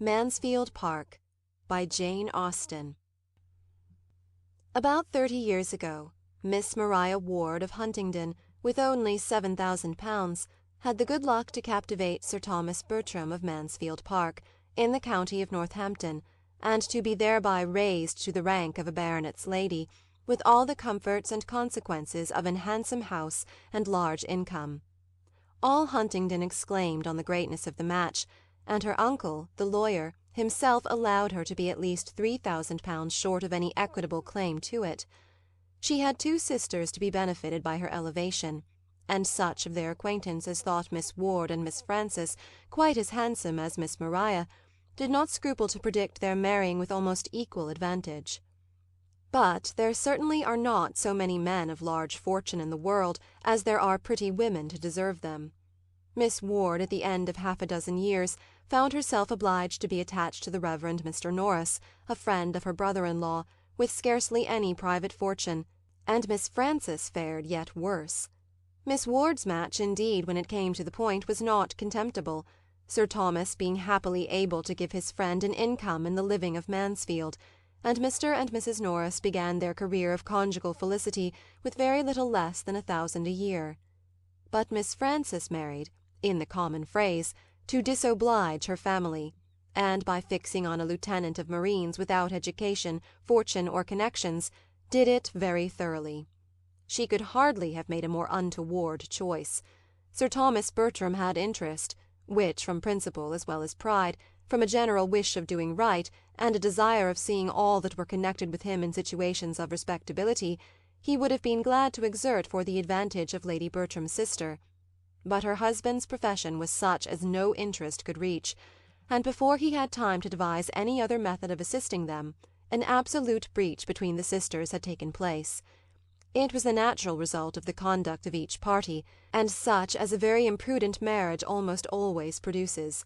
Mansfield Park by Jane Austen. About 30 years ago, Miss Maria Ward of Huntingdon, with only £7,000, had the good luck to captivate Sir Thomas Bertram of Mansfield Park, in the county of Northampton, and to be thereby raised to the rank of a baronet's lady, with all the comforts and consequences of an handsome house and large income. All Huntingdon exclaimed on the greatness of the match, and her uncle, the lawyer, himself allowed her to be at least £3,000 short of any equitable claim to it. She had 2 sisters to be benefited by her elevation, and such of their acquaintance as thought Miss Ward and Miss Frances quite as handsome as Miss Maria did not scruple to predict their marrying with almost equal advantage. But there certainly are not so many men of large fortune in the world as there are pretty women to deserve them. Miss Ward, at the end of half a dozen years, found herself obliged to be attached to the Reverend Mr. Norris, a friend of her brother-in-law, with scarcely any private fortune, and Miss Frances fared yet worse. Miss Ward's match, indeed, when it came to the point, was not contemptible, Sir Thomas being happily able to give his friend an income in the living of Mansfield, and Mr. and Mrs. Norris began their career of conjugal felicity with very little less than 1,000 a year. But Miss Frances married, in the common phrase, to disoblige her family, and by fixing on a lieutenant of marines without education, fortune, or connections, did it very thoroughly. She could hardly have made a more untoward choice. Sir Thomas Bertram had interest, which, from principle as well as pride, from a general wish of doing right, and a desire of seeing all that were connected with him in situations of respectability, he would have been glad to exert for the advantage of Lady Bertram's sister. But her husband's profession was such as no interest could reach, and before he had time to devise any other method of assisting them, an absolute breach between the sisters had taken place. It was the natural result of the conduct of each party, and such as a very imprudent marriage almost always produces.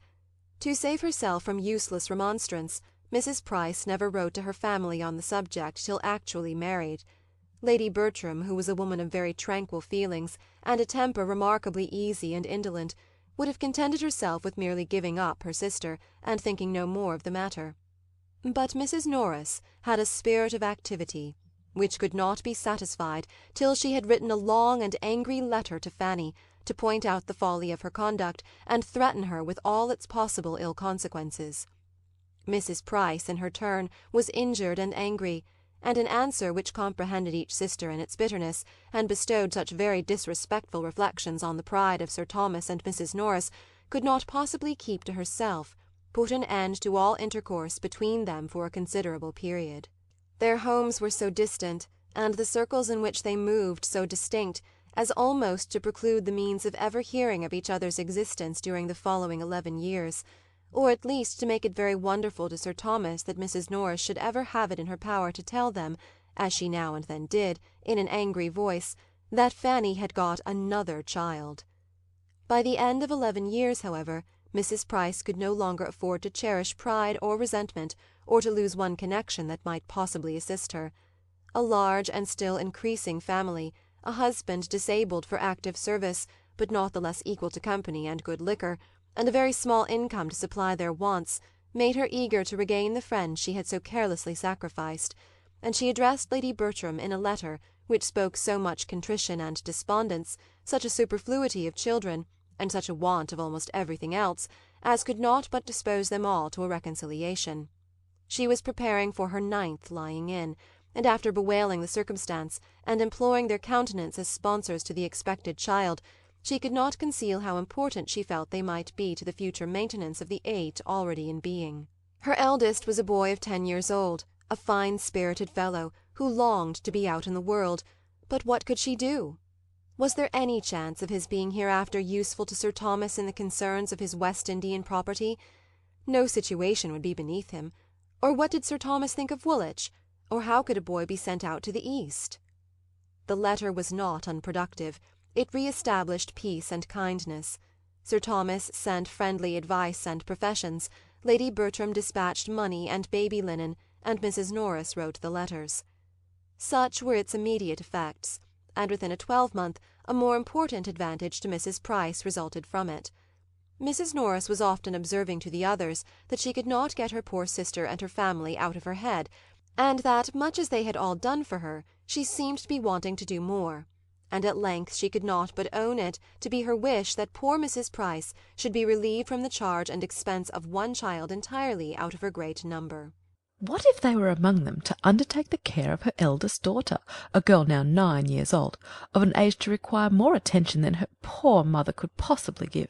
To save herself from useless remonstrance, Mrs. Price never wrote to her family on the subject till actually married. Lady Bertram, who was a woman of very tranquil feelings, and a temper remarkably easy and indolent, would have contented herself with merely giving up her sister, and thinking no more of the matter. But Mrs. Norris had a spirit of activity, which could not be satisfied till she had written a long and angry letter to Fanny, to point out the folly of her conduct, and threaten her with all its possible ill consequences. Mrs. Price, in her turn, was injured and angry, and an answer which comprehended each sister in its bitterness, and bestowed such very disrespectful reflections on the pride of Sir Thomas and Mrs. Norris, could not possibly keep to herself, put an end to all intercourse between them for a considerable period. Their homes were so distant, and the circles in which they moved so distinct, as almost to preclude the means of ever hearing of each other's existence during the following 11 years, or at least to make it very wonderful to Sir Thomas that Mrs. Norris should ever have it in her power to tell them, as she now and then did, in an angry voice, that Fanny had got another child. By the end of 11 years, however, Mrs. Price could no longer afford to cherish pride or resentment, or to lose one connection that might possibly assist her. A large and still increasing family, a husband disabled for active service, but not the less equal to company and good liquor, and a very small income to supply their wants, made her eager to regain the friends she had so carelessly sacrificed, and she addressed Lady Bertram in a letter which spoke so much contrition and despondence, such a superfluity of children, and such a want of almost everything else, as could not but dispose them all to a reconciliation. She was preparing for her 9th lying in, and after bewailing the circumstance, and imploring their countenance as sponsors to the expected child, she could not conceal how important she felt they might be to the future maintenance of the 8 already in being. Her eldest was a boy of 10 years old, a fine-spirited fellow, who longed to be out in the world, but what could she do? Was there any chance of his being hereafter useful to Sir Thomas in the concerns of his West Indian property? No situation would be beneath him. Or what did Sir Thomas think of Woolwich? Or how could a boy be sent out to the East? The letter was not unproductive. It re-established peace and kindness. Sir Thomas sent friendly advice and professions, Lady Bertram dispatched money and baby linen, and Mrs. Norris wrote the letters. Such were its immediate effects, and within a 12-month a more important advantage to Mrs. Price resulted from it. Mrs. Norris was often observing to the others that she could not get her poor sister and her family out of her head, and that, much as they had all done for her, she seemed to be wanting to do more, and at length she could not but own it to be her wish that poor Mrs. Price should be relieved from the charge and expense of one child entirely out of her great number. What if they were among them to undertake the care of her eldest daughter, a girl now 9 years old, of an age to require more attention than her poor mother could possibly give?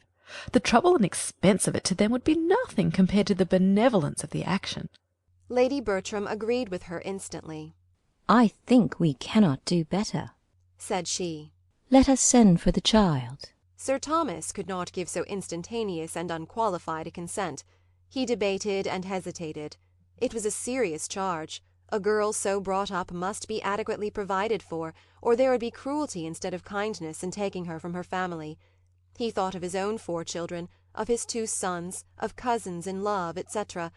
The trouble and expense of it to them would be nothing compared to the benevolence of the action. Lady Bertram agreed with her instantly. "I think we cannot do better," said she. "Let us send for the child." Sir Thomas could not give so instantaneous and unqualified a consent. He debated and hesitated. It was a serious charge. A girl so brought up must be adequately provided for, or there would be cruelty instead of kindness in taking her from her family. He thought of his own 4 children, of his 2 sons, of cousins in love, etc.,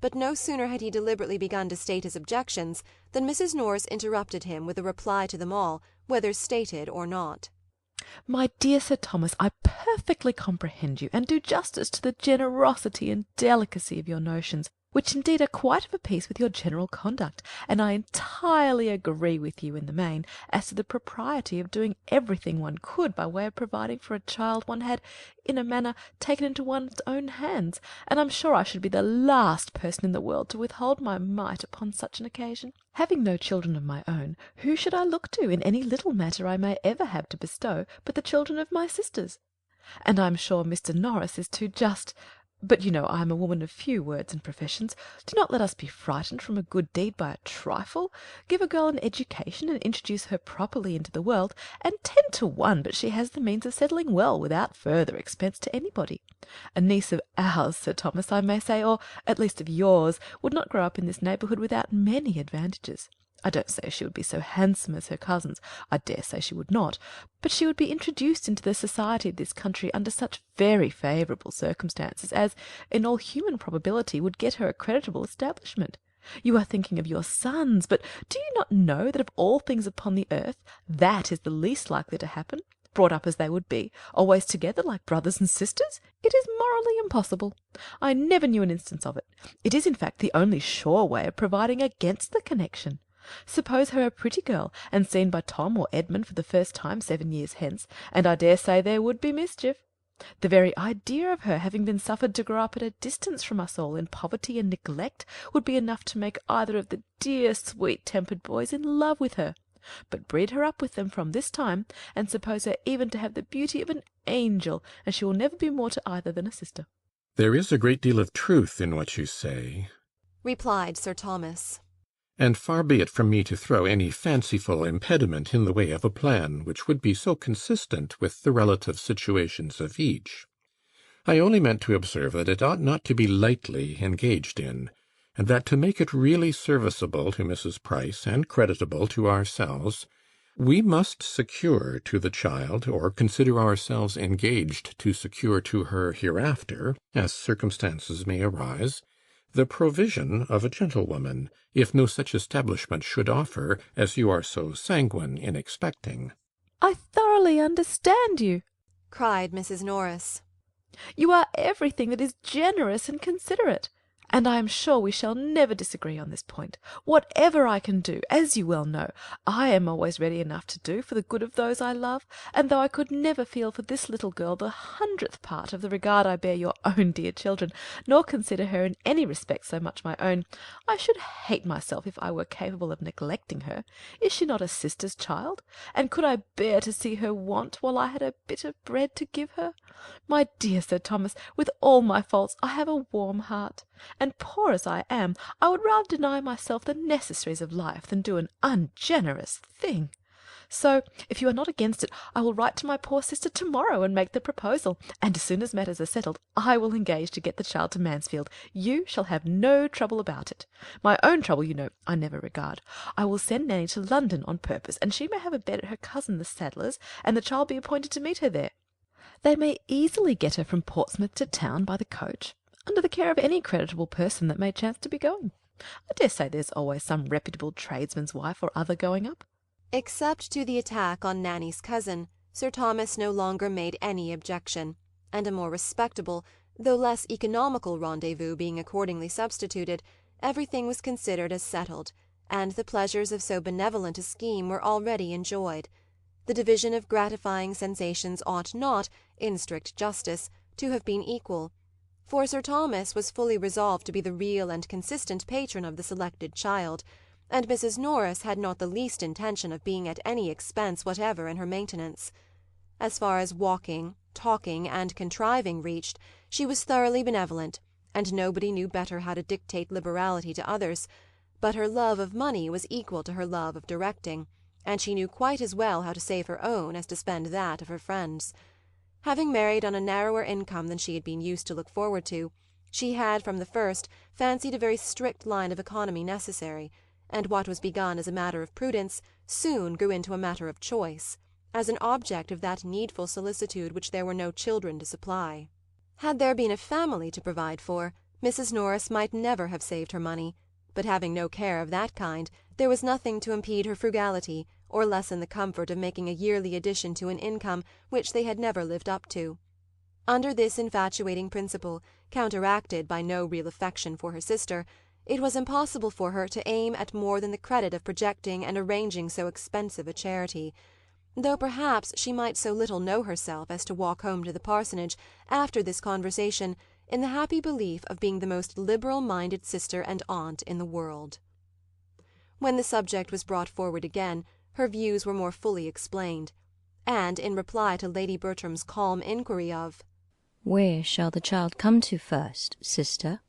but no sooner had he deliberately begun to state his objections than Mrs. Norris interrupted him with a reply to them all, whether stated or not. My dear Sir Thomas, I perfectly comprehend you, and do justice to the generosity and delicacy of your notions, which indeed are quite of a piece with your general conduct, and I entirely agree with you in the main as to the propriety of doing everything one could by way of providing for a child one had, in a manner, taken into one's own hands, and I'm sure I should be the last person in the world to withhold my mite upon such an occasion. Having no children of my own, who should I look to in any little matter I may ever have to bestow but the children of my sisters? And I'm sure Mr. Norris is too just. But you know I am a woman of few words and professions. Do not let us be frightened from a good deed by a trifle. Give a girl an education and introduce her properly into the world, and 10 to 1 but she has the means of settling well without further expense to anybody. A niece of ours, Sir Thomas, I may say, or at least of yours, would not grow up in this neighbourhood without many advantages. I don't say she would be so handsome as her cousins, I dare say she would not, but she would be introduced into the society of this country under such very favourable circumstances as, in all human probability, would get her a creditable establishment. You are thinking of your sons, but do you not know that of all things upon the earth that is the least likely to happen? Brought up as they would be, always together like brothers and sisters, it is morally impossible. I never knew an instance of it. It is, in fact, the only sure way of providing against the connection. Suppose her a pretty girl, and seen by Tom or Edmund for the first time 7 years hence, and I dare say there would be mischief. The very idea of her having been suffered to grow up at a distance from us all in poverty and neglect would be enough to make either of the dear sweet-tempered boys in love with her. But breed her up with them from this time, and suppose her even to have the beauty of an angel, and she will never be more to either than a sister." "There is a great deal of truth in what you say," replied Sir Thomas. "and far be it from me to throw any fanciful impediment in the way of a plan which would be so consistent with the relative situations of each. I only meant to observe that it ought not to be lightly engaged in, and that to make it really serviceable to Mrs. Price and creditable to ourselves, we must secure to the child, or consider ourselves engaged to secure to her hereafter, as circumstances may arise, the provision of a gentlewoman, if no such establishment should offer as you are so sanguine in expecting." "I thoroughly understand you," cried Mrs. Norris. "You are everything that is generous and considerate, and I am sure we shall never disagree on this point. Whatever I can do, as you well know, I am always ready enough to do for the good of those I love, and though I could never feel for this little girl the 100th part of the regard I bear your own dear children, nor consider her in any respect so much my own, I should hate myself if I were capable of neglecting her. Is she not a sister's child? And could I bear to see her want while I had a bit of bread to give her? My dear Sir Thomas, with all my faults, I have a warm heart, and poor as I am, I would rather deny myself the necessaries of life than do an ungenerous thing. So, if you are not against it, I will write to my poor sister to-morrow and make the proposal, and as soon as matters are settled, I will engage to get the child to Mansfield. You shall have no trouble about it. My own trouble, you know, I never regard. I will send Nanny to London on purpose, and she may have a bed at her cousin the saddler's, and the child be appointed to meet her there. They may easily get her from Portsmouth to town by the coach, under the care of any creditable person that may chance to be going. I dare say there's always some reputable tradesman's wife or other going up." Except to the attack on Nanny's cousin, Sir Thomas no longer made any objection. and a more respectable, though less economical rendezvous being accordingly substituted, everything was considered as settled, and the pleasures of so benevolent a scheme were already enjoyed. The division of gratifying sensations ought not, in strict justice, to have been equal, for Sir Thomas was fully resolved to be the real and consistent patron of the selected child, and Mrs. Norris had not the least intention of being at any expense whatever in her maintenance. As far as walking, talking, and contriving reached, she was thoroughly benevolent, and nobody knew better how to dictate liberality to others, but her love of money was equal to her love of directing, and she knew quite as well how to save her own as to spend that of her friends. Having married on a narrower income than she had been used to look forward to, she had from the first fancied a very strict line of economy necessary, and what was begun as a matter of prudence soon grew into a matter of choice, as an object of that needful solicitude which there were no children to supply. Had there been a family to provide for, Mrs. Norris might never have saved her money, but having no care of that kind, there was nothing to impede her frugality or lessen the comfort of making a yearly addition to an income which they had never lived up to. Under this infatuating principle, counteracted by no real affection for her sister, it was impossible for her to aim at more than the credit of projecting and arranging so expensive a charity, though perhaps she might so little know herself as to walk home to the parsonage after this conversation in the happy belief of being the most liberal-minded sister and aunt in the world. When the subject was brought forward again, her views were more fully explained, and in reply to Lady Bertram's calm inquiry of "Where shall the child come to first, sister?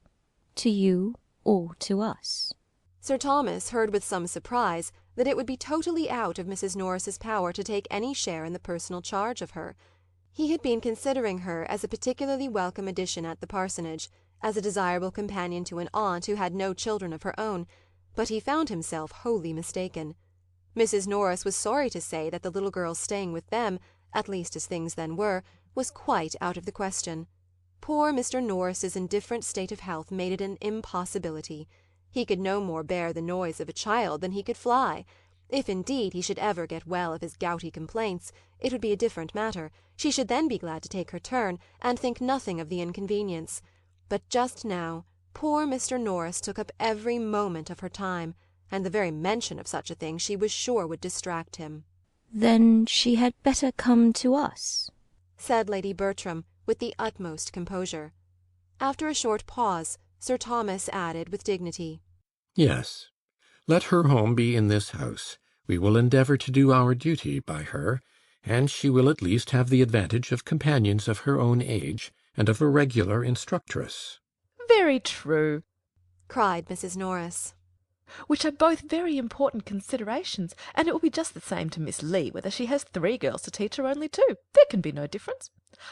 To you or to us?" Sir Thomas heard with some surprise that it would be totally out of Mrs. Norris's power to take any share in the personal charge of her. He had been considering her as a particularly welcome addition at the parsonage, as a desirable companion to an aunt who had no children of her own, but he found himself wholly mistaken. Mrs. Norris was sorry to say that the little girl's staying with them, at least as things then were, was quite out of the question. Poor Mr. Norris's indifferent state of health made it an impossibility. He could no more bear the noise of a child than he could fly. If indeed he should ever get well of his gouty complaints, it would be a different matter. She should then be glad to take her turn, and think nothing of the inconvenience. But just now, poor Mr. Norris took up every moment of her time, and the very mention of such a thing she was sure would distract him. "Then she had better come to us," said Lady Bertram, with the utmost composure. After a short pause, Sir Thomas added with dignity, "Yes. Let her home be in this house. We will endeavour to do our duty by her, and she will at least have the advantage of companions of her own age, and of a regular instructress." Very true. cried Mrs. Norris. Which are both very important considerations, and it will be just the same to Miss Lee whether she has 3 girls to teach or only 2. There can be no difference.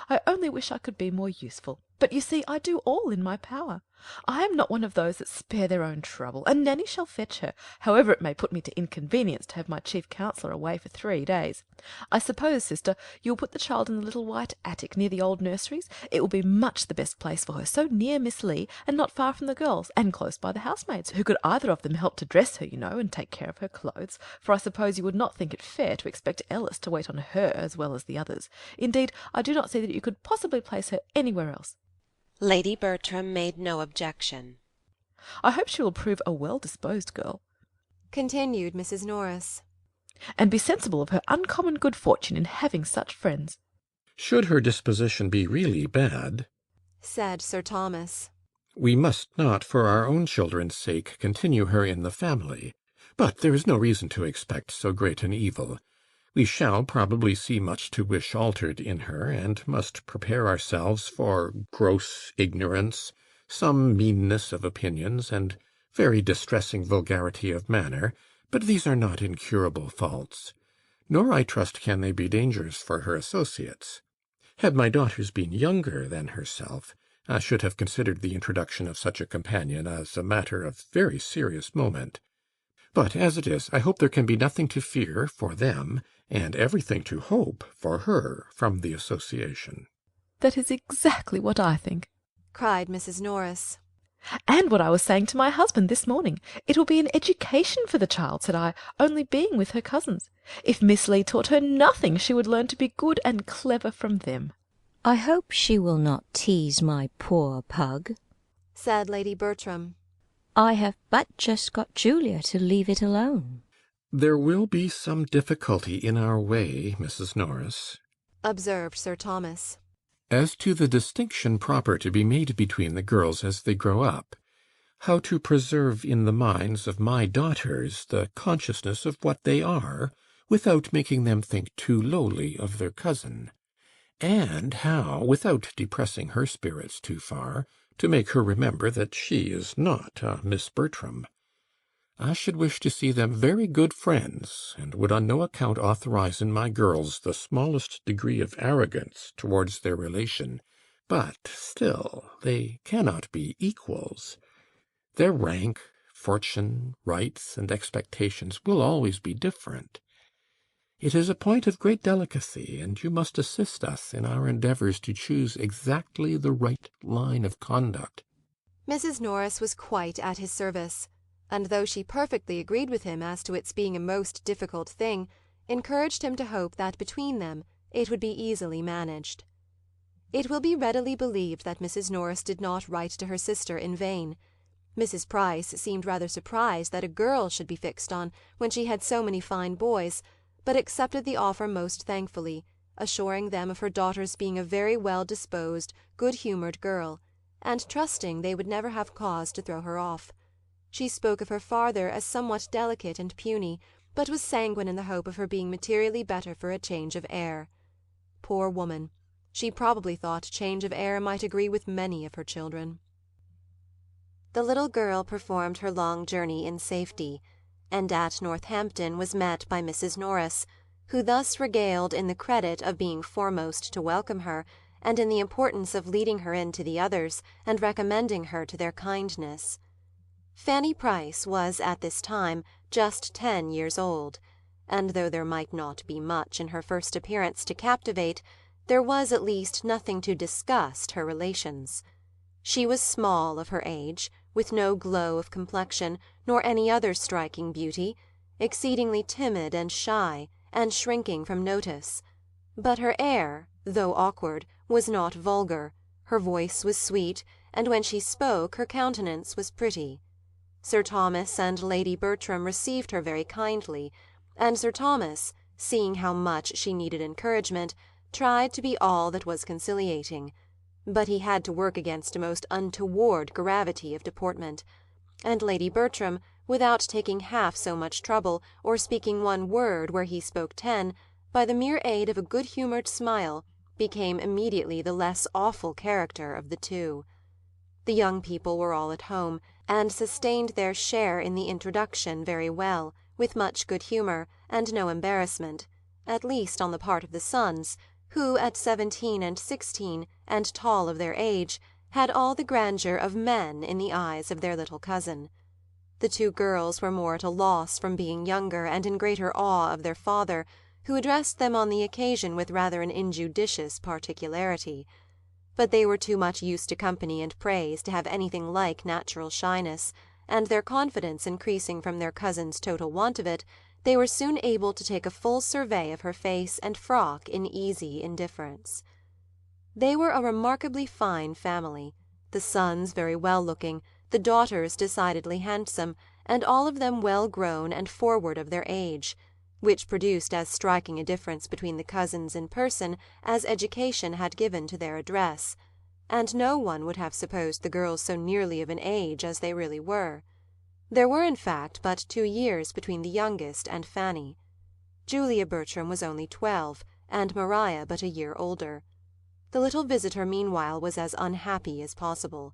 I only wish I could be more useful. But you see, I do all in my power. I am not one of those that spare their own trouble, and Nanny shall fetch her, however it may put me to inconvenience to have my chief counsellor away for 3 days. I suppose, sister, you will put the child in the little white attic near the old nurseries. It will be much the best place for her, so near Miss Lee, and not far from the girls, and close by the housemaids, who could either of them help to dress her, you know, and take care of her clothes, for I suppose you would not think it fair to expect Ellis to wait on her as well as the others. Indeed, I do not see that you could possibly place her anywhere else. Lady Bertram made no objection. I hope she will prove a well-disposed girl, continued Mrs. Norris, and be sensible of her uncommon good fortune in having such friends. Should her disposition be really bad, said Sir Thomas, we must not, for our own children's sake, continue her in the family. But there is no reason to expect so great an evil. We shall probably see much to wish altered in her, and must prepare ourselves for gross ignorance, some meanness of opinions, and very distressing vulgarity of manner, but these are not incurable faults. Nor, I trust, can they be dangers for her associates. Had my daughters been younger than herself, I should have considered the introduction of such a companion as a matter of very serious moment. But as it is, I hope there can be nothing to fear for them, and everything to hope for her from the association. That is exactly what I think, cried Mrs. Norris. And what I was saying to my husband this morning. It will be an education for the child, said I, only being with her cousins. If Miss Lee taught her nothing, she would learn to be good and clever from them. I hope she will not tease my poor pug, said Lady Bertram. I have but just got Julia to leave it alone. There will be some difficulty in our way, Mrs. Norris, observed Sir Thomas, as to the distinction proper to be made between the girls as they grow up. How to preserve in the minds of my daughters the consciousness of what they are, without making them think too lowly of their cousin, and how, without depressing her spirits too far, to make her remember that she is not a Miss Bertram. I should wish to see them very good friends, and would on no account authorize in my girls the smallest degree of arrogance towards their relation, but still they cannot be equals. Their rank, fortune, rights, and expectations will always be different. It is a point of great delicacy, and you must assist us in our endeavours to choose exactly the right line of conduct. Mrs. Norris was quite at his service, and though she perfectly agreed with him as to its being a most difficult thing, encouraged him to hope that between them it would be easily managed. It will be readily believed that Mrs. Norris did not write to her sister in vain. Mrs. Price seemed rather surprised that a girl should be fixed on when she had so many fine boys, but accepted the offer most thankfully, assuring them of her daughter's being a very well-disposed, good-humoured girl, and trusting they would never have cause to throw her off. She spoke of her father as somewhat delicate and puny, but was sanguine in the hope of her being materially better for a change of air. Poor woman! She probably thought change of air might agree with many of her children. The little girl performed her long journey in safety, and at Northampton was met by Mrs. Norris, who thus regaled in the credit of being foremost to welcome her, and in the importance of leading her in to the others, and recommending her to their kindness. Fanny Price was at this time just 10 years old, and though there might not be much in her first appearance to captivate, there was at least nothing to disgust her relations. She was small of her age, with no glow of complexion, nor any other striking beauty, exceedingly timid and shy, and shrinking from notice. But her air, though awkward, was not vulgar, her voice was sweet, and when she spoke her countenance was pretty. Sir Thomas and Lady Bertram received her very kindly, and Sir Thomas, seeing how much she needed encouragement, tried to be all that was conciliating. But he had to work against a most untoward gravity of deportment, and Lady Bertram, without taking half so much trouble, or speaking one word where he spoke 10, by the mere aid of a good-humoured smile, became immediately the less awful character of the two. The young people were all at home, and sustained their share in the introduction very well, with much good humour, and no embarrassment, at least on the part of the sons, who at 17 and 16, and tall of their age, had all the grandeur of men in the eyes of their little cousin. The two girls were more at a loss from being younger and in greater awe of their father, who addressed them on the occasion with rather an injudicious particularity. But they were too much used to company and praise to have anything like natural shyness, and their confidence increasing from their cousin's total want of it, they were soon able to take a full survey of her face and frock in easy indifference. They were a remarkably fine family, the sons very well-looking, the daughters decidedly handsome, and all of them well grown and forward of their age, which produced as striking a difference between the cousins in person as education had given to their address, and no one would have supposed the girls so nearly of an age as they really were. There were in fact but 2 years between the youngest and Fanny. Julia Bertram was only 12, and Maria but a year older. The little visitor meanwhile was as unhappy as possible,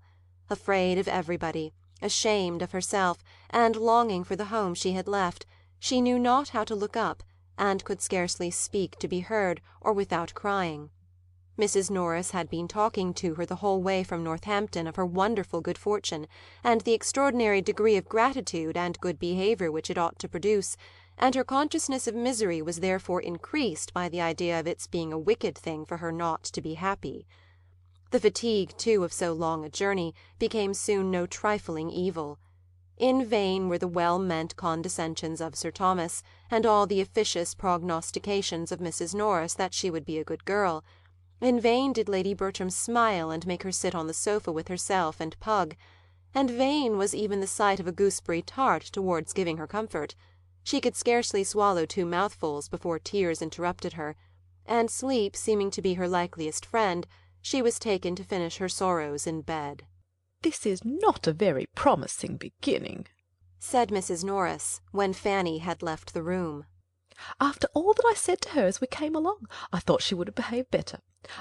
afraid of everybody, ashamed of herself, and longing for the home she had left. She knew not how to look up, and could scarcely speak to be heard, or without crying. Mrs. Norris had been talking to her the whole way from Northampton of her wonderful good fortune, and the extraordinary degree of gratitude and good behaviour which it ought to produce, and her consciousness of misery was therefore increased by the idea of its being a wicked thing for her not to be happy. The fatigue, too, of so long a journey became soon no trifling evil. In vain were the well-meant condescensions of Sir Thomas, and all the officious prognostications of Mrs. Norris that she would be a good girl. In vain did Lady Bertram smile and make her sit on the sofa with herself and Pug, and vain was even the sight of a gooseberry tart towards giving her comfort. She could scarcely swallow 2 mouthfuls before tears interrupted her, and sleep seeming to be her likeliest friend, she was taken to finish her sorrows in bed. "This is not a very promising beginning," said Mrs. Norris, when Fanny had left the room. "After all that I said to her as we came along, I thought she would have behaved better.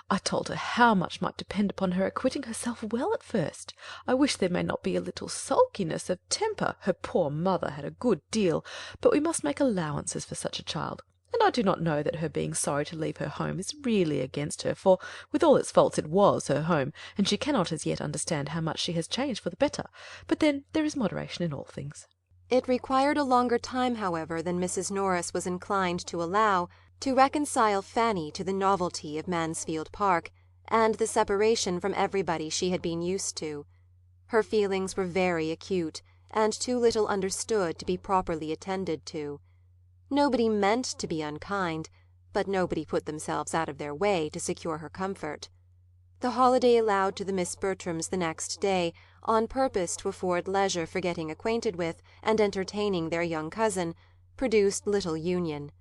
I told her how much might depend upon her acquitting herself well at first. I wish there may not be a little sulkiness of temper. Her poor mother had a good deal, but we must make allowances for such a child. And I do not know that her being sorry to leave her home is really against her, for with all its faults it was her home, and she cannot as yet understand how much she has changed for the better. But then there is moderation in all things." It required a longer time, however, than Mrs. Norris was inclined to allow, to reconcile Fanny to the novelty of Mansfield Park, and the separation from everybody she had been used to. Her feelings were very acute, and too little understood to be properly attended to. Nobody meant to be unkind, but nobody put themselves out of their way to secure her comfort. The holiday allowed to the Miss Bertrams the next day, on purpose to afford leisure for getting acquainted with and entertaining their young cousin, produced little union.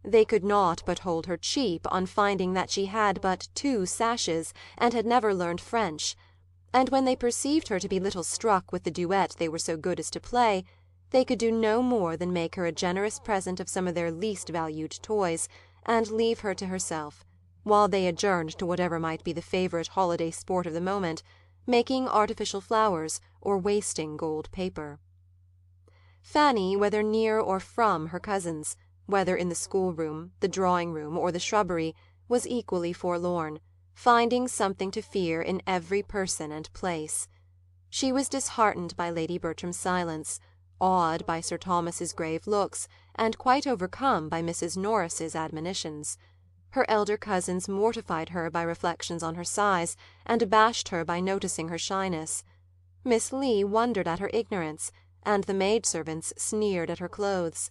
They could not but hold her cheap on finding that she had but 2 sashes and had never learned French, and when they perceived her to be little struck with the duet they were so good as to play, they could do no more than make her a generous present of some of their least valued toys, and leave her to herself, while they adjourned to whatever might be the favourite holiday sport of the moment, making artificial flowers or wasting gold paper. Fanny, whether near or from her cousins, whether in the schoolroom, the drawing-room, or the shrubbery, was equally forlorn, finding something to fear in every person and place. She was disheartened by Lady Bertram's silence, awed by Sir Thomas's grave looks, and quite overcome by Mrs. Norris's admonitions. Her elder cousins mortified her by reflections on her size, and abashed her by noticing her shyness. Miss Lee wondered at her ignorance, and the maidservants sneered at her clothes.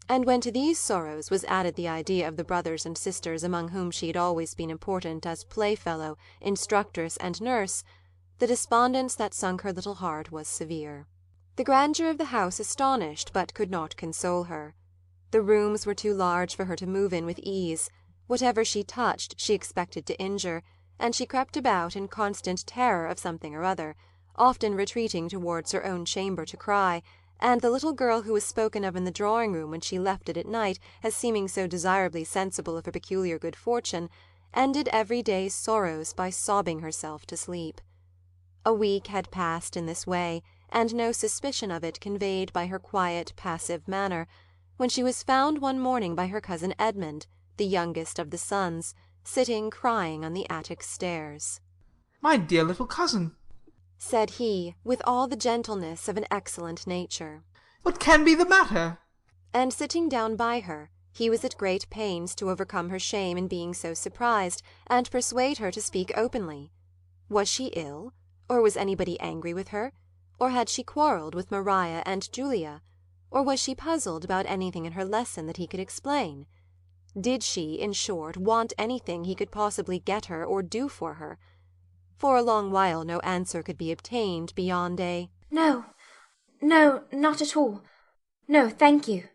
And when to these sorrows was added the idea of the brothers and sisters among whom she had always been important as playfellow, instructress, and nurse, the despondence that sunk her little heart was severe. The grandeur of the house astonished but could not console her. The rooms were too large for her to move in with ease. Whatever she touched she expected to injure, and she crept about in constant terror of something or other, often retreating towards her own chamber to cry, and the little girl who was spoken of in the drawing-room when she left it at night as seeming so desirably sensible of her peculiar good fortune, ended every day's sorrows by sobbing herself to sleep. A week had passed in this way, and no suspicion of it conveyed by her quiet, passive manner, when she was found one morning by her cousin Edmund, the youngest of the sons, sitting crying on the attic stairs. "My dear little cousin," said he, with all the gentleness of an excellent nature, "what can be the matter?" And sitting down by her, he was at great pains to overcome her shame in being so surprised, and persuade her to speak openly. Was she ill, or was anybody angry with her, or had she quarrelled with Maria and Julia, or was she puzzled about anything in her lesson that he could explain? Did she, in short, want anything he could possibly get her or do for her? For a long while no answer could be obtained beyond a "No, no, not at all. No, thank you."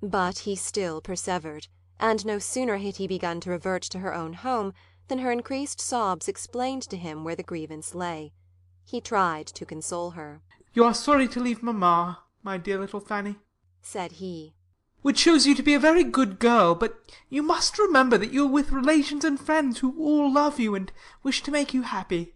But he still persevered, and no sooner had he begun to revert to her own home than her increased sobs explained to him where the grievance lay. He tried to console her. "You are sorry to leave mamma, my dear little Fanny," said he, "which shows you to be a very good girl, but you must remember that you are with relations and friends who all love you and wish to make you happy.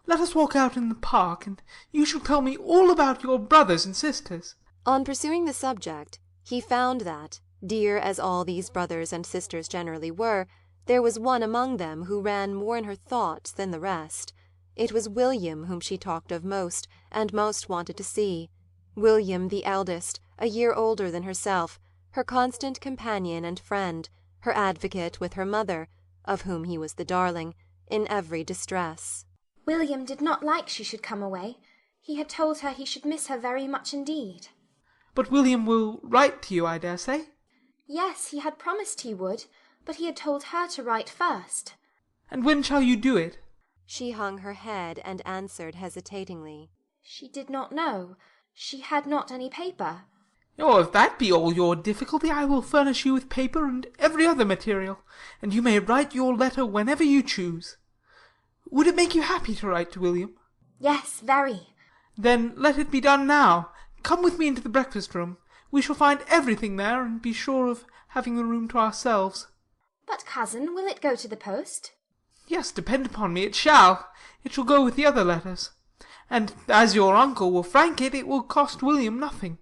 Let us walk out in the park, and you shall tell me all about your brothers and sisters." On pursuing the subject, he found that, dear as all these brothers and sisters generally were, there was one among them who ran more in her thoughts than the rest. It was William whom she talked of most, and most wanted to see. William the eldest, a year older than herself, her constant companion and friend, her advocate with her mother, of whom he was the darling, in every distress. William did not like she should come away. He had told her he should miss her very much indeed. "But William will write to you, I dare say?" Yes, he had promised he would, but he had told her to write first. And when shall you do it? She hung her head and answered hesitatingly. She did not know. She had not any paper. Oh, if that be all your difficulty, I will furnish you with paper and every other material, and you may write your letter whenever you choose. Would it make you happy to write to William? Yes, very. Then let it be done now. Come with me into the breakfast-room. We shall find everything there, and be sure of having the room to ourselves. But, cousin, will it go to the post? Yes, depend upon me, it shall. It shall go with the other letters. And as your uncle will frank it, it will cost William nothing.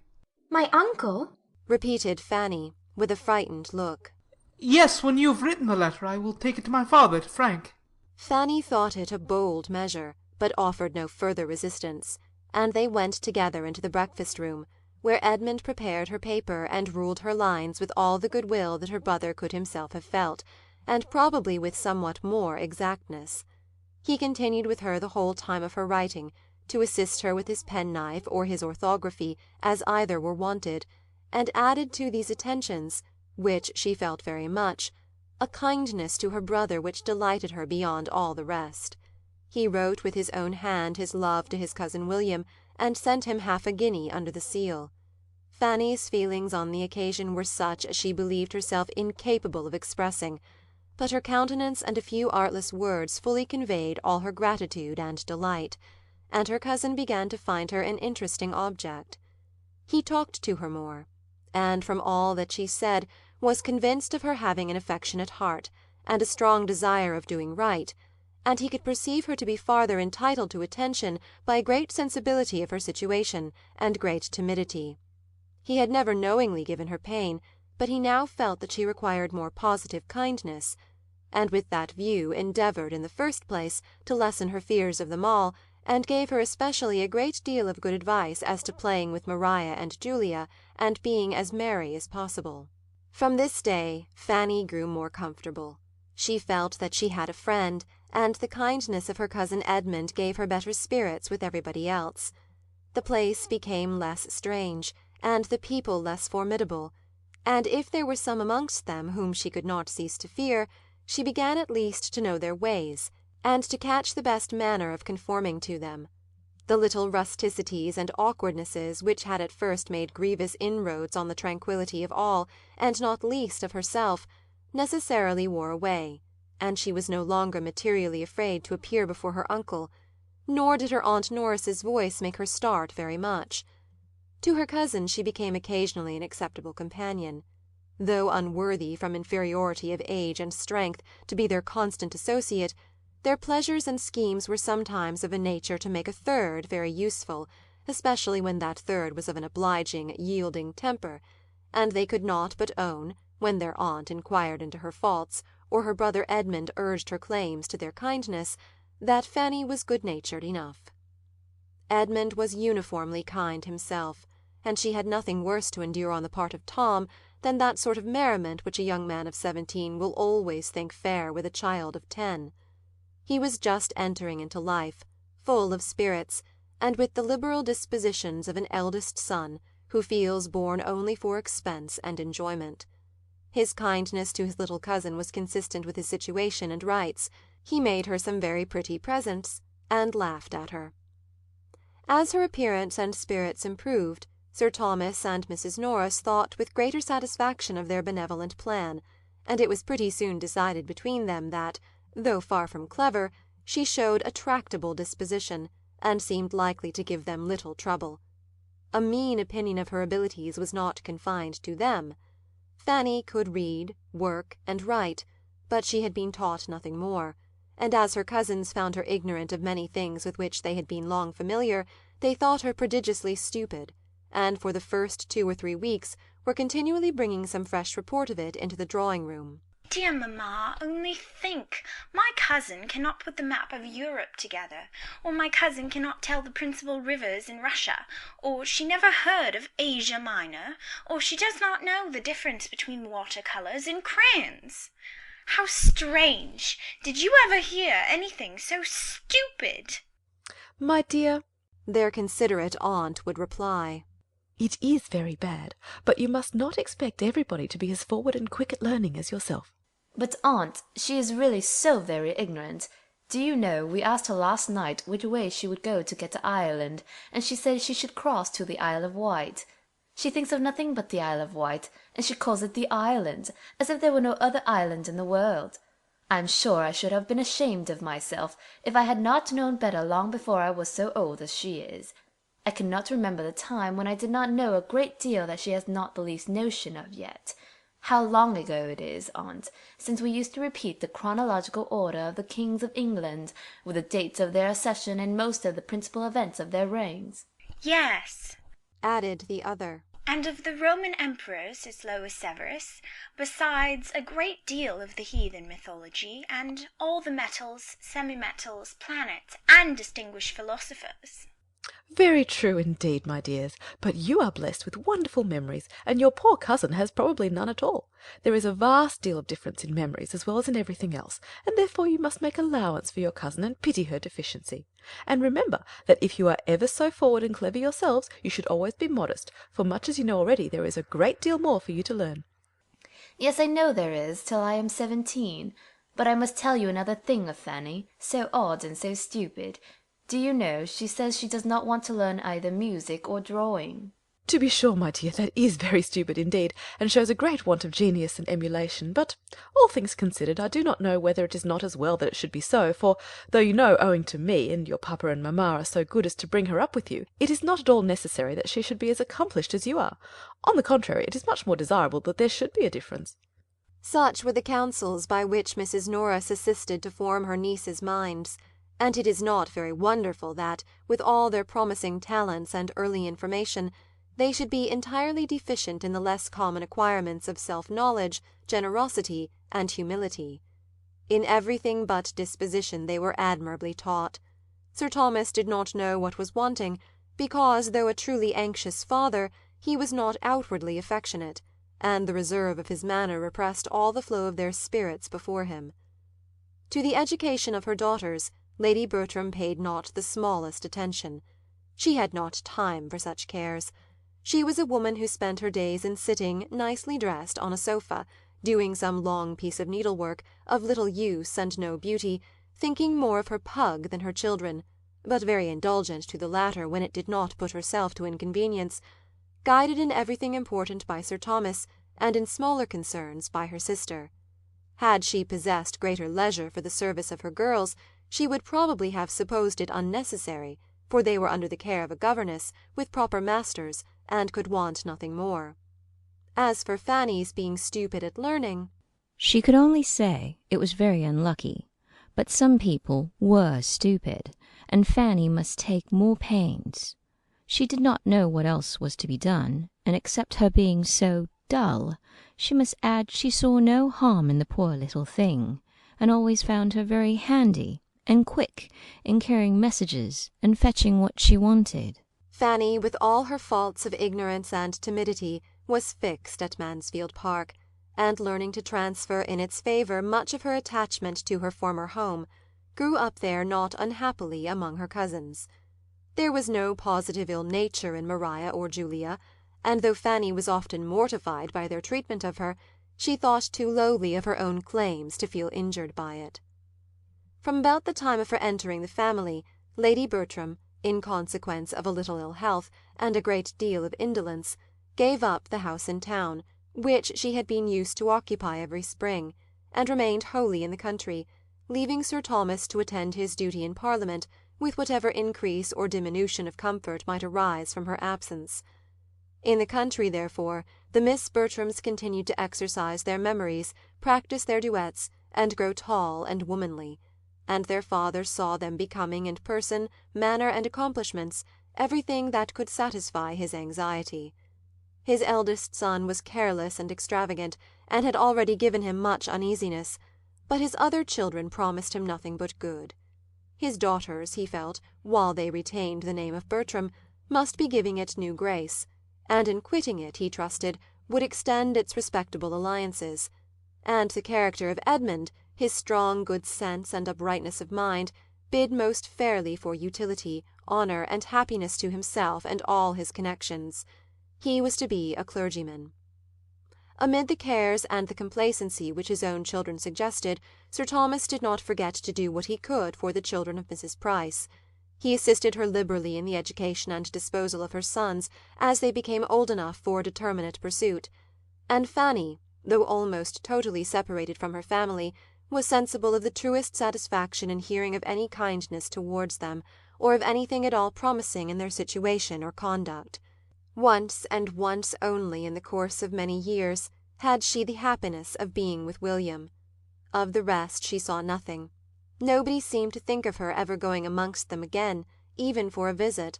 My uncle? Repeated Fanny, with a frightened look. Yes, when you have written the letter, I will take it to my father to frank. Fanny thought it a bold measure, but offered no further resistance, and they went together into the breakfast-room, where Edmund prepared her paper and ruled her lines with all the good-will that her brother could himself have felt, and probably with somewhat more exactness. He continued with her the whole time of her writing, to assist her with his penknife or his orthography, as either were wanted, and added to these attentions, which she felt very much, a kindness to her brother which delighted her beyond all the rest. He wrote with his own hand his love to his cousin William, and sent him half a guinea under the seal. Fanny's feelings on the occasion were such as she believed herself incapable of expressing, but her countenance and a few artless words fully conveyed all her gratitude and delight, and her cousin began to find her an interesting object. He talked to her more, and from all that she said was convinced of her having an affectionate heart, and a strong desire of doing right, and he could perceive her to be farther entitled to attention by a great sensibility of her situation and great timidity. He had never knowingly given her pain, but he now felt that she required more positive kindness, and with that view endeavoured, in the first place, to lessen her fears of them all, and gave her especially a great deal of good advice as to playing with Maria and Julia, and being as merry as possible. From this day Fanny grew more comfortable. She felt that she had a friend, and the kindness of her cousin Edmund gave her better spirits with everybody else. The place became less strange, and the people less formidable, and if there were some amongst them whom she could not cease to fear, she began at least to know their ways, and to catch the best manner of conforming to them. The little rusticities and awkwardnesses which had at first made grievous inroads on the tranquillity of all, and not least of herself, necessarily wore away, and she was no longer materially afraid to appear before her uncle, nor did her Aunt Norris's voice make her start very much. To her cousin she became occasionally an acceptable companion. Though unworthy, from inferiority of age and strength, to be their constant associate, their pleasures and schemes were sometimes of a nature to make a third very useful, especially when that third was of an obliging, yielding temper, and they could not but own, when their aunt inquired into her faults, or her brother Edmund urged her claims to their kindness, that Fanny was good-natured enough. Edmund was uniformly kind himself, and she had nothing worse to endure on the part of Tom than that sort of merriment which a young man of 17 will always think fair with a child of 10. He was just entering into life, full of spirits, and with the liberal dispositions of an eldest son who feels born only for expense and enjoyment. His kindness to his little cousin was consistent with his situation and rights. He made her some very pretty presents, and laughed at her. As her appearance and spirits improved, Sir Thomas and Mrs. Norris thought with greater satisfaction of their benevolent plan, and it was pretty soon decided between them that, though far from clever, she showed a tractable disposition, and seemed likely to give them little trouble. A mean opinion of her abilities was not confined to them. Fanny could read, work, and write, but she had been taught nothing more, and as her cousins found her ignorant of many things with which they had been long familiar, they thought her prodigiously stupid, and for the first 2 or 3 weeks were continually bringing some fresh report of it into the drawing-room. Dear mamma, only think! My cousin cannot put the map of Europe together, or my cousin cannot tell the principal rivers in Russia, or she never heard of Asia Minor, or she does not know the difference between water-colours and crayons. How strange! Did you ever hear anything so stupid? My dear, their considerate aunt would reply, it is very bad, but you must not expect everybody to be as forward and quick at learning as yourself. But, aunt, she is really so very ignorant. Do you know, we asked her last night which way she would go to get to Ireland, and she said she should cross to the Isle of Wight. She thinks of nothing but the Isle of Wight, and she calls it the island, as if there were no other island in the world. I am sure I should have been ashamed of myself if I had not known better long before I was so old as she is. I cannot remember the time when I did not know a great deal that she has not the least notion of yet. How long ago it is, aunt, since we used to repeat the chronological order of the kings of England, with the dates of their accession and most of the principal events of their reigns. Yes, added the other. And of the Roman emperors as low as Severus, besides a great deal of the heathen mythology, and all the metals, semi-metals, planets, and distinguished philosophers. Very true indeed, my dears, but you are blessed with wonderful memories, and your poor cousin has probably none at all. There is a vast deal of difference in memories as well as in everything else, and therefore you must make allowance for your cousin and pity her deficiency. And remember that if you are ever so forward and clever yourselves, you should always be modest, for much as you know already, there is a great deal more for you to learn. Yes, I know there is, till I am 17. But I must tell you another thing of Fanny, so odd and so stupid. Do you know, she says she does not want to learn either music or drawing. To be sure, my dear, that is very stupid indeed, and shows a great want of genius and emulation. But, all things considered, I do not know whether it is not as well that it should be so, for, though you know, owing to me, and your papa and mamma are so good as to bring her up with you, it is not at all necessary that she should be as accomplished as you are. On the contrary, it is much more desirable that there should be a difference. Such were the counsels by which Mrs. Norris assisted to form her nieces' minds. And it is not very wonderful that, with all their promising talents and early information, they should be entirely deficient in the less common acquirements of self-knowledge, generosity, and humility. In everything but disposition they were admirably taught. Sir Thomas did not know what was wanting, because, though a truly anxious father, he was not outwardly affectionate, and the reserve of his manner repressed all the flow of their spirits before him. To the education of her daughters, Lady Bertram paid not the smallest attention. She had not time for such cares. She was a woman who spent her days in sitting, nicely dressed, on a sofa, doing some long piece of needlework, of little use and no beauty, thinking more of her pug than her children, but very indulgent to the latter when it did not put herself to inconvenience, guided in everything important by Sir Thomas, and in smaller concerns by her sister. Had she possessed greater leisure for the service of her girls, she would probably have supposed it unnecessary, for they were under the care of a governess, with proper masters, and could want nothing more. As for Fanny's being stupid at learning, she could only say it was very unlucky, but some people were stupid, and Fanny must take more pains. She did not know what else was to be done, and except her being so dull, she must add she saw no harm in the poor little thing, and always found her very handy and quick in carrying messages and fetching what she wanted. Fanny, with all her faults of ignorance and timidity, was fixed at Mansfield Park, and learning to transfer in its favour much of her attachment to her former home, grew up there not unhappily among her cousins. There was no positive ill nature in Maria or Julia, and though Fanny was often mortified by their treatment of her, she thought too lowly of her own claims to feel injured by it. From about the time of her entering the family, Lady Bertram, in consequence of a little ill health and a great deal of indolence, gave up the house in town, which she had been used to occupy every spring, and remained wholly in the country, leaving Sir Thomas to attend his duty in Parliament with whatever increase or diminution of comfort might arise from her absence. In the country, therefore, the Miss Bertrams continued to exercise their memories, practise their duets, and grow tall and womanly, and their father saw them becoming in person, manner, and accomplishments everything that could satisfy his anxiety. His eldest son was careless and extravagant, and had already given him much uneasiness, but his other children promised him nothing but good. His daughters, he felt, while they retained the name of Bertram, must be giving it new grace, and in quitting it, he trusted, would extend its respectable alliances, and the character of Edmund, his strong good sense and uprightness of mind, bid most fairly for utility, honour, and happiness to himself and all his connections. He was to be a clergyman. Amid the cares and the complacency which his own children suggested, Sir Thomas did not forget to do what he could for the children of Mrs. Price. He assisted her liberally in the education and disposal of her sons as they became old enough for determinate pursuit, and Fanny, though almost totally separated from her family, was sensible of the truest satisfaction in hearing of any kindness towards them, or of anything at all promising in their situation or conduct. Once, and once only in the course of many years, had she the happiness of being with William. Of the rest she saw nothing. Nobody seemed to think of her ever going amongst them again, even for a visit.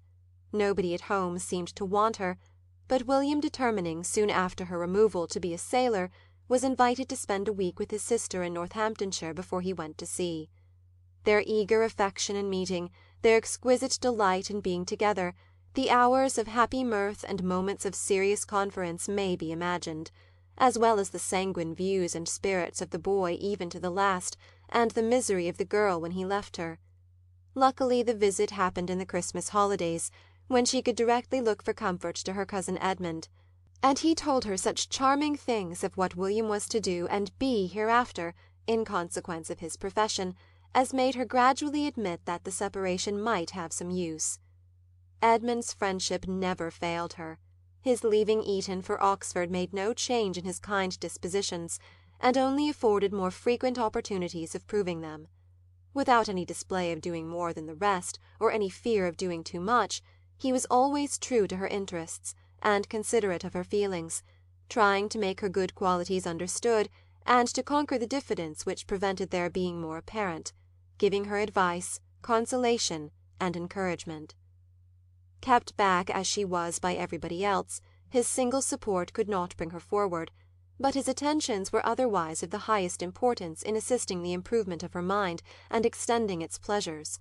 Nobody at home seemed to want her, but William, determining soon after her removal to be a sailor, was invited to spend a week with his sister in Northamptonshire before he went to sea. Their eager affection in meeting, their exquisite delight in being together, the hours of happy mirth and moments of serious conference may be imagined, as well as the sanguine views and spirits of the boy even to the last, and the misery of the girl when he left her. Luckily the visit happened in the Christmas holidays, when she could directly look for comfort to her cousin Edmund, and he told her such charming things of what William was to do and be hereafter, in consequence of his profession, as made her gradually admit that the separation might have some use. Edmund's friendship never failed her. His leaving Eton for Oxford made no change in his kind dispositions, and only afforded more frequent opportunities of proving them. Without any display of doing more than the rest, or any fear of doing too much, he was always true to her interests, and considerate of her feelings, trying to make her good qualities understood, and to conquer the diffidence which prevented their being more apparent, giving her advice, consolation, and encouragement. Kept back as she was by everybody else, his single support could not bring her forward, but his attentions were otherwise of the highest importance in assisting the improvement of her mind and extending its pleasures.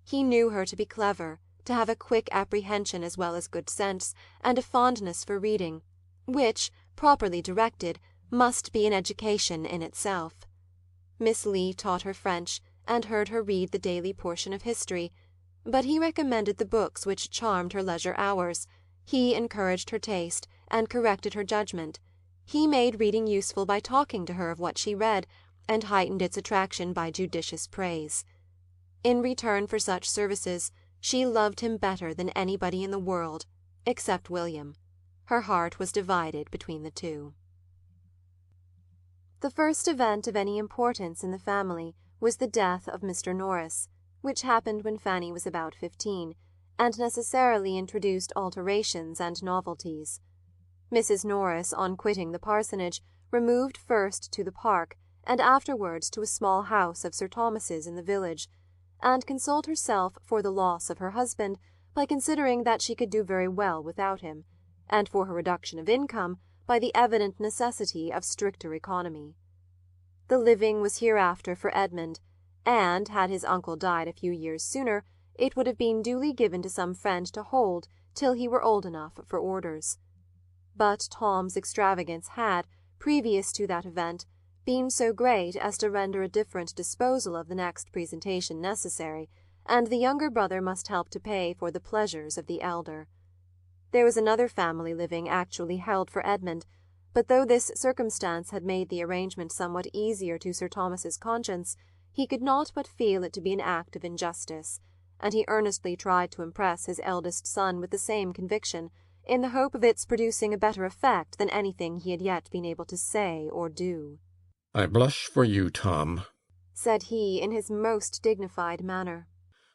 He knew her to be clever, to have a quick apprehension as well as good sense, and a fondness for reading, which, properly directed, must be an education in itself. Miss Lee taught her French, and heard her read the daily portion of history, but he recommended the books which charmed her leisure hours, he encouraged her taste, and corrected her judgment, he made reading useful by talking to her of what she read, and heightened its attraction by judicious praise. In return for such services, she loved him better than anybody in the world, except William. Her heart was divided between the two. The first event of any importance in the family was the death of Mr. Norris, which happened when Fanny was about 15, and necessarily introduced alterations and novelties. Mrs. Norris, on quitting the parsonage, removed first to the park, and afterwards to a small house of Sir Thomas's in the village, and consoled herself for the loss of her husband by considering that she could do very well without him, and for her reduction of income by the evident necessity of stricter economy. The living was hereafter for Edmund, and, had his uncle died a few years sooner, it would have been duly given to some friend to hold till he were old enough for orders. But Tom's extravagance had, previous to that event, been so great as to render a different disposal of the next presentation necessary, and the younger brother must help to pay for the pleasures of the elder. There was another family living actually held for Edmund, but though this circumstance had made the arrangement somewhat easier to Sir Thomas's conscience, he could not but feel it to be an act of injustice, and he earnestly tried to impress his eldest son with the same conviction, in the hope of its producing a better effect than anything he had yet been able to say or do. "I blush for you, Tom," said he in his most dignified manner.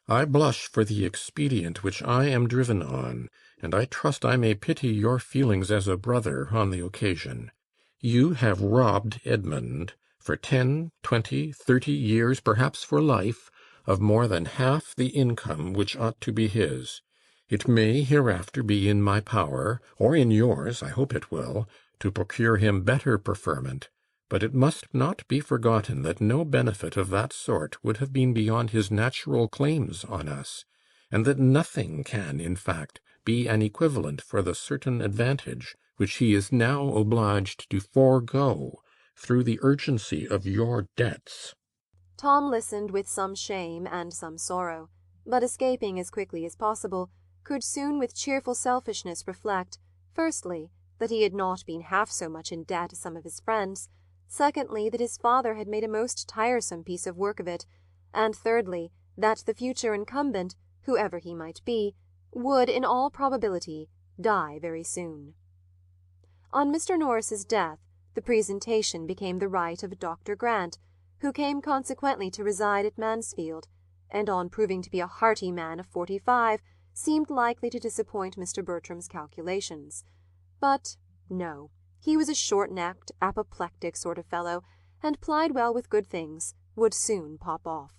"I blush for the expedient which I am driven on, and I trust I may pity your feelings as a brother on the occasion. You have robbed Edmund for 10, 20, 30 years, perhaps for life, of more than half the income which ought to be his. It may hereafter be in my power, or in yours, I hope it will, to procure him better preferment, but it must not be forgotten that no benefit of that sort would have been beyond his natural claims on us, and that nothing can, in fact, be an equivalent for the certain advantage which he is now obliged to forego through the urgency of your debts." Tom listened with some shame and some sorrow, but escaping as quickly as possible, could soon with cheerful selfishness reflect, firstly, that he had not been half so much in debt as some of his friends; secondly, that his father had made a most tiresome piece of work of it; and thirdly, that the future incumbent, whoever he might be, would, in all probability, die very soon. On Mr. Norris's death, the presentation became the right of Dr. Grant, who came consequently to reside at Mansfield, and on proving to be a hearty man of 45, seemed likely to disappoint Mr. Bertram's calculations. But no, he was a short-necked, apoplectic sort of fellow, and plied well with good things, would soon pop off.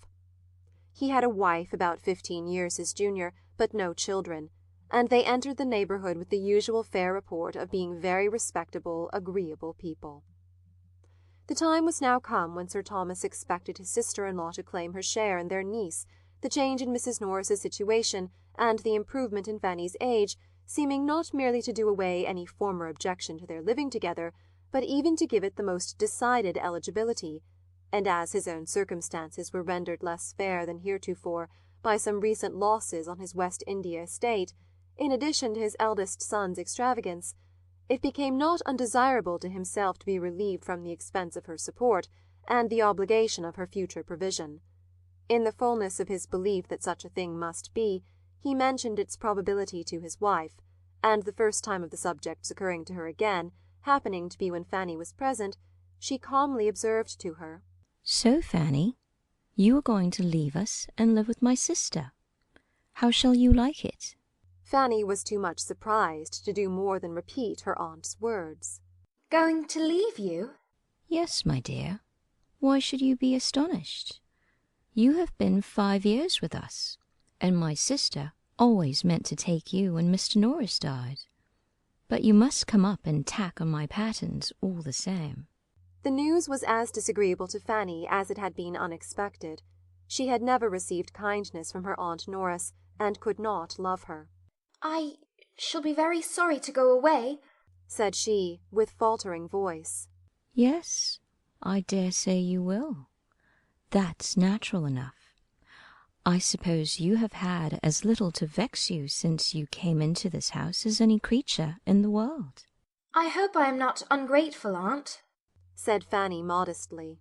He had a wife about 15 years his junior, but no children, and they entered the neighbourhood with the usual fair report of being very respectable, agreeable people. The time was now come when Sir Thomas expected his sister-in-law to claim her share in their niece, the change in Mrs. Norris's situation, and the improvement in Fanny's age, seeming not merely to do away any former objection to their living together, but even to give it the most decided eligibility, and as his own circumstances were rendered less fair than heretofore by some recent losses on his West India estate, in addition to his eldest son's extravagance, it became not undesirable to himself to be relieved from the expense of her support, and the obligation of her future provision. In the fullness of his belief that such a thing must be, he mentioned its probability to his wife, and the first time of the subject's occurring to her again, happening to be when Fanny was present, she calmly observed to her, "So, Fanny, you are going to leave us and live with my sister. How shall you like it?" Fanny was too much surprised to do more than repeat her aunt's words. "Going to leave you?" "Yes, my dear. Why should you be astonished? You have been 5 years with us, and my sister always meant to take you when Mr. Norris died. But you must come up and tack on my patterns all the same." The news was as disagreeable to Fanny as it had been unexpected. She had never received kindness from her Aunt Norris, and could not love her. "I shall be very sorry to go away," said she, with faltering voice. "Yes, I dare say you will. That's natural enough. I suppose you have had as little to vex you since you came into this house as any creature in the world." "I hope I am not ungrateful, aunt," said Fanny modestly.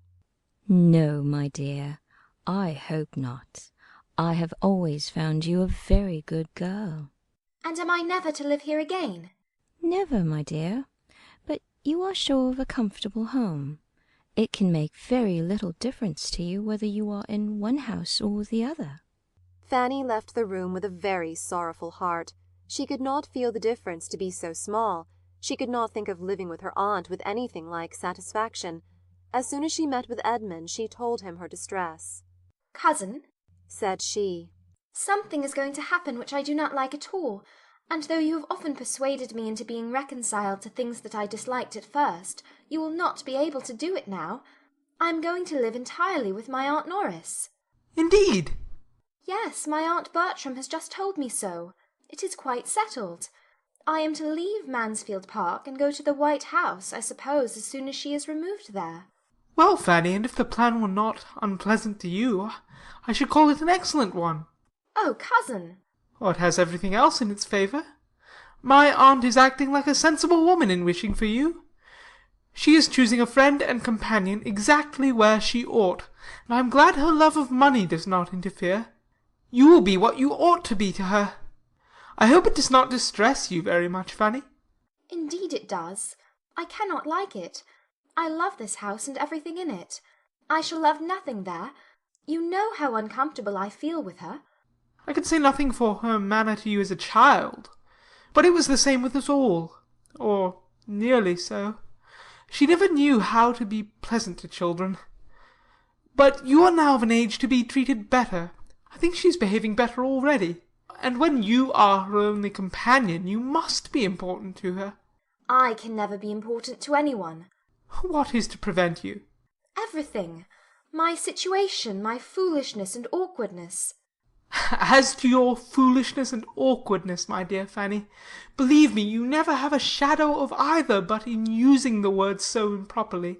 "No, my dear, I hope not. I have always found you a very good girl." "And am I never to live here again?" "Never, my dear. But you are sure of a comfortable home. It can make very little difference to you whether you are in one house or the other." Fanny left the room with a very sorrowful heart. She could not feel the difference to be so small. She could not think of living with her aunt with anything like satisfaction. As soon as she met with Edmund, she told him her distress. "Cousin," said she, "something is going to happen which I do not like at all, and though you have often persuaded me into being reconciled to things that I disliked at first, you will not be able to do it now. I am going to live entirely with my Aunt Norris." Indeed! "Yes, my Aunt Bertram has just told me so. It is quite settled. I am to leave Mansfield Park and go to the White House, I suppose, as soon as she is removed there." Well, Fanny, and if the plan were not unpleasant to you, I should call it an excellent one. "Oh, cousin!" It has everything else in its favour. My aunt is acting like a sensible woman in wishing for you. She is choosing a friend and companion exactly where she ought, and I am glad her love of money does not interfere. You will be what you ought to be to her. I hope it does not distress you very much, Fanny." "Indeed it does. I cannot like it. I love this house and everything in it. I shall love nothing there. You know how uncomfortable I feel with her." I can say nothing for her manner to you as a child, but it was the same with us all, or nearly so. She never knew how to be pleasant to children. But you are now of an age to be treated better. I think she is behaving better already. And when you are her only companion, you must be important to her." "I can never be important to anyone." "What is to prevent you?" "Everything. My situation, my foolishness and awkwardness." As to your foolishness and awkwardness, my dear Fanny, believe me, you never have a shadow of either but in using the words so improperly.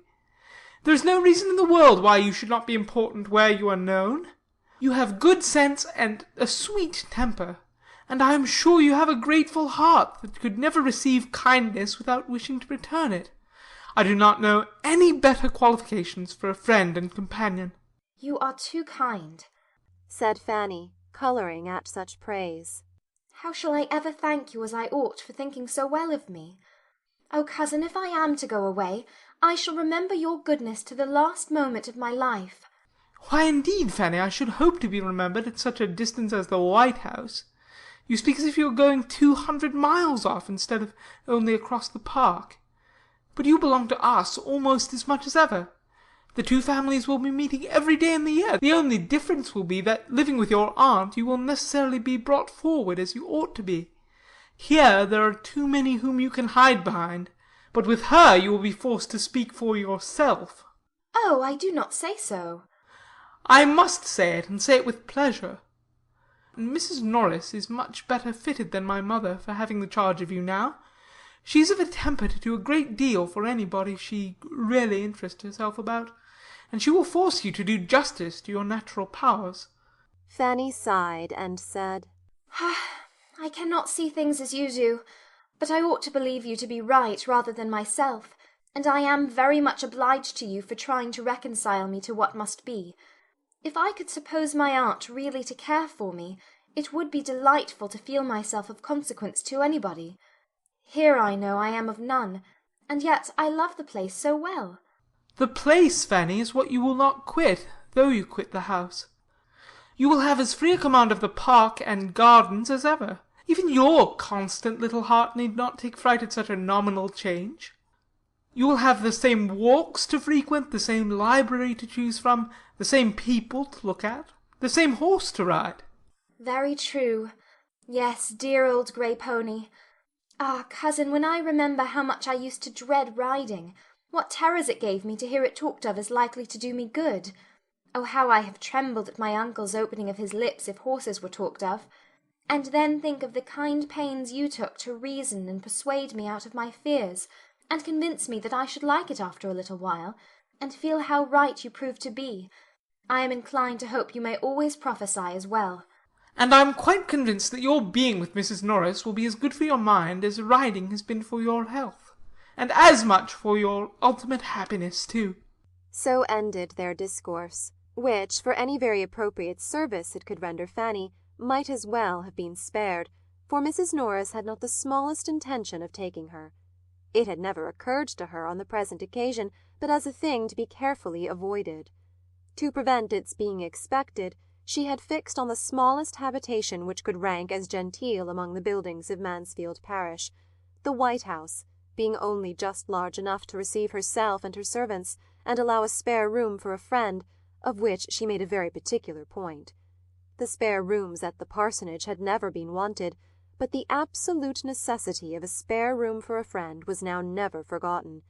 There is no reason in the world why you should not be important where you are known. You have good sense and a sweet temper, and I am sure you have a grateful heart that could never receive kindness without wishing to return it. I do not know any better qualifications for a friend and companion." "You are too kind," said Fanny, colouring at such praise. "How shall I ever thank you as I ought for thinking so well of me? Oh, cousin, if I am to go away, I shall remember your goodness to the last moment of my life." "Why, indeed, Fanny, I should hope to be remembered at such a distance as the White House. You speak as if you were going 200 miles off instead of only across the park. But you belong to us almost as much as ever. The two families will be meeting every day in the year. The only difference will be that, living with your aunt, you will necessarily be brought forward as you ought to be. Here there are too many whom you can hide behind, but with her you will be forced to speak for yourself." "Oh, I do not say so." "I must say it, and say it with pleasure. Mrs. Norris is much better fitted than my mother for having the charge of you now. She is of a temper to do a great deal for anybody she really interests herself about, and she will force you to do justice to your natural powers." Fanny sighed and said, "I cannot see things as you do, but I ought to believe you to be right rather than myself, and I am very much obliged to you for trying to reconcile me to what must be. If I could suppose my aunt really to care for me, it would be delightful to feel myself of consequence to anybody. Here I know I am of none, and yet I love the place so well." "The place, Fanny, is what you will not quit, though you quit the house. You will have as free a command of the park and gardens as ever. Even your constant little heart need not take fright at such a nominal change. You will have the same walks to frequent, the same library to choose from, the same people to look at, the same horse to ride." "Very true. Yes, dear old grey pony. Ah, cousin, when I remember how much I used to dread riding, what terrors it gave me to hear it talked of as likely to do me good. Oh, how I have trembled at my uncle's opening of his lips if horses were talked of. And then think of the kind pains you took to reason and persuade me out of my fears, and convince me that I should like it after a little while, and feel how right you proved to be. I am inclined to hope you may always prophesy as well." "And I am quite convinced that your being with Mrs. Norris will be as good for your mind as riding has been for your health, and as much for your ultimate happiness too." So ended their discourse, which, for any very appropriate service it could render Fanny, might as well have been spared, for Mrs. Norris had not the smallest intention of taking her. It had never occurred to her on the present occasion but as a thing to be carefully avoided. To prevent its being expected, she had fixed on the smallest habitation which could rank as genteel among the buildings of Mansfield parish, the White House, being only just large enough to receive herself and her servants, and allow a spare room for a friend, of which she made a very particular point. The spare rooms at the parsonage had never been wanted, but the absolute necessity of a spare room for a friend was now never forgotten.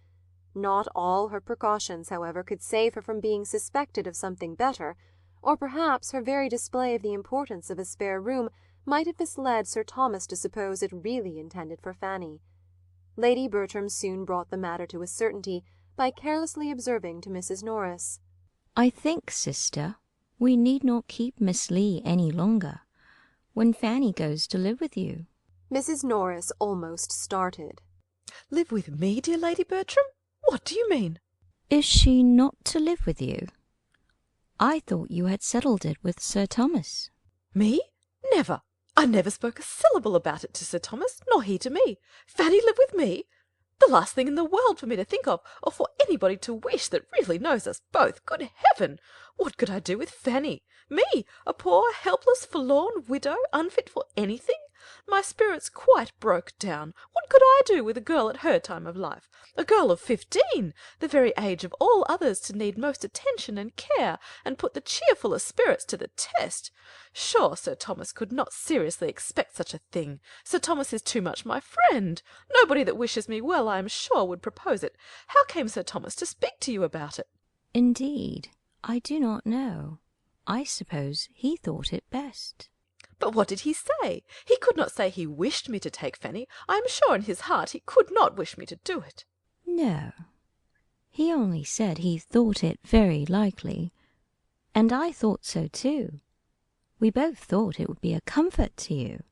Not all her precautions, however, could save her from being suspected of something better, or perhaps her very display of the importance of a spare room might have misled Sir Thomas to suppose it really intended for Fanny. Lady Bertram soon brought the matter to a certainty by carelessly observing to Mrs. Norris, "I think, sister, we need not keep Miss Lee any longer. When Fanny goes to live with you." Mrs. Norris almost started. "Live with me, dear Lady Bertram? What do you mean?" "Is she not to live with you? I thought you had settled it with Sir Thomas." "Me? Never. I never spoke a syllable about it to Sir Thomas, nor he to me. Fanny live with me? The last thing in the world for me to think of, or for anybody to wish that really knows us both. Good heaven! What could I do with Fanny? Me, a poor, helpless, forlorn widow, unfit for anything? My spirits quite broke down. What could I do with a girl at her time of life? A girl of 15, the very age of all others to need most attention and care, and put the cheerfullest spirits to the test. Sure, Sir Thomas could not seriously expect such a thing. Sir Thomas is too much my friend. Nobody that wishes me well, I am sure, would propose it. How came Sir Thomas to speak to you about it?" "Indeed, I do not know. I suppose he thought it best." "But what did he say? He could not say he wished me to take Fanny. I am sure in his heart he could not wish me to do it." "No, he only said he thought it very likely, and I thought so too. We both thought it would be a comfort to you."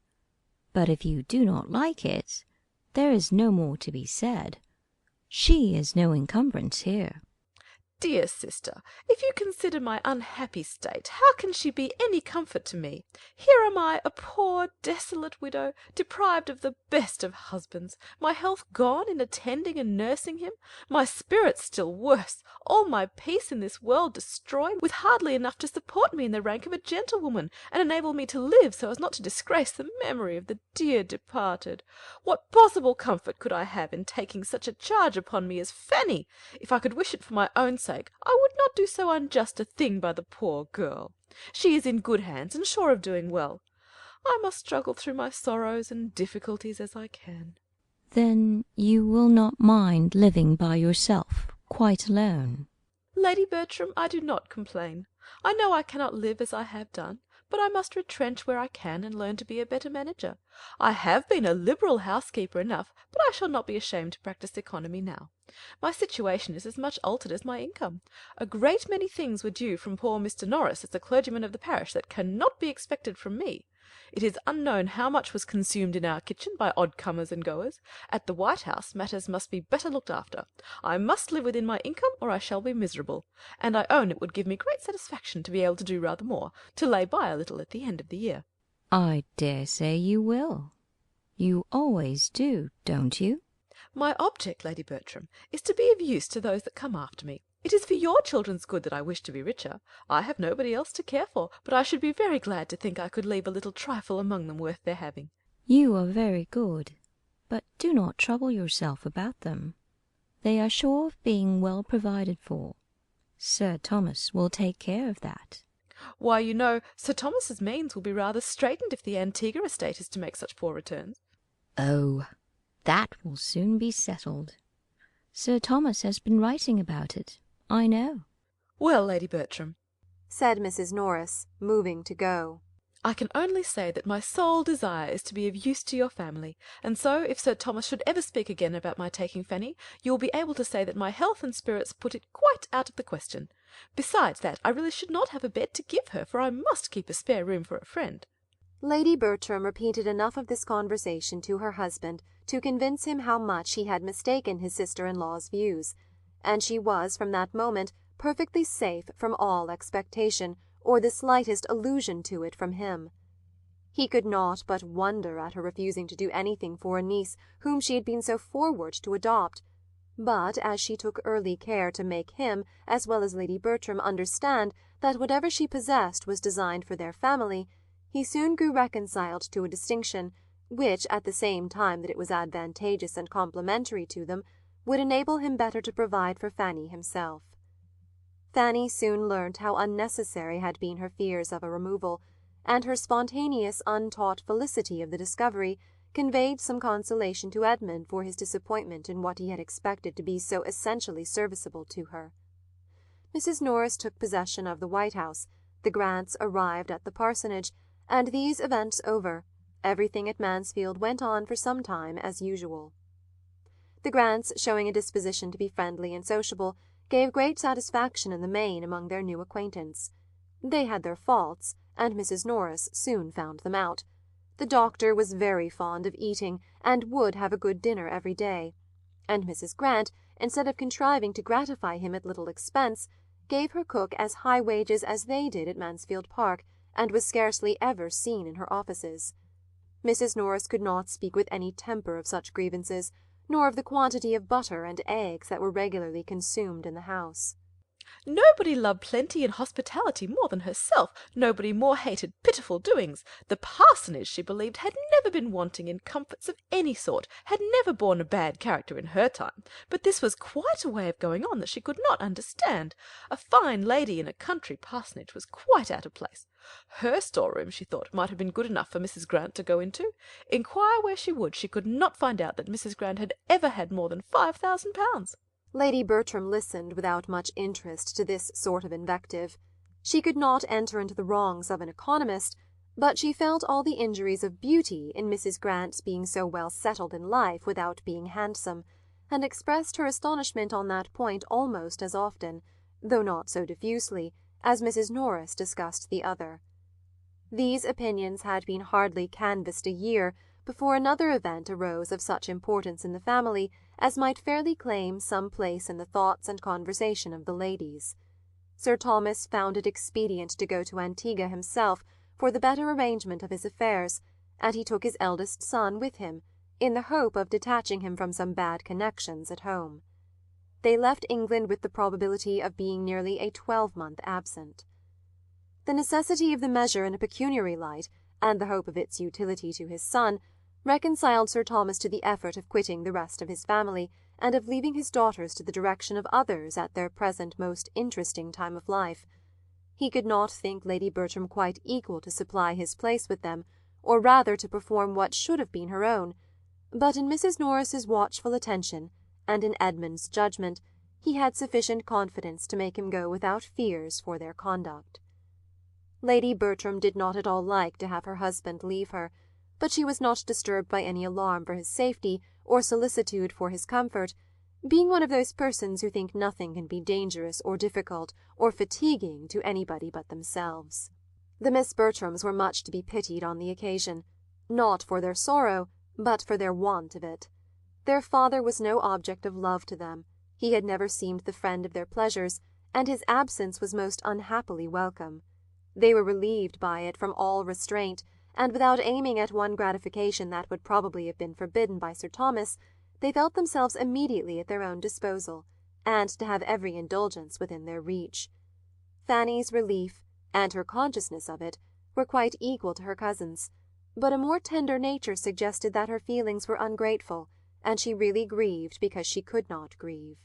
But if you do not like it, there is no more to be said. She is no encumbrance here. Dear sister, if you consider my unhappy state, how can she be any comfort to me? Here am I, a poor desolate widow, deprived of the best of husbands, my health gone in attending and nursing him, my spirits still worse, all my peace in this world destroyed, with hardly enough to support me in the rank of a gentlewoman, and enable me to live so as not to disgrace the memory of the dear departed. What possible comfort could I have in taking such a charge upon me as Fanny? If I could wish it for my own sake, I would not do so unjust a thing by the poor girl. She is in good hands, and sure of doing well. I must struggle through my sorrows and difficulties as I can. Then you will not mind living by yourself, quite alone? Lady Bertram, I do not complain. I know I cannot live as I have done, but I must retrench where I can and learn to be a better manager. I have been a liberal housekeeper enough, but I shall not be ashamed to practise economy now. My situation is as much altered as my income. A great many things were due from poor Mr. Norris as the clergyman of the parish that cannot be expected from me. It is unknown how much was consumed in our kitchen by odd comers and goers. At the White House matters must be better looked after. I must live within my income, or I shall be miserable, and I own it would give me great satisfaction to be able to do rather more, to lay by a little at the end of the year. I dare say you will. You always do, don't you? My object, Lady Bertram, is to be of use to those that come after me. It is for your children's good that I wish to be richer. I have nobody else to care for, but I should be very glad to think I could leave a little trifle among them worth their having. You are very good, but do not trouble yourself about them. They are sure of being well provided for. Sir Thomas will take care of that. Why, you know, Sir Thomas's means will be rather straitened if the Antigua estate is to make such poor returns. Oh, that will soon be settled. Sir Thomas has been writing about it, I know. Well, Lady Bertram, said Mrs. Norris, moving to go, I can only say that my sole desire is to be of use to your family, and so if Sir Thomas should ever speak again about my taking Fanny, you will be able to say that my health and spirits put it quite out of the question. Besides that, I really should not have a bed to give her, for I must keep a spare room for a friend. Lady Bertram repeated enough of this conversation to her husband to convince him how much he had mistaken his sister-in-law's views, and she was from that moment perfectly safe from all expectation or the slightest allusion to it from him. He could not but wonder at her refusing to do anything for a niece whom she had been so forward to adopt, but as she took early care to make him, as well as Lady Bertram, understand that whatever she possessed was designed for their family, he soon grew reconciled to a distinction which, at the same time that it was advantageous and complimentary to them, would enable him better to provide for Fanny himself. Fanny soon learnt how unnecessary had been her fears of a removal, and her spontaneous, untaught felicity of the discovery conveyed some consolation to Edmund for his disappointment in what he had expected to be so essentially serviceable to her. Mrs. Norris took possession of the White House, the Grants arrived at the parsonage, and these events over, everything at Mansfield went on for some time as usual. The Grants, showing a disposition to be friendly and sociable, gave great satisfaction in the main among their new acquaintance. They had their faults, and Mrs. Norris soon found them out. The doctor was very fond of eating, and would have a good dinner every day, and Mrs. Grant, instead of contriving to gratify him at little expense, gave her cook as high wages as they did at Mansfield Park, and was scarcely ever seen in her offices. Mrs. Norris could not speak with any temper of such grievances, nor of the quantity of butter and eggs that were regularly consumed in the house. Nobody loved plenty and hospitality more than herself, nobody more hated pitiful doings. The parsonage, she believed, had never been wanting in comforts of any sort, had never borne a bad character in her time, but this was quite a way of going on that she could not understand. A fine lady in a country parsonage was quite out of place. Her storeroom, she thought, might have been good enough for Mrs. Grant to go into. Inquire where she would, she could not find out that Mrs. Grant had ever had more than £5,000. Lady Bertram listened without much interest to this sort of invective. She could not enter into the wrongs of an economist, but she felt all the injuries of beauty in Mrs. Grant's being so well settled in life without being handsome, and expressed her astonishment on that point almost as often, though not so diffusely, as Mrs. Norris discussed the other. These opinions had been hardly canvassed a year before another event arose of such importance in the family as might fairly claim some place in the thoughts and conversation of the ladies. Sir Thomas found it expedient to go to Antigua himself for the better arrangement of his affairs, and he took his eldest son with him, in the hope of detaching him from some bad connections at home. They left England with the probability of being nearly a 12-month absent. The necessity of the measure in a pecuniary light, and the hope of its utility to his son, reconciled Sir Thomas to the effort of quitting the rest of his family, and of leaving his daughters to the direction of others at their present most interesting time of life. He could not think Lady Bertram quite equal to supply his place with them, or rather to perform what should have been her own, but in Mrs. Norris's watchful attention, and in Edmund's judgment, he had sufficient confidence to make him go without fears for their conduct. Lady Bertram did not at all like to have her husband leave her, but she was not disturbed by any alarm for his safety or solicitude for his comfort, being one of those persons who think nothing can be dangerous or difficult or fatiguing to anybody but themselves. The Miss Bertrams were much to be pitied on the occasion, not for their sorrow, but for their want of it. Their father was no object of love to them. He had never seemed the friend of their pleasures, and his absence was most unhappily welcome. They were relieved by it from all restraint, and without aiming at one gratification that would probably have been forbidden by Sir Thomas, they felt themselves immediately at their own disposal, and to have every indulgence within their reach. Fanny's relief, and her consciousness of it, were quite equal to her cousin's, but a more tender nature suggested that her feelings were ungrateful, and she really grieved because she could not grieve.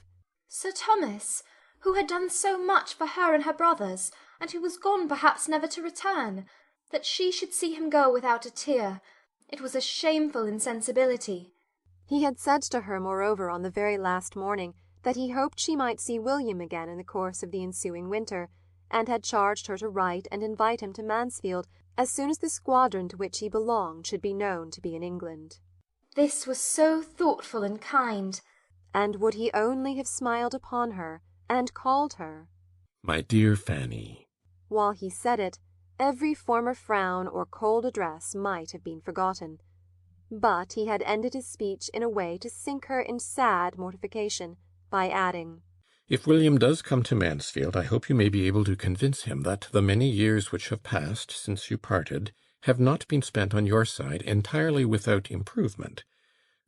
Sir Thomas, who had done so much for her and her brothers, and who was gone perhaps never to return, that she should see him go without a tear, it was a shameful insensibility. He had said to her, moreover, on the very last morning, that he hoped she might see William again in the course of the ensuing winter, and had charged her to write and invite him to Mansfield as soon as the squadron to which he belonged should be known to be in England. This was so thoughtful and kind. And would he only have smiled upon her, and called her "My dear Fanny." While he said it, every former frown or cold address might have been forgotten. But he had ended his speech in a way to sink her in sad mortification, by adding, "If William does come to Mansfield, I hope you may be able to convince him that the many years which have passed since you parted have not been spent on your side entirely without improvement,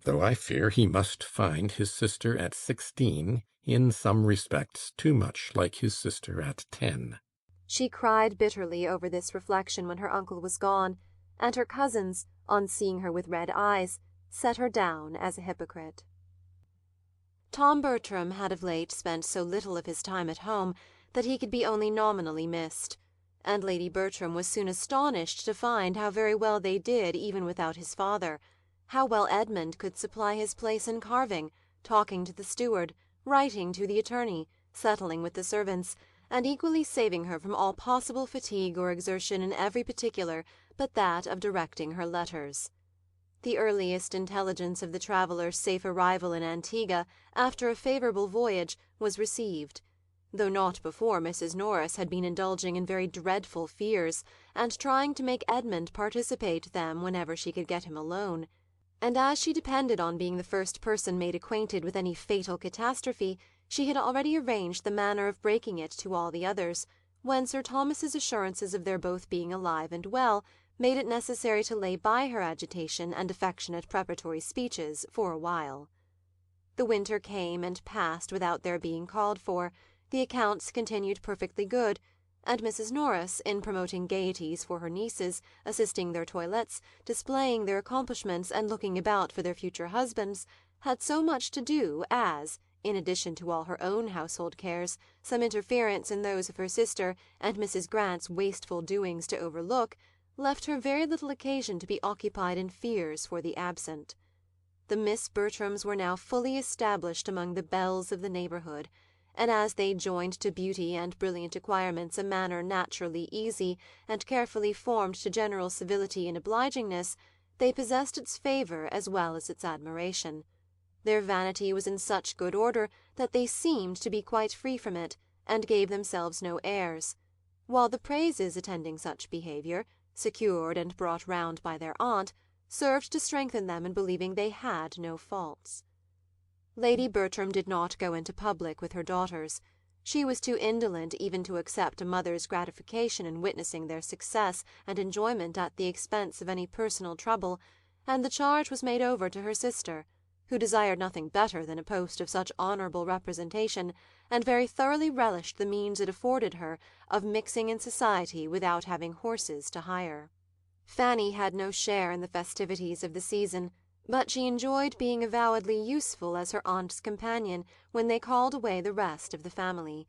though I fear he must find his sister at 16 in some respects too much like his sister at 10. She cried bitterly over this reflection when her uncle was gone, and her cousins, on seeing her with red eyes, set her down as a hypocrite. Tom Bertram had of late spent so little of his time at home that he could be only nominally missed, and Lady Bertram was soon astonished to find how very well they did even without his father, how well Edmund could supply his place in carving, talking to the steward, writing to the attorney, settling with the servants, and equally saving her from all possible fatigue or exertion in every particular but that of directing her letters. The earliest intelligence of the traveller's safe arrival in Antigua, after a favourable voyage, was received, though not before Mrs. Norris had been indulging in very dreadful fears, and trying to make Edmund participate them whenever she could get him alone. And as she depended on being the first person made acquainted with any fatal catastrophe, she had already arranged the manner of breaking it to all the others, when Sir Thomas's assurances of their both being alive and well made it necessary to lay by her agitation and affectionate preparatory speeches for a while. The winter came and passed without their being called for, the accounts continued perfectly good, and Mrs. Norris, in promoting gaieties for her nieces, assisting their toilets, displaying their accomplishments, and looking about for their future husbands, had so much to do as, in addition to all her own household cares, some interference in those of her sister, and Mrs. Grant's wasteful doings to overlook, left her very little occasion to be occupied in fears for the absent. The Miss Bertrams were now fully established among the belles of the neighbourhood, and as they joined to beauty and brilliant acquirements a manner naturally easy, and carefully formed to general civility and obligingness, they possessed its favour as well as its admiration. Their vanity was in such good order that they seemed to be quite free from it, and gave themselves no airs, while the praises attending such behaviour, secured and brought round by their aunt, served to strengthen them in believing they had no faults. Lady Bertram did not go into public with her daughters. She was too indolent even to accept a mother's gratification in witnessing their success and enjoyment at the expense of any personal trouble, and the charge was made over to her sister, who desired nothing better than a post of such honourable representation, and very thoroughly relished the means it afforded her of mixing in society without having horses to hire. Fanny had no share in the festivities of the season, but she enjoyed being avowedly useful as her aunt's companion when they called away the rest of the family,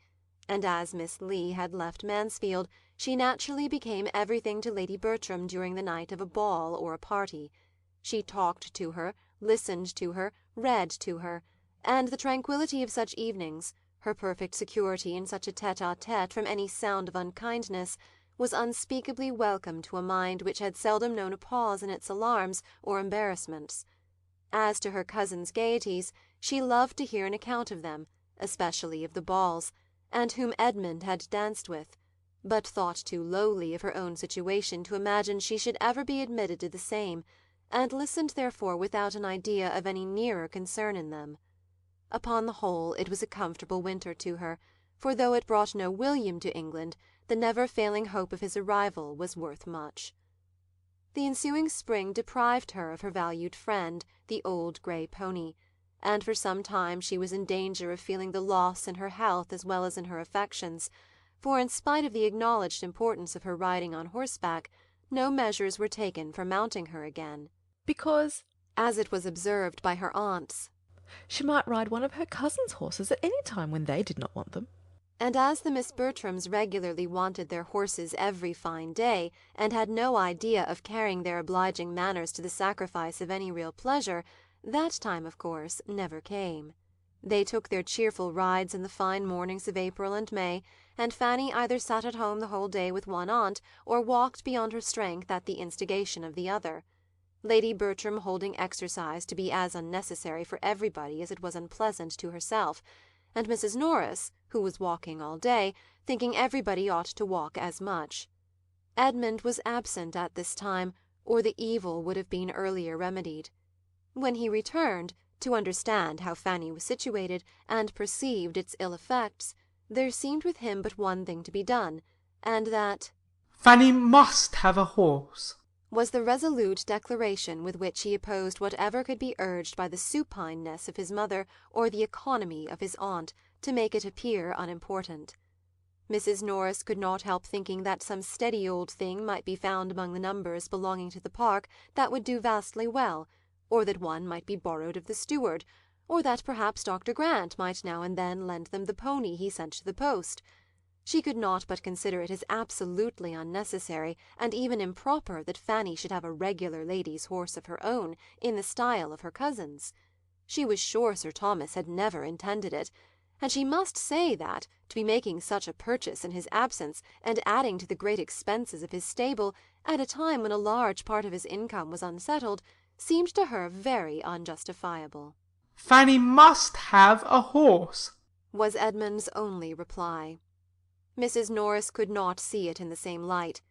and as Miss Lee had left Mansfield, she naturally became everything to Lady Bertram during the night of a ball or a party. She talked to her, listened to her, read to her, and the tranquillity of such evenings, her perfect security in such a tête-à-tête from any sound of unkindness, was unspeakably welcome to a mind which had seldom known a pause in its alarms or embarrassments. As to her cousin's gaieties, she loved to hear an account of them, especially of the balls, and whom Edmund had danced with, but thought too lowly of her own situation to imagine she should ever be admitted to the same, and listened therefore without an idea of any nearer concern in them. Upon the whole, it was a comfortable winter to her, for though it brought no William to England, the never-failing hope of his arrival was worth much. The ensuing spring deprived her of her valued friend, the old grey pony, and for some time she was in danger of feeling the loss in her health as well as in her affections, for in spite of the acknowledged importance of her riding on horseback, no measures were taken for mounting her again. Because, as it was observed by her aunts, she might ride one of her cousins' horses at any time when they did not want them. And as the Miss Bertrams regularly wanted their horses every fine day, and had no idea of carrying their obliging manners to the sacrifice of any real pleasure, that time, of course, never came. They took their cheerful rides in the fine mornings of April and May, and Fanny either sat at home the whole day with one aunt, or walked beyond her strength at the instigation of the other. Lady Bertram holding exercise to be as unnecessary for everybody as it was unpleasant to herself, and Mrs. Norris, who was walking all day, thinking everybody ought to walk as much. Edmund was absent at this time, or the evil would have been earlier remedied. When he returned, to understand how Fanny was situated, and perceived its ill effects, there seemed with him but one thing to be done, and that Fanny must have a horse, was the resolute declaration with which he opposed whatever could be urged by the supineness of his mother or the economy of his aunt to make it appear unimportant. Mrs. Norris could not help thinking that some steady old thing might be found among the numbers belonging to the park that would do vastly well, or that one might be borrowed of the steward, or that perhaps Dr. Grant might now and then lend them the pony he sent to the post. She could not but consider it as absolutely unnecessary and even improper that Fanny should have a regular lady's horse of her own, in the style of her cousin's. She was sure Sir Thomas had never intended it, and she must say that, to be making such a purchase in his absence, and adding to the great expenses of his stable, at a time when a large part of his income was unsettled, seemed to her very unjustifiable. Fanny must have a horse, was Edmund's only reply. Mrs. Norris could not see it in the same light.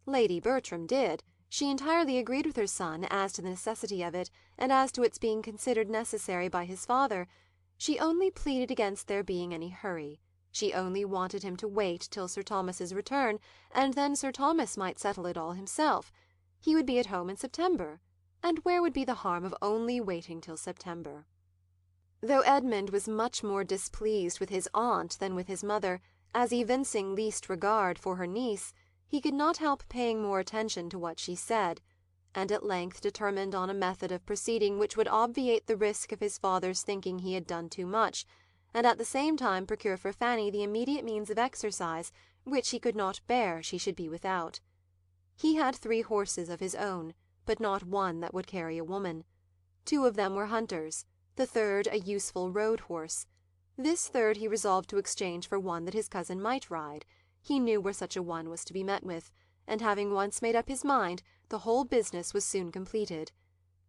Lady Bertram did. She entirely agreed with her son as to the necessity of it, and as to its being considered necessary by his father. She only pleaded against there being any hurry. She only wanted him to wait till Sir Thomas's return, and then Sir Thomas might settle it all himself. He would be at home in September, and where would be the harm of only waiting till September? Though Edmund was much more displeased with his aunt than with his mother, as evincing least regard for her niece, he could not help paying more attention to what she said, and at length determined on a method of proceeding which would obviate the risk of his father's thinking he had done too much, and at the same time procure for Fanny the immediate means of exercise which he could not bear she should be without. He had 3 horses of his own, but not one that would carry a woman. 2 of them were hunters, the third a useful road horse. This third he resolved to exchange for one that his cousin might ride. He knew where such a one was to be met with, and having once made up his mind, the whole business was soon completed.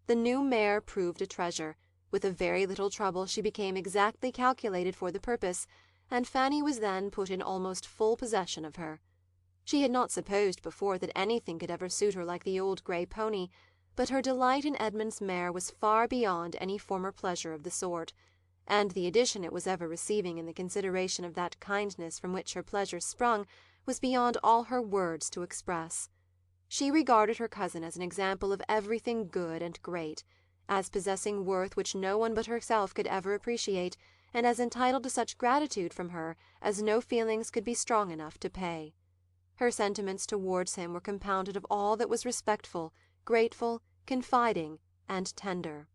The new mare proved a treasure. With a very little trouble she became exactly calculated for the purpose, and Fanny was then put in almost full possession of her. She had not supposed before that anything could ever suit her like the old grey pony, but her delight in Edmund's mare was far beyond any former pleasure of the sort, and the addition it was ever receiving in the consideration of that kindness from which her pleasure sprung was beyond all her words to express. She regarded her cousin as an example of everything good and great, as possessing worth which no one but herself could ever appreciate, and as entitled to such gratitude from her as no feelings could be strong enough to pay. Her sentiments towards him were compounded of all that was respectful, grateful, confiding, and tender.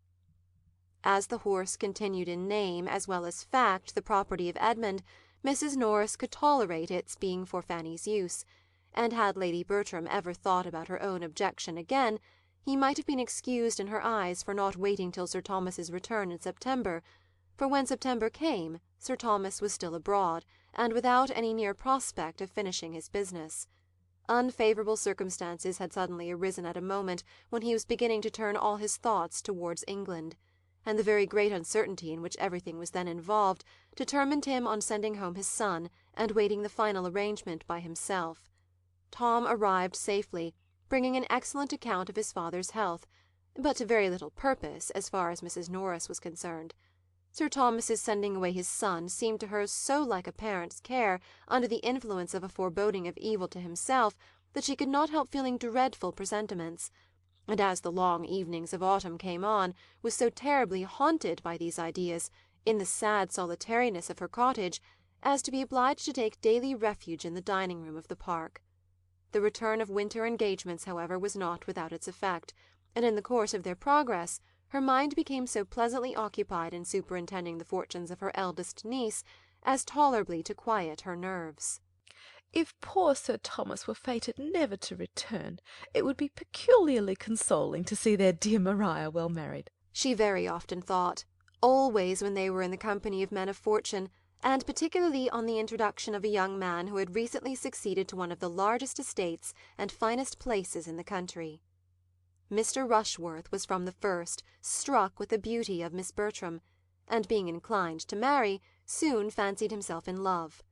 As the horse continued in name as well as fact the property of Edmund, Mrs. Norris could tolerate its being for Fanny's use, and had Lady Bertram ever thought about her own objection again, he might have been excused in her eyes for not waiting till Sir Thomas's return in September, for when September came Sir Thomas was still abroad, and without any near prospect of finishing his business. Unfavourable circumstances had suddenly arisen at a moment when he was beginning to turn all his thoughts towards England, and the very great uncertainty in which everything was then involved determined him on sending home his son and waiting the final arrangement by himself. Tom arrived safely, bringing an excellent account of his father's health, but to very little purpose as far as Mrs. Norris was concerned. Sir Thomas's sending away his son seemed to her so like a parent's care under the influence of a foreboding of evil to himself that she could not help feeling dreadful presentiments, and as the long evenings of autumn came on, was so terribly haunted by these ideas, in the sad solitariness of her cottage, as to be obliged to take daily refuge in the dining-room of the Park. The return of winter engagements, however, was not without its effect, and in the course of their progress her mind became so pleasantly occupied in superintending the fortunes of her eldest niece as tolerably to quiet her nerves. If poor Sir Thomas were fated never to return, it would be peculiarly consoling to see their dear Maria well married, she very often thought, always when they were in the company of men of fortune, and particularly on the introduction of a young man who had recently succeeded to one of the largest estates and finest places in the country. Mr. Rushworth was from the first struck with the beauty of Miss Bertram, and being inclined to marry, soon fancied himself in love.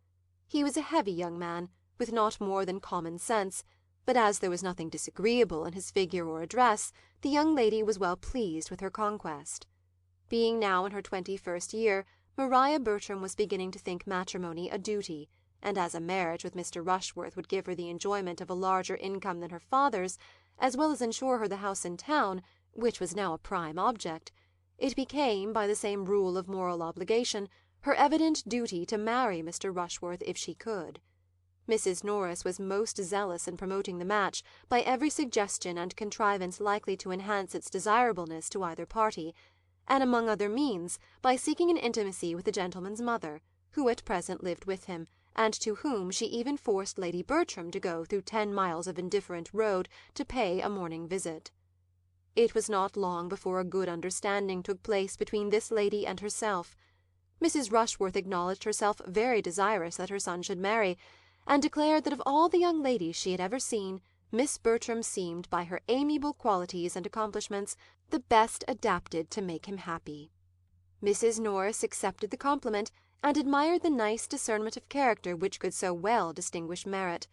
He was a heavy young man, with not more than common sense, but as there was nothing disagreeable in his figure or address, the young lady was well pleased with her conquest. Being now in her 21st year, Maria Bertram was beginning to think matrimony a duty, and as a marriage with Mr. Rushworth would give her the enjoyment of a larger income than her father's, as well as ensure her the house in town, which was now a prime object, it became, by the same rule of moral obligation, her evident duty to marry Mr. Rushworth if she could. Mrs. Norris was most zealous in promoting the match by every suggestion and contrivance likely to enhance its desirableness to either party, and among other means by seeking an intimacy with the gentleman's mother, who at present lived with him, and to whom she even forced Lady Bertram to go through 10 miles of indifferent road to pay a morning visit. It was not long before a good understanding took place between this lady and herself. Mrs. Rushworth acknowledged herself very desirous that her son should marry, and declared that of all the young ladies she had ever seen, Miss Bertram seemed, by her amiable qualities and accomplishments, the best adapted to make him happy. Mrs. Norris accepted the compliment, and admired the nice discernment of character which could so well distinguish merit.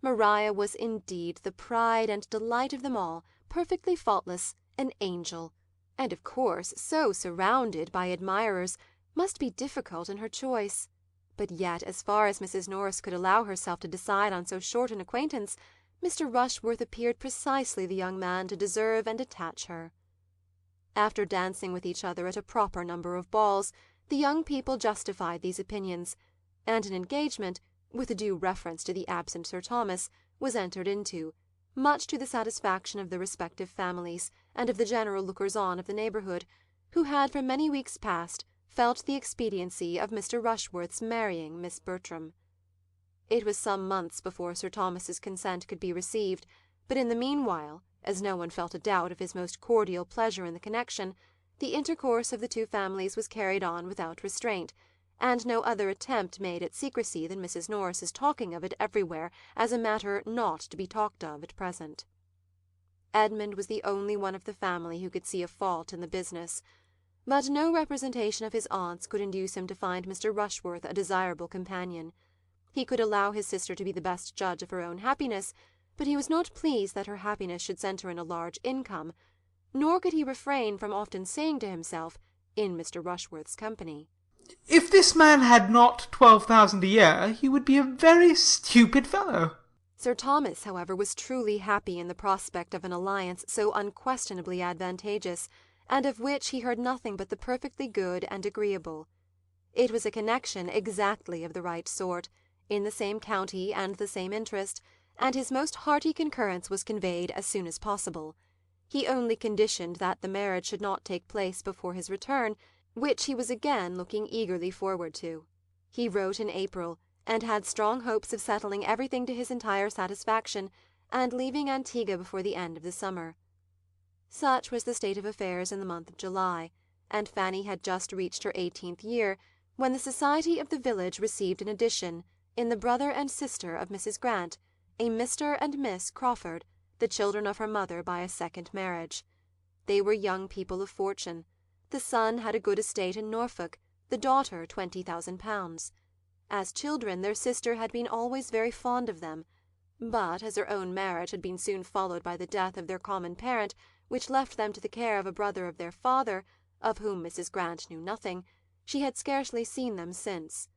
Maria was indeed the pride and delight of them all, perfectly faultless, an angel, and of course so surrounded by admirers must be difficult in her choice. But yet, as far as Mrs. Norris could allow herself to decide on so short an acquaintance, Mr. Rushworth appeared precisely the young man to deserve and attach her. After dancing with each other at a proper number of balls, the young people justified these opinions, and an engagement, with due reference to the absent Sir Thomas, was entered into, much to the satisfaction of the respective families, and of the general lookers-on of the neighbourhood, who had for many weeks past felt the expediency of Mr. Rushworth's marrying Miss Bertram. It was some months before Sir Thomas's consent could be received, but in the meanwhile, as no one felt a doubt of his most cordial pleasure in the connection, the intercourse of the two families was carried on without restraint, and no other attempt made at secrecy than Mrs. Norris's talking of it everywhere as a matter not to be talked of at present. Edmund was the only one of the family who could see a fault in the business, but no representation of his aunts could induce him to find Mr. Rushworth a desirable companion. He could allow his sister to be the best judge of her own happiness, but he was not pleased that her happiness should centre in a large income, nor could he refrain from often saying to himself, in Mr. Rushworth's company, "If this man had not 12,000 a year, he would be a very stupid fellow." Sir Thomas, however, was truly happy in the prospect of an alliance so unquestionably advantageous, and of which he heard nothing but the perfectly good and agreeable. It was a connection exactly of the right sort, in the same county and the same interest, and his most hearty concurrence was conveyed as soon as possible. He only conditioned that the marriage should not take place before his return, which he was again looking eagerly forward to. He wrote in April, and had strong hopes of settling everything to his entire satisfaction, and leaving Antigua before the end of the summer. Such was the state of affairs in the month of July, and Fanny had just reached her 18th year, when the society of the village received an addition, in the brother and sister of Mrs. Grant, a Mr. and Miss Crawford, the children of her mother by a second marriage. They were young people of fortune. The son had a good estate in Norfolk, the daughter £20,000. As children their sister had been always very fond of them, but as her own marriage had been soon followed by the death of their common parent, which left them to the care of a brother of their father, of whom Mrs. Grant knew nothing, she had scarcely seen them since.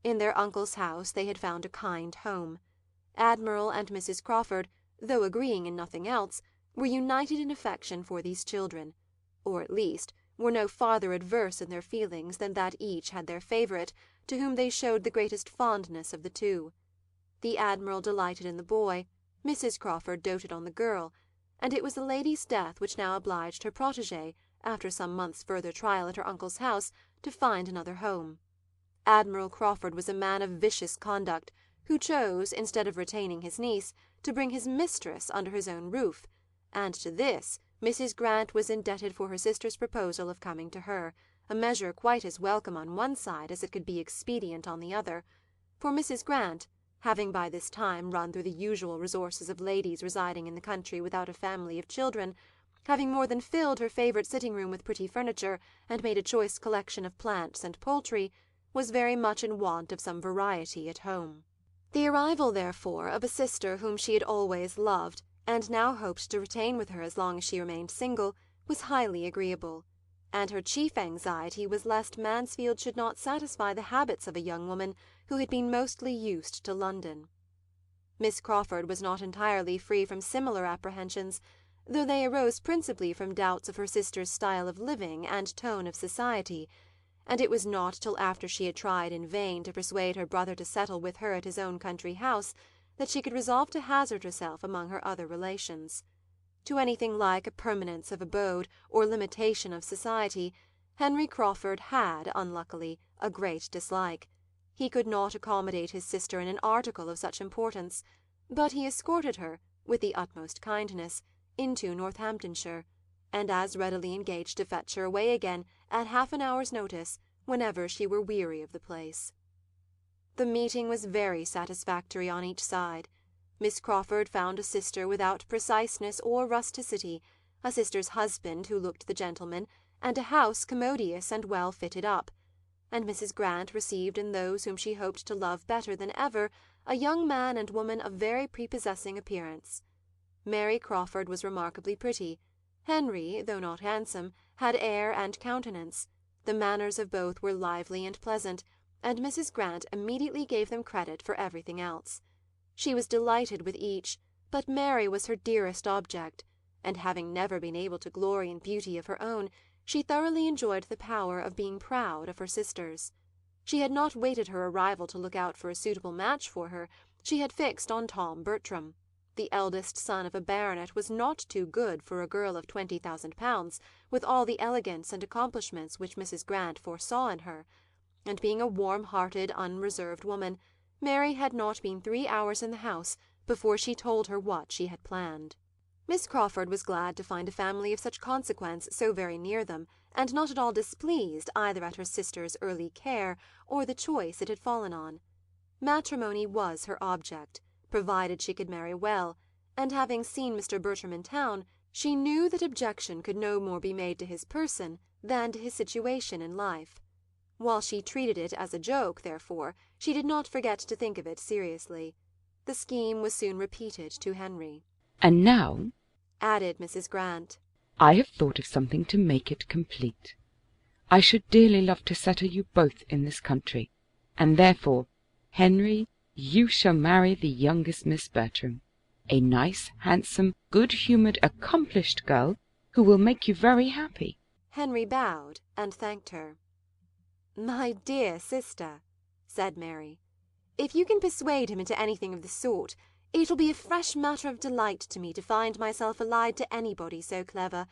In their uncle's house they had found a kind home. Admiral and Mrs. Crawford, though agreeing in nothing else, were united in affection for these children, or at least were no farther adverse in their feelings than that each had their favourite, to whom they showed the greatest fondness of the two. The Admiral delighted in the boy, Mrs. Crawford doted on the girl, and it was the lady's death which now obliged her protégée, after some months' further trial at her uncle's house, to find another home. Admiral Crawford was a man of vicious conduct, who chose, instead of retaining his niece, to bring his mistress under his own roof, and to this Mrs. Grant was indebted for her sister's proposal of coming to her, a measure quite as welcome on one side as it could be expedient on the other, for Mrs. Grant, having by this time run through the usual resources of ladies residing in the country without a family of children, having more than filled her favourite sitting-room with pretty furniture, and made a choice collection of plants and poultry, was very much in want of some variety at home. The arrival, therefore, of a sister whom she had always loved, and now hoped to retain with her as long as she remained single, was highly agreeable, and her chief anxiety was lest Mansfield should not satisfy the habits of a young woman who had been mostly used to London. Miss Crawford was not entirely free from similar apprehensions, though they arose principally from doubts of her sister's style of living and tone of society, and it was not till after she had tried in vain to persuade her brother to settle with her at his own country house that she could resolve to hazard herself among her other relations. To anything like a permanence of abode or limitation of society, Henry Crawford had, unluckily, a great dislike. He could not accommodate his sister in an article of such importance, but he escorted her, with the utmost kindness, into Northamptonshire, and as readily engaged to fetch her away again at half an hour's notice whenever she were weary of the place. The meeting was very satisfactory on each side. Miss Crawford found a sister without preciseness or rusticity, a sister's husband who looked the gentleman, and a house commodious and well fitted up, and Mrs. Grant received in those whom she hoped to love better than ever a young man and woman of very prepossessing appearance. Mary Crawford was remarkably pretty. Henry, though not handsome, had air and countenance. The manners of both were lively and pleasant, and Mrs. Grant immediately gave them credit for everything else. She was delighted with each, but Mary was her dearest object, and having never been able to glory in beauty of her own, she thoroughly enjoyed the power of being proud of her sisters. She had not waited her arrival to look out for a suitable match for her, she had fixed on Tom Bertram. The eldest son of a baronet was not too good for a girl of £20,000, with all the elegance and accomplishments which Mrs. Grant foresaw in her, and being a warm-hearted, unreserved woman, Mary had not been 3 hours in the house before she told her what she had planned. Miss Crawford was glad to find a family of such consequence so very near them, and not at all displeased either at her sister's early care or the choice it had fallen on. Matrimony was her object, provided she could marry well, and having seen Mr. Bertram in town, she knew that objection could no more be made to his person than to his situation in life. While she treated it as a joke, therefore, she did not forget to think of it seriously. The scheme was soon repeated to Henry. "And now," added Mrs. Grant, I have thought of something to make it complete. I should dearly love to settle you both in this country, and therefore, Henry, you shall marry the youngest Miss Bertram, a nice, handsome, good-humoured, accomplished girl, who will make you very happy." Henry bowed and thanked her. "My dear sister," said Mary, "if you can persuade him into anything of the sort, it will be a fresh matter of delight to me to find myself allied to anybody so clever,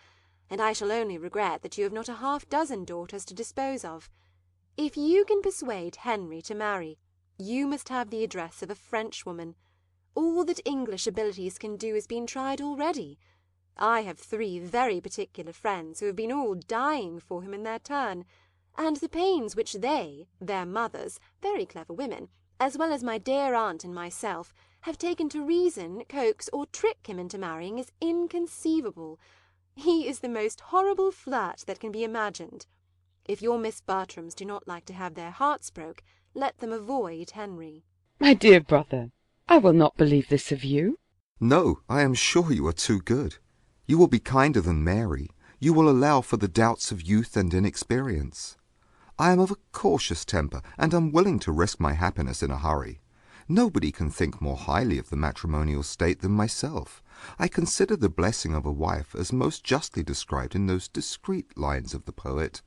and I shall only regret that you have not a half-dozen daughters to dispose of. If you can persuade Henry to marry, you must have the address of a Frenchwoman. All that English abilities can do has been tried already. I have 3 very particular friends who have been all dying for him in their turn, and the pains which they, their mothers, very clever women, as well as my dear aunt and myself, have taken to reason, coax, or trick him into marrying is inconceivable. He is the most horrible flirt that can be imagined. If your Miss Bertrams do not like to have their hearts broke, let them avoid Henry." "My dear brother, I will not believe this of you." No, I am sure you are too good. You will be kinder than Mary. You will allow for the doubts of youth and inexperience. I am of a cautious temper, and unwilling to risk my happiness in a hurry. Nobody can think more highly of the matrimonial state than myself. I consider the blessing of a wife as most justly described in those discreet lines of the poet,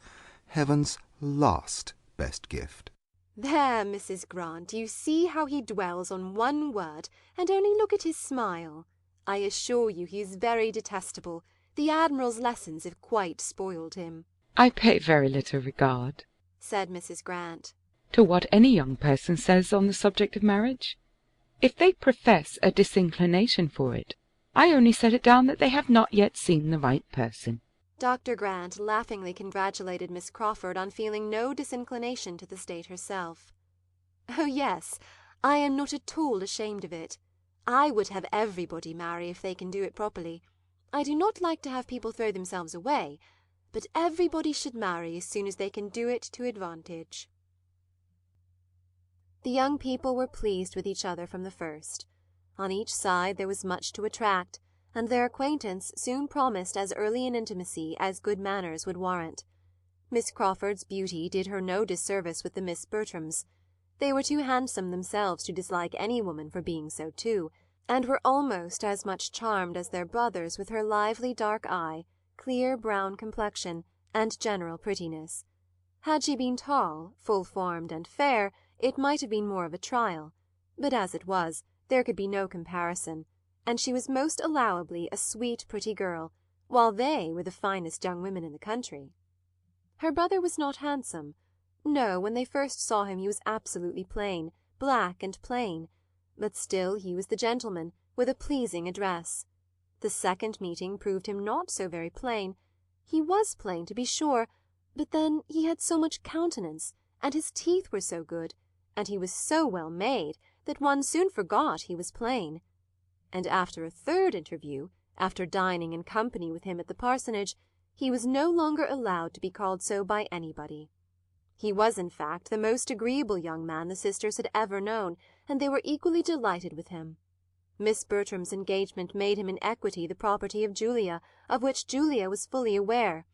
heaven's last best gift. There, Mrs. Grant, you see how he dwells on one word, and only look at his smile. I assure you he is very detestable. The Admiral's lessons have quite spoiled him." "I pay very little regard," said Mrs. Grant, "to what any young person says on the subject of marriage. If they profess a disinclination for it, I only set it down that they have not yet seen the right person." Dr. Grant laughingly congratulated Miss Crawford on feeling no disinclination to the state herself. "Oh yes, I am not at all ashamed of it. I would have everybody marry if they can do it properly. I do not like to have people throw themselves away, but everybody should marry as soon as they can do it to advantage." The young people were pleased with each other from the first. On each side there was much to attract, and their acquaintance soon promised as early an intimacy as good manners would warrant. Miss Crawford's beauty did her no disservice with the Miss Bertrams. They were too handsome themselves to dislike any woman for being so too, and were almost as much charmed as their brothers with her lively dark eye, clear brown complexion, and general prettiness. Had she been tall, full-formed, and fair, it might have been more of a trial, but as it was, there could be no comparison, and she was most allowably a sweet, pretty girl, while they were the finest young women in the country. Her brother was not handsome. No, when they first saw him he was absolutely plain, black and plain, but still he was the gentleman, with a pleasing address. The second meeting proved him not so very plain. He was plain, to be sure, but then he had so much countenance, and his teeth were so good, and he was so well made, that one soon forgot he was plain. And after a third interview, after dining in company with him at the parsonage, he was no longer allowed to be called so by anybody. He was, in fact, the most agreeable young man the sisters had ever known, and they were equally delighted with him. Miss Bertram's engagement made him in equity the property of Julia, of which Julia was fully aware,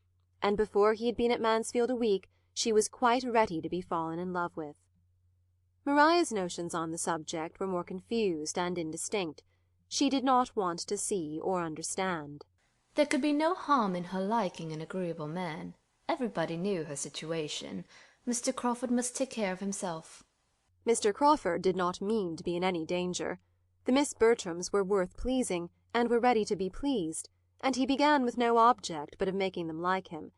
and before he had been at Mansfield a week she was quite ready to be fallen in love with. Maria's notions on the subject were more confused and indistinct. She did not want to see or understand. There could be no harm in her liking an agreeable man. Everybody knew her situation. Mr. Crawford must take care of himself. Mr. Crawford did not mean to be in any danger. The Miss Bertrams were worth pleasing, and were ready to be pleased, and he began with no object but of making them like him.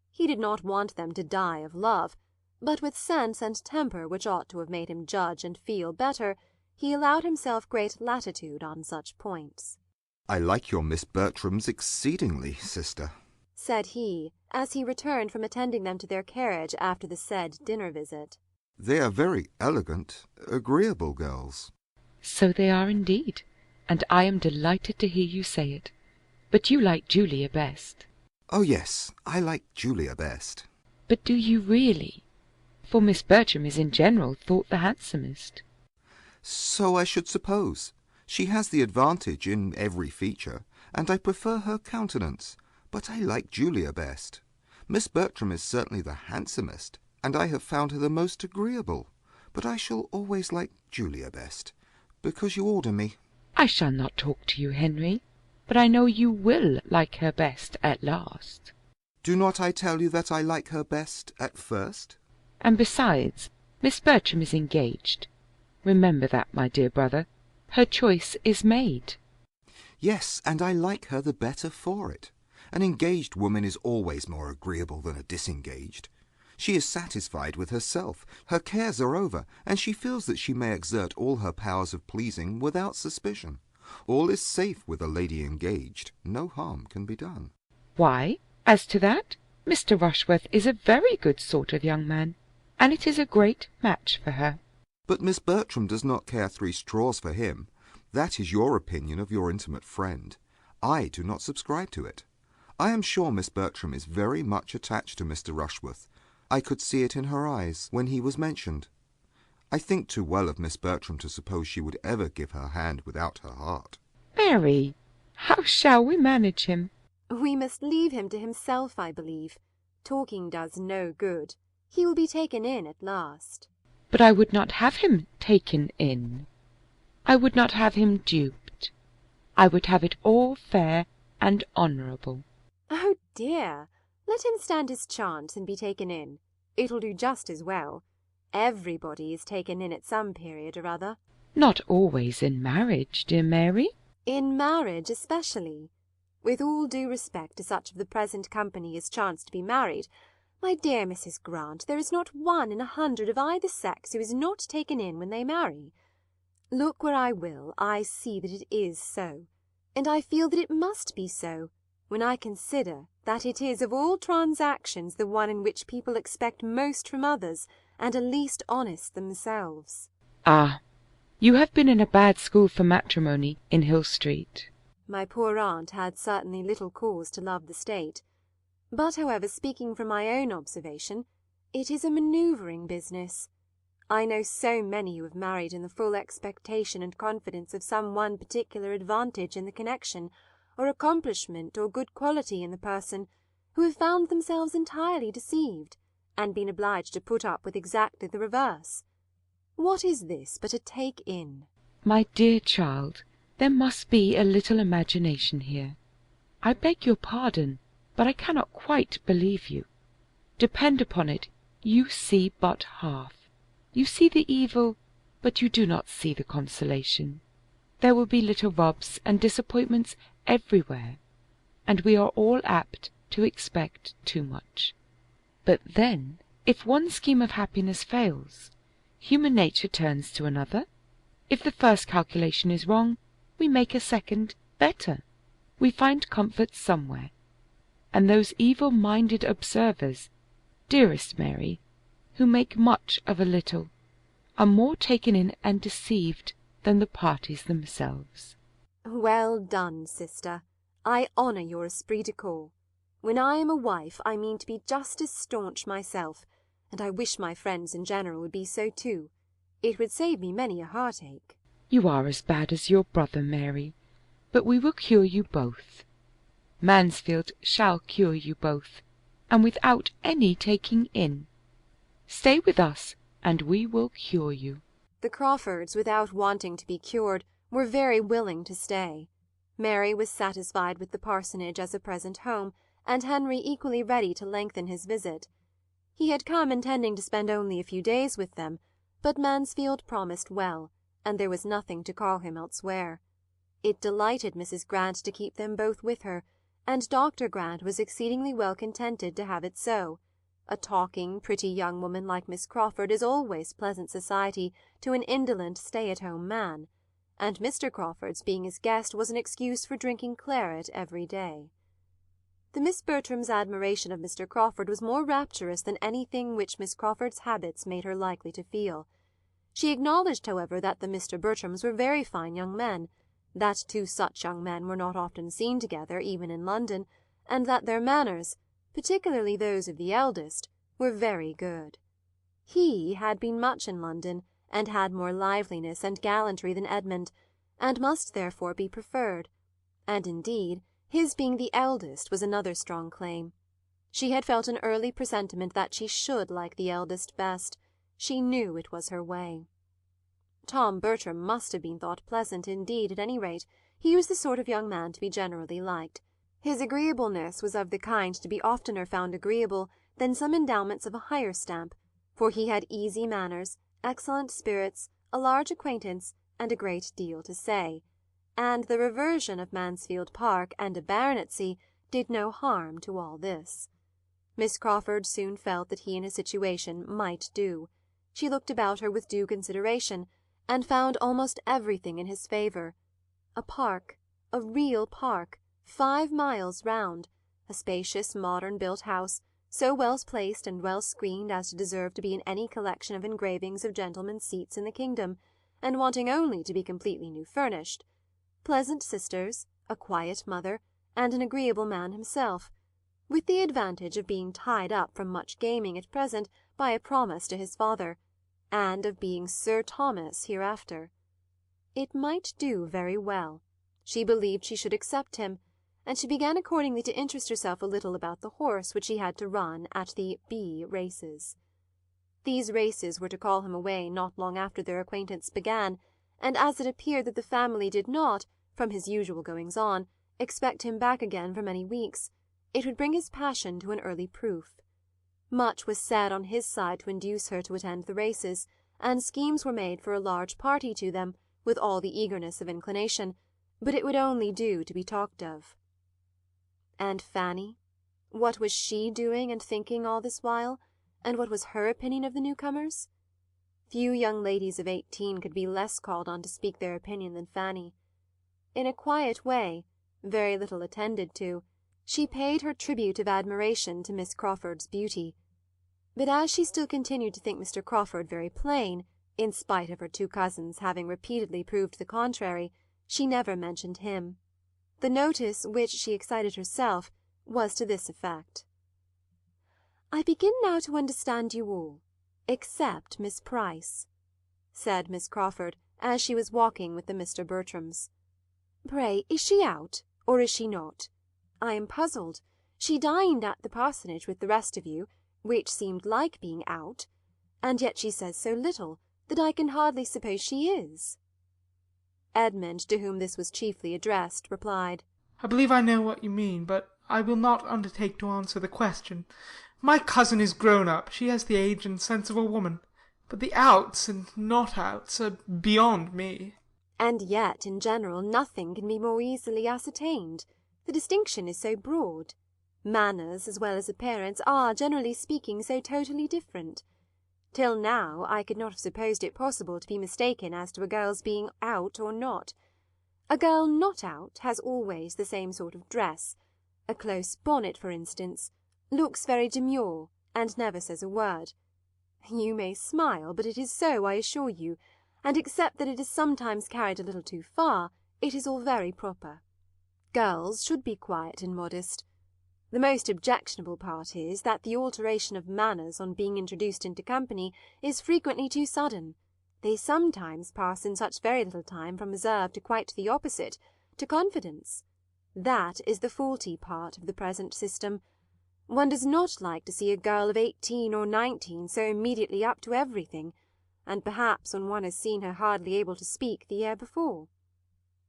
He did not want them to die of love, but with sense and temper which ought to have made him judge and feel better, he allowed himself great latitude on such points. "I like your Miss Bertrams exceedingly, sister," said he, as he returned from attending them to their carriage after the said dinner visit. "They are very elegant, agreeable girls." "So they are indeed, and I am delighted to hear you say it. But you like Julia best." "Oh yes, I like Julia best." "But do you really? For Miss Bertram is in general thought the handsomest." "So I should suppose. She has the advantage in every feature, and I prefer her countenance. But I like Julia best. Miss Bertram is certainly the handsomest, and I have found her the most agreeable. But I shall always like Julia best, because you order me. I shall not talk to you, Henry, but I know you will like her best at last. Do not I tell you that I like her best at first? And besides, Miss Bertram is engaged. Remember that, my dear brother. Her choice is made. Yes, and I like her the better for it. An engaged woman is always more agreeable than a disengaged. She is satisfied with herself, her cares are over, and she feels that she may exert all her powers of pleasing without suspicion. All is safe with a lady engaged. No harm can be done. Why, as to that, Mr. Rushworth is a very good sort of young man, and it is a great match for her. But Miss Bertram does not care 3 straws for him. That is your opinion of your intimate friend. I do not subscribe to it. I am sure Miss Bertram is very much attached to Mr. Rushworth. I could see it in her eyes when he was mentioned. I think too well of Miss Bertram to suppose she would ever give her hand without her heart. Mary, how shall we manage him? We must leave him to himself, I believe. Talking does no good. He will be taken in at last. But I would not have him taken in. I would not have him duped. I would have it all fair and honourable. Oh dear! Let him stand his chance and be taken in. It'll do just as well. Everybody is taken in at some period or other. Not always in marriage, dear Mary. In marriage especially. With all due respect to such of the present company as chance to be married, my dear Mrs. Grant, there is not 1 in 100 of either sex who is not taken in when they marry. Look where I will, I see that it is so, and I feel that it must be so, when I consider that it is of all transactions the one in which people expect most from others, and are least honest themselves. Ah, you have been in a bad school for matrimony in Hill Street. My poor aunt had certainly little cause to love the state. But, however, speaking from my own observation, it is a manoeuvring business. I know so many who have married in the full expectation and confidence of some one particular advantage in the connection, or accomplishment or good quality in the person, who have found themselves entirely deceived, and been obliged to put up with exactly the reverse. What is this but a take-in? My dear child, there must be a little imagination here. I beg your pardon, but I cannot quite believe you. Depend upon it, you see but half. You see the evil, but you do not see the consolation. There will be little rubs and disappointments everywhere, and we are all apt to expect too much. But then, if one scheme of happiness fails, human nature turns to another. If the first calculation is wrong, we make a second better. We find comfort somewhere. And those evil-minded observers, dearest Mary, who make much of a little, are more taken in and deceived than the parties themselves. Well done, sister. I honour your esprit de corps. When I am a wife, I mean to be just as staunch myself, and I wish my friends in general would be so too. It would save me many a heartache. You are as bad as your brother, Mary, but we will cure you both. Mansfield shall cure you both, and without any taking in. Stay with us, and we will cure you. The Crawfords, without wanting to be cured, were very willing to stay. Mary was satisfied with the parsonage as a present home, and Henry equally ready to lengthen his visit. He had come intending to spend only a few days with them, but Mansfield promised well, and there was nothing to call him elsewhere. It delighted Mrs. Grant to keep them both with her, and Dr. Grant was exceedingly well contented to have it so. A talking, pretty young woman like Miss Crawford is always pleasant society to an indolent, stay-at-home man, and Mr. Crawford's being his guest was an excuse for drinking claret every day. The Miss Bertrams' admiration of Mr. Crawford was more rapturous than anything which Miss Crawford's habits made her likely to feel. She acknowledged, however, that the Mr. Bertrams were very fine young men, that 2 such young men were not often seen together, even in London, and that their manners, particularly those of the eldest, were very good. He had been much in London, and had more liveliness and gallantry than Edmund, and must therefore be preferred, and indeed His being the eldest was another strong claim. She had felt an early presentiment that she should like the eldest best. She knew it was her way. Tom Bertram must have been thought pleasant indeed, at any rate. He was the sort of young man to be generally liked. His agreeableness was of the kind to be oftener found agreeable than some endowments of a higher stamp, for he had easy manners, excellent spirits, a large acquaintance, and a great deal to say, and the reversion of Mansfield Park and a baronetcy did no harm to all this. Miss Crawford soon felt that he in his situation might do. She looked about her with due consideration, and found almost everything in his favour. A park, a real park, 5 miles round, a spacious modern-built house, so well placed and well screened as to deserve to be in any collection of engravings of gentlemen's seats in the kingdom, and wanting only to be completely new furnished, pleasant sisters, a quiet mother, and an agreeable man himself, with the advantage of being tied up from much gaming at present by a promise to his father, and of being Sir Thomas hereafter. It might do very well. She believed she should accept him, and she began accordingly to interest herself a little about the horse which he had to run at the B races. These races were to call him away not long after their acquaintance began, and as it appeared that the family did not, from his usual goings-on, expect him back again for many weeks, it would bring his passion to an early proof. Much was said on his side to induce her to attend the races, and schemes were made for a large party to them, with all the eagerness of inclination, but it would only do to be talked of. And Fanny? What was she doing and thinking all this while, and what was her opinion of the newcomers? Few young ladies of 18 could be less called on to speak their opinion than Fanny. In a quiet way, very little attended to, she paid her tribute of admiration to Miss Crawford's beauty. But as she still continued to think Mr. Crawford very plain, in spite of her 2 cousins having repeatedly proved the contrary, she never mentioned him. The notice which she excited herself was to this effect: "I begin now to understand you all, except Miss Price," said Miss Crawford, as she was walking with the Mr. Bertrams. "Pray, is she out, or is she not? I am puzzled. She dined at the parsonage with the rest of you, which seemed like being out, and yet she says so little that I can hardly suppose she is." Edmund, to whom this was chiefly addressed, replied, "I believe I know what you mean, but I will not undertake to answer the question. My cousin is grown up. She has the age and sense of a woman. But the outs and not outs are beyond me." And yet, in general, nothing can be more easily ascertained. The distinction is so broad. Manners, as well as appearance, are, generally speaking, so totally different. Till now I could not have supposed it possible to be mistaken as to a girl's being out or not. A girl not out has always the same sort of dress. A close bonnet, for instance, looks very demure, and never says a word. You may smile, but it is so, I assure you, and except that it is sometimes carried a little too far, it is all very proper. Girls should be quiet and modest. The most objectionable part is that the alteration of manners on being introduced into company is frequently too sudden. They sometimes pass in such very little time from reserve to quite the opposite, to confidence. That is the faulty part of the present system. One does not like to see a girl of 18 or 19 so immediately up to everything, and perhaps when one has seen her hardly able to speak the year before.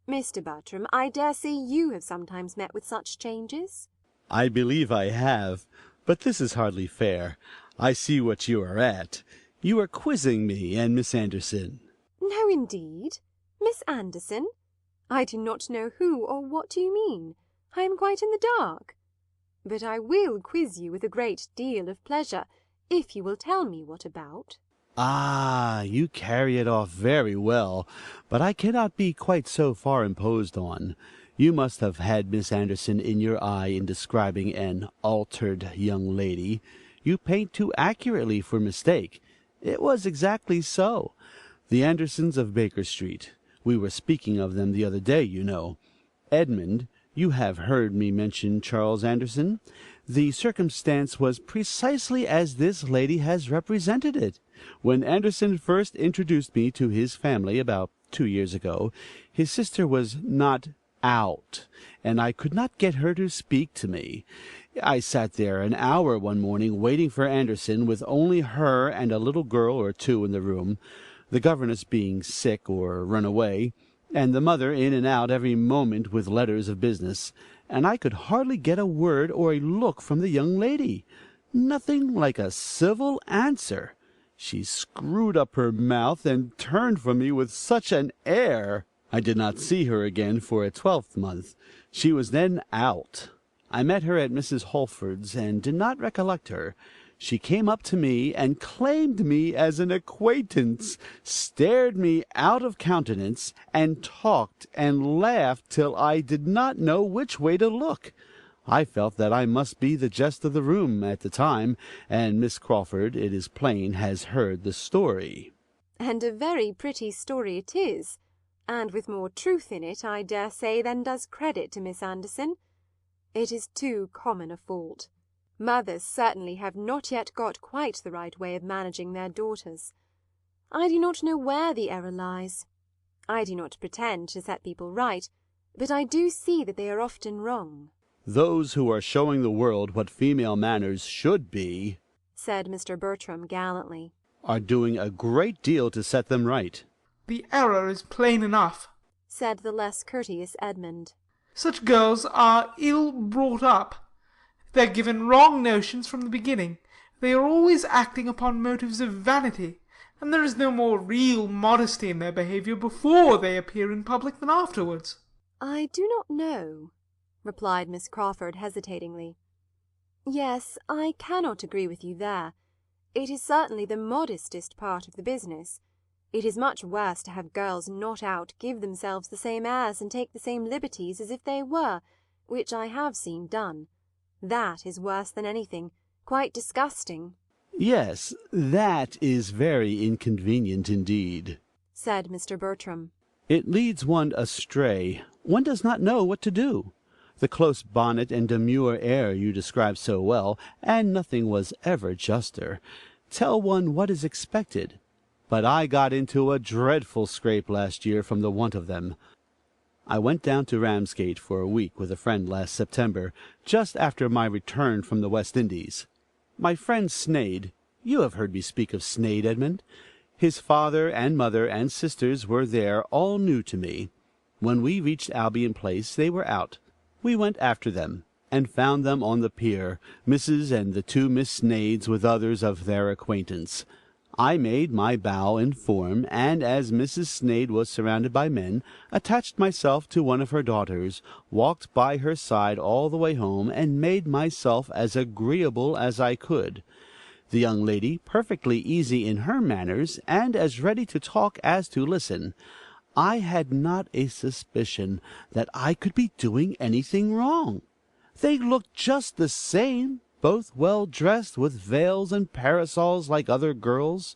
Mr. Bertram, I dare say you have sometimes met with such changes? I believe I have, but this is hardly fair. I see what you are at. You are quizzing me and Miss Anderson. No, indeed. Miss Anderson? I do not know who or what you mean. I am quite in the dark. But I will quiz you with a great deal of pleasure, if you will tell me what about. Ah, you carry it off very well, but I cannot be quite so far imposed on. You must have had Miss Anderson in your eye in describing an altered young lady. You paint too accurately for mistake. It was exactly so. The Andersons of Baker Street. We were speaking of them the other day, you know. Edmund, you have heard me mention Charles Anderson. The circumstance was precisely as this lady has represented it. When Anderson first introduced me to his family about 2 years ago, his sister was not out, and I could not get her to speak to me. I sat there an hour one morning waiting for Anderson, with only her and a little girl or two in the room, the governess being sick or run away, and the mother in and out every moment with letters of business, and I could hardly get a word or a look from the young lady. Nothing like a civil answer. She screwed up her mouth and turned from me with such an air. I did not see her again for a 12th. She was then out. I met her at Mrs. Holford's, and did not recollect her. She came up to me, and claimed me as an acquaintance, stared me out of countenance, and talked and laughed till I did not know which way to look. I felt that I must be the jest of the room at the time, and Miss Crawford, it is plain, has heard the story. And a very pretty story it is, and with more truth in it, I dare say, than does credit to Miss Anderson. It is too common a fault. Mothers certainly have not yet got quite the right way of managing their daughters. I do not know where the error lies. I do not pretend to set people right, but I do see that they are often wrong. Those who are showing the world what female manners should be, said Mr. Bertram gallantly, are doing a great deal to set them right. The error is plain enough, said the less courteous Edmund. Such girls are ill brought up. They're given wrong notions from the beginning. They are always acting upon motives of vanity, and there is no more real modesty in their behaviour before they appear in public than afterwards. I do not know, replied Miss Crawford hesitatingly. Yes, I cannot agree with you there. It is certainly the modestest part of the business. It is much worse to have girls not out give themselves the same airs and take the same liberties as if they were, which I have seen done. That is worse than anything, quite disgusting. Yes, that is very inconvenient indeed, said Mr. Bertram. It leads one astray. One does not know what to do. The close bonnet and demure air you describe so well, and nothing was ever juster, tell one what is expected. But I got into a dreadful scrape last year from the want of them. I went down to Ramsgate for a week with a friend last September, just after my return from the West Indies. My friend Sneyd, you have heard me speak of Sneyd, Edmund? His father and mother and sisters were there, all new to me. When we reached Albion Place, they were out. We went after them, and found them on the pier, Mrs. and the two Miss Sneyds with others of their acquaintance. I made my bow in form, and as Mrs. Sneyd was surrounded by men, attached myself to one of her daughters, walked by her side all the way home, and made myself as agreeable as I could. The young lady perfectly easy in her manners, and as ready to talk as to listen. I had not a suspicion that I could be doing anything wrong. They looked just the same, both well dressed with veils and parasols like other girls.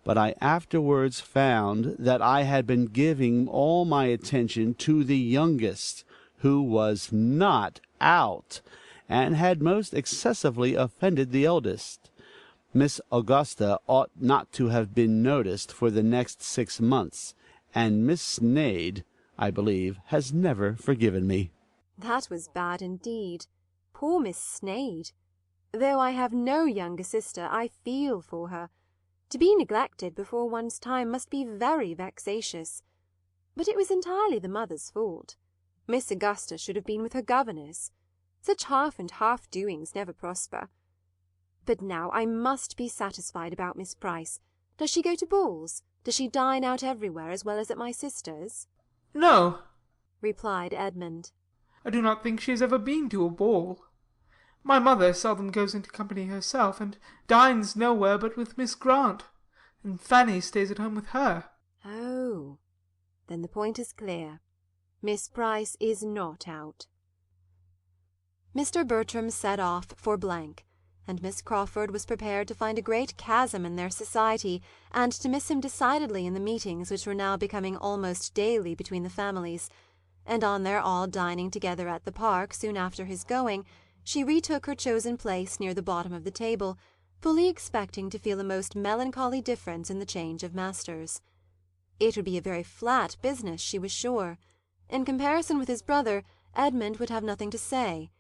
But I afterwards found that I had been giving all my attention to the youngest, who was not out, and had most excessively offended the eldest. Miss Augusta ought not to have been noticed for the next 6 months, and Miss Sneyd, I believe, has never forgiven me. That was bad indeed. Poor Miss Sneyd. Though I have no younger sister, I feel for her. To be neglected before one's time must be very vexatious. But it was entirely the mother's fault. Miss Augusta should have been with her governess. Such half and half doings never prosper. But now I must be satisfied about Miss Price. Does she go to balls? Does she dine out everywhere as well as at my sister's? No, replied Edmund. I do not think she has ever been to a ball. My mother seldom goes into company herself, and dines nowhere but with Miss Grant, and Fanny stays at home with her. Oh, then the point is clear. Miss Price is not out. Mr. Bertram set off for blank, and Miss Crawford was prepared to find a great chasm in their society, and to miss him decidedly in the meetings which were now becoming almost daily between the families, and on their all dining together at the park soon after his going, she retook her chosen place near the bottom of the table, fully expecting to feel a most melancholy difference in the change of masters. It would be a very flat business, she was sure, In comparison with his brother, Edmund would have nothing to say.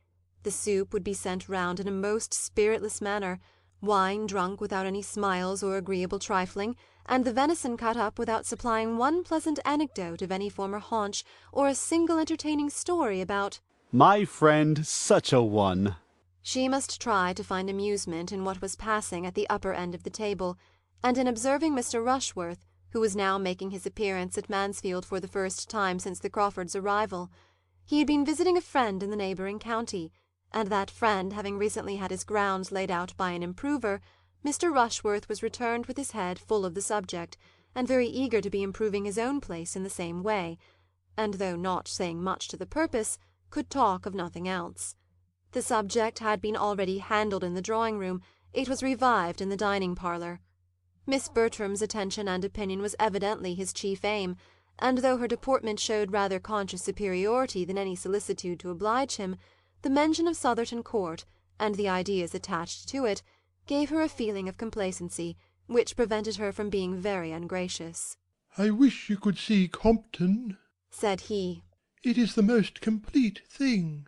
The soup would be sent round in a most spiritless manner, wine drunk without any smiles or agreeable trifling, and the venison cut up without supplying one pleasant anecdote of any former haunch, or a single entertaining story about My friend, such a one. She must try to find amusement in what was passing at the upper end of the table, and in observing Mr. Rushworth, who was now making his appearance at Mansfield for the first time since the Crawfords' arrival. He had been visiting a friend in the neighbouring county, and that friend having recently had his grounds laid out by an improver, Mr. Rushworth was returned with his head full of the subject, and very eager to be improving his own place in the same way, and though not saying much to the purpose, could talk of nothing else. The subject had been already handled in the drawing-room, it was revived in the dining-parlour. Miss Bertram's attention and opinion was evidently his chief aim, and though her deportment showed rather conscious superiority than any solicitude to oblige him, the mention of Sotherton Court, and the ideas attached to it, gave her a feeling of complacency, which prevented her from being very ungracious. "I wish you could see Compton," said he. "It is the most complete thing.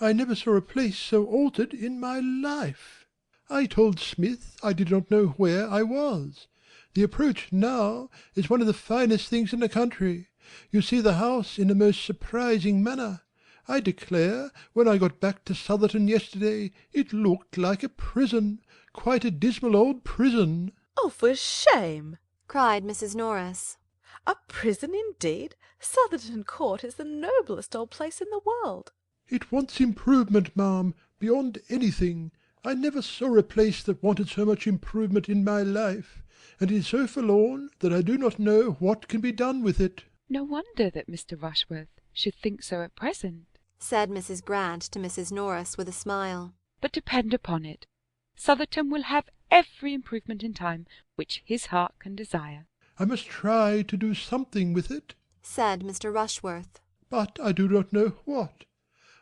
I never saw a place so altered in my life. I told Smith I did not know where I was. The approach now is one of the finest things in the country. You see the house in a most surprising manner. I declare, when I got back to Sotherton yesterday, it looked like a prison, quite a dismal old prison." "Oh, for shame!" cried Mrs. Norris. "A prison indeed! Sotherton Court is the noblest old place in the world." "It wants improvement, ma'am, beyond anything. I never saw a place that wanted so much improvement in my life, and it is so forlorn that I do not know what can be done with it." No wonder that Mr. Rushworth should think so at present, said Mrs. Grant to Mrs. Norris with a smile. "But depend upon it, Sotherton will have every improvement in time which his heart can desire." "I must try to do something with it," said Mr. Rushworth. "but I do not know what.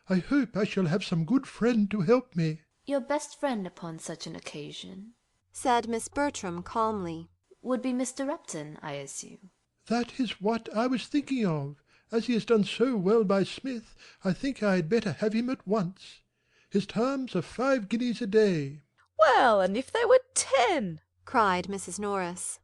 I hope I shall have some good friend to help me." Your best friend upon such an occasion, said Miss Bertram calmly, would be Mr. Upton, I assume. "That is what I was thinking of. As he has done so well by Smith, I think I had better have him at once. His terms are 5 guineas a day." "Well, and if they were 10?" cried Mrs. Norris.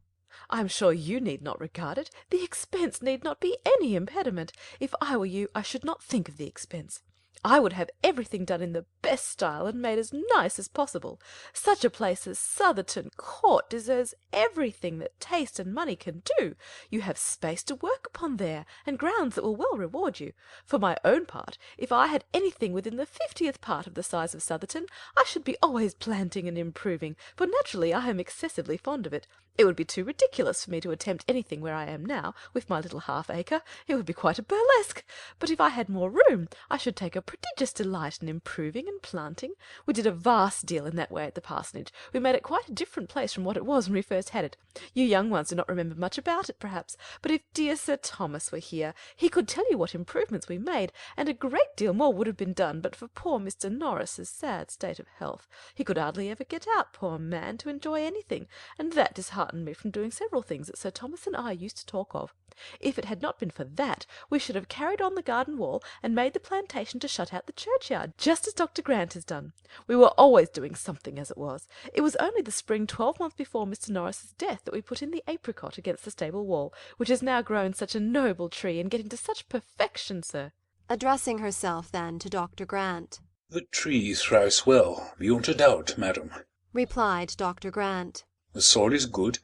"I am sure you need not regard it. The expense need not be any impediment. If I were you, I should not think of the expense. I would have everything done in the best style and made as nice as possible. Such a place as Sotherton Court deserves everything that taste and money can do. You have space to work upon there, and grounds that will well reward you. For my own part, if I had anything within the 50th part of the size of Sotherton, I should be always planting and improving, for naturally I am excessively fond of it. It would be too ridiculous for me to attempt anything where I am now, with my little half-acre. It would be quite a burlesque. But if I had more room, I should take a prodigious delight in improving and planting. We did a vast deal in that way at the parsonage. We made it quite a different place from what it was when we first had it. You young ones do not remember much about it, perhaps, but if dear Sir Thomas were here, he could tell you what improvements we made, and a great deal more would have been done but for poor Mr. Norris's sad state of health. He could hardly ever get out, poor man, to enjoy anything, and that disheartened me from doing several things that Sir Thomas and I used to talk of. If it had not been for that, we should have carried on the garden wall and made the plantation to shut out the churchyard, just as Dr. Grant has done. We were always doing something as it was. It was only the spring 12 months before Mr. Norris's death that we put in the apricot against the stable wall, which has now grown such a noble tree and getting to such perfection, sir." Addressing herself then to Dr. Grant. "The tree thrives well, beyond a doubt, madam," replied Dr. Grant. "The soil is good,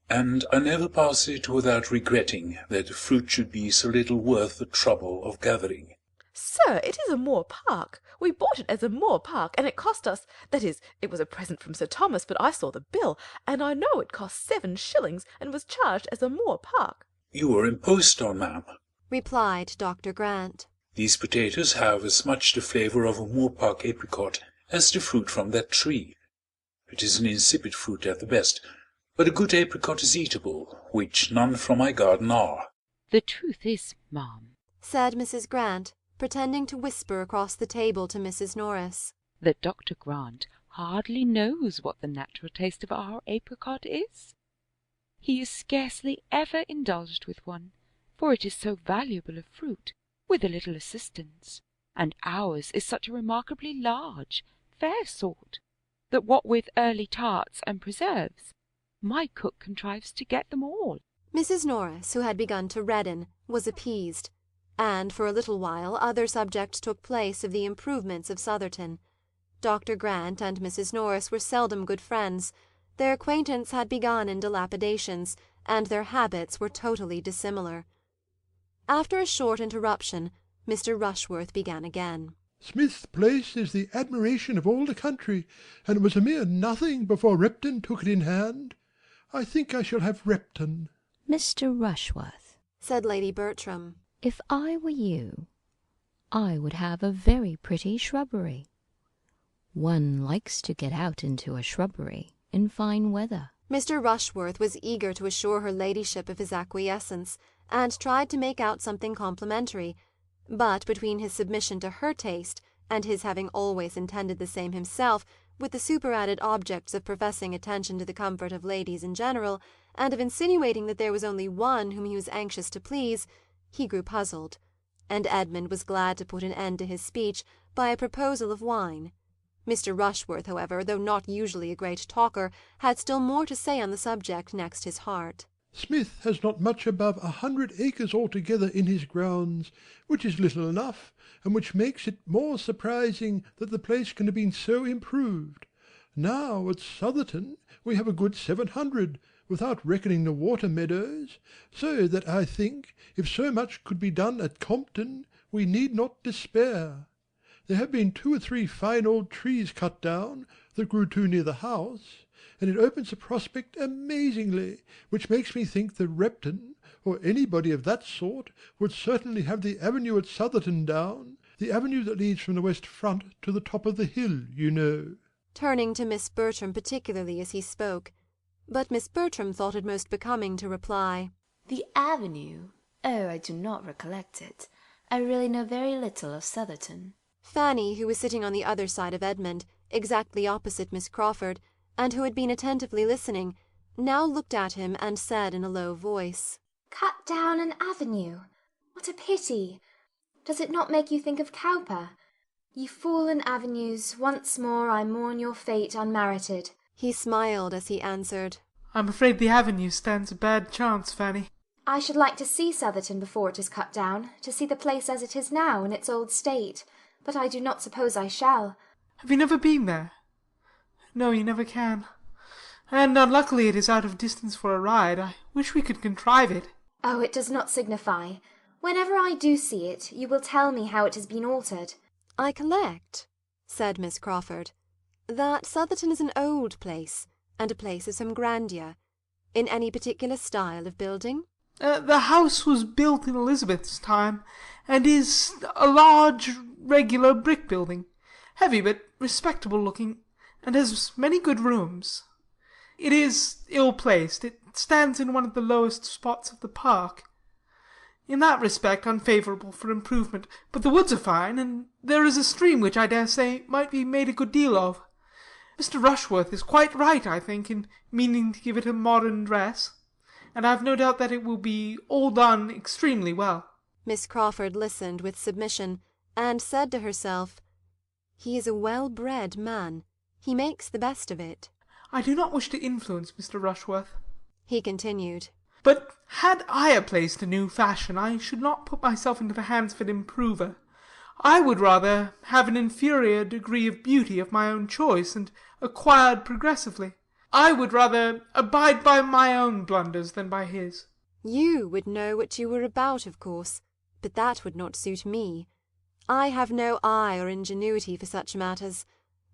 and I never pass it without regretting that the fruit should be so little worth the trouble of gathering." "Sir, it is a Moor Park. We bought it as a Moor Park, and it cost us, that is, it was a present from Sir Thomas, but I saw the bill, and I know it cost 7 shillings, and was charged as a Moor Park." "You were imposed on, ma'am," replied Dr. Grant. "These potatoes have as much the flavour of a Moor Park apricot as the fruit from that tree. It is an insipid fruit at the best, but a good apricot is eatable, which none from my garden are." "The truth is, ma'am," said Mrs. Grant, pretending to whisper across the table to Mrs. Norris, "that Dr. Grant hardly knows what the natural taste of our apricot is. He is scarcely ever indulged with one, for it is so valuable a fruit, with a little assistance, and ours is such a remarkably large, fair sort, that what with early tarts and preserves, my cook contrives to get them all. Mrs. Norris, who had begun to redden, was appeased, and for a little while other subjects took place of the improvements of Sotherton. Dr. Grant and Mrs. Norris were seldom good friends. Their acquaintance had begun in dilapidations, and their habits were totally dissimilar. After a short interruption, Mr. Rushworth began again. Smith's place is the admiration of all the country, and it was a mere nothing before Repton took it in hand. I think I shall have Repton. Mr. Rushworth, said Lady Bertram, if I were you, I would have a very pretty shrubbery. One likes to get out into a shrubbery in fine weather. Mr. Rushworth was eager to assure her ladyship of his acquiescence, and tried to make out something complimentary, but between his submission to her taste, and his having always intended the same himself, with the superadded objects of professing attention to the comfort of ladies in general, and of insinuating that there was only one whom he was anxious to please, he grew puzzled, and Edmund was glad to put an end to his speech by a proposal of wine. Mr. Rushworth, however, though not usually a great talker, had still more to say on the subject next his heart. Smith has not much above 100 acres altogether in his grounds, which is little enough, and which makes it more surprising that the place can have been so improved. Now at Sotherton we have a good 700, without reckoning the water meadows, so that I think, if so much could be done at Compton, we need not despair. There have been 2 or 3 fine old trees cut down, that grew too near the house, and it opens the prospect amazingly, which makes me think that Repton, or anybody of that sort, would certainly have the avenue at Sotherton down, the avenue that leads from the west front to the top of the hill, you know. Turning to Miss Bertram particularly as he spoke, but Miss Bertram thought it most becoming to reply, The avenue? Oh, I do not recollect it. I really know very little of Sotherton. Fanny, who was sitting on the other side of Edmund, exactly opposite Miss Crawford, and who had been attentively listening, now looked at him and said in a low voice, Cut down an avenue? What a pity! Does it not make you think of Cowper? Ye fallen avenues, once more I mourn your fate unmerited. He smiled as he answered, I'm afraid the avenue stands a bad chance, Fanny. I should like to see Sotherton before it is cut down, to see the place as it is now in its old state, but I do not suppose I shall. Have you never been there? No, you never can. And unluckily it is out of distance for a ride. I wish we could contrive it. Oh, it does not signify. Whenever I do see it, you will tell me how it has been altered. I collect, said Miss Crawford, that Sotherton is an old place, and a place of some grandeur. In any particular style of building? The house was built in Elizabeth's time, and is a large, regular brick building, heavy but respectable looking, and has many good rooms. It is ill-placed. It stands in one of the lowest spots of the park. In that respect unfavourable for improvement, but the woods are fine, and there is a stream which I dare say might be made a good deal of. Mr. Rushworth is quite right, I think, in meaning to give it a modern dress, and I've no doubt that it will be all done extremely well. Miss Crawford listened with submission, and said to herself, He is a well-bred man. He makes the best of it. I do not wish to influence Mr. Rushworth, he continued, but had I a place to new fashion, I should not put myself into the hands of an improver. I would rather have an inferior degree of beauty of my own choice, and acquired progressively. I would rather abide by my own blunders than by his. You would know what you were about, of course, but that would not suit me. I have no eye or ingenuity for such matters,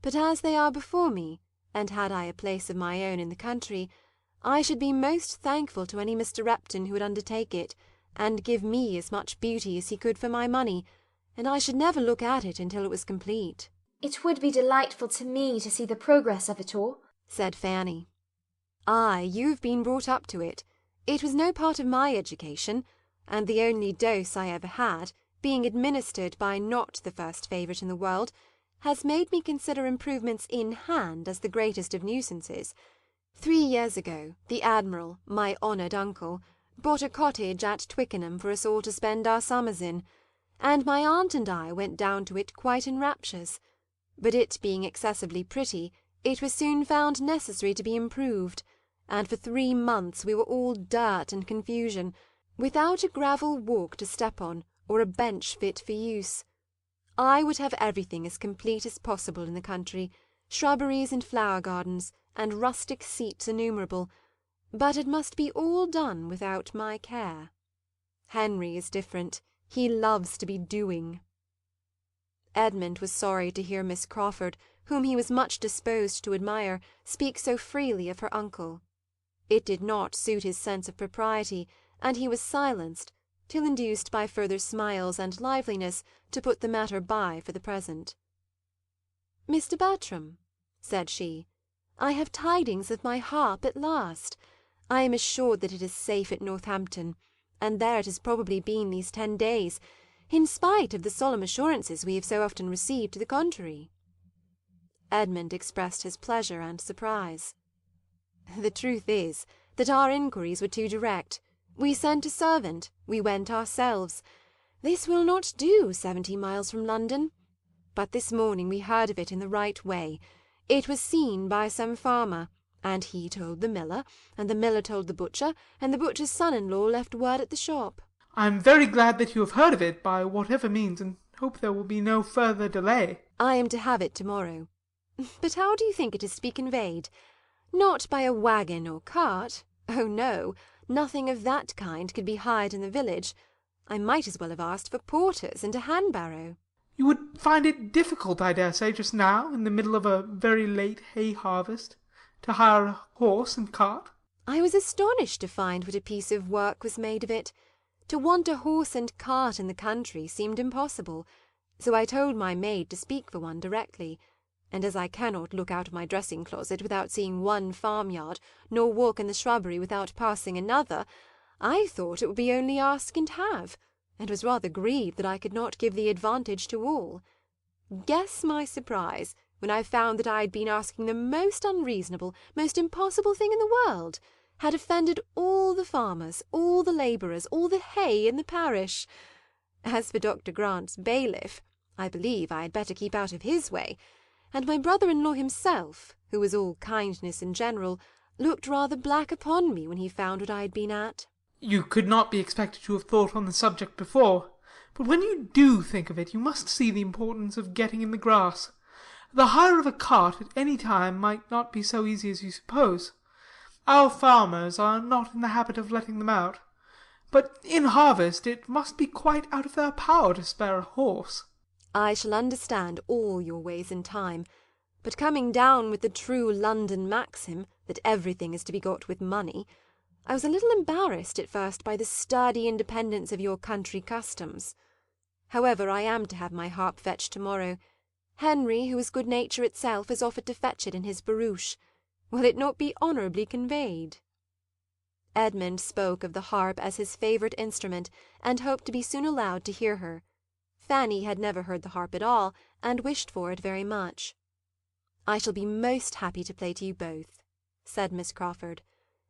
but as they are before me, and had I a place of my own in the country, I should be most thankful to any Mr. Repton who would undertake it, and give me as much beauty as he could for my money, and I should never look at it until it was complete. It would be delightful to me to see the progress of it all, said Fanny. Ay, you've been brought up to it. It was no part of my education, and the only dose I ever had, being administered by not the first favourite in the world, has made me consider improvements in hand as the greatest of nuisances. 3 years ago, the Admiral, my honoured uncle, bought a cottage at Twickenham for us all to spend our summers in, and my aunt and I went down to it quite in raptures; but it being excessively pretty, it was soon found necessary to be improved, and for 3 months we were all dirt and confusion, without a gravel walk to step on, or a bench fit for use. I would have everything as complete as possible in the country, shrubberies and flower gardens, and rustic seats innumerable, but it must be all done without my care. Henry is different. He loves to be doing. Edmund was sorry to hear Miss Crawford, whom he was much disposed to admire, speak so freely of her uncle. It did not suit his sense of propriety, and he was silenced, till induced by further smiles and liveliness to put the matter by for the present. "Mr. Bertram," said she, "I have tidings of my harp at last. I am assured that it is safe at Northampton, and there it has probably been these 10 days, in spite of the solemn assurances we have so often received to the contrary." Edmund expressed his pleasure and surprise. "The truth is, that our inquiries were too direct. We sent a servant, we went ourselves. This will not do 70 miles from London. But this morning we heard of it in the right way. It was seen by some farmer, and he told the miller, and the miller told the butcher, and the butcher's son-in-law left word at the shop." I am very glad that you have heard of it by whatever means, and hope there will be no further delay. "I am to have it to-morrow. But how do you think it is to be conveyed? Not by a waggon or cart. Oh, no, nothing of that kind could be hired in the village. I might as well have asked for porters and a hand-barrow." You would find it difficult, I dare say, just now, in the middle of a very late hay harvest, to hire a horse and cart. I was astonished to find what a piece of work was made of it. To want a horse and cart in the country seemed impossible, so I told my maid to speak for one directly, and as I cannot look out of my dressing-closet without seeing one farmyard, nor walk in the shrubbery without passing another, I thought it would be only ask and have, and was rather grieved that I could not give the advantage to all. Guess my surprise when I found that I had been asking the most unreasonable, most impossible thing in the world, had offended all the farmers, all the labourers, all the hay in the parish. As for Dr. Grant's bailiff, I believe I had better keep out of his way, and my brother-in-law himself, who was all kindness in general, looked rather black upon me when he found what I had been at. You could not be expected to have thought on the subject before, but when you do think of it, you must see the importance of getting in the grass. The hire of a cart at any time might not be so easy as you suppose. Our farmers are not in the habit of letting them out, but in harvest it must be quite out of their power to spare a horse. I shall understand all your ways in time, but coming down with the true London maxim that everything is to be got with money, I was a little embarrassed at first by the sturdy independence of your country customs. However, I am to have my harp fetched to-morrow. Henry, who is good nature itself, has offered to fetch it in his barouche. Will it not be honourably conveyed? Edmund spoke of the harp as his favourite instrument, and hoped to be soon allowed to hear her. Fanny had never heard the harp at all, and wished for it very much. "I shall be most happy to play to you both," said Miss Crawford.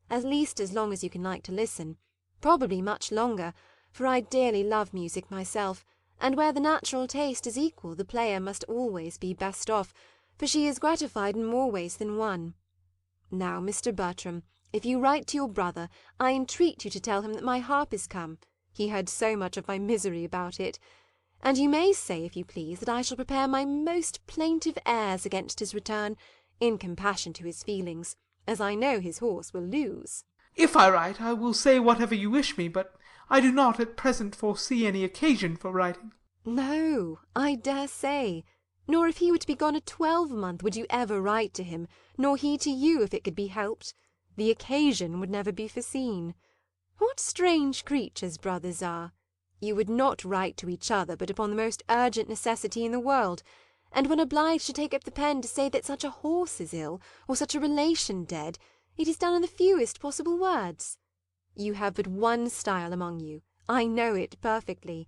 "At least as long as you can like to listen. Probably much longer, for I dearly love music myself, and where the natural taste is equal the player must always be best off, for she is gratified in more ways than one. Now, Mr. Bertram, if you write to your brother, I entreat you to tell him that my harp is come. He heard so much of my misery about it. And you may say, if you please, that I shall prepare my most plaintive airs against his return, in compassion to his feelings, as I know his horse will lose." If I write, I will say whatever you wish me, but I do not at present foresee any occasion for writing. "No, I dare say. Nor if he were to be gone a 12-month would you ever write to him, nor he to you if it could be helped. The occasion would never be foreseen. What strange creatures brothers are! You would not write to each other but upon the most urgent necessity in the world, and when obliged to take up the pen to say that such a horse is ill, or such a relation dead, it is done in the fewest possible words. You have but one style among you, I know it perfectly.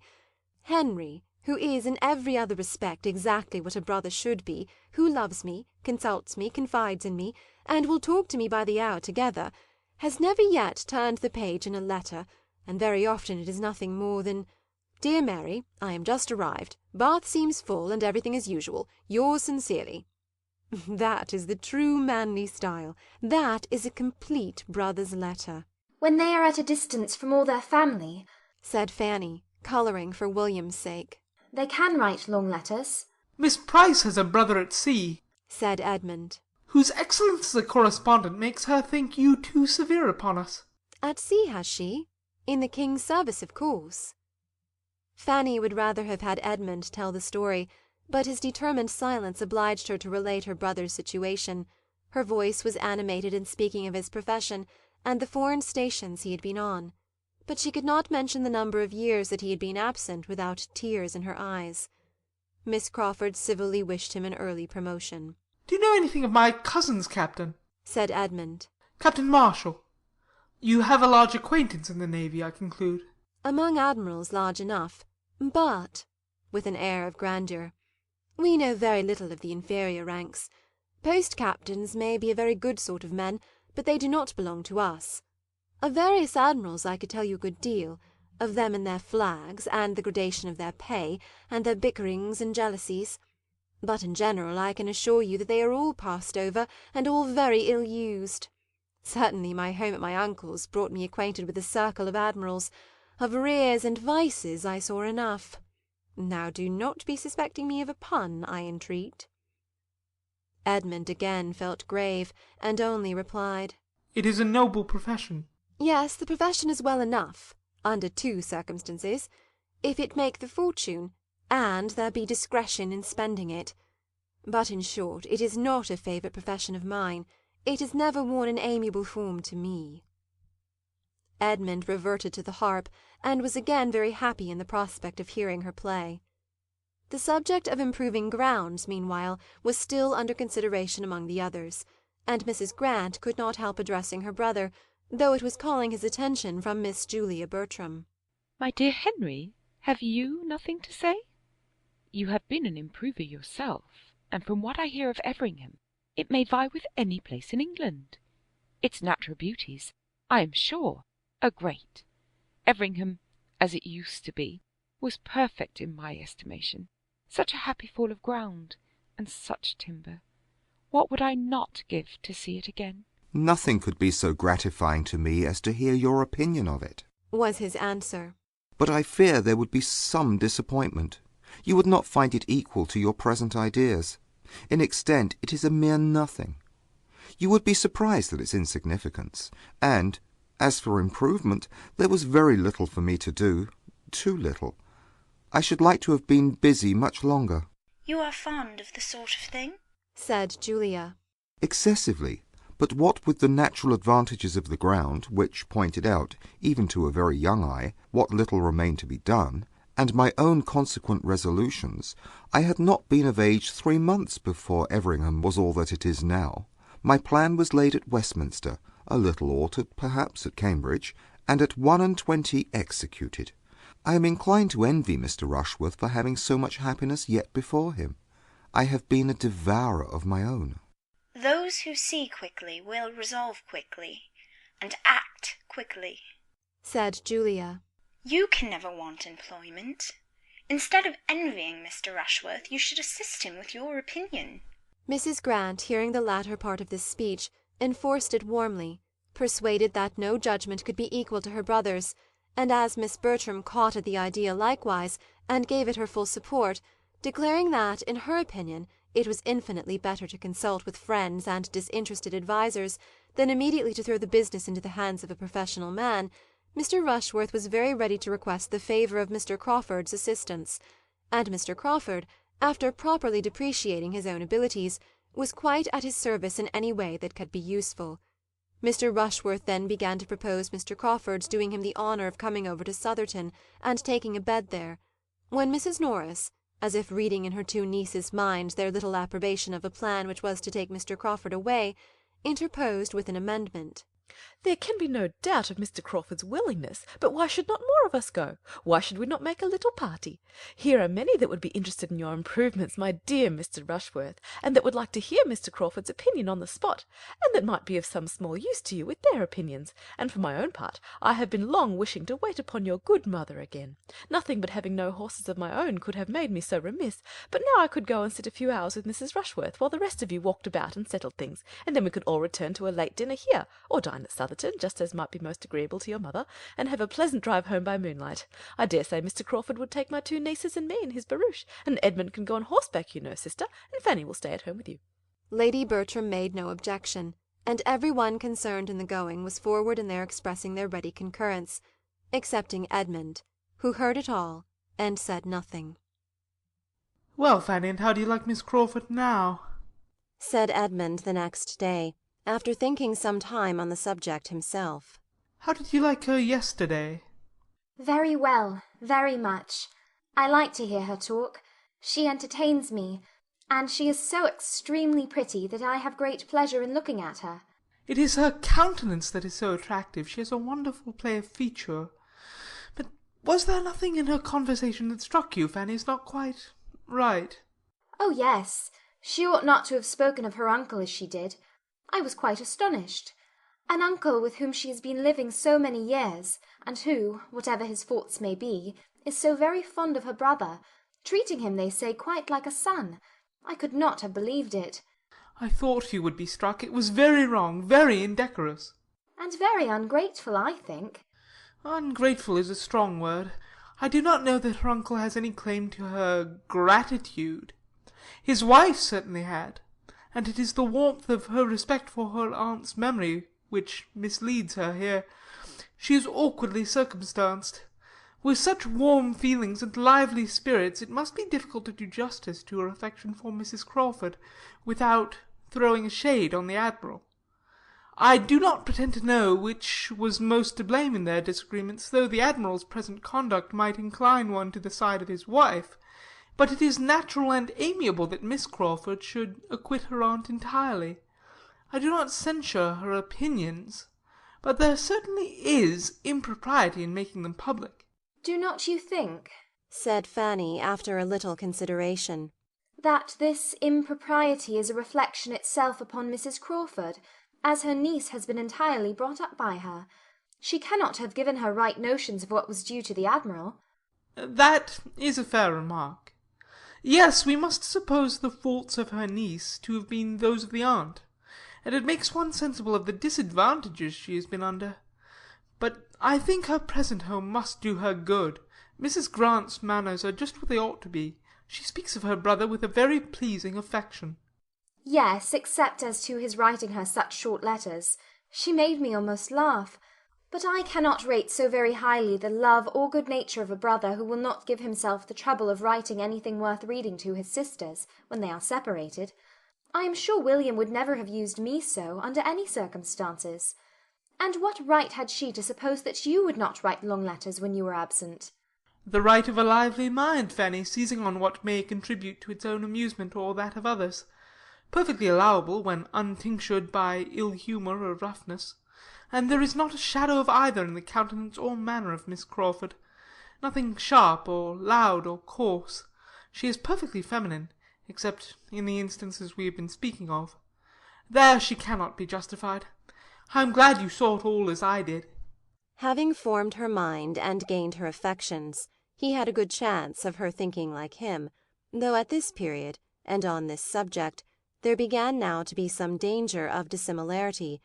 Henry, who is in every other respect exactly what a brother should be, who loves me, consults me, confides in me, and will talk to me by the hour together, has never yet turned the page in a letter, and very often it is nothing more than Dear Mary, I am just arrived. Bath seems full, and everything as usual. Yours sincerely. That is the true manly style. That is a complete brother's letter. When they are at a distance from all their family, said Fanny, colouring for William's sake. They can write long letters. Miss Price has a brother at sea, said Edmund, whose excellence as a correspondent makes her think you too severe upon us. At sea, has she? In the King's service, of course. Fanny would rather have had Edmund tell the story, but his determined silence obliged her to relate her brother's situation. Her voice was animated in speaking of his profession, and the foreign stations he had been on, but she could not mention the number of years that he had been absent without tears in her eyes. Miss Crawford civilly wished him an early promotion. Do you know anything of my cousins, Captain? Said Edmund. Captain Marshall. You have a large acquaintance in the navy, I conclude. Among admirals large enough, but, with an air of grandeur, we know very little of the inferior ranks. Post-captains may be a very good sort of men, but they do not belong to us. Of various admirals I could tell you a good deal, of them and their flags, and the gradation of their pay, and their bickerings and jealousies. But in general I can assure you that they are all passed over, and all very ill-used. Certainly my home at my uncle's brought me acquainted with a circle of admirals. Of arrears and vices I saw enough. Now do not be suspecting me of a pun, I entreat. Edmund again felt grave, and only replied, It is a noble profession. Yes, the profession is well enough, under two circumstances, if it make the fortune, and there be discretion in spending it. But in short, it is not a favourite profession of mine. It has never worn an amiable form to me. Edmund reverted to the harp, and was again very happy in the prospect of hearing her play. The subject of improving grounds, meanwhile, was still under consideration among the others, and Mrs. Grant could not help addressing her brother, though it was calling his attention from Miss Julia Bertram. My dear Henry, have you nothing to say? You have been an improver yourself, and from what I hear of Everingham, it may vie with any place in England. Its natural beauties, I am sure, are great. Everingham, as it used to be, was perfect in my estimation. Such a happy fall of ground, and such timber. What would I not give to see it again? Nothing could be so gratifying to me as to hear your opinion of it, was his answer. But I fear there would be some disappointment. You would not find it equal to your present ideas. In extent, it is a mere nothing. You would be surprised at its insignificance, and, as for improvement, there was very little for me to do, too little. I should like to have been busy much longer. You are fond of the sort of thing? Said Julia. Excessively. But what with the natural advantages of the ground, which pointed out, even to a very young eye, what little remained to be done, and my own consequent resolutions, I had not been of age 3 months before Everingham was all that it is now. My plan was laid at Westminster, a little altered, perhaps, at Cambridge, and at 21 executed. I am inclined to envy Mr. Rushworth for having so much happiness yet before him. I have been a devourer of my own. Those who see quickly will resolve quickly, and act quickly, said Julia. You can never want employment. Instead of envying Mr. Rushworth, you should assist him with your opinion. Mrs. Grant, hearing the latter part of this speech, enforced it warmly, persuaded that no judgment could be equal to her brother's, and as Miss Bertram caught at the idea likewise, and gave it her full support, declaring that, in her opinion, it was infinitely better to consult with friends and disinterested advisers than immediately to throw the business into the hands of a professional man, Mr. Rushworth was very ready to request the favour of Mr. Crawford's assistance, and Mr. Crawford, after properly depreciating his own abilities, was quite at his service in any way that could be useful. Mr. Rushworth then began to propose Mr. Crawford's doing him the honour of coming over to Sotherton and taking a bed there, when Mrs. Norris, as if reading in her two nieces' minds their little approbation of a plan which was to take Mr. Crawford away, interposed with an amendment. There can be no doubt of Mr. Crawford's willingness, but why should not more of us go? Why should we not make a little party? Here are many that would be interested in your improvements, my dear Mr. Rushworth, and that would like to hear Mr. Crawford's opinion on the spot, and that might be of some small use to you with their opinions. And for my own part, I have been long wishing to wait upon your good mother again. Nothing but having no horses of my own could have made me so remiss, but now I could go and sit a few hours with Mrs. Rushworth while the rest of you walked about and settled things, and then we could all return to a late dinner here, or dine at Southerton, just as might be most agreeable to your mother, and have a pleasant drive home by moonlight. I dare say Mr. Crawford would take my 2 nieces and me in his barouche, and Edmund can go on horseback, you know, sister, and Fanny will stay at home with you. Lady Bertram made no objection, and every one concerned in the going was forward in their expressing their ready concurrence, excepting Edmund, who heard it all and said nothing. "Well, Fanny, and how do you like Miss Crawford now?" said Edmund the next day, after thinking some time on the subject himself. "How did you like her yesterday?" Very well, very much. I like to hear her talk. She entertains me, and she is so extremely pretty that I have great pleasure in looking at her. It is her countenance that is so attractive. She has a wonderful play of feature. But was there nothing in her conversation that struck you, Fanny, is not quite right? Oh, yes. She ought not to have spoken of her uncle as she did. I was quite astonished. An uncle with whom she has been living so many years, and who, whatever his faults may be, is so very fond of her brother, treating him, they say, quite like a son. I could not have believed it. I thought you would be struck. It was very wrong, very indecorous. And very ungrateful, I think. Ungrateful is a strong word. I do not know that her uncle has any claim to her gratitude. His wife certainly had, and it is the warmth of her respect for her aunt's memory which misleads her here. She is awkwardly circumstanced. With such warm feelings and lively spirits, it must be difficult to do justice to her affection for Mrs. Crawford, without throwing a shade on the Admiral. I do not pretend to know which was most to blame in their disagreements, though the Admiral's present conduct might incline one to the side of his wife, but it is natural and amiable that Miss Crawford should acquit her aunt entirely. I do not censure her opinions, but there certainly is impropriety in making them public. Do not you think, said Fanny, after a little consideration, that this impropriety is a reflection itself upon Mrs. Crawford, as her niece has been entirely brought up by her? She cannot have given her right notions of what was due to the Admiral. That is a fair remark. Yes, we must suppose the faults of her niece to have been those of the aunt, and it makes one sensible of the disadvantages she has been under. But I think her present home must do her good. Mrs. Grant's manners are just what they ought to be. She speaks of her brother with a very pleasing affection. Yes, except as to his writing her such short letters. She made me almost laugh. But I cannot rate so very highly the love or good nature of a brother who will not give himself the trouble of writing anything worth reading to his sisters, when they are separated. I am sure William would never have used me so, under any circumstances. And what right had she to suppose that you would not write long letters when you were absent? The right of a lively mind, Fanny, seizing on what may contribute to its own amusement or that of others. Perfectly allowable, when untinctured by ill humour or roughness. And there is not a shadow of either in the countenance or manner of Miss Crawford. Nothing sharp, or loud, or coarse. She is perfectly feminine, except in the instances we have been speaking of. There she cannot be justified. I am glad you saw it all as I did. Having formed her mind and gained her affections, he had a good chance of her thinking like him, though at this period, and on this subject, there began now to be some danger of dissimilarity,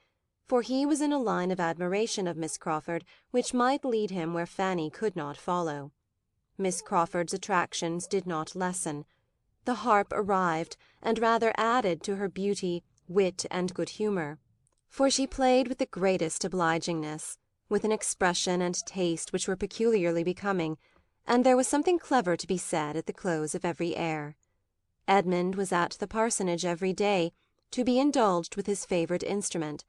for he was in a line of admiration of Miss Crawford which might lead him where Fanny could not follow. Miss Crawford's attractions did not lessen. The harp arrived, and rather added to her beauty, wit, and good humour, for she played with the greatest obligingness, with an expression and taste which were peculiarly becoming, and there was something clever to be said at the close of every air. Edmund was at the parsonage every day, to be indulged with his favourite instrument.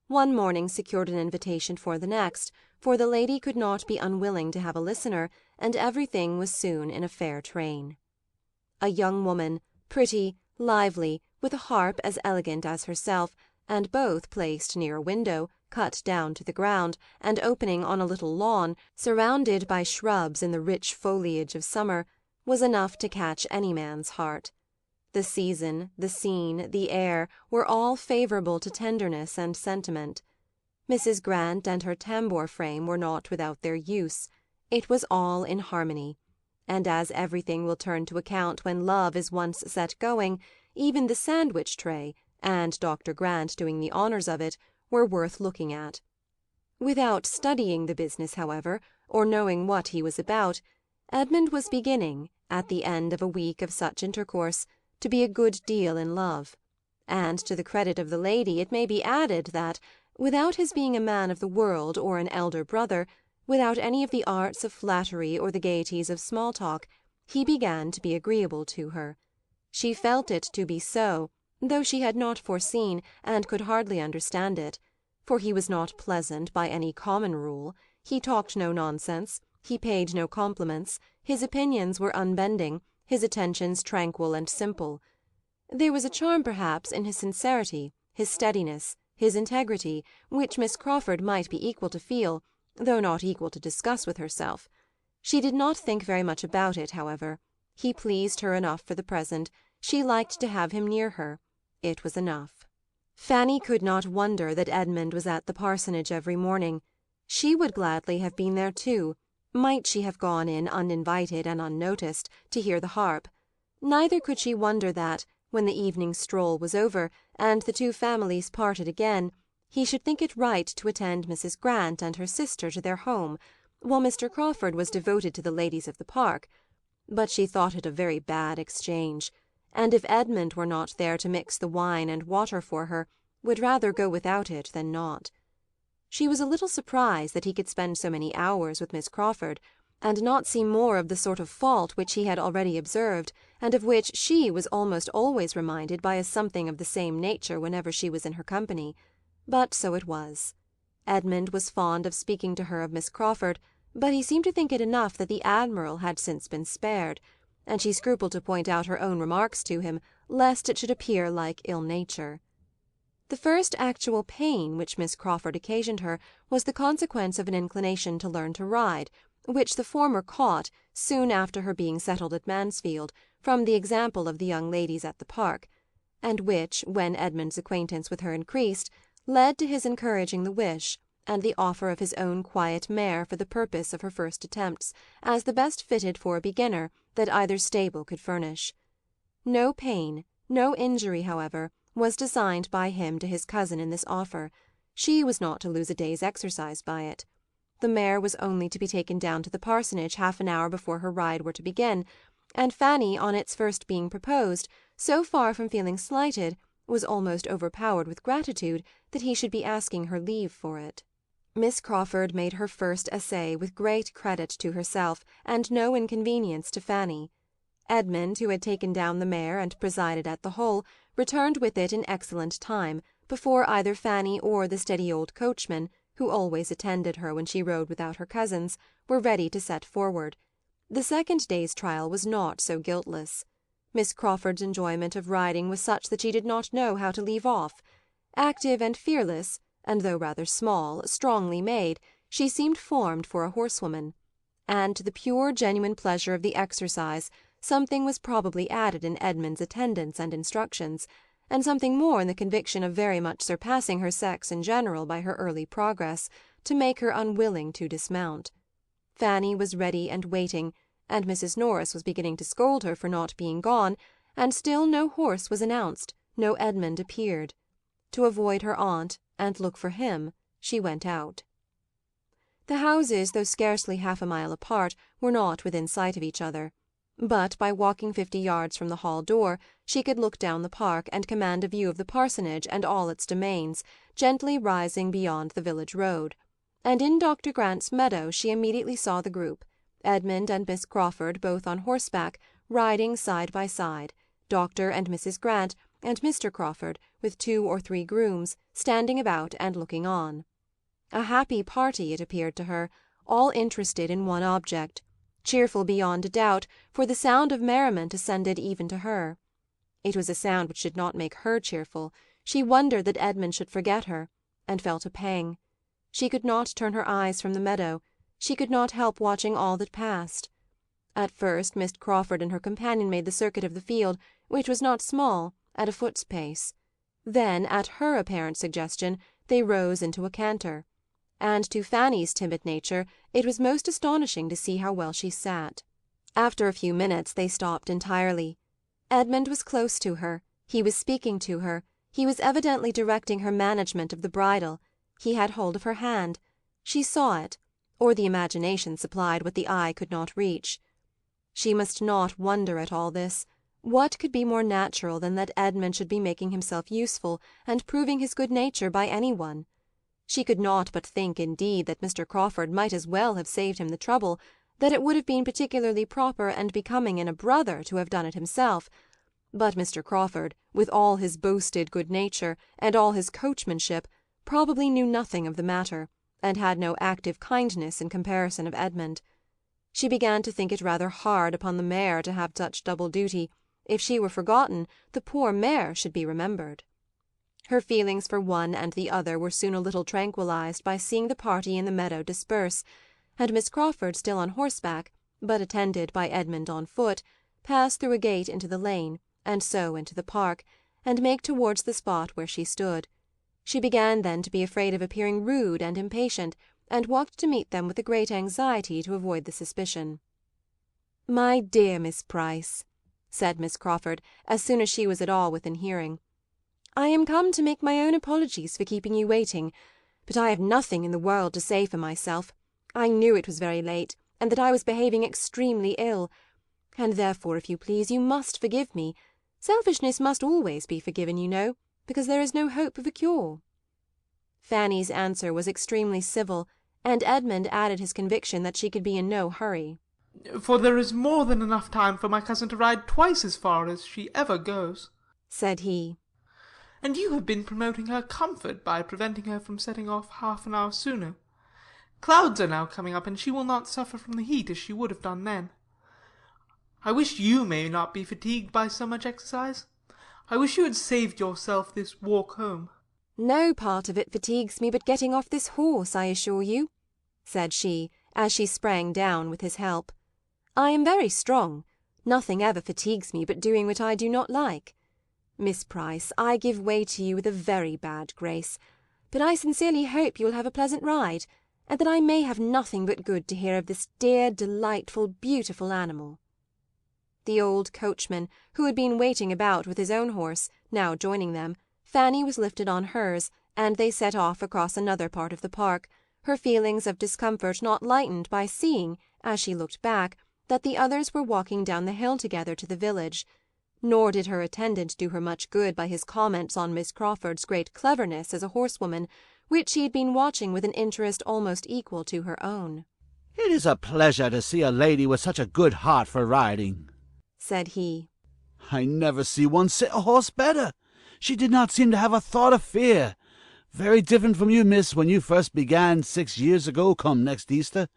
One morning secured an invitation for the next, for the lady could not be unwilling to have a listener, and everything was soon in a fair train. A young woman, pretty, lively, with a harp as elegant as herself, and both placed near a window, cut down to the ground, and opening on a little lawn, surrounded by shrubs in the rich foliage of summer, was enough to catch any man's heart. The season, the scene, the air, were all favourable to tenderness and sentiment. Mrs. Grant and her tambour frame were not without their use. It was all in harmony, and as everything will turn to account when love is once set going, even the sandwich tray, and Dr. Grant doing the honours of it, were worth looking at. Without studying the business, however, or knowing what he was about, Edmund was beginning, at the end of a week of such intercourse, to be a good deal in love; and to the credit of the lady it may be added that, without his being a man of the world or an elder brother, without any of the arts of flattery or the gaieties of small talk, he began to be agreeable to her. She felt it to be so, though she had not foreseen and could hardly understand it, for he was not pleasant by any common rule, he talked no nonsense, he paid no compliments, his opinions were unbending, his attentions tranquil and simple. There was a charm perhaps in his sincerity, his steadiness, his integrity, which Miss Crawford might be equal to feel, though not equal to discuss with herself. She did not think very much about it, however. He pleased her enough for the present, she liked to have him near her. It was enough. Fanny could not wonder that Edmund was at the parsonage every morning. She would gladly have been there too, might she have gone in uninvited and unnoticed, to hear the harp. Neither could she wonder that, when the evening stroll was over, and the two families parted again, he should think it right to attend Mrs. Grant and her sister to their home, while Mr. Crawford was devoted to the ladies of the park. But she thought it a very bad exchange, and if Edmund were not there to mix the wine and water for her, would rather go without it than not. She was a little surprised that he could spend so many hours with Miss Crawford, and not see more of the sort of fault which he had already observed, and of which she was almost always reminded by a something of the same nature whenever she was in her company. But so it was. Edmund was fond of speaking to her of Miss Crawford, but he seemed to think it enough that the Admiral had since been spared, and she scrupled to point out her own remarks to him, lest it should appear like ill-nature. The first actual pain which Miss Crawford occasioned her was the consequence of an inclination to learn to ride, which the former caught, soon after her being settled at Mansfield, from the example of the young ladies at the park, and which, when Edmund's acquaintance with her increased, led to his encouraging the wish, and the offer of his own quiet mare for the purpose of her first attempts, as the best fitted for a beginner that either stable could furnish. No pain, no injury, however, was designed by him to his cousin in this offer. She was not to lose a day's exercise by it. The mare was only to be taken down to the parsonage half an hour before her ride were to begin, and Fanny, on its first being proposed, so far from feeling slighted, was almost overpowered with gratitude that he should be asking her leave for it. Miss Crawford made her first essay with great credit to herself, and no inconvenience to Fanny. Edmund, who had taken down the mare and presided at the whole, returned with it in excellent time, before either Fanny or the steady old coachman, who always attended her when she rode without her cousins, were ready to set forward. The second day's trial was not so guiltless. Miss Crawford's enjoyment of riding was such that she did not know how to leave off. Active and fearless, and though rather small, strongly made, she seemed formed for a horsewoman. And to the pure genuine pleasure of the exercise something was probably added in Edmund's attendance and instructions, and something more in the conviction of very much surpassing her sex in general by her early progress, to make her unwilling to dismount. Fanny was ready and waiting, and Mrs. Norris was beginning to scold her for not being gone, and still no horse was announced, no Edmund appeared. To avoid her aunt, and look for him, she went out. The houses, though scarcely half a mile apart, were not within sight of each other, but by walking 50 yards from the hall door she could look down the park and command a view of the parsonage and all its domains, gently rising beyond the village road, and in Dr. Grant's meadow she immediately saw the group, Edmund and Miss Crawford both on horseback, riding side by side, Dr. and Mrs. Grant and Mr. Crawford, with 2 or 3 grooms, standing about and looking on. A happy party, it appeared to her, all interested in one object, cheerful beyond a doubt, for the sound of merriment ascended even to her. It was a sound which did not make her cheerful. She wondered that Edmund should forget her, and felt a pang. She could not turn her eyes from the meadow. She could not help watching all that passed. At first Miss Crawford and her companion made the circuit of the field, which was not small, at a foot's pace. Then, at her apparent suggestion, they rose into a canter. And to Fanny's timid nature it was most astonishing to see how well she sat. After a few minutes they stopped entirely. Edmund was close to her. He was speaking to her. He was evidently directing her management of the bridle. He had hold of her hand. She saw it, or the imagination supplied what the eye could not reach. She must not wonder at all this. What could be more natural than that Edmund should be making himself useful, and proving his good nature by any one? She could not but think, indeed, that Mr. Crawford might as well have saved him the trouble, that it would have been particularly proper and becoming in a brother to have done it himself. But Mr. Crawford, with all his boasted good nature, and all his coachmanship, probably knew nothing of the matter, and had no active kindness in comparison of Edmund. She began to think it rather hard upon the mare to have such double duty. If she were forgotten, the poor mare should be remembered. Her feelings for one and the other were soon a little tranquillized by seeing the party in the meadow disperse, and Miss Crawford still on horseback, but attended by Edmund on foot, pass through a gate into the lane, and so into the park, and make towards the spot where she stood. She began then to be afraid of appearing rude and impatient, and walked to meet them with a great anxiety to avoid the suspicion. "My dear Miss Price," said Miss Crawford, as soon as she was at all within hearing, "I am come to make my own apologies for keeping you waiting, but I have nothing in the world to say for myself. I knew it was very late, and that I was behaving extremely ill, and therefore, if you please, you must forgive me. Selfishness must always be forgiven, you know, because there is no hope of a cure." Fanny's answer was extremely civil, and Edmund added his conviction that she could be in no hurry. "For there is more than enough time for my cousin to ride twice as far as she ever goes," said he. "And you have been promoting her comfort by preventing her from setting off half an hour sooner. Clouds are now coming up, and she will not suffer from the heat as she would have done then. I wish you may not be fatigued by so much exercise. I wish you had saved yourself this walk home." "No part of it fatigues me but getting off this horse, I assure you," said she, as she sprang down with his help. "I am very strong. Nothing ever fatigues me but doing what I do not like. Miss Price, I give way to you with a very bad grace, but I sincerely hope you will have a pleasant ride, and that I may have nothing but good to hear of this dear, delightful, beautiful animal." The old coachman, who had been waiting about with his own horse, now joining them, Fanny was lifted on hers, and they set off across another part of the park, her feelings of discomfort not lightened by seeing, as she looked back, that the others were walking down the hill together to the village. Nor did her attendant do her much good by his comments on Miss Crawford's great cleverness as a horsewoman, which she had been watching with an interest almost equal to her own. "It is a pleasure to see a lady with such a good heart for riding," said he. "I never see one sit a horse better. She did not seem to have a thought of fear. Very different from you, miss, when you first began 6 years ago come next Easter.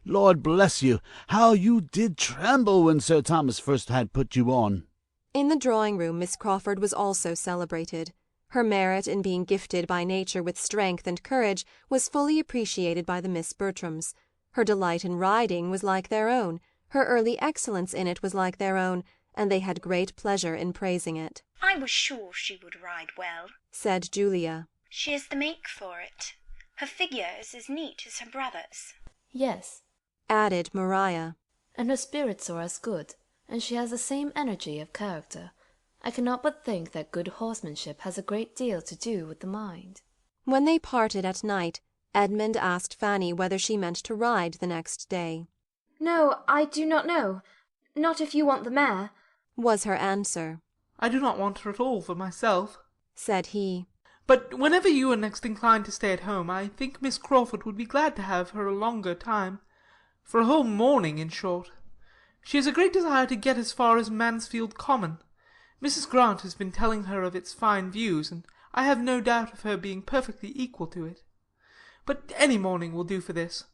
Lord bless you, how you did tremble when Sir Thomas first had put you on." In the drawing-room Miss Crawford was also celebrated. Her merit in being gifted by nature with strength and courage was fully appreciated by the Miss Bertrams. Her delight in riding was like their own, her early excellence in it was like their own, and they had great pleasure in praising it. "I was sure she would ride well," said Julia. "She has the make for it. Her figure is as neat as her brother's." Yes, added Maria. "And her spirits are as good, and she has the same energy of character. I cannot but think that good horsemanship has a great deal to do with the mind." When they parted at night, Edmund asked Fanny whether she meant to ride the next day. "No, I do not know. Not if you want the mare," was her answer. "I do not want her at all for myself," said he. "But whenever you are next inclined to stay at home, I think Miss Crawford would be glad to have her a longer time. For a whole morning, in short. She has a great desire to get as far as Mansfield Common. Mrs. Grant has been telling her of its fine views, and I have no doubt of her being perfectly equal to it. But any morning will do for this.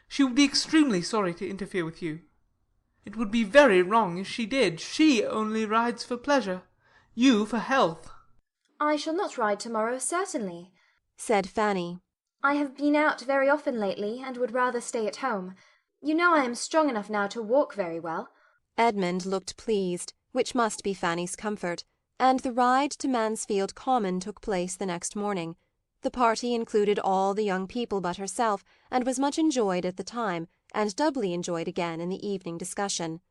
She would be extremely sorry to interfere with you. It would be very wrong if she did. She only rides for pleasure, you for health." "I shall not ride to-morrow, certainly," said Fanny. I have been out very often lately, and would rather stay at home. You know I am strong enough now to walk very well. Edmund looked pleased, which must be Fanny's comfort, and the ride to Mansfield Common took place the next morning. The party included all the young people but herself, and was much enjoyed at the time, and doubly enjoyed again in the evening discussion.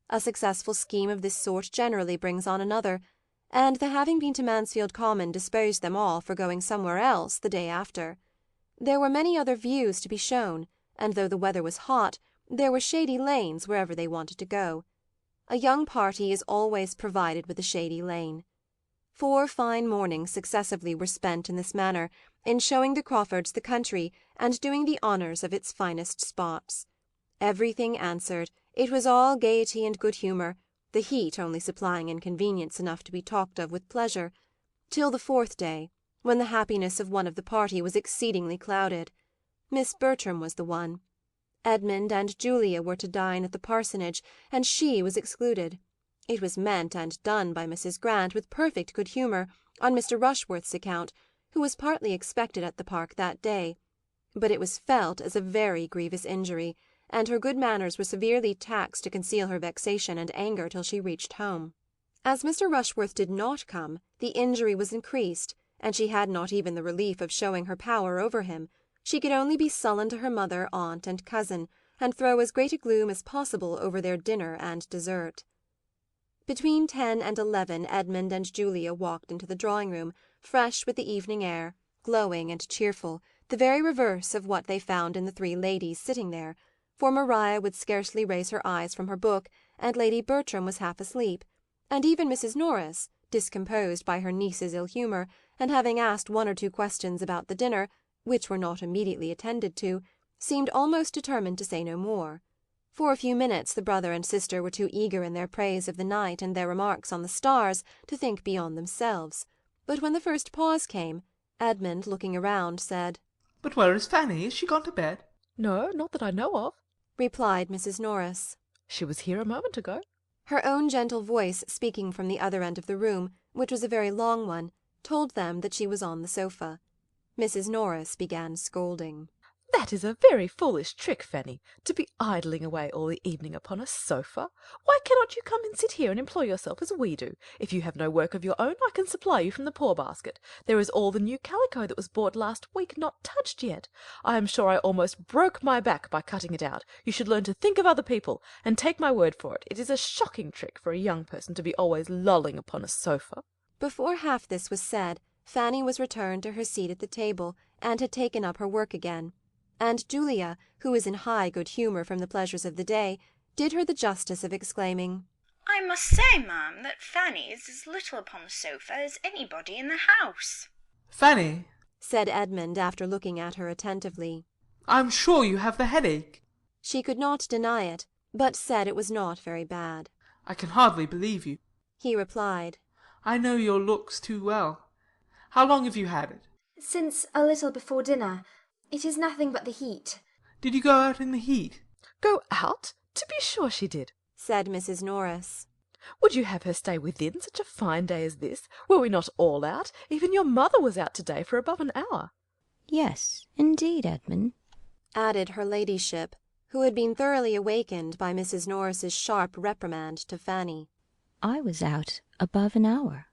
A successful scheme of this sort generally brings on another, and the having been to Mansfield Common disposed them all for going somewhere else the day after. There were many other views to be shown, and though the weather was hot, there were shady lanes wherever they wanted to go. A young party is always provided with a shady lane. 4 fine mornings successively were spent in this manner, in showing the Crawfords the country, and doing the honours of its finest spots. Everything answered, it was all gaiety and good humour, the heat only supplying inconvenience enough to be talked of with pleasure, till the 4th day, when the happiness of one of the party was exceedingly clouded. Miss Bertram was the one. Edmund and Julia were to dine at the parsonage, and she was excluded. It was meant and done by Mrs. Grant with perfect good humour, on Mr. Rushworth's account, who was partly expected at the Park that day, but it was felt as a very grievous injury, and her good manners were severely taxed to conceal her vexation and anger till she reached home. As Mr. Rushworth did not come, the injury was increased, and she had not even the relief of showing her power over him. She could only be sullen to her mother, aunt, and cousin, and throw as great a gloom as possible over their dinner and dessert. Between 10 and 11 Edmund and Julia walked into the drawing-room, fresh with the evening air, glowing and cheerful, the very reverse of what they found in the 3 ladies sitting there, for Maria would scarcely raise her eyes from her book, and Lady Bertram was half asleep, and even Mrs. Norris, discomposed by her niece's ill humour, and having asked 1 or 2 questions about the dinner, which were not immediately attended to, seemed almost determined to say no more. For a few minutes the brother and sister were too eager in their praise of the night and their remarks on the stars to think beyond themselves, but when the first pause came, Edmund, looking around, said, "But where is Fanny? Is she gone to bed?" "No, not that I know of," replied Mrs. Norris. "She was here a moment ago." Her own gentle voice, speaking from the other end of the room, which was a very long one, told them that she was on the sofa. Mrs. Norris began scolding. "That is a very foolish trick, Fanny, to be idling away all the evening upon a sofa. Why cannot you come and sit here and employ yourself as we do? If you have no work of your own, I can supply you from the poor basket. There is all the new calico that was bought last week not touched yet. I am sure I almost broke my back by cutting it out. You should learn to think of other people, and take my word for it, it is a shocking trick for a young person to be always lolling upon a sofa." Before half this was said, Fanny was returned to her seat at the table, and had taken up her work again, and Julia, who was in high good humour from the pleasures of the day, did her the justice of exclaiming, "I must say, ma'am, that Fanny is as little upon the sofa as anybody in the house." "Fanny," said Edmund, after looking at her attentively, "I'm sure you have the headache." She could not deny it, but said it was not very bad. "I can hardly believe you," he replied. "I know your looks too well. How long have you had it?" "Since a little before dinner. It is nothing but the heat." "Did you go out in the heat?" "Go out? To be sure she did," said Mrs. Norris. "Would you have her stay within such a fine day as this? Were we not all out? Even your mother was out to-day for above an hour." "Yes, indeed, Edmund," added her ladyship, who had been thoroughly awakened by Mrs. Norris's sharp reprimand to Fanny. "I was out above an hour.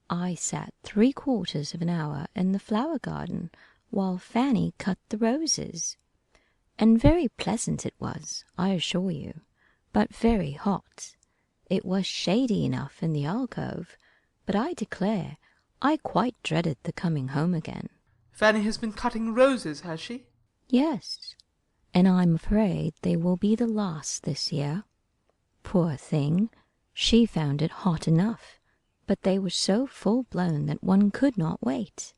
I sat 3/4 of an hour in the flower garden, while Fanny cut the roses. And very pleasant it was, I assure you, but very hot. It was shady enough in the alcove, but I declare I quite dreaded the coming home again." "Fanny has been cutting roses, has she?" "Yes, and I'm afraid they will be the last this year. Poor thing, she found it hot enough, but they were so full-blown that one could not wait."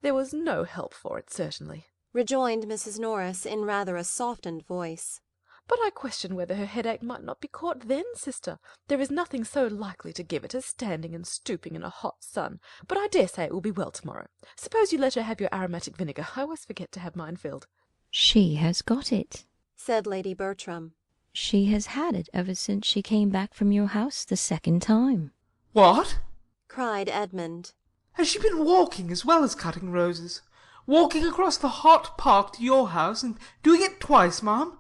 "There was no help for it, certainly," rejoined Mrs. Norris in rather a softened voice. "But I question whether her headache might not be caught then, sister. There is nothing so likely to give it as standing and stooping in a hot sun. But I dare say it will be well tomorrow. Suppose you let her have your aromatic vinegar. I always forget to have mine filled." "She has got it," said Lady Bertram. "She has had it ever since she came back from your house the 2nd time." "What?" cried Edmund. "Has she been walking as well as cutting roses? walking across the hot park to your house, and doing it twice, ma'am.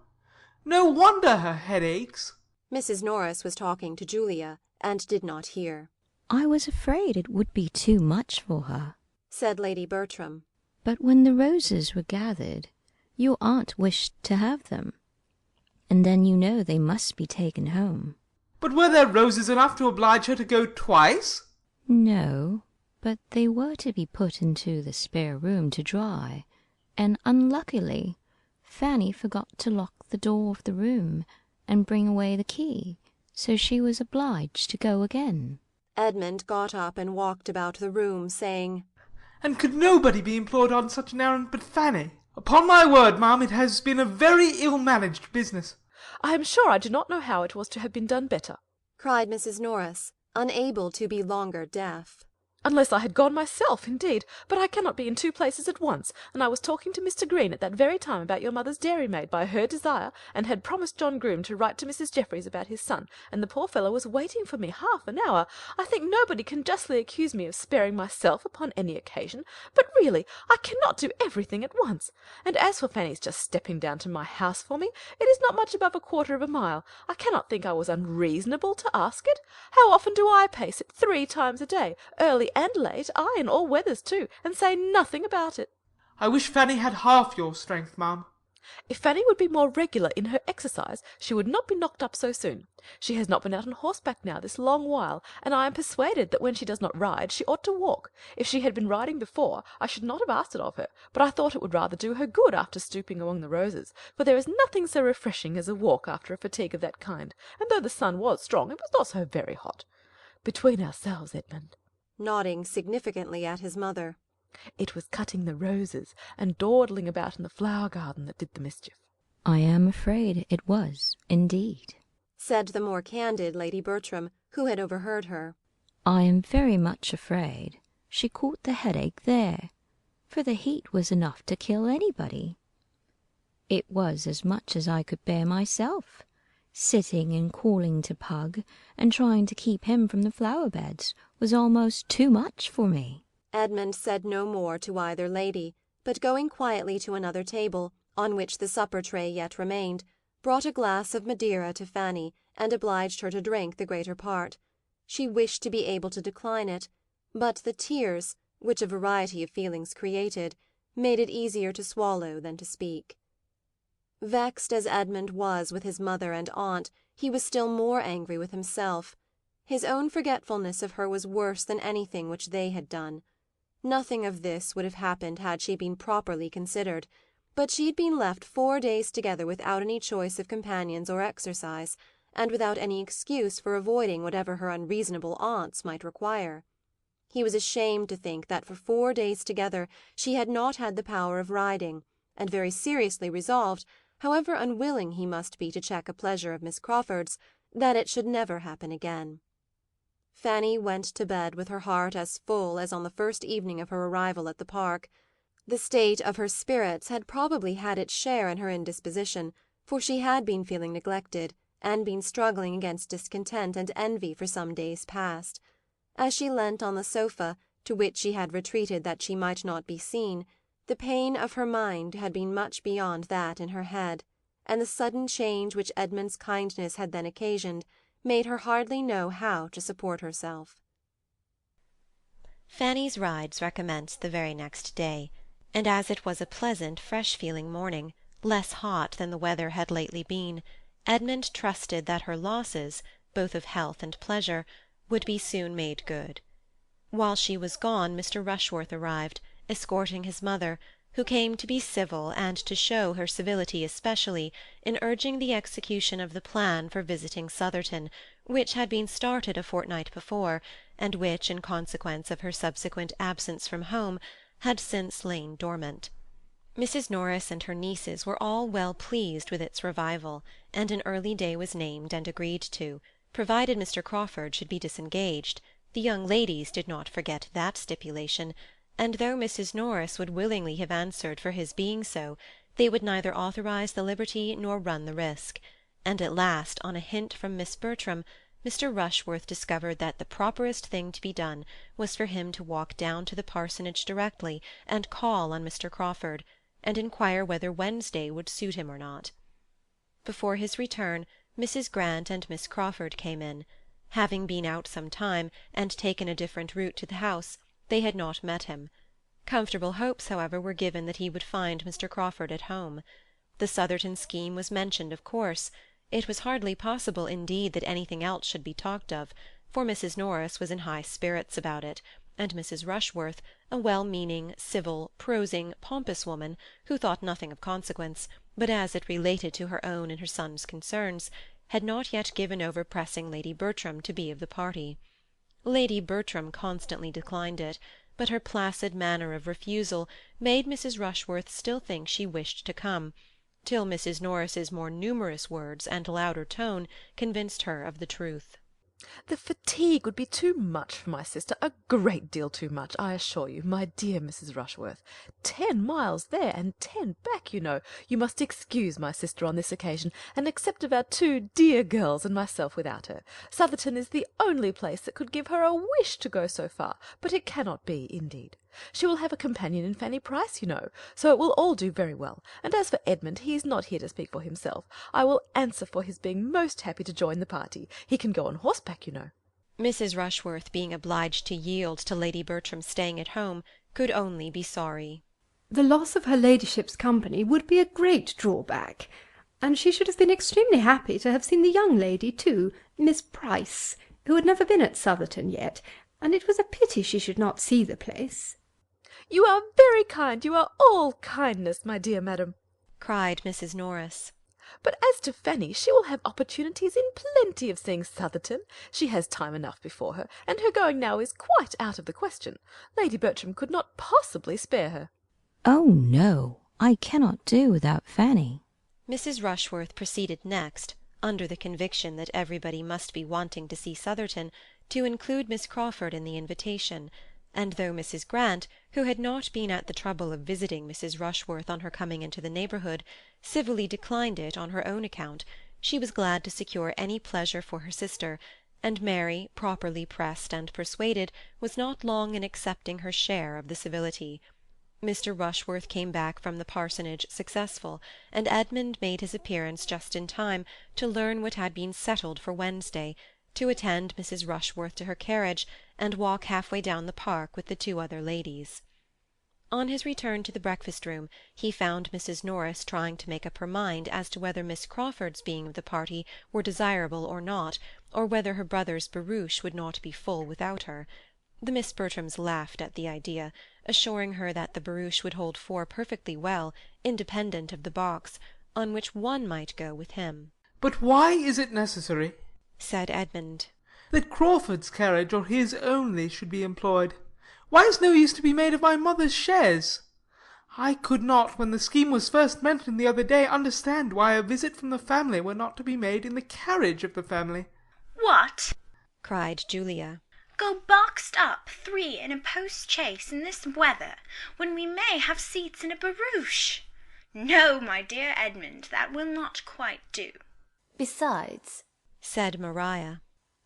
No wonder her head aches. Mrs. Norris was talking to Julia, and did not hear. I was afraid it would be too much for her, said Lady Bertram. But when the roses were gathered, your aunt wished to have them, and then you know they must be taken home. But were there roses enough to oblige her to go twice? No, but they were to be put into the spare room to dry, and unluckily Fanny forgot to lock the door of the room and bring away the key, so she was obliged to go again. Edmund got up and walked about the room, saying, And could nobody be employed on such an errand but Fanny? Upon my word, ma'am, it has been a very ill-managed business. I am sure I do not know how it was to have been done better, cried Mrs. Norris, unable to be longer deaf. Unless I had gone myself, indeed. But I cannot be in two places at once, and I was talking to Mr. Green at that very time about your mother's dairymaid by her desire, and had promised John Groom to write to Mrs. Jeffreys about his son, and the poor fellow was waiting for me half an hour. I think nobody can justly accuse me of sparing myself upon any occasion, but really I cannot do everything at once. And as for Fanny's just stepping down to my house for me, it is not much above 1/4 of a mile. I cannot think I was unreasonable to ask it. How often do I pace it 3 times a day, early and late, aye, in all weathers too, and say nothing about it. I wish Fanny had half your strength, ma'am. If Fanny would be more regular in her exercise, she would not be knocked up so soon. She has not been out on horseback now this long while, and I am persuaded that when she does not ride, she ought to walk. If she had been riding before, I should not have asked it of her, but I thought it would rather do her good after stooping among the roses, for there is nothing so refreshing as a walk after a fatigue of that kind, and though the sun was strong, it was not so very hot. Between ourselves, Edmund, nodding significantly at his mother, it was cutting the roses and dawdling about in the flower garden that did the mischief. I am afraid it was, indeed, said the more candid Lady Bertram, who had overheard her. I am very much afraid she caught the headache there, for the heat was enough to kill anybody. It was as much as I could bear myself, sitting and calling to Pug, and trying to keep him from the flower-beds was almost too much for me. Edmund said no more to either lady, but going quietly to another table, on which the supper-tray yet remained, brought a glass of Madeira to Fanny, and obliged her to drink the greater part. She wished to be able to decline it, but the tears, which a variety of feelings created, made it easier to swallow than to speak. Vexed as Edmund was with his mother and aunt, he was still more angry with himself. His own forgetfulness of her was worse than anything which they had done. Nothing of this would have happened had she been properly considered, but she had been left 4 days together without any choice of companions or exercise, and without any excuse for avoiding whatever her unreasonable aunts might require. He was ashamed to think that for 4 days together she had not had the power of riding, and very seriously resolved, however unwilling he must be to check a pleasure of Miss Crawford's, that it should never happen again. Fanny went to bed with her heart as full as on the first evening of her arrival at the park. The state of her spirits had probably had its share in her indisposition, for she had been feeling neglected, and been struggling against discontent and envy for some days past. As she leant on the sofa, to which she had retreated that she might not be seen, the pain of her mind had been much beyond that in her head, and the sudden change which Edmund's kindness had then occasioned made her hardly know how to support herself. Fanny's rides recommenced the very next day, and as it was a pleasant, fresh-feeling morning, less hot than the weather had lately been, Edmund trusted that her losses, both of health and pleasure, would be soon made good. While she was gone, Mr. Rushworth arrived, escorting his mother, who came to be civil and to show her civility especially in urging the execution of the plan for visiting Sotherton, which had been started a fortnight before, and which, in consequence of her subsequent absence from home, had since lain dormant. Mrs. Norris and her nieces were all well pleased with its revival, and an early day was named and agreed to, provided Mr. Crawford should be disengaged. The young ladies did not forget that stipulation, and though Mrs. Norris would willingly have answered for his being so, they would neither authorize the liberty nor run the risk, and at last, on a hint from Miss Bertram, Mr. Rushworth discovered that the properest thing to be done was for him to walk down to the parsonage directly and call on Mr. Crawford, and inquire whether Wednesday would suit him or not. Before his return, Mrs. Grant and Miss Crawford came in. Having been out some time, and taken a different route to the house, they had not met him. Comfortable hopes, however, were given that he would find Mr. Crawford at home. The Southerton scheme was mentioned, of course. It was hardly possible, indeed, that anything else should be talked of, for Mrs. Norris was in high spirits about it, and Mrs. Rushworth, a well-meaning, civil, prosing, pompous woman, who thought nothing of consequence, but as it related to her own and her son's concerns, had not yet given over pressing Lady Bertram to be of the party. Lady Bertram constantly declined it, but her placid manner of refusal made Mrs. Rushworth still think she wished to come, till Mrs. Norris's more numerous words and louder tone convinced her of the truth. The fatigue would be too much for my sister, a great deal too much, I assure you, my dear Mrs. Rushworth. 10 miles there, and 10 back, you know. You must excuse my sister on this occasion, and accept of our 2 dear girls and myself without her. Southerton is the only place that could give her a wish to go so far, but it cannot be, indeed. She will have a companion in Fanny Price, you know, so it will all do very well. And as for Edmund, he is not here to speak for himself. I will answer for his being most happy to join the party. He can go on horseback, you know. Mrs. Rushworth, being obliged to yield to Lady Bertram's staying at home, could only be sorry. The loss of her ladyship's company would be a great drawback, and she should have been extremely happy to have seen the young lady too, Miss Price, who had never been at Southerton yet, and it was a pity she should not see the place. You are very kind, you are all kindness, my dear madam, cried Mrs. Norris. But as to Fanny, she will have opportunities in plenty of seeing Southerton. She has time enough before her, and her going now is quite out of the question. Lady Bertram could not possibly spare her. Oh, no, I cannot do without Fanny. Mrs. Rushworth proceeded next, under the conviction that everybody must be wanting to see Southerton, to include Miss Crawford in the invitation, and though Mrs. Grant, who had not been at the trouble of visiting Mrs. Rushworth on her coming into the neighbourhood, civilly declined it on her own account, she was glad to secure any pleasure for her sister, and Mary, properly pressed and persuaded, was not long in accepting her share of the civility. Mr. Rushworth came back from the parsonage successful, and Edmund made his appearance just in time to learn what had been settled for Wednesday, to attend Mrs. Rushworth to her carriage, and walk half-way down the park with the 2 other ladies. On his return to the breakfast-room, he found Mrs. Norris trying to make up her mind as to whether Miss Crawford's being of the party were desirable or not, or whether her brother's barouche would not be full without her. The Miss Bertrams laughed at the idea, assuring her that the barouche would hold 4 perfectly well, independent of the box, on which one might go with him. But why is it necessary, said Edmund, that Crawford's carriage or his only should be employed? Why is no use to be made of my mother's chaise? I could not, when the scheme was first mentioned the other day, understand why a visit from the family were not to be made in the carriage of the family. What? cried Julia. Go boxed up 3 in a post-chaise in this weather, when we may have seats in a barouche? No, my dear Edmund, that will not quite do. Besides, said Maria,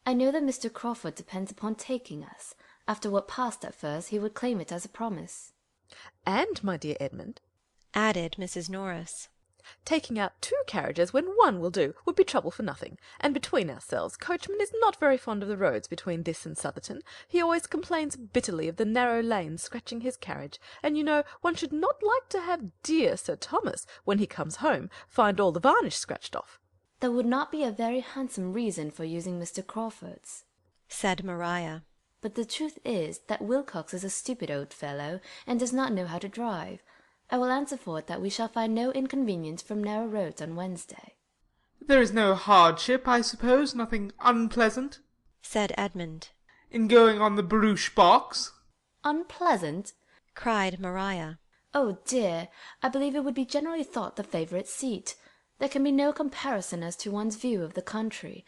I know that Mr. Crawford depends upon taking us. After what passed at first, he would claim it as a promise. And, my dear Edmund, added Mrs. Norris, taking out 2 carriages when 1 will do would be trouble for nothing, and between ourselves, Coachman is not very fond of the roads between this and Southerton. He always complains bitterly of the narrow lanes scratching his carriage, and you know one should not like to have dear Sir Thomas, when he comes home, find all the varnish scratched off. That would not be a very handsome reason for using Mr. Crawford's, said Maria. But the truth is that Wilcox is a stupid old fellow, and does not know how to drive. I will answer for it that we shall find no inconvenience from narrow roads on Wednesday. There is no hardship, I suppose, nothing unpleasant, said Edmund, in going on the barouche box. Unpleasant? cried Maria. Oh dear, I believe it would be generally thought the favourite seat. There can be no comparison as to one's view of the country.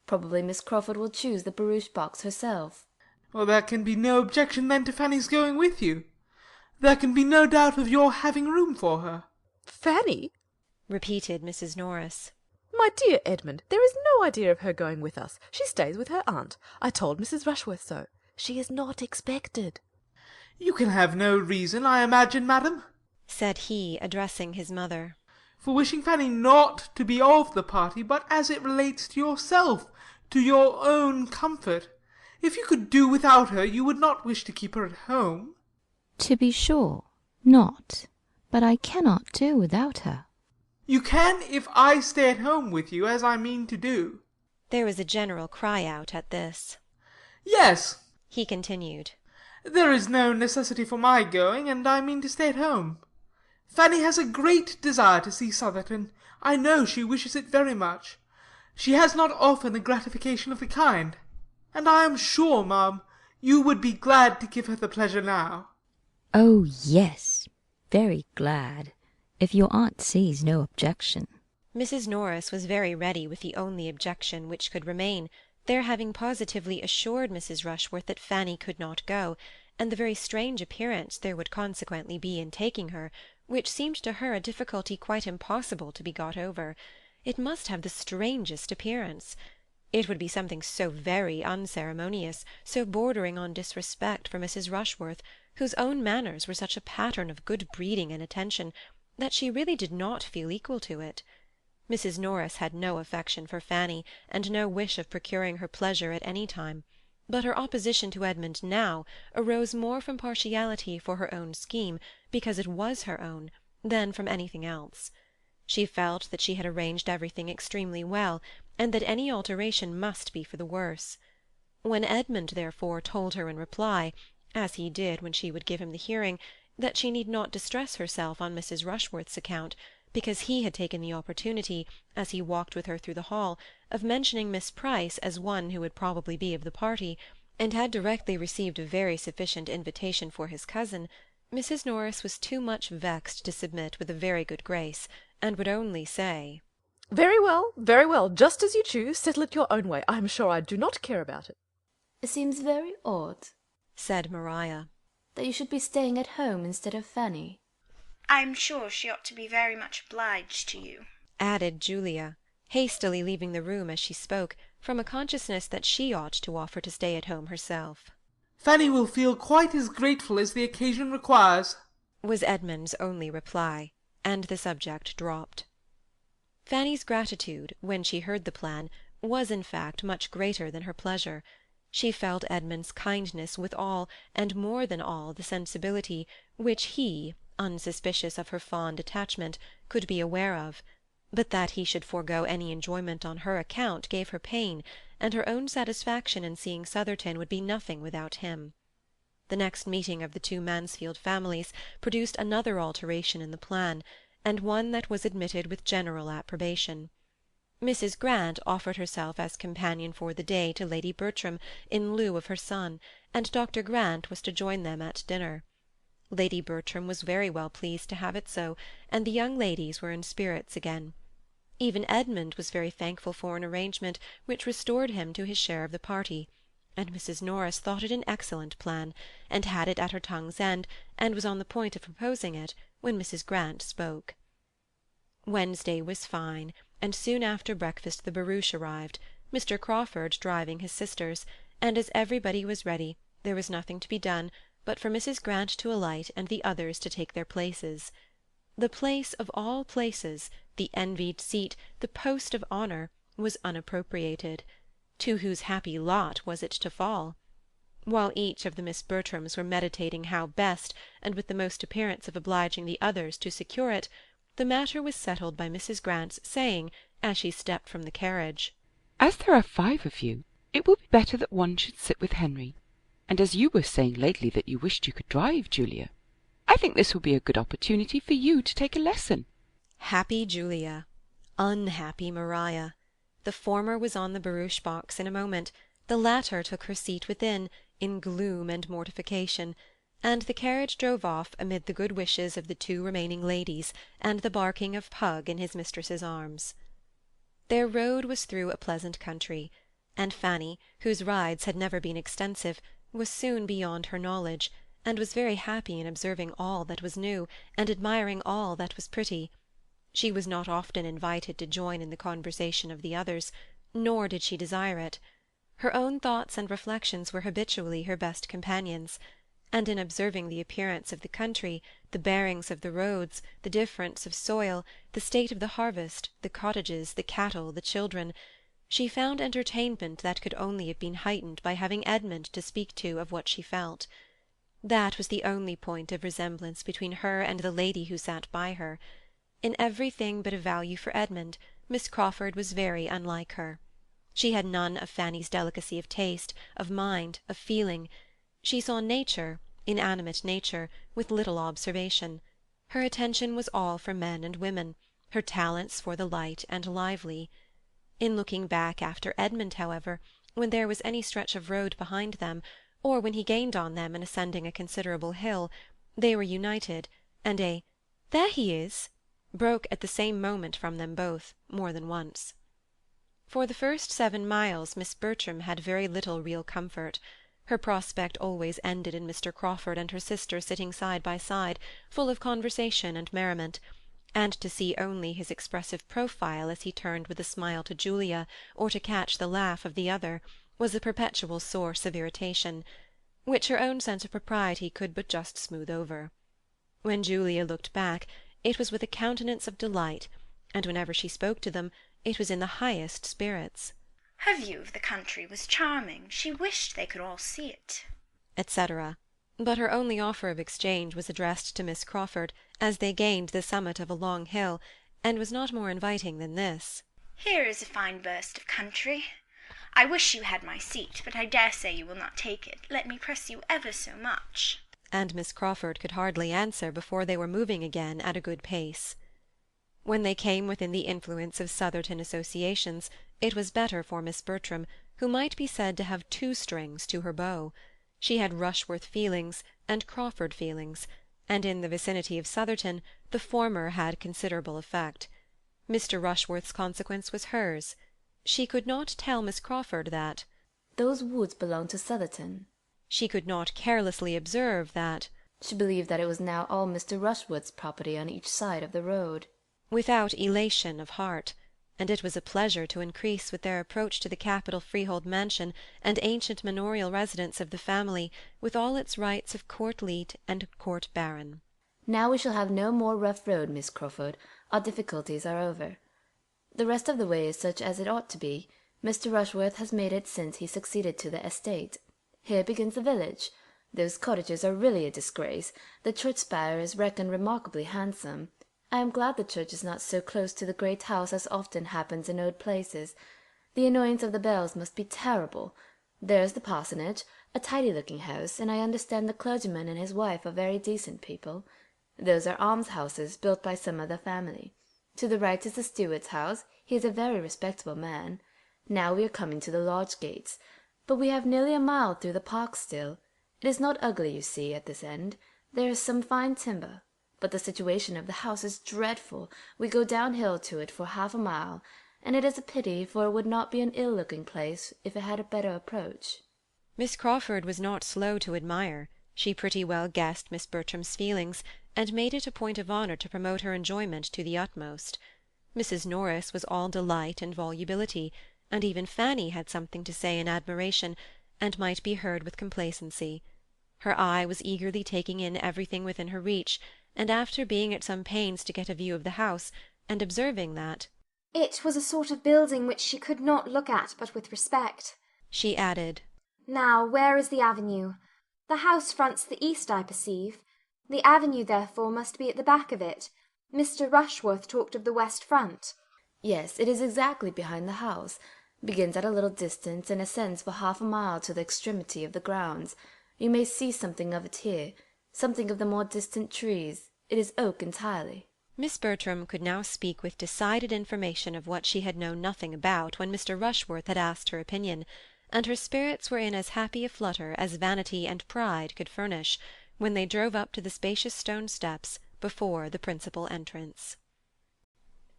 Probably Miss Crawford will choose the barouche box herself. Well, there can be no objection then to Fanny's going with you. There can be no doubt of your having room for her. Fanny? repeated Mrs. Norris. My dear Edmund, there is no idea of her going with us. She stays with her aunt. I told Mrs. Rushworth so. She is not expected." You can have no reason, I imagine, madam, said he, addressing his mother, for wishing Fanny not to be of the party, but as it relates to yourself, to your own comfort. If you could do without her, you would not wish to keep her at home. To be sure, not. But I cannot do without her. You can if I stay at home with you, as I mean to do. There was a general cry-out at this. Yes, he continued, there is no necessity for my going, and I mean to stay at home. Fanny has a great desire to see Southerton. I know she wishes it very much. She has not often a gratification of the kind. And I am sure, ma'am, you would be glad to give her the pleasure now. Oh, yes, very glad, if your aunt sees no objection. Mrs. Norris was very ready with the only objection which could remain, their having positively assured Mrs. Rushworth that Fanny could not go, and the very strange appearance there would consequently be in taking her, which seemed to her a difficulty quite impossible to be got over. It must have the strangest appearance. It would be something so very unceremonious, so bordering on disrespect for Mrs. Rushworth, whose own manners were such a pattern of good breeding and attention, that she really did not feel equal to it. Mrs. Norris had no affection for Fanny, and no wish of procuring her pleasure at any time, but her opposition to Edmund now arose more from partiality for her own scheme, because it was her own, than from anything else. She felt that she had arranged everything extremely well, and that any alteration must be for the worse. When Edmund, therefore, told her in reply, as he did when she would give him the hearing, that she need not distress herself on Mrs. Rushworth's account, because he had taken the opportunity, as he walked with her through the hall, of mentioning Miss Price as one who would probably be of the party, and had directly received a very sufficient invitation for his cousin, Mrs. Norris was too much vexed to submit with a very good grace, and would only say, very well, just as you choose. Settle it your own way. I am sure I do not care about it." It seems very odd, said Maria, that you should be staying at home instead of Fanny. I'm sure she ought to be very much obliged to you, added Julia, hastily leaving the room as she spoke, from a consciousness that she ought to offer to stay at home herself. Fanny will feel quite as grateful as the occasion requires, was Edmund's only reply, and the subject dropped. Fanny's gratitude, when she heard the plan, was in fact much greater than her pleasure. She felt Edmund's kindness with all, and more than all, the sensibility which he, unsuspicious of her fond attachment, could be aware of, but that he should forego any enjoyment on her account gave her pain, and her own satisfaction in seeing Southerton would be nothing without him. The next meeting of the two Mansfield families produced another alteration in the plan, and one that was admitted with general approbation. Mrs. Grant offered herself as companion for the day to Lady Bertram in lieu of her son, and Dr. Grant was to join them at dinner. Lady Bertram was very well pleased to have it so, and the young ladies were in spirits again. Even Edmund was very thankful for an arrangement which restored him to his share of the party, and Mrs. Norris thought it an excellent plan, and had it at her tongue's end, and was on the point of proposing it, when Mrs. Grant spoke. Wednesday was fine, and soon after breakfast the barouche arrived, Mr. Crawford driving his sisters, and as everybody was ready, there was nothing to be done but for Mrs. Grant to alight and the others to take their places. The place of all places, the envied seat, the post of honour, was unappropriated. To whose happy lot was it to fall? While each of the Miss Bertrams were meditating how best, and with the most appearance of obliging the others, to secure it, the matter was settled by Mrs. Grant's saying, as she stepped from the carriage, "As there are 5 of you, it will be better that one should sit with Henry. And as you were saying lately that you wished you could drive, Julia, I think this will be a good opportunity for you to take a lesson." Happy Julia! Unhappy Maria! The former was on the barouche box in a moment, the latter took her seat within, in gloom and mortification, and the carriage drove off amid the good wishes of the 2 remaining ladies, and the barking of Pug in his mistress's arms. Their road was through a pleasant country, and Fanny, whose rides had never been extensive, was soon beyond her knowledge, and was very happy in observing all that was new, and admiring all that was pretty. She was not often invited to join in the conversation of the others, nor did she desire it. Her own thoughts and reflections were habitually her best companions, and in observing the appearance of the country, the bearings of the roads, the difference of soil, the state of the harvest, the cottages, the cattle, the children, she found entertainment that could only have been heightened by having Edmund to speak to of what she felt. That was the only point of resemblance between her and the lady who sat by her. In everything but a value for Edmund, Miss Crawford was very unlike her. She had none of Fanny's delicacy of taste, of mind, of feeling. She saw nature, inanimate nature, with little observation. Her attention was all for men and women, her talents for the light and lively. In looking back after Edmund, however, when there was any stretch of road behind them, or when he gained on them in ascending a considerable hill, they were united, and a "There he is!" broke at the same moment from them both, more than once. For the first 7 miles Miss Bertram had very little real comfort. Her prospect always ended in Mr. Crawford and her sister sitting side by side, full of conversation and merriment, and to see only his expressive profile as he turned with a smile to Julia, or to catch the laugh of the other, was a perpetual source of irritation, which her own sense of propriety could but just smooth over. When Julia looked back, it was with a countenance of delight, and whenever she spoke to them, it was in the highest spirits. Her view of the country was charming. She wished they could all see it, etc. But her only offer of exchange was addressed to Miss Crawford as they gained the summit of a long hill, and was not more inviting than this. "Here is a fine burst of country. I wish you had my seat, but I dare say you will not take it. Let me press you ever so much." And Miss Crawford could hardly answer before they were moving again at a good pace. When they came within the influence of Southerton associations, it was better for Miss Bertram, who might be said to have 2 strings to her bow. She had Rushworth feelings and Crawford feelings, and in the vicinity of Southerton the former had considerable effect. Mr. Rushworth's consequence was hers. She could not tell Miss Crawford that those woods belonged to Southerton. She could not carelessly observe that she believed that it was now all Mr. Rushworth's property on each side of the road, without elation of heart, and it was a pleasure to increase with their approach to the capital freehold mansion and ancient manorial residence of the family, with all its rights of court leet and court baron. "Now we shall have no more rough road, Miss Crawford. Our difficulties are over. The rest of the way is such as it ought to be. Mr. Rushworth has made it since he succeeded to the estate. Here begins the village. Those cottages are really a disgrace. The church spire is reckoned remarkably handsome. I am glad the church is not so close to the great house as often happens in old places. The annoyance of the bells must be terrible. There's the parsonage, a tidy-looking house, and I understand the clergyman and his wife are very decent people. Those are almshouses built by some of the family. To the right is the steward's house. He is a very respectable man. Now we are coming to the lodge gates. But we have nearly a mile through the park still. It is not ugly, you see, at this end. There is some fine timber. But the situation of the house is dreadful. We go downhill to it for half a mile, and it is a pity, for it would not be an ill-looking place if it had a better approach." Miss Crawford was not slow to admire. She pretty well guessed Miss Bertram's feelings, and made it a point of honour to promote her enjoyment to the utmost. Mrs. Norris was all delight and volubility, and even Fanny had something to say in admiration, and might be heard with complacency. Her eye was eagerly taking in everything within her reach, and after being at some pains to get a view of the house, and observing that it was a sort of building which she could not look at but with respect, she added, "Now, where is the avenue? The house fronts the east, I perceive. The avenue, therefore, must be at the back of it. Mr. Rushworth talked of the west front." "Yes, it is exactly behind the house. Begins at a little distance, and ascends for half a mile to the extremity of the grounds. You may see something of it here, something of the more distant trees. It is oak entirely." Miss Bertram could now speak with decided information of what she had known nothing about when Mr. Rushworth had asked her opinion, and her spirits were in as happy a flutter as vanity and pride could furnish, when they drove up to the spacious stone steps before the principal entrance.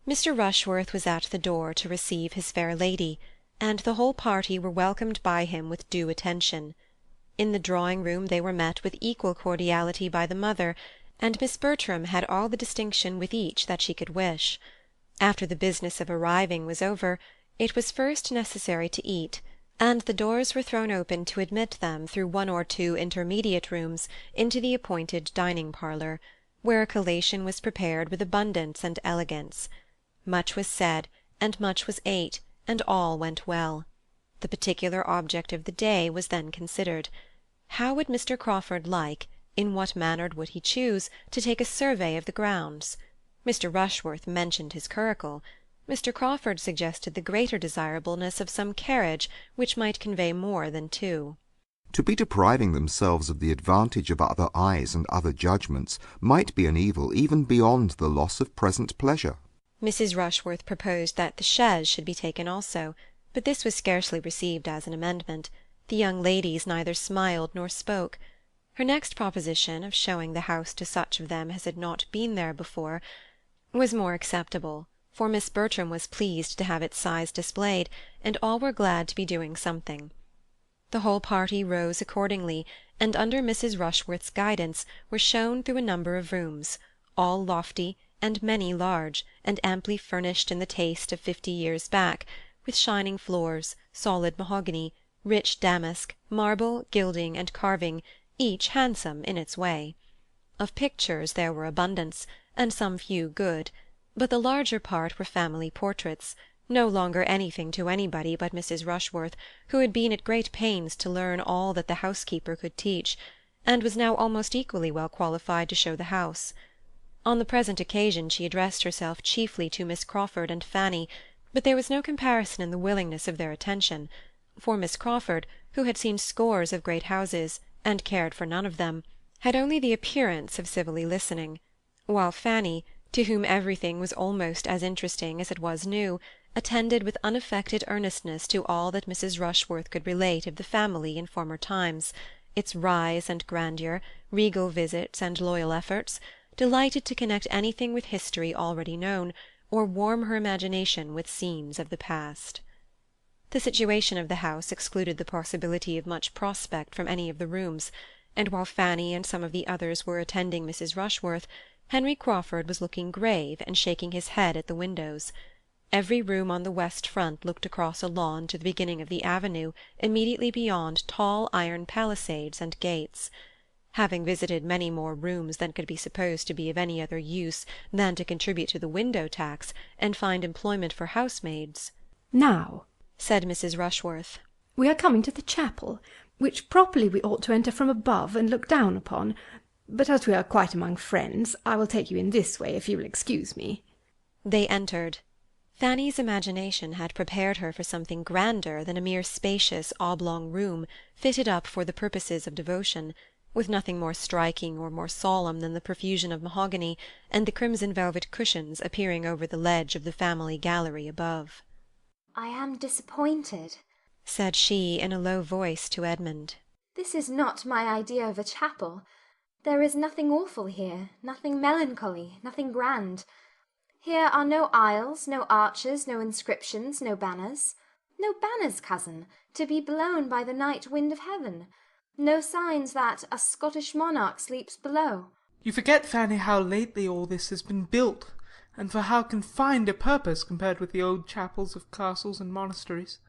Mr. Rushworth was at the door to receive his fair lady, and the whole party were welcomed by him with due attention. In the drawing-room they were met with equal cordiality by the mother, and Miss Bertram had all the distinction with each that she could wish. After the business of arriving was over, it was first necessary to eat, and the doors were thrown open to admit them through one or two intermediate rooms into the appointed dining-parlour, where a collation was prepared with abundance and elegance. Much was said, and much was ate, and all went well. The particular object of the day was then considered. How would Mr. Crawford like, in what manner would he choose, to take a survey of the grounds? Mr. Rushworth mentioned his curricle. Mr. Crawford suggested the greater desirableness of some carriage which might convey more than two. To be depriving themselves of the advantage of other eyes and other judgments might be an evil even beyond the loss of present pleasure. Mrs. Rushworth proposed that the chaise should be taken also, but this was scarcely received as an amendment. The young ladies neither smiled nor spoke. Her next proposition, of showing the house to such of them as had not been there before, was more acceptable, for Miss Bertram was pleased to have its size displayed, and all were glad to be doing something. The whole party rose accordingly, and under Mrs. Rushworth's guidance were shown through a number of rooms, all lofty, and many large, and amply furnished in the taste of 50 years back, with shining floors, solid mahogany, rich damask, marble, gilding, and carving, each handsome in its way. Of pictures there were abundance, and some few good, but the larger part were family portraits, no longer anything to anybody but Mrs. Rushworth, who had been at great pains to learn all that the housekeeper could teach, and was now almost equally well qualified to show the house. On the present occasion she addressed herself chiefly to Miss Crawford and Fanny, but there was no comparison in the willingness of their attention, for Miss Crawford, who had seen scores of great houses, and cared for none of them, had only the appearance of civilly listening, while Fanny, to whom everything was almost as interesting as it was new, attended with unaffected earnestness to all that Mrs. Rushworth could relate of the family in former times, its rise and grandeur, regal visits and loyal efforts, delighted to connect anything with history already known, or warm her imagination with scenes of the past. The situation of the house excluded the possibility of much prospect from any of the rooms, and while Fanny and some of the others were attending Mrs. Rushworth, Henry Crawford was looking grave and shaking his head at the windows. Every room on the west front looked across a lawn to the beginning of the avenue immediately beyond tall iron palisades and gates. Having visited many more rooms than could be supposed to be of any other use than to contribute to the window tax and find employment for housemaids, "Now," said Mrs. Rushworth, "we are coming to the chapel, which properly we ought to enter from above and look down upon, but as we are quite among friends, I will take you in this way, if you will excuse me." They entered. Fanny's imagination had prepared her for something grander than a mere spacious oblong room fitted up for the purposes of devotion, with nothing more striking or more solemn than the profusion of mahogany and the crimson velvet cushions appearing over the ledge of the family gallery above. "I am disappointed," said she in a low voice to Edmund. "This is not my idea of a chapel. There is nothing awful here, nothing melancholy, nothing grand. Here are no aisles, no arches, no inscriptions, no banners. No banners, cousin, to be blown by the night wind of heaven. No signs that a Scottish monarch sleeps below." You forget, Fanny, how lately all this has been built, and for how confined a purpose compared with the old chapels of castles and monasteries.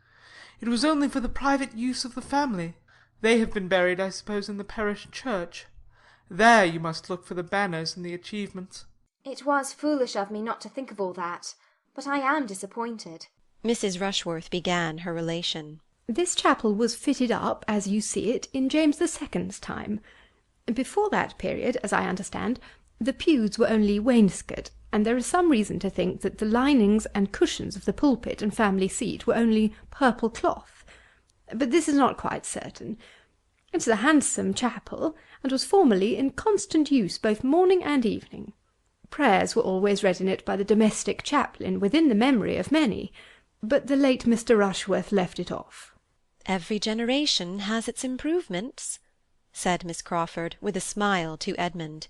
It was only for the private use of the family. They have been buried, I suppose, in the parish church. There you must look for the banners and the achievements. It was foolish of me not to think of all that, but I am disappointed. Mrs. Rushworth began her relation. "This chapel was fitted up, as you see it, in James II.'s time. Before that period, as I understand, the pews were only wainscot, and there is some reason to think that the linings and cushions of the pulpit and family seat were only purple cloth. But this is not quite certain. It is a handsome chapel, and was formerly in constant use both morning and evening. Prayers were always read in it by the domestic chaplain within the memory of many, but the late Mr. Rushworth left it off." "Every generation has its improvements," said Miss Crawford, with a smile, to Edmund.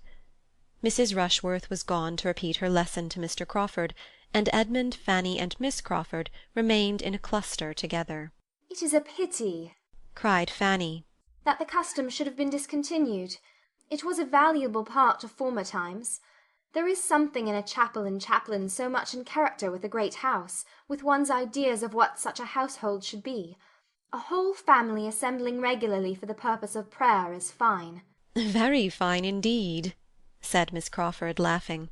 Mrs. Rushworth was gone to repeat her lesson to Mr. Crawford, and Edmund, Fanny, and Miss Crawford remained in a cluster together. "It is a pity," cried Fanny, "that the custom should have been discontinued. It was a valuable part of former times. There is something in a chapel and chaplain so much in character with a great house, with one's ideas of what such a household should be. A whole family assembling regularly for the purpose of prayer is fine. Very fine indeed, said Miss Crawford, laughing.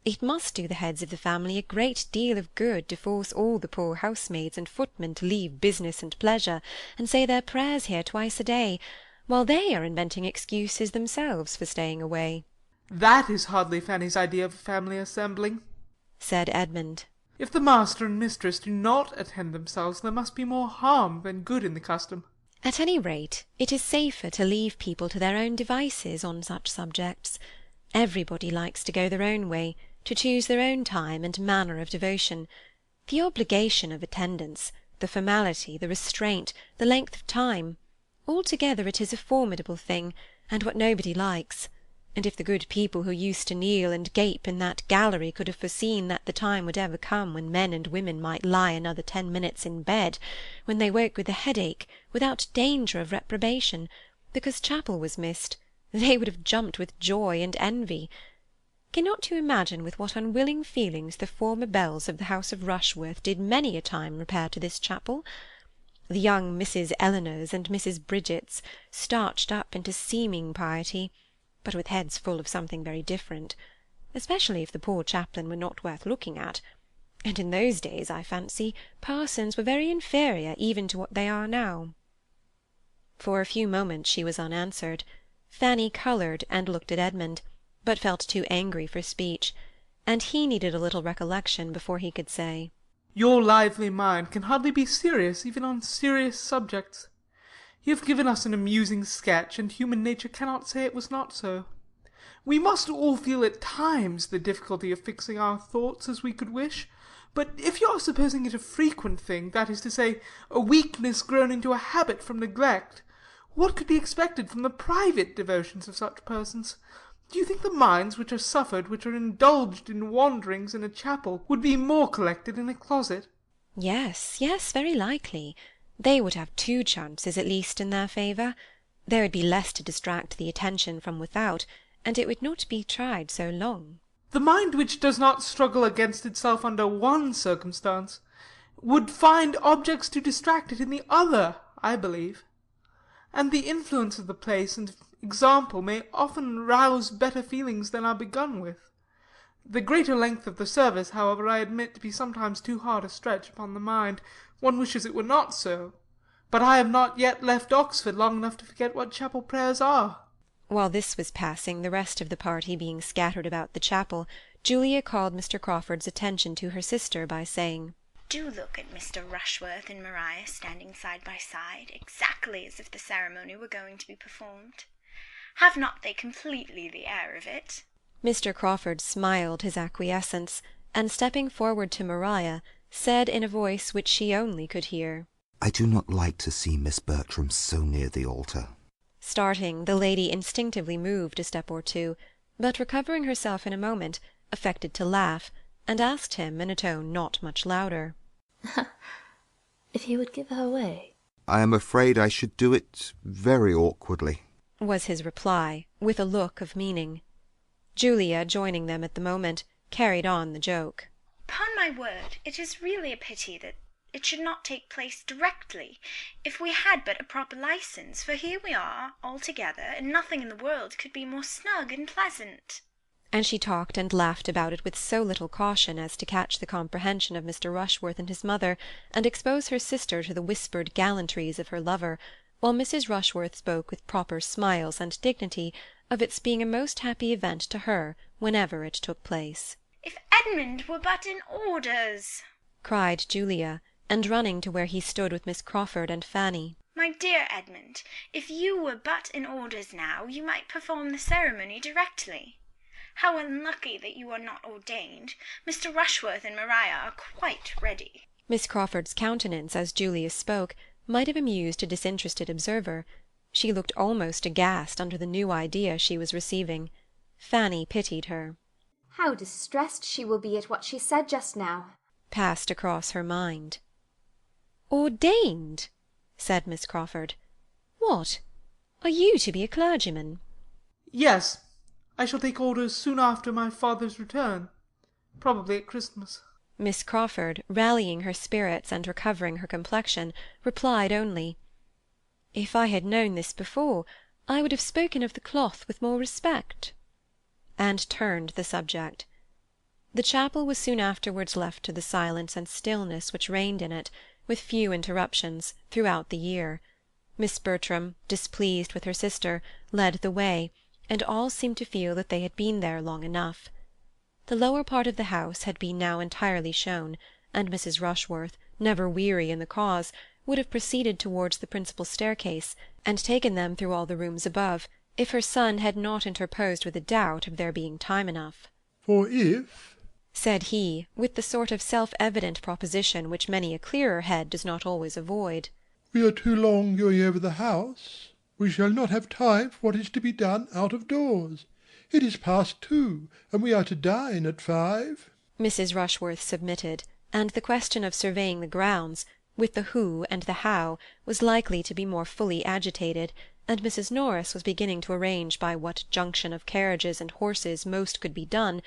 It must do the heads of the family a great deal of good to force all the poor housemaids and footmen to leave business and pleasure, and say their prayers here twice a day, while they are inventing excuses themselves for staying away. That is hardly Fanny's idea of a family assembling, said Edmund. If the master and mistress do not attend themselves, there must be more harm than good in the custom. At any rate, it is safer to leave people to their own devices on such subjects. Everybody likes to go their own way, to choose their own time and manner of devotion. The obligation of attendance, the formality, the restraint, the length of time, altogether it is a formidable thing, and what nobody likes. And if the good people who used to kneel and gape in that gallery could have foreseen that the time would ever come when men and women might lie another 10 minutes in bed, when they woke with a headache, without danger of reprobation, because chapel was missed, they would have jumped with joy and envy. Cannot you imagine with what unwilling feelings the former belles of the house of Rushworth did many a time repair to this chapel? The young Mrs. Elinors and Mrs. Bridgets, starched up into seeming piety, but with heads full of something very different, especially if the poor chaplain were not worth looking at, and in those days, I fancy, parsons were very inferior even to what they are now. For a few moments she was unanswered. Fanny coloured and looked at Edmund, but felt too angry for speech, and he needed a little recollection before he could say, Your lively mind can hardly be serious even on serious subjects. You have given us an amusing sketch, and human nature cannot say it was not so. We must all feel at times the difficulty of fixing our thoughts as we could wish, but if you are supposing it a frequent thing, that is to say, a weakness grown into a habit from neglect, what could be expected from the private devotions of such persons? Do you think the minds which are suffered, which are indulged in wanderings in a chapel, would be more collected in a closet? Yes, yes, very likely. They would have 2 chances at least in their favour. There would be less to distract the attention from without, and it would not be tried so long. The mind which does not struggle against itself under one circumstance would find objects to distract it in the other, I believe. And the influence of the place and example may often rouse better feelings than are begun with. The greater length of the service, however, I admit to be sometimes too hard a stretch upon the mind. One wishes it were not so. But I have not yet left Oxford long enough to forget what chapel prayers are. While this was passing, the rest of the party being scattered about the chapel, Julia called Mr. Crawford's attention to her sister by saying, Do look at Mr. Rushworth and Maria standing side by side, exactly as if the ceremony were going to be performed. Have not they completely the air of it? Mr. Crawford smiled his acquiescence, and stepping forward to Maria, said in a voice which she only could hear, I do not like to see Miss Bertram so near the altar. Starting, the lady instinctively moved a step or two, but recovering herself in a moment, affected to laugh, and asked him in a tone not much louder, If he would give her away. I am afraid I should do it very awkwardly, was his reply, with a look of meaning. Julia, joining them at the moment, carried on the joke. Upon my word, it is really a pity that it should not take place directly, if we had but a proper licence, for here we are, all together, and nothing in the world could be more snug and pleasant. And she talked and laughed about it with so little caution as to catch the comprehension of Mr. Rushworth and his mother, and expose her sister to the whispered gallantries of her lover, while Mrs. Rushworth spoke with proper smiles and dignity of its being a most happy event to her whenever it took place. If Edmund were but in orders, cried Julia, and running to where he stood with Miss Crawford and Fanny. My dear Edmund, if you were but in orders now, you might perform the ceremony directly. How unlucky that you are not ordained. Mr. Rushworth and Maria are quite ready. Miss Crawford's countenance, as Julia spoke, might have amused a disinterested observer. She looked almost aghast under the new idea she was receiving. Fanny pitied her. How distressed she will be at what she said just now, passed across her mind. Ordained? said Miss Crawford. What? Are you to be a clergyman? Yes, I shall take orders soon after my father's return, probably at Christmas. Miss Crawford, rallying her spirits and recovering her complexion, replied only, "If I had known this before, I would have spoken of the cloth with more respect," and turned the subject. The chapel was soon afterwards left to the silence and stillness which reigned in it, with few interruptions, throughout the year. Miss Bertram, displeased with her sister, led the way, and all seemed to feel that they had been there long enough. The lower part of the house had been now entirely shown, and Mrs. Rushworth, never weary in the cause, would have proceeded towards the principal staircase, and taken them through all the rooms above, if her son had not interposed with a doubt of there being time enough. For if, said he, with the sort of self-evident proposition which many a clearer head does not always avoid, we are too long going over the house, we shall not have time for what is to be done out of doors. It is past 2, and we are to dine at 5. Mrs. Rushworth submitted, and the question of surveying the grounds, with the who and the how, was likely to be more fully agitated, and Mrs. Norris was beginning to arrange by what junction of carriages and horses most could be done,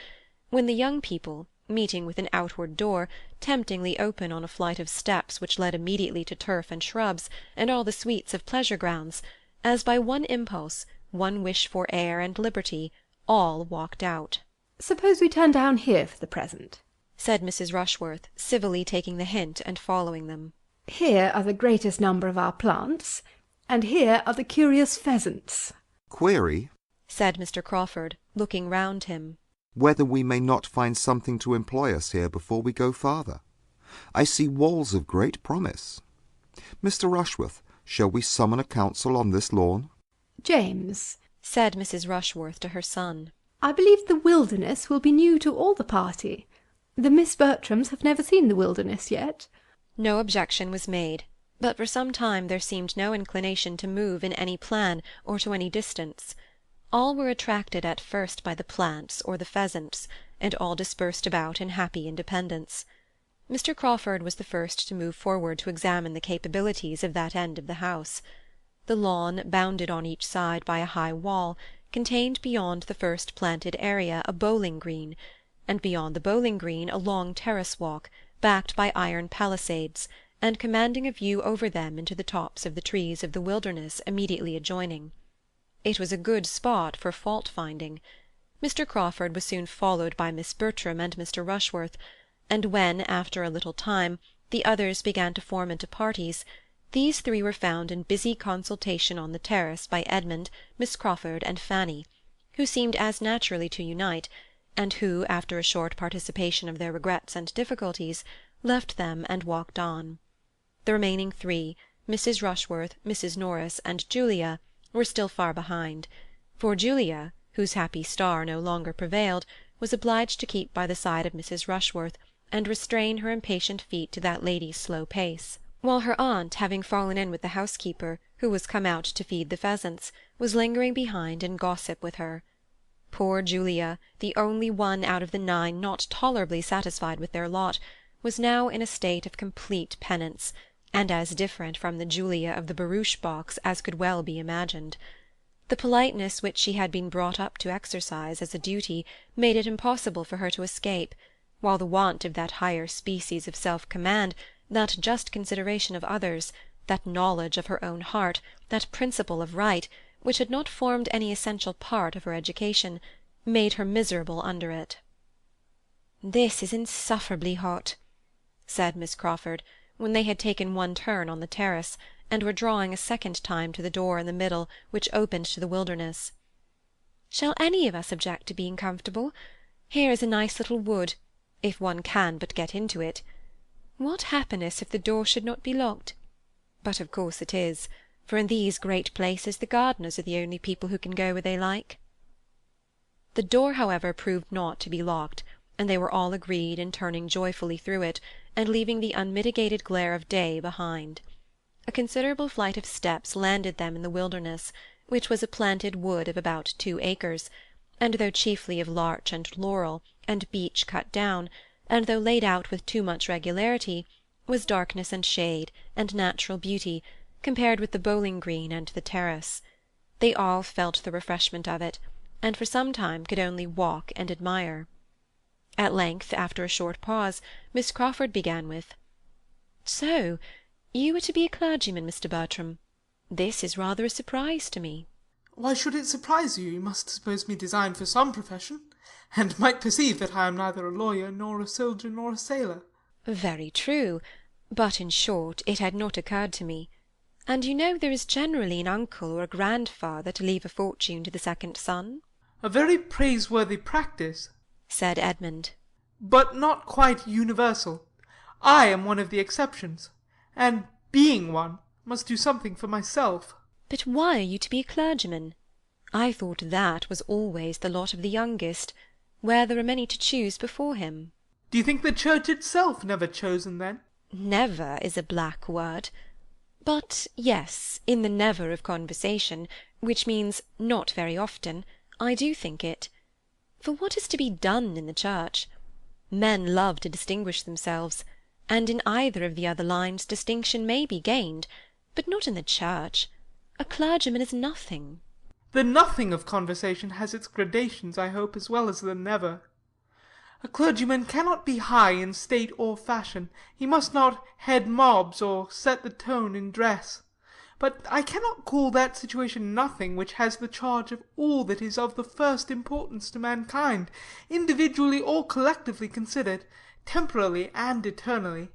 when the young people, meeting with an outward door, temptingly open on a flight of steps which led immediately to turf and shrubs, and all the sweets of pleasure-grounds, as by one impulse, one wish for air and liberty, all walked out. "Suppose we turn down here for the present," said Mrs. Rushworth, civilly taking the hint and following them. "Here are the greatest number of our plants, and here are the curious pheasants." Query, said Mr. Crawford, looking round him, whether we may not find something to employ us here before we go farther. I see walls of great promise. Mr. Rushworth, shall we summon a council on this lawn? "James," said Mrs. Rushworth to her son, "I believe the wilderness will be new to all the party. The Miss Bertrams have never seen the wilderness yet." No objection was made, but for some time there seemed no inclination to move in any plan or to any distance. All were attracted at first by the plants or the pheasants, and all dispersed about in happy independence. Mr. Crawford was the first to move forward to examine the capabilities of that end of the house. The lawn, bounded on each side by a high wall, contained beyond the first planted area a bowling-green, and beyond the bowling-green a long terrace-walk, backed by iron palisades, and commanding a view over them into the tops of the trees of the wilderness immediately adjoining. It was a good spot for fault-finding. Mr. Crawford was soon followed by Miss Bertram and Mr. Rushworth, and when, after a little time, the others began to form into parties, these three were found in busy consultation on the terrace by Edmund, Miss Crawford, and Fanny, who seemed as naturally to unite, and who, after a short participation of their regrets and difficulties, left them and walked on. The remaining three, Mrs. Rushworth, Mrs. Norris, and Julia, were still far behind, for Julia, whose happy star no longer prevailed, was obliged to keep by the side of Mrs. Rushworth, and restrain her impatient feet to that lady's slow pace, while her aunt, having fallen in with the housekeeper, who was come out to feed the pheasants, was lingering behind and gossip with her. Poor Julia, the only one out of the 9 not tolerably satisfied with their lot, was now in a state of complete penance, and as different from the Julia of the barouche box as could well be imagined. The politeness which she had been brought up to exercise as a duty made it impossible for her to escape, while the want of that higher species of self-command, that just consideration of others, that knowledge of her own heart, that principle of right, which had not formed any essential part of her education, made her miserable under it. "This is insufferably hot," said Miss Crawford, when they had taken one turn on the terrace, and were drawing a second time to the door in the middle which opened to the wilderness. "Shall any of us object to being comfortable? Here is a nice little wood, if one can but get into it. What happiness if the door should not be locked! But of course it is, for in these great places the gardeners are the only people who can go where they like." The door, however, proved not to be locked, and they were all agreed in turning joyfully through it, and leaving the unmitigated glare of day behind. A considerable flight of steps landed them in the wilderness, which was a planted wood of about 2 acres, and though chiefly of larch and laurel, and beech cut down, and though laid out with too much regularity, was darkness and shade, and natural beauty, compared with the bowling-green and the terrace. They all felt the refreshment of it, and for some time could only walk and admire. At length, after a short pause, Miss Crawford began with, "So you are to be a clergyman, Mr. Bertram. This is rather a surprise to me." Why should it surprise you? You must suppose me designed for some profession, and might perceive that I am neither a lawyer, nor a soldier, nor a sailor. Very true, but in short, it had not occurred to me. And you know there is generally an uncle or a grandfather to leave a fortune to the second son. A very praiseworthy practice, said Edmund, but not quite universal. I am one of the exceptions, and, being one, must do something for myself. But why are you to be a clergyman? I thought that was always the lot of the youngest, where there are many to choose before him. Do you think the Church itself never chosen, then? Never is a black word. But yes, in the never of conversation, which means not very often, I do think it. For what is to be done in the Church? Men love to distinguish themselves, and in either of the other lines distinction may be gained, but not in the Church. A clergyman is nothing. The nothing of conversation has its gradations, I hope, as well as the never. A clergyman cannot be high in state or fashion. He must not head mobs or set the tone in dress. But I cannot call that situation nothing which has the charge of all that is of the first importance to mankind, individually or collectively considered, temporally and eternally;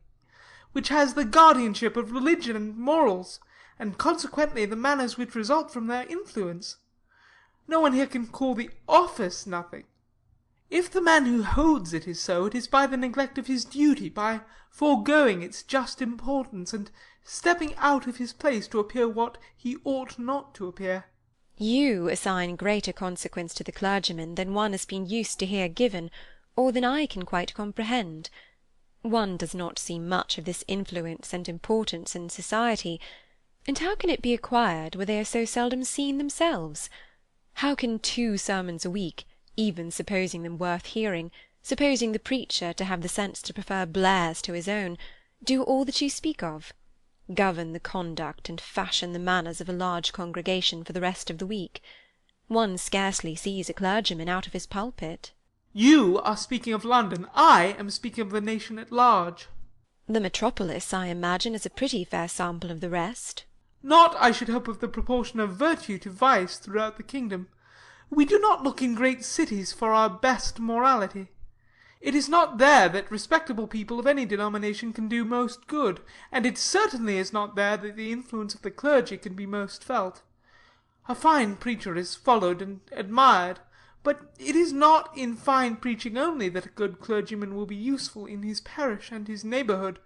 which has the guardianship of religion and morals, and consequently the manners which result from their influence. No one here can call the office nothing. If the man who holds it is so, it is by the neglect of his duty, by foregoing its just importance, and stepping out of his place to appear what he ought not to appear. You assign greater consequence to the clergyman than one has been used to hear given, or than I can quite comprehend. One does not see much of this influence and importance in society, and how can it be acquired where they are so seldom seen themselves? How can 2 sermons a week, even supposing them worth hearing, supposing the preacher to have the sense to prefer Blair's to his own, do all that you speak of, govern the conduct and fashion the manners of a large congregation for the rest of the week? One scarcely sees a clergyman out of his pulpit. You are speaking of London. I am speaking of the nation at large. The metropolis, I imagine, is a pretty fair sample of the rest. Not, I should hope, of the proportion of virtue to vice throughout the kingdom. We do not look in great cities for our best morality. It is not there that respectable people of any denomination can do most good, and it certainly is not there that the influence of the clergy can be most felt. A fine preacher is followed and admired, but it is not in fine preaching only that a good clergyman will be useful in his parish and his neighbourhood,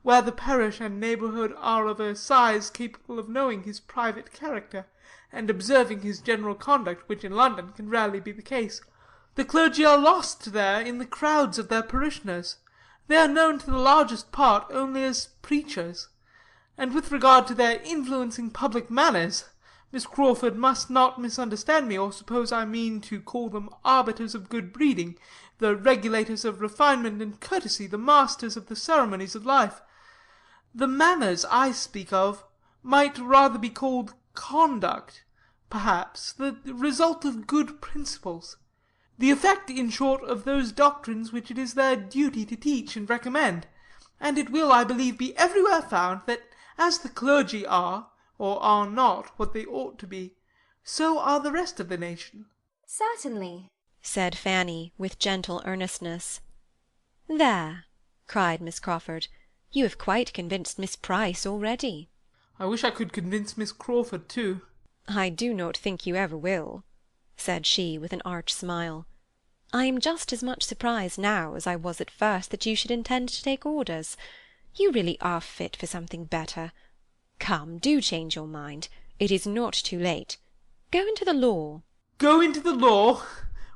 where the parish and neighbourhood are of a size capable of knowing his private character, and observing his general conduct, which in London can rarely be the case. The clergy are lost there in the crowds of their parishioners. They are known to the largest part only as preachers. And with regard to their influencing public manners, Miss Crawford must not misunderstand me, or suppose I mean to call them arbiters of good breeding, the regulators of refinement and courtesy, the masters of the ceremonies of life. The manners I speak of might rather be called conduct, perhaps, the result of good principles, the effect, in short, of those doctrines which it is their duty to teach and recommend. And it will, I believe, be everywhere found that as the clergy are, or are not, what they ought to be, so are the rest of the nation. Certainly, said Fanny, with gentle earnestness. There, cried Miss Crawford, you have quite convinced Miss Price already. I wish I could convince Miss Crawford too. I do not think you ever will, said she, with an arch smile. I am just as much surprised now as I was at first that you should intend to take orders. You really are fit for something better. Come, do change your mind. It is not too late. Go into the law. Go into the law?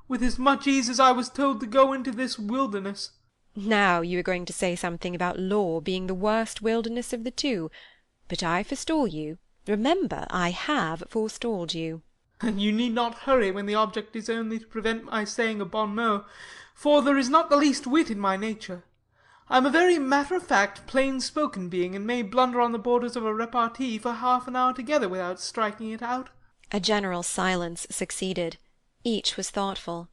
With as much ease as I was told to go into this wilderness. Now you are going to say something about law being the worst wilderness of the two, but I forestall you. Remember, I have forestalled you. And you need not hurry when the object is only to prevent my saying a bon mot, for there is not the least wit in my nature. I am a very matter-of-fact, plain-spoken being, and may blunder on the borders of a repartee for half an hour together without striking it out. A general silence succeeded. Each was thoughtful.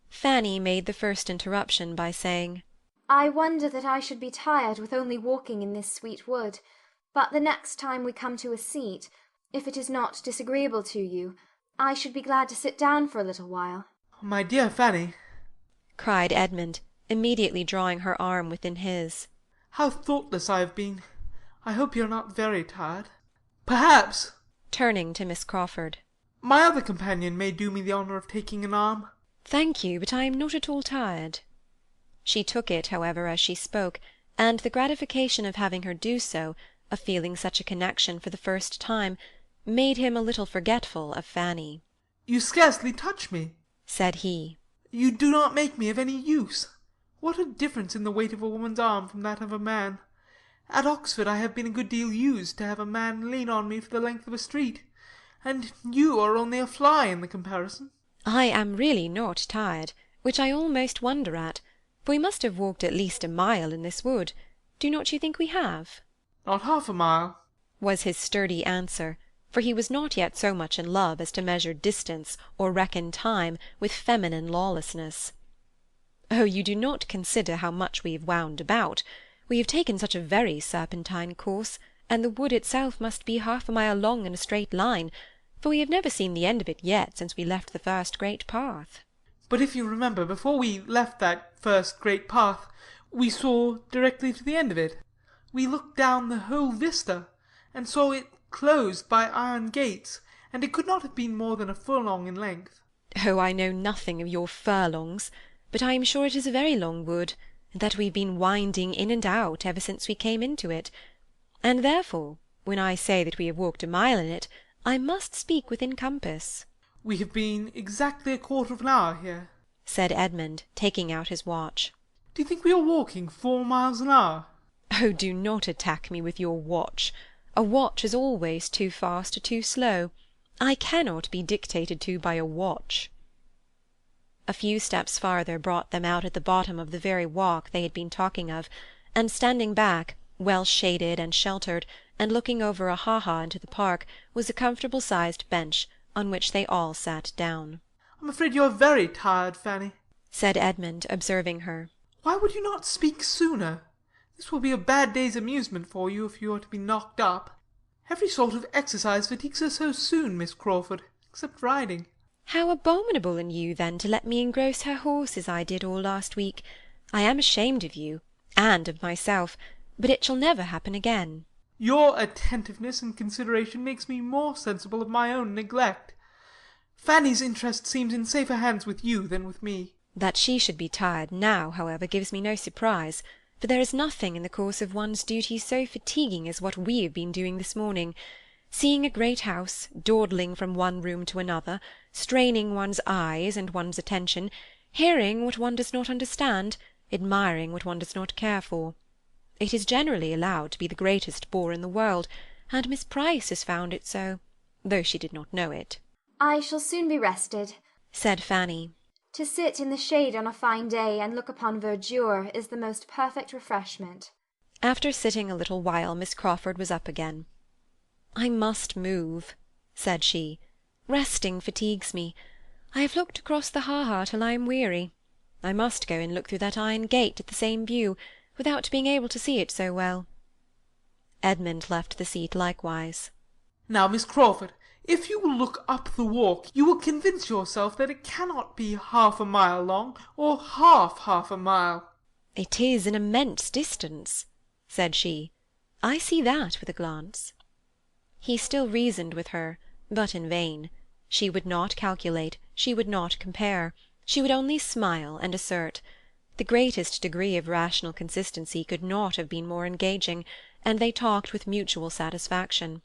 Fanny made the first interruption by saying, I wonder that I should be tired with only walking in this sweet wood. But the next time we come to a seat, if it is not disagreeable to you, I should be glad to sit down for a little while. My dear Fanny, cried Edmund, immediately drawing her arm within his. How thoughtless I have been. I hope you are not very tired. Perhaps, turning to Miss Crawford, my other companion may do me the honour of taking an arm. Thank you, but I am not at all tired. She took it, however, as she spoke, and the gratification of having her do so, of feeling such a connection for the first time, made him a little forgetful of Fanny. You scarcely touch me, said he. You do not make me of any use. What a difference in the weight of a woman's arm from that of a man! At Oxford I have been a good deal used to have a man lean on me for the length of a street, and you are only a fly in the comparison. I am really not tired, which I almost wonder at, for we must have walked at least a mile in this wood. Do not you think we have? Not half a mile, was his sturdy answer, for he was not yet so much in love as to measure distance or reckon time with feminine lawlessness. Oh, you do not consider how much we have wound about. We have taken such a very serpentine course, and the wood itself must be half a mile long in a straight line, for we have never seen the end of it yet since we left the first great path. But if you remember, before we left that first great path, we saw directly to the end of it. We looked down the whole vista, and saw it closed by iron gates, and it could not have been more than a furlong in length. Oh, I know nothing of your furlongs, but I am sure it is a very long wood, and that we've been winding in and out ever since we came into it. And therefore, when I say that we have walked a mile in it, I must speak within compass. We have been exactly a quarter of an hour here, said Edmund, taking out his watch. Do you think we are walking 4 miles an hour? Oh, do not attack me with your watch. A watch is always too fast or too slow. I cannot be dictated to by a watch. A few steps farther brought them out at the bottom of the very walk they had been talking of, and standing back, well shaded and sheltered, and looking over a ha-ha into the park, was a comfortable-sized bench, on which they all sat down. I'm afraid you are very tired, Fanny, said Edmund, observing her. Why would you not speak sooner? This will be a bad day's amusement for you if you are to be knocked up. Every sort of exercise fatigues us so soon, Miss Crawford, except riding. How abominable in you, then, to let me engross her horse as I did all last week. I am ashamed of you, and of myself, but it shall never happen again. Your attentiveness and consideration makes me more sensible of my own neglect. Fanny's interest seems in safer hands with you than with me. That she should be tired now, however, gives me no surprise, for there is nothing in the course of one's duties so fatiguing as what we have been doing this morning. Seeing a great house, dawdling from one room to another, straining one's eyes and one's attention, hearing what one does not understand, admiring what one does not care for. It is generally allowed to be the greatest bore in the world, and Miss Price has found it so, though she did not know it. I shall soon be rested, said Fanny. To sit in the shade on a fine day and look upon verdure is the most perfect refreshment. After sitting a little while, Miss Crawford was up again. I must move, said she. Resting fatigues me. I have looked across the ha-ha till I am weary. I must go and look through that iron gate at the same view, without being able to see it so well. Edmund left the seat likewise. Now, Miss Crawford, if you will look up the walk, you will convince yourself that it cannot be half a mile long, or half a mile. It is an immense distance, said she. I see that with a glance. He still reasoned with her, but in vain. She would not calculate, she would not compare, she would only smile and assert. The greatest degree of rational consistency could not have been more engaging, and they talked with mutual satisfaction.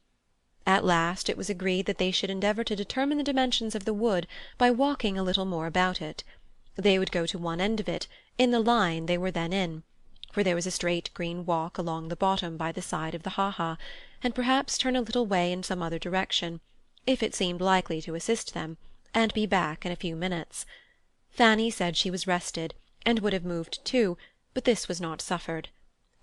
At last it was agreed that they should endeavour to determine the dimensions of the wood by walking a little more about it. They would go to one end of it, in the line they were then in, for there was a straight green walk along the bottom by the side of the ha-ha, and perhaps turn a little way in some other direction, if it seemed likely to assist them, and be back in a few minutes. Fanny said she was rested, and would have moved too, but this was not suffered.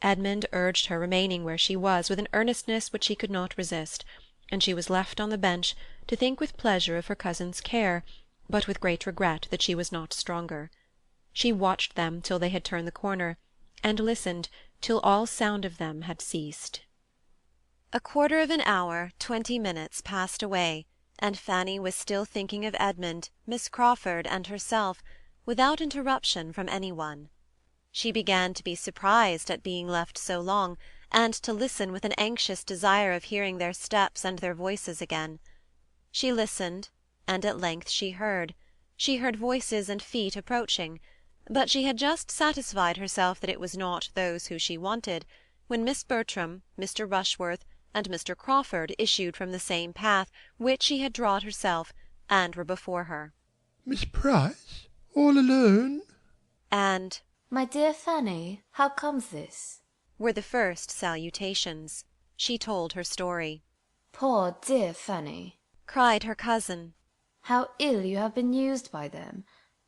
Edmund urged her remaining where she was with an earnestness which he could not resist, and she was left on the bench to think with pleasure of her cousin's care, but with great regret that she was not stronger. She watched them till they had turned the corner, and listened till all sound of them had ceased. A quarter of an hour, 20 minutes, passed away, and Fanny was still thinking of Edmund, Miss Crawford, and herself, without interruption from any one. She began to be surprised at being left so long, and to listen with an anxious desire of hearing their steps and their voices again. She listened, and at length she heard voices and feet approaching, but she had just satisfied herself that it was not those who she wanted, when Miss Bertram, Mr. Rushworth, and Mr. Crawford issued from the same path which she had trod herself, and were before her. "Miss Price? All alone?" And "My dear Fanny, how comes this?" were the first salutations. She told her story. "Poor dear Fanny!" cried her cousin. "How ill you have been used by them!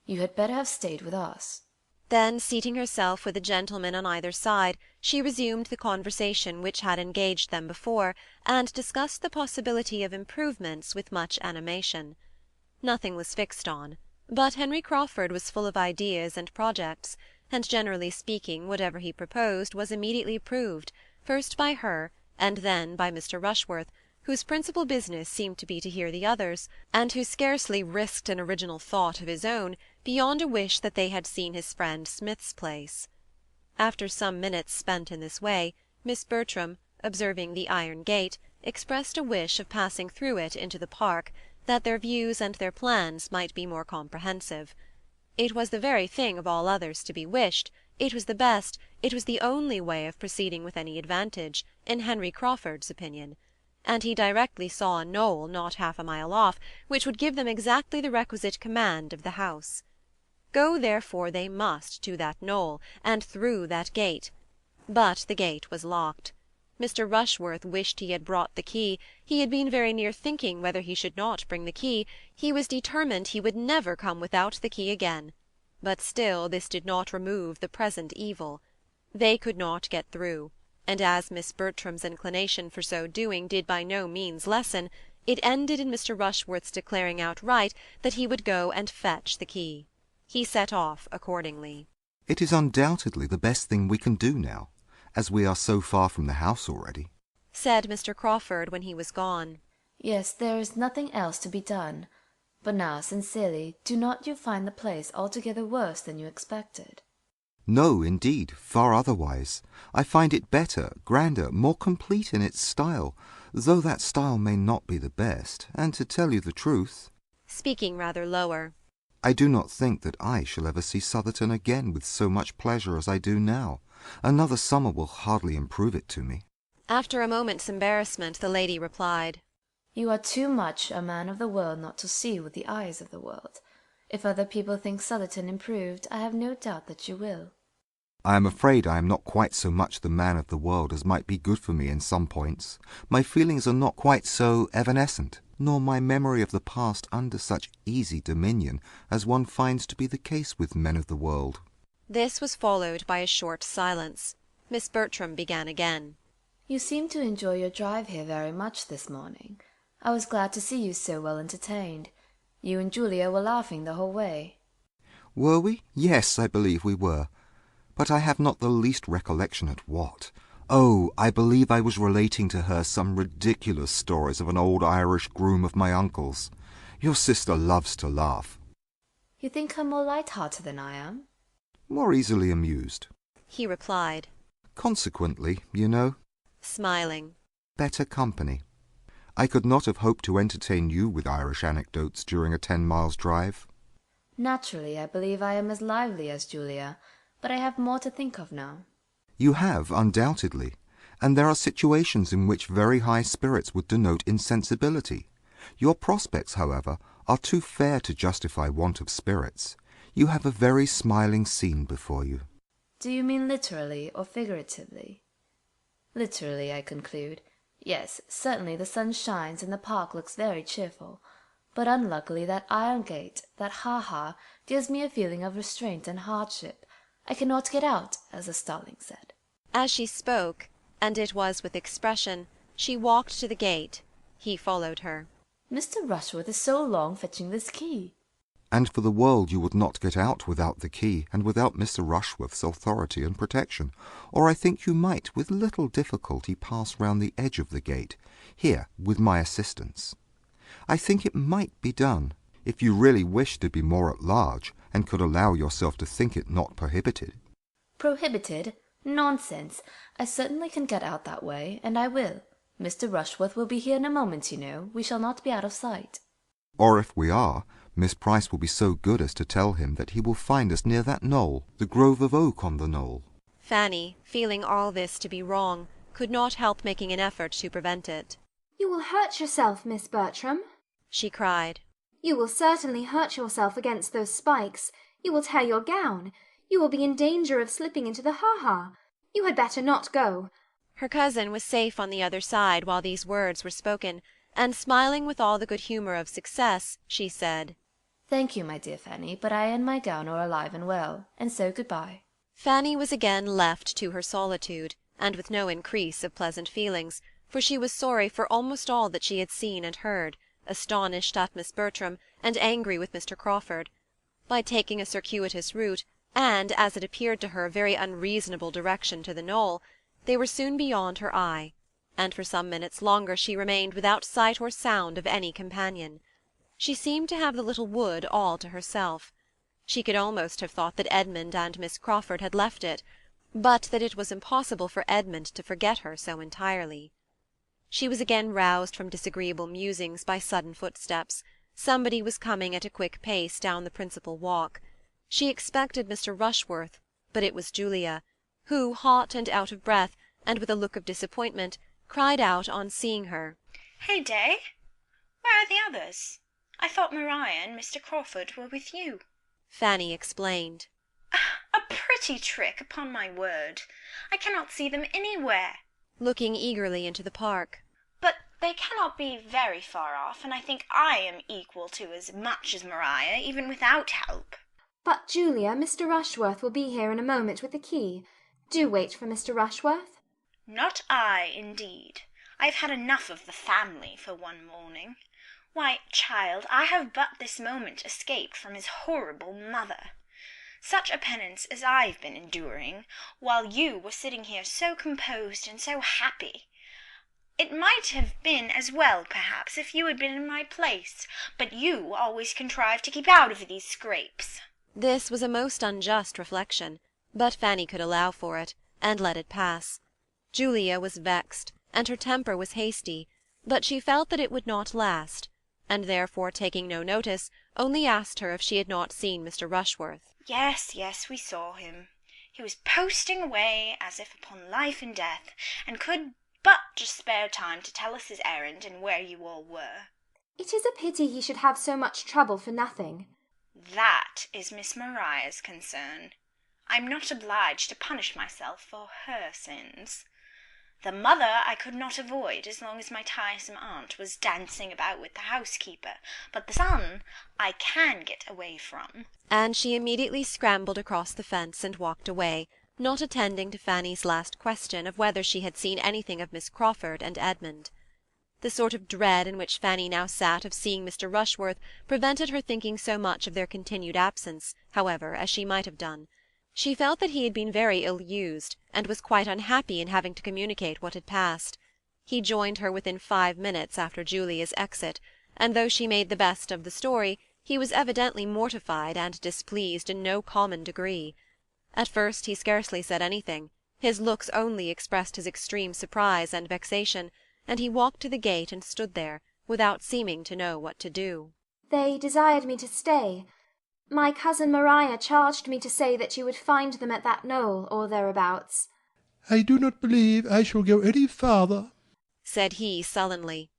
You had better have stayed with us." Then, seating herself with a gentleman on either side, she resumed the conversation which had engaged them before, and discussed the possibility of improvements with much animation. Nothing was fixed on, but Henry Crawford was full of ideas and projects, and generally speaking, whatever he proposed was immediately approved, first by her, and then by Mr. Rushworth, whose principal business seemed to be to hear the others, and who scarcely risked an original thought of his own beyond a wish that they had seen his friend Smith's place. After some minutes spent in this way, Miss Bertram, observing the iron gate, expressed a wish of passing through it into the park, that their views and their plans might be more comprehensive. It was the very thing of all others to be wished, it was the best, it was the only way of proceeding with any advantage, in Henry Crawford's opinion, and he directly saw a knoll not half a mile off, which would give them exactly the requisite command of the house. Go therefore they must to that knoll, and through that gate. But the gate was locked. Mr. Rushworth wished he had brought the key, he had been very near thinking whether he should not bring the key, he was determined he would never come without the key again, but still this did not remove the present evil. They could not get through, and as Miss Bertram's inclination for so doing did by no means lessen, it ended in Mr. Rushworth's declaring outright that he would go and fetch the key. He set off accordingly. It is undoubtedly the best thing we can do now, as we are so far from the house already, said Mr. Crawford when he was gone. "Yes, there is nothing else to be done. But now, sincerely, do not you find the place altogether worse than you expected?" No, indeed, far otherwise. I find it better, grander, more complete in its style, though that style may not be the best, and to tell you the truth," speaking rather lower, "I do not think that I shall ever see Southerton again with so much pleasure as I do now. Another summer will hardly improve it to me." After a moment's embarrassment, the lady replied, "You are too much a man of the world not to see with the eyes of the world. If other people think Southerton improved, I have no doubt that you will." I am afraid I am not quite so much the man of the world as might be good for me in some points. My feelings are not quite so evanescent, nor my memory of the past under such easy dominion as one finds to be the case with men of the world. This was followed by a short silence. Miss Bertram began again. "You seem to enjoy your drive here very much this morning. I was glad to see you so well entertained. You and Julia were laughing the whole way." Were we? Yes, I believe we were. But I have not the least recollection at what. Oh, I believe I was relating to her some ridiculous stories of an old Irish groom of my uncle's. Your sister loves to laugh. "You think her more light-hearted than I am?" More easily amused. He replied, Consequently, you know, smiling, better company. I could not have hoped to entertain you with Irish anecdotes during a 10 miles drive. "Naturally, I believe I am as lively as Julia, but I have more to think of now." You have, undoubtedly, and there are situations in which very high spirits would denote insensibility. Your prospects, however, are too fair to justify want of spirits. You have a very smiling scene before you. "Do you mean literally or figuratively?" "Literally, I conclude. Yes, certainly the sun shines and the park looks very cheerful. But unluckily that iron gate, that ha-ha, gives me a feeling of restraint and hardship. I cannot get out, as the starling said." As she spoke, and it was with expression, she walked to the gate. He followed her. "Mr. Rushworth is so long fetching this key." and for the world you would not get out without the key, and without Mr. Rushworth's authority and protection, or I think you might with little difficulty pass round the edge of the gate, here, with my assistance. I think it might be done, if you really wished to be more at large, and could allow yourself to think it not prohibited. Prohibited? Nonsense! I certainly can get out that way, and I will. Mr. Rushworth will be here in a moment, you know. We shall not be out of sight. Or if we are, Miss Price will be so good as to tell him that he will find us near that knoll, the grove of oak on the knoll. Fanny, feeling all this to be wrong, could not help making an effort to prevent it. You will hurt yourself, Miss Bertram, she cried. You will certainly hurt yourself against those spikes. You will tear your gown. You will be in danger of slipping into the ha-ha. You had better not go. Her cousin was safe on the other side while these words were spoken, and smiling with all the good humour of success, she said, Thank you, my dear Fanny, but I and my gown are alive and well, and so good-bye. Fanny was again left to her solitude, and with no increase of pleasant feelings, for she was sorry for almost all that she had seen and heard, astonished at Miss Bertram, and angry with Mr. Crawford. By taking a circuitous route, and, as it appeared to her, very unreasonable direction to the knoll, they were soon beyond her eye, and for some minutes longer she remained without sight or sound of any companion. She seemed to have the little wood all to herself. She could almost have thought that Edmund and Miss Crawford had left it, but that it was impossible for Edmund to forget her so entirely. She was again roused from disagreeable musings by sudden footsteps. Somebody was coming at a quick pace down the principal walk. She expected Mr. Rushworth, but it was Julia, who, hot and out of breath, and with a look of disappointment, cried out on seeing her, Heyday! Where are the others? I thought Maria and Mr. Crawford were with you. Fanny explained. A pretty trick, upon my word. I cannot see them anywhere. Looking eagerly into the park. But they cannot be very far off, and I think I am equal to as much as Maria, even without help. But, Julia, Mr. Rushworth will be here in a moment with the key. Do wait for Mr. Rushworth. Not I, indeed. I have had enough of the family for one morning. Why, child, I have but this moment escaped from his horrible mother. Such a penance as I've been enduring, while you were sitting here so composed and so happy. It might have been as well, perhaps, if you had been in my place, but you always contrive to keep out of these scrapes. This was a most unjust reflection, but Fanny could allow for it, and let it pass. Julia was vexed, and her temper was hasty, but she felt that it would not last, and therefore, taking no notice, only asked her if she had not seen Mr. Rushworth. Yes, yes, we saw him. He was posting away as if upon life and death, and could but just spare time to tell us his errand and where you all were. It is a pity he should have so much trouble for nothing. That is Miss Maria's concern. I'm not obliged to punish myself for her sins. The mother I could not avoid as long as my tiresome aunt was dancing about with the housekeeper, but the son I can get away from. And she immediately scrambled across the fence and walked away, not attending to Fanny's last question of whether she had seen anything of Miss Crawford and Edmund. The sort of dread in which Fanny now sat of seeing Mr. Rushworth prevented her thinking so much of their continued absence, however, as she might have done. She felt that he had been very ill-used, and was quite unhappy in having to communicate what had passed. He joined her within 5 minutes after Julia's exit, and though she made the best of the story, he was evidently mortified and displeased in no common degree. At first he scarcely said anything, his looks only expressed his extreme surprise and vexation, and he walked to the gate and stood there, without seeming to know what to do. They desired me to stay. My cousin Maria charged me to say that you would find them at that knoll, or thereabouts. I do not believe I shall go any farther, said he sullenly.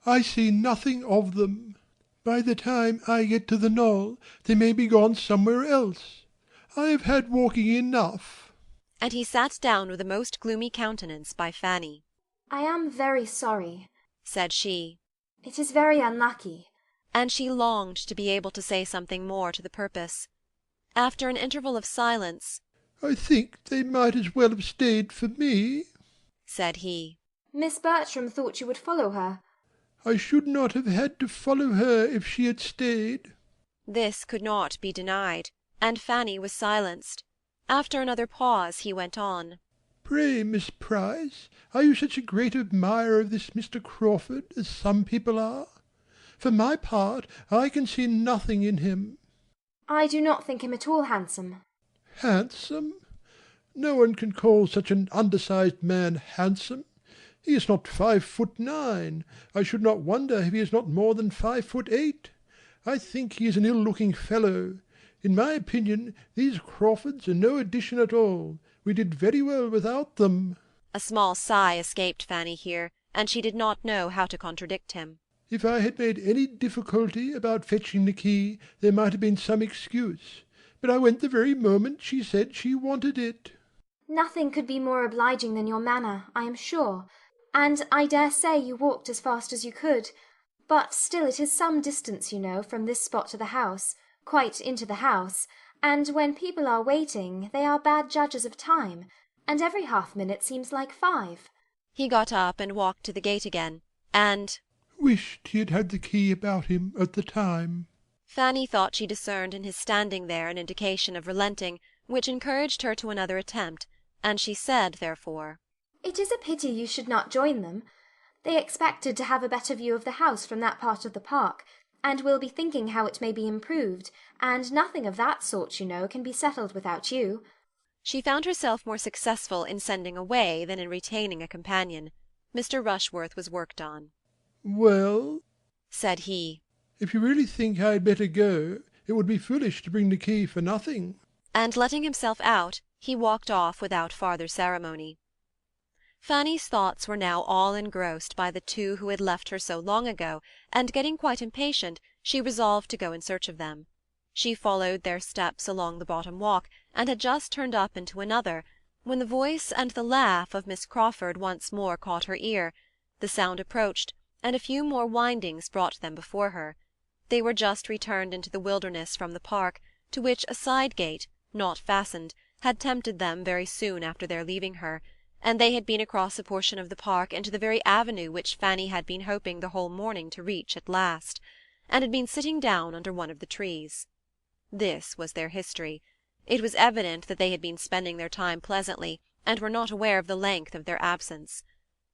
I see nothing of them. By the time I get to the knoll, they may be gone somewhere else. I have had walking enough. And he sat down with a most gloomy countenance by Fanny. I am very sorry, said she. It is very unlucky. And she longed to be able to say something more to the purpose. After an interval of silence, I think they might as well have stayed for me, said he. Miss Bertram thought you would follow her. I should not have had to follow her if she had stayed. This could not be denied, and Fanny was silenced. After another pause he went on. "Pray, Miss Price, are you such a great admirer of this Mr. Crawford as some people are? For my part, I can see nothing in him." I do not think him at all handsome. "Handsome? No one can call such an undersized man handsome. He is not 5'9". I should not wonder if he is not more than 5'8". I think he is an ill-looking fellow. In my opinion, these Crawfords are no addition at all. We did very well without them." A small sigh escaped Fanny here, and she did not know how to contradict him. "If I had made any difficulty about fetching the key, there might have been some excuse. But I went the very moment she said she wanted it." Nothing could be more obliging than your manner, I am sure, and I dare say you walked as fast as you could. But still it is some distance, you know, from this spot to the house, quite into the house, and when people are waiting they are bad judges of time, and every half-minute seems like 5. He got up and walked to the gate again, and "Wished he had had the key about him at the time." Fanny thought she discerned in his standing there an indication of relenting, which encouraged her to another attempt, and she said, therefore, "It is a pity you should not join them. They expected to have a better view of the house from that part of the park, and will be thinking how it may be improved, and nothing of that sort, you know, can be settled without you." She found herself more successful in sending away than in retaining a companion. Mr. Rushworth was worked on. "Well," said he, "if you really think I had better go, it would be foolish to bring the key for nothing." And letting himself out, he walked off without farther ceremony. Fanny's thoughts were now all engrossed by the two who had left her so long ago, and getting quite impatient, she resolved to go in search of them. She followed their steps along the bottom walk, and had just turned up into another, when the voice and the laugh of Miss Crawford once more caught her ear. The sound approached, and a few more windings brought them before her. They were just returned into the wilderness from the park, to which a side gate, not fastened, had tempted them very soon after their leaving her, and they had been across a portion of the park into the very avenue which Fanny had been hoping the whole morning to reach at last, and had been sitting down under one of the trees. This was their history. It was evident that they had been spending their time pleasantly, and were not aware of the length of their absence.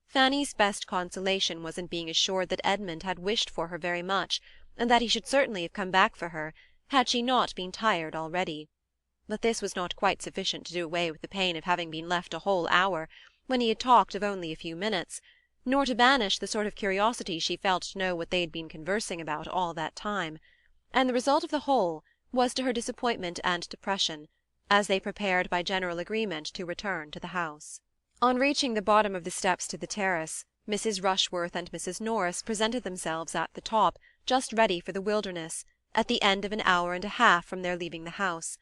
Fanny's best consolation was in being assured that Edmund had wished for her very much, and that he should certainly have come back for her, had she not been tired already. But this was not quite sufficient to do away with the pain of having been left a whole hour, when he had talked of only a few minutes, nor to banish the sort of curiosity she felt to know what they had been conversing about all that time, and the result of the whole was to her disappointment and depression, as they prepared by general agreement to return to the house. On reaching the bottom of the steps to the terrace, Mrs. Rushworth and Mrs. Norris presented themselves at the top, just ready for the wilderness, at the end of an hour and a half from their leaving the house.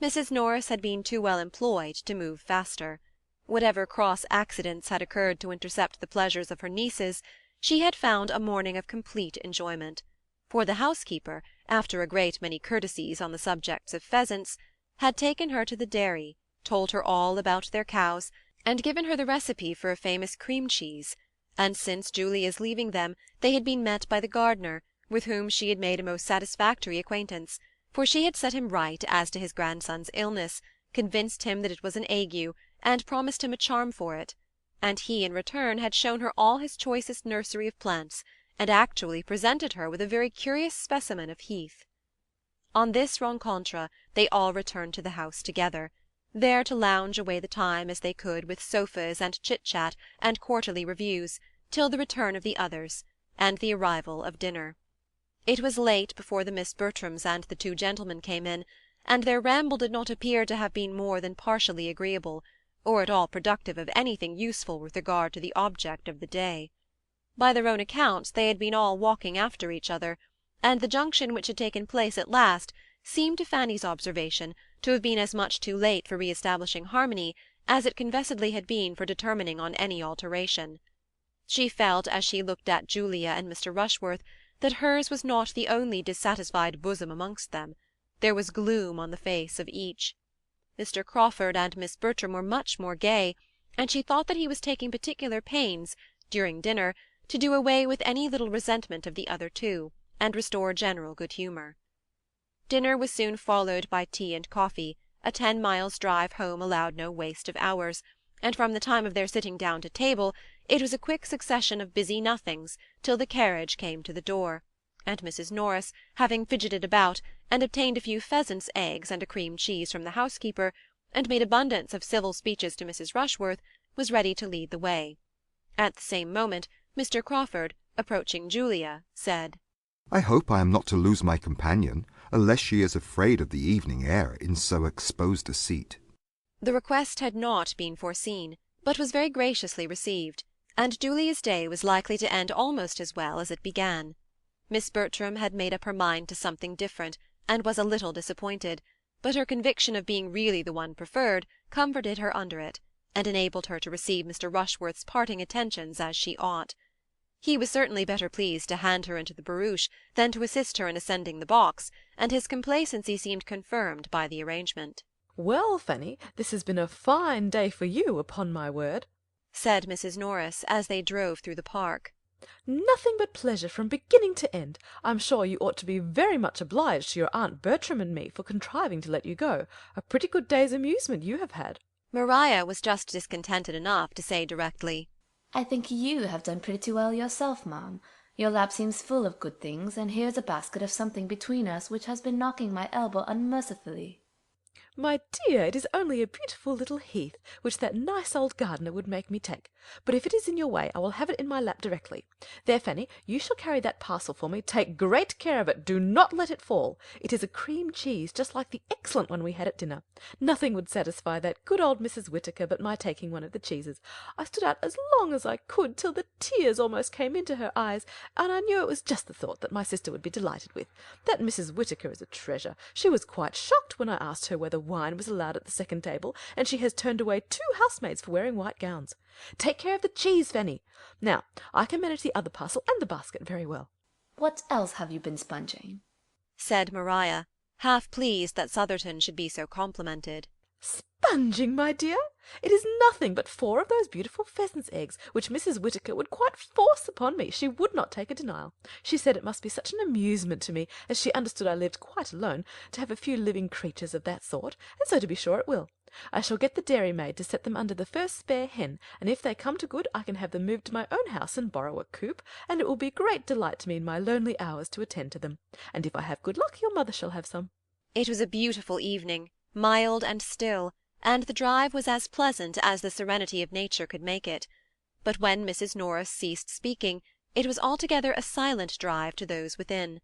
Mrs. Norris had been too well employed to move faster. Whatever cross accidents had occurred to intercept the pleasures of her nieces, she had found a morning of complete enjoyment, for the housekeeper, after a great many courtesies on the subjects of pheasants, had taken her to the dairy, told her all about their cows, and given her the recipe for a famous cream cheese, and since Julia's leaving them they had been met by the gardener, with whom she had made a most satisfactory acquaintance, for she had set him right as to his grandson's illness, convinced him that it was an ague, and promised him a charm for it, and he in return had shown her all his choicest nursery of plants, and actually presented her with a very curious specimen of heath. On this rencontre they all returned to the house together, there to lounge away the time as they could with sofas and chit-chat and quarterly reviews, till the return of the others, and the arrival of dinner. It was late before the Miss Bertrams and the two gentlemen came in, and their ramble did not appear to have been more than partially agreeable, or at all productive of anything useful with regard to the object of the day. By their own accounts they had been all walking after each other, and the junction which had taken place at last seemed to Fanny's observation to have been as much too late for re-establishing harmony as it confessedly had been for determining on any alteration. She felt, as she looked at Julia and Mr. Rushworth, that hers was not the only dissatisfied bosom amongst them. There was gloom on the face of each. Mr. Crawford and Miss Bertram were much more gay, and she thought that he was taking particular pains, during dinner, to do away with any little resentment of the other two, and restore general good humour. Dinner was soon followed by tea and coffee, a 10 miles' drive home allowed no waste of hours, and from the time of their sitting down to table it was a quick succession of busy nothings till the carriage came to the door, and Mrs. Norris, having fidgeted about, and obtained a few pheasants' eggs and a cream cheese from the housekeeper, and made abundance of civil speeches to Mrs. Rushworth, was ready to lead the way. At the same moment Mr. Crawford, approaching Julia, said, I hope I am not to lose my companion, unless she is afraid of the evening air in so exposed a seat. The request had not been foreseen, but was very graciously received, and Julia's day was likely to end almost as well as it began. Miss Bertram had made up her mind to something different, and was a little disappointed, but her conviction of being really the one preferred comforted her under it, and enabled her to receive Mr. Rushworth's parting attentions as she ought. He was certainly better pleased to hand her into the barouche than to assist her in ascending the box, and his complacency seemed confirmed by the arrangement. "Well, Fanny, this has been a fine day for you, upon my word," said Mrs. Norris, as they drove through the park. "Nothing but pleasure from beginning to end. I'm sure you ought to be very much obliged to your Aunt Bertram and me for contriving to let you go. A pretty good day's amusement you have had." Maria was just discontented enough to say directly, I think you have done pretty well yourself, ma'am. Your lap seems full of good things, and here's a basket of something between us which has been knocking my elbow unmercifully. "My dear, it is only a beautiful little heath, which that nice old gardener would make me take. But if it is in your way, I will have it in my lap directly. There, Fanny, you shall carry that parcel for me. Take great care of it. Do not let it fall. It is a cream cheese, just like the excellent one we had at dinner. Nothing would satisfy that good old Mrs. Whittaker but my taking one of the cheeses. I stood out as long as I could, till the tears almost came into her eyes, and I knew it was just the thought that my sister would be delighted with. That Mrs. Whittaker is a treasure. She was quite shocked when I asked her whether wine was allowed at the second table, and she has turned away 2 housemaids for wearing white gowns. Take care of the cheese, Fanny. Now, I can manage the other parcel and the basket very well." What else have you been sponging? said Maria, half pleased that Sotherton should be so complimented. "Sponging, my dear? It is nothing but 4 of those beautiful pheasants' eggs, which Mrs. Whittaker would quite force upon me. She would not take a denial. She said it must be such an amusement to me, as she understood I lived quite alone, to have a few living creatures of that sort, and so to be sure it will. I shall get the dairymaid to set them under the first spare hen, and if they come to good I can have them moved to my own house and borrow a coop, and it will be a great delight to me in my lonely hours to attend to them. And if I have good luck, your mother shall have some." It was a beautiful evening, mild and still, and the drive was as pleasant as the serenity of nature could make it. But when Mrs. Norris ceased speaking, it was altogether a silent drive to those within.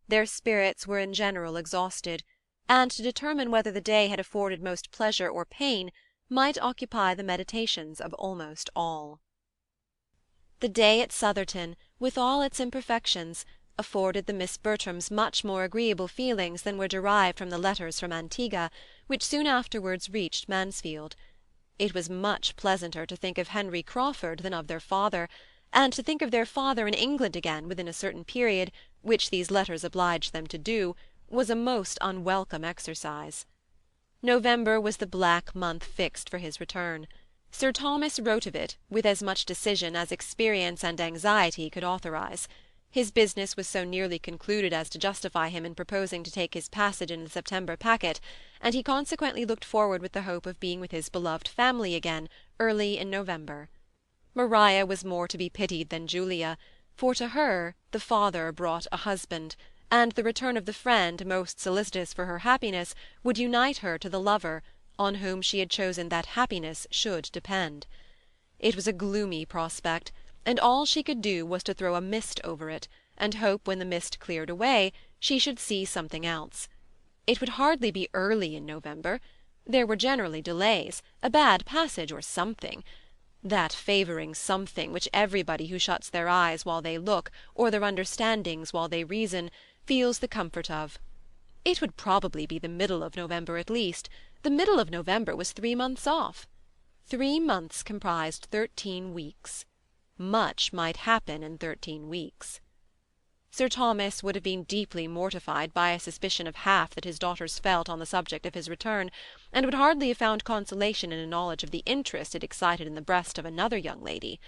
Their spirits were in general exhausted, and to determine whether the day had afforded most pleasure or pain might occupy the meditations of almost all. The day at Sotherton, with all its imperfections, afforded the Miss Bertrams much more agreeable feelings than were derived from the letters from Antigua, which soon afterwards reached Mansfield. It was much pleasanter to think of Henry Crawford than of their father, and to think of their father in England again within a certain period, which these letters obliged them to do, was a most unwelcome exercise. November was the black month fixed for his return. Sir Thomas wrote of it with as much decision as experience and anxiety could authorize. His business was so nearly concluded as to justify him in proposing to take his passage in the September packet, and he consequently looked forward with the hope of being with his beloved family again early in November. Maria was more to be pitied than Julia, for to her the father brought a husband, and the return of the friend most solicitous for her happiness would unite her to the lover, on whom she had chosen that happiness should depend. It was a gloomy prospect, and all she could do was to throw a mist over it, and hope when the mist cleared away she should see something else. It would hardly be early in November. There were generally delays, a bad passage or something, that favouring something which everybody who shuts their eyes while they look, or their understandings while they reason, feels the comfort of. It would probably be the middle of November at least. The middle of November was 3 months off. 3 months comprised 13 weeks. Much might happen in 13 weeks. Sir Thomas would have been deeply mortified by a suspicion of half that his daughters felt on the subject of his return, and would hardly have found consolation in a knowledge of the interest it excited in the breast of another young lady.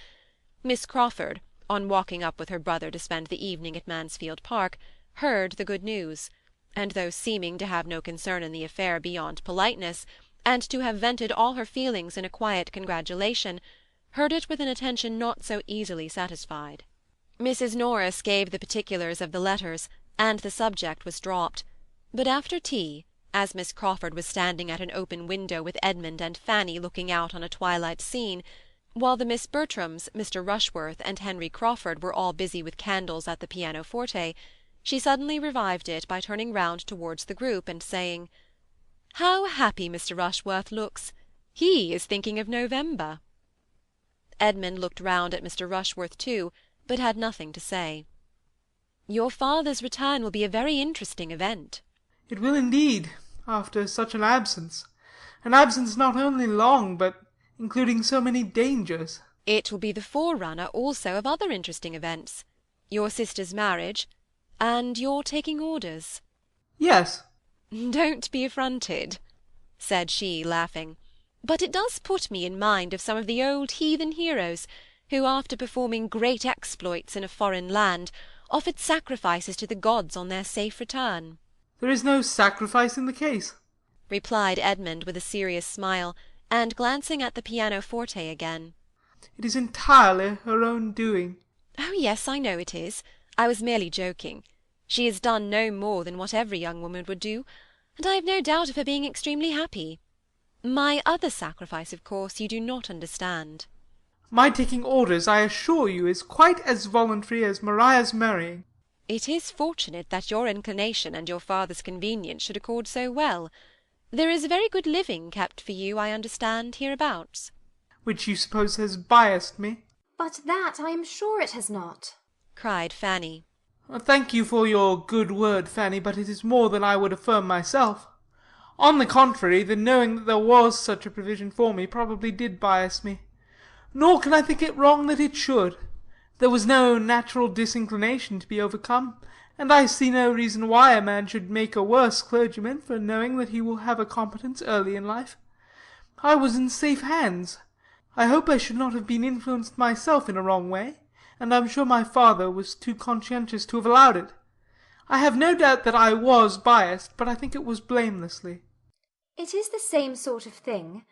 Miss Crawford, on walking up with her brother to spend the evening at Mansfield Park, heard the good news, and though seeming to have no concern in the affair beyond politeness, and to have vented all her feelings in a quiet congratulation, heard it with an attention not so easily satisfied. Mrs. Norris gave the particulars of the letters, and the subject was dropped. But after tea, as Miss Crawford was standing at an open window with Edmund and Fanny looking out on a twilight scene, while the Miss Bertrams, Mr. Rushworth, and Henry Crawford were all busy with candles at the pianoforte, she suddenly revived it by turning round towards the group and saying, "How happy Mr. Rushworth looks! He is thinking of November." Edmund looked round at Mr. Rushworth too, but had nothing to say. "Your father's return will be a very interesting event." It will indeed, after such an absence not only long, but including so many dangers. It will be the forerunner also of other interesting events. Your sister's marriage, and your taking orders. Yes. Don't be affronted, said she, laughing. But it does put me in mind of some of the old heathen heroes, who, after performing great exploits in a foreign land, offered sacrifices to the gods on their safe return. There is no sacrifice in the case, replied Edmund with a serious smile, and glancing at the pianoforte again. It is entirely her own doing. Oh, yes, I know it is. I was merely joking. She has done no more than what every young woman would do, and I have no doubt of her being extremely happy. My other sacrifice, of course, you do not understand. My taking orders, I assure you, is quite as voluntary as Maria's marrying. It is fortunate that your inclination and your father's convenience should accord so well. There is a very good living kept for you, I understand, hereabouts. Which you suppose has biassed me? But that I am sure it has not, cried Fanny. Thank you for your good word, Fanny, but it is more than I would affirm myself. On the contrary, the knowing that there was such a provision for me probably did bias me. Nor can I think it wrong that it should. There was no natural disinclination to be overcome, and I see no reason why a man should make a worse clergyman for knowing that he will have a competence early in life. I was in safe hands. I hope I should not have been influenced myself in a wrong way, and I am sure my father was too conscientious to have allowed it. I have no doubt that I was biassed, but I think it was blamelessly. It is the same sort of thing,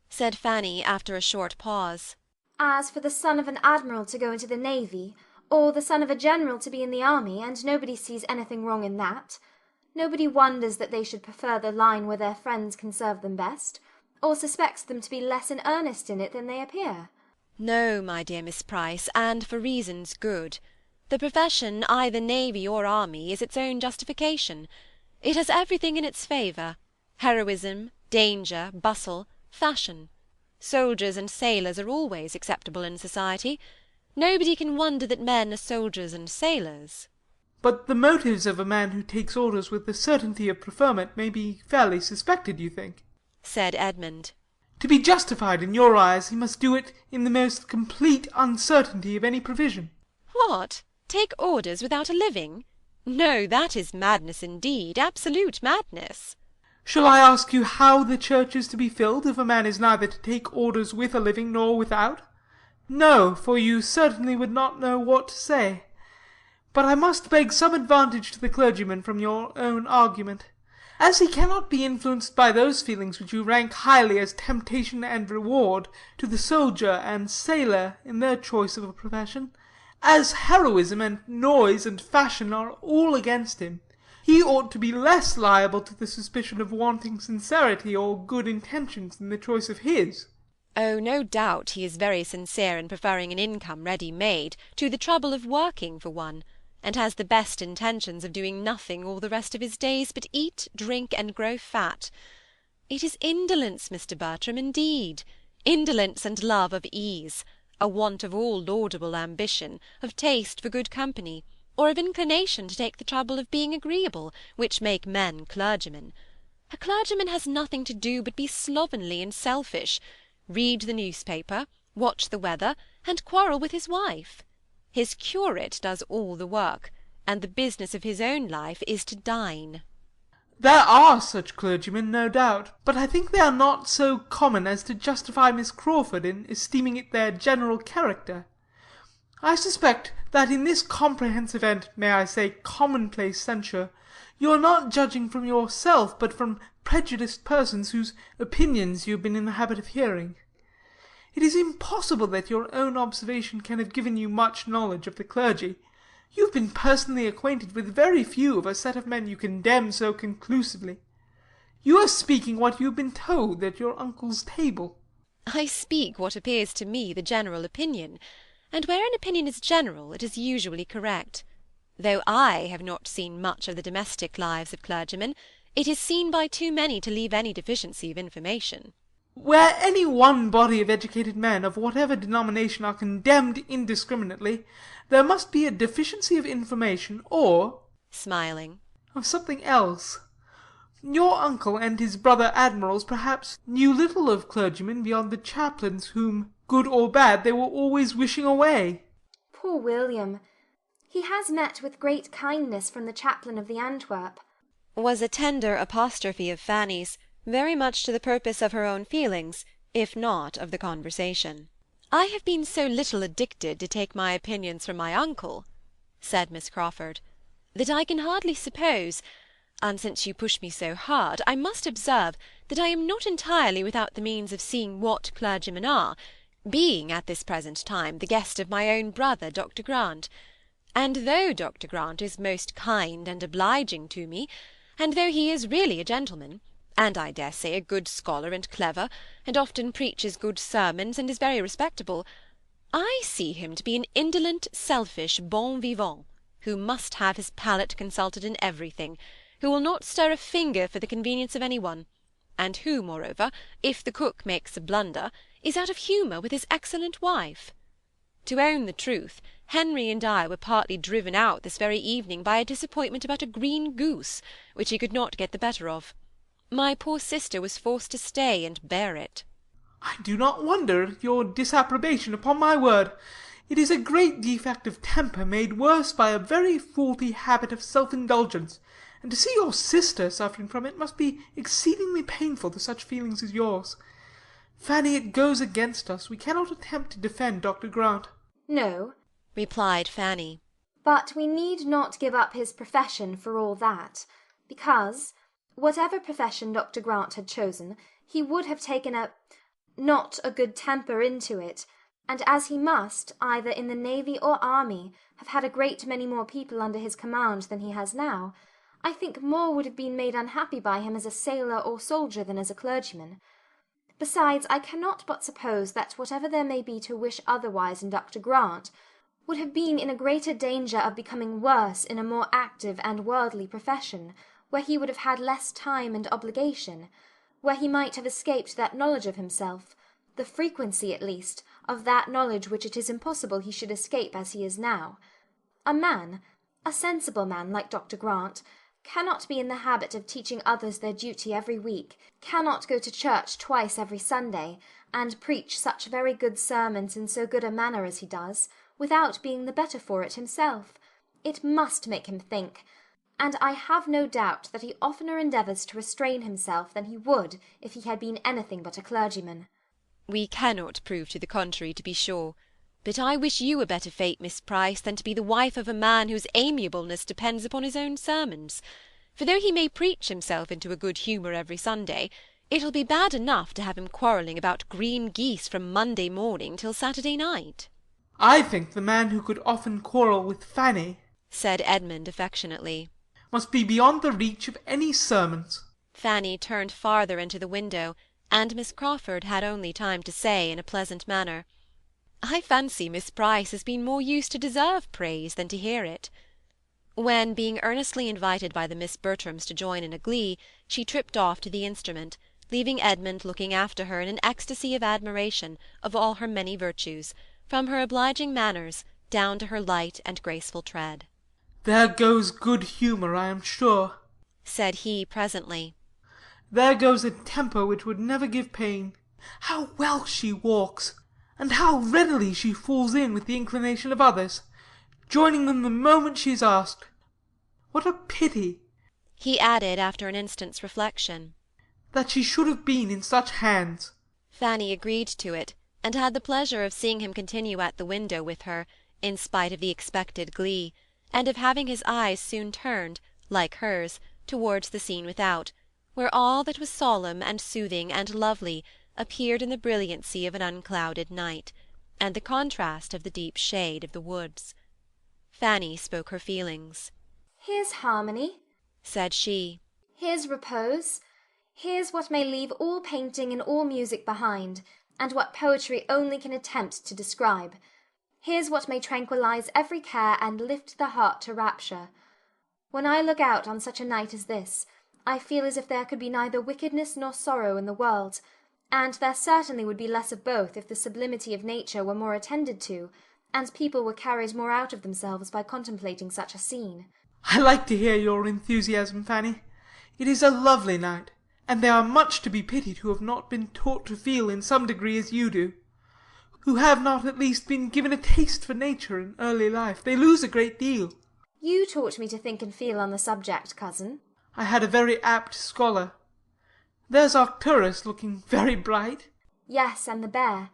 said Fanny after a short pause, as for the son of an admiral to go into the navy, or the son of a general to be in the army, and nobody sees anything wrong in that. Nobody wonders that they should prefer the line where their friends can serve them best, or suspects them to be less in earnest in it than they appear. No, my dear Miss Price, and for reasons good. The profession, either navy or army, is its own justification. It has everything in its favour: heroism, danger, bustle, fashion. Soldiers and sailors are always acceptable in society. Nobody can wonder that men are soldiers and sailors. But the motives of a man who takes orders with the certainty of preferment may be fairly suspected, you think? Said Edmund. To be justified in your eyes, he must do it in the most complete uncertainty of any provision. What? Take orders without a living? No, that is madness indeed, absolute madness. Shall I ask you how the church is to be filled if a man is neither to take orders with a living nor without? No, for you certainly would not know what to say. But I must beg some advantage to the clergyman from your own argument. As he cannot be influenced by those feelings which you rank highly as temptation and reward to the soldier and sailor in their choice of a profession, as heroism and noise and fashion are all against him, he ought to be less liable to the suspicion of wanting sincerity or good intentions in the choice of his. Oh, no doubt he is very sincere in preferring an income ready-made to the trouble of working for one, and has the best intentions of doing nothing all the rest of his days but eat, drink, and grow fat. It is indolence, Mr. Bertram, indeed, indolence and love of ease, a want of all laudable ambition, of taste for good company, or of inclination to take the trouble of being agreeable, which make men clergymen. A clergyman has nothing to do but be slovenly and selfish, read the newspaper, watch the weather, and quarrel with his wife. His curate does all the work, and the business of his own life is to dine. There are such clergymen, no doubt, but I think they are not so common as to justify Miss Crawford in esteeming it their general character. I suspect that in this comprehensive and, may I say, commonplace censure, you are not judging from yourself, but from prejudiced persons whose opinions you have been in the habit of hearing. It is impossible that your own observation can have given you much knowledge of the clergy. You have been personally acquainted with very few of a set of men you condemn so conclusively. You are speaking what you have been told at your uncle's table. I speak what appears to me the general opinion, and where an opinion is general, it is usually correct. Though I have not seen much of the domestic lives of clergymen, it is seen by too many to leave any deficiency of information. Where any one body of educated men, of whatever denomination, are condemned indiscriminately, there must be a deficiency of information, or, smiling, of something else. Your uncle and his brother admirals, perhaps, knew little of clergymen beyond the chaplains whom, good or bad, they were always wishing away. Poor William! He has met with great kindness from the chaplain of the Antwerp, was a tender apostrophe of Fanny's, very much to the purpose of her own feelings, if not of the conversation. I have been so little addicted to take my opinions from my uncle, said Miss Crawford, that I can hardly suppose, and since you push me so hard, I must observe that I am not entirely without the means of seeing what clergymen are, being at this present time the guest of my own brother, Dr. Grant. And though Dr. Grant is most kind and obliging to me, and though he is really a gentleman, and I dare say a good scholar and clever, and often preaches good sermons, and is very respectable, I see him to be an indolent, selfish bon vivant, who must have his palate consulted in everything, who will not stir a finger for the convenience of any one, and who, moreover, if the cook makes a blunder, is out of humour with his excellent wife. To own the truth, Henry and I were partly driven out this very evening by a disappointment about a green goose, which he could not get the better of. My poor sister was forced to stay and bear it. I do not wonder at your disapprobation, upon my word. It is a great defect of temper, made worse by a very faulty habit of self-indulgence, and to see your sister suffering from it must be exceedingly painful to such feelings as yours. Fanny, it goes against us. We cannot attempt to defend Dr. Grant. No, replied Fanny. But we need not give up his profession for all that, because, whatever profession Dr. Grant had chosen, he would have taken not a good temper into it, and as he must, either in the navy or army, have had a great many more people under his command than he has now, I think more would have been made unhappy by him as a sailor or soldier than as a clergyman. Besides, I cannot but suppose that whatever there may be to wish otherwise in Dr. Grant, would have been in a greater danger of becoming worse in a more active and worldly profession, where he would have had less time and obligation, where he might have escaped that knowledge of himself, the frequency, at least, of that knowledge which it is impossible he should escape as he is now. A man, a sensible man like Dr. Grant, cannot be in the habit of teaching others their duty every week, cannot go to church twice every Sunday, and preach such very good sermons in so good a manner as he does, without being the better for it himself. It must make him think, and I have no doubt that he oftener endeavours to restrain himself than he would if he had been anything but a clergyman. We cannot prove to the contrary, to be sure, but I wish you a better fate, Miss Price, than to be the wife of a man whose amiableness depends upon his own sermons. For though he may preach himself into a good humour every Sunday, it'll be bad enough to have him quarrelling about green geese from Monday morning till Saturday night. I think the man who could often quarrel with Fanny, said Edmund affectionately, must be beyond the reach of any sermons. Fanny turned farther into the window, and Miss Crawford had only time to say in a pleasant manner, I fancy Miss Price has been more used to deserve praise than to hear it. When, being earnestly invited by the Miss Bertrams to join in a glee, she tripped off to the instrument, leaving Edmund looking after her in an ecstasy of admiration of all her many virtues, from her obliging manners down to her light and graceful tread. There goes good humour, I am sure, said he presently. There goes a temper which would never give pain. How well she walks! And how readily she falls in with the inclination of others, joining them the moment she is asked. What a pity, he added after an instant's reflection, that she should have been in such hands. Fanny agreed to it, and had the pleasure of seeing him continue at the window with her, in spite of the expected glee, and of having his eyes soon turned, like hers, towards the scene without, where all that was solemn and soothing and lovely appeared in the brilliancy of an unclouded night, and the contrast of the deep shade of the woods. Fanny spoke her feelings. "Here's harmony," said she. "Here's repose. Here's what may leave all painting and all music behind, and what poetry only can attempt to describe. Here's what may tranquillize every care and lift the heart to rapture. When I look out on such a night as this, I feel as if there could be neither wickedness nor sorrow in the world, and there certainly would be less of both if the sublimity of nature were more attended to, and people were carried more out of themselves by contemplating such a scene." I like to hear your enthusiasm, Fanny. It is a lovely night, and they are much to be pitied who have not been taught to feel in some degree as you do, who have not at least been given a taste for nature in early life. They lose a great deal. You taught me to think and feel on the subject, cousin. I had a very apt scholar. There's Arcturus looking very bright. Yes, and the bear.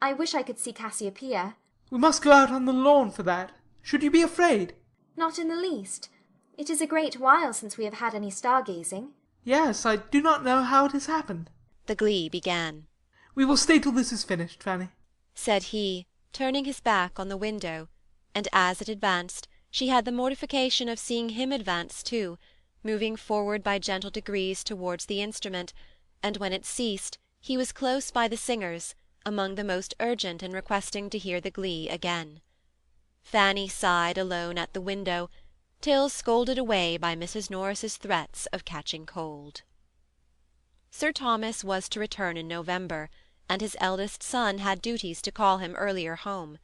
I wish I could see Cassiopeia. We must go out on the lawn for that. Should you be afraid? Not in the least. It is a great while since we have had any stargazing. Yes, I do not know how it has happened. The glee began. We will stay till this is finished, Fanny, said he, turning his back on the window, and as it advanced, she had the mortification of seeing him advance too, moving forward by gentle degrees towards the instrument, and when it ceased, he was close by the singers, among the most urgent in requesting to hear the glee again. Fanny sighed alone at the window, till scolded away by Mrs. Norris's threats of catching cold. Sir Thomas was to return in November, and his eldest son had duties to call him earlier home.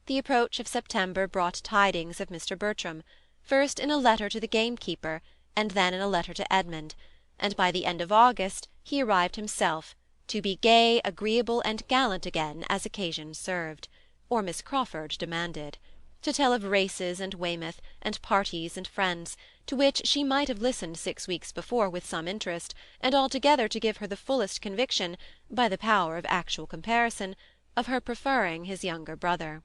The approach of September brought tidings of Mr. Bertram, first in a letter to the gamekeeper, and then in a letter to Edmund, and by the end of August he arrived himself, to be gay, agreeable, and gallant again as occasion served, or Miss Crawford demanded, to tell of races and Weymouth, and parties and friends, to which she might have listened 6 weeks before with some interest, and altogether to give her the fullest conviction, by the power of actual comparison, of her preferring his younger brother.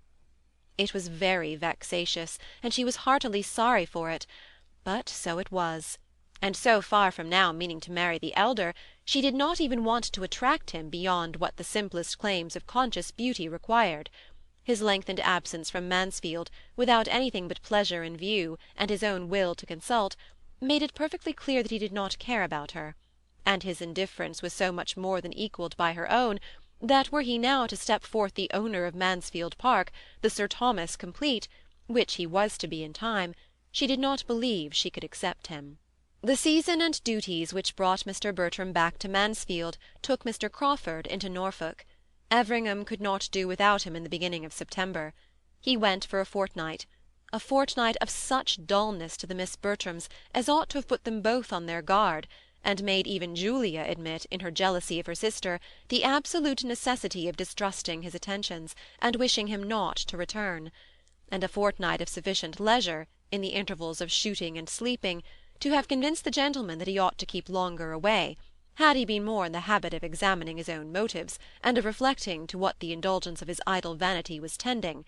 It was very vexatious, and she was heartily sorry for it, but so it was, and so far from now meaning to marry the elder, she did not even want to attract him beyond what the simplest claims of conscious beauty required. His lengthened absence from Mansfield, without anything but pleasure in view, and his own will to consult, made it perfectly clear that he did not care about her, and his indifference was so much more than equalled by her own, that were he now to step forth the owner of Mansfield Park, the Sir Thomas complete, which he was to be in time, she did not believe she could accept him. The season and duties which brought Mr. Bertram back to Mansfield took Mr. Crawford into Norfolk. Everingham could not do without him in the beginning of September. He went for a fortnight of such dullness to the Miss Bertrams as ought to have put them both on their guard, and made even Julia admit, in her jealousy of her sister, the absolute necessity of distrusting his attentions, and wishing him not to return, and a fortnight of sufficient leisure, in the intervals of shooting and sleeping, to have convinced the gentleman that he ought to keep longer away, had he been more in the habit of examining his own motives, and of reflecting to what the indulgence of his idle vanity was tending.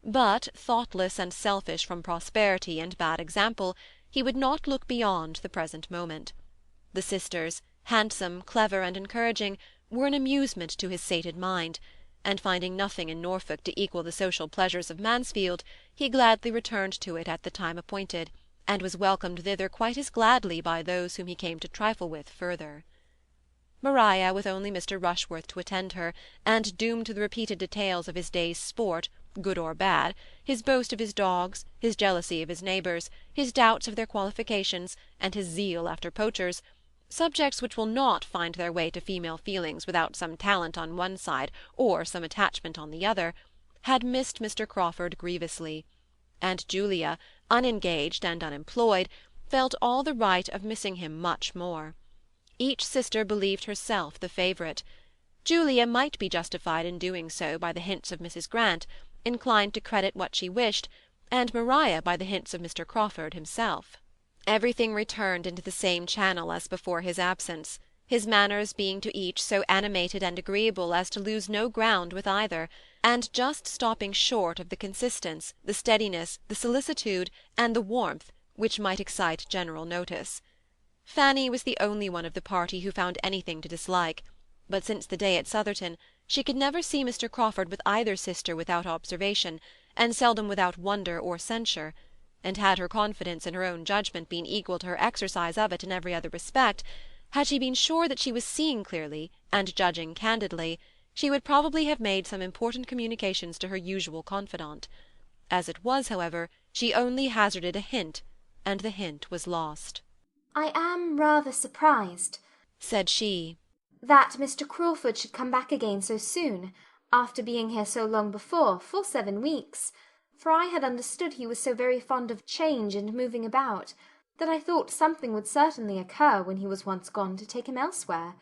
But, thoughtless and selfish from prosperity and bad example, he would not look beyond the present moment. The sisters, handsome, clever, and encouraging, were an amusement to his sated mind, and finding nothing in Norfolk to equal the social pleasures of Mansfield, he gladly returned to it at the time appointed, and was welcomed thither quite as gladly by those whom he came to trifle with further. Maria, with only Mr. Rushworth to attend her, and doomed to the repeated details of his day's sport, good or bad, his boast of his dogs, his jealousy of his neighbours, his doubts of their qualifications, and his zeal after poachers, subjects which will not find their way to female feelings without some talent on one side or some attachment on the other, had missed Mr. Crawford grievously, and Julia, unengaged and unemployed, felt all the right of missing him much more. Each sister believed herself the favourite. Julia might be justified in doing so by the hints of Mrs. Grant, inclined to credit what she wished, and Maria by the hints of Mr. Crawford himself. Everything returned into the same channel as before his absence, his manners being to each so animated and agreeable as to lose no ground with either, and just stopping short of the consistence, the steadiness, the solicitude, and the warmth which might excite general notice. Fanny was the only one of the party who found anything to dislike, but since the day at Sotherton she could never see Mr. Crawford with either sister without observation, and seldom without wonder or censure, and had her confidence in her own judgment been equal to her exercise of it in every other respect, had she been sure that she was seeing clearly and judging candidly, she would probably have made some important communications to her usual confidant. As it was, however, she only hazarded a hint, and the hint was lost. I am rather surprised, said she, that Mr. Crawford should come back again so soon, after being here so long before, full 7 weeks, for I had understood he was so very fond of change and moving about, that I thought something would certainly occur when he was once gone to take him elsewhere.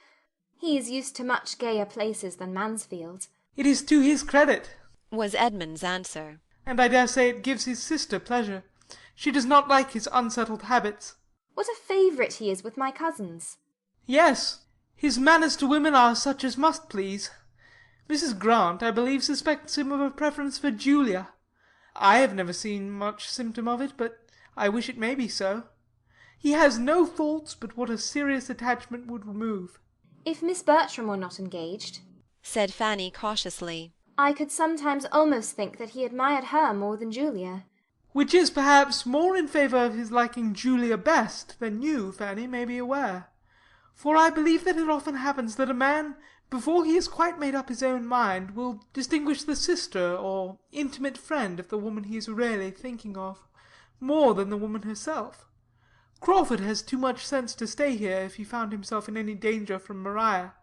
He is used to much gayer places than Mansfield. It is to his credit, was Edmund's answer. And I dare say it gives his sister pleasure. She does not like his unsettled habits. What a favourite he is with my cousins. Yes, his manners to women are such as must please. Mrs. Grant, I believe, suspects him of a preference for Julia. I have never seen much symptom of it, but I wish it may be so. He has no faults but what a serious attachment would remove. If Miss Bertram were not engaged, said Fanny cautiously, I could sometimes almost think that he admired her more than Julia. Which is, perhaps, more in favour of his liking Julia best than you, Fanny, may be aware. For I believe that it often happens that a man, before he has quite made up his own mind, will distinguish the sister or intimate friend of the woman he is really thinking of, more than the woman herself. Crawford has too much sense to stay here if he found himself in any danger from Maria,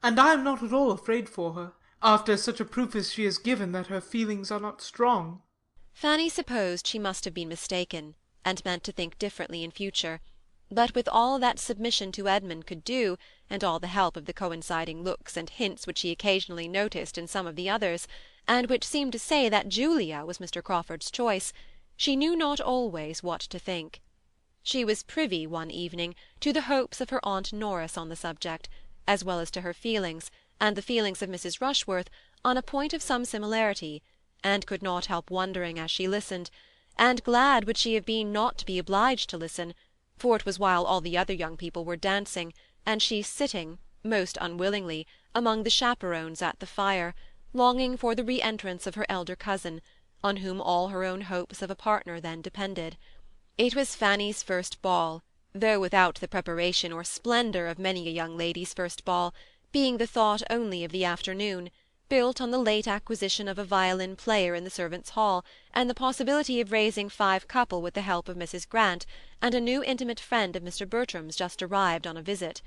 and I am not at all afraid for her, after such a proof as she has given that her feelings are not strong. Fanny supposed she must have been mistaken, and meant to think differently in future, but with all that submission to Edmund could do, and all the help of the coinciding looks and hints which he occasionally noticed in some of the others, and which seemed to say that Julia was Mr. Crawford's choice, she knew not always what to think. She was privy one evening to the hopes of her aunt Norris on the subject, as well as to her feelings, and the feelings of Mrs. Rushworth, on a point of some similarity, and could not help wondering as she listened, and glad would she have been not to be obliged to listen, for it was while all the other young people were dancing, and she sitting, most unwillingly, among the chaperons at the fire, longing for the re-entrance of her elder cousin, on whom all her own hopes of a partner then depended. It was Fanny's first ball, though without the preparation or splendour of many a young lady's first ball, being the thought only of the afternoon, built on the late acquisition of a violin player in the servants' hall, and the possibility of raising 5 couple with the help of Mrs. Grant, and a new intimate friend of Mr. Bertram's just arrived on a visit.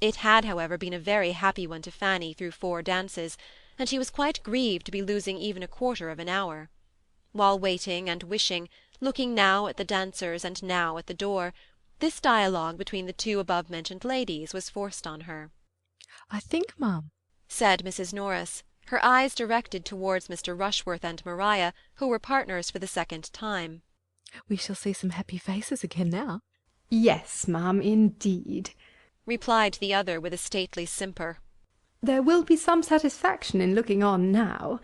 It had, however, been a very happy one to Fanny through 4 dances, and she was quite grieved to be losing even a quarter of an hour. While waiting and wishing, looking now at the dancers and now at the door, this dialogue between the 2 above-mentioned ladies was forced on her. I think, ma'am, said Mrs. Norris, her eyes directed towards Mr. Rushworth and Maria, who were partners for the 2nd time, we shall see some happy faces again now. Yes, ma'am, indeed, replied the other with a stately simper. There will be some satisfaction in looking on now,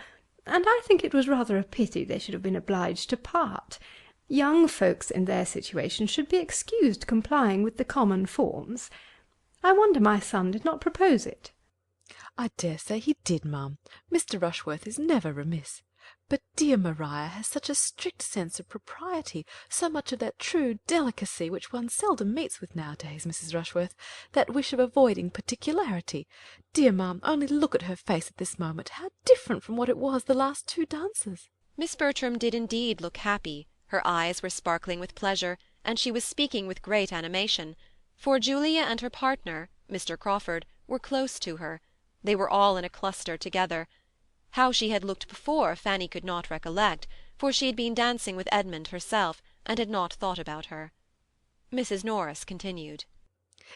and I think it was rather a pity they should have been obliged to part. Young folks in their situation should be excused complying with the common forms. I wonder my son did not propose it. I dare say he did, ma'am. Mr. Rushworth is never remiss. But dear Maria has such a strict sense of propriety, so much of that true delicacy which one seldom meets with nowadays, Mrs. Rushworth, that wish of avoiding particularity. Dear ma'am, only look at her face at this moment, how different from what it was the last 2 dances. Miss Bertram did indeed look happy, her eyes were sparkling with pleasure, and she was speaking with great animation, for Julia and her partner, Mr. Crawford, were close to her. They were all in a cluster together. How she had looked before, Fanny could not recollect, for she had been dancing with Edmund herself, and had not thought about her. Mrs. Norris continued.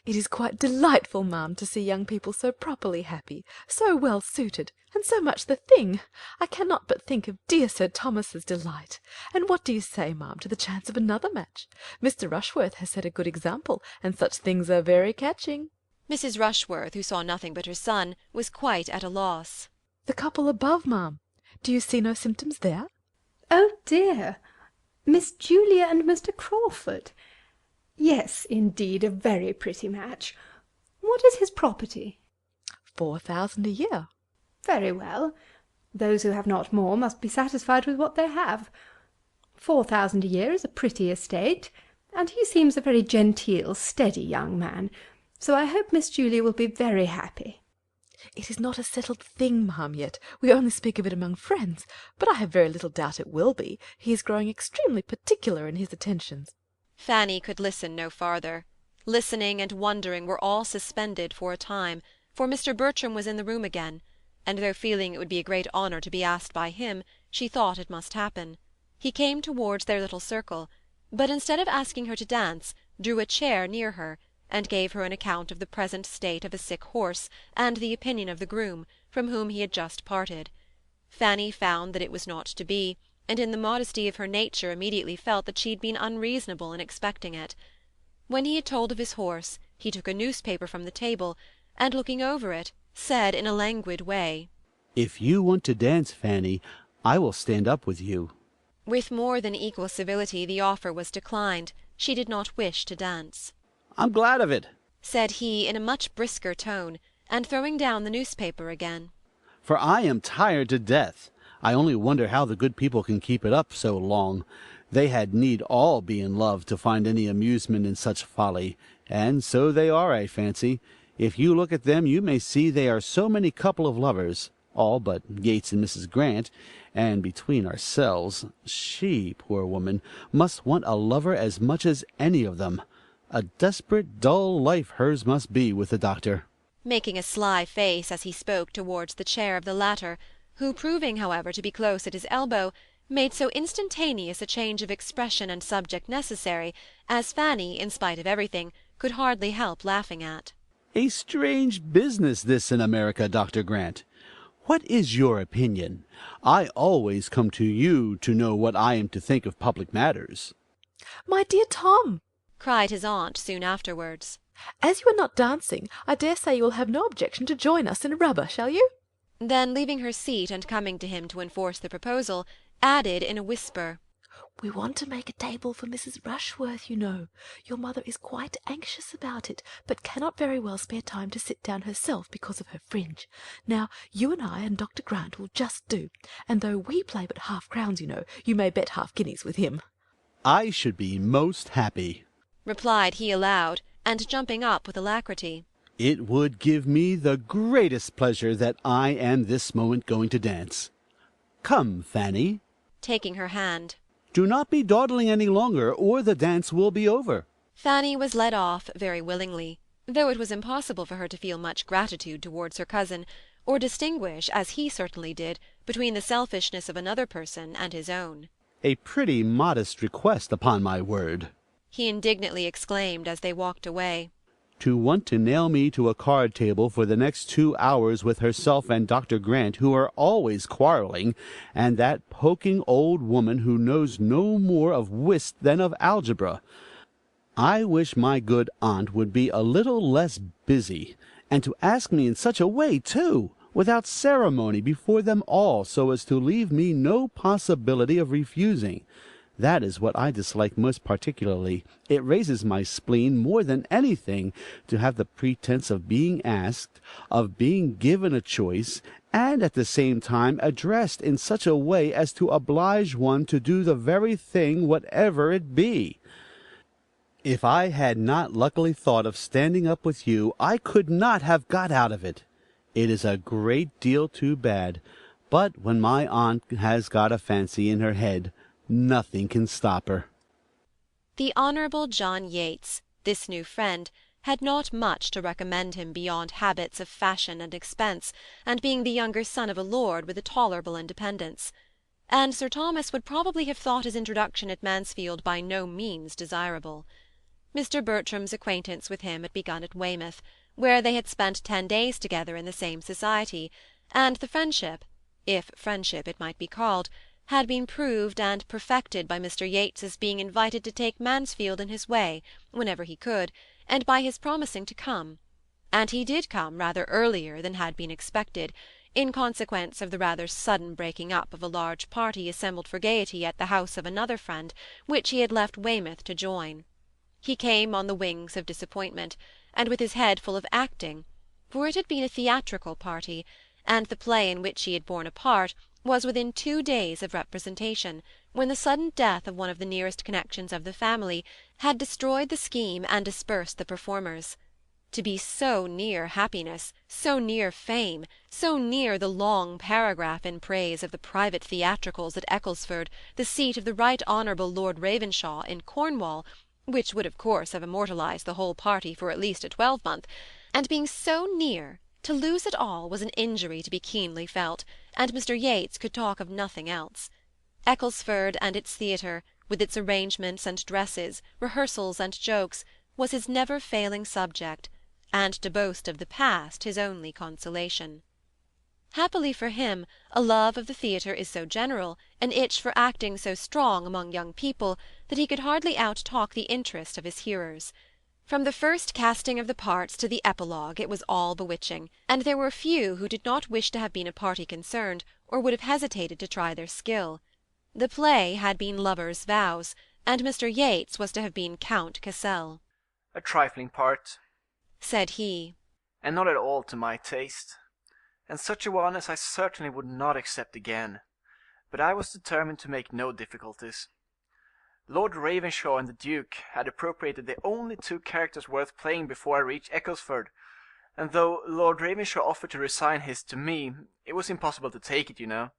It is quite delightful, ma'am, to see young people so properly happy, so well suited, and so much the thing. I cannot but think of dear Sir Thomas's delight. And what do you say, ma'am, to the chance of another match? Mr. Rushworth has set a good example, and such things are very catching. Mrs. Rushworth, who saw nothing but her son, was quite at a loss. The couple above, ma'am. Do you see no symptoms there? Oh dear! Miss Julia and Mr. Crawford. Yes, indeed, a very pretty match. What is his property? 4,000 a year. Very well. Those who have not more must be satisfied with what they have. 4,000 a year is a pretty estate, and he seems a very genteel, steady young man, so I hope Miss Julia will be very happy. It is not a settled thing, ma'am, yet. We only speak of it among friends, but I have very little doubt it will be. He is growing extremely particular in his attentions. Fanny could listen no farther. Listening and wondering were all suspended for a time, for Mr. Bertram was in the room again, and though feeling it would be a great honour to be asked by him, she thought it must happen. He came towards their little circle, but instead of asking her to dance, drew a chair near her, and gave her an account of the present state of a sick horse, and the opinion of the groom, from whom he had just parted. Fanny found that it was not to be, and in the modesty of her nature immediately felt that she had been unreasonable in expecting it. When he had told of his horse, he took a newspaper from the table, and looking over it, said in a languid way, "If you want to dance, Fanny, I will stand up with you." With more than equal civility the offer was declined. She did not wish to dance. "I'm glad of it," said he in a much brisker tone, and throwing down the newspaper again. "for I am tired to death. I only wonder how the good people can keep it up so long. They had need all be in love to find any amusement in such folly, and so they are, I fancy. If you look at them you may see they are so many couple of lovers, all but Yates and Mrs. Grant, and between ourselves, she, poor woman, must want a lover as much as any of them. A desperate, dull life hers must be with the doctor," making a sly face as he spoke towards the chair of the latter, who, proving, however, to be close at his elbow, made so instantaneous a change of expression and subject necessary, as Fanny, in spite of everything, could hardly help laughing at. "A strange business this in America, Dr. Grant. What is your opinion? I always come to you to know what I am to think of public matters." "My dear Tom," cried his aunt soon afterwards, "as you are not dancing, I dare say you will have no objection to join us in a rubber, shall you?" Then, leaving her seat and coming to him to enforce the proposal, added in a whisper, "We want to make a table for Mrs. Rushworth, you know. Your mother is quite anxious about it, but cannot very well spare time to sit down herself because of her fringe. Now, you and I and Dr. Grant will just do, and though we play but half-crowns, you know, you may bet half-guineas with him." "I should be most happy," replied he aloud, and jumping up with alacrity. "It would give me the greatest pleasure that I am this moment going to dance. Come, Fanny," taking her hand. "do not be dawdling any longer, or the dance will be over." Fanny was led off very willingly, though it was impossible for her to feel much gratitude towards her cousin, or distinguish, as he certainly did, between the selfishness of another person and his own. "A pretty modest request, upon my word," he indignantly exclaimed as they walked away. "to want to nail me to a card table for the next 2 hours with herself and Dr. Grant, who are always quarrelling, and that poking old woman who knows no more of whist than of algebra. I wish my good aunt would be a little less busy, and to ask me in such a way, too, without ceremony before them all, so as to leave me no possibility of refusing. That is what I dislike most particularly. It raises my spleen more than anything to have the pretence of being asked, of being given a choice, and at the same time addressed in such a way as to oblige one to do the very thing, whatever it be. If I had not luckily thought of standing up with you, I could not have got out of it. It is a great deal too bad, but when my aunt has got a fancy in her head, nothing can stop her." The Honourable John Yates, this new friend, had not much to recommend him beyond habits of fashion and expense, and being the younger son of a lord with a tolerable independence; and Sir Thomas would probably have thought his introduction at Mansfield by no means desirable. Mr. Bertram's acquaintance with him had begun at Weymouth, where they had spent 10 days together in the same society, and the friendship, if friendship it might be called, had been proved and perfected by Mr. Yates's being invited to take Mansfield in his way, whenever he could, and by his promising to come; and he did come rather earlier than had been expected, in consequence of the rather sudden breaking up of a large party assembled for gaiety at the house of another friend, which he had left Weymouth to join. He came on the wings of disappointment, and with his head full of acting, for it had been a theatrical party, and the play in which he had borne a part was within 2 days of representation, when the sudden death of one of the nearest connections of the family had destroyed the scheme and dispersed the performers. To be so near happiness, so near fame, so near the long paragraph in praise of the private theatricals at Ecclesford, the seat of the Right Honourable Lord Ravenshaw in Cornwall, which would of course have immortalized the whole party for at least a 12-month, and being so near, to lose it all was an injury to be keenly felt, and Mr. Yates could talk of nothing else. Ecclesford and its theatre, with its arrangements and dresses, rehearsals and jokes, was his never-failing subject, and to boast of the past his only consolation. Happily for him, a love of the theatre is so general, an itch for acting so strong among young people, that he could hardly out-talk the interest of his hearers. From the first casting of the parts to the epilogue it was all bewitching, and there were few who did not wish to have been a party concerned, or would have hesitated to try their skill. The play had been Lovers' Vows, and Mr. Yates was to have been Count Cassel. "A trifling part," said he, "and not at all to my taste, and such a one as I certainly would not accept again. But I was determined to make no difficulties. Lord Ravenshaw and the Duke had appropriated the only 2 characters worth playing before I reached Ecclesford, and though Lord Ravenshaw offered to resign his to me, it was impossible to take it, you know.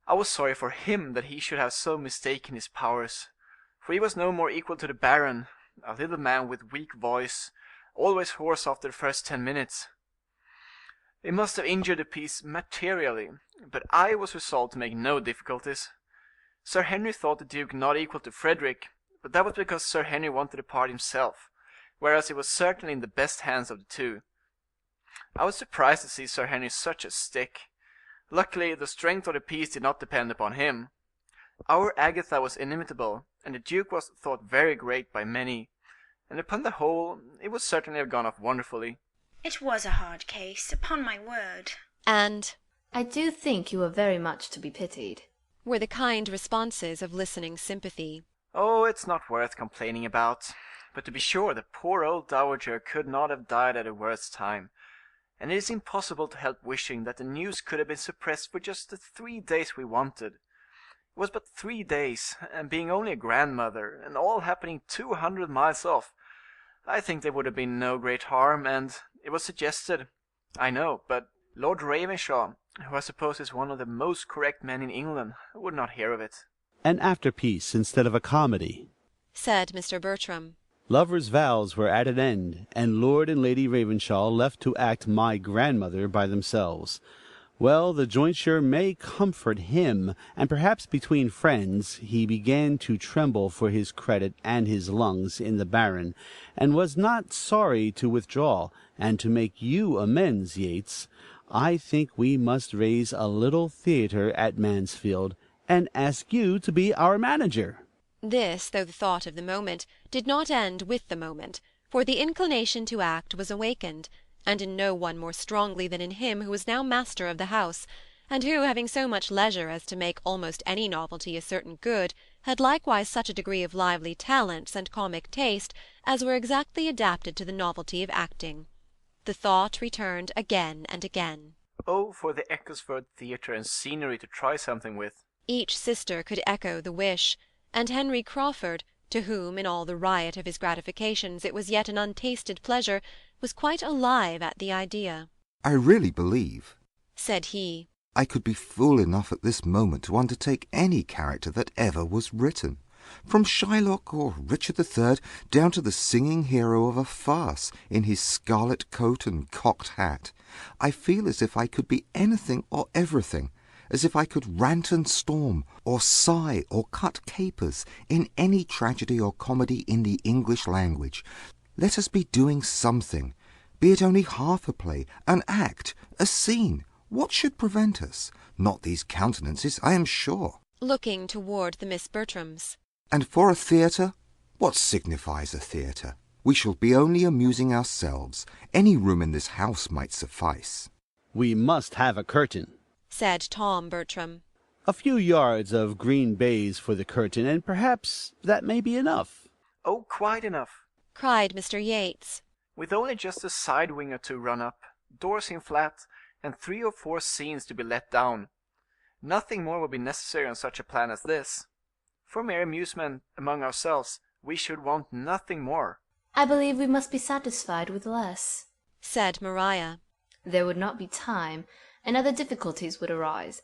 I was sorry for him that he should have so mistaken his powers, for he was no more equal to the Baron, a little man with weak voice, always hoarse after the first 10 minutes. It must have injured the piece materially, but I was resolved to make no difficulties. Sir Henry thought the Duke not equal to Frederick, but that was because Sir Henry wanted the part himself, whereas it was certainly in the best hands of the 2. I was surprised to see Sir Henry such a stick. Luckily, the strength of the piece did not depend upon him. Our Agatha was inimitable, and the Duke was thought very great by many, and upon the whole it would certainly have gone off wonderfully. It was a hard case, upon my word. And I do think you were very much to be pitied, were the kind responses of listening sympathy. Oh, it's not worth complaining about. But to be sure, the poor old dowager could not have died at a worse time, and it is impossible to help wishing that the news could have been suppressed for just the 3 days we wanted. It was but 3 days, and being only a grandmother, and all happening 200 miles off, I think there would have been no great harm, and it was suggested, I know, but Lord Ravenshaw, who I suppose is one of the most correct men in England, would not hear of it. An after-piece instead of a comedy, said Mr. Bertram. Lovers' Vows were at an end, and Lord and Lady Ravenshaw left to act My Grandmother by themselves. Well, the jointure may comfort him, and perhaps between friends he began to tremble for his credit and his lungs in the Baron, and was not sorry to withdraw, and to make you amends, Yates. I think we must raise a little theatre at Mansfield, and ask you to be our manager. This, though the thought of the moment, did not end with the moment, for the inclination to act was awakened, and in no one more strongly than in him who was now master of the house, and who, having so much leisure as to make almost any novelty a certain good, had likewise such a degree of lively talents and comic taste as were exactly adapted to the novelty of acting. The thought returned again and again. Oh, for the Ecclesford theatre and scenery to try something with! Each sister could echo the wish, and Henry Crawford, to whom in all the riot of his gratifications it was yet an untasted pleasure, was quite alive at the idea. I really believe, said he, I could be fool enough at this moment to undertake any character that ever was written, from Shylock or Richard III down to the singing hero of a farce in his scarlet coat and cocked hat. I feel as if I could be anything or everything, as if I could rant and storm, or sigh, or cut capers, in any tragedy or comedy in the English language. Let us be doing something, be it only half a play, an act, a scene. What should prevent us? Not these countenances, I am sure. Looking toward the Miss Bertrams. And for a theatre? What signifies a theatre? We shall be only amusing ourselves. Any room in this house might suffice. We must have a curtain. Said Tom Bertram. A few yards of green baize for the curtain, and perhaps that may be enough. Oh, quite enough, cried Mr. Yates. with only just a side wing or two run up, doors in flat, and 3 or 4 scenes to be let down. Nothing more will be necessary on such a plan as this. For mere amusement among ourselves, we should want nothing more. I believe we must be satisfied with less, said Maria. There would not be time, and other difficulties would arise.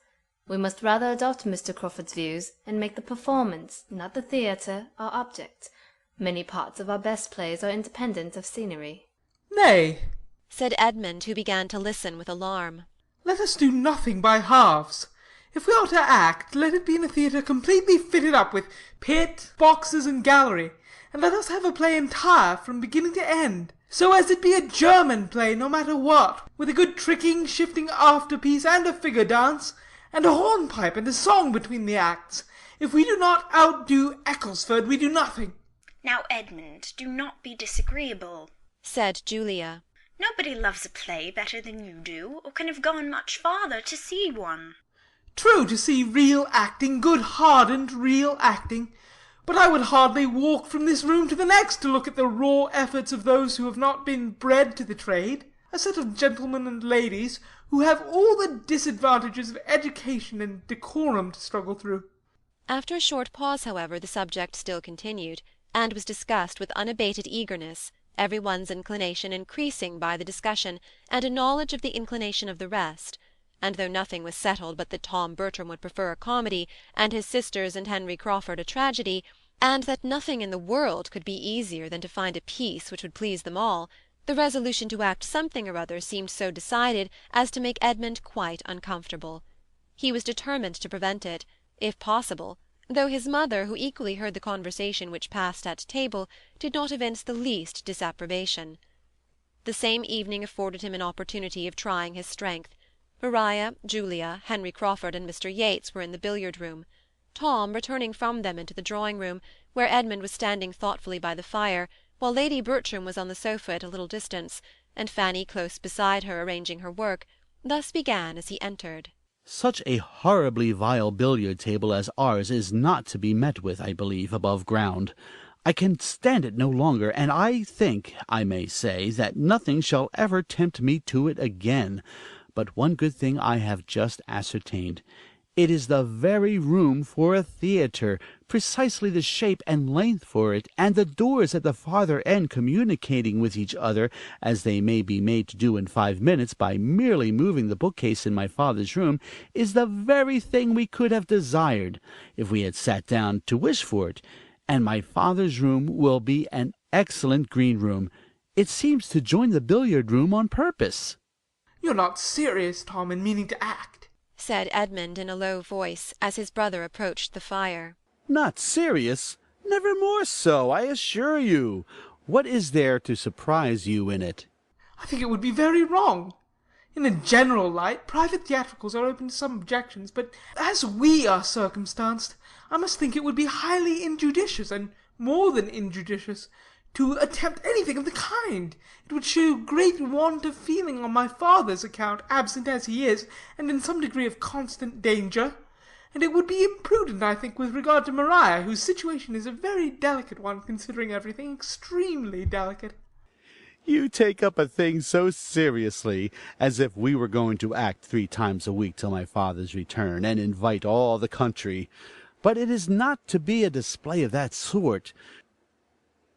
We must rather adopt Mr. Crawford's views, and make the performance, not the theatre, our object. Many parts of our best plays are independent of scenery. Nay, said Edmund, who began to listen with alarm. Let us do nothing by halves. If we are to act, let it be in a theatre completely fitted up with pit, boxes, and gallery, and let us have a play entire from beginning to end, so as it be a German play, no matter what, with a good tricking, shifting after-piece, and a figure dance, and a hornpipe and a song between the acts. If we do not outdo Ecclesford, we do nothing. Now, Edmund, do not be disagreeable, said Julia. Nobody loves a play better than you do, or can have gone much farther to see one. True, to see real acting, good hardened real acting. But I would hardly walk from this room to the next to look at the raw efforts of those who have not been bred to the trade, a set of gentlemen and ladies who have all the disadvantages of education and decorum to struggle through. After a short pause, however, the subject still continued, and was discussed with unabated eagerness, every one's inclination increasing by the discussion, and a knowledge of the inclination of the rest. And though nothing was settled but that Tom Bertram would prefer a comedy, and his sisters and Henry Crawford a tragedy, and that nothing in the world could be easier than to find a piece which would please them all, the resolution to act something or other seemed so decided as to make Edmund quite uncomfortable. He was determined to prevent it, if possible, though his mother, who equally heard the conversation which passed at table, did not evince the least disapprobation. The same evening afforded him an opportunity of trying his strength. Maria, Julia, Henry Crawford, and Mr. Yates were in the billiard-room. Tom, returning from them into the drawing-room, where Edmund was standing thoughtfully by the fire, while Lady Bertram was on the sofa at a little distance, and Fanny close beside her arranging her work, thus began as he entered. Such a horribly vile billiard-table as ours is not to be met with, I believe, above ground. I can stand it no longer, and I think I may say that nothing shall ever tempt me to it again. But one good thing I have just ascertained. It is the very room for a theatre, precisely the shape and length for it, and the doors at the farther end communicating with each other, as they may be made to do in 5 minutes by merely moving the bookcase in my father's room, is the very thing we could have desired, if we had sat down to wish for it. And my father's room will be an excellent green room. It seems to join the billiard-room on purpose. You're not serious, Tom, in meaning to act, said Edmund in a low voice, as his brother approached the fire. Not serious? Never more so, I assure you. What is there to surprise you in it? I think it would be very wrong. In a general light, private theatricals are open to some objections, but as we are circumstanced, I must think it would be highly injudicious, and more than injudicious, to attempt anything of the kind. It would show great want of feeling on my father's account, absent as he is, and in some degree of constant danger. And it would be imprudent, I think, with regard to Maria, whose situation is a very delicate one, considering everything, extremely delicate. You take up a thing so seriously, as if we were going to act 3 times a week till my father's return, and invite all the country. But it is not to be a display of that sort.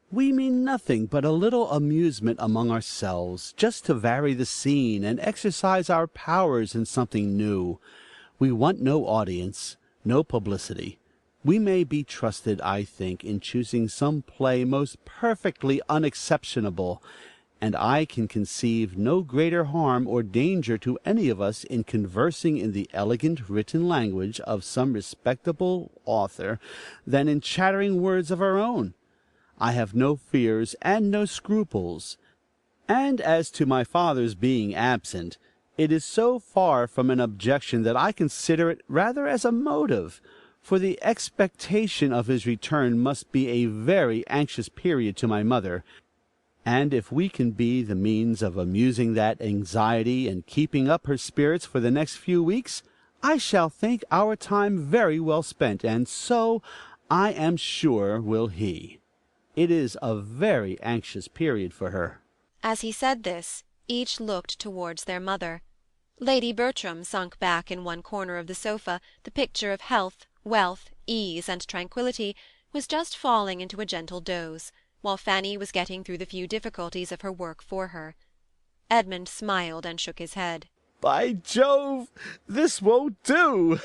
We mean nothing but a little amusement among ourselves, just to vary the scene and exercise our powers in something new. We want no audience, no publicity. We may be trusted, I think, in choosing some play most perfectly unexceptionable, and I can conceive no greater harm or danger to any of us in conversing in the elegant written language of some respectable author than in chattering words of our own. I have no fears and no scruples. And as to my father's being absent, it is so far from an objection that I consider it rather as a motive, for the expectation of his return must be a very anxious period to my mother, And if we can be the means of amusing that anxiety and keeping up her spirits for the next few weeks, I shall think our time very well spent, and so, I am sure, will he. It is a very anxious period for her." As he said this, each looked towards their mother. Lady Bertram sunk back in one corner of the sofa, the picture of health, wealth, ease, and tranquillity, was just falling into a gentle doze, while Fanny was getting through the few difficulties of her work for her. Edmund smiled and shook his head. "By Jove, this won't do!"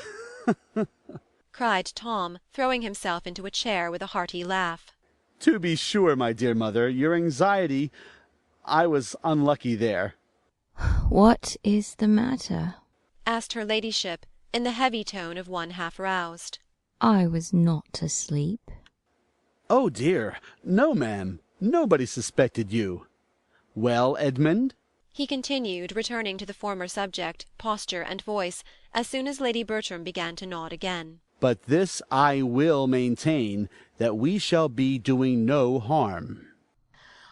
cried Tom, throwing himself into a chair with a hearty laugh. "To be sure, my dear mother, your anxiety, I was unlucky there." What is the matter? asked her ladyship, in the heavy tone of one half-roused. I was not asleep. "Oh, dear, no, ma'am. Nobody suspected you. Well, Edmund?" he continued, returning to the former subject, posture and voice, as soon as Lady Bertram began to nod again. "But this I will maintain, that we shall be doing no harm."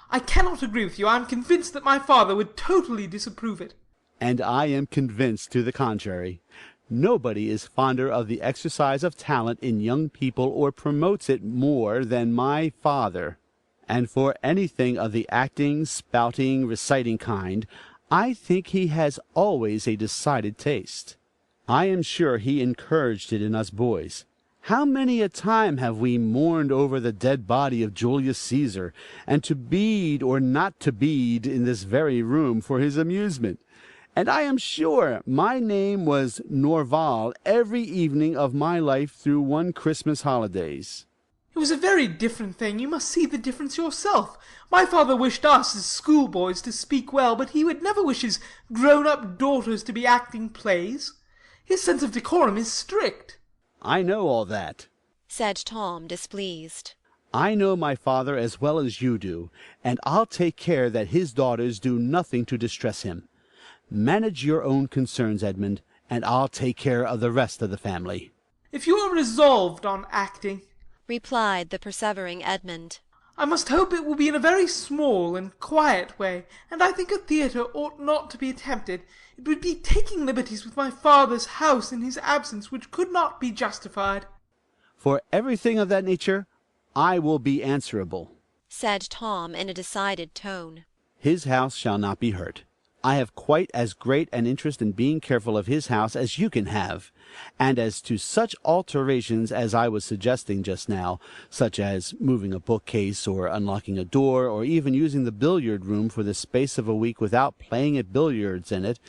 I cannot agree with you. I am convinced that my father would totally disapprove it. "And I am convinced to the contrary. Nobody is fonder of the exercise of talent in young people or promotes it more than my father. And for anything of the acting, spouting, reciting kind, I think he has always a decided taste. I am sure he encouraged it in us boys. How many a time have we mourned over the dead body of Julius Caesar, and to bead or not to bead in this very room for his amusement? And I am sure my name was Norval every evening of my life through one Christmas holidays. It was a very different thing. You must see the difference yourself. My father wished us, as schoolboys, to speak well, but he would never wish his grown-up daughters to be acting plays. His sense of decorum is strict." "I know all that," said Tom, displeased. "I know my father as well as you do, and I'll take care that his daughters do nothing to distress him. Manage your own concerns, Edmund, and I'll take care of the rest of the family." "If you are resolved on acting," replied the persevering Edmund, "I must hope it will be in a very small and quiet way, and I think a theatre ought not to be attempted. It would be taking liberties with my father's house in his absence, which could not be justified." "For everything of that nature, I will be answerable," said Tom in a decided tone. "His house shall not be hurt. I have quite as great an interest in being careful of his house as you can have. And as to such alterations as I was suggesting just now, such as moving a bookcase, or unlocking a door, or even using the billiard room for the space of a week without playing at billiards in it,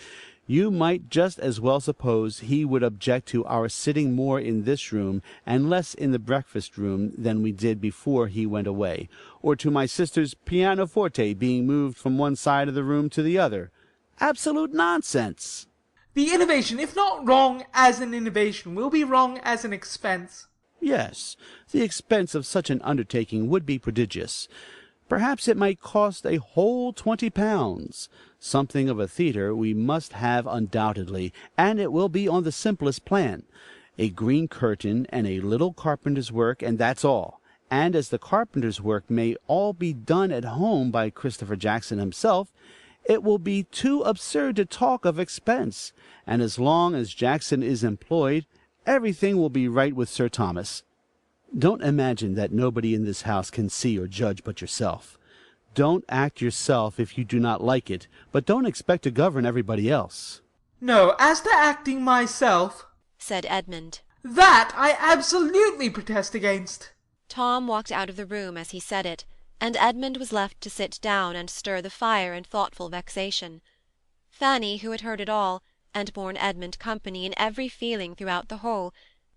you might just as well suppose he would object to our sitting more in this room and less in the breakfast room than we did before he went away, or to my sister's pianoforte being moved from one side of the room to the other. Absolute nonsense." "The innovation, if not wrong as an innovation, will be wrong as an expense." "Yes, the expense of such an undertaking would be prodigious. Perhaps it might cost a whole £20. Something of a theatre we must have undoubtedly, and it will be on the simplest plan. A green curtain and a little carpenter's work, and that's all. And as the carpenter's work may all be done at home by Christopher Jackson himself, it will be too absurd to talk of expense, and as long as Jackson is employed, everything will be right with Sir Thomas. Don't imagine that nobody in this house can see or judge but yourself. Don't act yourself if you do not like it, but don't expect to govern everybody else." "No, as to acting myself," said Edmund, "that I absolutely protest against." Tom walked out of the room as he said it, and Edmund was left to sit down and stir the fire in thoughtful vexation. Fanny, who had heard it all, and borne Edmund company in every feeling throughout the whole,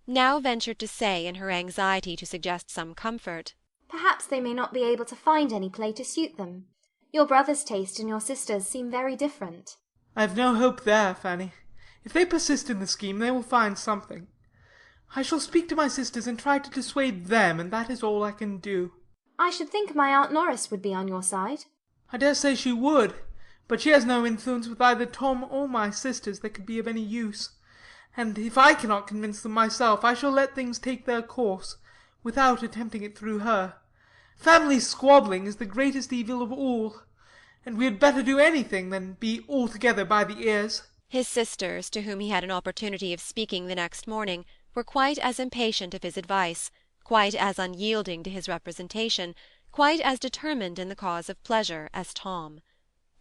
now ventured to say, in her anxiety to suggest some comfort, "Perhaps they may not be able to find any play to suit them. Your brother's taste and your sister's seem very different." "I have no hope there, Fanny. If they persist in the scheme, they will find something. I shall speak to my sisters and try to dissuade them, and that is all I can do." "I should think my Aunt Norris would be on your side." "I dare say she would, but she has no influence with either Tom or my sisters that could be of any use, and if I cannot convince them myself, I shall let things take their course, without attempting it through her. Family squabbling is the greatest evil of all, and we had better do anything than be altogether by the ears. His sisters, to whom he had an opportunity of speaking the next morning, were quite as impatient of his advice, quite as unyielding to his representation, quite as determined in the cause of pleasure as Tom.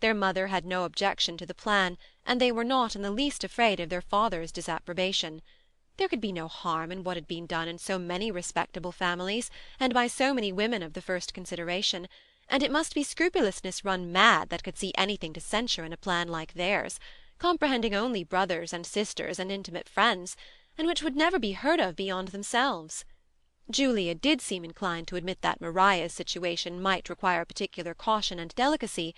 Their mother had no objection to the plan, and they were not in the least afraid of their father's disapprobation. There could be no harm in what had been done in so many respectable families, and by so many women of the first consideration, and it must be scrupulousness run mad that could see anything to censure in a plan like theirs, comprehending only brothers and sisters and intimate friends, and which would never be heard of beyond themselves. Julia did seem inclined to admit that Maria's situation might require particular caution and delicacy,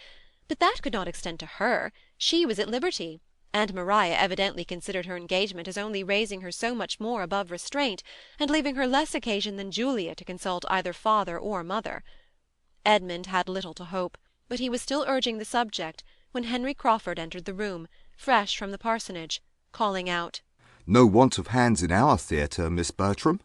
but that could not extend to her. She was at liberty, and Maria evidently considered her engagement as only raising her so much more above restraint, and leaving her less occasion than Julia to consult either father or mother. Edmund had little to hope, but he was still urging the subject, when Henry Crawford entered the room, fresh from the parsonage, calling out, "No want of hands in our theatre, Miss Bertram.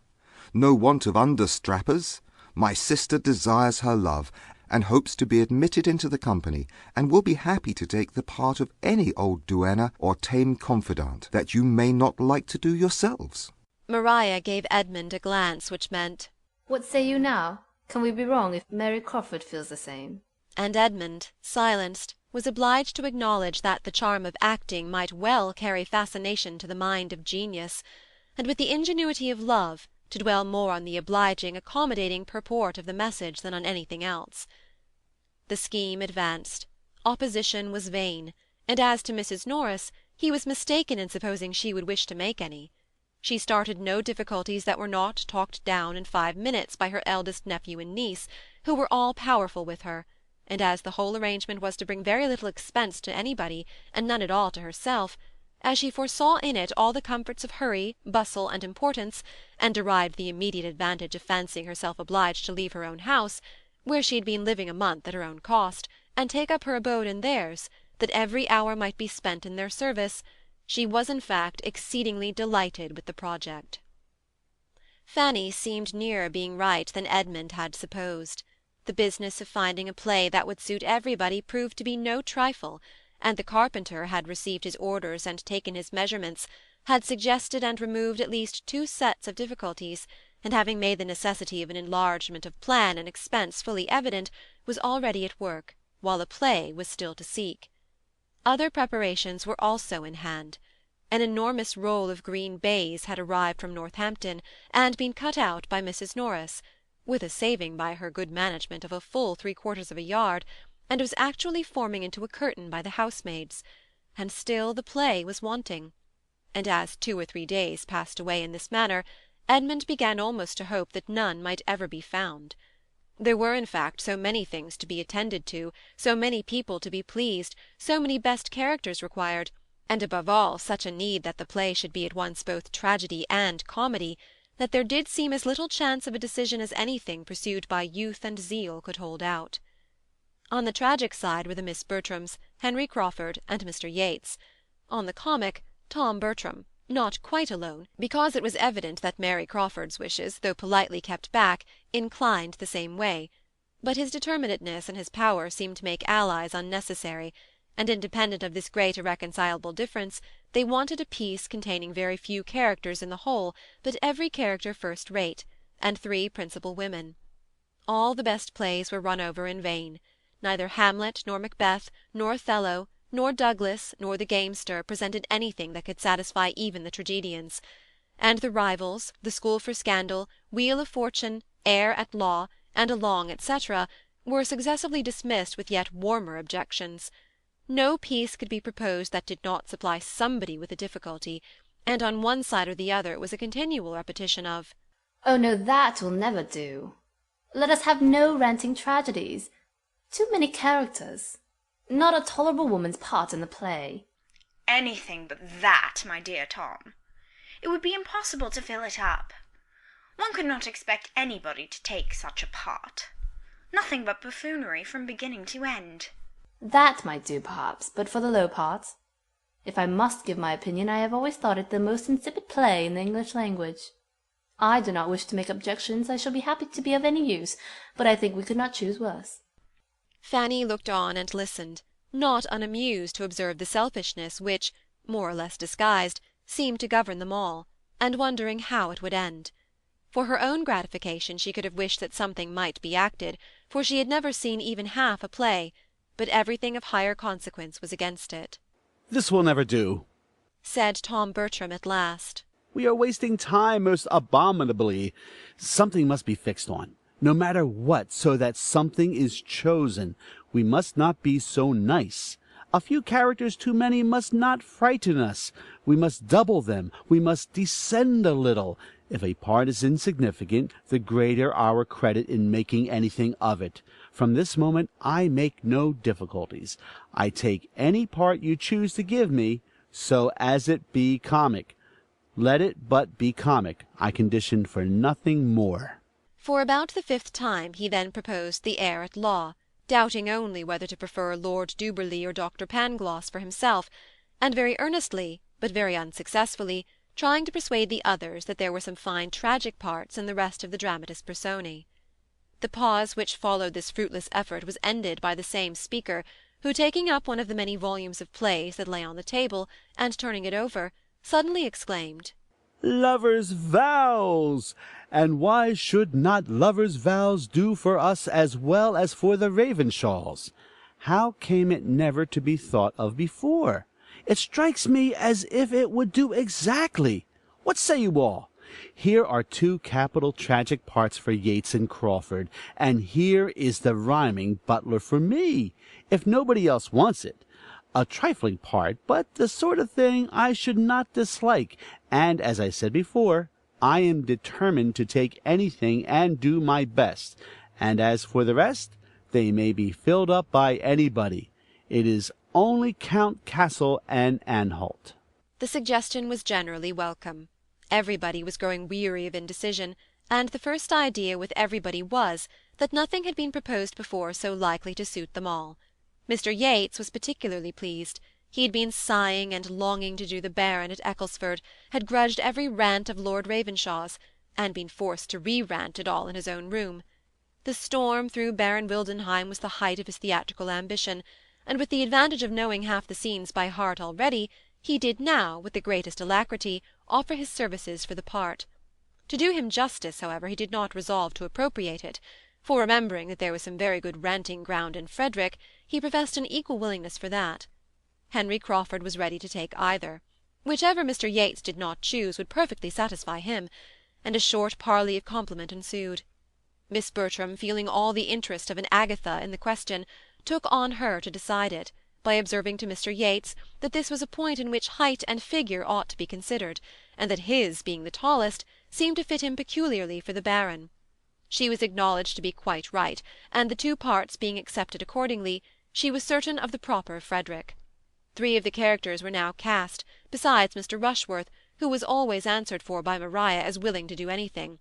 No want of understrappers. My sister desires her love, and hopes to be admitted into the company, and will be happy to take the part of any old duenna or tame confidante that you may not like to do yourselves." Maria gave Edmund a glance which meant, "What say you now? Can we be wrong if Mary Crawford feels the same?" And Edmund, silenced, was obliged to acknowledge that the charm of acting might well carry fascination to the mind of genius, and with the ingenuity of love, to dwell more on the obliging, accommodating purport of the message than on anything else. The scheme advanced. Opposition was vain, and as to Mrs. Norris, he was mistaken in supposing she would wish to make any. She started no difficulties that were not talked down in 5 minutes by her eldest nephew and niece, who were all powerful with her, and as the whole arrangement was to bring very little expense to anybody, and none at all to herself, as she foresaw in it all the comforts of hurry, bustle, and importance, and derived the immediate advantage of fancying herself obliged to leave her own house, where she had been living a month at her own cost, and take up her abode in theirs, that every hour might be spent in their service, she was in fact exceedingly delighted with the project. Fanny seemed nearer being right than Edmund had supposed. The business of finding a play that would suit everybody proved to be no trifle, and the carpenter had received his orders and taken his measurements, had suggested and removed at least 2 sets of difficulties, and having made the necessity of an enlargement of plan and expense fully evident, was already at work, while a play was still to seek. Other preparations were also in hand. An enormous roll of green baize had arrived from Northampton, and been cut out by Mrs. Norris, with a saving by her good management of a full 3/4 of a yard, and was actually forming into a curtain by the housemaids, and still the play was wanting. And as 2 or 3 days passed away in this manner, Edmund began almost to hope that none might ever be found. There were, in fact, so many things to be attended to, so many people to be pleased, so many best characters required, and above all such a need that the play should be at once both tragedy and comedy, that there did seem as little chance of a decision as anything pursued by youth and zeal could hold out. On the tragic side were the Miss Bertrams, Henry Crawford, and Mr. Yates. On the comic, Tom Bertram, not quite alone, because it was evident that Mary Crawford's wishes, though politely kept back, inclined the same way, but his determinateness and his power seemed to make allies unnecessary, and independent of this great irreconcilable difference, they wanted a piece containing very few characters in the whole, but every character first-rate, and 3 principal women. All the best plays were run over in vain. Neither Hamlet, nor Macbeth, nor Othello, nor Douglas, nor the Gamester presented anything that could satisfy even the tragedians, and the Rivals, the School for Scandal, Wheel of Fortune, Heir at Law, and Along, etc., were successively dismissed with yet warmer objections. No piece could be proposed that did not supply somebody with a difficulty, and on one side or the other it was a continual repetition of, "Oh no, that will never do. Let us have no ranting tragedies. Too many characters. Not a tolerable woman's part in the play." Anything but that, my dear Tom. It would be impossible to fill it up. One could not expect anybody to take such a part. Nothing but buffoonery from beginning to end. That might do, perhaps, but for the low parts. If I must give my opinion, I have always thought it the most insipid play in the English language. I do not wish to make objections. I shall be happy to be of any use, but I think we could not choose worse. Fanny looked on and listened, not unamused to observe the selfishness which, more or less disguised, seemed to govern them all, and wondering how it would end. For her own gratification she could have wished that something might be acted, for she had never seen even half a play, but everything of higher consequence was against it. "This will never do," said Tom Bertram at last. "We are wasting time most abominably. Something must be fixed on, no matter what, so that something is chosen. We must not be so nice. A few characters too many must not frighten us. We must double them. We must descend a little. If a part is insignificant, the greater our credit in making anything of it. From this moment I make no difficulties. I take any part you choose to give me, so as it be comic. Let it but be comic. I condition for nothing more." For about the 5th time he then proposed the heir at law, doubting only whether to prefer Lord Duberly or Dr. Pangloss for himself, and very earnestly, but very unsuccessfully, trying to persuade the others that there were some fine tragic parts in the rest of the dramatis personae. The pause which followed this fruitless effort was ended by the same speaker, who, taking up one of the many volumes of plays that lay on the table, and turning it over, suddenly exclaimed, "Lovers' vows! And why should not lovers' vows do for us as well as for the Ravenshaws? How came it never to be thought of before? It strikes me as if it would do exactly. What say you all? Here are two capital tragic parts for Yates and Crawford, and here is the rhyming butler for me, if nobody else wants it. A trifling part, but the sort of thing I should not dislike, and, as I said before, I am determined to take anything and do my best, and as for the rest, they may be filled up by anybody. It is only Count Cassel and Anhalt." The suggestion was generally welcome. Everybody was growing weary of indecision, and the first idea with everybody was, that nothing had been proposed before so likely to suit them all. Mr. Yates was particularly pleased. He had been sighing and longing to do the Baron at Ecclesford, had grudged every rant of Lord Ravenshaw's, and been forced to re-rant it all in his own room. The storm through Baron Wildenheim was the height of his theatrical ambition, and with the advantage of knowing half the scenes by heart already, he did now, with the greatest alacrity, offer his services for the part. To do him justice, however, he did not resolve to appropriate it, for, remembering that there was some very good ranting ground in Frederick, he professed an equal willingness for that. Henry Crawford was ready to take either. Whichever Mr. Yates did not choose would perfectly satisfy him, and a short parley of compliment ensued. Miss Bertram, feeling all the interest of an Agatha in the question, took on her to decide it, by observing to Mr. Yates that this was a point in which height and figure ought to be considered, and that his, being the tallest, seemed to fit him peculiarly for the Baron. She was acknowledged to be quite right, and the two parts being accepted accordingly, she was certain of the proper Frederick. 3 of the characters were now cast, besides Mr. Rushworth, who was always answered for by Maria as willing to do anything,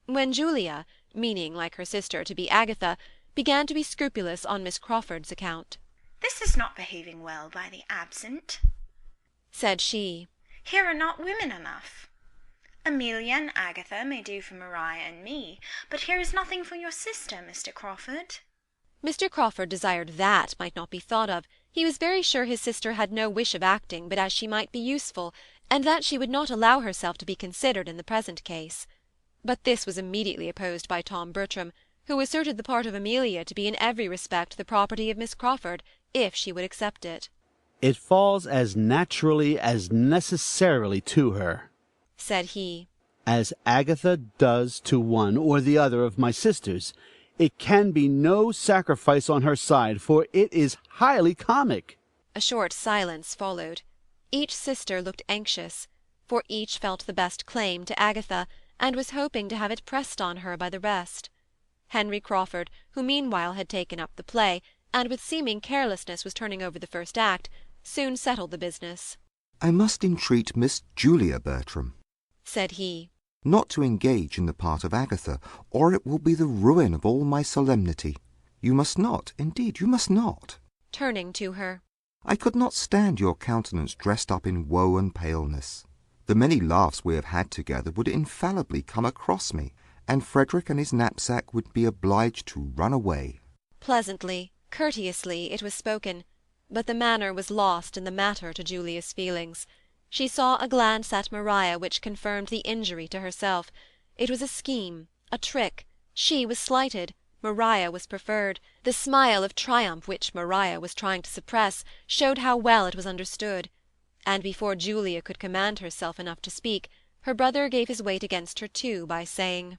when Julia, meaning, like her sister, to be Agatha, began to be scrupulous on Miss Crawford's account. "This is not behaving well by the absent," said she. "Here are not women enough. Amelia and Agatha may do for Maria and me, but here is nothing for your sister, Mr. Crawford." Mr. Crawford desired that might not be thought of. He was very sure his sister had no wish of acting but as she might be useful, and that she would not allow herself to be considered in the present case. But this was immediately opposed by Tom Bertram, who asserted the part of Amelia to be in every respect the property of Miss Crawford, if she would accept it. "It falls as naturally as necessarily to her," said he, "as Agatha does to one or the other of my sisters. It can be no sacrifice on her side, for it is highly comic." A short silence followed. Each sister looked anxious, for each felt the best claim to Agatha, and was hoping to have it pressed on her by the rest. Henry Crawford, who meanwhile had taken up the play, and with seeming carelessness was turning over the first act, soon settled the business. "I must entreat Miss Julia Bertram," said he, "not to engage in the part of Agatha, or it will be the ruin of all my solemnity. You must not, indeed, you must not." Turning to her, "I could not stand your countenance dressed up in woe and paleness. The many laughs we have had together would infallibly come across me, and Frederick and his knapsack would be obliged to run away. Pleasantly, courteously, it was spoken, but the manner was lost in the matter to Julia's feelings. She saw a glance at Maria which confirmed the injury to herself. It was a scheme, a trick. She was slighted, Maria was preferred. The smile of triumph which Maria was trying to suppress showed how well it was understood. And before Julia could command herself enough to speak, her brother gave his weight against her too by saying,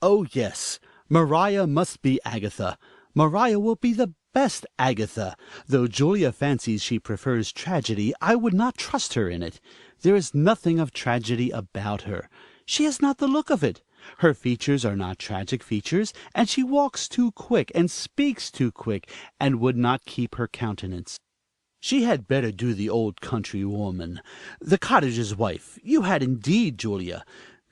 "Oh, yes, Maria must be Agatha. Maria will be the best Agatha. Though Julia fancies she prefers tragedy, I would not trust her in it. There is nothing of tragedy about her. She has not the look of it. Her features are not tragic features, and she walks too quick, and speaks too quick, and would not keep her countenance. She had better do the old country woman, the cottager's wife. You had indeed, Julia.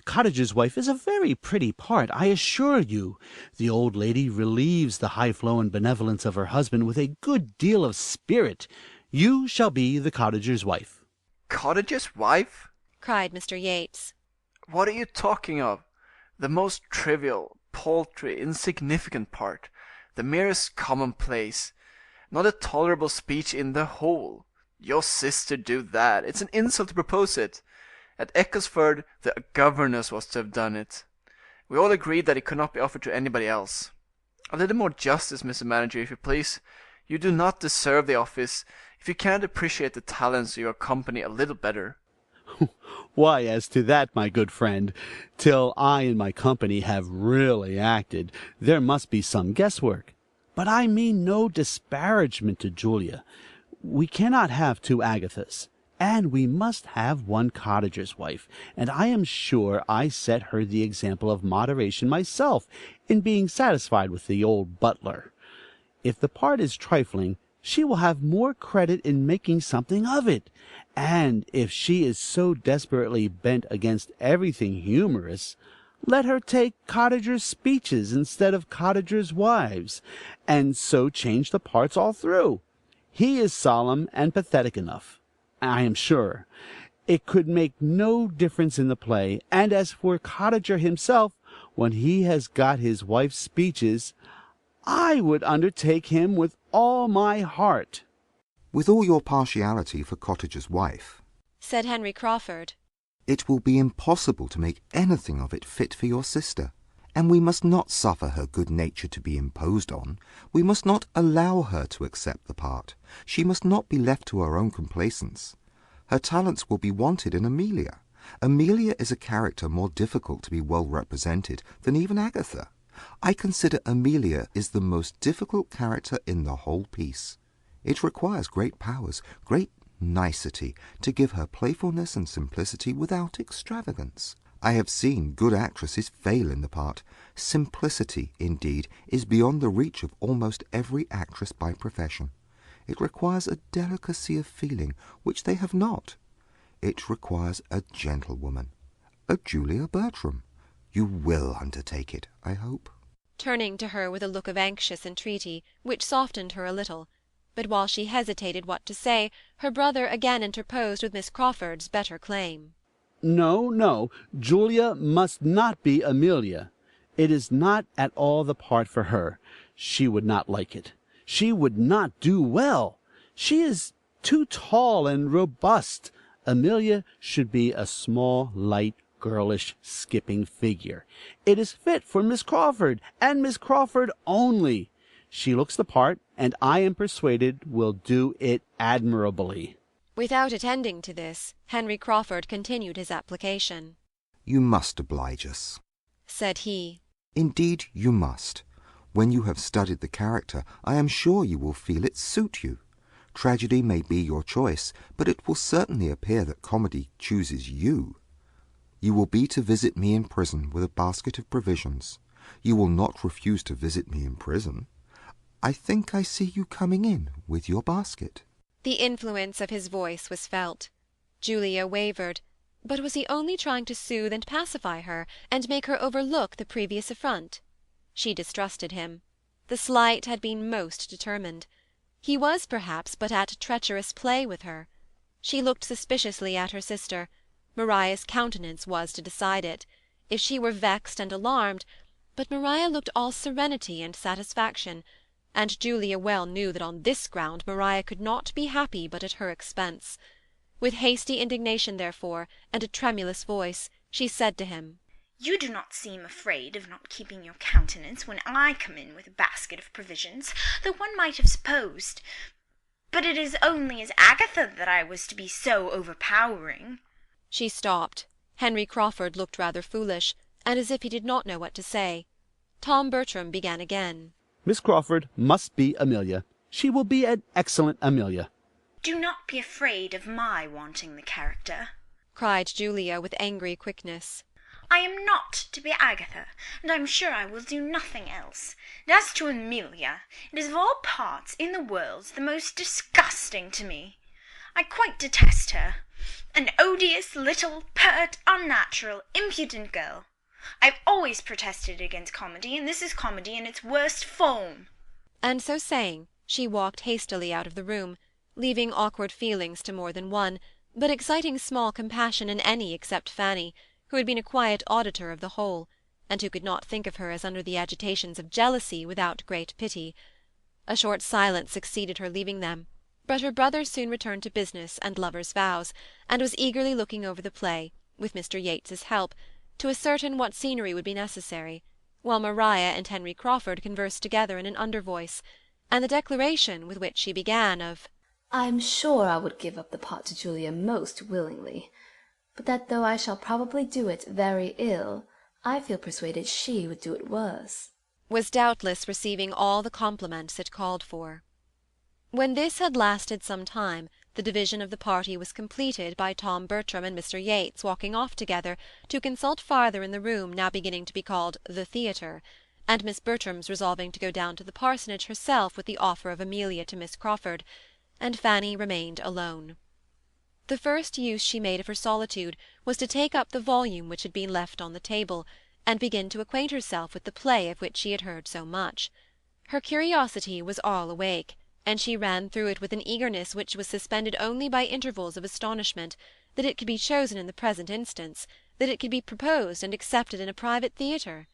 Cottager's wife is a very pretty part, I assure you. The old lady relieves the high flow and benevolence of her husband with a good deal of spirit. You shall be the cottager's wife." Cottager's wife? cried Mr. Yates. What are you talking of? The most trivial, paltry, insignificant part. The merest commonplace. Not a tolerable speech in the whole. Your sister do that. It's an insult to propose it. At Ecclesford the governess was to have done it. We all agreed that it could not be offered to anybody else. A little more justice, Mr. Manager, if you please. You do not deserve the office if you cannot appreciate the talents of your company a little better. Why, as to that, my good friend, till I and my company have really acted, there must be some guesswork. But I mean no disparagement to Julia. We cannot have two Agathas, and we must have one cottager's wife, and I am sure I set her the example of moderation myself in being satisfied with the old butler. If the part is trifling, she will have more credit in making something of it, and if she is so desperately bent against everything humorous, let her take cottagers' speeches instead of cottagers' wives, and so change the parts all through. He is solemn and pathetic enough, I am sure. It could make no difference in the play, and as for Cottager himself, when he has got his wife's speeches, I would undertake him with all my heart." "With all your partiality for Cottager's wife," said Henry Crawford, "it will be impossible to make anything of it fit for your sister, and we must not suffer her good nature to be imposed on. We must not allow her to accept the part. She must not be left to her own complaisance. Her talents will be wanted in Amelia. Amelia is a character more difficult to be well represented than even Agatha. I consider Amelia is the most difficult character in the whole piece. It requires great powers, great nicety, to give her playfulness and simplicity without extravagance. I have seen good actresses fail in the part. Simplicity, indeed, is beyond the reach of almost every actress by profession. It requires a delicacy of feeling which they have not. It requires a gentlewoman, a Julia Bertram. You will undertake it, I hope?" turning to her with a look of anxious entreaty, which softened her a little. But while she hesitated what to say, her brother again interposed with Miss Crawford's better claim. "No, no, Julia must not be Amelia. It is not at all the part for her. She would not like it. She would not do well. She is too tall and robust. Amelia should be a small, light, girlish, skipping figure. It is fit for Miss Crawford, and Miss Crawford only. She looks the part, and I am persuaded will do it admirably." Without attending to this, Henry Crawford continued his application. "You must oblige us," said he. "Indeed you must. When you have studied the character, I am sure you will feel it suit you. Tragedy may be your choice, but it will certainly appear that comedy chooses you. You will be to visit me in prison with a basket of provisions. You will not refuse to visit me in prison. I think I see you coming in with your basket." The influence of his voice was felt. Julia wavered, but was he only trying to soothe and pacify her, and make her overlook the previous affront? She distrusted him. The slight had been most determined. He was perhaps but at treacherous play with her. She looked suspiciously at her sister, Maria's countenance was to decide it. If she were vexed and alarmed, but Maria looked all serenity and satisfaction, and Julia well knew that on this ground Maria could not be happy but at her expense. With hasty indignation, therefore, and a tremulous voice, she said to him, "You do not seem afraid of not keeping your countenance when I come in with a basket of provisions, though one might have supposed. But it is only as Agatha that I was to be so overpowering." She stopped. Henry Crawford looked rather foolish, and as if he did not know what to say. Tom Bertram began again. Miss Crawford must be Amelia. She will be an excellent Amelia. "Do not be afraid of my wanting the character," cried Julia with angry quickness. "I am not to be Agatha, and I am sure I will do nothing else. And as to Amelia, it is of all parts in the world the most disgusting to me. I quite detest her. An odious, little, pert, unnatural, impudent girl. I have always protested against comedy, and this is comedy in its worst form." And so saying, she walked hastily out of the room, leaving awkward feelings to more than one, but exciting small compassion in any except Fanny, who had been a quiet auditor of the whole, and who could not think of her as under the agitations of jealousy without great pity. A short silence succeeded her leaving them, but her brother soon returned to business and lovers' vows, and was eagerly looking over the play, with Mr. Yates's help, to ascertain what scenery would be necessary, while Maria and Henry Crawford conversed together in an under voice, and the declaration with which she began of "I'm sure I would give up the part to Julia most willingly, but that though I shall probably do it very ill, I feel persuaded she would do it worse," was doubtless receiving all the compliments it called for. When this had lasted some time, the division of the party was completed by Tom Bertram and Mr. Yates walking off together to consult farther in the room now beginning to be called the theatre, and Miss Bertram's resolving to go down to the parsonage herself with the offer of Amelia to Miss Crawford, and Fanny remained alone. The first use she made of her solitude was to take up the volume which had been left on the table, and begin to acquaint herself with the play of which she had heard so much. Her curiosity was all awake, and she ran through it with an eagerness which was suspended only by intervals of astonishment, that it could be chosen in the present instance, that it could be proposed and accepted in a private theatre.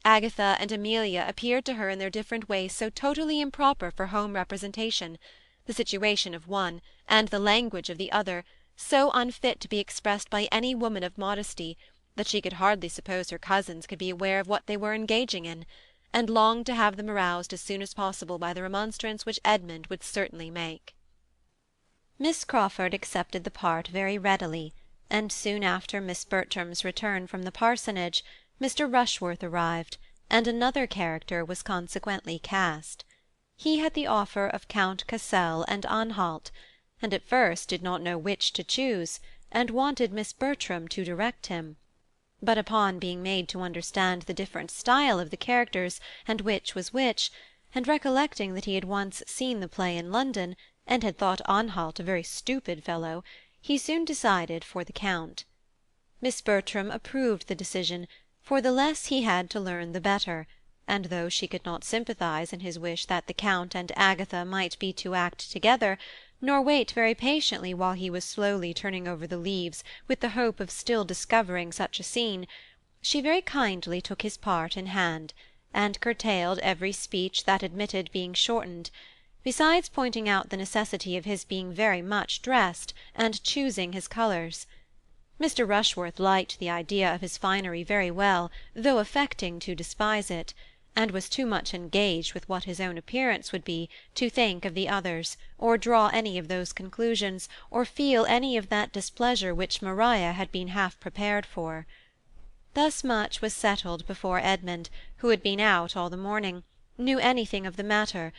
Agatha and Amelia appeared to her in their different ways so totally improper for home representation, the situation of one, and the language of the other, so unfit to be expressed by any woman of modesty, that she could hardly suppose her cousins could be aware of what they were engaging in, and longed to have them aroused as soon as possible by the remonstrance which Edmund would certainly make. Miss Crawford accepted the part very readily, and soon after Miss Bertram's return from the parsonage, Mr. Rushworth arrived, and another character was consequently cast. He had the offer of Count Cassel and Anhalt, and at first did not know which to choose, and wanted Miss Bertram to direct him. But upon being made to understand the different style of the characters, and which was which, and recollecting that he had once seen the play in London, and had thought Anhalt a very stupid fellow, he soon decided for the Count. Miss Bertram approved the decision, for the less he had to learn the better, and though she could not sympathize in his wish that the Count and Agatha might be to act together, nor wait very patiently while he was slowly turning over the leaves with the hope of still discovering such a scene, she very kindly took his part in hand, and curtailed every speech that admitted being shortened, besides pointing out the necessity of his being very much dressed, and choosing his colours. Mr. Rushworth liked the idea of his finery very well, though affecting to despise it, and was too much engaged with what his own appearance would be to think of the others, or draw any of those conclusions, or feel any of that displeasure which Maria had been half prepared for. Thus much was settled before Edmund, who had been out all the morning, knew anything of the matter,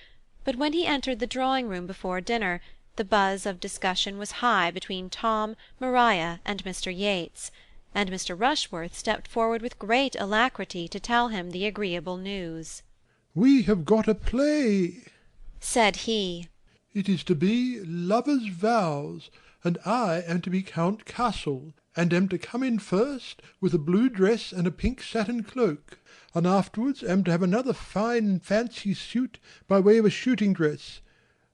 but when he entered the drawing-room before dinner, the buzz of discussion was high between Tom, Maria, and Mr. Yates, and Mr. Rushworth stepped forward with great alacrity to tell him the agreeable news. "We have got a play," said he. "It is to be Lovers' Vows, and I am to be Count Castle, and am to come in first with a blue dress and a pink satin cloak, and afterwards am to have another fine fancy suit by way of a shooting dress.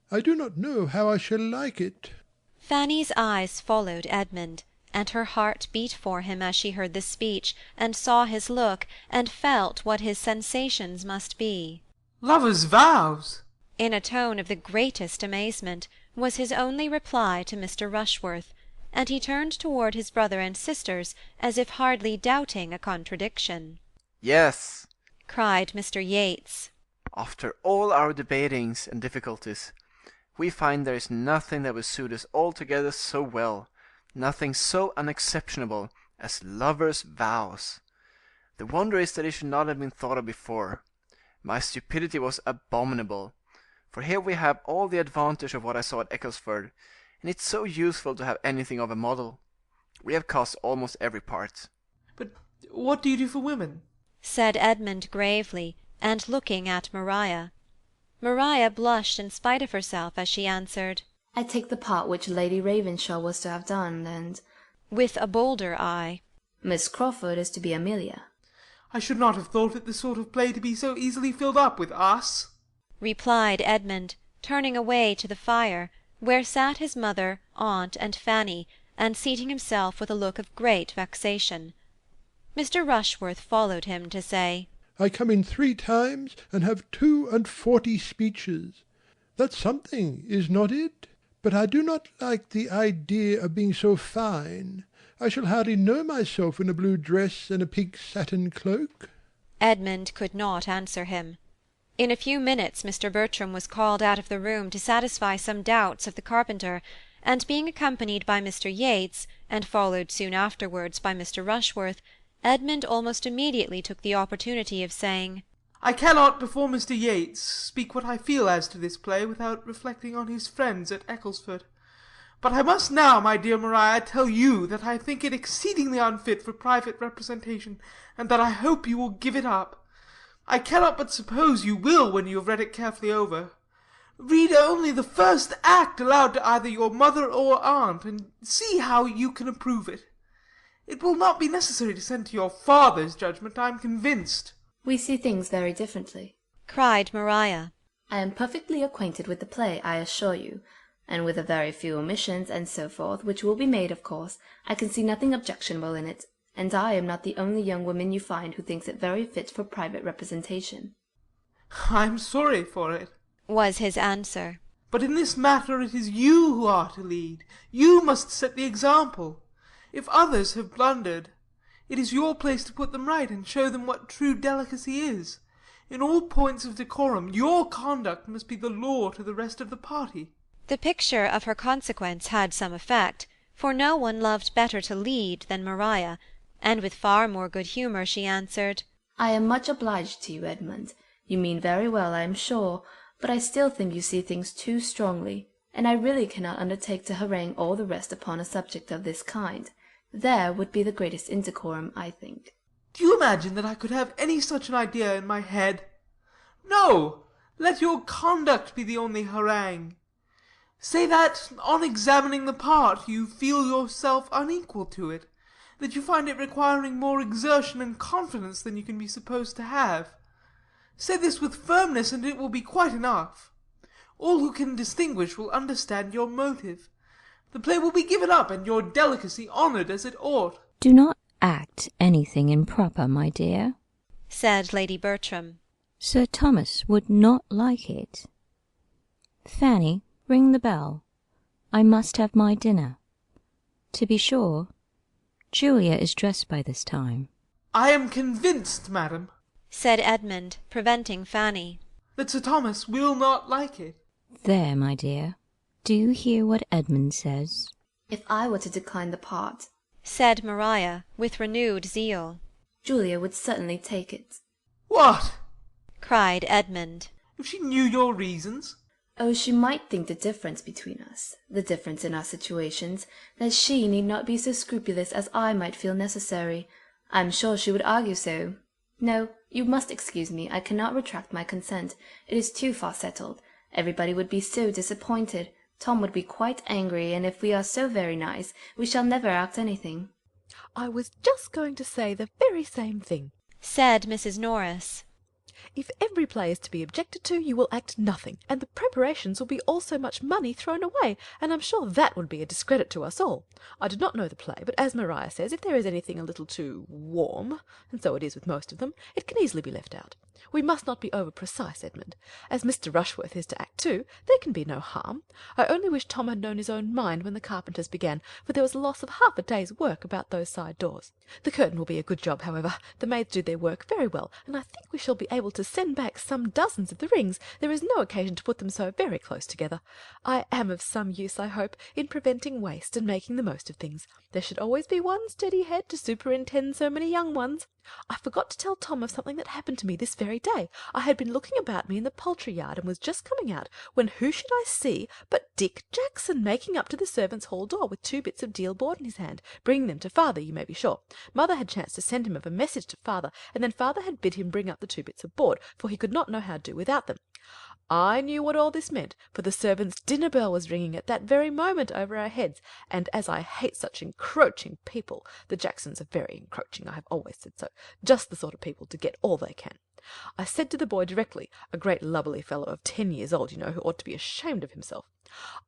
I do not know how I shall like it." Fanny's eyes followed Edmund, and her heart beat for him as she heard the speech, and saw his look, and felt what his sensations must be. Lovers' vows! In a tone of the greatest amazement, was his only reply to Mr. Rushworth, and he turned toward his brother and sisters as if hardly doubting a contradiction. Yes, cried Mr. Yates. After all our debatings and difficulties, we find there is nothing that would suit us altogether so well, nothing so unexceptionable as lovers' vows. The wonder is that it should not have been thought of before. My stupidity was abominable, for here we have all the advantage of what I saw at Ecclesford, and it's so useful to have anything of a model. We have cast almost every part. But what do you do for women? said Edmund gravely, and looking at Maria. Maria blushed in spite of herself as she answered, I take the part which Lady Ravenshaw was to have done, and with a bolder eye, Miss Crawford is to be Amelia. I should not have thought it the sort of play to be so easily filled up with us, replied Edmund, turning away to the fire, where sat his mother, aunt, and Fanny, and seating himself with a look of great vexation. Mr. Rushworth followed him to say, I come in 3 times, and have 42 speeches. That's something, is not it? But I do not like the idea of being so fine. I shall hardly know myself in a blue dress and a pink satin cloak. Edmund could not answer him. In a few minutes Mr. Bertram was called out of the room to satisfy some doubts of the carpenter, and being accompanied by Mr. Yates, and followed soon afterwards by Mr. Rushworth, Edmund almost immediately took the opportunity of saying, I cannot, before Mr. Yates, speak what I feel as to this play without reflecting on his friends at Ecclesford. But I must now, my dear Maria, tell you that I think it exceedingly unfit for private representation, and that I hope you will give it up. I cannot but suppose you will when you have read it carefully over. Read only the first act aloud to either your mother or aunt, and see how you can approve it. It will not be necessary to send to your father's judgment, I am convinced. We see things very differently, cried Maria. I am perfectly acquainted with the play, I assure you, and with a very few omissions and so forth, which will be made, of course, I can see nothing objectionable in it, and I am not the only young woman you find who thinks it very fit for private representation. I am sorry for it, was his answer. But in this matter it is you who are to lead. You must set the example. If others have blundered, it is your place to put them right, and show them what true delicacy is. In all points of decorum, your conduct must be the law to the rest of the party. The picture of her consequence had some effect, for no one loved better to lead than Maria, and with far more good humour she answered, I am much obliged to you, Edmund. You mean very well, I am sure, but I still think you see things too strongly, and I really cannot undertake to harangue all the rest upon a subject of this kind. There would be the greatest indecorum, I think. Do you imagine that I could have any such an idea in my head? No! Let your conduct be the only harangue. Say that, on examining the part, you feel yourself unequal to it, that you find it requiring more exertion and confidence than you can be supposed to have. Say this with firmness, and it will be quite enough. All who can distinguish will understand your motive. The play will be given up, and your delicacy honoured as it ought. Do not act anything improper, my dear, said Lady Bertram. Sir Thomas would not like it. Fanny, ring the bell. I must have my dinner. To be sure, Julia is dressed by this time. I am convinced, madam, said Edmund, preventing Fanny, that Sir Thomas will not like it. There, my dear. Do you hear what Edmund says? If I were to decline the part, said Maria, with renewed zeal, Julia would certainly take it. What? cried Edmund. If she knew your reasons? Oh, she might think the difference between us, the difference in our situations, that she need not be so scrupulous as I might feel necessary. I am sure she would argue so. No, you must excuse me, I cannot retract my consent. It is too far settled. Everybody would be so disappointed. Tom would be quite angry, and if we are so very nice, we shall never act anything. I was just going to say the very same thing, said Mrs. Norris. If every play is to be objected to, you will act nothing, and the preparations will be all so much money thrown away, and I'm sure that would be a discredit to us all. I do not know the play, but as Maria says, if there is anything a little too warm, and so it is with most of them, it can easily be left out. We must not be over-precise, Edmund. As Mr. Rushworth is to act too, there can be no harm. I only wish Tom had known his own mind when the carpenters began, for there was a loss of half a day's work about those side doors. The curtain will be a good job, however. The maids do their work very well, and I think we shall be able to send back some dozens of the rings. There is no occasion to put them so very close together. I am of some use, I hope, in preventing waste and making the most of things. There should always be one steady head to superintend so many young ones. I forgot to tell Tom of something that happened to me this very day. I had been looking about me in the poultry yard and was just coming out, when who should I see but Dick Jackson making up to the servants' hall door with 2 bits of deal board in his hand, bringing them to father, you may be sure. Mother had chanced to send him of a message to father, and then father had bid him bring up the 2 bits of board, for he could not know how to do without them. I knew what all this meant, for the servants' dinner bell was ringing at that very moment over our heads, and as I hate such encroaching people, the Jacksons are very encroaching, I have always said so, just the sort of people to get all they can. I said to the boy directly, a great lubberly fellow of 10 years old, you know, who ought to be ashamed of himself,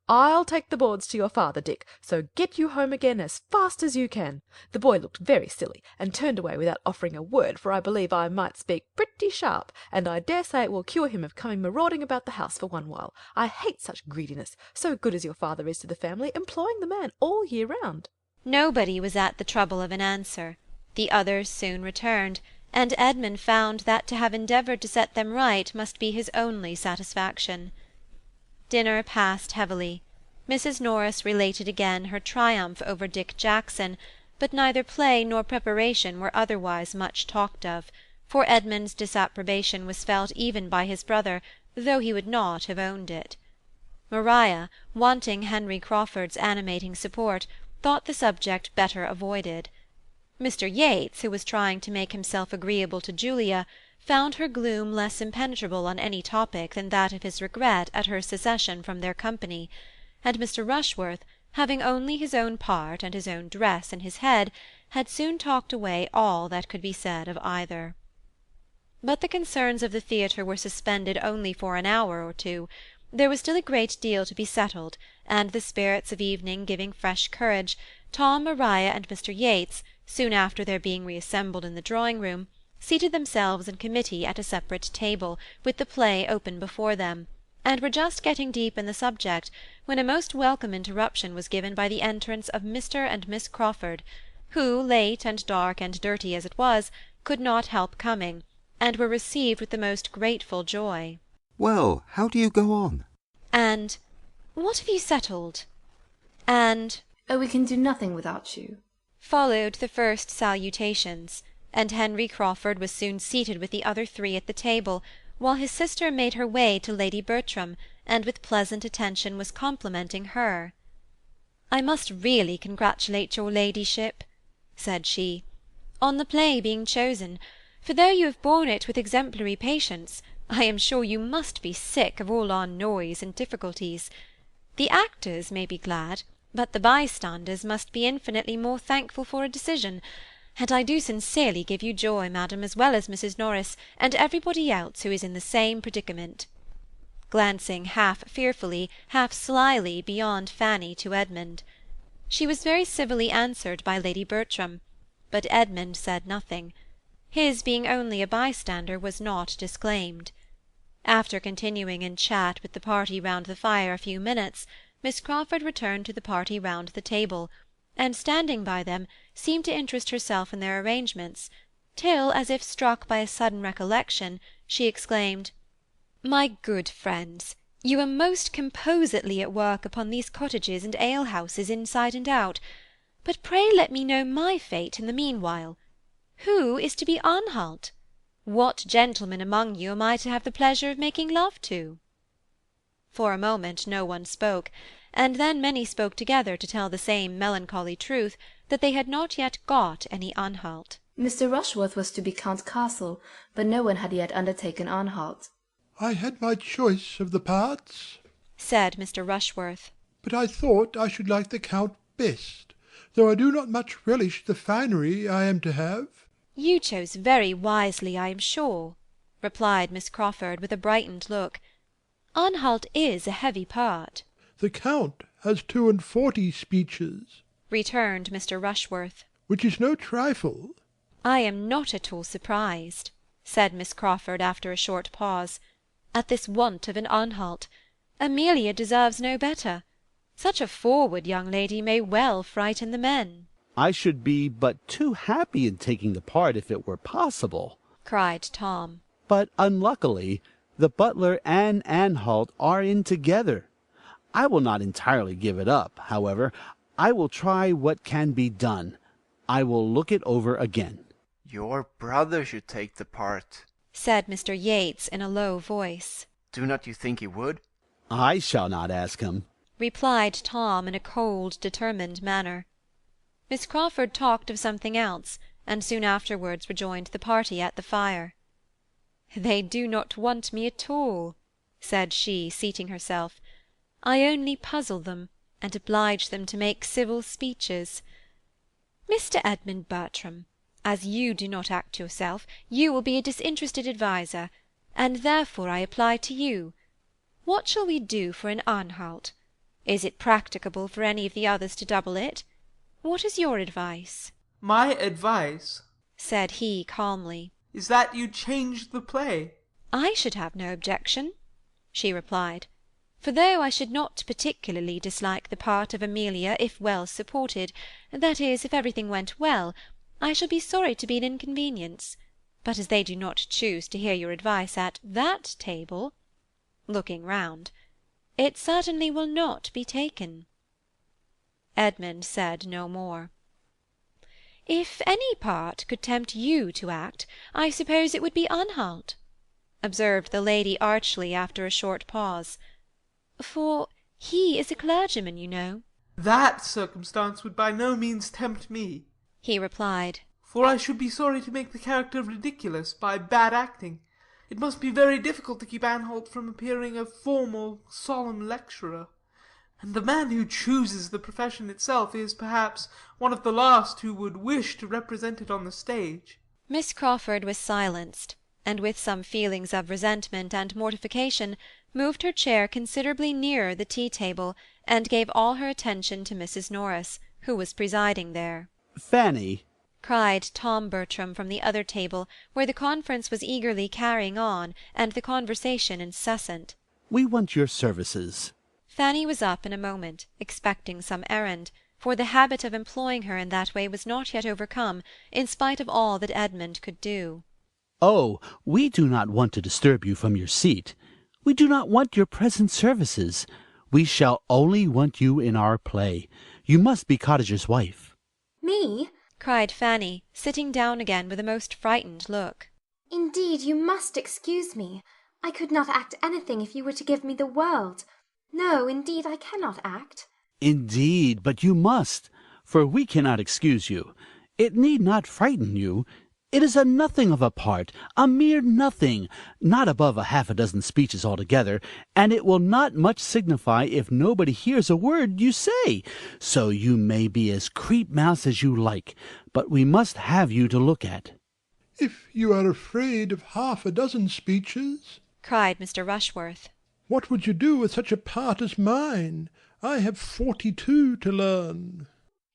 I'll take the boards to your father, Dick, so get you home again as fast as you can. The boy looked very silly, and turned away without offering a word, for I believe I might speak pretty sharp, and I dare say it will cure him of coming marauding about the house for one while. I hate such greediness, so good as your father is to the family, employing the man all year round. Nobody was at the trouble of an answer. The others soon returned, and Edmund found that to have endeavoured to set them right must be his only satisfaction. Dinner passed heavily. Mrs. Norris related again her triumph over Dick Jackson, but neither play nor preparation were otherwise much talked of, for Edmund's disapprobation was felt even by his brother, though he would not have owned it. Maria, wanting Henry Crawford's animating support, thought the subject better avoided. Mr. Yates, who was trying to make himself agreeable to Julia, found her gloom less impenetrable on any topic than that of his regret at her secession from their company, and Mr. Rushworth, having only his own part and his own dress in his head, had soon talked away all that could be said of either. But the concerns of the theatre were suspended only for an hour or two. There was still a great deal to be settled, and the spirits of evening giving fresh courage, Tom, Maria, and Mr. Yates, soon after their being reassembled in the drawing-room, seated themselves in committee at a separate table, with the play open before them, and were just getting deep in the subject, when a most welcome interruption was given by the entrance of Mr. and Miss Crawford, who, late and dark and dirty as it was, could not help coming, and were received with the most grateful joy. Well, how do you go on? And, what have you settled? And, oh, we can do nothing without you, followed the first salutations, and Henry Crawford was soon seated with the other 3 at the table, while his sister made her way to Lady Bertram, and with pleasant attention was complimenting her. "I must really congratulate your ladyship," said she, "on the play being chosen, for though you have borne it with exemplary patience, I am sure you must be sick of all our noise and difficulties. The actors may be glad, but the bystanders must be infinitely more thankful for a decision, and I do sincerely give you joy, madam, as well as Mrs. Norris, and everybody else who is in the same predicament," glancing half fearfully, half slyly beyond Fanny to Edmund. She was very civilly answered by Lady Bertram, but Edmund said nothing. His being only a bystander was not disclaimed. After continuing in chat with the party round the fire a few minutes, Miss Crawford returned to the party round the table, and standing by them, seemed to interest herself in their arrangements, till, as if struck by a sudden recollection, she exclaimed, "My good friends, you are most composedly at work upon these cottages and ale-houses inside and out, but pray let me know my fate in the meanwhile. Who is to be Anhalt? What gentleman among you am I to have the pleasure of making love to?" For a moment no one spoke, and then many spoke together to tell the same melancholy truth, that they had not yet got any Anhalt. Mr. Rushworth was to be Count Castle, but no one had yet undertaken Anhalt. I had my choice of the parts, said Mr. Rushworth, but I thought I should like the Count best, though I do not much relish the finery I am to have. You chose very wisely, I am sure, replied Miss Crawford, with a brightened look. "Anhalt is a heavy part," The Count has 42 speeches, returned Mr. Rushworth. which is no trifle. "I am not at all surprised," said Miss Crawford, after a short pause, "at this want of an Anhalt. Amelia deserves no better. Such a forward young lady may well frighten the men." I should be but too happy in taking the part if it were possible. cried Tom. But unluckily, the butler and Anhalt are in together. I will not entirely give it up, however. I will try what can be done. I will look it over again. Your brother should take the part, said Mr. Yates in a low voice. Do not you think he would? I shall not ask him, replied Tom in a cold, determined manner. Miss Crawford talked of something else, and soon afterwards rejoined the party at the fire. "They do not want me at all," said she, seating herself. "I only puzzle them, and oblige them to make civil speeches. Mr. Edmund Bertram, as you do not act yourself, you will be a disinterested adviser, and therefore I apply to you. What shall we do for an Anhalt? Is it practicable for any of the others to double it? What is your advice?" My advice, said he calmly, is that you change the play. "I should have no objection," she replied, "for though I should not particularly dislike the part of Amelia if well supported, that is, if everything went well, I shall be sorry to be an inconvenience. But as they do not choose to hear your advice at that table," looking round, "it certainly will not be taken." Edmund said no more. "If any part could tempt you to act, I suppose it would be Anhalt," observed the lady archly after a short pause. "For he is a clergyman, you know." That circumstance would by no means tempt me, he replied, for I should be sorry to make the character ridiculous by bad acting. It must be very difficult to keep Anhalt from appearing a formal, solemn lecturer. And the man who chooses the profession itself is, perhaps, one of the last who would wish to represent it on the stage. Miss Crawford was silenced, and with some feelings of resentment and mortification moved her chair considerably nearer the tea-table, and gave all her attention to Mrs. Norris, who was presiding there. Fanny, cried Tom Bertram from the other table, where the conference was eagerly carrying on, and the conversation incessant. we want your services. Fanny was up in a moment, expecting some errand, for the habit of employing her in that way was not yet overcome, in spite of all that Edmund could do. Oh, we do not want to disturb you from your seat. We do not want your present services. We shall only want you in our play. You must be Cottager's wife. Me? cried Fanny, sitting down again with a most frightened look. Indeed, you must excuse me. I could not act anything if you were to give me the world. No, indeed, I cannot act. Indeed, but you must, for we cannot excuse you. It need not frighten you. It is a nothing of a part, a mere nothing, not above half a dozen speeches altogether, and it will not much signify if nobody hears a word you say. So you may be as creep-mouse as you like, but we must have you to look at. If you are afraid of half a dozen speeches, cried Mr. Rushworth, what would you do with such a part as mine? I have 42 to learn.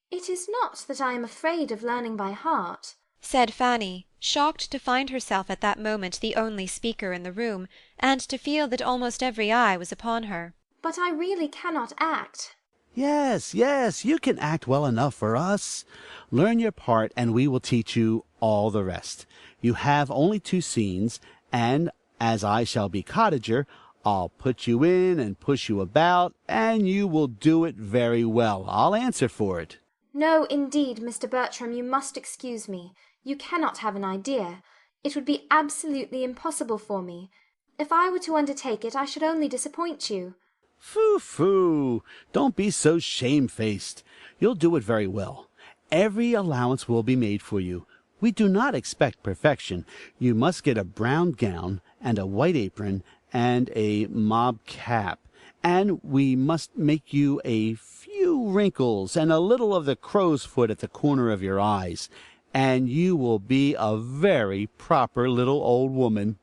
It is not that I am afraid of learning by heart, said Fanny, shocked to find herself at that moment the only speaker in the room, and to feel that almost every eye was upon her. but I really cannot act. Yes, yes, you can act well enough for us. Learn your part, and we will teach you all the rest. You have only 2 scenes, and as I shall be Cottager, I'll put you in and push you about, and you will do it very well. I'll answer for it. No, indeed, Mr. Bertram, you must excuse me. You cannot have an idea. It would be absolutely impossible for me. If I were to undertake it, I should only disappoint you. Phoo! Don't be so shamefaced. You'll do it very well. Every allowance will be made for you. We do not expect perfection. You must get a brown gown and a white apron and a mob cap, and we must make you a few wrinkles and a little of the crow's foot at the corner of your eyes, and you will be a very proper little old woman.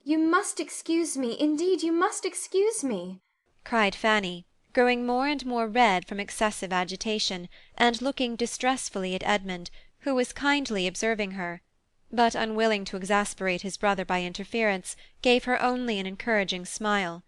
You must excuse me, indeed you must excuse me, cried Fanny, growing more and more red from excessive agitation, and looking distressfully at Edmund, who was kindly observing her, but unwilling to exasperate his brother by interference, gave her only an encouraging smile.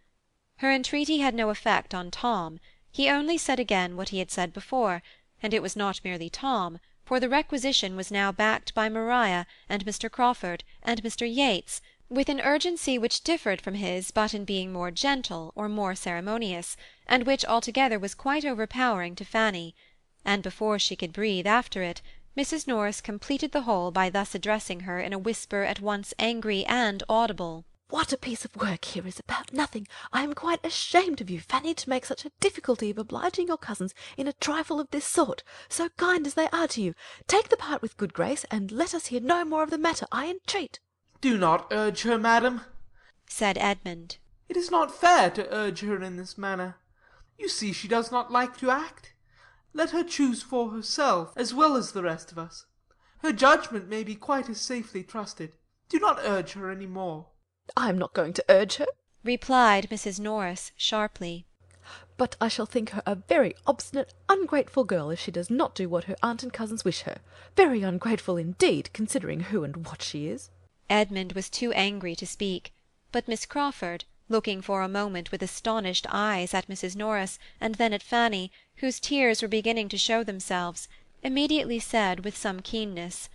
Her entreaty had no effect on Tom. He only said again what he had said before, and it was not merely Tom, for the requisition was now backed by Maria and Mr. Crawford and Mr. Yates, with an urgency which differed from his but in being more gentle or more ceremonious, and which altogether was quite overpowering to Fanny, and before she could breathe after it, Mrs. Norris completed the whole by thus addressing her in a whisper at once angry and audible. What a piece of work here is about nothing! I am quite ashamed of you, Fanny, to make such a difficulty of obliging your cousins in a trifle of this sort, so kind as they are to you. Take the part with good grace, and let us hear no more of the matter, I entreat. Do not urge her, madam, said Edmund. It is not fair to urge her in this manner. You see she does not like to act. Let her choose for herself, as well as the rest of us. Her judgment may be quite as safely trusted. Do not urge her any more. I am not going to urge her, replied Mrs. Norris sharply. But I shall think her a very obstinate, ungrateful girl if she does not do what her aunt and cousins wish her. Very ungrateful indeed, considering who and what she is. Edmund was too angry to speak, but Miss Crawford, looking for a moment with astonished eyes at Mrs. Norris and then at Fanny, whose tears were beginning to show themselves, immediately said with some keenness,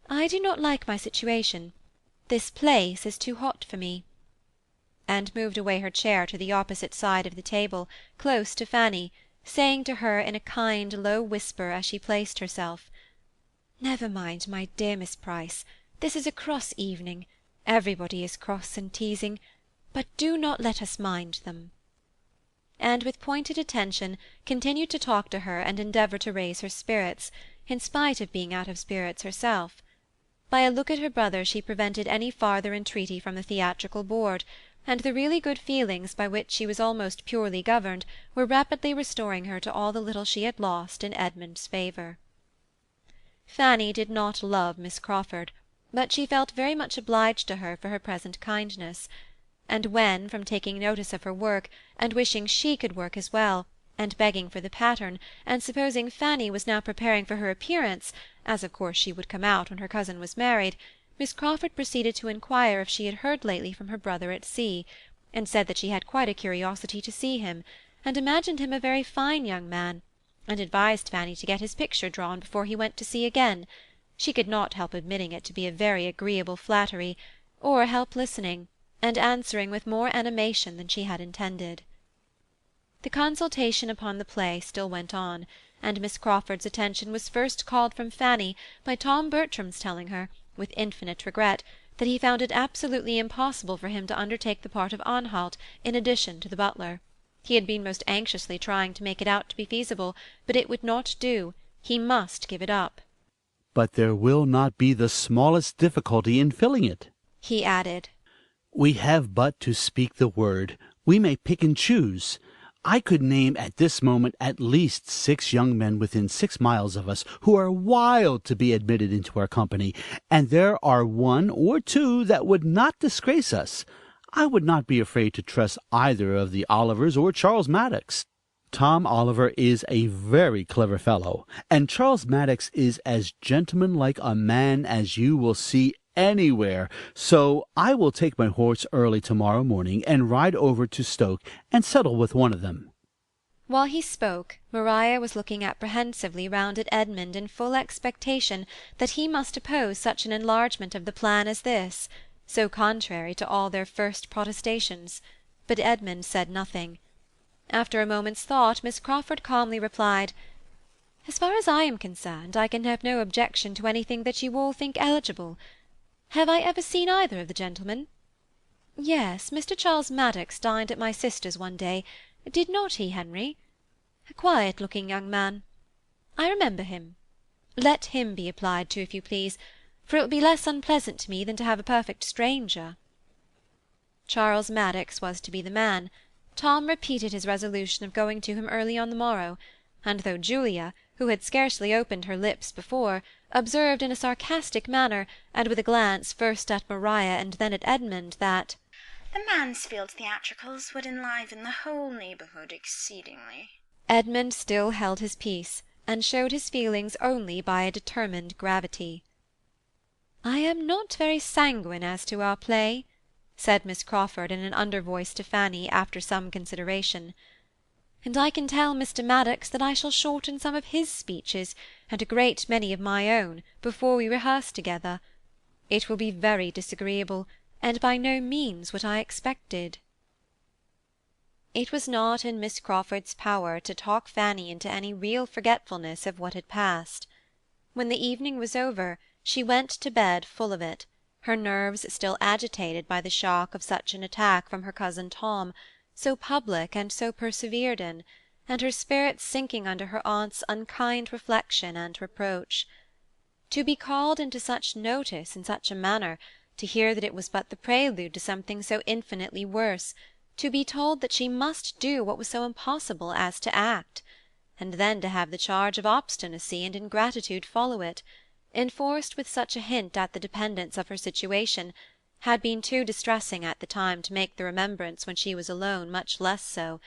"I do not like my situation. This place is too hot for me," and moved away her chair to the opposite side of the table, close to Fanny, saying to her in a kind, low whisper as she placed herself, "Never mind, my dear Miss Price, this is a cross evening. Everybody is cross and teasing, but do not let us mind them," and with pointed attention continued to talk to her and endeavour to raise her spirits, in spite of being out of spirits herself. By a look at her brother she prevented any farther entreaty from the theatrical board, and the really good feelings by which she was almost purely governed were rapidly restoring her to all the little she had lost in Edmund's favour. Fanny did not love Miss Crawford, but she felt very much obliged to her for her present kindness, and when, from taking notice of her work, and wishing she could work as well, and begging for the pattern, and supposing Fanny was now preparing for her appearance, as of course she would come out when her cousin was married, Miss Crawford proceeded to inquire if she had heard lately from her brother at sea, and said that she had quite a curiosity to see him, and imagined him a very fine young man, and advised Fanny to get his picture drawn before he went to sea again. She could not help admitting it to be a very agreeable flattery, or help listening, and answering with more animation than she had intended. The consultation upon the play still went on, and Miss Crawford's attention was first called from Fanny by Tom Bertram's telling her, with infinite regret, that he found it absolutely impossible for him to undertake the part of Anhalt in addition to the butler. He had been most anxiously trying to make it out to be feasible, but it would not do. He must give it up. But there will not be the smallest difficulty in filling it, he added. We have but to speak the word. We may pick and choose. I could name at this moment at least 6 young men within 6 miles of us who are wild to be admitted into our company, and there are 1 or 2 that would not disgrace us. I would not be afraid to trust either of the Olivers or Charles Maddox. Tom Oliver is a very clever fellow, and Charles Maddox is as gentlemanlike a man as you will see anywhere, so I will take my horse early tomorrow morning and ride over to Stoke and settle with one of them." While he spoke, Maria was looking apprehensively round at Edmund in full expectation that he must oppose such an enlargement of the plan as this, so contrary to all their first protestations, but Edmund said nothing. After a moment's thought, Miss Crawford calmly replied, "As far as I am concerned, I can have no objection to anything that you all think eligible. Have I ever seen either of the gentlemen? Yes, Mr. Charles Maddox dined at my sister's one day. Did not he, Henry? A quiet-looking young man. I remember him. Let him be applied to, if you please, for it will be less unpleasant to me than to have a perfect stranger." Charles Maddox was to be the man. Tom repeated his resolution of going to him early on the morrow, and though Julia, who had scarcely opened her lips before, observed in a sarcastic manner, and with a glance first at Maria and then at Edmund, that the Mansfield theatricals would enliven the whole neighbourhood exceedingly. Edmund still held his peace, and showed his feelings only by a determined gravity. "I am not very sanguine as to our play," said Miss Crawford in an under-voice to Fanny, after some consideration. "And I can tell Mr. Maddox that I shall shorten some of his speeches, and a great many of my own, before we rehearse together. It will be very disagreeable, and by no means what I expected." It was not in Miss Crawford's power to talk Fanny into any real forgetfulness of what had passed. When the evening was over, she went to bed full of it, her nerves still agitated by the shock of such an attack from her cousin Tom, so public and so persevered in, and her spirits sinking under her aunt's unkind reflection and reproach. To be called into such notice in such a manner, to hear that it was but the prelude to something so infinitely worse, to be told that she must do what was so impossible as to act, and then to have the charge of obstinacy and ingratitude follow it, enforced with such a hint at the dependence of her situation, had been too distressing at the time to make the remembrance when she was alone much less so,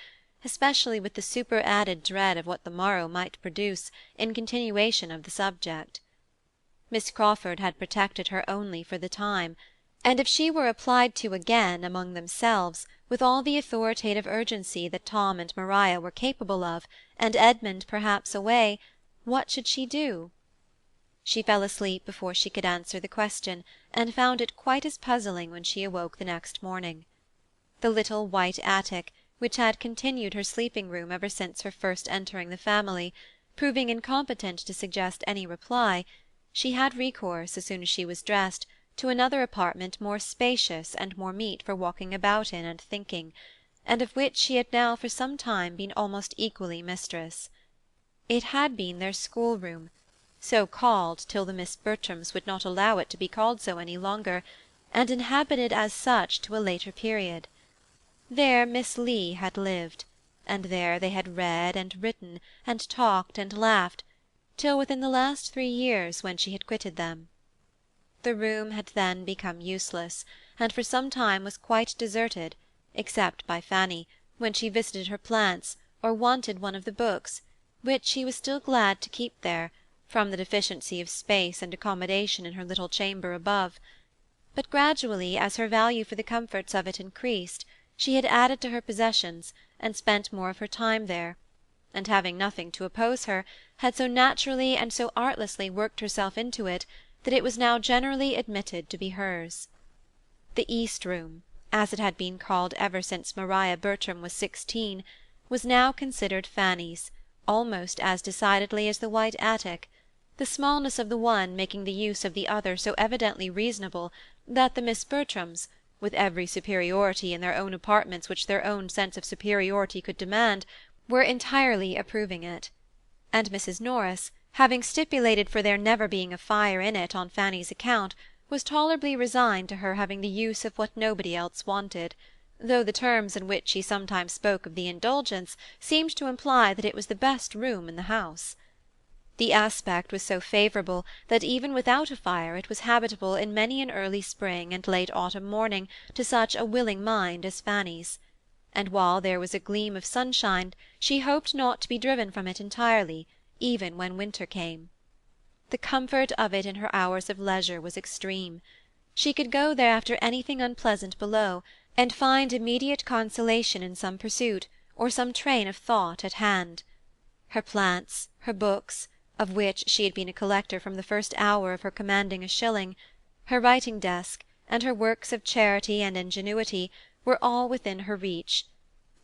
especially with the superadded dread of what the morrow might produce in continuation of the subject. Miss Crawford had protected her only for the time, and if she were applied to again among themselves, with all the authoritative urgency that Tom and Maria were capable of, and Edmund perhaps away, what should she do? She fell asleep before she could answer the question, and found it quite as puzzling when she awoke the next morning. The little white attic, which had continued her sleeping-room ever since her first entering the family, proving incompetent to suggest any reply, she had recourse, as soon as she was dressed, to another apartment more spacious and more meet for walking about in and thinking, and of which she had now for some time been almost equally mistress. It had been their schoolroom, so called till the Miss Bertrams would not allow it to be called so any longer, and inhabited as such to a later period. There Miss Lee had lived, and there they had read and written, and talked and laughed, till within the last 3 years, when she had quitted them. The room had then become useless, and for some time was quite deserted, except by Fanny, when she visited her plants, or wanted one of the books, which she was still glad to keep there, from the deficiency of space and accommodation in her little chamber above. But gradually, as her value for the comforts of it increased, she had added to her possessions, and spent more of her time there, and having nothing to oppose her, had so naturally and so artlessly worked herself into it, that it was now generally admitted to be hers. The East Room, as it had been called ever since Maria Bertram was 16, was now considered Fanny's, almost as decidedly as the white attic, the smallness of the one making the use of the other so evidently reasonable that the Miss Bertrams, with every superiority in their own apartments which their own sense of superiority could demand, were entirely approving it; and Mrs. Norris, having stipulated for there never being a fire in it on Fanny's account, was tolerably resigned to her having the use of what nobody else wanted, though the terms in which she sometimes spoke of the indulgence seemed to imply that it was the best room in the house. The aspect was so favourable that even without a fire it was habitable in many an early spring and late autumn morning to such a willing mind as Fanny's, and while there was a gleam of sunshine she hoped not to be driven from it entirely, even when winter came. The comfort of it in her hours of leisure was extreme. She could go there after anything unpleasant below, and find immediate consolation in some pursuit, or some train of thought at hand. Her plants, her books, of which she had been a collector from the first hour of her commanding a shilling, her writing-desk, and her works of charity and ingenuity, were all within her reach;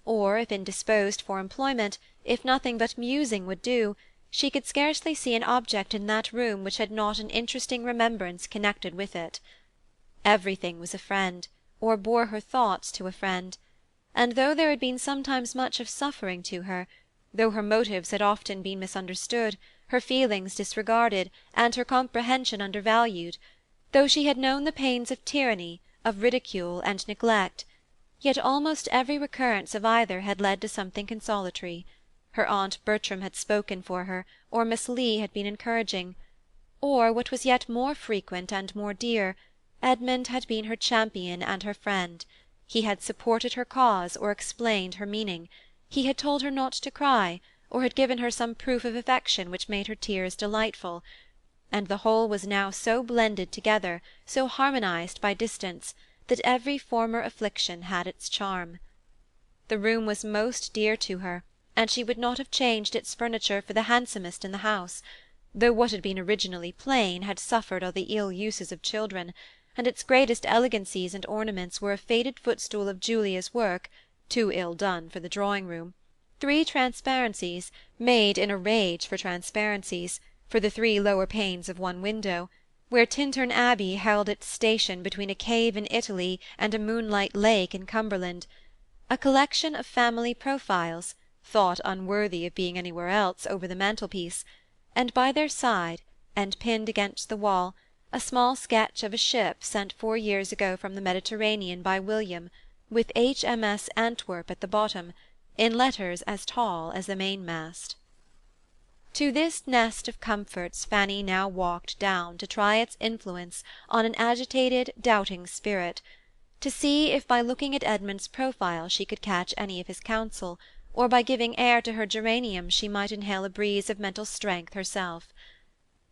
or, if indisposed for employment, if nothing but musing would do, she could scarcely see an object in that room which had not an interesting remembrance connected with it. Everything was a friend, or bore her thoughts to a friend, and though there had been sometimes much of suffering to her, though her motives had often been misunderstood, her feelings disregarded, and her comprehension undervalued, though she had known the pains of tyranny, of ridicule and neglect, yet almost every recurrence of either had led to something consolatory. Her aunt Bertram had spoken for her, or Miss Lee had been encouraging, or, what was yet more frequent and more dear, Edmund had been her champion and her friend. He had supported her cause or explained her meaning. He had told her not to cry, or had given her some proof of affection which made her tears delightful, and the whole was now so blended together, so harmonized by distance, that every former affliction had its charm. The room was most dear to her, and she would not have changed its furniture for the handsomest in the house, though what had been originally plain had suffered all the ill uses of children, and its greatest elegancies and ornaments were a faded footstool of Julia's work, too ill done for the drawing-room, 3 transparencies, made in a rage for transparencies, for the 3 lower panes of one window, where Tintern Abbey held its station between a cave in Italy and a moonlight lake in Cumberland, a collection of family profiles, thought unworthy of being anywhere else, over the mantelpiece, and by their side, and pinned against the wall, a small sketch of a ship sent 4 years ago from the Mediterranean by William, with H.M.S. Antwerp at the bottom, in letters as tall as the mainmast. To this nest of comforts Fanny now walked down to try its influence on an agitated, doubting spirit, to see if by looking at Edmund's profile she could catch any of his counsel, or by giving air to her geraniums she might inhale a breeze of mental strength herself.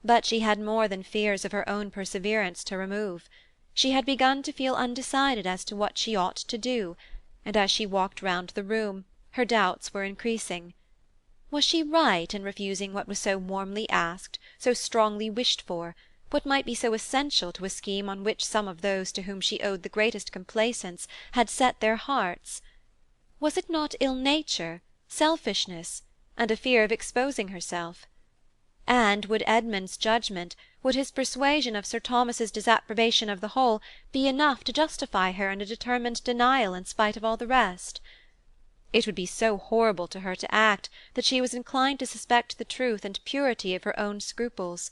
But she had more than fears of her own perseverance to remove. She had begun to feel undecided as to what she ought to do, and as she walked round the room, her doubts were increasing. Was she right in refusing what was so warmly asked, so strongly wished for, what might be so essential to a scheme on which some of those to whom she owed the greatest complaisance had set their hearts? Was it not ill-nature, selfishness, and a fear of exposing herself? And would Edmund's judgment, would his persuasion of Sir Thomas's disapprobation of the whole, be enough to justify her in a determined denial in spite of all the rest? It would be so horrible to her to act, that she was inclined to suspect the truth and purity of her own scruples,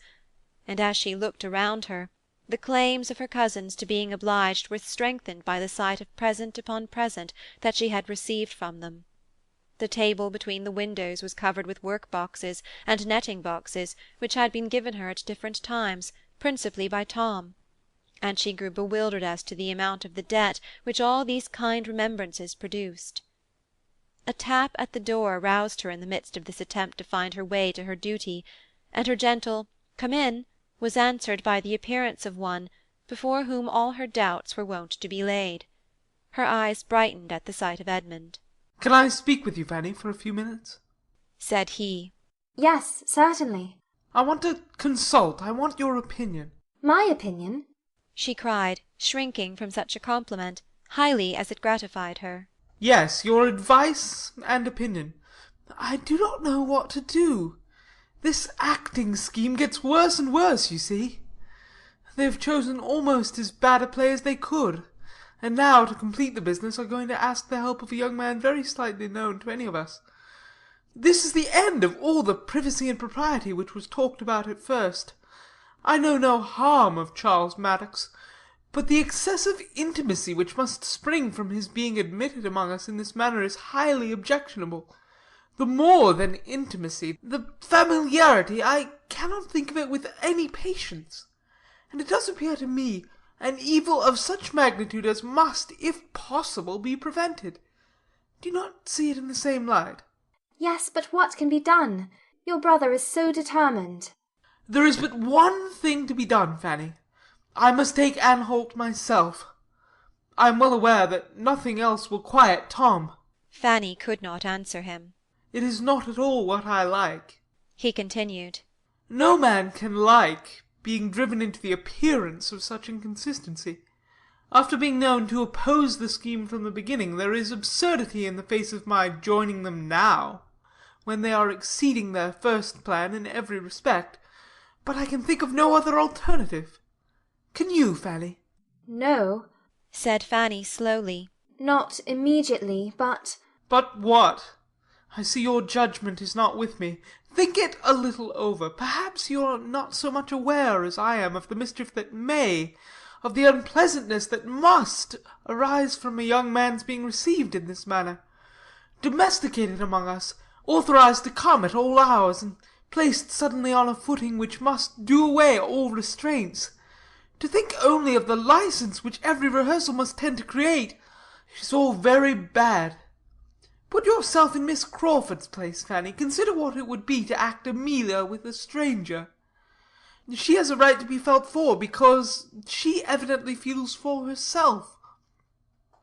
and as she looked around her, the claims of her cousins to being obliged were strengthened by the sight of present upon present that she had received from them. The table between the windows was covered with work-boxes and netting-boxes which had been given her at different times, principally by Tom, and she grew bewildered as to the amount of the debt which all these kind remembrances produced. A tap at the door roused her in the midst of this attempt to find her way to her duty, and her gentle "Come in" was answered by the appearance of one before whom all her doubts were wont to be laid. Her eyes brightened at the sight of Edmund. "Can I speak with you, Fanny, for a few minutes?" said he. Yes, certainly. "I want to consult. I want your opinion." My opinion? she cried, shrinking from such a compliment, highly as it gratified her. "Yes, your advice and opinion. I do not know what to do. This acting scheme gets worse and worse, you see. They have chosen almost as bad a play as they could, and now, to complete the business, are going to ask the help of a young man very slightly known to any of us. This is the end of all the privacy and propriety which was talked about at first. I know no harm of Charles Maddox, but the excessive intimacy which must spring from his being admitted among us in this manner is highly objectionable. The more than intimacy, the familiarity, I cannot think of it with any patience. And it does appear to me an evil of such magnitude as must, if possible, be prevented. Do you not see it in the same light?" Yes, but what can be done? Your brother is so determined. "There is but one thing to be done, Fanny. I must take Anne Holt myself. I am well aware that nothing else will quiet Tom." Fanny could not answer him. "It is not at all what I like," he continued. "No man can like being driven into the appearance of such inconsistency. After being known to oppose the scheme from the beginning, there is absurdity in the face of my joining them now, when they are exceeding their first plan in every respect, but I can think of no other alternative. Can you, Fanny?" No, said Fanny slowly. Not immediately, but... "But what? I see your judgment is not with me. Think it a little over. Perhaps you are not so much aware as I am of the mischief that may, of the unpleasantness that must, arise from a young man's being received in this manner, domesticated among us, authorized to come at all hours, and placed suddenly on a footing which must do away all restraints. To think only of the licence which every rehearsal must tend to create, it is all very bad. Put yourself in Miss Crawford's place, Fanny. Consider what it would be to act Amelia with a stranger. She has a right to be felt for, because she evidently feels for herself.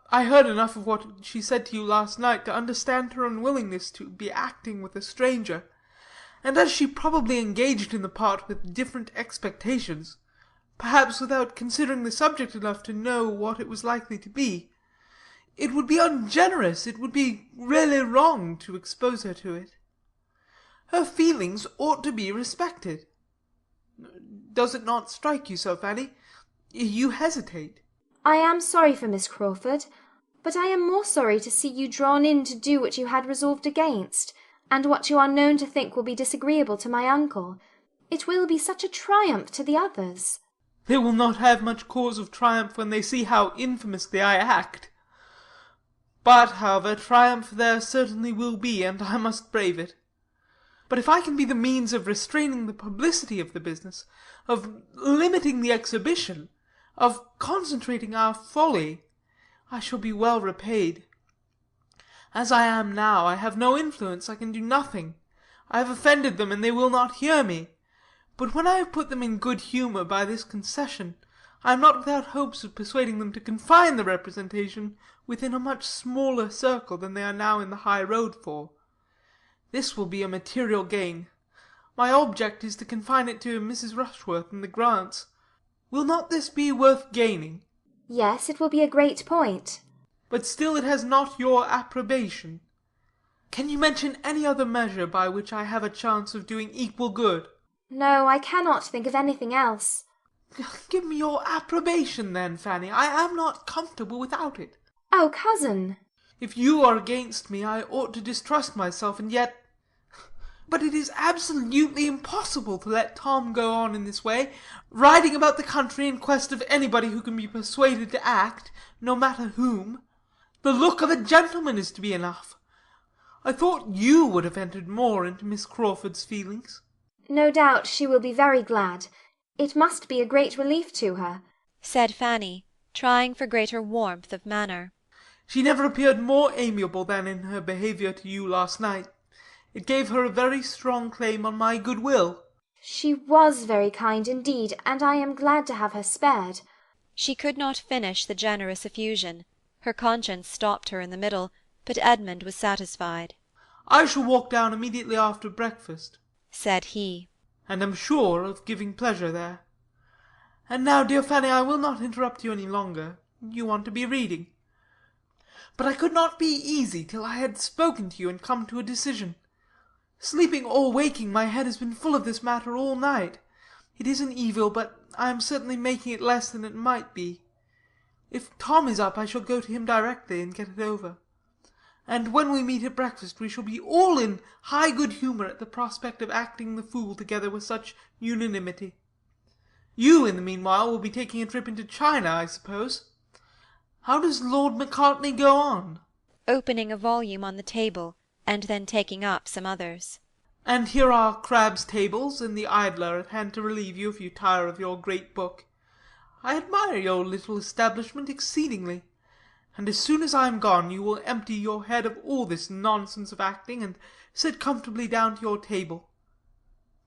I heard enough of what she said to you last night to understand her unwillingness to be acting with a stranger, and as she probably engaged in the part with different expectations, perhaps without considering the subject enough to know what it was likely to be, it would be ungenerous, it would be really wrong to expose her to it. Her feelings ought to be respected. Does it not strike you so, Fanny? You hesitate. I am sorry for Miss Crawford, but I am more sorry to see you drawn in to do what you had resolved against, and what you are known to think will be disagreeable to my uncle. It will be such a triumph to the others. They will not have much cause of triumph when they see how infamously I act. But, however, triumph there certainly will be, and I must brave it. But if I can be the means of restraining the publicity of the business, of limiting the exhibition, of concentrating our folly, I shall be well repaid. As I am now, I have no influence, I can do nothing. I have offended them, and they will not hear me. But when I have put them in good humour by this concession, I am not without hopes of persuading them to confine the representation within a much smaller circle than they are now in the high road for. This will be a material gain. My object is to confine it to Mrs. Rushworth and the Grants. Will not this be worth gaining? Yes, it will be a great point. But still it has not your approbation. Can you mention any other measure by which I have a chance of doing equal good? No, I cannot think of anything else. Give me your approbation, then, Fanny. I am not comfortable without it. Oh, cousin! If you are against me, I ought to distrust myself, and yet... But it is absolutely impossible to let Tom go on in this way, riding about the country in quest of anybody who can be persuaded to act, no matter whom. The look of a gentleman is to be enough. I thought you would have entered more into Miss Crawford's feelings. No doubt she will be very glad. It must be a great relief to her, said Fanny, trying for greater warmth of manner. She never appeared more amiable than in her behaviour to you last night. It gave her a very strong claim on my goodwill. She was very kind indeed, and I am glad to have her spared. She could not finish the generous effusion. Her conscience stopped her in the middle, but Edmund was satisfied. I shall walk down immediately after breakfast, said he, and am sure of giving pleasure there. And now, dear Fanny, I will not interrupt you any longer. You want to be reading. But I could not be easy till I had spoken to you and come to a decision. Sleeping or waking, my head has been full of this matter all night. It is an evil, but I am certainly making it less than it might be. If Tom is up, I shall go to him directly and get it over. And when we meet at breakfast, we shall be all in high good humour at the prospect of acting the fool together with such unanimity. You, in the meanwhile, will be taking a trip into China, I suppose. How does Lord Macartney go on? Opening a volume on the table, and then taking up some others. And here are Crabbe's Tables and the Idler at hand to relieve you if you tire of your great book. I admire your little establishment exceedingly, and as soon as I am gone you will empty your head of all this nonsense of acting, and sit comfortably down to your table.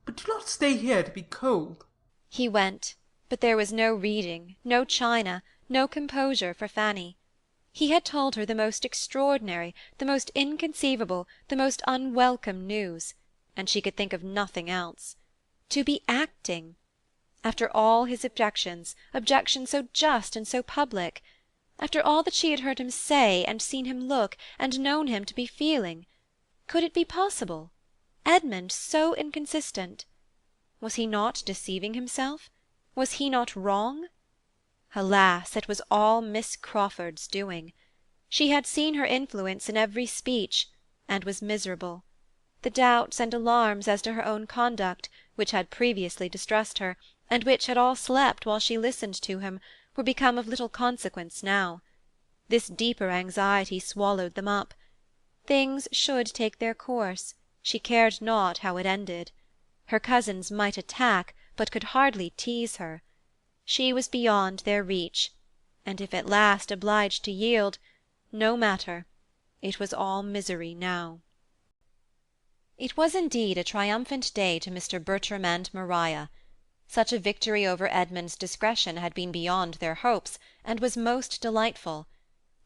But do not stay here to be cold. He went, but there was no reading, no china, no composure for Fanny. He had told her the most extraordinary, the most inconceivable, the most unwelcome news, and she could think of nothing else. To be acting! After all his objections so just and so public, after all that she had heard him say, and seen him look, and known him to be feeling, could it be possible? Edmund so inconsistent! Was he not deceiving himself? Was he not wrong? Alas, it was all Miss Crawford's doing. She had seen her influence in every speech, and was miserable. The doubts and alarms as to her own conduct, which had previously distressed her, and which had all slept while she listened to him, were become of little consequence now. This deeper anxiety swallowed them up. Things should take their course, she cared not how it ended. Her cousins might attack, but could hardly tease her. She was beyond their reach, and if at last obliged to yield, no matter, it was all misery now. It was indeed a triumphant day to Mr. Bertram and Maria. Such a victory over Edmund's discretion had been beyond their hopes, and was most delightful.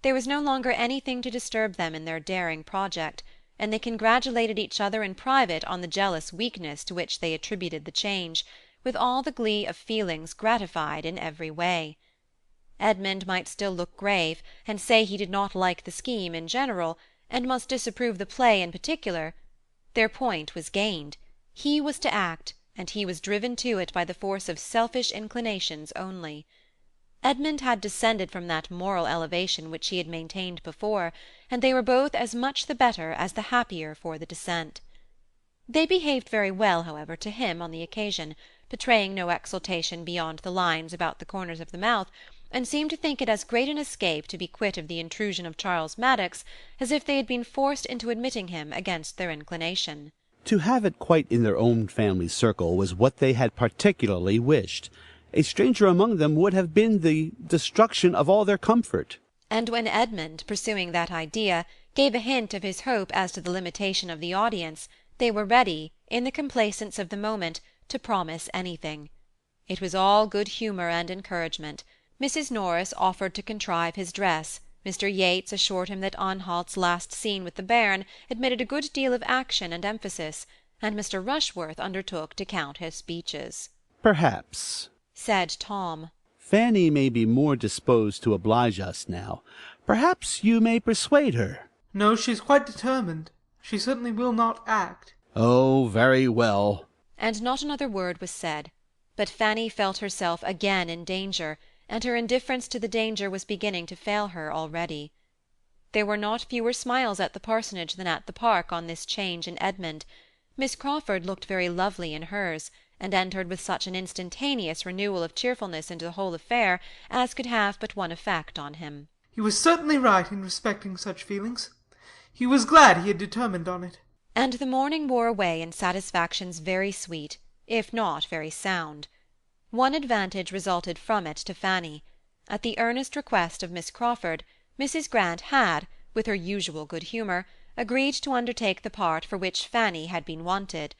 There was no longer anything to disturb them in their daring project, and they congratulated each other in private on the jealous weakness to which they attributed the change, with all the glee of feelings gratified in every way. Edmund might still look grave, and say he did not like the scheme in general, and must disapprove the play in particular. Their point was gained. He was to act, and he was driven to it by the force of selfish inclinations only. Edmund had descended from that moral elevation which he had maintained before, and they were both as much the better as the happier for the descent. They behaved very well, however, to him on the occasion, betraying no exultation beyond the lines about the corners of the mouth, and seemed to think it as great an escape to be quit of the intrusion of Charles Maddox as if they had been forced into admitting him against their inclination. To have it quite in their own family circle was what they had particularly wished. A stranger among them would have been the destruction of all their comfort. And when Edmund, pursuing that idea, gave a hint of his hope as to the limitation of the audience, they were ready, in the complacence of the moment, to promise anything. It was all good humour and encouragement. Mrs. Norris offered to contrive his dress, Mr. Yates assured him that Anhalt's last scene with the Baron admitted a good deal of action and emphasis, and Mr. Rushworth undertook to count his speeches. Perhaps, said Tom, Fanny may be more disposed to oblige us now. Perhaps you may persuade her. No, she's quite determined. She certainly will not act. Oh, very well. And not another word was said, but Fanny felt herself again in danger, and her indifference to the danger was beginning to fail her already. There were not fewer smiles at the parsonage than at the park on this change in Edmund. Miss Crawford looked very lovely in hers, and entered with such an instantaneous renewal of cheerfulness into the whole affair as could have but one effect on him. He was certainly right in respecting such feelings. He was glad he had determined on it. And the morning wore away in satisfactions very sweet, if not very sound. One advantage resulted from it to Fanny. At the earnest request of Miss Crawford, Mrs. Grant had, with her usual good humour, agreed to undertake the part for which Fanny had been wanted,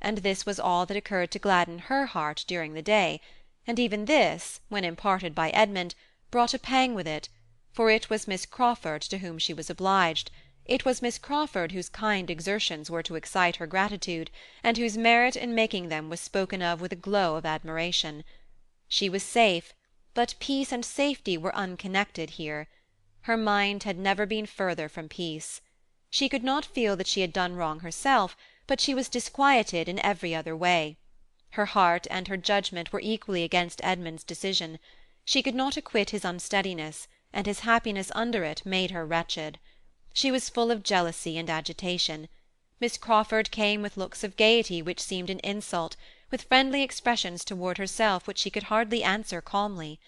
and this was all that occurred to gladden her heart during the day, and even this, when imparted by Edmund, brought a pang with it, for it was Miss Crawford to whom she was obliged. It was Miss Crawford whose kind exertions were to excite her gratitude, and whose merit in making them was spoken of with a glow of admiration. She was safe, but peace and safety were unconnected here. Her mind had never been further from peace. She could not feel that she had done wrong herself, but she was disquieted in every other way. Her heart and her judgment were equally against Edmund's decision. She could not acquit his unsteadiness, and his happiness under it made her wretched. She was full of jealousy and agitation. Miss Crawford came with looks of gaiety which seemed an insult, with friendly expressions toward herself which she could hardly answer calmly.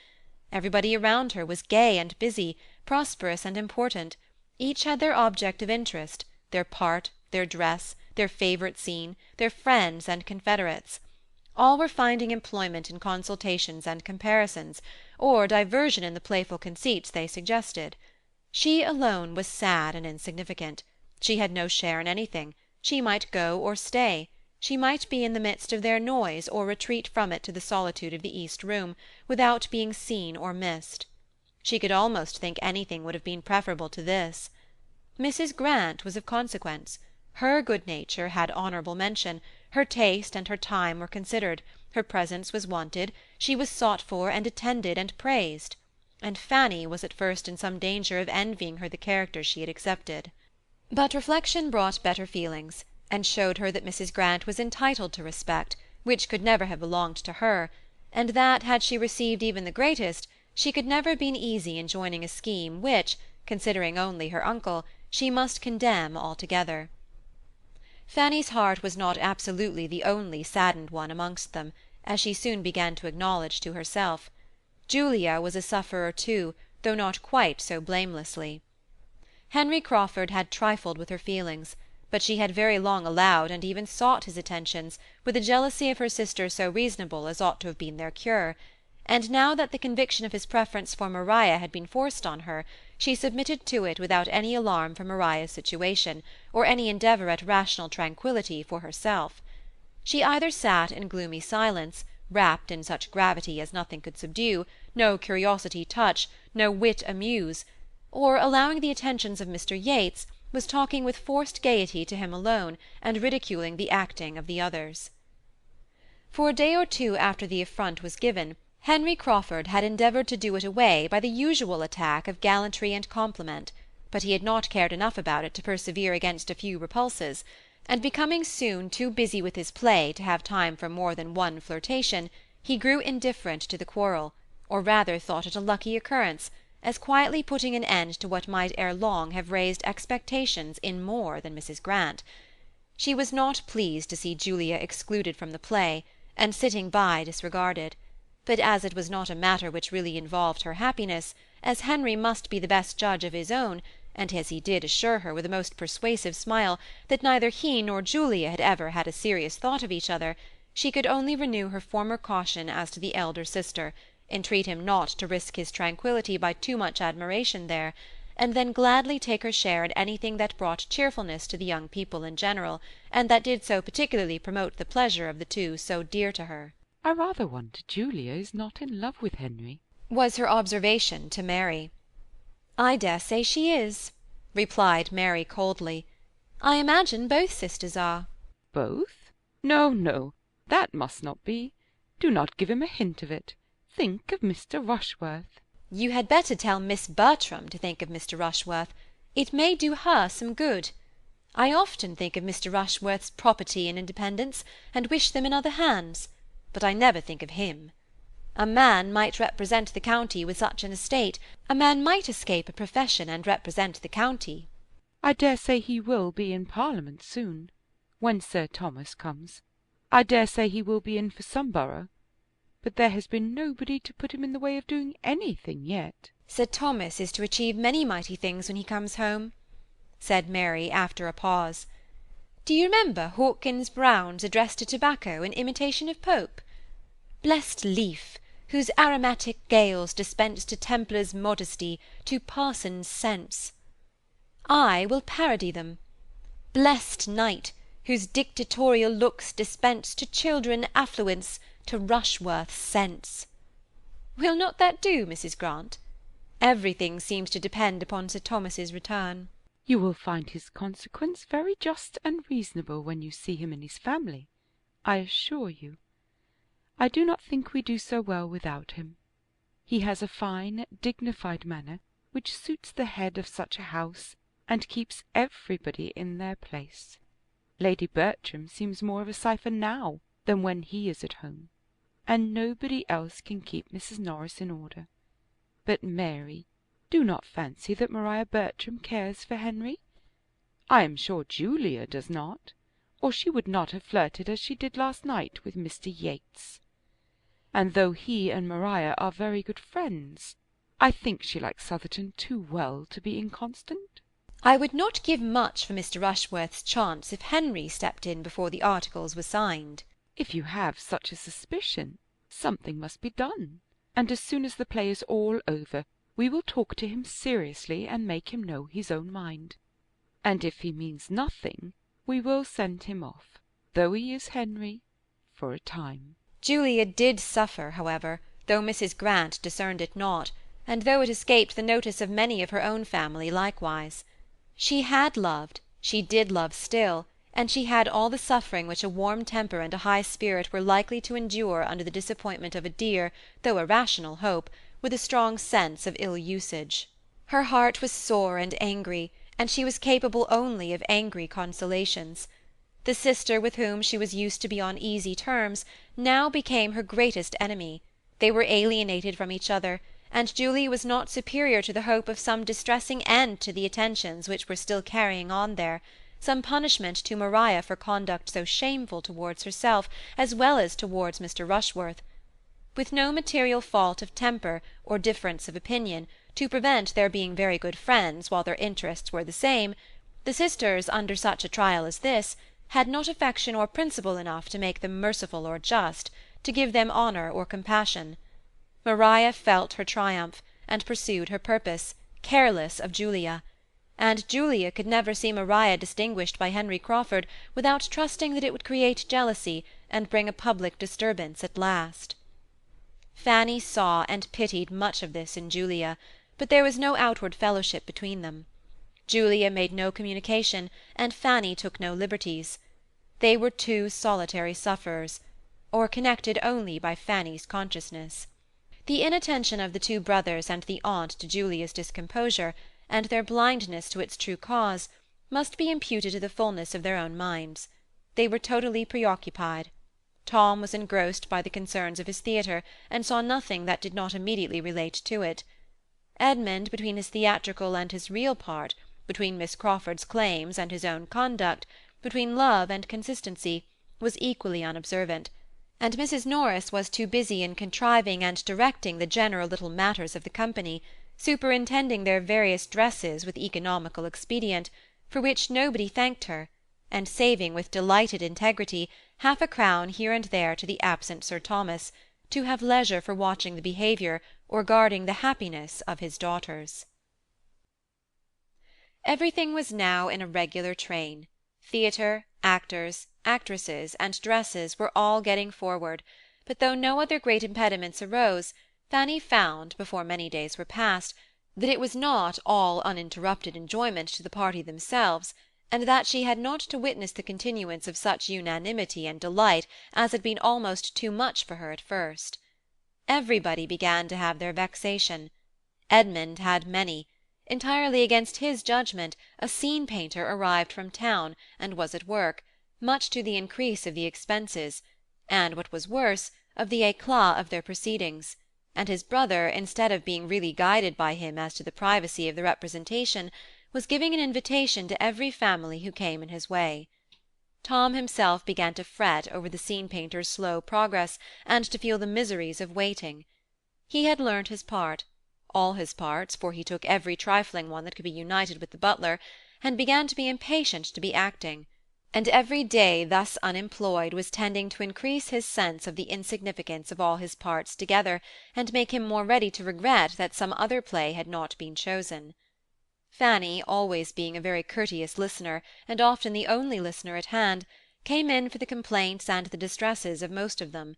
Everybody around her was gay and busy, prosperous and important. Each had their object of interest, their part, their dress, their favourite scene, their friends and confederates. All were finding employment in consultations and comparisons, or diversion in the playful conceits they suggested. She alone was sad and insignificant. She had no share in anything. She might go or stay. She might be in the midst of their noise, or retreat from it to the solitude of the east room, without being seen or missed. She could almost think anything would have been preferable to this. Mrs. Grant was of consequence. Her good nature had honourable mention, her taste and her time were considered, her presence was wanted, she was sought for and attended and praised. And Fanny was at first in some danger of envying her the character she had accepted. But reflection brought better feelings, and showed her that Mrs. Grant was entitled to respect, which could never have belonged to her, and that, had she received even the greatest, she could never have been easy in joining a scheme which, considering only her uncle, she must condemn altogether. Fanny's heart was not absolutely the only saddened one amongst them, as she soon began to acknowledge to herself. Julia was a sufferer too, though not quite so blamelessly. Henry Crawford had trifled with her feelings, but she had very long allowed and even sought his attentions, with a jealousy of her sister so reasonable as ought to have been their cure, and now that the conviction of his preference for Maria had been forced on her, she submitted to it without any alarm for Maria's situation, or any endeavour at rational tranquillity for herself. She either sat in gloomy silence, wrapped in such gravity as nothing could subdue, no curiosity touch, no wit amuse, or, allowing the attentions of Mr. Yates, was talking with forced gaiety to him alone, and ridiculing the acting of the others. For a day or two after the affront was given, Henry Crawford had endeavoured to do it away by the usual attack of gallantry and compliment, but he had not cared enough about it to persevere against a few repulses, and becoming soon too busy with his play to have time for more than one flirtation, he grew indifferent to the quarrel, or rather thought it a lucky occurrence, as quietly putting an end to what might ere long have raised expectations in more than Mrs. Grant. She was not pleased to see Julia excluded from the play, and sitting by disregarded, but as it was not a matter which really involved her happiness, as Henry must be the best judge of his own, and as he did assure her with a most persuasive smile that neither he nor Julia had ever had a serious thought of each other, she could only renew her former caution as to the elder sister, entreat him not to risk his tranquillity by too much admiration there, and then gladly take her share in anything that brought cheerfulness to the young people in general, and that did so particularly promote the pleasure of the two so dear to her. "I rather wonder Julia is not in love with Henry," was her observation to Mary. "I dare say she is," replied Mary coldly. "I imagine both sisters are." "Both? No, no, that must not be. Do not give him a hint of it. Think of Mr. Rushworth." "You had better tell Miss Bertram to think of Mr. Rushworth. It may do her some good. I often think of Mr. Rushworth's property and independence, and wish them in other hands, but I never think of him. A man might represent the county with such an estate, a man might escape a profession and represent the county." "I dare say he will be in Parliament soon, when Sir Thomas comes. I dare say he will be in for some borough, but there has been nobody to put him in the way of doing anything yet." "Sir Thomas is to achieve many mighty things when he comes home," said Mary, after a pause. "Do you remember Hawkins Brown's address to tobacco in imitation of Pope? Blest leaf, whose aromatic gales dispense to Templars modesty, to parsons sense. I will parody them. Blest knight, whose dictatorial looks dispense to children affluence, to Rushworth sense. Will not that do, Mrs. Grant? Everything seems to depend upon Sir Thomas's return." "You will find his consequence very just and reasonable when you see him in his family, I assure you. I do not think we do so well without him. He has a fine, dignified manner, which suits the head of such a house, and keeps everybody in their place. Lady Bertram seems more of a cipher now than when he is at home, and nobody else can keep Mrs. Norris in order. But, Mary, do not fancy that Maria Bertram cares for Henry. I am sure Julia does not, or she would not have flirted as she did last night with Mr. Yates. And though he and Maria are very good friends, I think she likes Southerton too well to be inconstant." "I would not give much for Mr. Rushworth's chance if Henry stepped in before the articles were signed." "If you have such a suspicion, something must be done, and as soon as the play is all over, we will talk to him seriously and make him know his own mind. And if he means nothing, we will send him off, though he is Henry, for a time." Julia did suffer, however, though Mrs. Grant discerned it not, and though it escaped the notice of many of her own family likewise. She had loved, she did love still, and she had all the suffering which a warm temper and a high spirit were likely to endure under the disappointment of a dear, though a rational hope, with a strong sense of ill usage. Her heart was sore and angry, and she was capable only of angry consolations. The sister with whom she was used to be on easy terms now became her greatest enemy. They were alienated from each other, and Julia was not superior to the hope of some distressing end to the attentions which were still carrying on there, some punishment to Maria for conduct so shameful towards herself as well as towards Mr. Rushworth. With no material fault of temper or difference of opinion to prevent their being very good friends while their interests were the same, The sisters, under such a trial as this, had not affection or principle enough to make them merciful or just, to give them honour or compassion. Maria felt her triumph, and pursued her purpose, careless of Julia; and Julia could never see Maria distinguished by Henry Crawford without trusting that it would create jealousy and bring a public disturbance at last. Fanny saw and pitied much of this in Julia, but there was no outward fellowship between them. Julia made no communication, and Fanny took no liberties. They were two solitary sufferers, or connected only by Fanny's consciousness. The inattention of the two brothers and the aunt to Julia's discomposure, and their blindness to its true cause, must be imputed to the fulness of their own minds. They were totally preoccupied. Tom was engrossed by the concerns of his theatre, and saw nothing that did not immediately relate to it. Edmund, between his theatrical and his real part, between Miss Crawford's claims and his own conduct, between love and consistency, was equally unobservant, and Mrs. Norris was too busy in contriving and directing the general little matters of the company, superintending their various dresses with economical expedient, for which nobody thanked her, and saving with delighted integrity half a crown here and there to the absent Sir Thomas, to have leisure for watching the behaviour or guarding the happiness of his daughters. Everything was now in a regular train. Theatre, actors, actresses, and dresses were all getting forward, but though no other great impediments arose, Fanny found, before many days were past, that it was not all uninterrupted enjoyment to the party themselves, and that she had not to witness the continuance of such unanimity and delight as had been almost too much for her at first. Everybody began to have their vexation. Edmund had many. Entirely against his judgment, a scene-painter arrived from town, and was at work, much to the increase of the expenses, and, what was worse, of the éclat of their proceedings, and his brother, instead of being really guided by him as to the privacy of the representation, was giving an invitation to every family who came in his way. Tom himself began to fret over the scene-painter's slow progress, and to feel the miseries of waiting. He had learnt his part, all his parts, for he took every trifling one that could be united with the butler, and began to be impatient to be acting, and every day thus unemployed was tending to increase his sense of the insignificance of all his parts together, and make him more ready to regret that some other play had not been chosen. Fanny, always being a very courteous listener, and often the only listener at hand, came in for the complaints and the distresses of most of them.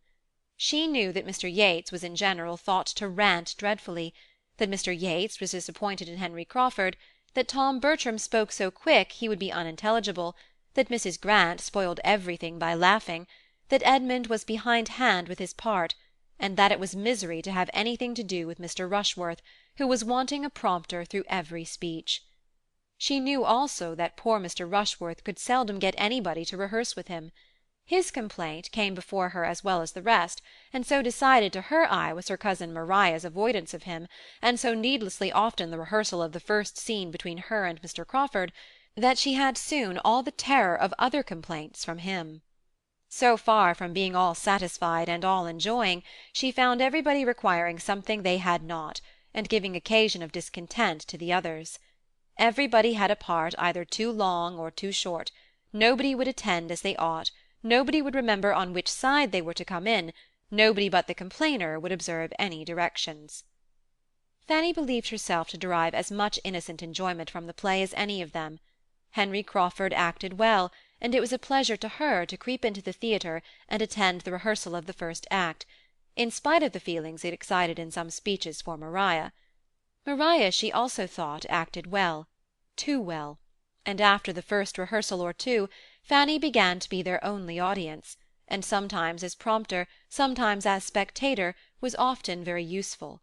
She knew that Mr. Yates was in general thought to rant dreadfully, that Mr. Yates was disappointed in Henry Crawford, that Tom Bertram spoke so quick he would be unintelligible, that Mrs. Grant spoiled everything by laughing, that Edmund was behindhand with his part, and that it was misery to have anything to do with Mr. Rushworth, who was wanting a prompter through every speech. She knew also that poor Mr. Rushworth could seldom get anybody to rehearse with him. His complaint came before her as well as the rest, and so decided to her eye was her cousin Maria's avoidance of him, and so needlessly often the rehearsal of the first scene between her and Mr. Crawford, that she had soon all the terror of other complaints from him. So far from being all satisfied and all enjoying, she found everybody requiring something they had not, and giving occasion of discontent to the others. Everybody had a part either too long or too short, nobody would attend as they ought, nobody would remember on which side they were to come in, nobody but the complainer would observe any directions. Fanny believed herself to derive as much innocent enjoyment from the play as any of them. Henry Crawford acted well, and it was a pleasure to her to creep into the theatre and attend the rehearsal of the first act, in spite of the feelings it excited in some speeches for Maria. Maria, she also thought, acted well, too well, and after the first rehearsal or two, Fanny began to be their only audience, and sometimes as prompter, sometimes as spectator, was often very useful.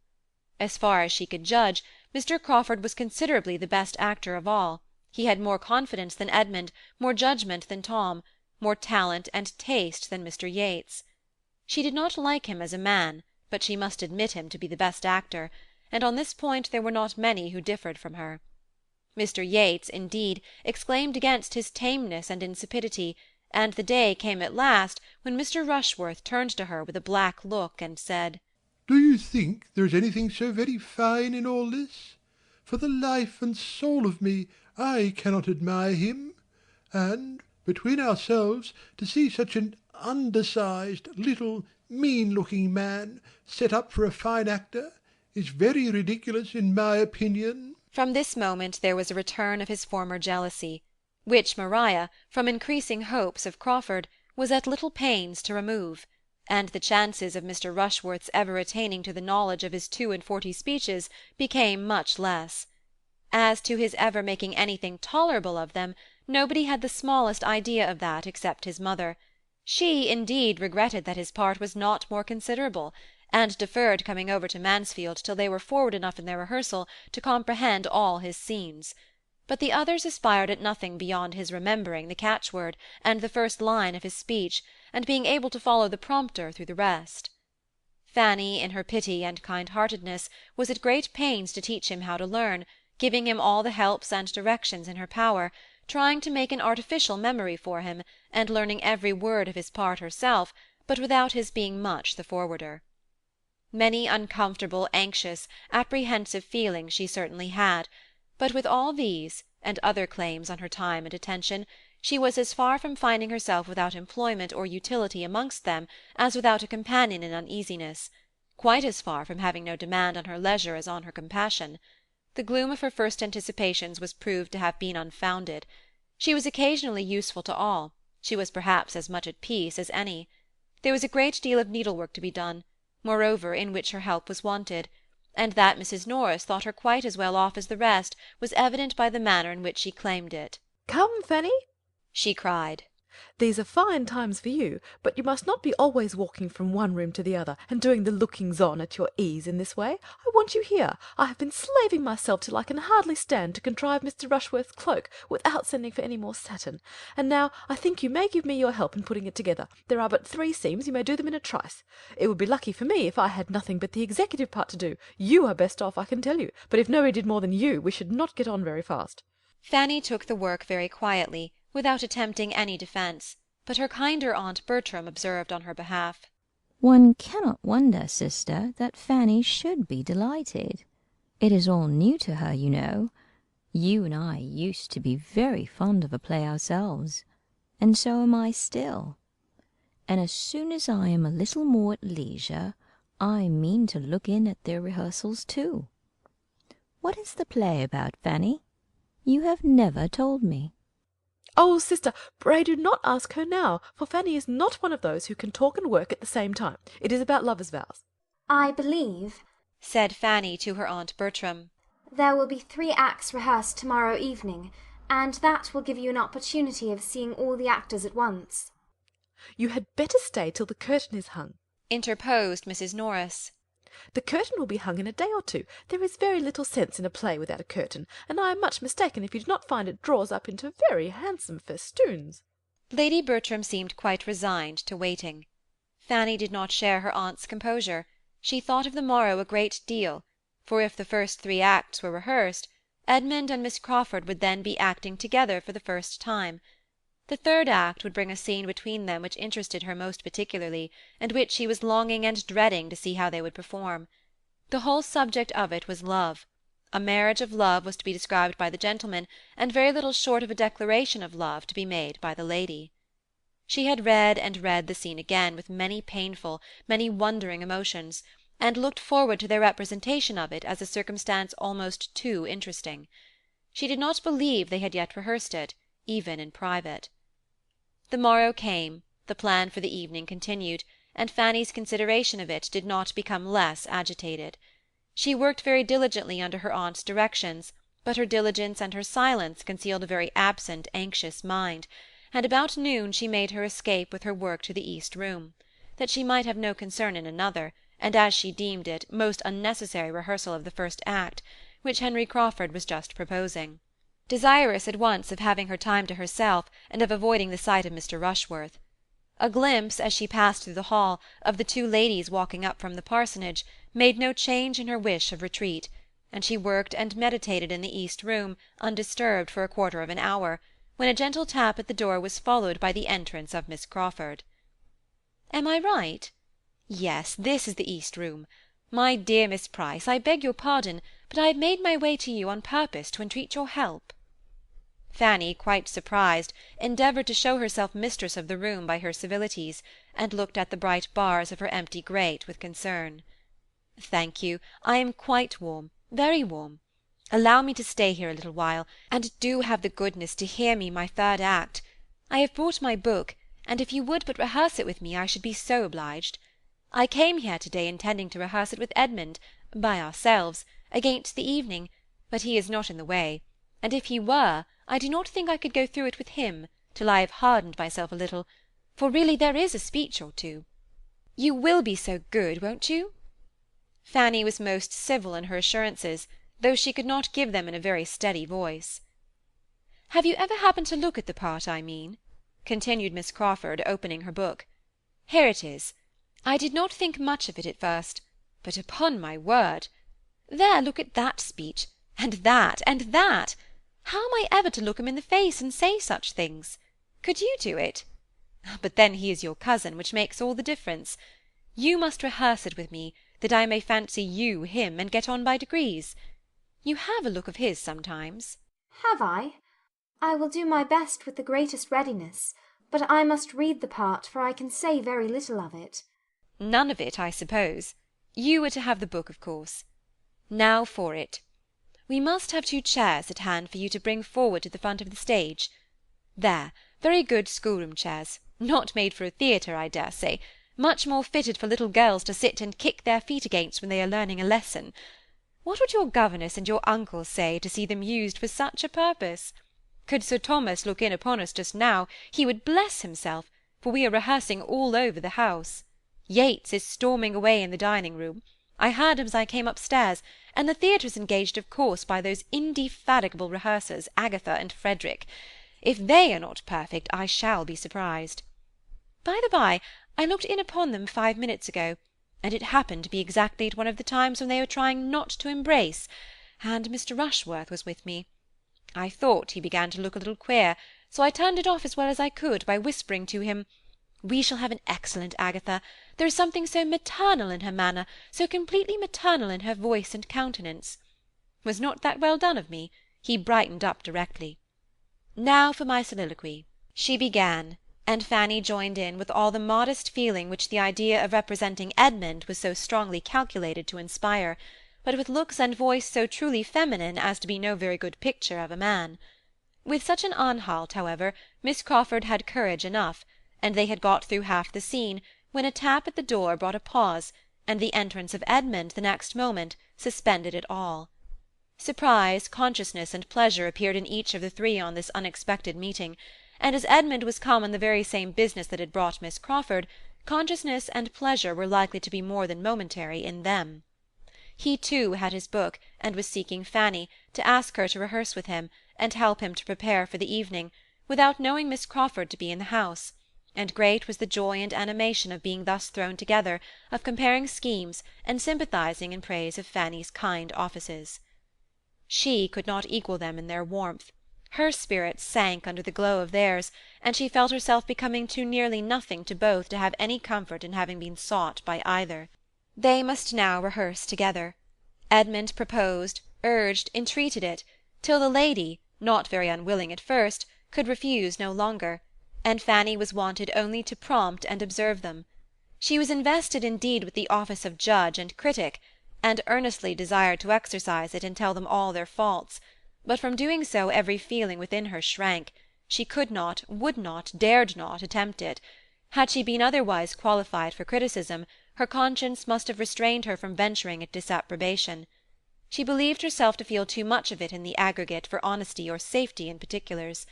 As far as she could judge, Mr. Crawford was considerably the best actor of all. He had more confidence than Edmund, more judgment than Tom, more talent and taste than Mr. Yates. She did not like him as a man, but she must admit him to be the best actor, and on this point there were not many who differed from her. Mr. Yates, indeed, exclaimed against his tameness and insipidity, and the day came at last when Mr. Rushworth turned to her with a black look and said, "Do you think there is anything so very fine in all this? For the life and soul of me, I cannot admire him, and, between ourselves, to see such an undersized, little, mean-looking man set up for a fine actor is very ridiculous in my opinion." From this moment there was a return of his former jealousy, which Maria, from increasing hopes of Crawford, was at little pains to remove, and the chances of Mr. Rushworth's ever attaining to the knowledge of his 42 speeches became much less. As to his ever making anything tolerable of them, nobody had the smallest idea of that except his mother. She, indeed, regretted that his part was not more considerable, and deferred coming over to Mansfield till they were forward enough in their rehearsal to comprehend all his scenes. But the others aspired at nothing beyond his remembering the catchword and the first line of his speech, and being able to follow the prompter through the rest. Fanny, in her pity and kind-heartedness, was at great pains to teach him how to learn, giving him all the helps and directions in her power, trying to make an artificial memory for him, and learning every word of his part herself, but without his being much the forwarder. Many uncomfortable, anxious, apprehensive feelings she certainly had, but with all these, and other claims on her time and attention, she was as far from finding herself without employment or utility amongst them as without a companion in uneasiness, quite as far from having no demand on her leisure as on her compassion. The gloom of her first anticipations was proved to have been unfounded. She was occasionally useful to all, she was perhaps as much at peace as any. There was a great deal of needlework to be done, moreover, in which her help was wanted, and that Mrs. Norris thought her quite as well off as the rest was evident by the manner in which she claimed it. "Come, Fanny," she cried. "These are fine times for you, but you must not be always walking from one room to the other, and doing the lookings-on at your ease in this way. I want you here. I have been slaving myself till I can hardly stand to contrive Mr. Rushworth's cloak, without sending for any more satin, and now I think you may give me your help in putting it together. There are but 3 seams, you may do them in a trice. It would be lucky for me if I had nothing but the executive part to do. You are best off, I can tell you, but if nobody did more than you, we should not get on very fast." Fanny took the work very quietly, without attempting any defence, but her kinder aunt Bertram observed on her behalf, "One cannot wonder, sister, that Fanny should be delighted. It is all new to her, you know. You and I used to be very fond of a play ourselves, and so am I still. And as soon as I am a little more at leisure, I mean to look in at their rehearsals too. What is the play about, Fanny? You have never told me." "Oh, sister, pray do not ask her now, for Fanny is not one of those who can talk and work at the same time. It is about lovers' vows." "I believe," said Fanny to her aunt Bertram, "there will be 3 acts rehearsed tomorrow evening, and that will give you an opportunity of seeing all the actors at once." "You had better stay till the curtain is hung," interposed Mrs. Norris. "The curtain will be hung in a day or 2. There is very little sense in a play without a curtain, and I am much mistaken if you do not find it draws up into very handsome festoons." Lady Bertram seemed quite resigned to waiting. Fanny did not share her aunt's composure. She thought of the morrow a great deal, for if the first 3 acts were rehearsed, Edmund and Miss Crawford would then be acting together for the first time. The 3rd act would bring a scene between them which interested her most particularly, and which she was longing and dreading to see how they would perform. The whole subject of it was love. A marriage of love was to be described by the gentleman, and very little short of a declaration of love to be made by the lady. She had read and read the scene again with many painful, many wondering emotions, and looked forward to their representation of it as a circumstance almost too interesting. She did not believe they had yet rehearsed it, even in private. The morrow came, the plan for the evening continued, and Fanny's consideration of it did not become less agitated. She worked very diligently under her aunt's directions, but her diligence and her silence concealed a very absent, anxious mind, and about noon she made her escape with her work to the east room, that she might have no concern in another, and as she deemed it, most unnecessary rehearsal of the first act, which Henry Crawford was just proposing, desirous at once of having her time to herself and of avoiding the sight of Mr. Rushworth. A glimpse, as she passed through the hall, of the 2 ladies walking up from the parsonage made no change in her wish of retreat, and she worked and meditated in the east room undisturbed for a quarter of an hour, when a gentle tap at the door was followed by the entrance of Miss Crawford. "Am I right? Yes, this is the east room. My dear Miss Price, I beg your pardon, but I have made my way to you on purpose to entreat your help." Fanny, quite surprised, endeavoured to show herself mistress of the room by her civilities, and looked at the bright bars of her empty grate with concern. "Thank you, I am quite warm, very warm. Allow me to stay here a little while, and do have the goodness to hear me my third act. I have brought my book, and if you would but rehearse it with me, I should be so obliged. I came here to-day intending to rehearse it with Edmund, by ourselves, against the evening, but he is not in the way, and if he were, I do not think I could go through it with him, till I have hardened myself a little, for really there is a speech or two. You will be so good, won't you?" Fanny was most civil in her assurances, though she could not give them in a very steady voice. "Have you ever happened to look at the part I mean?" continued Miss Crawford, opening her book. "Here it is. I did not think much of it at first, but upon my word! There, look at that speech, and that, and that! How am I ever to look him in the face and say such things? Could you do it? But then he is your cousin, which makes all the difference. You must rehearse it with me, that I may fancy you him, and get on by degrees. You have a look of his sometimes." Have I? I will do my best with the greatest readiness, but I must read the part, for I can say very little of it. None of it, I suppose. You are to have the book, of course. Now for it. We must have 2 chairs at hand for you to bring forward to the front of the stage. There, very good schoolroom chairs, not made for a theatre, I dare say, much more fitted for little girls to sit and kick their feet against when they are learning a lesson. What would your governess and your uncle say to see them used for such a purpose? Could Sir Thomas look in upon us just now, he would bless himself, for we are rehearsing all over the house. Yates is storming away in the dining-room. I heard him as I came upstairs, and the theatre's engaged, of course, by those indefatigable rehearsers, Agatha and Frederick. If they are not perfect, I shall be surprised. By the by, I looked in upon them 5 minutes ago, and it happened to be exactly at one of the times when they were trying not to embrace, and Mr. Rushworth was with me. I thought he began to look a little queer, so I turned it off as well as I could by whispering to him, "We shall have an excellent Agatha. There is something so maternal in her manner, so completely maternal in her voice and countenance." Was not that well done of me? He brightened up directly. "Now for my soliloquy," she began, and Fanny joined in with all the modest feeling which the idea of representing Edmund was so strongly calculated to inspire, but with looks and voice so truly feminine as to be no very good picture of a man. With such an anhalt, however, Miss Crawford had courage enough, and they had got through half the scene, when a tap at the door brought a pause, and the entrance of Edmund the next moment suspended it all. Surprise, consciousness, and pleasure appeared in each of the 3 on this unexpected meeting, and as Edmund was come on the very same business that had brought Miss Crawford, consciousness and pleasure were likely to be more than momentary in them. He, too, had his book, and was seeking Fanny, to ask her to rehearse with him, and help him to prepare for the evening, without knowing Miss Crawford to be in the house, and great was the joy and animation of being thus thrown together, of comparing schemes, and sympathizing in praise of Fanny's kind offices. She could not equal them in their warmth. Her spirits sank under the glow of theirs, and she felt herself becoming too nearly nothing to both to have any comfort in having been sought by either. They must now rehearse together. Edmund proposed, urged, entreated it, till the lady, not very unwilling at first, could refuse no longer, and Fanny was wanted only to prompt and observe them. She was invested indeed with the office of judge and critic, and earnestly desired to exercise it and tell them all their faults, but from doing so every feeling within her shrank. She could not, would not, dared not attempt it. Had she been otherwise qualified for criticism, her conscience must have restrained her from venturing at disapprobation. She believed herself to feel too much of it in the aggregate for honesty or safety in particulars.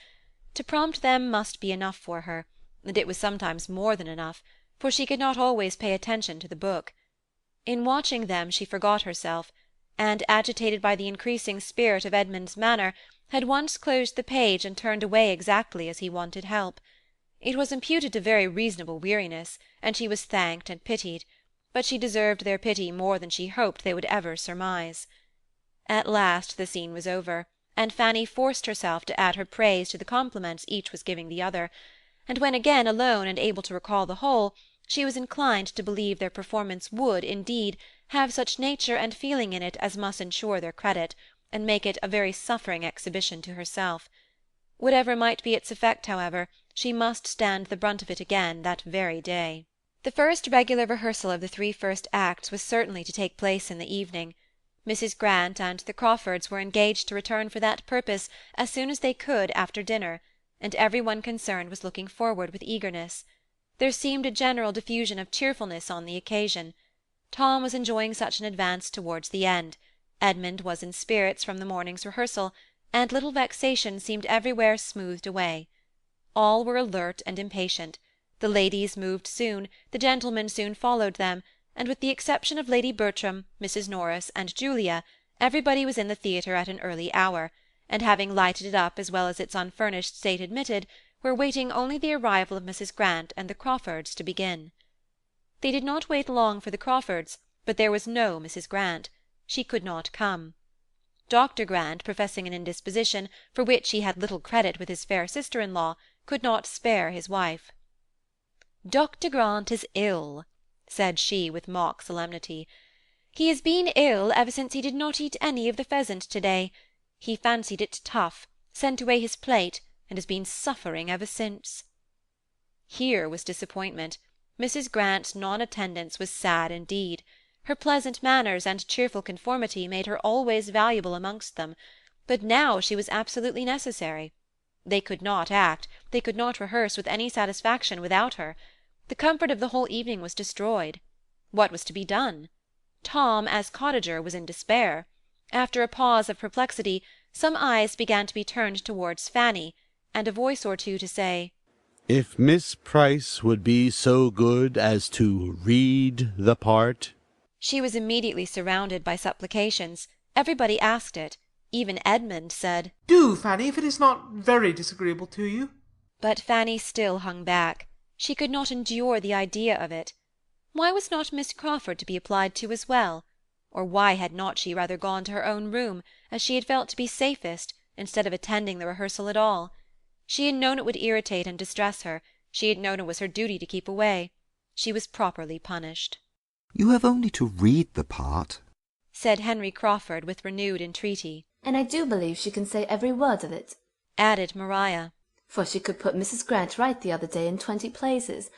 To prompt them must be enough for her, and it was sometimes more than enough, for she could not always pay attention to the book. In watching them she forgot herself, and, agitated by the increasing spirit of Edmund's manner, had once closed the page and turned away exactly as he wanted help. It was imputed to very reasonable weariness, and she was thanked and pitied, but she deserved their pity more than she hoped they would ever surmise. At last the scene was over, and Fanny forced herself to add her praise to the compliments each was giving the other, and when again alone and able to recall the whole, she was inclined to believe their performance would, indeed, have such nature and feeling in it as must ensure their credit, and make it a very suffering exhibition to herself. Whatever might be its effect, however, she must stand the brunt of it again that very day. The first regular rehearsal of the 3 first acts was certainly to take place in the evening. Mrs. Grant and the Crawfords were engaged to return for that purpose as soon as they could after dinner, and every one concerned was looking forward with eagerness. There seemed a general diffusion of cheerfulness on the occasion. Tom was enjoying such an advance towards the end, Edmund was in spirits from the morning's rehearsal, and little vexation seemed everywhere smoothed away. All were alert and impatient. The ladies moved soon, the gentlemen soon followed them, and with the exception of Lady Bertram, Mrs. Norris, and Julia, everybody was in the theatre at an early hour, and having lighted it up as well as its unfurnished state admitted, were waiting only the arrival of Mrs. Grant and the Crawfords to begin. They did not wait long for the Crawfords, but there was no Mrs. Grant. She could not come. Dr. Grant, professing an indisposition, for which he had little credit with his fair sister-in-law, could not spare his wife. "Dr. Grant is ill," said she with mock solemnity. "He has been ill ever since he did not eat any of the pheasant to-day. He fancied it tough, sent away his plate, and has been suffering ever since." Here was disappointment. Mrs. Grant's non-attendance was sad indeed. Her pleasant manners and cheerful conformity made her always valuable amongst them, but now she was absolutely necessary. They could not act, they could not rehearse with any satisfaction without her. The comfort of the whole evening was destroyed. What was to be done? Tom, as cottager, was in despair. After a pause of perplexity, some eyes began to be turned towards Fanny, and a voice or two to say, "If Miss Price would be so good as to read the part." She was immediately surrounded by supplications. Everybody asked it. Even Edmund said, "Do, Fanny, if it is not very disagreeable to you." But Fanny still hung back. She could not endure the idea of it. Why was not Miss Crawford to be applied to as well? Or why had not she rather gone to her own room, as she had felt to be safest, instead of attending the rehearsal at all? She had known it would irritate and distress her. She had known it was her duty to keep away. She was properly punished. "You have only to read the part," said Henry Crawford with renewed entreaty. "And I do believe she can say every word of it," added Maria. "for she could put Mrs. Grant right the other day in 20 places.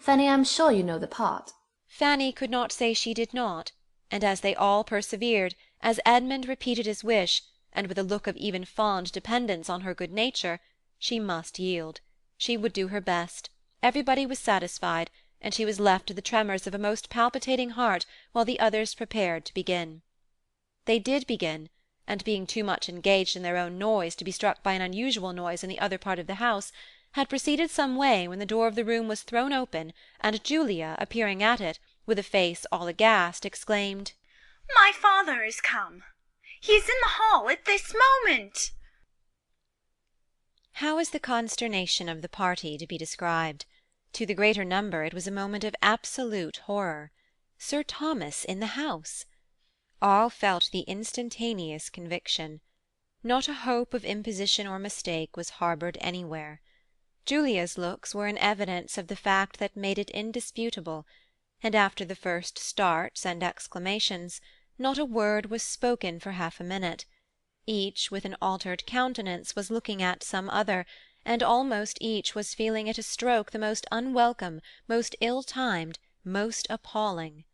Fanny, I am sure you know the part." Fanny could not say she did not, and as they all persevered, as Edmund repeated his wish, and with a look of even fond dependence on her good nature, she must yield. She would do her best. Everybody was satisfied, and she was left to the tremors of a most palpitating heart while the others prepared to begin. They did begin, and being too much engaged in their own noise to be struck by an unusual noise in the other part of the house, had proceeded some way when the door of the room was thrown open, and Julia, appearing at it, with a face all aghast, exclaimed, "My father is come. He is in the hall at this moment." How is the consternation of the party to be described? To the greater number it was a moment of absolute horror. Sir Thomas in the house! All felt the instantaneous conviction. Not a hope of imposition or mistake was harboured anywhere. Julia's looks were an evidence of the fact that made it indisputable, and after the first starts and exclamations, not a word was spoken for half a minute. Each, with an altered countenance, was looking at some other, and almost each was feeling it a stroke the most unwelcome, most ill-timed, most appalling.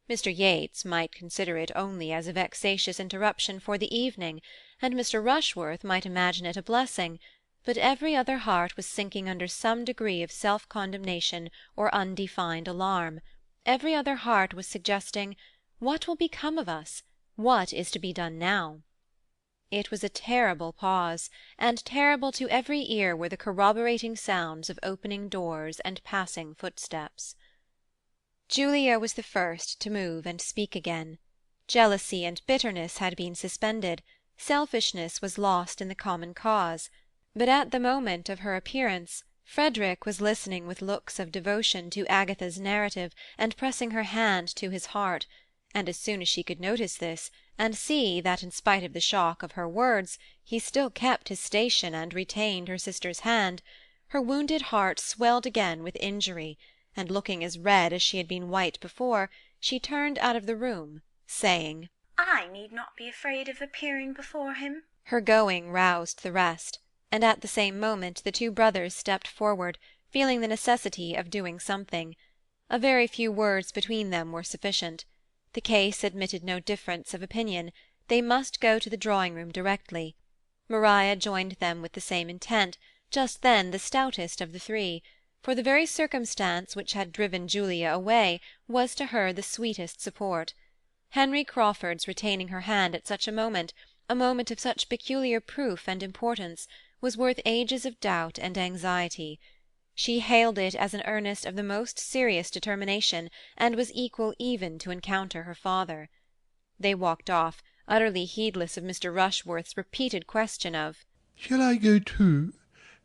Mr. Yates might consider it only as a vexatious interruption for the evening, and Mr. Rushworth might imagine it a blessing, but every other heart was sinking under some degree of self-condemnation or undefined alarm. Every other heart was suggesting, "What will become of us? What is to be done now?" It was a terrible pause, and terrible to every ear were the corroborating sounds of opening doors and passing footsteps. Julia was the first to move and speak again. Jealousy and bitterness had been suspended, selfishness was lost in the common cause, but at the moment of her appearance, Frederick was listening with looks of devotion to Agatha's narrative, and pressing her hand to his heart, and as soon as she could notice this, and see that in spite of the shock of her words he still kept his station and retained her sister's hand, her wounded heart swelled again with injury, and looking as red as she had been white before, she turned out of the room, saying, "I need not be afraid of appearing before him." Her going roused the rest. and at the same moment the two brothers stepped forward, feeling the necessity of doing something. A very few words between them were sufficient. The case admitted no difference of opinion. They must go to the drawing-room directly. Maria joined them with the same intent, just then the stoutest of the three, for the very circumstance which had driven Julia away was to her the sweetest support. Henry Crawford's retaining her hand at such a moment of such peculiar proof and importance, was worth ages of doubt and anxiety. She hailed it as an earnest of the most serious determination, and was equal even to encounter her father. They walked off, utterly heedless of Mr. Rushworth's repeated question of "Shall I go too?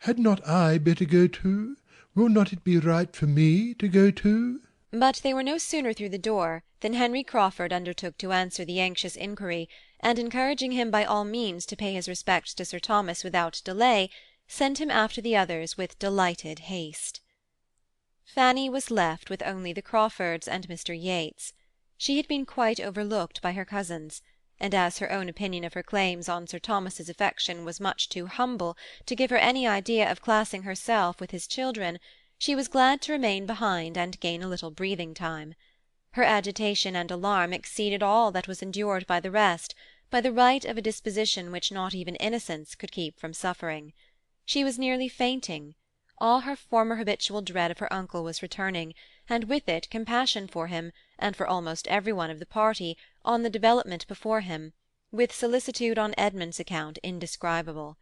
Had not I better go too? Will not it be right for me to go too?" But they were no sooner through the door than Henry Crawford undertook to answer the anxious inquiry, and encouraging him by all means to pay his respects to Sir Thomas without delay, sent him after the others with delighted haste. Fanny was left with only the Crawfords and Mr. Yates. She had been quite overlooked by her cousins, and as her own opinion of her claims on Sir Thomas's affection was much too humble to give her any idea of classing herself with his children, she was glad to remain behind and gain a little breathing time. Her agitation and alarm exceeded all that was endured by the rest, by the right of a disposition which not even innocence could keep from suffering. She was nearly fainting. All her former habitual dread of her uncle was returning, and with it compassion for him, and for almost every one of the party, on the development before him, with solicitude on Edmund's account indescribable.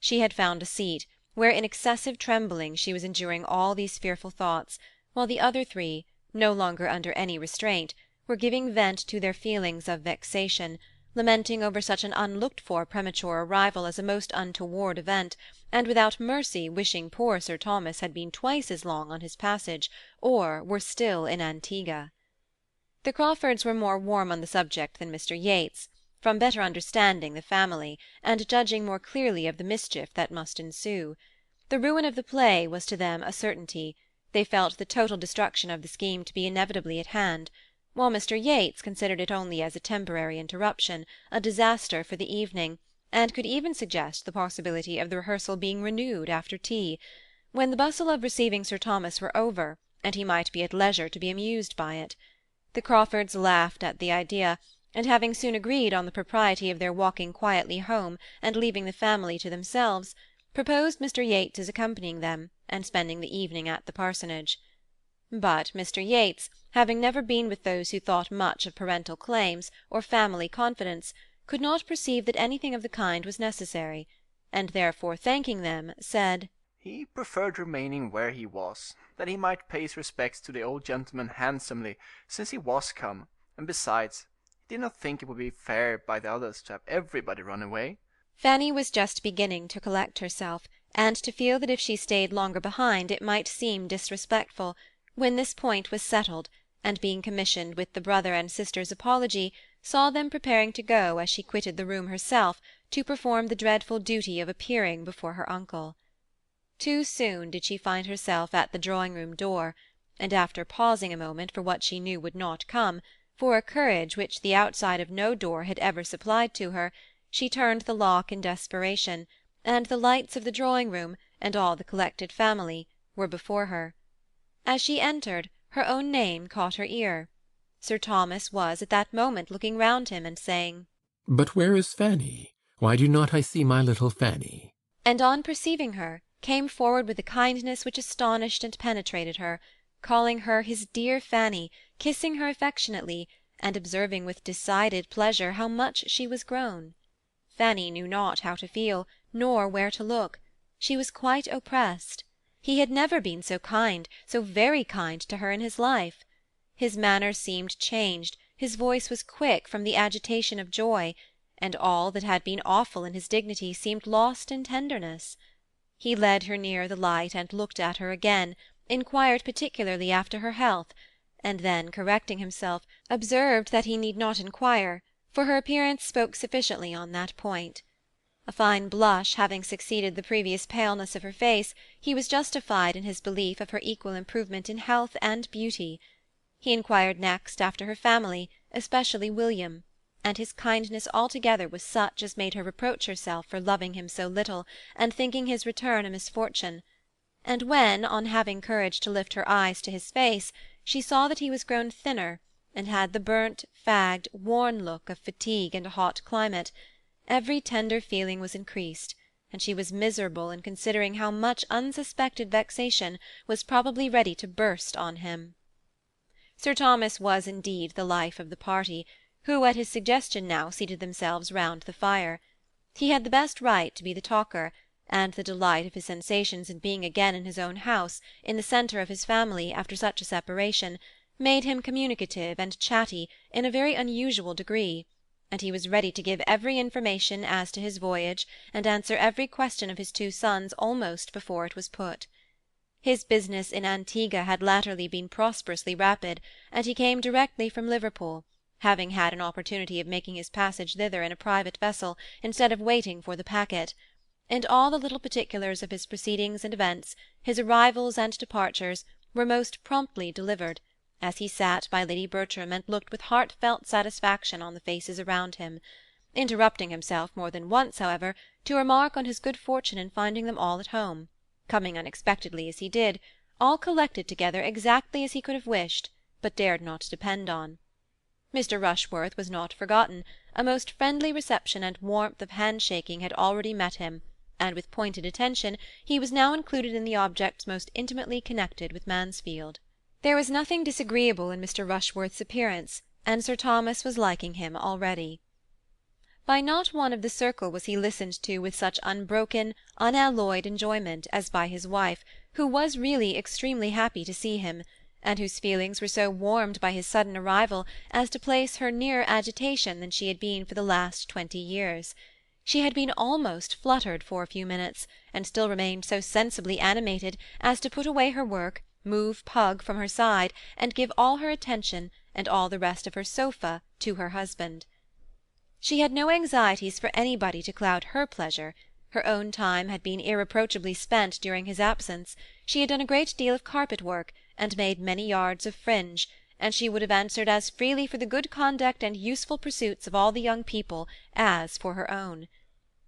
She had found a seat, where in excessive trembling she was enduring all these fearful thoughts, while the other three, no longer under any restraint, were giving vent to their feelings of vexation, lamenting over such an unlooked-for premature arrival as a most untoward event, and without mercy wishing poor Sir Thomas had been twice as long on his passage, or were still in Antigua. The Crawfords were more warm on the subject than Mr. Yates, from better understanding the family, and judging more clearly of the mischief that must ensue. The ruin of the play was to them a certainty. They felt the total destruction of the scheme to be inevitably at hand, while Mr. Yates considered it only as a temporary interruption, a disaster for the evening, and could even suggest the possibility of the rehearsal being renewed after tea, when the bustle of receiving Sir Thomas were over, and he might be at leisure to be amused by it. The Crawfords laughed at the idea, and having soon agreed on the propriety of their walking quietly home and leaving the family to themselves, proposed Mr. Yates's accompanying them and spending the evening at the parsonage. But Mr. Yates, having never been with those who thought much of parental claims or family confidence, could not perceive that anything of the kind was necessary, and therefore thanking them, said he preferred remaining where he was, that he might pay his respects to the old gentleman handsomely, since he was come, and besides, he did not think it would be fair by the others to have everybody run away. Fanny was just beginning to collect herself, and to feel that if she stayed longer behind it might seem disrespectful, when this point was settled, and being commissioned with the brother and sister's apology, saw them preparing to go as she quitted the room herself to perform the dreadful duty of appearing before her uncle. Too soon did she find herself at the drawing-room door, and after pausing a moment for what she knew would not come, for a courage which the outside of no door had ever supplied to her, she turned the lock in desperation, and the lights of the drawing-room, and all the collected family, were before her. As she entered, her own name caught her ear. Sir Thomas was at that moment looking round him and saying, "But where is Fanny? Why do not I see my little Fanny?" And on perceiving her, came forward with a kindness which astonished and penetrated her, calling her his dear Fanny, kissing her affectionately, and observing with decided pleasure how much she was grown. Fanny knew not how to feel, nor where to look. She was quite oppressed. He had never been so kind, so very kind to her in his life. His manner seemed changed, his voice was quick from the agitation of joy, and all that had been awful in his dignity seemed lost in tenderness. He led her near the light and looked at her again, inquired particularly after her health, and then, correcting himself, observed that he need not inquire, for her appearance spoke sufficiently on that point. A fine blush having succeeded the previous paleness of her face, he was justified in his belief of her equal improvement in health and beauty. He inquired next after her family, especially William, and his kindness altogether was such as made her reproach herself for loving him so little, and thinking his return a misfortune. And when, on having courage to lift her eyes to his face, she saw that he was grown thinner, and had the burnt, fagged, worn look of fatigue and a hot climate, every tender feeling was increased, and she was miserable in considering how much unsuspected vexation was probably ready to burst on him. Sir Thomas was indeed the life of the party, who at his suggestion now seated themselves round the fire. He had the best right to be the talker, and the delight of his sensations in being again in his own house, in the centre of his family, after such a separation, made him communicative and chatty in a very unusual degree, and he was ready to give every information as to his voyage, and answer every question of his two sons almost before it was put. His business in Antigua had latterly been prosperously rapid, and he came directly from Liverpool, having had an opportunity of making his passage thither in a private vessel, instead of waiting for the packet, and all the little particulars of his proceedings and events, his arrivals and departures, were most promptly delivered, as he sat by Lady Bertram and looked with heartfelt satisfaction on the faces around him, interrupting himself more than once, however, to remark on his good fortune in finding them all at home, coming unexpectedly as he did, all collected together exactly as he could have wished, but dared not depend on. Mr. Rushworth was not forgotten. A most friendly reception and warmth of hand-shaking had already met him, and with pointed attention he was now included in the objects most intimately connected with Mansfield. There was nothing disagreeable in Mr. Rushworth's appearance, and Sir Thomas was liking him already. By not one of the circle was he listened to with such unbroken, unalloyed enjoyment as by his wife, who was really extremely happy to see him, and whose feelings were so warmed by his sudden arrival as to place her nearer agitation than she had been for the last 20 years. She had been almost fluttered for a few minutes, and still remained so sensibly animated as to put away her work, move Pug from her side, and give all her attention, and all the rest of her sofa, to her husband. She had no anxieties for anybody to cloud her pleasure. Her own time had been irreproachably spent during his absence. She had done a great deal of carpet work, and made many yards of fringe, and she would have answered as freely for the good conduct and useful pursuits of all the young people as for her own.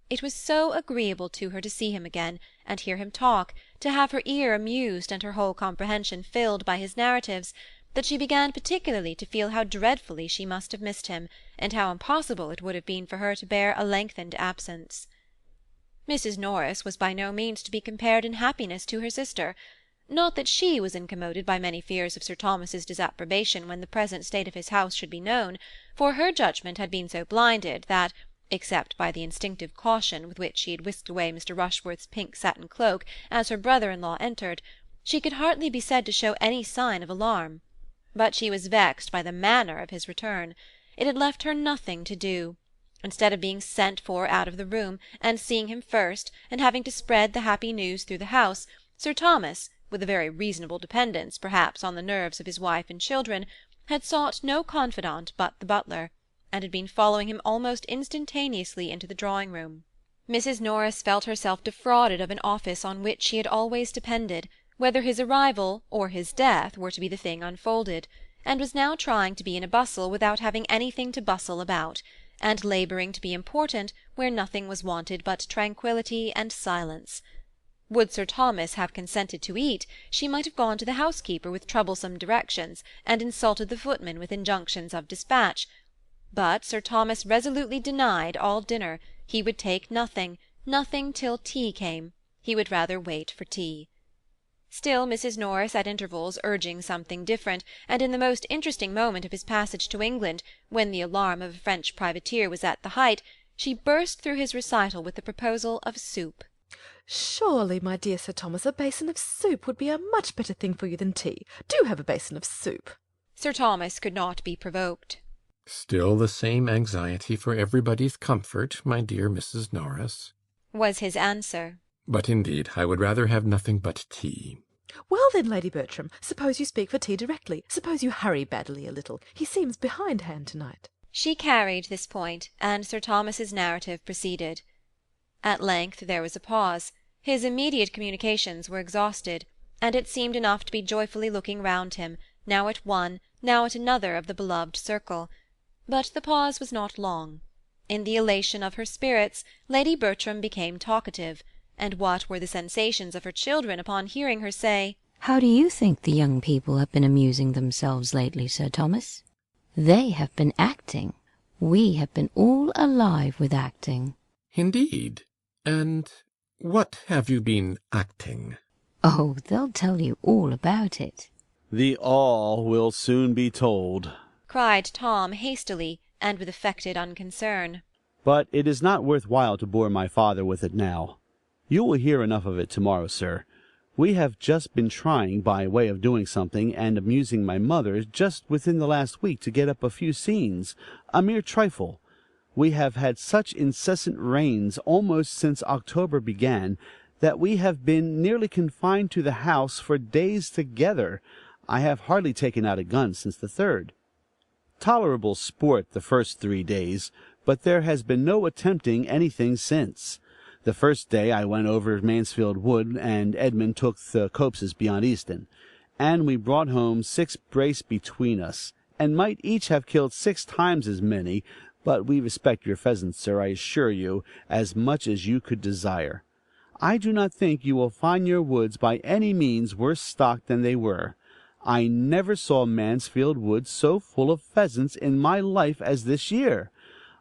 It was so agreeable to her to see him again, and hear him talk, to have her ear amused and her whole comprehension filled by his narratives, that she began particularly to feel how dreadfully she must have missed him, and how impossible it would have been for her to bear a lengthened absence. Mrs. Norris was by no means to be compared in happiness to her sister. Not that she was incommoded by many fears of Sir Thomas's disapprobation when the present state of his house should be known, for her judgment had been so blinded that, except by the instinctive caution with which she had whisked away Mr. Rushworth's pink satin cloak as her brother-in-law entered, she could hardly be said to show any sign of alarm. But she was vexed by the manner of his return. It had left her nothing to do. Instead of being sent for out of the room, and seeing him first, and having to spread the happy news through the house, Sir Thomas, with a very reasonable dependence perhaps on the nerves of his wife and children, had sought no confidant but the butler, and had been following him almost instantaneously into the drawing-room. Mrs. Norris felt herself defrauded of an office on which she had always depended, whether his arrival or his death were to be the thing unfolded, and was now trying to be in a bustle without having anything to bustle about, and labouring to be important where nothing was wanted but tranquillity and silence. Would Sir Thomas have consented to eat, she might have gone to the housekeeper with troublesome directions, and insulted the footman with injunctions of dispatch. But Sir Thomas resolutely denied all dinner. He would take nothing, nothing till tea came. He would rather wait for tea. Still Mrs. Norris at intervals urging something different, and in the most interesting moment of his passage to England, when the alarm of a French privateer was at the height, she burst through his recital with the proposal of soup. Surely, my dear Sir Thomas, a basin of soup would be a much better thing for you than tea. Do have a basin of soup. Sir Thomas could not be provoked. Still the same anxiety for everybody's comfort, my dear Mrs. Norris, was his answer. But indeed I would rather have nothing but tea. Well then, Lady Bertram, suppose you speak for tea directly. Suppose you hurry Baddeley a little. He seems behindhand to-night. She carried this point, and Sir Thomas's narrative proceeded. At length there was a pause. His immediate communications were exhausted, and it seemed enough to be joyfully looking round him, now at one, now at another of the beloved circle. But the pause was not long. In the elation of her spirits, Lady Bertram became talkative, and what were the sensations of her children upon hearing her say, "How do you think the young people have been amusing themselves lately, Sir Thomas? They have been acting. We have been all alive with acting." Indeed? And what have you been acting? Oh, they'll tell you all about it. The all will soon be told. cried Tom hastily, and with affected unconcern. But it is not worth while to bore my father with it now. You will hear enough of it tomorrow, sir. We have just been trying, by way of doing something and amusing my mother, just within the last week to get up a few scenes, a mere trifle. We have had such incessant rains almost since October began, that we have been nearly confined to the house for days together. I have hardly taken out a gun since the 3rd. Tolerable sport the first 3 days, but there has been no attempting anything since. The first day I went over Mansfield Wood, and Edmund took the copses beyond Easton, and we brought home 6 brace between us, and might each have killed 6 times as many, but we respect your pheasants, sir, I assure you, as much as you could desire. I do not think you will find your woods by any means worse stocked than they were. I never saw Mansfield Wood so full of pheasants in my life as this year.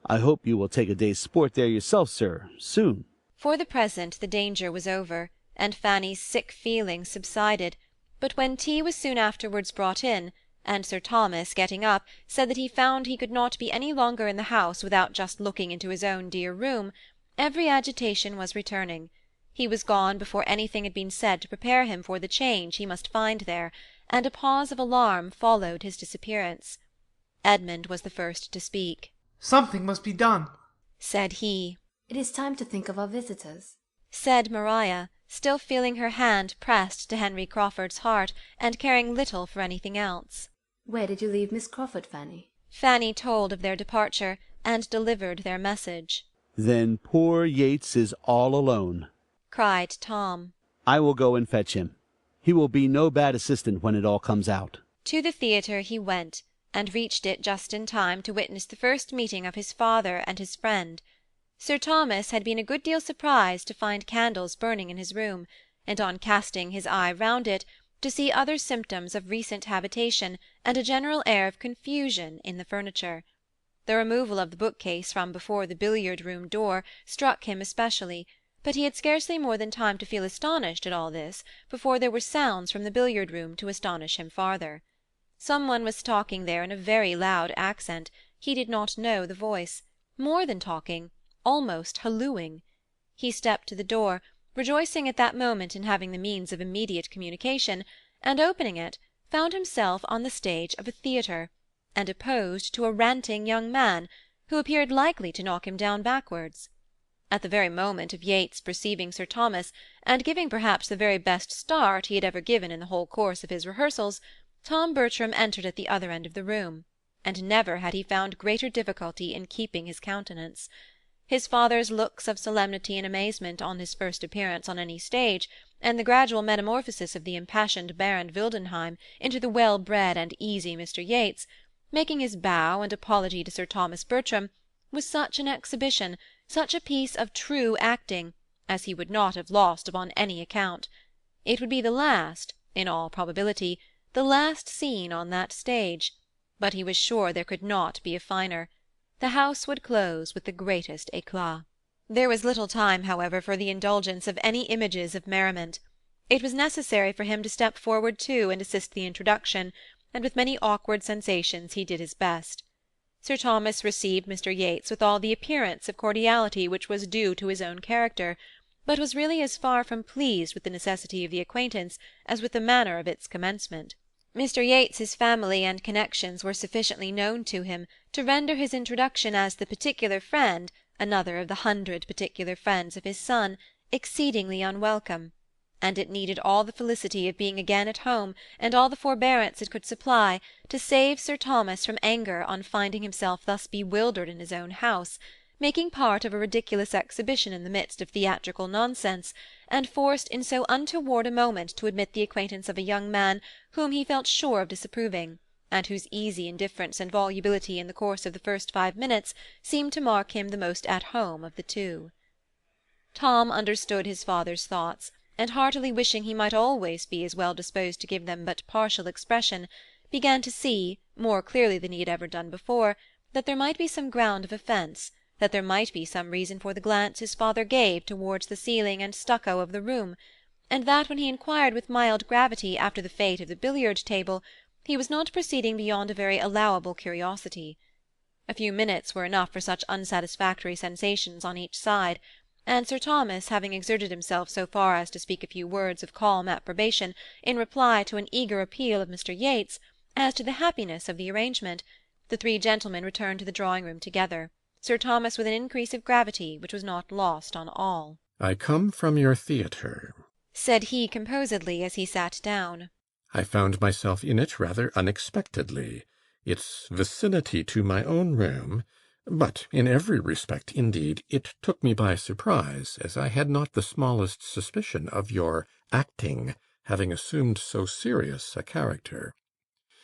I hope you will take a day's sport there yourself, sir, soon." For the present the danger was over, and Fanny's sick feelings subsided, but when tea was soon afterwards brought in, and Sir Thomas, getting up, said that he found he could not be any longer in the house without just looking into his own dear room, every agitation was returning. He was gone before anything had been said to prepare him for the change he must find there, and a pause of alarm followed his disappearance. Edmund was the first to speak. "Something must be done," said he. "It is time to think of our visitors," said Maria, still feeling her hand pressed to Henry Crawford's heart, and caring little for anything else. "Where did you leave Miss Crawford, Fanny?" Fanny told of their departure, and delivered their message. "Then poor Yates is all alone," cried Tom. "I will go and fetch him. He will be no bad assistant when it all comes out." To the theatre he went, and reached it just in time to witness the first meeting of his father and his friend. Sir Thomas had been a good deal surprised to find candles burning in his room, and on casting his eye round it, to see other symptoms of recent habitation and a general air of confusion in the furniture. The removal of the bookcase from before the billiard-room door struck him especially, but he had scarcely more than time to feel astonished at all this before there were sounds from the billiard-room to astonish him farther. Some one was talking there in a very loud accent, he did not know the voice, more than talking, almost hallooing. He stepped to the door, rejoicing at that moment in having the means of immediate communication, and opening it, found himself on the stage of a theatre, and opposed to a ranting young man, who appeared likely to knock him down backwards. At the very moment of Yates perceiving Sir Thomas, and giving perhaps the very best start he had ever given in the whole course of his rehearsals, Tom Bertram entered at the other end of the room, and never had he found greater difficulty in keeping his countenance. His father's looks of solemnity and amazement on his first appearance on any stage, and the gradual metamorphosis of the impassioned Baron Wildenheim into the well-bred and easy Mr. Yates, making his bow and apology to Sir Thomas Bertram, was such an exhibition, such a piece of true acting, as he would not have lost upon any account. It would be the last, in all probability, the last scene on that stage, but he was sure there could not be a finer. The house would close with the greatest éclat. There was little time, however, for the indulgence of any images of merriment. It was necessary for him to step forward too and assist the introduction, and with many awkward sensations he did his best. Sir Thomas received Mr. Yates with all the appearance of cordiality which was due to his own character, but was really as far from pleased with the necessity of the acquaintance as with the manner of its commencement. Mr. Yates's family and connections were sufficiently known to him to render his introduction as the particular friend, another of the 100 particular friends of his son, exceedingly unwelcome, and it needed all the felicity of being again at home, and all the forbearance it could supply, to save Sir Thomas from anger on finding himself thus bewildered in his own house, making part of a ridiculous exhibition in the midst of theatrical nonsense, and forced in so untoward a moment to admit the acquaintance of a young man whom he felt sure of disapproving, and whose easy indifference and volubility in the course of the first 5 minutes seemed to mark him the most at home of the two. Tom understood his father's thoughts, and heartily wishing he might always be as well disposed to give them but partial expression, began to see, more clearly than he had ever done before, that there might be some ground of offence, that there might be some reason for the glance his father gave towards the ceiling and stucco of the room, and that when he inquired with mild gravity after the fate of the billiard-table, he was not proceeding beyond a very allowable curiosity. A few minutes were enough for such unsatisfactory sensations on each side, and Sir Thomas, having exerted himself so far as to speak a few words of calm approbation in reply to an eager appeal of Mr. Yates as to the happiness of the arrangement, the three gentlemen returned to the drawing-room together, Sir Thomas with an increase of gravity which was not lost on all. "I come from your theatre," said he composedly as he sat down. "I found myself in it rather unexpectedly. Its vicinity to my own room, but in every respect, indeed, it took me by surprise, as I had not the smallest suspicion of your acting, having assumed so serious a character.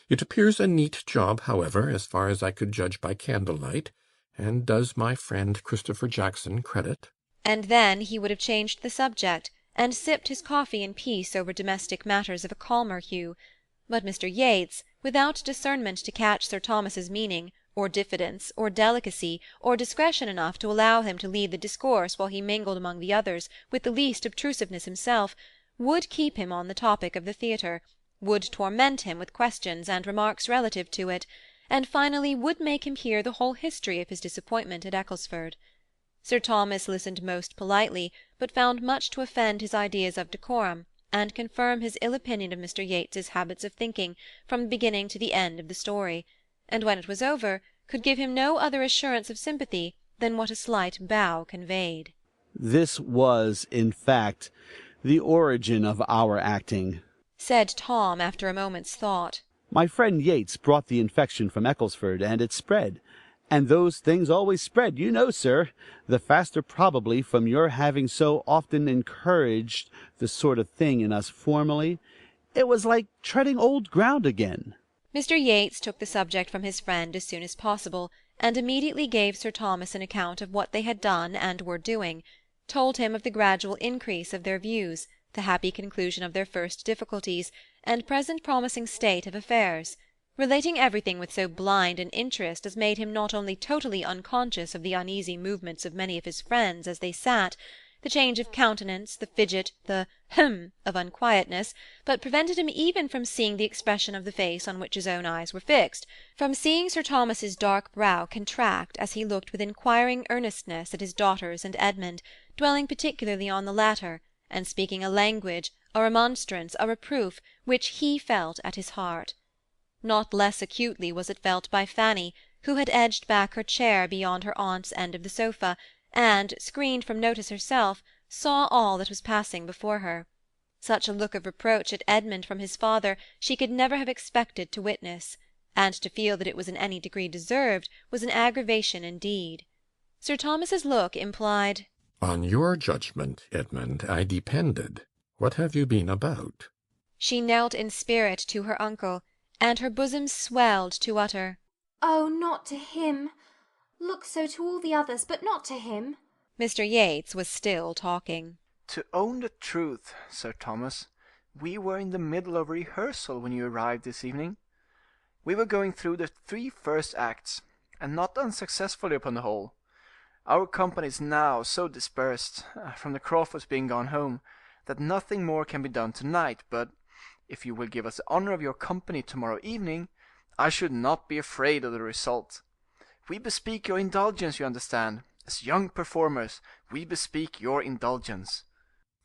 It appears a neat job, however, as far as I could judge by candlelight, and does my friend Christopher Jackson credit." And then he would have changed the subject, and sipped his coffee in peace over domestic matters of a calmer hue, but Mr. Yates, without discernment to catch Sir Thomas's meaning, or diffidence, or delicacy, or discretion enough to allow him to lead the discourse while he mingled among the others with the least obtrusiveness himself, would keep him on the topic of the theatre, would torment him with questions and remarks relative to it, and finally would make him hear the whole history of his disappointment at Ecclesford. Sir Thomas listened most politely, but found much to offend his ideas of decorum, and confirm his ill opinion of Mr. Yates's habits of thinking, from the beginning to the end of the story, and when it was over, could give him no other assurance of sympathy than what a slight bow conveyed. This was, in fact, the origin of our acting, said Tom after a moment's thought. My friend Yates brought the infection from Ecclesford, and it spread. And those things always spread, you know, sir, the faster probably from your having so often encouraged the sort of thing in us formerly. It was like treading old ground again. Mr. Yates took the subject from his friend as soon as possible, and immediately gave Sir Thomas an account of what they had done and were doing, told him of the gradual increase of their views, the happy conclusion of their first difficulties, and present promising state of affairs, relating everything with so blind an interest as made him not only totally unconscious of the uneasy movements of many of his friends as they sat, the change of countenance, the fidget, the of unquietness, but prevented him even from seeing the expression of the face on which his own eyes were fixed, from seeing Sir Thomas's dark brow contract as he looked with inquiring earnestness at his daughters and Edmund, dwelling particularly on the latter, and speaking a language, a remonstrance, a reproof, which he felt at his heart. Not less acutely was it felt by Fanny, who had edged back her chair beyond her aunt's end of the sofa, and, screened from notice herself, saw all that was passing before her. Such a look of reproach at Edmund from his father she could never have expected to witness, and to feel that it was in any degree deserved was an aggravation indeed. Sir Thomas's look implied, "On your judgment, Edmund, I depended. What have you been about?" She knelt in spirit to her uncle, and her bosom swelled to utter, "Oh, not to him! Look so to all the others, but not to him." Mr. Yates was still talking. To own the truth, Sir Thomas, we were in the middle of rehearsal when you arrived this evening. We were going through the 3 first acts, and not unsuccessfully upon the whole. Our company is now so dispersed, from the Crawfords being gone home, that nothing more can be done tonight, but if you will give us the honour of your company tomorrow evening, I should not be afraid of the result. We bespeak your indulgence, you understand. As young performers, we bespeak your indulgence."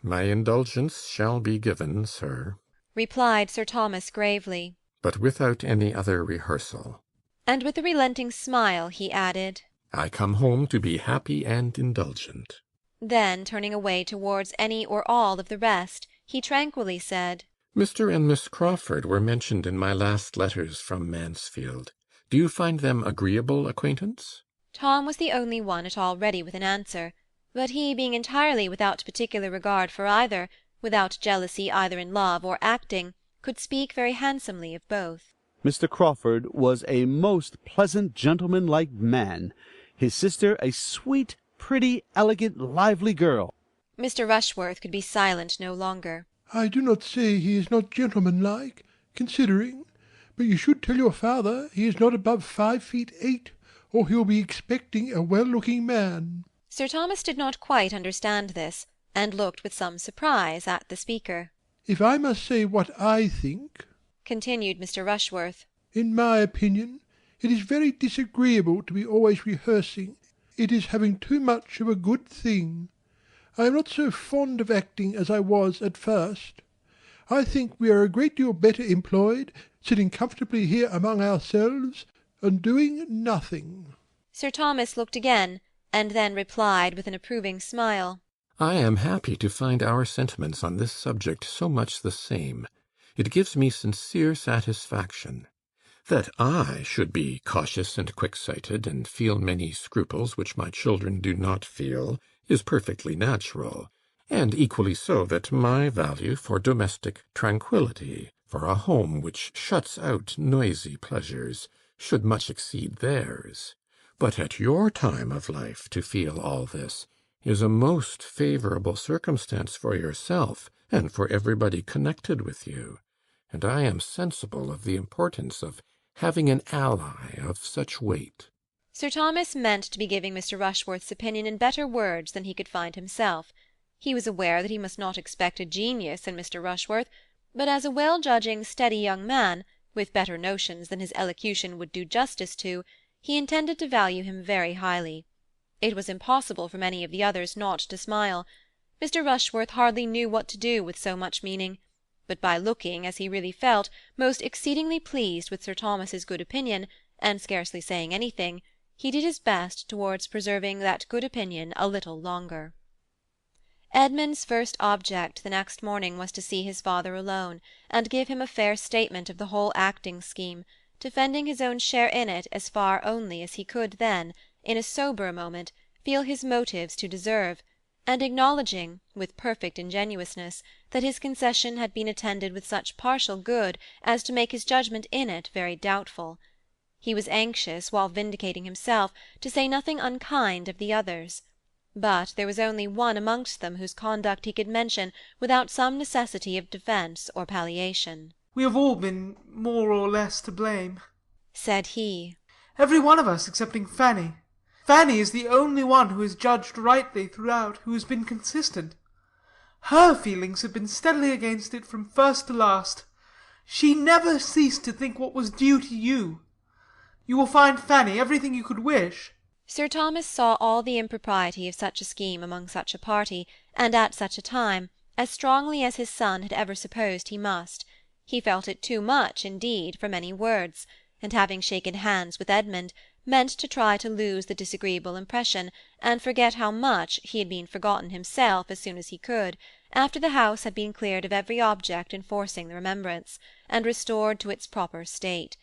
"My indulgence shall be given, sir," replied Sir Thomas gravely, "but without any other rehearsal." And with a relenting smile he added, "I come home to be happy and indulgent." Then, turning away towards any or all of the rest, he tranquilly said, "Mr. and Miss Crawford were mentioned in my last letters from Mansfield. Do you find them agreeable acquaintance?" Tom was the only one at all ready with an answer, but he, being entirely without particular regard for either, without jealousy either in love or acting, could speak very handsomely of both. Mr. Crawford was a most pleasant, gentlemanlike man. His sister a sweet, pretty, elegant, lively girl. Mr. Rushworth could be silent no longer. I do not say he is not gentlemanlike, considering, but you should tell your father he is not above 5 feet 8, or he will be expecting a well-looking man. Sir Thomas did not quite understand this, and looked with some surprise at the speaker. If I must say what I think, continued Mr. Rushworth, in my opinion, it is very disagreeable to be always rehearsing. It is having too much of a good thing. I am not so fond of acting as I was at first. I think we are a great deal better employed, sitting comfortably here among ourselves, and doing nothing. Sir Thomas looked again, and then replied with an approving smile, I am happy to find our sentiments on this subject so much the same. It gives me sincere satisfaction. That I should be cautious and quick-sighted, and feel many scruples which my children do not feel, is perfectly natural, and equally so that my value for domestic tranquillity, for a home which shuts out noisy pleasures, should much exceed theirs. But at your time of life to feel all this is a most favourable circumstance for yourself and for everybody connected with you, and I am sensible of the importance of having an ally of such weight. Sir Thomas meant to be giving Mr. Rushworth's opinion in better words than he could find himself. He was aware that he must not expect a genius in Mr. Rushworth, but as a well-judging, steady young man, with better notions than his elocution would do justice to, he intended to value him very highly. It was impossible for many of the others not to smile. Mr. Rushworth hardly knew what to do with so much meaning, but by looking, as he really felt, most exceedingly pleased with Sir Thomas's good opinion, and scarcely saying anything, he did his best towards preserving that good opinion a little longer. Edmund's first object the next morning was to see his father alone, and give him a fair statement of the whole acting scheme, defending his own share in it as far only as he could then, in a sober moment, feel his motives to deserve, and acknowledging, with perfect ingenuousness, that his concession had been attended with such partial good as to make his judgment in it very doubtful. He was anxious, while vindicating himself, to say nothing unkind of the others, but there was only one amongst them whose conduct he could mention without some necessity of defence or palliation. We have all been more or less to blame, said he. Every one of us excepting Fanny. Fanny is the only one who has judged rightly throughout, who has been consistent. Her feelings have been steadily against it from first to last. She never ceased to think what was due to you. You will find, Fanny, everything you could wish. Sir Thomas saw all the impropriety of such a scheme among such a party, and at such a time, as strongly as his son had ever supposed he must. He felt it too much, indeed, for many words, and having shaken hands with Edmund, meant to try to lose the disagreeable impression, and forget how much he had been forgotten himself as soon as he could, after the house had been cleared of every object enforcing the remembrance, and restored to its proper state.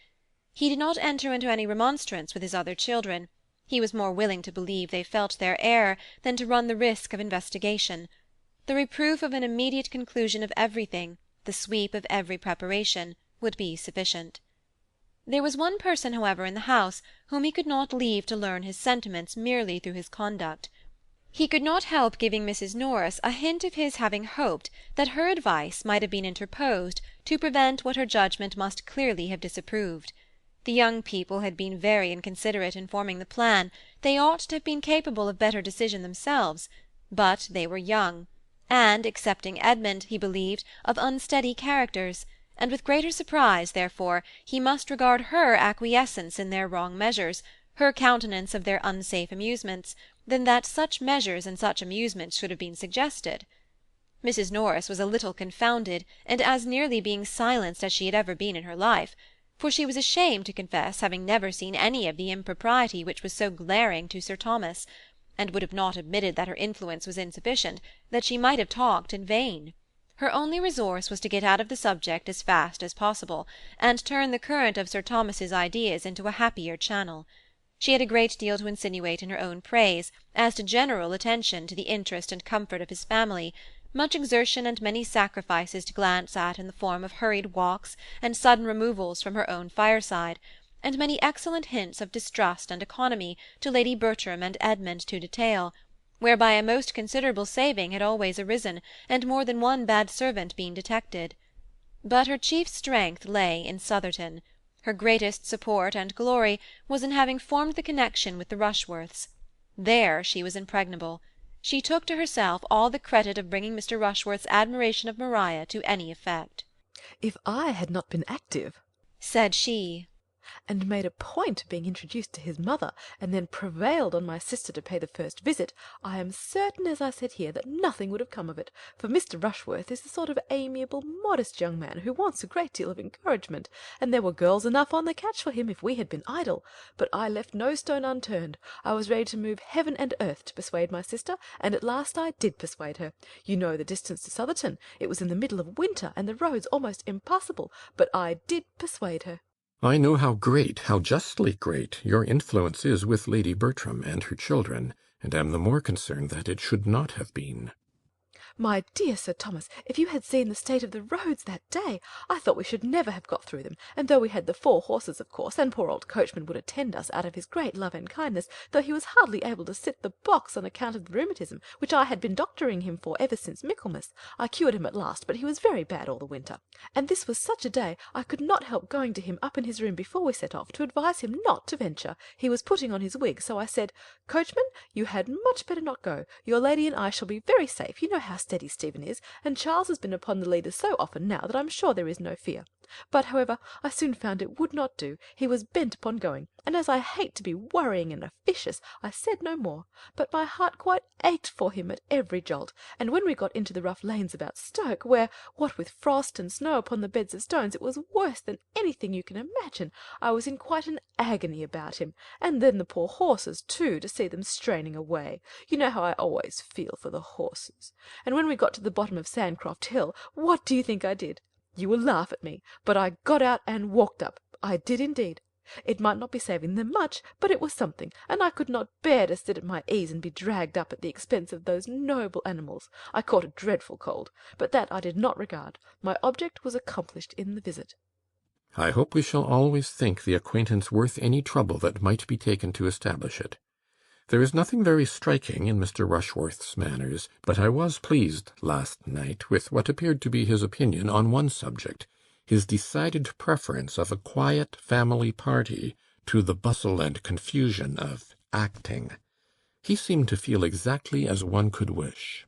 He did not enter into any remonstrance with his other children. He was more willing to believe they felt their error than to run the risk of investigation. The reproof of an immediate conclusion of everything, the sweep of every preparation, would be sufficient. There was one person, however, in the house whom he could not leave to learn his sentiments merely through his conduct. He could not help giving Mrs. Norris a hint of his having hoped that her advice might have been interposed to prevent what her judgment must clearly have disapproved. The young people had been very inconsiderate in forming the plan. They ought to have been capable of better decision themselves, but they were young, and, excepting Edmund, he believed, of unsteady characters, and with greater surprise, therefore, he must regard her acquiescence in their wrong measures, her countenance of their unsafe amusements, than that such measures and such amusements should have been suggested. Mrs. Norris was a little confounded, and as nearly being silenced as she had ever been in her life, for she was ashamed to confess having never seen any of the impropriety which was so glaring to Sir Thomas, and would have not admitted that her influence was insufficient, that she might have talked in vain. Her only resource was to get out of the subject as fast as possible, and turn the current of Sir Thomas's ideas into a happier channel. She had a great deal to insinuate in her own praise, as to general attention to the interest and comfort of his family, much exertion and many sacrifices to glance at in the form of hurried walks and sudden removals from her own fireside, and many excellent hints of distrust and economy to Lady Bertram and Edmund to detail, whereby a most considerable saving had always arisen, and more than one bad servant been detected. But her chief strength lay in Sotherton. Her greatest support and glory was in having formed the connection with the Rushworths. There she was impregnable. She took to herself all the credit of bringing Mr. Rushworth's admiration of Maria to any effect. "If I had not been active," said she, "and made a point of being introduced to his mother, and then prevailed on my sister to pay the first visit, I am certain, as I said here, that nothing would have come of it, for Mr. Rushworth is the sort of amiable, modest young man who wants a great deal of encouragement, and there were girls enough on the catch for him if we had been idle. But I left no stone unturned. I was ready to move heaven and earth to persuade my sister, and at last I did persuade her. You know the distance to Sotherton. It was in the middle of winter, and the roads almost impassable, but I did persuade her." I know how great, how justly great, your influence is with Lady Bertram and her children, and am the more concerned that it should not have been. "My dear Sir Thomas, if you had seen the state of the roads that day, I thought we should never have got through them, and though we had the 4 horses, of course, and poor old coachman would attend us out of his great love and kindness, though he was hardly able to sit the box on account of the rheumatism, which I had been doctoring him for ever since Michaelmas. I cured him at last, but he was very bad all the winter. And this was such a day, I could not help going to him up in his room before we set off, to advise him not to venture. He was putting on his wig, so I said, 'Coachman, you had much better not go. Your lady and I shall be very safe. You know how steady Stephen is, and Charles has been upon the leader so often now that I'm sure there is no fear.' But, however, I soon found it would not do. He was bent upon going, and as I hate to be worrying and officious, I said no more. But my heart quite ached for him at every jolt, and when we got into the rough lanes about Stoke, where, what with frost and snow upon the beds of stones, it was worse than anything you can imagine, I was in quite an agony about him. And then the poor horses, too, to see them straining away. You know how I always feel for the horses. And when we got to the bottom of Sandcroft Hill, what do you think I did? You will laugh at me, but I got out and walked up. I did indeed. It might not be saving them much, but it was something, and I could not bear to sit at my ease and be dragged up at the expense of those noble animals. I caught a dreadful cold, but that I did not regard. My object was accomplished in the visit." I hope we shall always think the acquaintance worth any trouble that might be taken to establish it. There is nothing very striking in Mr. Rushworth's manners, but I was pleased last night with what appeared to be his opinion on one subject, his decided preference of a quiet family party to the bustle and confusion of acting. He seemed to feel exactly as one could wish.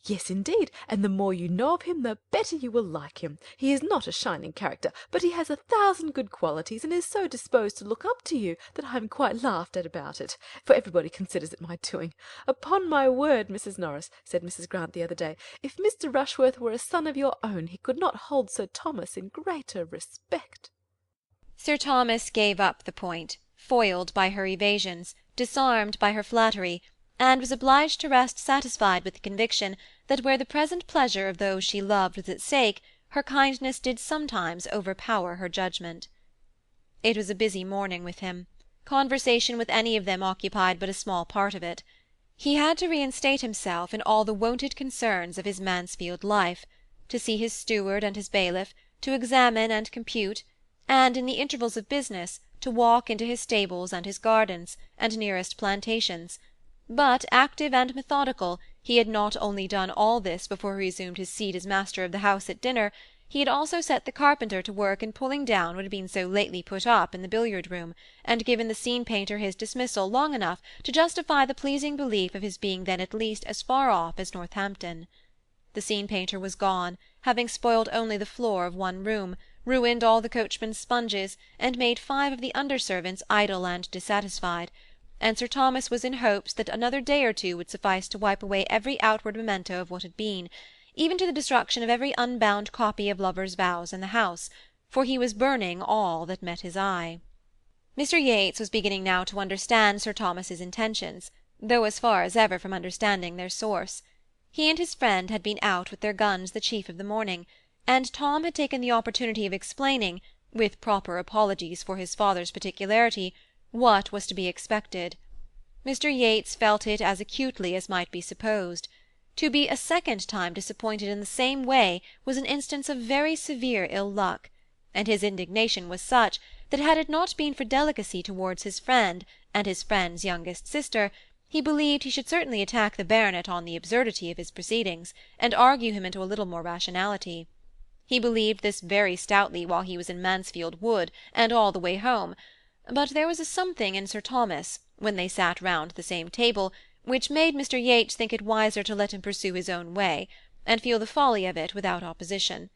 "Yes, indeed, and the more you know of him, the better you will like him. He is not a shining character, but he has 1,000 good qualities, and is so disposed to look up to you that I am quite laughed at about it, for everybody considers it my doing. Upon my word, Mrs. Norris," said Mrs. Grant the other day, "if Mr. Rushworth were a son of your own, he could not hold Sir Thomas in greater respect." Sir Thomas gave up the point, foiled by her evasions, disarmed by her flattery, and was obliged to rest satisfied with the conviction that where the present pleasure of those she loved was at stake, her kindness did sometimes overpower her judgment. It was a busy morning with him. Conversation with any of them occupied but a small part of it. He had to reinstate himself in all the wonted concerns of his Mansfield life, to see his steward and his bailiff, to examine and compute, and, in the intervals of business, to walk into his stables and his gardens, and nearest plantations. But, active and methodical, he had not only done all this before he resumed his seat as master of the house at dinner, he had also set the carpenter to work in pulling down what had been so lately put up in the billiard-room, and given the scene-painter his dismissal long enough to justify the pleasing belief of his being then at least as far off as Northampton. The scene-painter was gone, having spoiled only the floor of one room, ruined all the coachman's sponges, and made 5 of the under-servants idle and dissatisfied, and Sir Thomas was in hopes that another day or 2 would suffice to wipe away every outward memento of what had been, even to the destruction of every unbound copy of Lovers' Vows in the house, for he was burning all that met his eye. Mr. Yates was beginning now to understand Sir Thomas's intentions, though as far as ever from understanding their source. He and his friend had been out with their guns the chief of the morning, and Tom had taken the opportunity of explaining, with proper apologies for his father's particularity, what was to be expected. Mr. Yates felt it as acutely as might be supposed. To be a second time disappointed in the same way was an instance of very severe ill luck, and his indignation was such that had it not been for delicacy towards his friend and his friend's youngest sister, he believed he should certainly attack the baronet on the absurdity of his proceedings, and argue him into a little more rationality. He believed this very stoutly while he was in Mansfield Wood, and all the way home, but there was a something in Sir Thomas, when they sat round the same table, which made Mr. Yates think it wiser to let him pursue his own way, and feel the folly of it without opposition.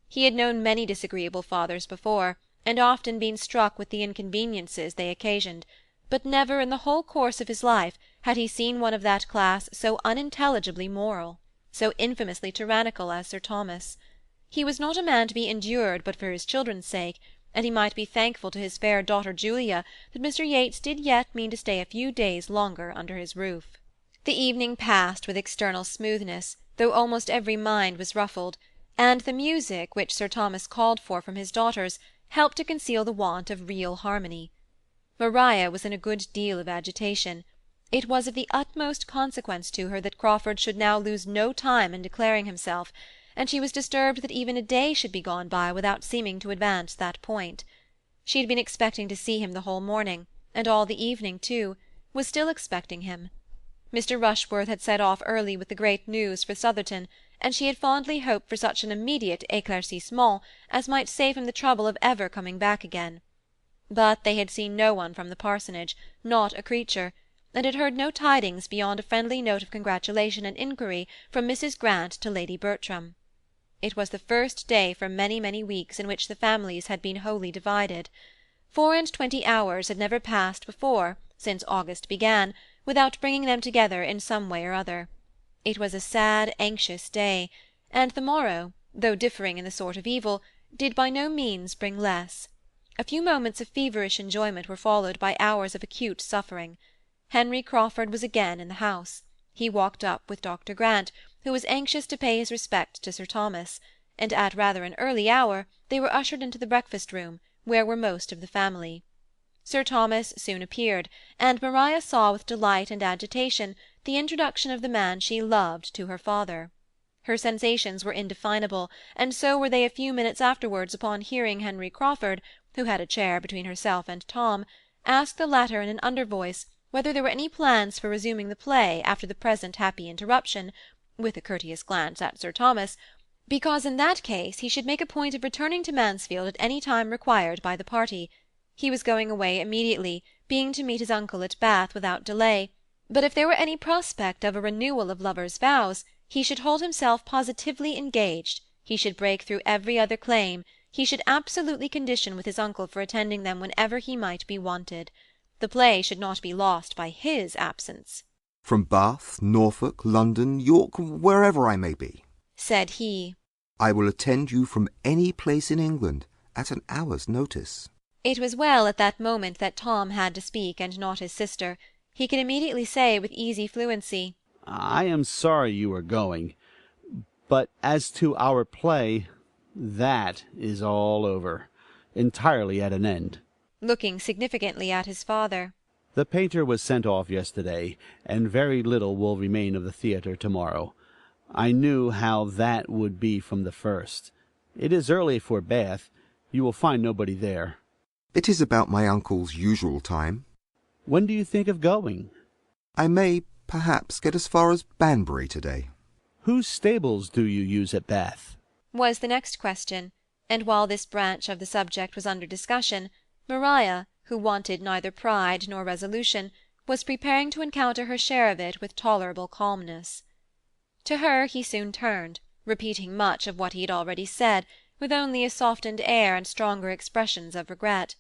He had known many disagreeable fathers before, and often been struck with the inconveniences they occasioned, but never in the whole course of his life had he seen one of that class so unintelligibly moral, so infamously tyrannical as Sir Thomas. He was not a man to be endured but for his children's sake, and he might be thankful to his fair daughter Julia that Mr. Yates did yet mean to stay a few days longer under his roof. The evening passed with external smoothness, though almost every mind was ruffled, and the music which Sir Thomas called for from his daughters helped to conceal the want of real harmony. Maria was in a good deal of agitation. It was of the utmost consequence to her that Crawford should now lose no time in declaring himself, and she was disturbed that even a day should be gone by without seeming to advance that point. She had been expecting to see him the whole morning, and all the evening too, was still expecting him. Mr. Rushworth had set off early with the great news for Sotherton, and she had fondly hoped for such an immediate éclaircissement as might save him the trouble of ever coming back again. But they had seen no one from the parsonage, not a creature, and had heard no tidings beyond a friendly note of congratulation and inquiry from Mrs. Grant to Lady Bertram. It was the first day for many, many weeks in which the families had been wholly divided. 24 hours had never passed before, since August began, without bringing them together in some way or other. It was a sad, anxious day, and the morrow, though differing in the sort of evil, did by no means bring less. A few moments of feverish enjoyment were followed by hours of acute suffering. Henry Crawford was again in the house. He walked up with Dr. Grant, who was anxious to pay his respects to Sir Thomas, and at rather an early hour they were ushered into the breakfast-room, where were most of the family. Sir Thomas soon appeared, and Maria saw with delight and agitation the introduction of the man she loved to her father. Her sensations were indefinable, and so were they a few minutes afterwards upon hearing Henry Crawford, who had a chair between herself and Tom, ask the latter in an under voice whether there were any plans for resuming the play after the present happy interruption, with a courteous glance at Sir Thomas, because in that case he should make a point of returning to Mansfield at any time required by the party. He was going away immediately, being to meet his uncle at Bath without delay, but if there were any prospect of a renewal of lovers' vows, he should hold himself positively engaged, he should break through every other claim, he should absolutely condition with his uncle for attending them whenever he might be wanted. The play should not be lost by his absence. From Bath, Norfolk, London, York, wherever I may be, said he, I will attend you from any place in England at an hour's notice. It was well at that moment that Tom had to speak and not his sister. He could immediately say with easy fluency, I am sorry you are going, but as to our play, that is all over, entirely at an end. Looking significantly at his father. The painter was sent off yesterday, and very little will remain of the theatre tomorrow. I knew how that would be from the first. It is early for Bath. You will find nobody there. It is about my uncle's usual time. When do you think of going? I may, perhaps, get as far as Banbury today. Whose stables do you use at Bath? Was the next question, and while this branch of the subject was under discussion, Maria, who wanted neither pride nor resolution, was preparing to encounter her share of it with tolerable calmness. To her he soon turned, repeating much of what he had already said, with only a softened air and stronger expressions of regret.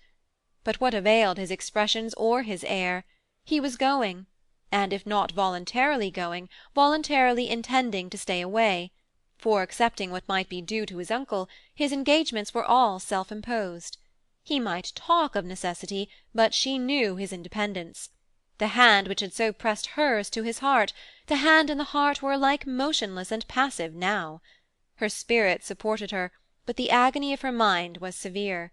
But what availed his expressions or his air? He was going, and if not voluntarily going, voluntarily intending to stay away, for, excepting what might be due to his uncle, his engagements were all self-imposed. He might talk of necessity, but she knew his independence. The hand which had so pressed hers to his heart, the hand and the heart were alike motionless and passive now. Her spirit supported her, but the agony of her mind was severe.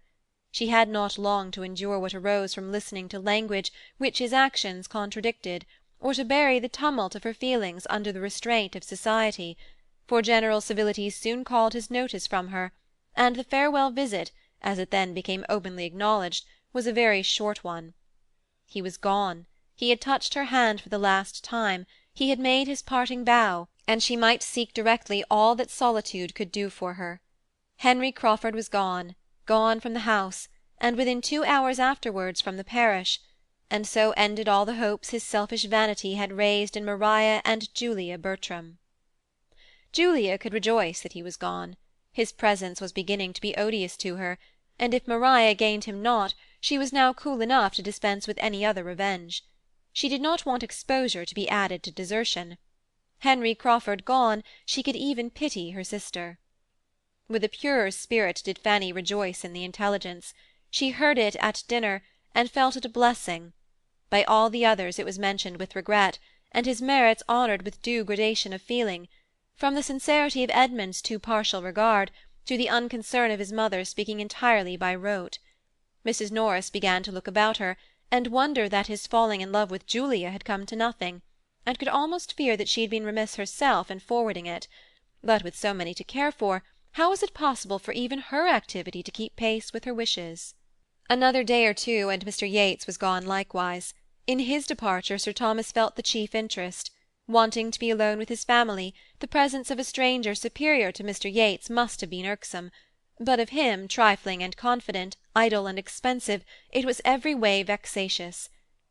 She had not long to endure what arose from listening to language which his actions contradicted, or to bury the tumult of her feelings under the restraint of society, for general civilities soon called his notice from her, and the farewell visit, as it then became openly acknowledged, was a very short one. He was gone, he had touched her hand for the last time, he had made his parting bow, and she might seek directly all that solitude could do for her. Henry Crawford was gone from the house, and within 2 hours afterwards from the parish, and so ended all the hopes his selfish vanity had raised in Maria and Julia Bertram. Julia could rejoice that he was gone. His presence was beginning to be odious to her, and if Maria gained him not, she was now cool enough to dispense with any other revenge. She did not want exposure to be added to desertion. Henry Crawford gone, she could even pity her sister. With a purer spirit did Fanny rejoice in the intelligence. She heard it at dinner, and felt it a blessing. By all the others it was mentioned with regret, and his merits honoured with due gradation of feeling, from the sincerity of Edmund's too partial regard, to the unconcern of his mother speaking entirely by rote. Mrs. Norris began to look about her, and wonder that his falling in love with Julia had come to nothing, and could almost fear that she had been remiss herself in forwarding it, but with so many to care for, how was it possible for even her activity to keep pace with her wishes? Another day or two, and Mr. Yates was gone likewise. In his departure Sir Thomas felt the chief interest. Wanting to be alone with his family, the presence of a stranger superior to Mr. Yates must have been irksome, but of him, trifling and confident, idle and expensive, it was every way vexatious.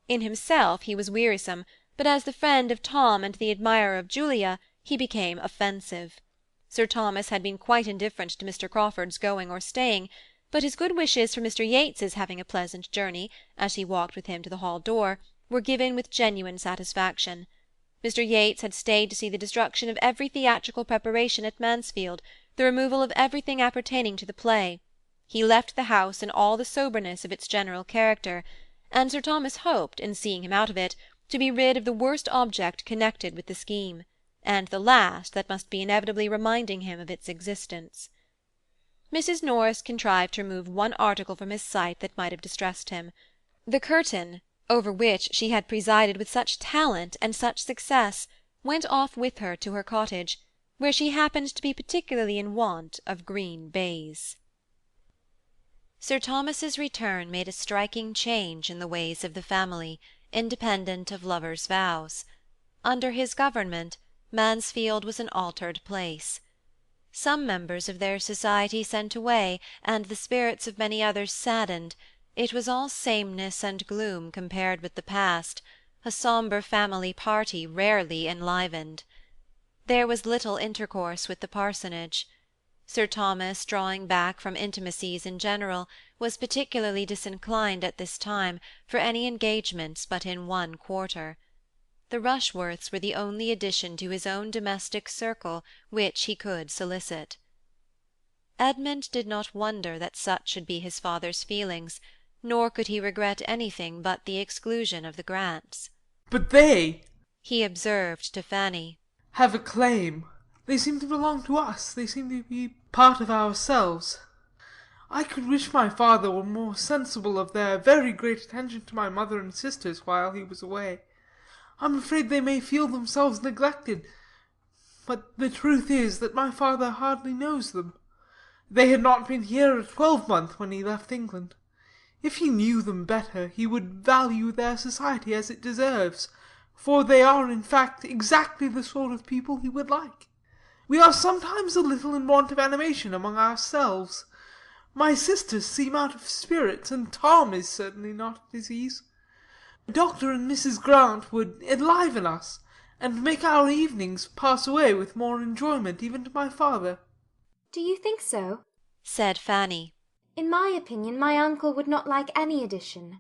In himself he was wearisome, but as the friend of Tom and the admirer of Julia, he became offensive. Sir Thomas had been quite indifferent to Mr. Crawford's going or staying, but his good wishes for Mr. Yates's having a pleasant journey, as he walked with him to the hall door, were given with genuine satisfaction. Mr. Yates had stayed to see the destruction of every theatrical preparation at Mansfield, the removal of everything appertaining to the play. He left the house in all the soberness of its general character, and Sir Thomas hoped, in seeing him out of it, to be rid of the worst object connected with the scheme, and the last that must be inevitably reminding him of its existence. Mrs. Norris contrived to remove one article from his sight that might have distressed him. The curtain, over which she had presided with such talent and such success, went off with her to her cottage, where she happened to be particularly in want of green baize. Sir Thomas's return made a striking change in the ways of the family, independent of lovers' vows. Under his government, Mansfield was an altered place. Some members of their society sent away, and the spirits of many others saddened. It was all sameness and gloom compared with the past, a sombre family party rarely enlivened. There was little intercourse with the parsonage. Sir Thomas, drawing back from intimacies in general, was particularly disinclined at this time for any engagements but in one quarter. The Rushworths were the only addition to his own domestic circle which he could solicit. Edmund did not wonder that such should be his father's feelings, nor could he regret anything but the exclusion of the Grants. But they, he observed to Fanny, have a claim. They seem to belong to us. They seem to be part of ourselves. I could wish my father were more sensible of their very great attention to my mother and sisters while he was away. I'm afraid they may feel themselves neglected, but the truth is that my father hardly knows them. They had not been here a 12-month when he left England. If he knew them better, he would value their society as it deserves, for they are, in fact, exactly the sort of people he would like. We are sometimes a little in want of animation among ourselves. My sisters seem out of spirits, and Tom is certainly not at his ease. Dr. and Mrs. Grant would enliven us, and make our evenings pass away with more enjoyment even to my father. Do you think so? said Fanny. In my opinion, my uncle would not like any addition.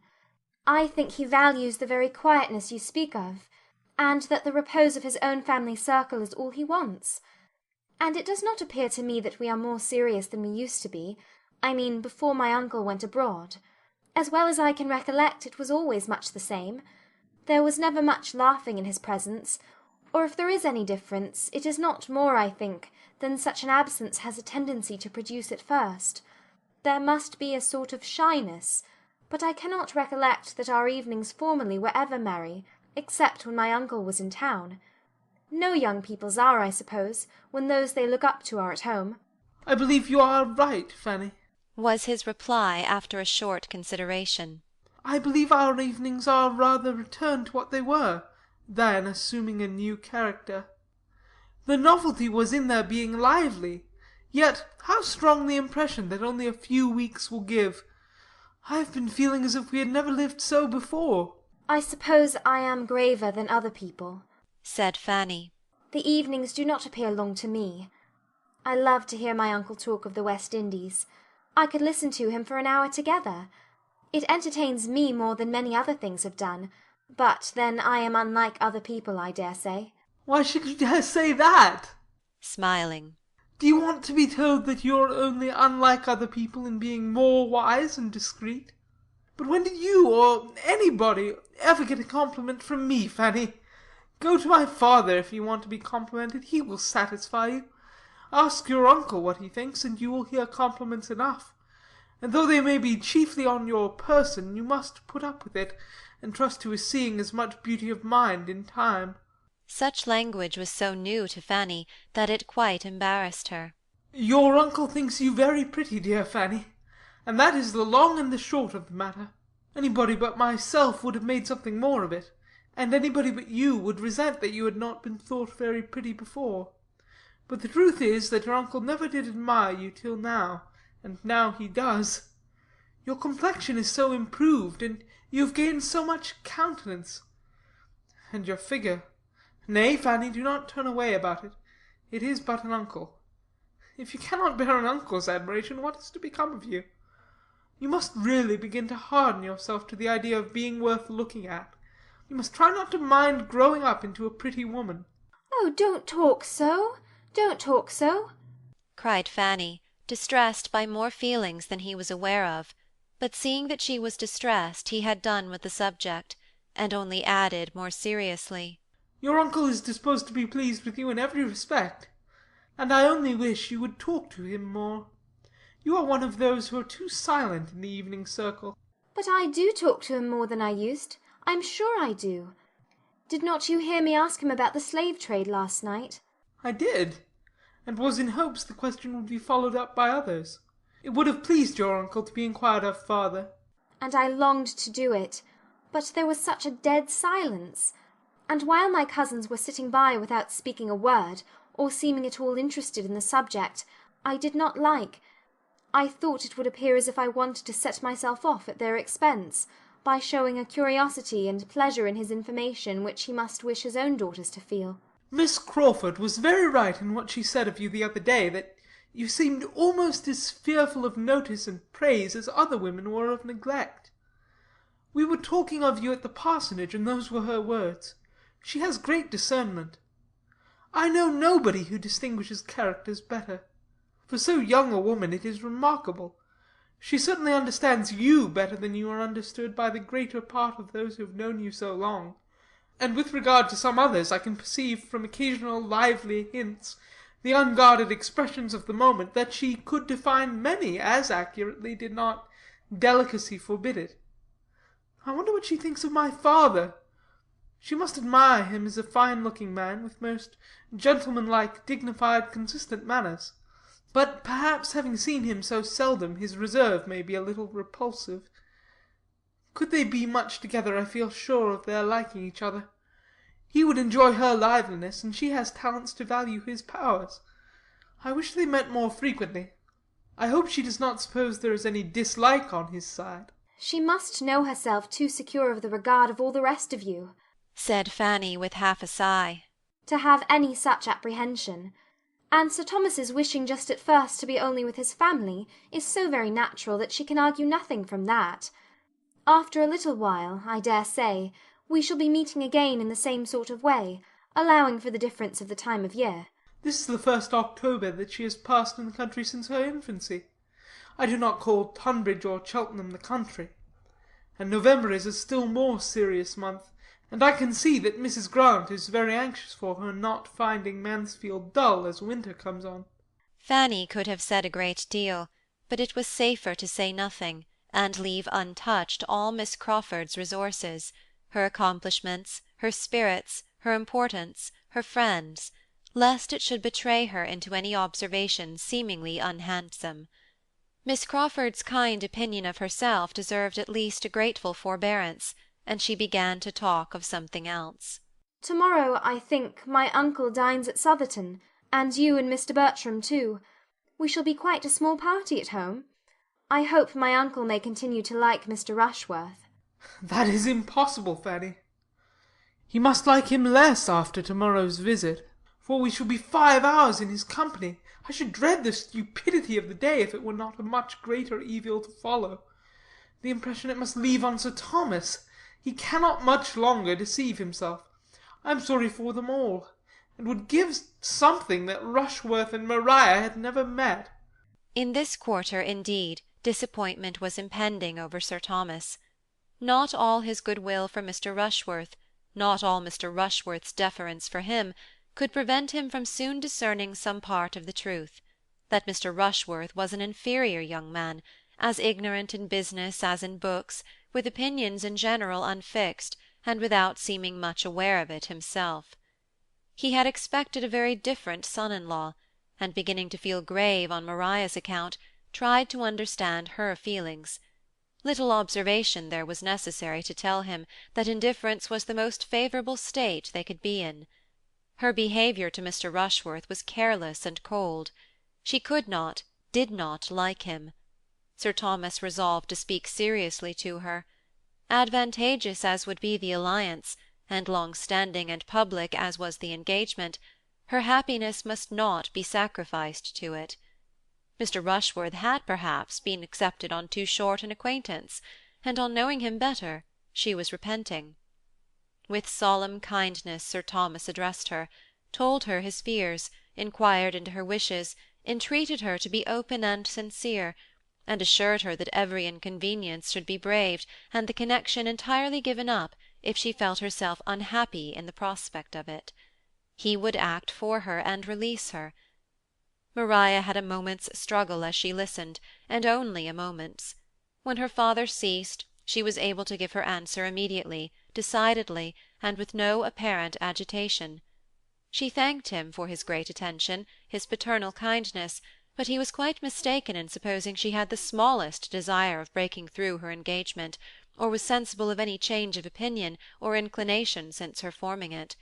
I think he values the very quietness you speak of, and that the repose of his own family circle is all he wants. And it does not appear to me that we are more serious than we used to be. I mean, before my uncle went abroad. As well as I can recollect, it was always much the same. There was never much laughing in his presence, or if there is any difference, it is not more, I think, than such an absence has a tendency to produce at first. There must be a sort of shyness, but I cannot recollect that our evenings formerly were ever merry, except when my uncle was in town. No young people's are, I suppose, when those they look up to are at home. I believe you are right, Fanny, was his reply after a short consideration. I believe our evenings are rather returned to what they were, than assuming a new character. The novelty was in their being lively, yet how strong the impression that only a few weeks will give! I have been feeling as if we had never lived so before. I suppose I am graver than other people, said Fanny. The evenings do not appear long to me. I love to hear my uncle talk of the West Indies. I could listen to him for an hour together. It entertains me more than many other things have done, but then I am unlike other people, I dare say. Why should you dare say that? Smiling. Do you want to be told that you're only unlike other people in being more wise and discreet? But when did you, or anybody, ever get a compliment from me, Fanny? Go to my father if you want to be complimented. He will satisfy you. Ask your uncle what he thinks, and you will hear compliments enough. And though they may be chiefly on your person, you must put up with it, and trust to his seeing as much beauty of mind in time. Such language was so new to Fanny that it quite embarrassed her. Your uncle thinks you very pretty, dear Fanny, and that is the long and the short of the matter. Anybody but myself would have made something more of it, and anybody but you would resent that you had not been thought very pretty before. But the truth is that your uncle never did admire you till now, and now he does. Your complexion is so improved, and you have gained so much countenance. And your figure. Nay, Fanny, do not turn away about it. It is but an uncle. If you cannot bear an uncle's admiration, what is to become of you? You must really begin to harden yourself to the idea of being worth looking at. You must try not to mind growing up into a pretty woman. Oh, don't talk so. Don't talk so, cried Fanny, distressed by more feelings than he was aware of, but seeing that she was distressed, he had done with the subject, and only added more seriously, Your uncle is disposed to be pleased with you in every respect, and I only wish you would talk to him more. You are one of those who are too silent in the evening circle. But I do talk to him more than I used. I'm sure I do. Did not you hear me ask him about the slave trade last night? I did, and was in hopes the question would be followed up by others. It would have pleased your uncle to be inquired of farther. And I longed to do it, but there was such a dead silence, and while my cousins were sitting by without speaking a word, or seeming at all interested in the subject, I did not like. I thought it would appear as if I wanted to set myself off at their expense, by showing a curiosity and pleasure in his information which he must wish his own daughters to feel. Miss Crawford was very right in what she said of you the other day, that you seemed almost as fearful of notice and praise as other women were of neglect. We were talking of you at the parsonage, and those were her words. She has great discernment. I know nobody who distinguishes characters better. For so young a woman it is remarkable. She certainly understands you better than you are understood by the greater part of those who have known you so long. And with regard to some others, I can perceive from occasional lively hints, the unguarded expressions of the moment, that she could define many as accurately, did not delicacy forbid it. I wonder what she thinks of my father. She must admire him as a fine-looking man, with most gentlemanlike, dignified, consistent manners. But perhaps, having seen him so seldom, his reserve may be a little repulsive. Could they be much together, I feel sure of their liking each other. He would enjoy her liveliness, and she has talents to value his powers. I wish they met more frequently. I hope she does not suppose there is any dislike on his side. She must know herself too secure of the regard of all the rest of you, said Fanny with half a sigh, to have any such apprehension. And Sir Thomas's wishing just at first to be only with his family is so very natural that she can argue nothing from that. After a little while, I dare say, we shall be meeting again in the same sort of way, allowing for the difference of the time of year. This is the first October that she has passed in the country since her infancy. I do not call Tunbridge or Cheltenham the country. And November is a still more serious month, and I can see that Mrs. Grant is very anxious for her not finding Mansfield dull as winter comes on. Fanny could have said a great deal, but it was safer to say nothing, and leave untouched all Miss Crawford's resources, her accomplishments, her spirits, her importance, her friends, lest it should betray her into any observation seemingly unhandsome. Miss Crawford's kind opinion of herself deserved at least a grateful forbearance, and she began to talk of something else. Tomorrow, I think, my uncle dines at Southerton, and you and Mr. Bertram too. We shall be quite a small party at home. I hope my uncle may continue to like Mr. Rushworth. That is impossible, Fanny. He must like him less after tomorrow's visit, for we shall be 5 hours in his company. I should dread the stupidity of the day if it were not a much greater evil to follow. The impression it must leave on Sir Thomas. He cannot much longer deceive himself. I am sorry for them all, and would give something that Rushworth and Maria had never met. In this quarter, indeed, disappointment was impending over Sir Thomas. Not all his goodwill for Mr. Rushworth, not all Mr. Rushworth's deference for him, could prevent him from soon discerning some part of the truth, that Mr. Rushworth was an inferior young man, as ignorant in business as in books, with opinions in general unfixed, and without seeming much aware of it himself. He had expected a very different son-in-law, and beginning to feel grave on Maria's account, tried to understand her feelings. Little observation there was necessary to tell him that indifference was the most favourable state they could be in. Her behaviour to Mr. Rushworth was careless and cold. She could not, did not like him. Sir Thomas resolved to speak seriously to her. Advantageous as would be the alliance, and long-standing and public as was the engagement, her happiness must not be sacrificed to it. Mr. Rushworth had perhaps been accepted on too short an acquaintance, and on knowing him better she was repenting. With solemn kindness Sir Thomas addressed her, told her his fears, inquired into her wishes, entreated her to be open and sincere, and assured her that every inconvenience should be braved and the connection entirely given up if she felt herself unhappy in the prospect of it. He would act for her and release her. Maria had a moment's struggle as she listened, and only a moment's. When her father ceased, she was able to give her answer immediately, decidedly, and with no apparent agitation. She thanked him for his great attention, his paternal kindness, but he was quite mistaken in supposing she had the smallest desire of breaking through her engagement, or was sensible of any change of opinion or inclination since her forming it.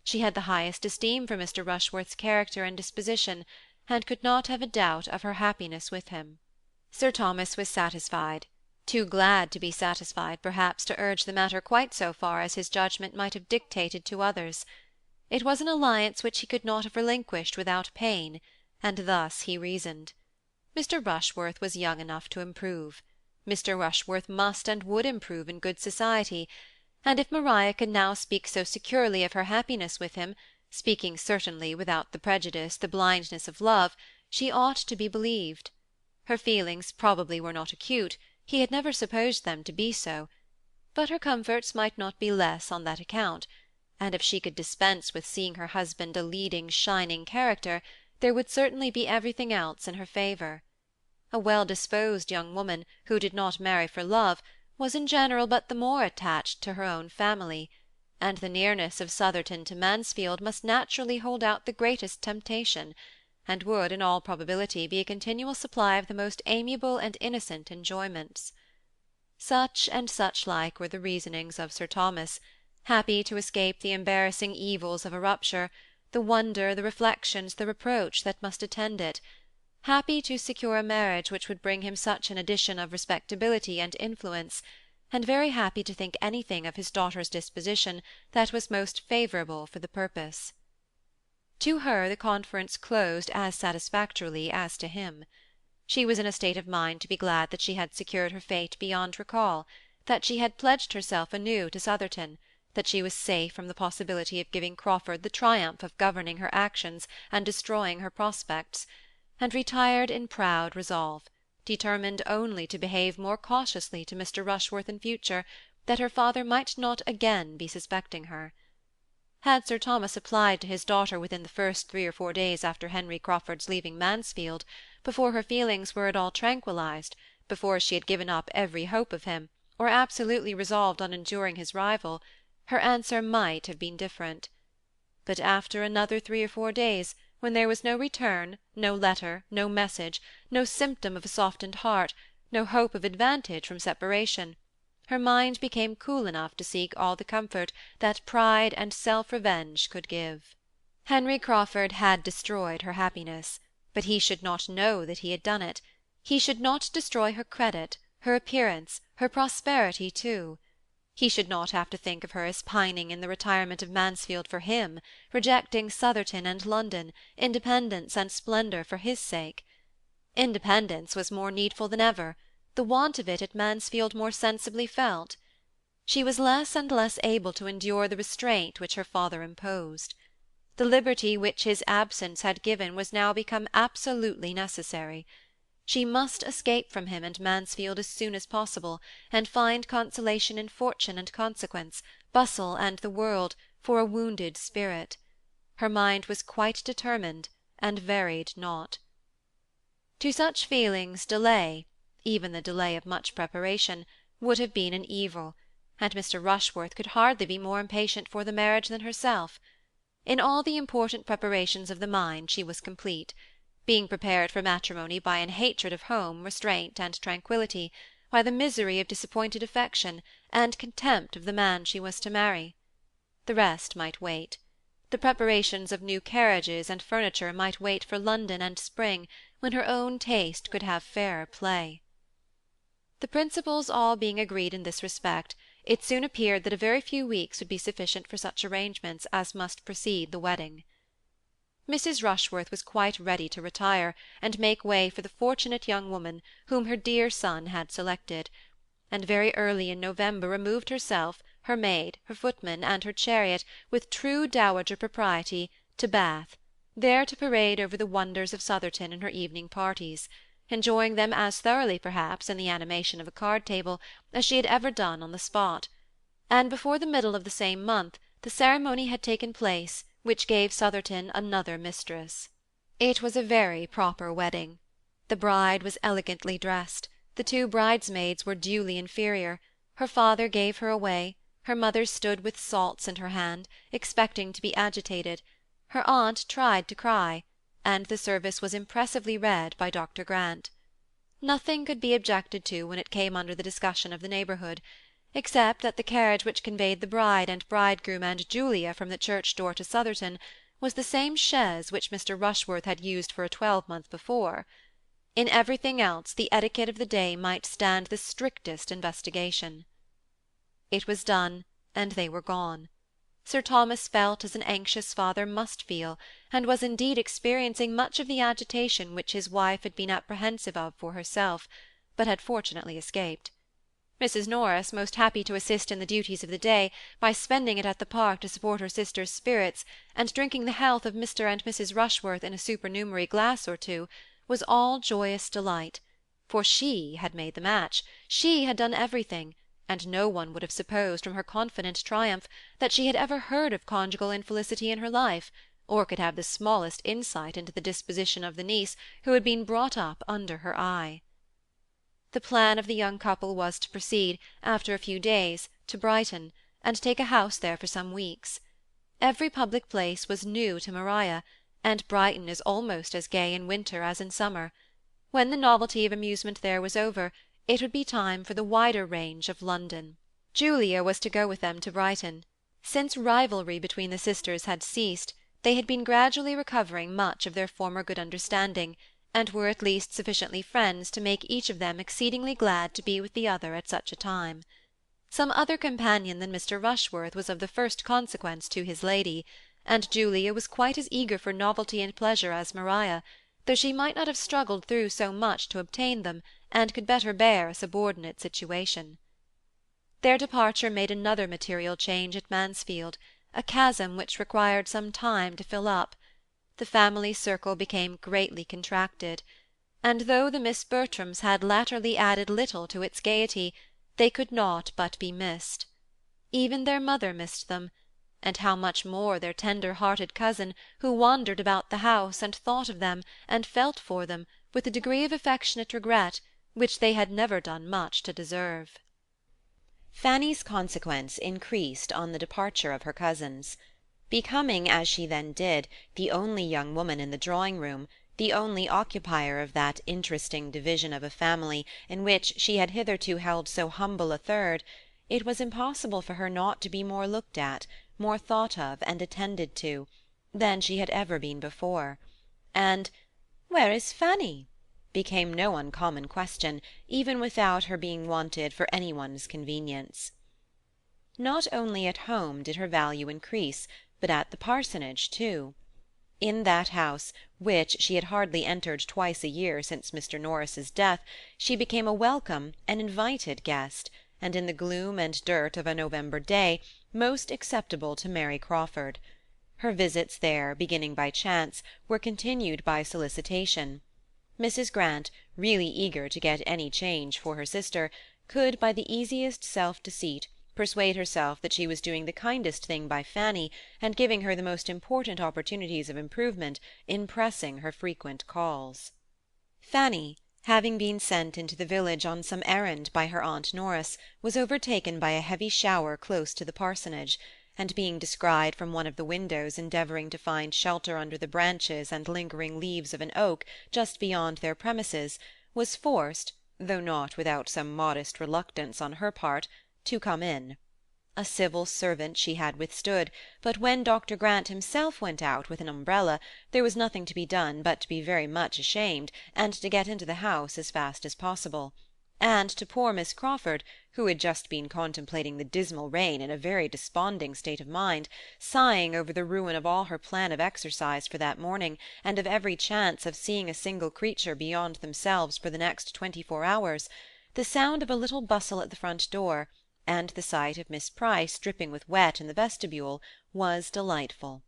She had the highest esteem for Mr. Rushworth's character and disposition, and could not have a doubt of her happiness with him. Sir Thomas was satisfied, too glad to be satisfied, perhaps, to urge the matter quite so far as his judgment might have dictated to others. It was an alliance which he could not have relinquished without pain, and thus he reasoned. Mr. Rushworth was young enough to improve. Mr. Rushworth must and would improve in good society, and if Maria could now speak so securely of her happiness with him, speaking certainly without the prejudice, the blindness of love, she ought to be believed. Her feelings probably were not acute, he had never supposed them to be so, but her comforts might not be less on that account, and if she could dispense with seeing her husband a leading, shining character, there would certainly be everything else in her favour. A well-disposed young woman, who did not marry for love, was in general but the more attached to her own family, and the nearness of Southerton to Mansfield must naturally hold out the greatest temptation, and would, in all probability, be a continual supply of the most amiable and innocent enjoyments. Such and such like were the reasonings of Sir Thomas, happy to escape the embarrassing evils of a rupture, the wonder, the reflections, the reproach that must attend it, happy to secure a marriage which would bring him such an addition of respectability and influence, and very happy to think anything of his daughter's disposition that was most favourable for the purpose. To her the conference closed as satisfactorily as to him. She was in a state of mind to be glad that she had secured her fate beyond recall, that she had pledged herself anew to Southerton, that she was safe from the possibility of giving Crawford the triumph of governing her actions and destroying her prospects, and retired in proud resolve, determined only to behave more cautiously to Mr. Rushworth in future, that her father might not again be suspecting her. Had Sir Thomas applied to his daughter within the first 3 or 4 days after Henry Crawford's leaving Mansfield, before her feelings were at all tranquillized, before she had given up every hope of him, or absolutely resolved on enduring his rival, her answer might have been different. But after another 3 or 4 days, when there was no return, no letter, no message, no symptom of a softened heart, no hope of advantage from separation, her mind became cool enough to seek all the comfort that pride and self-revenge could give. Henry Crawford had destroyed her happiness, but he should not know that he had done it. He should not destroy her credit, her appearance, her prosperity too. He should not have to think of her as pining in the retirement of Mansfield for him, rejecting Sotherton and London, independence and splendour for his sake. Independence was more needful than ever, the want of it at Mansfield more sensibly felt. She was less and less able to endure the restraint which her father imposed. The liberty which his absence had given was now become absolutely necessary. She must escape from him and Mansfield as soon as possible, and find consolation in fortune and consequence, bustle and the world, for a wounded spirit. Her mind was quite determined, and varied not. To such feelings delay, even the delay of much preparation, would have been an evil, and Mr. Rushworth could hardly be more impatient for the marriage than herself. In all the important preparations of the mind she was complete, being prepared for matrimony by an hatred of home, restraint, and tranquillity, by the misery of disappointed affection, and contempt of the man she was to marry. The rest might wait. The preparations of new carriages and furniture might wait for London and spring, when her own taste could have fairer play. The principals all being agreed in this respect, it soon appeared that a very few weeks would be sufficient for such arrangements as must precede the wedding. Mrs. Rushworth was quite ready to retire, and make way for the fortunate young woman whom her dear son had selected, and very early in November removed herself, her maid, her footman, and her chariot, with true dowager propriety, to Bath, there to parade over the wonders of Sotherton in her evening parties, enjoying them as thoroughly, perhaps, in the animation of a card-table, as she had ever done on the spot. And before the middle of the same month the ceremony had taken place which gave Sotherton another mistress. It was a very proper wedding. The bride was elegantly dressed, the 2 bridesmaids were duly inferior, her father gave her away, her mother stood with salts in her hand, expecting to be agitated, her aunt tried to cry, and the service was impressively read by Dr. Grant. Nothing could be objected to when it came under the discussion of the neighbourhood, except that the carriage which conveyed the bride and bridegroom and Julia from the church door to Sotherton was the same chaise which Mr. Rushworth had used for a 12-month before. In everything else the etiquette of the day might stand the strictest investigation. It was done, and they were gone. Sir Thomas felt as an anxious father must feel, and was indeed experiencing much of the agitation which his wife had been apprehensive of for herself, but had fortunately escaped. Mrs. Norris, most happy to assist in the duties of the day, by spending it at the park to support her sister's spirits, and drinking the health of Mr. and Mrs. Rushworth in a supernumerary glass or 2, was all joyous delight, for she had made the match, she had done everything, and no one would have supposed from her confident triumph that she had ever heard of conjugal infelicity in her life, or could have the smallest insight into the disposition of the niece who had been brought up under her eye. The plan of the young couple was to proceed, after a few days, to Brighton, and take a house there for some weeks. Every public place was new to Maria, and Brighton is almost as gay in winter as in summer. When the novelty of amusement there was over, it would be time for the wider range of London. Julia was to go with them to Brighton. Since rivalry between the sisters had ceased, they had been gradually recovering much of their former good understanding, and were at least sufficiently friends to make each of them exceedingly glad to be with the other at such a time. Some other companion than Mr. Rushworth was of the first consequence to his lady, and Julia was quite as eager for novelty and pleasure as Maria, though she might not have struggled through so much to obtain them, and could better bear a subordinate situation. Their departure made another material change at Mansfield, a chasm which required some time to fill up. The family circle became greatly contracted, and though the Miss Bertrams had latterly added little to its gaiety, they could not but be missed. Even their mother missed them, and how much more their tender-hearted cousin, who wandered about the house, and thought of them, and felt for them, with a degree of affectionate regret which they had never done much to deserve. Fanny's consequence increased on the departure of her cousins. Becoming, as she then did, the only young woman in the drawing-room, the only occupier of that interesting division of a family in which she had hitherto held so humble a third, it was impossible for her not to be more looked at, more thought of and attended to, than she had ever been before, and "Where is Fanny?" became no uncommon question, even without her being wanted for any one's convenience. Not only at home did her value increase, but at the parsonage too. In that house, which she had hardly entered twice a year since Mr. Norris's death, she became a welcome, an invited guest, and in the gloom and dirt of a November day, most acceptable to Mary Crawford. Her visits there, beginning by chance, were continued by solicitation. Mrs. Grant, really eager to get any change for her sister, could, by the easiest self-deceit, persuade herself that she was doing the kindest thing by Fanny, and giving her the most important opportunities of improvement in pressing her frequent calls. Fanny, having been sent into the village on some errand by her aunt Norris, was overtaken by a heavy shower close to the parsonage, and being descried from one of the windows endeavouring to find shelter under the branches and lingering leaves of an oak just beyond their premises, was forced, though not without some modest reluctance on her part, to come in. A civil servant she had withstood, but when Dr. Grant himself went out with an umbrella, there was nothing to be done but to be very much ashamed, and to get into the house as fast as possible. And to poor Miss Crawford, who had just been contemplating the dismal rain in a very desponding state of mind, sighing over the ruin of all her plan of exercise for that morning, and of every chance of seeing a single creature beyond themselves for the next 24 hours, the sound of a little bustle at the front door, and the sight of Miss Price dripping with wet in the vestibule, was delightful.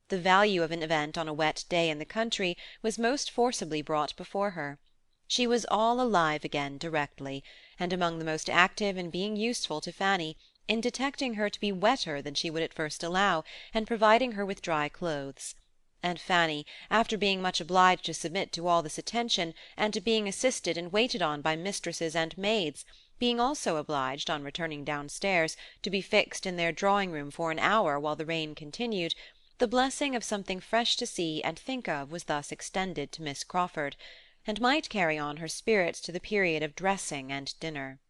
The value of an event on a wet day in the country was most forcibly brought before her. She was all alive again directly, and among the most active in being useful to Fanny, in detecting her to be wetter than she would at first allow, and providing her with dry clothes. And Fanny, after being much obliged to submit to all this attention, and to being assisted and waited on by mistresses and maids, being also obliged, on returning downstairs, to be fixed in their drawing-room for an hour while the rain continued, the blessing of something fresh to see and think of was thus extended to Miss Crawford, and might carry on her spirits to the period of dressing and dinner.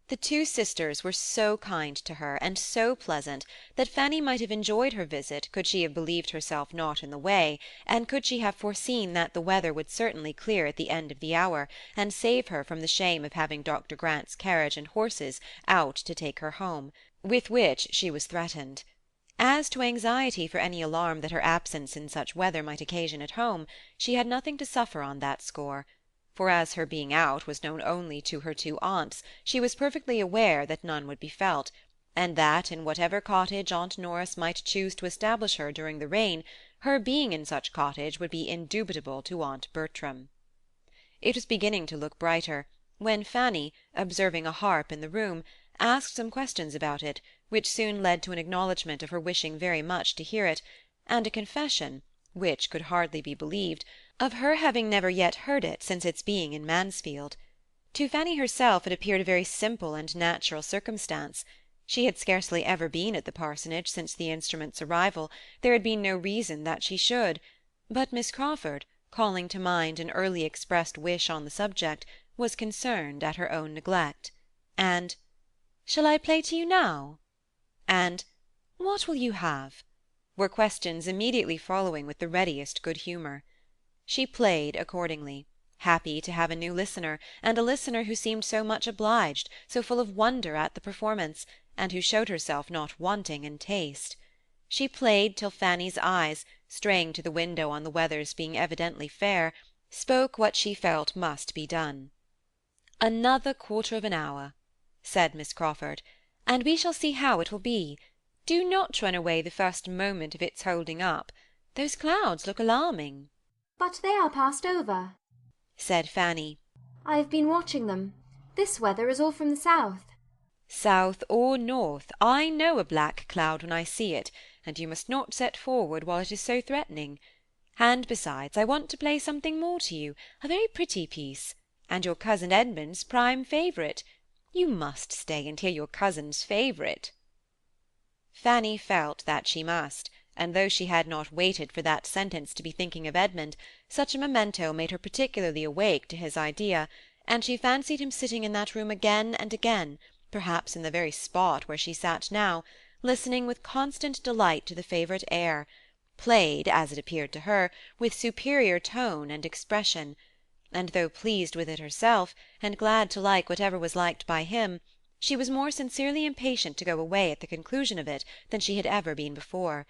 The two sisters were so kind to her, and so pleasant, that Fanny might have enjoyed her visit could she have believed herself not in the way, and could she have foreseen that the weather would certainly clear at the end of the hour, and save her from the shame of having Dr. Grant's carriage and horses out to take her home, with which she was threatened. As to anxiety for any alarm that her absence in such weather might occasion at home, she had nothing to suffer on that score, for as her being out was known only to her two aunts, she was perfectly aware that none would be felt, and that in whatever cottage aunt Norris might choose to establish her during the rain, her being in such cottage would be indubitable to aunt Bertram. It was beginning to look brighter, when Fanny, observing a harp in the room, asked some questions about it, which soon led to an acknowledgment of her wishing very much to hear it, and a confession, which could hardly be believed, of her having never yet heard it since its being in Mansfield. To Fanny herself it appeared a very simple and natural circumstance. She had scarcely ever been at the parsonage since the instrument's arrival, there had been no reason that she should, but Miss Crawford, calling to mind an early expressed wish on the subject, was concerned at her own neglect, and "Shall I play to you now?" and "What will you have?" were questions immediately following with the readiest good humour. She played accordingly, happy to have a new listener, and a listener who seemed so much obliged, so full of wonder at the performance, and who showed herself not wanting in taste. She played till Fanny's eyes, straying to the window on the weather's being evidently fair, spoke what she felt must be done. "Another quarter of an hour," said Miss Crawford, "and we shall see how it will be. Do not run away the first moment of its holding up. Those clouds look alarming." "But they are passed over," said Fanny. "I have been watching them. This weather is all from the south." "South or north, I know a black cloud when I see it, and you must not set forward while it is so threatening. And besides, I want to play something more to you, a very pretty piece, and your cousin Edmund's prime favourite. You must stay and hear your cousin's favourite." Fanny felt that she must, and though she had not waited for that sentence to be thinking of Edmund, such a memento made her particularly awake to his idea, and she fancied him sitting in that room again and again, perhaps in the very spot where she sat now, listening with constant delight to the favourite air, played, as it appeared to her, with superior tone and expression, and though pleased with it herself, and glad to like whatever was liked by him, she was more sincerely impatient to go away at the conclusion of it than she had ever been before,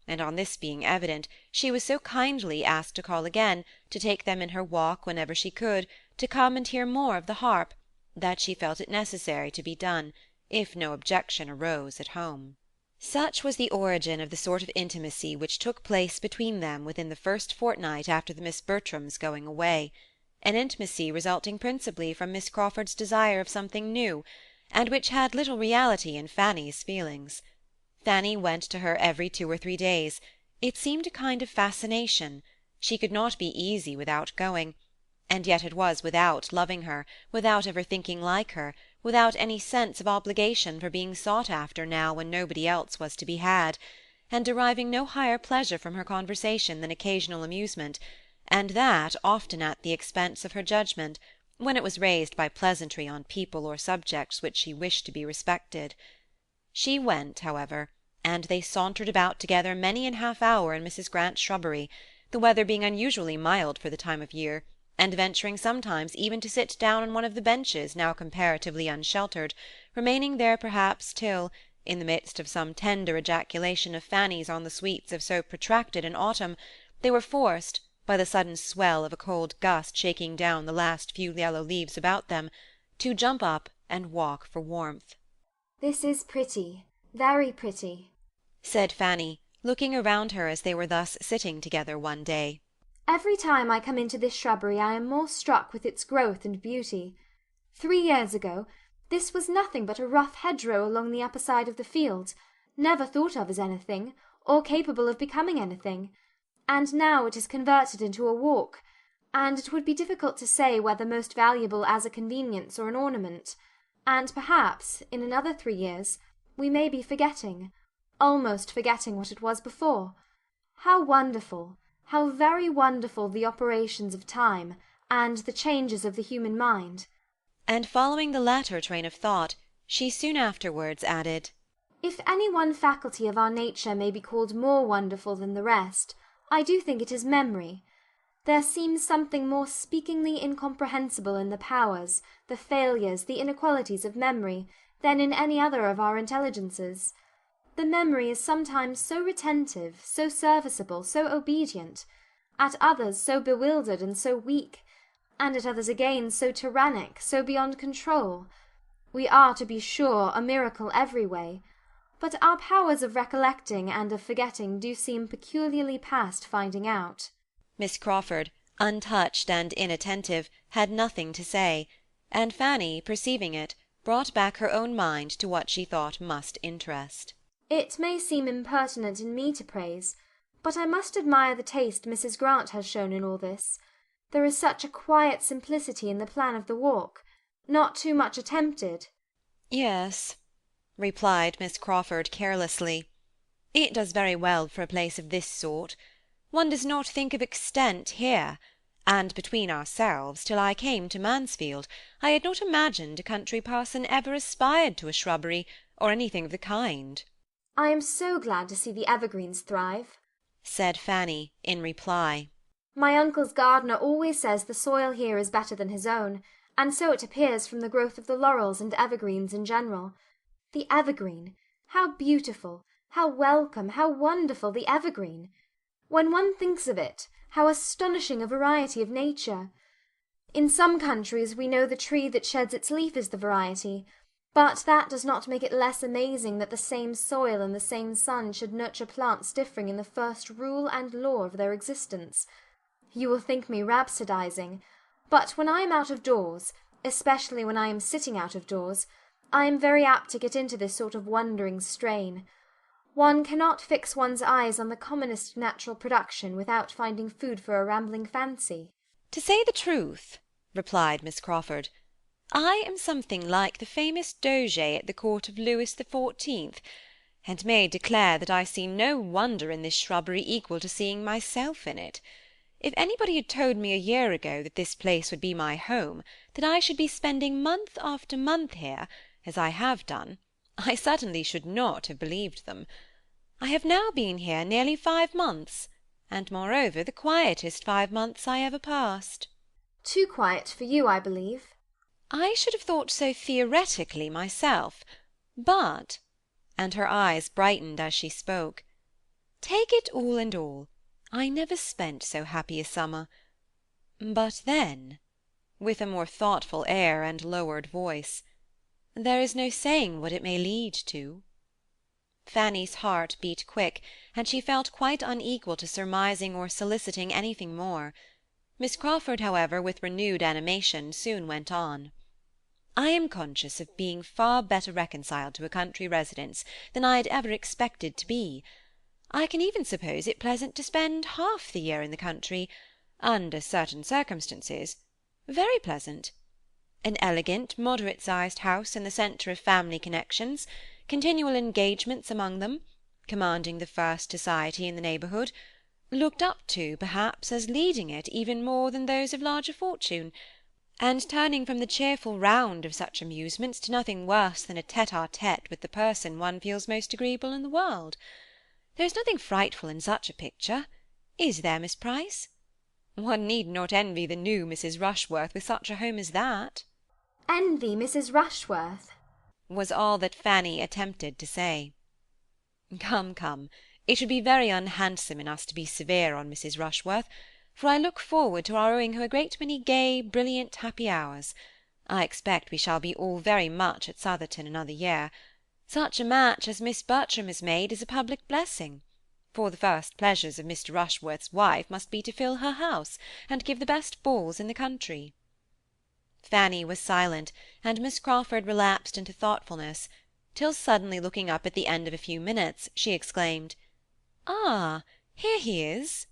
and on this being evident, she was so kindly asked to call again, to take them in her walk whenever she could, to come and hear more of the harp, that she felt it necessary to be done, if no objection arose at home. Such was the origin of the sort of intimacy which took place between them within the first fortnight after the Miss Bertrams' going away, an intimacy resulting principally from Miss Crawford's desire of something new, and which had little reality in Fanny's feelings. Fanny went to her every 2 or 3 days. It seemed a kind of fascination. She could not be easy without going, and yet it was without loving her, without ever thinking like her, without any sense of obligation for being sought after now when nobody else was to be had, and deriving no higher pleasure from her conversation than occasional amusement, and that often at the expense of her judgment, when it was raised by pleasantry on people or subjects which she wished to be respected. She went, however, and they sauntered about together many an half-hour in Mrs. Grant's shrubbery, the weather being unusually mild for the time of year, and venturing sometimes even to sit down on one of the benches now comparatively unsheltered, remaining there perhaps till, in the midst of some tender ejaculation of Fanny's on the sweets of so protracted an autumn, they were forced, by the sudden swell of a cold gust shaking down the last few yellow leaves about them, to jump up and walk for warmth. "This is pretty, very pretty," said Fanny, looking around her as they were thus sitting together one day. "Every time I come into this shrubbery I am more struck with its growth and beauty. 3 years ago this was nothing but a rough hedgerow along the upper side of the field, never thought of as anything, or capable of becoming anything, and now it is converted into a walk, and it would be difficult to say whether most valuable as a convenience or an ornament, and perhaps, in another 3 years, we may be forgetting, almost forgetting what it was before. How wonderful, how very wonderful the operations of time, and the changes of the human mind!" And following the latter train of thought, she soon afterwards added, "If any one faculty of our nature may be called more wonderful than the rest, I do think it is memory. There seems something more speakingly incomprehensible in the powers, the failures, the inequalities of memory, than in any other of our intelligences. The memory is sometimes so retentive, so serviceable, so obedient; at others so bewildered and so weak, and at others again so tyrannic, so beyond control. We are, to be sure, a miracle every way, but our powers of recollecting and of forgetting do seem peculiarly past finding out." Miss Crawford, untouched and inattentive, had nothing to say, and Fanny, perceiving it, brought back her own mind to what she thought must interest. "It may seem impertinent in me to praise, but I must admire the taste Mrs. Grant has shown in all this. There is such a quiet simplicity in the plan of the walk, not too much attempted." "Yes," replied Miss Crawford carelessly. "It does very well for a place of this sort. One does not think of extent here, and between ourselves, till I came to Mansfield, I had not imagined a country parson ever aspired to a shrubbery, or anything of the kind." "I am so glad to see the evergreens thrive," said Fanny, in reply. "My uncle's gardener always says the soil here is better than his own, and so it appears from the growth of the laurels and evergreens in general. The evergreen! How beautiful, how welcome, how wonderful the evergreen! When one thinks of it, how astonishing a variety of nature! In some countries we know the tree that sheds its leaf is the variety, but that does not make it less amazing that the same soil and the same sun should nurture plants differing in the first rule and law of their existence. You will think me rhapsodizing, but when I am out of doors, especially when I am sitting out of doors, I am very apt to get into this sort of wondering strain. One cannot fix one's eyes on the commonest natural production without finding food for a rambling fancy." "To say the truth," replied Miss Crawford, I am something like the famous doge at the court of Louis XIV, and may declare that I see no wonder in this shrubbery equal to seeing myself in it. If anybody had told me a year ago that this place would be my home, that I should be spending month after month here, as I have done, I certainly should not have believed them. I have now been here nearly 5 months, and moreover the quietest 5 months I ever passed. Too quiet for you, I believe. I should have thought so theoretically myself, but, and her eyes brightened as she spoke, take it all and all, I never spent so happy a summer. But then, with a more thoughtful air and lowered voice, there is no saying what it may lead to. Fanny's heart beat quick, and she felt quite unequal to surmising or soliciting anything more. Miss Crawford, however, with renewed animation, soon went on. I am conscious of being far better reconciled to a country residence than I had ever expected to be. I can even suppose it pleasant to spend half the year in the country, under certain circumstances, very pleasant. An elegant, moderate-sized house in the centre of family connections, continual engagements among them, commanding the first society in the neighbourhood, looked up to, perhaps, as leading it even more than those of larger fortune, and turning from the cheerful round of such amusements to nothing worse than a tête-à-tête with the person one feels most agreeable in the world. There is nothing frightful in such a picture, is there, Miss Price? One need not envy the new Mrs. Rushworth with such a home as that. Envy Mrs. Rushworth? Was all that Fanny attempted to say. Come, come, it would be very unhandsome in us to be severe on Mrs. Rushworth, for I look forward to our owing her a great many gay, brilliant, happy hours. I expect we shall be all very much at Southerton another year. Such a match as Miss Bertram has made is a public blessing, for the first pleasures of Mr. Rushworth's wife must be to fill her house, and give the best balls in the country. Fanny was silent, and Miss Crawford relapsed into thoughtfulness, till suddenly looking up at the end of a few minutes, she exclaimed, "Ah, here he is!"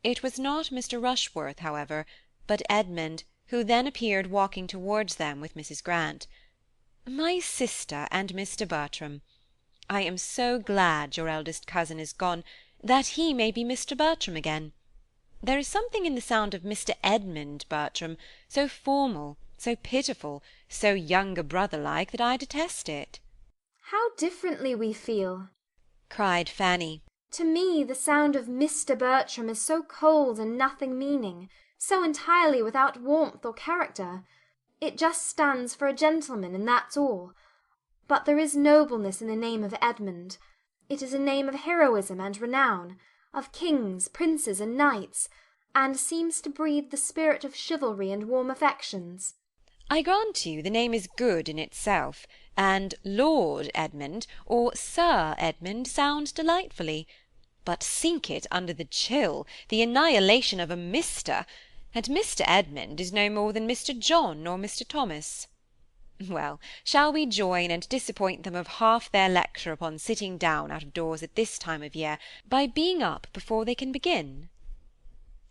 It was not Mr. Rushworth, however, but Edmund, who then appeared walking towards them with Mrs. Grant. "My sister and Mr. Bertram, I am so glad your eldest cousin is gone, that he may be Mr. Bertram again. There is something in the sound of Mr. Edmund Bertram, so formal, so pitiful, so younger brother-like, that I detest it." How differently we feel! cried Fanny. To me the sound of Mr. Bertram is so cold and nothing meaning, so entirely without warmth or character. It just stands for a gentleman, and that's all. But there is nobleness in the name of Edmund. It is a name of heroism and renown, of kings, princes, and knights, and seems to breathe the spirit of chivalry and warm affections. I grant you the name is good in itself, and Lord Edmund or Sir Edmund sounds delightfully, but sink it under the chill, the annihilation of a Mr., and Mr. Edmund is no more than Mr. John or Mr. Thomas. Well, shall we join and disappoint them of half their lecture upon sitting down out of doors at this time of year, by being up before they can begin?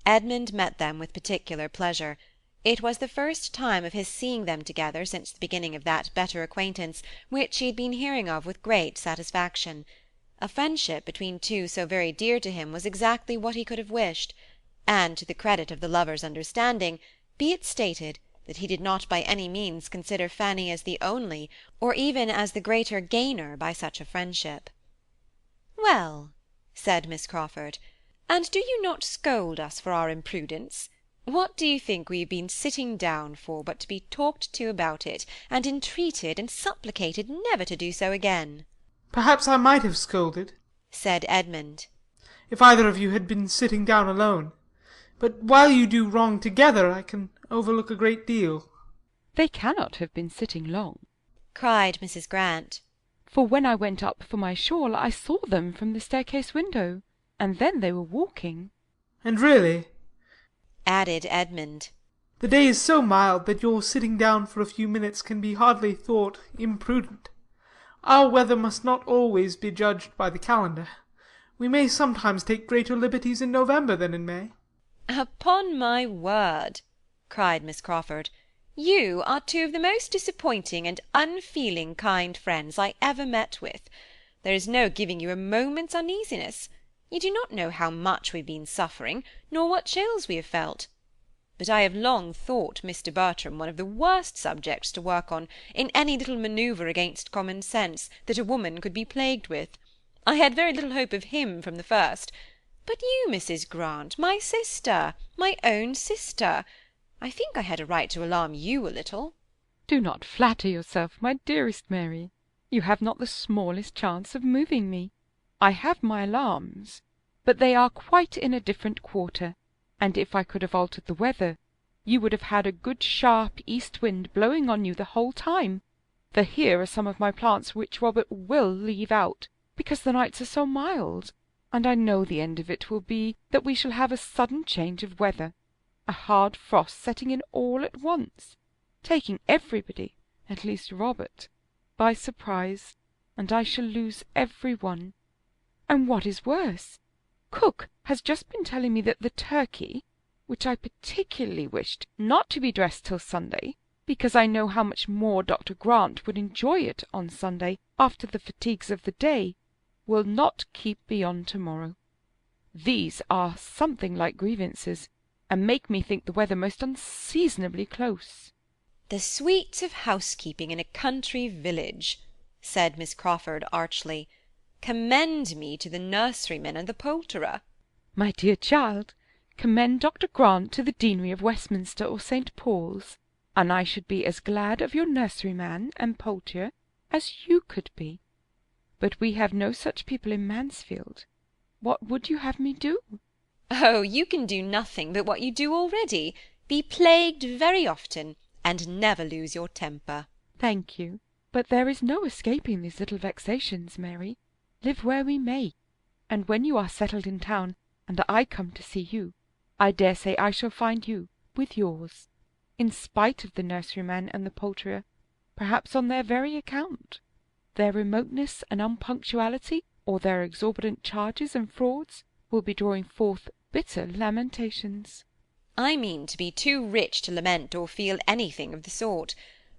Edmund met them with particular pleasure. It was the first time of his seeing them together since the beginning of that better acquaintance which he had been hearing of with great satisfaction. A friendship between two so very dear to him was exactly what he could have wished, and to the credit of the lover's understanding, be it stated that he did not by any means consider Fanny as the only, or even as the greater gainer by such a friendship. "Well," said Miss Crawford, "and do you not scold us for our imprudence? What do you think we have been sitting down for but to be talked to about it, and entreated and supplicated never to do so again?" Perhaps I might have scolded, said Edmund, if either of you had been sitting down alone. But while you do wrong together, I can overlook a great deal. They cannot have been sitting long, cried Mrs. Grant, for when I went up for my shawl I saw them from the staircase window, and then they were walking. And really, added Edmund, the day is so mild that your sitting down for a few minutes can be hardly thought imprudent. Our weather must not always be judged by the calendar. We may sometimes take greater liberties in November than in May. Upon my word, cried Miss Crawford, You are two of the most disappointing and unfeeling kind friends I ever met with. There is no giving you a moment's uneasiness. You do not know how much we've been suffering, nor what chills we have felt. But I have long thought Mr. Bertram one of the worst subjects to work on, in any little manoeuvre against common sense, that a woman could be plagued with. I had very little hope of him from the first. But you, Mrs. Grant, my sister, my own sister, I think I had a right to alarm you a little. Do not flatter yourself, my dearest Mary. You have not the smallest chance of moving me. I have my alarms, but they are quite in a different quarter, and if I could have altered the weather, you would have had a good sharp east wind blowing on you the whole time, for here are some of my plants which Robert will leave out, because the nights are so mild, and I know the end of it will be that we shall have a sudden change of weather, a hard frost setting in all at once, taking everybody, at least Robert, by surprise, and I shall lose every one. And what is worse, cook has just been telling me that the turkey, which I particularly wished not to be dressed till Sunday, because I know how much more Dr. Grant would enjoy it on Sunday after the fatigues of the day, will not keep beyond to-morrow. These are something like grievances, and make me think the weather most unseasonably close. The sweets of housekeeping in a country village, said Miss Crawford archly. Commend me to the nurseryman and the poulterer. My dear child, commend Dr. Grant to the Deanery of Westminster or St. Paul's, and I should be as glad of your nurseryman and poulterer as you could be. But we have no such people in Mansfield. What would you have me do? Oh, you can do nothing but what you do already. Be plagued very often, and never lose your temper. Thank you, but there is no escaping these little vexations, Mary, live where we may, and when you are settled in town, and I come to see you, I dare say I shall find you with yours, in spite of the nurseryman and the poulterer, perhaps on their very account. Their remoteness and unpunctuality, or their exorbitant charges and frauds, will be drawing forth bitter lamentations. I mean to be too rich to lament or feel anything of the sort.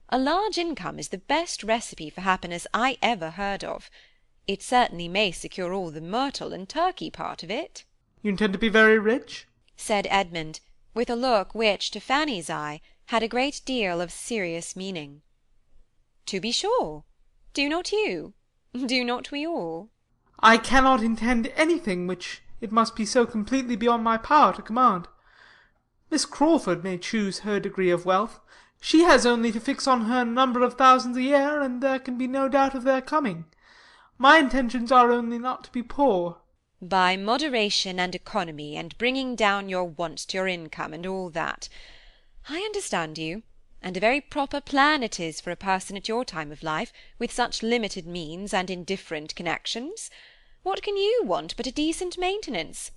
A large income is the best recipe for happiness I ever heard of. It certainly may secure all the myrtle and turkey part of it. You intend to be very rich? Said Edmund, with a look which, to Fanny's eye, had a great deal of serious meaning. To be sure. Do not you? Do not we all? I cannot intend anything which it must be so completely beyond my power to command. Miss Crawford may choose her degree of wealth. She has only to fix on her number of thousands a year, and there can be no doubt of their coming. My intentions are only not to be poor. By moderation and economy, and bringing down your wants to your income, and all that. I understand you, and a very proper plan it is for a person at your time of life, with such limited means and indifferent connections. What can you want but a decent maintenance?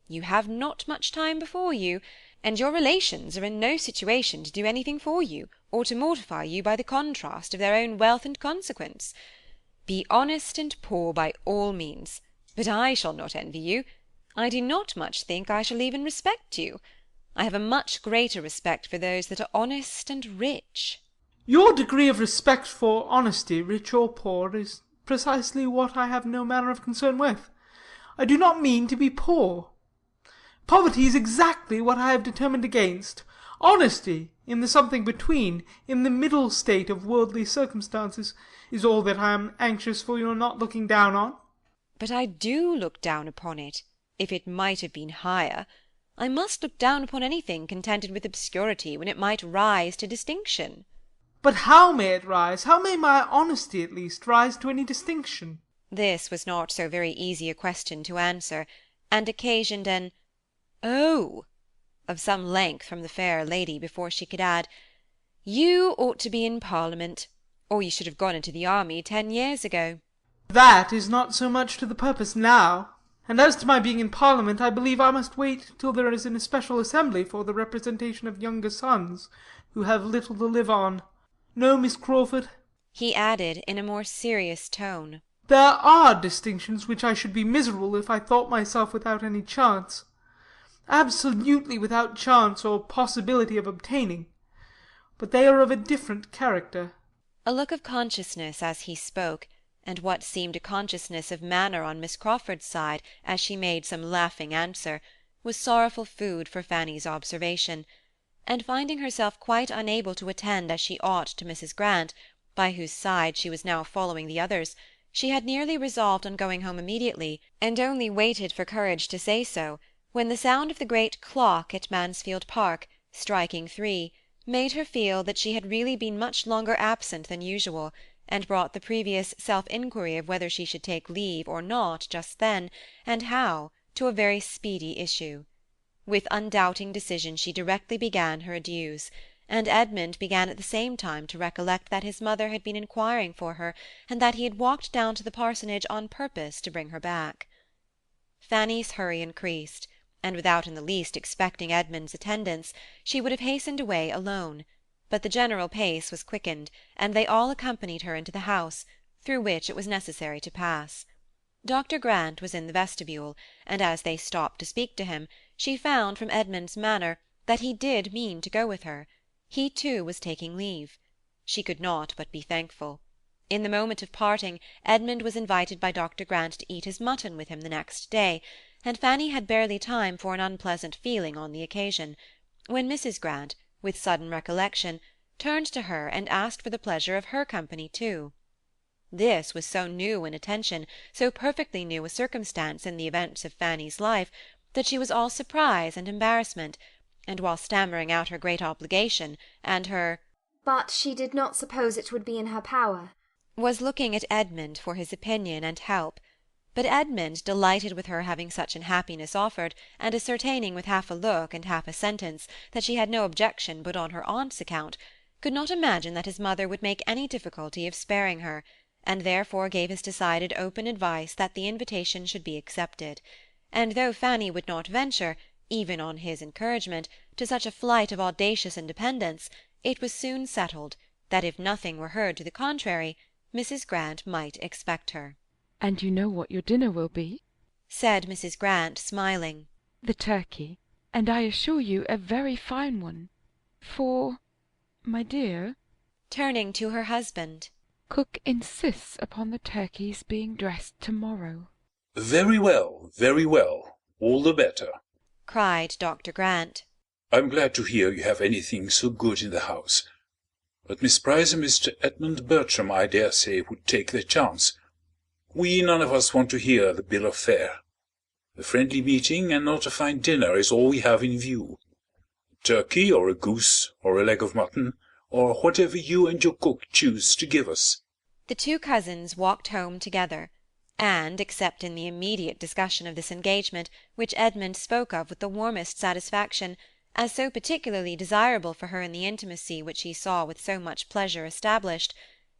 You have not much time before you, and your relations are in no situation to do anything for you, or to mortify you by the contrast of their own wealth and consequence. Be honest and poor by all means, but I shall not envy you. I do not much think I shall even respect you. I have a much greater respect for those that are honest and rich. Your degree of respect for honesty, rich or poor, is precisely what I have no manner of concern with. I do not mean to be poor. Poverty is exactly what I have determined against. Honesty, in the something between, in the middle state of worldly circumstances, is all that I am anxious for your not looking down on. But I do look down upon it, if it might have been higher. I must look down upon anything contented with obscurity when it might rise to distinction. But how may it rise? How may my honesty, at least, rise to any distinction? This was not so very easy a question to answer, and occasioned an "Oh!" of some length from the fair lady before she could add, "You ought to be in Parliament, or you should have gone into the army 10 years ago." That is not so much to the purpose now. And as to my being in Parliament, I believe I must wait till there is an especial assembly for the representation of younger sons, who have little to live on. No, Miss Crawford," he added, in a more serious tone, "there are distinctions which I should be miserable if I thought myself without any chance, absolutely without chance or possibility of obtaining. but they are of a different character. A look of consciousness as he spoke, and what seemed a consciousness of manner on Miss Crawford's side as she made some laughing answer, was sorrowful food for Fanny's observation, and finding herself quite unable to attend as she ought to Mrs. Grant, by whose side she was now following the others, she had nearly resolved on going home immediately, and only waited for courage to say so, when the sound of the great clock at Mansfield Park, striking 3, made her feel that she had really been much longer absent than usual, and brought the previous self-inquiry of whether she should take leave or not just then, and how, to a very speedy issue. With undoubting decision she directly began her adieus, and Edmund began at the same time to recollect that his mother had been inquiring for her, and that he had walked down to the parsonage on purpose to bring her back. Fanny's hurry increased, and without in the least expecting Edmund's attendance, she would have hastened away alone, but the general pace was quickened, and they all accompanied her into the house, through which it was necessary to pass. Dr. Grant was in the vestibule, and as they stopped to speak to him, she found from Edmund's manner that he did mean to go with her. He too was taking leave. She could not but be thankful. In the moment of parting, Edmund was invited by Dr. Grant to eat his mutton with him the next day, and Fanny had barely time for an unpleasant feeling on the occasion, when Mrs. Grant, with sudden recollection, turned to her and asked for the pleasure of her company too. This was so new an attention, so perfectly new a circumstance in the events of Fanny's life, that she was all surprise and embarrassment, and while stammering out her great obligation, and her "But she did not suppose it would be in her power," was looking at Edmund for his opinion and help. But Edmund, delighted with her having such an happiness offered, and ascertaining with half a look and half a sentence that she had no objection but on her aunt's account, could not imagine that his mother would make any difficulty of sparing her, and therefore gave his decided open advice that the invitation should be accepted, and though Fanny would not venture, even on his encouragement, to such a flight of audacious independence, it was soon settled that if nothing were heard to the contrary, Mrs. Grant might expect her. "And you know what your dinner will be?" said Mrs. Grant, smiling. "The turkey, and I assure you a very fine one. For, my dear," turning to her husband, "cook insists upon the turkey's being dressed to-morrow." Very well, all the better," cried Dr. Grant. "I'm glad to hear you have anything so good in the house. But Miss Price and Mr. Edmund Bertram, I dare say, would take their chance. We none of us want to hear the bill of fare. A friendly meeting and not a fine dinner is all we have in view. A turkey, or a goose, or a leg of mutton, or whatever you and your cook choose to give us." The two cousins walked home together, and, except in the immediate discussion of this engagement, which Edmund spoke of with the warmest satisfaction, as so particularly desirable for her in the intimacy which he saw with so much pleasure established,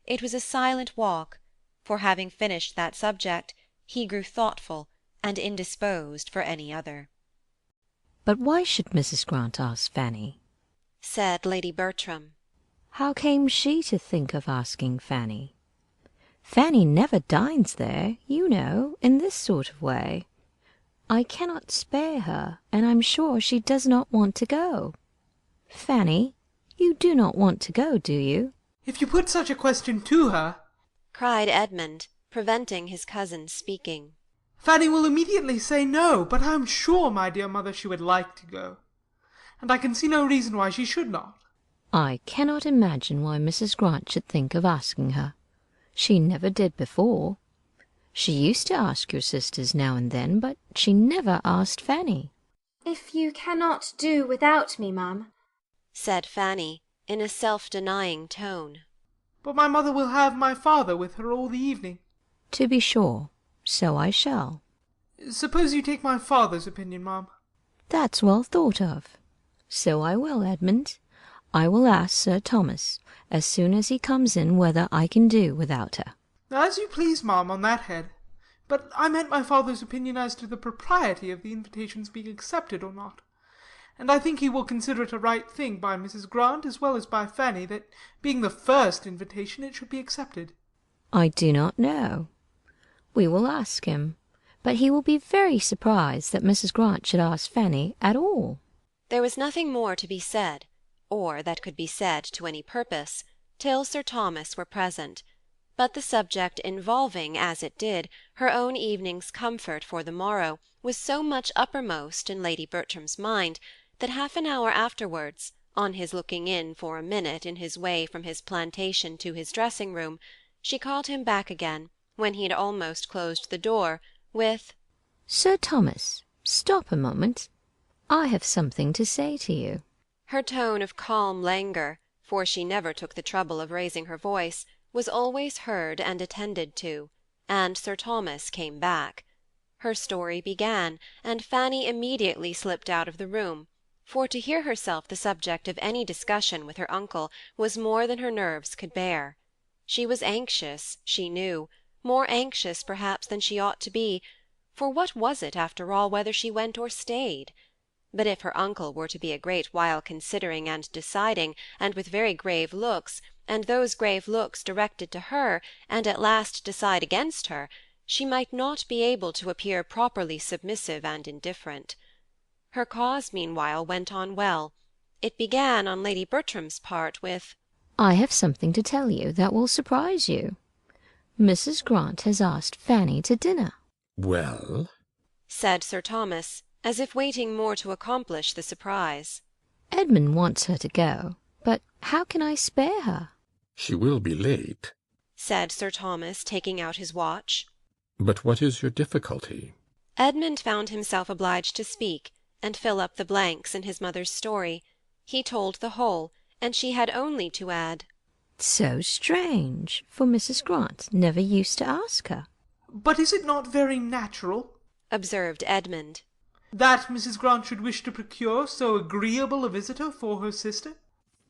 it was a silent walk, for having finished that subject, he grew thoughtful and indisposed for any other. "But why should Mrs. Grant ask Fanny?" said Lady Bertram. "How came she to think of asking Fanny? Fanny never dines there, you know, in this sort of way. I cannot spare her, and I'm sure she does not want to go. Fanny, you do not want to go, do you?" "If you put such a question to her," cried Edmund, preventing his cousin's speaking, "Fanny will immediately say no, but I am sure, my dear mother, she would like to go, and I can see no reason why she should not." "I cannot imagine why Mrs. Grant should think of asking her. She never did before. She used to ask your sisters now and then, but she never asked Fanny." "If you cannot do without me, ma'am," said Fanny, in a self-denying tone. "But my mother will have my father with her all the evening." "To be sure, so I shall." "Suppose you take my father's opinion, ma'am." "That's well thought of. So I will, Edmund. I will ask Sir Thomas, as soon as he comes in, whether I can do without her." "As you please, ma'am, on that head. But I meant my father's opinion as to the propriety of the invitation's being accepted or not. And I think he will consider it a right thing by Mrs. Grant as well as by Fanny that, being the first invitation, it should be accepted." "I do not know. We will ask him, but he will be very surprised that Mrs. Grant should ask Fanny at all." There was nothing more to be said. or that could be said to any purpose, till Sir Thomas were present, but the subject involving, as it did, her own evening's comfort for the morrow was so much uppermost in Lady Bertram's mind, that half an hour afterwards, on his looking in for a minute in his way from his plantation to his dressing-room, she called him back again, when he had almost closed the door, with "Sir Thomas, stop a moment. I have something to say to you." Her tone of calm languor, for she never took the trouble of raising her voice, was always heard and attended to, and Sir Thomas came back. Her story began, and Fanny immediately slipped out of the room, for to hear herself the subject of any discussion with her uncle was more than her nerves could bear. She was anxious, she knew, more anxious perhaps than she ought to be, for what was it, after all, whether she went or stayed? But if her uncle were to be a great while considering and deciding, and with very grave looks, and those grave looks directed to her, and at last decide against her, she might not be able to appear properly submissive and indifferent. Her cause, meanwhile, went on well. It began, on Lady Bertram's part, with "I have something to tell you that will surprise you. Mrs. Grant has asked Fanny to dinner." "Well?" said Sir Thomas, as if waiting more to accomplish the surprise. "Edmund wants her to go, but how can I spare her?" "She will be late," said Sir Thomas, taking out his watch. "But what is your difficulty?" Edmund found himself obliged to speak, and fill up the blanks in his mother's story. He told the whole, and she had only to add, "So strange, for Mrs. Grant never used to ask her." But is it not very natural, observed Edmund, that Mrs. Grant should wish to procure so agreeable a visitor for her sister?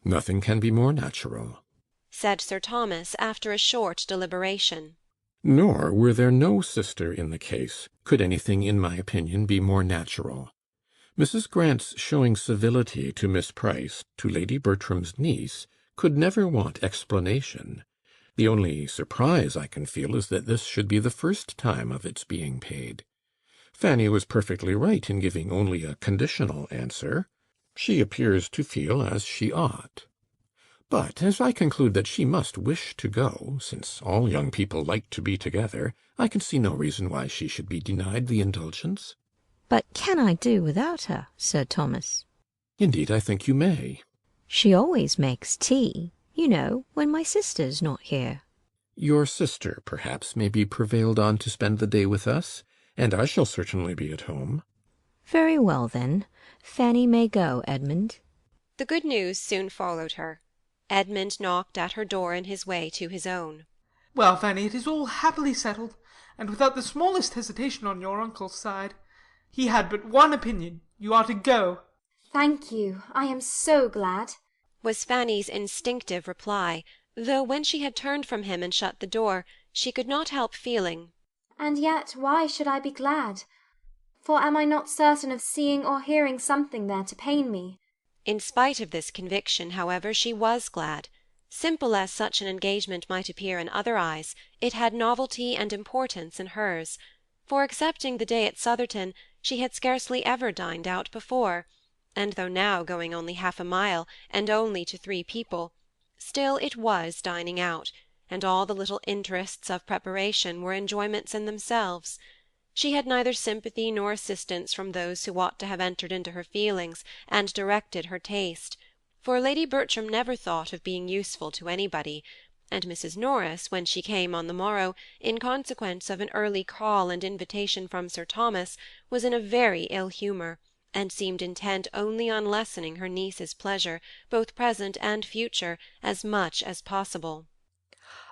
"Nothing can be more natural," said Sir Thomas, after a short deliberation. "Nor, were there no sister in the case, could anything, in my opinion, be more natural. Mrs. Grant's showing civility to Miss Price, to Lady Bertram's niece, could never want explanation. The only surprise I can feel is that this should be the first time of its being paid. Fanny was perfectly right in giving only a conditional answer. She appears to feel as she ought. But as I conclude that she must wish to go, since all young people like to be together, I can see no reason why she should be denied the indulgence." "But can I do without her, Sir Thomas?" "Indeed, I think you may." "She always makes tea, you know, when my sister's not here." "Your sister, perhaps, may be prevailed on to spend the day with us, and I shall certainly be at home." "Very well, then. Fanny may go, Edmund." The good news soon followed her. Edmund knocked at her door in his way to his own. Well, Fanny, it is all happily settled, and without the smallest hesitation on your uncle's side. He had but one opinion. You are to go. "Thank you. I am so glad," was Fanny's instinctive reply, though when she had turned from him and shut the door, she could not help feeling, "And yet why should I be glad? For am I not certain of seeing or hearing something there to pain me?" In spite of this conviction, however, she was glad. Simple as such an engagement might appear in other eyes, it had novelty and importance in hers, for, excepting the day at Sotherton, she had scarcely ever dined out before, and though now going only half a mile, and only to 3 people, still it was dining out, and all the little interests of preparation were enjoyments in themselves. She had neither sympathy nor assistance from those who ought to have entered into her feelings and directed her taste, for Lady Bertram never thought of being useful to anybody, and Mrs. Norris, when she came on the morrow, in consequence of an early call and invitation from Sir Thomas, was in a very ill humour, and seemed intent only on lessening her niece's pleasure, both present and future, as much as possible.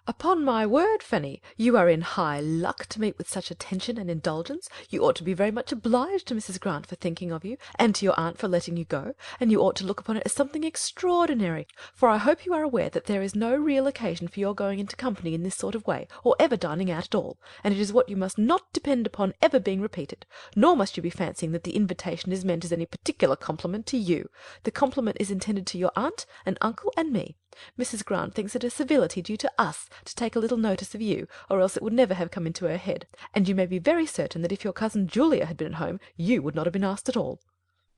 "Upon my word, Fanny, you are in high luck to meet with such attention and indulgence. You ought to be very much obliged to Mrs. Grant for thinking of you, and to your aunt for letting you go, and you ought to look upon it as something extraordinary, for I hope you are aware that there is no real occasion for your going into company in this sort of way, or ever dining out at all, and it is what you must not depend upon ever being repeated, nor must you be fancying that the invitation is meant as any particular compliment to you. The compliment is intended to your aunt and uncle and me. Mrs. Grant thinks it a civility due to us to take a little notice of you, or else it would never have come into her head, and you may be very certain that if your cousin Julia had been at home, you would not have been asked at all."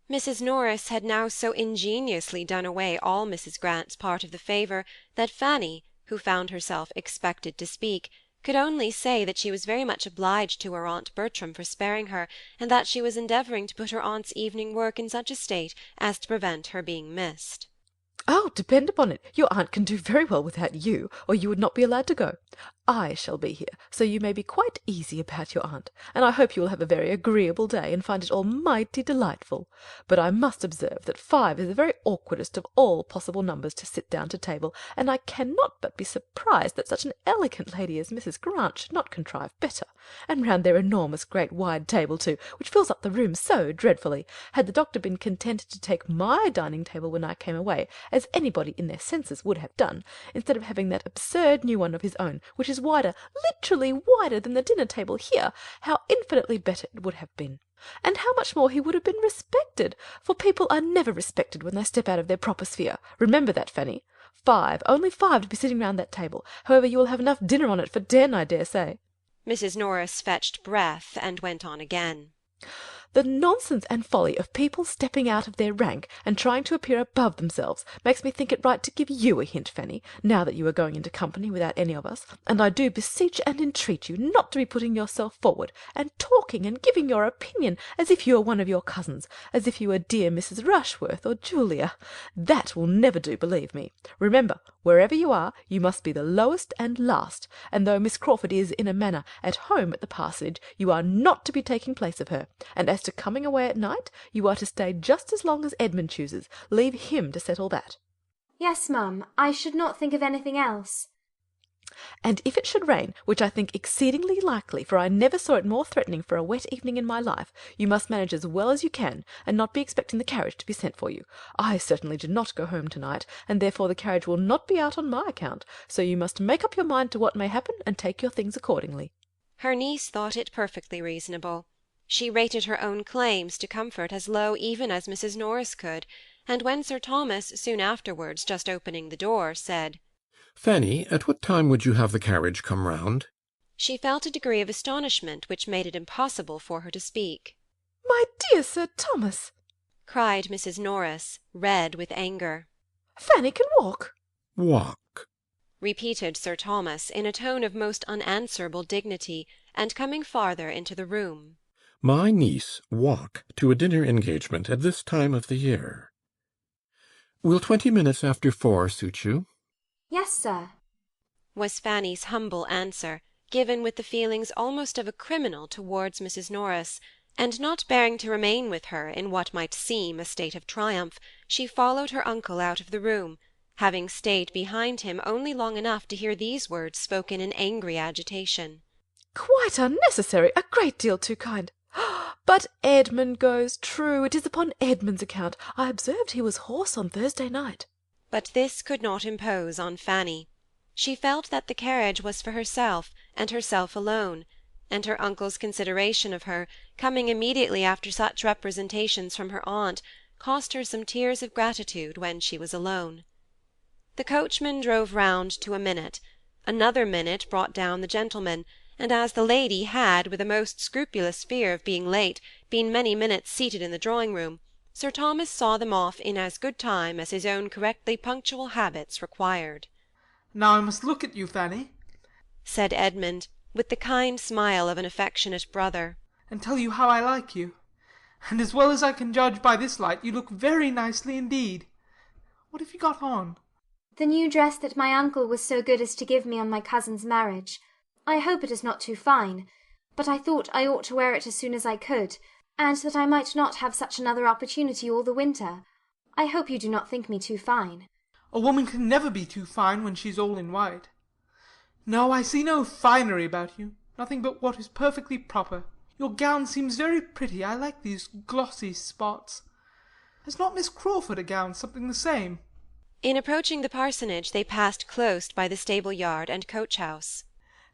Mrs. Norris had now so ingeniously done away all Mrs. Grant's part of the favour that Fanny, who found herself expected to speak, could only say that she was very much obliged to her aunt Bertram for sparing her, and that she was endeavouring to put her aunt's evening work in such a state as to prevent her being missed. Oh, depend upon it, your aunt can do very well without you, or you would not be allowed to go. I shall be here, so you may be quite easy about your aunt, and I hope you will have a very agreeable day, and find it all mighty delightful. But I must observe that 5 is the very awkwardest of all possible numbers to sit down to table, and I cannot but be surprised that such an elegant lady as Mrs. Grant should not contrive better, and round their enormous great wide table too, which fills up the room so dreadfully. Had the doctor been contented to take my dining table when I came away, as anybody in their senses would have done, instead of having that absurd new one of his own, which is wider, literally wider than the dinner table here, how infinitely better it would have been. And how much more he would have been respected, for people are never respected when they step out of their proper sphere. Remember that, Fanny. 5, only 5 to be sitting round that table. However, you will have enough dinner on it for 10, I dare say. Mrs. Norris fetched breath and went on again. The nonsense and folly of people stepping out of their rank and trying to appear above themselves makes me think it right to give you a hint, Fanny, now that you are going into company without any of us, and I do beseech and entreat you not to be putting yourself forward, and talking and giving your opinion as if you were one of your cousins, as if you were dear Mrs. Rushworth or Julia. That will never do, believe me. Remember, wherever you are, you must be the lowest and last, and though Miss Crawford is, in a manner, at home at the parsonage, you are not to be taking place of her, and as to coming away at night, you are to stay just as long as Edmund chooses. Leave him to settle that. Yes, mum, I should not think of anything else. And if it should rain, which I think exceedingly likely, for I never saw it more threatening for a wet evening in my life, you must manage as well as you can, and not be expecting the carriage to be sent for you. I certainly do not go home to-night, and therefore the carriage will not be out on my account, so you must make up your mind to what may happen, and take your things accordingly. Her niece thought it perfectly reasonable. She rated her own claims to comfort as low even as Mrs. Norris could, and when Sir Thomas, soon afterwards, just opening the door, said, "Fanny, at what time would you have the carriage come round?" she felt a degree of astonishment which made it impossible for her to speak. "My dear Sir Thomas!" cried Mrs. Norris, red with anger. "Fanny can walk." "Walk," repeated Sir Thomas, in a tone of most unanswerable dignity, and coming farther into the room. "My niece walk to a dinner engagement at this time of the year. Will 20 minutes after 4 suit you?" Yes, sir, was Fanny's humble answer, given with the feelings almost of a criminal towards Mrs. Norris, and not bearing to remain with her in what might seem a state of triumph, she followed her uncle out of the room, having stayed behind him only long enough to hear these words spoken in angry agitation. "Quite unnecessary, a great deal too kind. But Edmund goes, true, it is upon Edmund's account. I observed he was hoarse on Thursday night." But this could not impose on Fanny. She felt that the carriage was for herself, and herself alone, and her uncle's consideration of her, coming immediately after such representations from her aunt, cost her some tears of gratitude when she was alone. The coachman drove round to a minute. Another minute brought down the gentleman, and as the lady had, with a most scrupulous fear of being late, been many minutes seated in the drawing-room, Sir Thomas saw them off in as good time as his own correctly punctual habits required. Now I must look at you, Fanny, said Edmund, with the kind smile of an affectionate brother, and tell you how I like you. And as well as I can judge by this light, you look very nicely indeed. What have you got on? The new dress that my uncle was so good as to give me on my cousin's marriage. I hope it is not too fine, but I thought I ought to wear it as soon as I could, and that I might not have such another opportunity all the winter. I hope you do not think me too fine. A woman can never be too fine when she's all in white. No, I see no finery about you, nothing but what is perfectly proper. Your gown seems very pretty. I like these glossy spots. Has not Miss Crawford a gown something the same? In approaching the parsonage they passed close by the stable-yard and coach-house.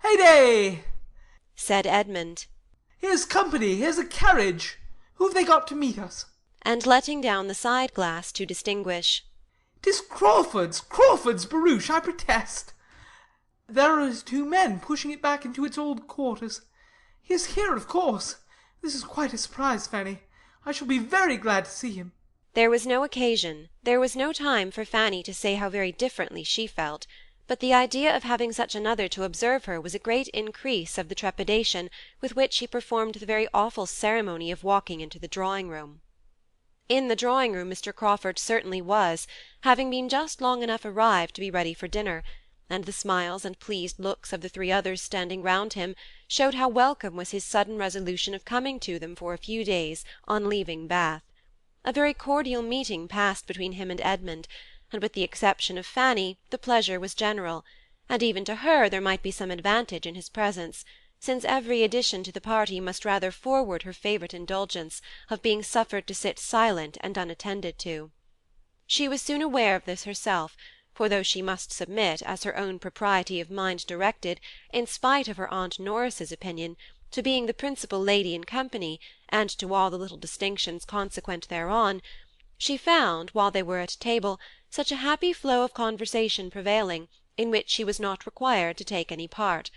"Heyday!" said Edmund. "Here's company, here's a carriage. Who have they got to meet us?" And letting down the side-glass to distinguish. "'Tis Crawford's barouche, I protest. There are his 2 men pushing it back into its old quarters. He is here, of course. This is quite a surprise, Fanny. I shall be very glad to see him." There was no occasion, there was no time for Fanny to say how very differently she felt, but the idea of having such another to observe her was a great increase of the trepidation with which she performed the very awful ceremony of walking into the drawing-room. In the drawing-room Mr. Crawford certainly was, having been just long enough arrived to be ready for dinner, and the smiles and pleased looks of the three others standing round him showed how welcome was his sudden resolution of coming to them for a few days on leaving Bath. A very cordial meeting passed between him and Edmund, and with the exception of Fanny the pleasure was general, and even to her there might be some advantage in his presence, since every addition to the party must rather forward her favourite indulgence of being suffered to sit silent and unattended to. She was soon aware of this herself, for though she must submit, as her own propriety of mind directed, in spite of her aunt Norris's opinion, to being the principal lady in company, and to all the little distinctions consequent thereon, she found, while they were at table, such a happy flow of conversation prevailing, in which she was not required to take any part.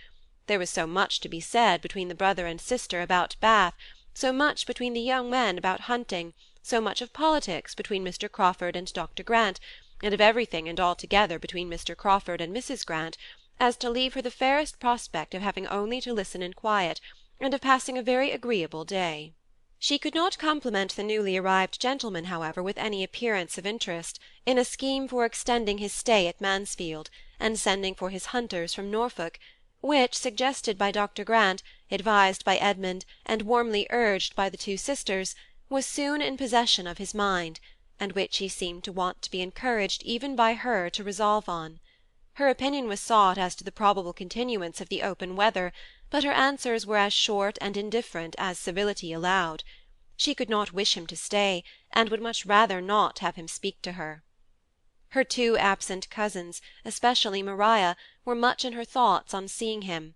There was so much to be said between the brother and sister about Bath, so much between the young men about hunting, so much of politics between Mr. Crawford and Dr. Grant, and of everything and altogether between Mr. Crawford and Mrs. Grant, as to leave her the fairest prospect of having only to listen in quiet, and of passing a very agreeable day. She could not compliment the newly arrived gentleman, however, with any appearance of interest, in a scheme for extending his stay at Mansfield, and sending for his hunters from Norfolk, which, suggested by Dr. Grant, advised by Edmund, and warmly urged by the two sisters, was soon in possession of his mind, and which he seemed to want to be encouraged even by her to resolve on. Her opinion was sought as to the probable continuance of the open weather, but her answers were as short and indifferent as civility allowed. She could not wish him to stay, and would much rather not have him speak to her. Her two absent cousins, especially Maria, were much in her thoughts on seeing him,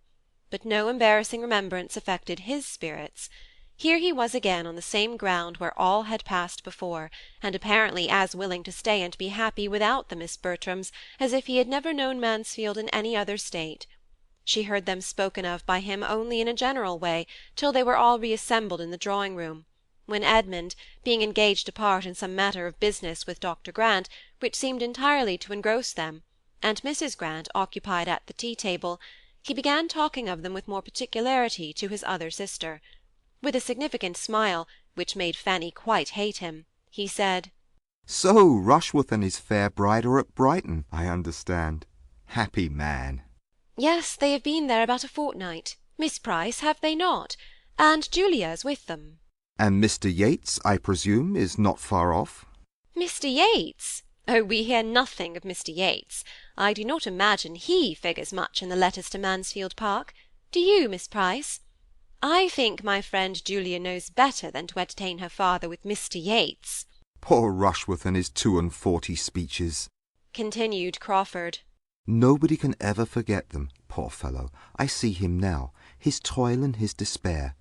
but no embarrassing remembrance affected his spirits. Here he was again on the same ground where all had passed before, and apparently as willing to stay and be happy without the Miss Bertrams as if he had never known Mansfield in any other state. She heard them spoken of by him only in a general way, till they were all reassembled in the drawing-room, when Edmund, being engaged apart in some matter of business with Dr. Grant, which seemed entirely to engross them, and Mrs. Grant occupied at the tea-table, he began talking of them with more particularity to his other sister. With a significant smile, which made Fanny quite hate him, he said, "So Rushworth and his fair bride are at Brighton, I understand. Happy man." "Yes, they have been there about a fortnight. Miss Price, have they not? And Julia's with them." "And Mr. Yates, I presume, is not far off?" "Mr. Yates? Oh, we hear nothing of Mr. Yates. I do not imagine he figures much in the letters to Mansfield Park. Do you, Miss Price? I think my friend Julia knows better than to entertain her father with Mr. Yates." "Poor Rushworth and his 42 speeches," continued Crawford. "Nobody can ever forget them, poor fellow. I see him now, his toil and his despair.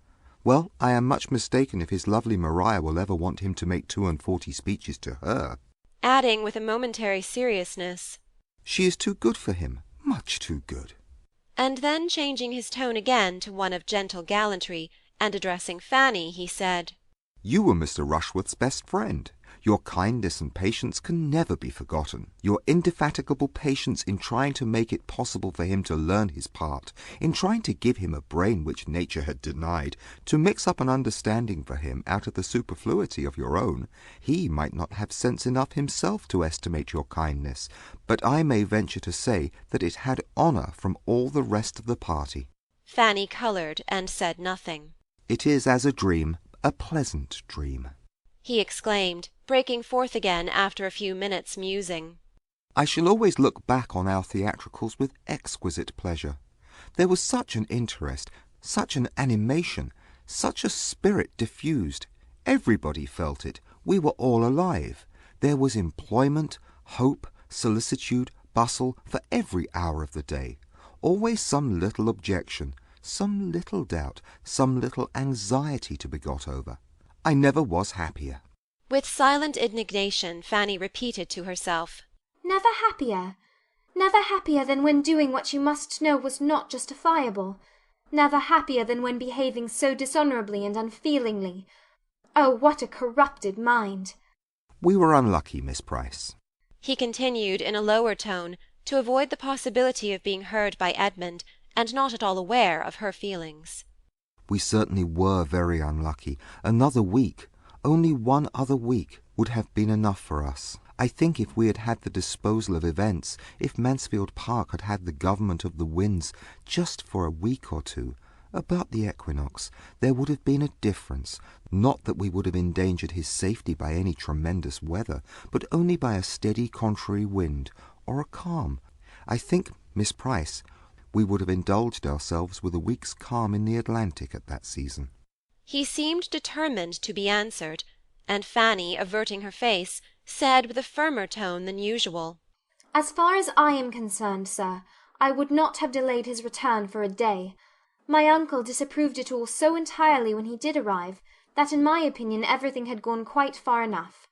Well, I am much mistaken if his lovely Maria will ever want him to make 42 speeches to her." Adding with a momentary seriousness, "She is too good for him, much too good." And then changing his tone again to one of gentle gallantry, and addressing Fanny, he said, "You were Mr. Rushworth's best friend. Your kindness and patience can never be forgotten. Your indefatigable patience in trying to make it possible for him to learn his part, in trying to give him a brain which nature had denied, to mix up an understanding for him out of the superfluity of your own. He might not have sense enough himself to estimate your kindness, but I may venture to say that it had honour from all the rest of the party." Fanny coloured and said nothing. "It is as a dream, a pleasant dream," he exclaimed, breaking forth again after a few minutes' musing. "I shall always look back on our theatricals with exquisite pleasure. There was such an interest, such an animation, such a spirit diffused. Everybody felt it. We were all alive. There was employment, hope, solicitude, bustle for every hour of the day. Always some little objection, some little doubt, some little anxiety to be got over. I never was happier." With silent indignation, Fanny repeated to herself, "Never happier? Never happier than when doing what you must know was not justifiable? Never happier than when behaving so dishonourably and unfeelingly? Oh, what a corrupted mind! We were unlucky, Miss Price. He continued in a lower tone, to avoid the possibility of being heard by Edmund, and not at all aware of her feelings. We certainly were very unlucky. Another week, only one other week, would have been enough for us. I think if we had had the disposal of events, if Mansfield Park had had the government of the winds just for a week or two, about the equinox, there would have been a difference. Not that we would have endangered his safety by any tremendous weather, but only by a steady contrary wind, or a calm. I think, Miss Price, we would have indulged ourselves with a week's calm in the Atlantic at that season. He seemed determined to be answered, and Fanny, averting her face, said with a firmer tone than usual, As far as I am concerned, sir, I would not have delayed his return for a day. My uncle disapproved it all so entirely when he did arrive, that in my opinion everything had gone quite far enough.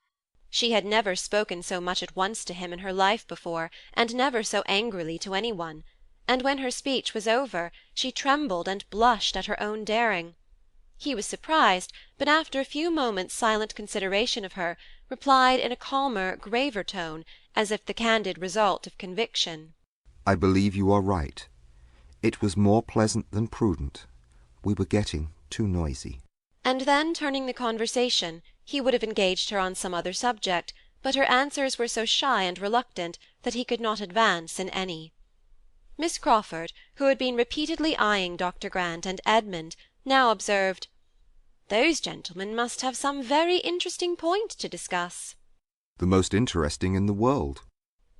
She had never spoken so much at once to him in her life before, and never so angrily to any one. And when her speech was over, she trembled and blushed at her own daring. He was surprised, but after a few moments' silent consideration of her, replied in a calmer, graver tone, as if the candid result of conviction. I believe you are right. It was more pleasant than prudent. We were getting too noisy. And then, turning the conversation, he would have engaged her on some other subject, but her answers were so shy and reluctant that he could not advance in any. Miss Crawford, who had been repeatedly eyeing Dr. Grant and Edmund, now observed, "Those gentlemen must have some very interesting point to discuss." The most interesting in the world,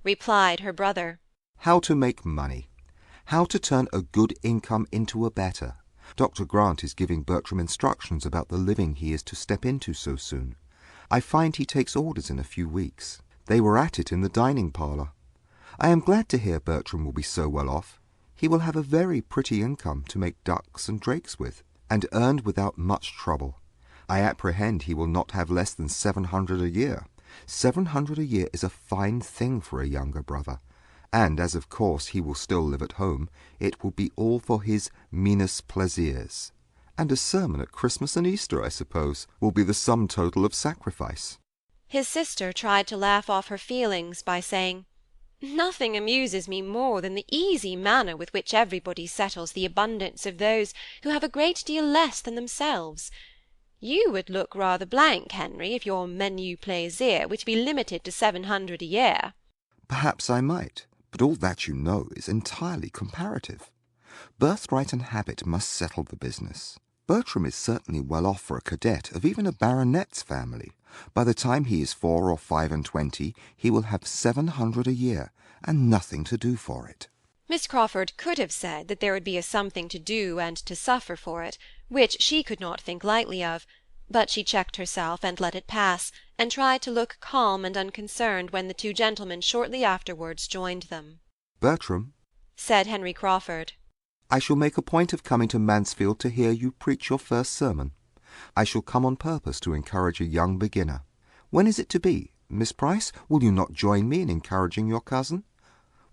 replied her brother. How to make money. How to turn a good income into a better. Dr. Grant is giving Bertram instructions about the living he is to step into so soon. I find he takes orders in a few weeks. They were at it in the dining parlour. I am glad to hear Bertram will be so well off. He will have a very pretty income to make ducks and drakes with, and earned without much trouble. I apprehend he will not have less than 700 a year. 700 a year is a fine thing for a younger brother. And as of course he will still live at home, it will be all for his minus plaisirs. And a sermon at Christmas and Easter, I suppose, will be the sum total of sacrifice. His sister tried to laugh off her feelings by saying, "Nothing amuses me more than the easy manner with which everybody settles the abundance of those who have a great deal less than themselves. You would look rather blank, Henry, if your menu plaisir were to be limited to 700 a year." Perhaps I might. But all that, you know, is entirely comparative. Birthright and habit must settle the business. Bertram is certainly well off for a cadet of even a baronet's family. By the time he is 4 or 25, he will have 700 a year, and nothing to do for it. Miss Crawford could have said that there would be a something to do and to suffer for it, which she could not think lightly of, but she checked herself and let it pass, and tried to look calm and unconcerned when the two gentlemen shortly afterwards joined them. Bertram, said Henry Crawford, I shall make a point of coming to Mansfield to hear you preach your first sermon. I shall come on purpose to encourage a young beginner. When is it to be? Miss Price, will you not join me in encouraging your cousin?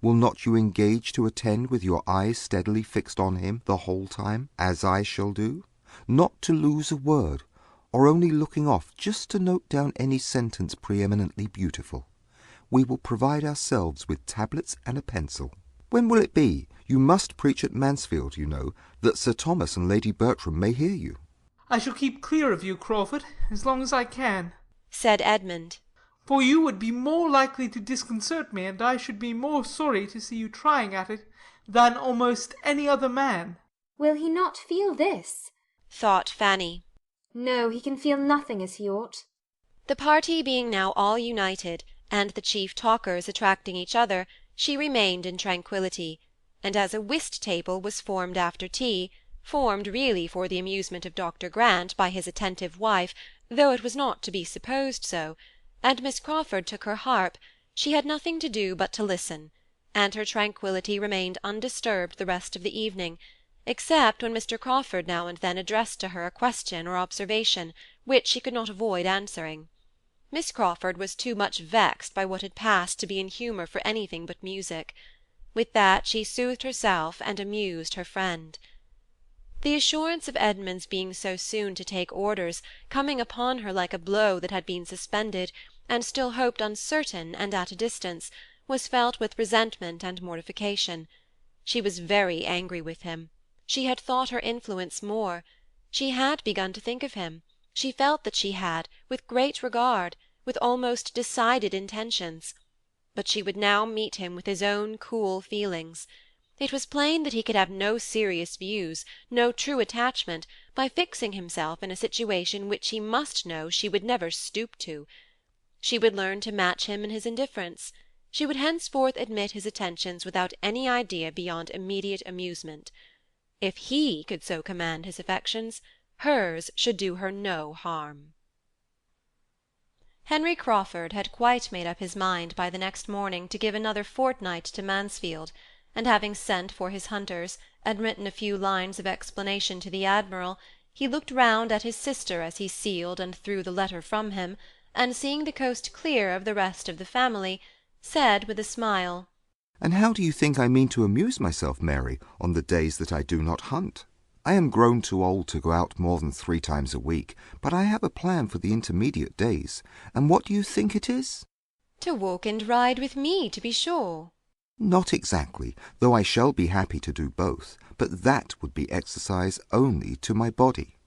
Will not you engage to attend with your eyes steadily fixed on him the whole time, as I shall do? Not to lose a word, or only looking off just to note down any sentence preeminently beautiful. We will provide ourselves with tablets and a pencil. When will it be? You must preach at Mansfield, you know, that Sir Thomas and Lady Bertram may hear you. I shall keep clear of you, Crawford, as long as I can, said Edmund. For you would be more likely to disconcert me, and I should be more sorry to see you trying at it, than almost any other man. Will he not feel this? thought Fanny. No, he can feel nothing as he ought. The party being now all united, and the chief talkers attracting each other, she remained in tranquillity, and as a whist-table was formed after tea, formed really for the amusement of Dr. Grant by his attentive wife, though it was not to be supposed so, and Miss Crawford took her harp, she had nothing to do but to listen, and her tranquillity remained undisturbed the rest of the evening, except when Mr. Crawford now and then addressed to her a question or observation, which she could not avoid answering. Miss Crawford was too much vexed by what had passed to be in humour for anything but music. With that she soothed herself and amused her friend. The assurance of Edmund's being so soon to take orders, coming upon her like a blow that had been suspended, and still hoped uncertain and at a distance, was felt with resentment and mortification. She was very angry with him. She had thought her influence more. She had begun to think of him. She felt that she had, with great regard, with almost decided intentions. But she would now meet him with his own cool feelings. It was plain that he could have no serious views, no true attachment, by fixing himself in a situation which he must know she would never stoop to. She would learn to match him in his indifference. She would henceforth admit his attentions without any idea beyond immediate amusement. If he could so command his affections, hers should do her no harm. Henry Crawford had quite made up his mind by the next morning to give another fortnight to Mansfield, and having sent for his hunters, and written a few lines of explanation to the Admiral, he looked round at his sister as he sealed and threw the letter from him, and seeing the coast clear of the rest of the family, said with a smile, "And how do you think I mean to amuse myself, Mary, on the days that I do not hunt? I am grown too old to go out more than 3 times a week, but I have a plan for the intermediate days. And what do you think it is?" "To walk and ride with me, to be sure." "Not exactly, though I shall be happy to do both, but that would be exercise only to my body.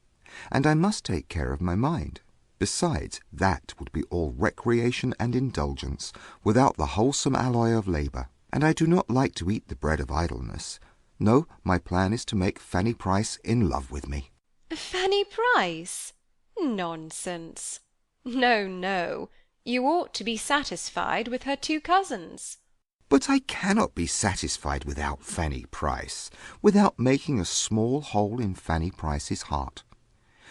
And I must take care of my mind. Besides, that would be all recreation and indulgence, without the wholesome alloy of labour. And I do not like to eat the bread of idleness. No, my plan is to make Fanny Price in love with me." "Fanny Price? Nonsense. No, no. You ought to be satisfied with her 2 cousins." "But I cannot be satisfied without Fanny Price, without making a small hole in Fanny Price's heart.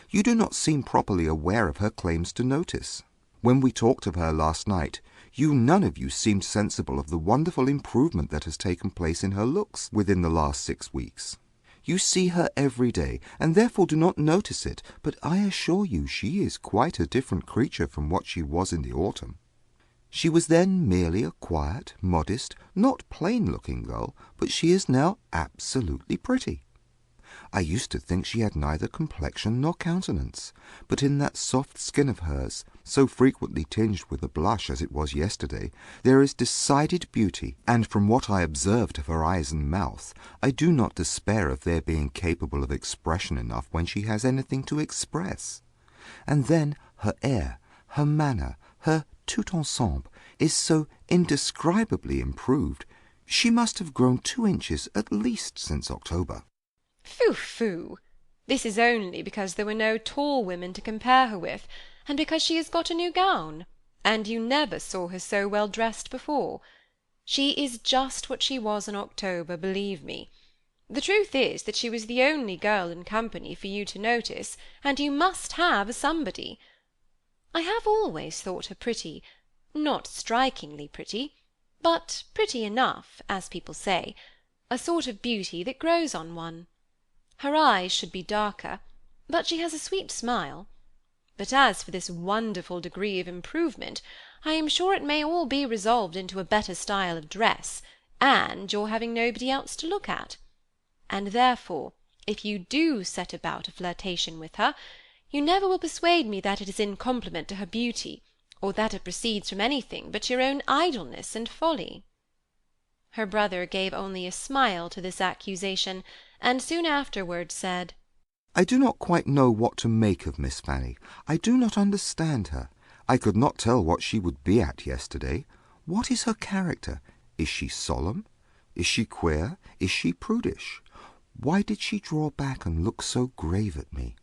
You do not seem properly aware of her claims to notice. When we talked of her last night, you none of you seemed sensible of the wonderful improvement that has taken place in her looks within the last 6 weeks. You see her every day, and therefore do not notice it, but I assure you she is quite a different creature from what she was in the autumn. She was then merely a quiet, modest, not plain-looking girl, but she is now absolutely pretty. I used to think she had neither complexion nor countenance, but in that soft skin of hers, so frequently tinged with a blush as it was yesterday, there is decided beauty, and from what I observed of her eyes and mouth, I do not despair of their being capable of expression enough when she has anything to express. And then her air, her manner, her tout ensemble is so indescribably improved. She must have grown 2 inches at least since October." "Phoo, phoo! This is only because there were no tall women to compare her with, and because she has got a new gown, and you never saw her so well dressed before. She is just what she was in October, believe me. The truth is that she was the only girl in company for you to notice, and you must have a somebody. I have always thought her pretty, not strikingly pretty, but pretty enough, as people say, a sort of beauty that grows on one. Her eyes should be darker, but she has a sweet smile. But as for this wonderful degree of improvement, I am sure it may all be resolved into a better style of dress, and your having nobody else to look at. And therefore, if you do set about a flirtation with her, you never will persuade me that it is in compliment to her beauty, or that it proceeds from anything but your own idleness and folly." Her brother gave only a smile to this accusation, and soon afterwards said, "I do not quite know what to make of Miss Fanny. I do not understand her. I could not tell what she would be at yesterday. What is her character? Is she solemn? Is she queer? Is she prudish? Why did she draw back and look so grave at me?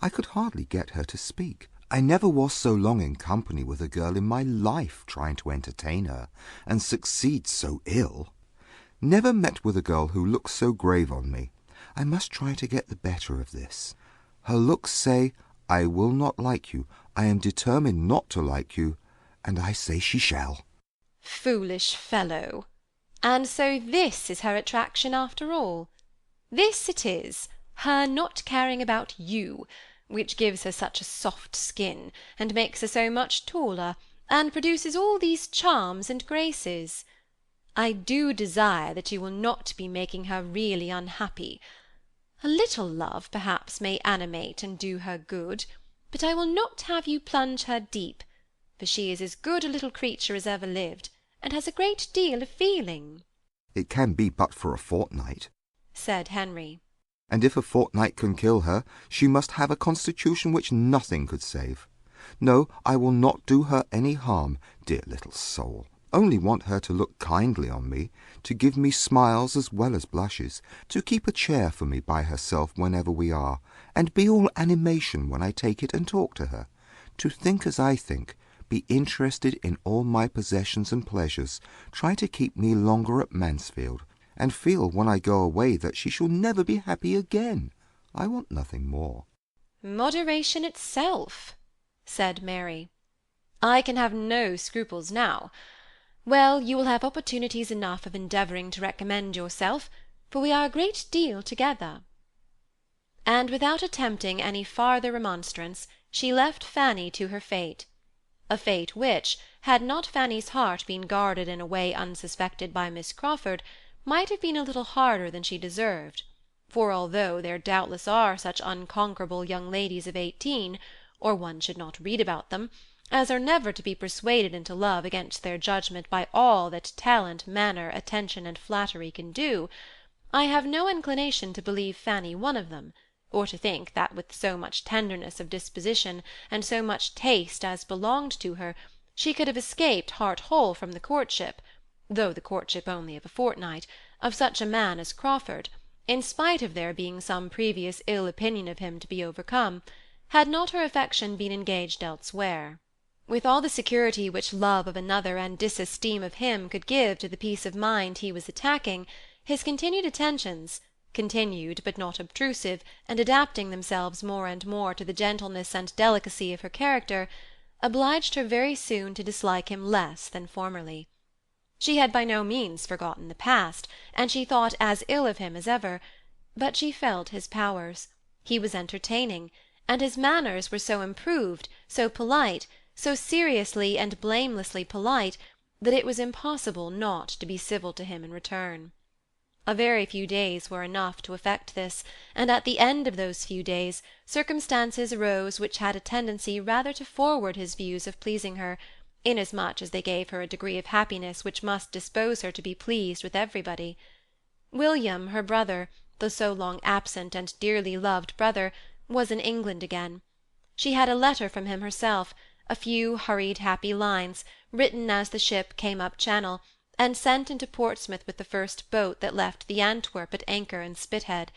I could hardly get her to speak. I never was so long in company with a girl in my life trying to entertain her, and succeed so ill. Never met with a girl who looks so grave on me. I must try to get the better of this. Her looks say, I will not like you. I am determined not to like you, and I say she shall." "Foolish fellow! And so this is her attraction after all. This it is, her not caring about you, which gives her such a soft skin, and makes her so much taller, and produces all these charms and graces. I do desire that you will not be making her really unhappy. A little love, perhaps, may animate and do her good, but I will not have you plunge her deep, for she is as good a little creature as ever lived, and has a great deal of feeling." "It can be but for a fortnight," said Henry. "and if a fortnight can kill her, she must have a constitution which nothing could save. No, I will not do her any harm, dear little soul. Only want her to look kindly on me, to give me smiles as well as blushes, to keep a chair for me by herself whenever we are, and be all animation when I take it and talk to her, to think as I think, be interested in all my possessions and pleasures, try to keep me longer at Mansfield, and feel when I go away that she shall never be happy again. I want nothing more." "Moderation itself," said Mary. "I can have no scruples now. Well, you will have opportunities enough of endeavouring to recommend yourself, for we are a great deal together." And without attempting any farther remonstrance, she left Fanny to her fate. A fate which, had not Fanny's heart been guarded in a way unsuspected by Miss Crawford, might have been a little harder than she deserved, for although there doubtless are such unconquerable young ladies of 18, or one should not read about them, as are never to be persuaded into love against their judgment by all that talent, manner, attention, and flattery can do, I have no inclination to believe Fanny one of them, or to think that with so much tenderness of disposition and so much taste as belonged to her, she could have escaped heart-whole from the courtship, though the courtship only of a fortnight, of such a man as Crawford, in spite of there being some previous ill opinion of him to be overcome, had not her affection been engaged elsewhere. With all the security which love of another and disesteem of him could give to the peace of mind he was attacking, his continued attentions, continued but not obtrusive, and adapting themselves more and more to the gentleness and delicacy of her character, obliged her very soon to dislike him less than formerly. She had by no means forgotten the past, and she thought as ill of him as ever, but she felt his powers. He was entertaining, and his manners were so improved, so polite, so seriously and blamelessly polite, that it was impossible not to be civil to him in return. A very few days were enough to effect this, and at the end of those few days circumstances arose which had a tendency rather to forward his views of pleasing her, inasmuch as they gave her a degree of happiness which must dispose her to be pleased with everybody. William, her brother, the so long absent and dearly loved brother, was in England again. She had a letter from him herself, a few hurried happy lines, written as the ship came up Channel, and sent into Portsmouth with the first boat that left the Antwerp at anchor in Spithead,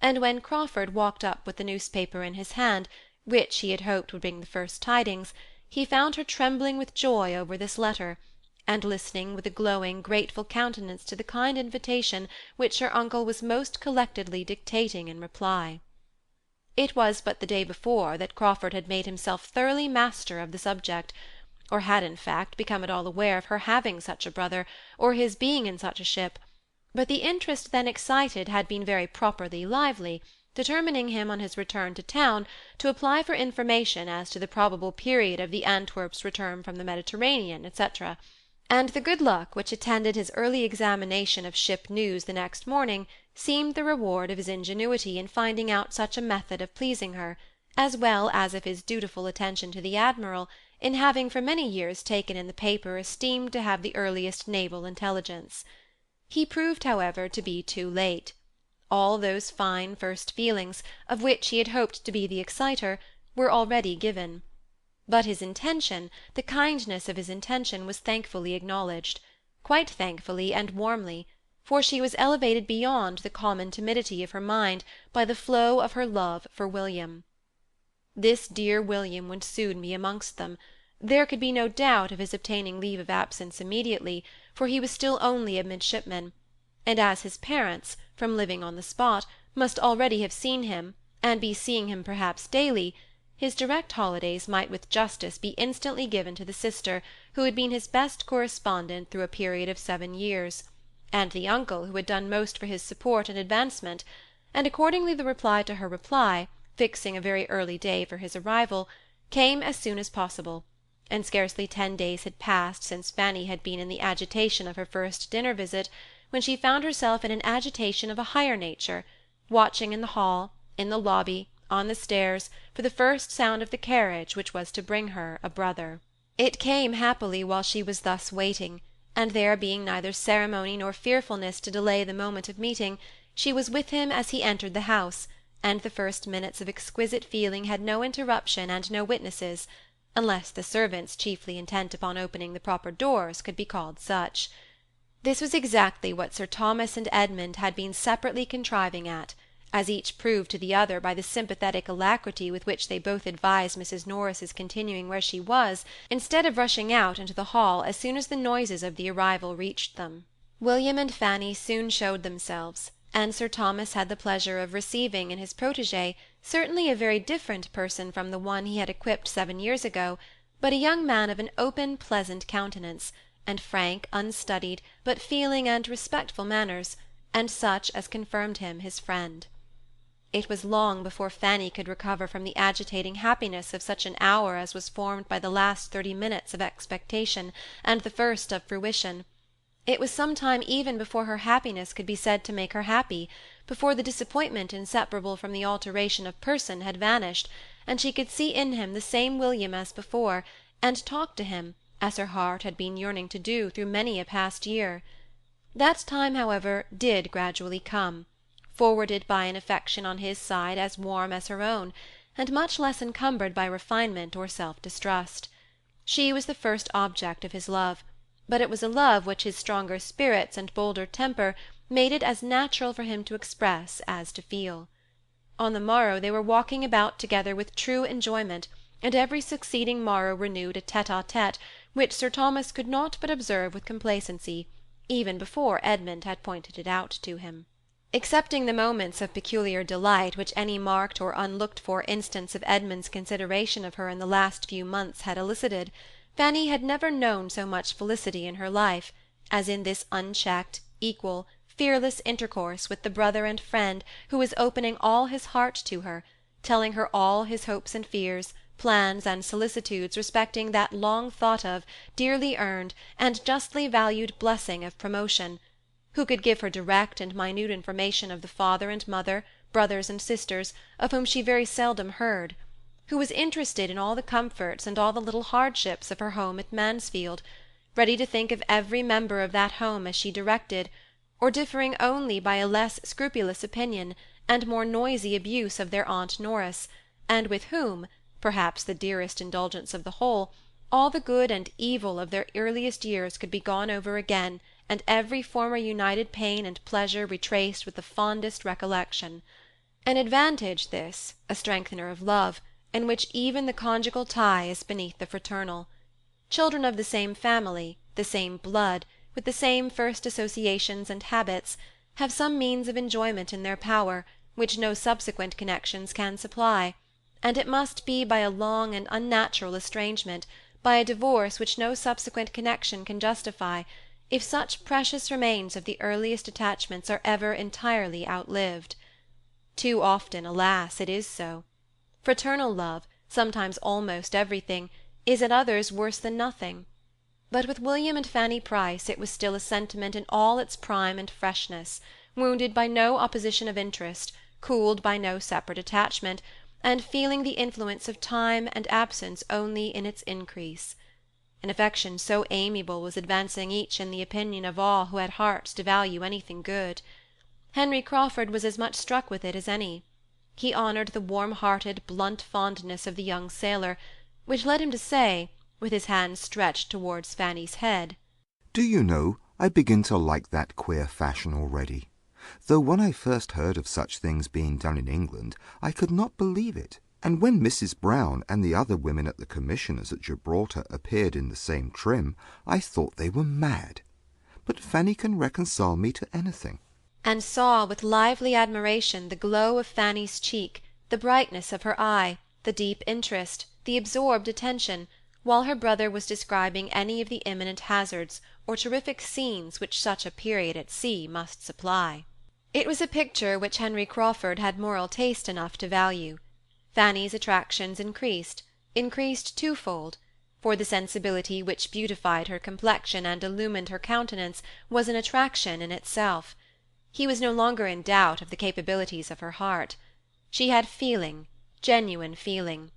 and when Crawford walked up with the newspaper in his hand, which he had hoped would bring the first tidings, he found her trembling with joy over this letter, and listening with a glowing, grateful countenance to the kind invitation which her uncle was most collectedly dictating in reply. It was but the day before that Crawford had made himself thoroughly master of the subject, or had in fact become at all aware of her having such a brother, or his being in such a ship, but the interest then excited had been very properly lively, determining him on his return to town to apply for information as to the probable period of the Antwerp's return from the Mediterranean, etc., and the good luck which attended his early examination of ship news the next morning seemed the reward of his ingenuity in finding out such a method of pleasing her, as well as of his dutiful attention to the Admiral, in having for many years taken in the paper esteemed to have the earliest naval intelligence. He proved, however, to be too late. All those fine first feelings, of which he had hoped to be the exciter, were already given. But his intention, the kindness of his intention, was thankfully acknowledged, quite thankfully and warmly, for she was elevated beyond the common timidity of her mind by the flow of her love for William. This dear William would soon be amongst them. There could be no doubt of his obtaining leave of absence immediately, for he was still only a midshipman, and as his parents, from living on the spot, must already have seen him, and be seeing him perhaps daily, his direct holidays might with justice be instantly given to the sister who had been his best correspondent through a period of 7 years, and the uncle who had done most for his support and advancement, and accordingly the reply to her reply, fixing a very early day for his arrival, came as soon as possible, and scarcely 10 days had passed since Fanny had been in the agitation of her first dinner visit, when she found herself in an agitation of a higher nature, watching in the hall, in the lobby, on the stairs, for the first sound of the carriage which was to bring her a brother. It came happily while she was thus waiting, and there being neither ceremony nor fearfulness to delay the moment of meeting, she was with him as he entered the house, and the first minutes of exquisite feeling had no interruption and no witnesses, unless the servants chiefly intent upon opening the proper doors could be called such. This was exactly what Sir Thomas and Edmund had been separately contriving at, as each proved to the other by the sympathetic alacrity with which they both advised Mrs. Norris's continuing where she was, instead of rushing out into the hall as soon as the noises of the arrival reached them. William and Fanny soon showed themselves, and Sir Thomas had the pleasure of receiving in his protégé certainly a very different person from the one he had equipped 7 years ago, but a young man of an open, pleasant countenance, and frank, unstudied, but feeling and respectful manners, and such as confirmed him his friend. It was long before Fanny could recover from the agitating happiness of such an hour as was formed by the last 30 minutes of expectation and the first of fruition. It was some time even before her happiness could be said to make her happy, before the disappointment inseparable from the alteration of person had vanished, and she could see in him the same William as before, and talk to him, as her heart had been yearning to do through many a past year. That time, however, did gradually come, forwarded by an affection on his side as warm as her own, and much less encumbered by refinement or self-distrust. She was the first object of his love, but it was a love which his stronger spirits and bolder temper made it as natural for him to express as to feel. On the morrow they were walking about together with true enjoyment, and every succeeding morrow renewed a tete-a-tete which Sir Thomas could not but observe with complacency, even before Edmund had pointed it out to him. Excepting the moments of peculiar delight which any marked or unlooked-for instance of Edmund's consideration of her in the last few months had elicited, Fanny had never known so much felicity in her life, as in this unchecked, equal, fearless intercourse with the brother and friend who was opening all his heart to her, telling her all his hopes and fears, plans and solicitudes respecting that long-thought-of, dearly earned, and justly valued blessing of promotion, who could give her direct and minute information of the father and mother, brothers and sisters, of whom she very seldom heard, who was interested in all the comforts and all the little hardships of her home at Mansfield, ready to think of every member of that home as she directed, or differing only by a less scrupulous opinion and more noisy abuse of their Aunt Norris, and with whom, perhaps the dearest indulgence of the whole, all the good and evil of their earliest years could be gone over again, and every former united pain and pleasure retraced with the fondest recollection. An advantage this, a strengthener of love, in which even the conjugal tie is beneath the fraternal. Children of the same family, the same blood, with the same first associations and habits, have some means of enjoyment in their power, which no subsequent connections can supply, and it must be by a long and unnatural estrangement, by a divorce which no subsequent connection can justify, if such precious remains of the earliest attachments are ever entirely outlived. Too often, alas, it is so. Fraternal love, sometimes almost everything, is at others worse than nothing. But with William and Fanny Price it was still a sentiment in all its prime and freshness, wounded by no opposition of interest, cooled by no separate attachment, and feeling the influence of time and absence only in its increase. An affection so amiable was advancing each in the opinion of all who had hearts to value anything good. Henry Crawford was as much struck with it as any. He honoured the warm-hearted, blunt fondness of the young sailor, which led him to say, with his hand stretched towards Fanny's head, "Do you know, I begin to like that queer fashion already. Though when I first heard of such things being done in England, I could not believe it. And when Mrs. Brown and the other women at the Commissioners at Gibraltar appeared in the same trim, I thought they were mad. But Fanny can reconcile me to anything." And saw with lively admiration the glow of Fanny's cheek, the brightness of her eye, the deep interest, the absorbed attention, while her brother was describing any of the imminent hazards or terrific scenes which such a period at sea must supply. It was a picture which Henry Crawford had moral taste enough to value. Fanny's attractions increased twofold, for the sensibility which beautified her complexion and illumined her countenance was an attraction in itself. He was no longer in doubt of the capabilities of her heart. She had feeling, genuine feeling.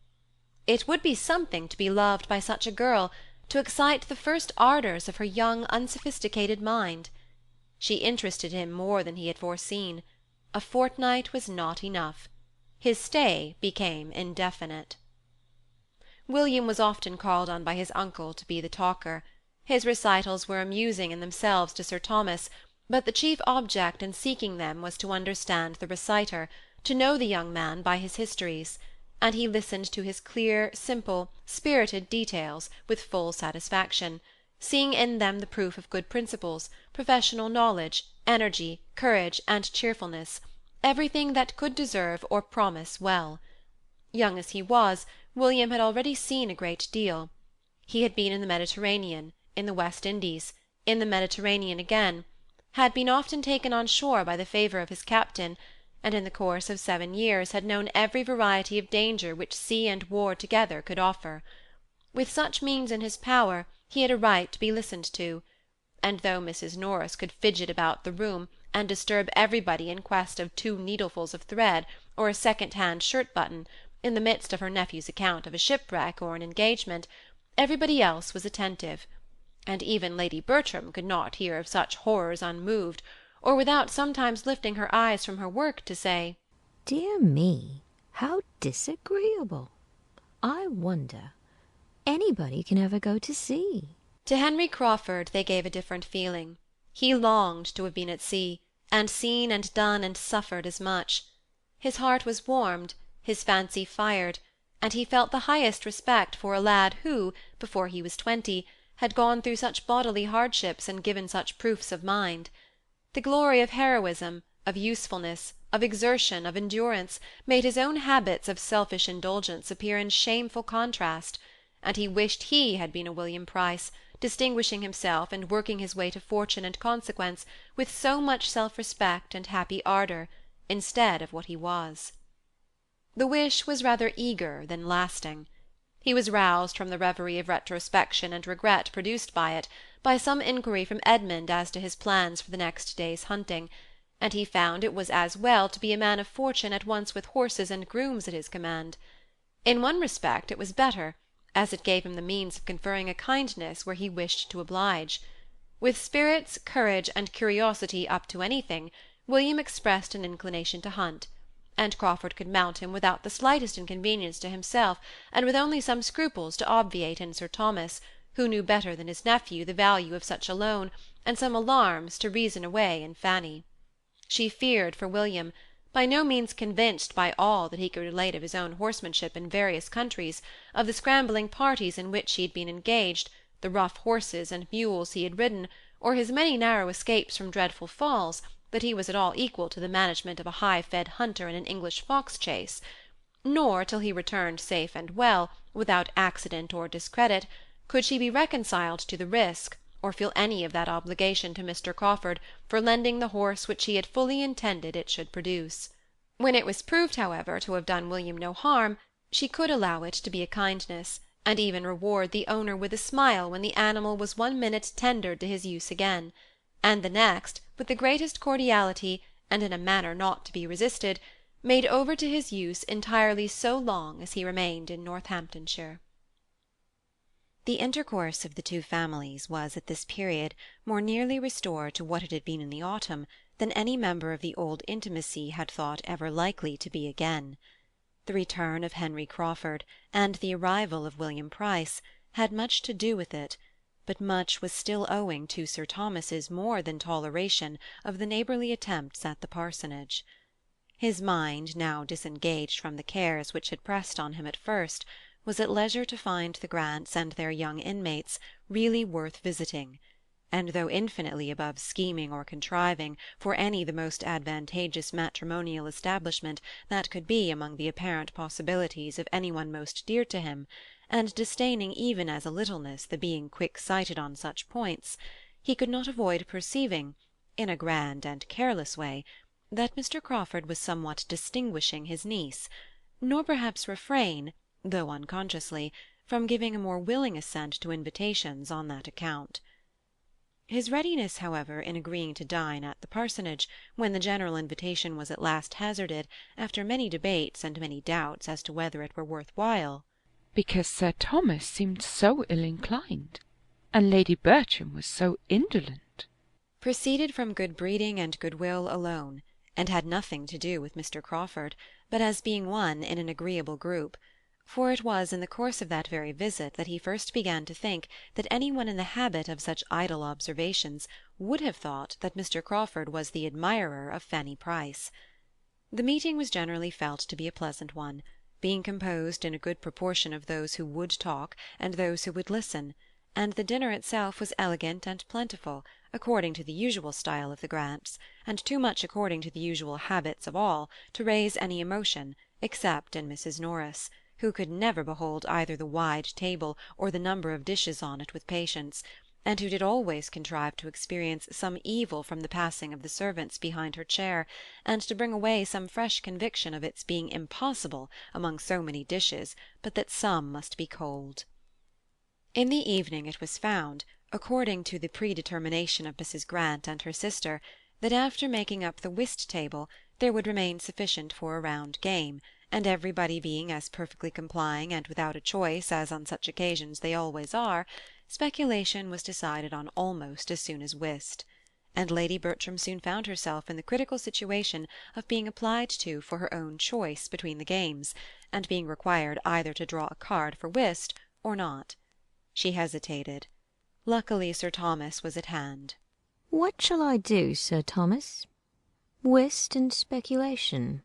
It would be something to be loved by such a girl, to excite the first ardours of her young, unsophisticated mind. She interested him more than he had foreseen. A fortnight was not enough. His stay became indefinite. William was often called on by his uncle to be the talker. His recitals were amusing in themselves to Sir Thomas, but the chief object in seeking them was to understand the reciter, to know the young man by his histories, and he listened to his clear, simple, spirited details with full satisfaction, seeing in them the proof of good principles, professional knowledge, energy, courage, and cheerfulness, everything that could deserve or promise well. Young as he was, William had already seen a great deal. He had been in the Mediterranean, in the West Indies, in the Mediterranean again, had been often taken on shore by the favour of his captain, and in the course of 7 years had known every variety of danger which sea and war together could offer. With such means in his power, he had a right to be listened to, and though Mrs. Norris could fidget about the room and disturb everybody in quest of 2 needlefuls of thread or a second-hand shirt-button, in the midst of her nephew's account of a shipwreck or an engagement, everybody else was attentive, and even Lady Bertram could not hear of such horrors unmoved, or without sometimes lifting her eyes from her work to say, "Dear me, how disagreeable! I wonder anybody can ever go to sea." To Henry Crawford they gave a different feeling. He longed to have been at sea, and seen and done and suffered as much. His heart was warmed, his fancy fired, and he felt the highest respect for a lad who, before he was 20, had gone through such bodily hardships and given such proofs of mind. The glory of heroism, of usefulness, of exertion, of endurance, made his own habits of selfish indulgence appear in shameful contrast, and he wished he had been a William Price, distinguishing himself and working his way to fortune and consequence with so much self-respect and happy ardour, instead of what he was. The wish was rather eager than lasting. He was roused from the reverie of retrospection and regret produced by it, by some inquiry from Edmund as to his plans for the next day's hunting, and he found it was as well to be a man of fortune at once with horses and grooms at his command. In one respect it was better, as it gave him the means of conferring a kindness where he wished to oblige. With spirits, courage, and curiosity up to anything, William expressed an inclination to hunt, and Crawford could mount him without the slightest inconvenience to himself, and with only some scruples to obviate in Sir Thomas, who knew better than his nephew the value of such a loan, and some alarms to reason away in Fanny. She feared for William, by no means convinced by all that he could relate of his own horsemanship in various countries, of the scrambling parties in which he had been engaged, the rough horses and mules he had ridden, or his many narrow escapes from dreadful falls, that he was at all equal to the management of a high-fed hunter in an English fox-chase, nor, till he returned safe and well, without accident or discredit, could she be reconciled to the risk, or feel any of that obligation to Mr. Crawford for lending the horse which he had fully intended it should produce. When it was proved, however, to have done William no harm, she could allow it to be a kindness, and even reward the owner with a smile when the animal was 1 minute tendered to his use again, and the next, with the greatest cordiality, and in a manner not to be resisted, made over to his use entirely so long as he remained in Northamptonshire. The intercourse of the 2 families was at this period more nearly restored to what it had been in the autumn than any member of the old intimacy had thought ever likely to be again. The return of Henry Crawford, and the arrival of William Price, had much to do with it, but much was still owing to Sir Thomas's more than toleration of the neighbourly attempts at the parsonage. His mind, now disengaged from the cares which had pressed on him at first, was at leisure to find the Grants and their young inmates really worth visiting, and though infinitely above scheming or contriving for any the most advantageous matrimonial establishment that could be among the apparent possibilities of any one most dear to him, and disdaining even as a littleness the being quick-sighted on such points, he could not avoid perceiving, in a grand and careless way, that Mr. Crawford was somewhat distinguishing his niece, nor perhaps refrain, though unconsciously, from giving a more willing assent to invitations on that account. His readiness, however, in agreeing to dine at the parsonage, when the general invitation was at last hazarded, after many debates and many doubts as to whether it were worth while, because Sir Thomas seemed so ill-inclined, and Lady Bertram was so indolent, proceeded from good breeding and goodwill alone, and had nothing to do with Mr. Crawford, but as being one in an agreeable group, for it was in the course of that very visit that he first began to think that any one in the habit of such idle observations would have thought that Mr. Crawford was the admirer of Fanny Price. The meeting was generally felt to be a pleasant one, being composed in a good proportion of those who would talk and those who would listen, and the dinner itself was elegant and plentiful, according to the usual style of the Grants, and too much according to the usual habits of all, to raise any emotion, except in Mrs. Norris, who could never behold either the wide table or the number of dishes on it with patience, and who did always contrive to experience some evil from the passing of the servants behind her chair, and to bring away some fresh conviction of its being impossible, among so many dishes, but that some must be cold. In the evening it was found, according to the predetermination of Mrs. Grant and her sister, that after making up the whist-table there would remain sufficient for a round game, and everybody being as perfectly complying and without a choice as on such occasions they always are, speculation was decided on almost as soon as whist, and Lady Bertram soon found herself in the critical situation of being applied to for her own choice between the games, and being required either to draw a card for whist or not. She hesitated. Luckily Sir Thomas was at hand. What shall I do, Sir Thomas? Whist and speculation.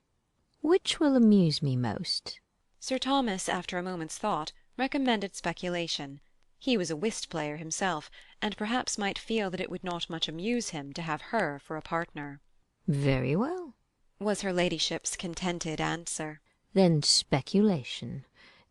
Which will amuse me most? Sir Thomas, after a moment's thought, recommended speculation. He was a whist-player himself, and perhaps might feel that it would not much amuse him to have her for a partner. Very well, was her ladyship's contented answer. Then speculation.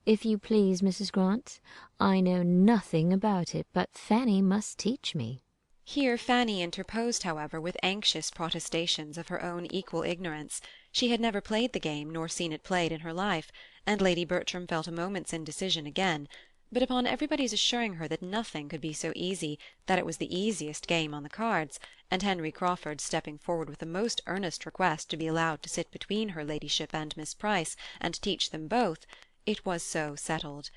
If you please, Mrs. Grant, I know nothing about it, but Fanny must teach me. Here Fanny interposed, however, with anxious protestations of her own equal ignorance. She had never played the game, nor seen it played in her life, and Lady Bertram felt a moment's indecision again, but upon everybody's assuring her that nothing could be so easy, that it was the easiest game on the cards, and Henry Crawford stepping forward with a most earnest request to be allowed to sit between her ladyship and Miss Price, and teach them both, it was so settled.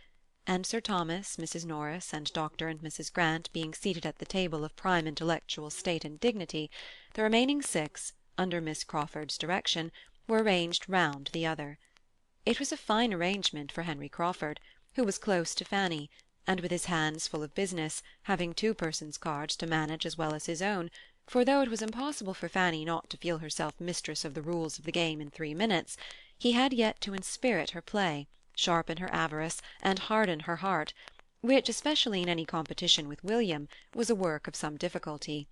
And Sir Thomas, Mrs. Norris, and Dr. and Mrs. Grant being seated at the table of prime intellectual state and dignity, the remaining 6, under Miss Crawford's direction, were arranged round the other. It was a fine arrangement for Henry Crawford, who was close to Fanny, and with his hands full of business, having 2 persons' cards to manage as well as his own, for though it was impossible for Fanny not to feel herself mistress of the rules of the game in 3 minutes, he had yet to inspirit her play, sharpen her avarice, and harden her heart, which, especially in any competition with William, was a work of some difficulty.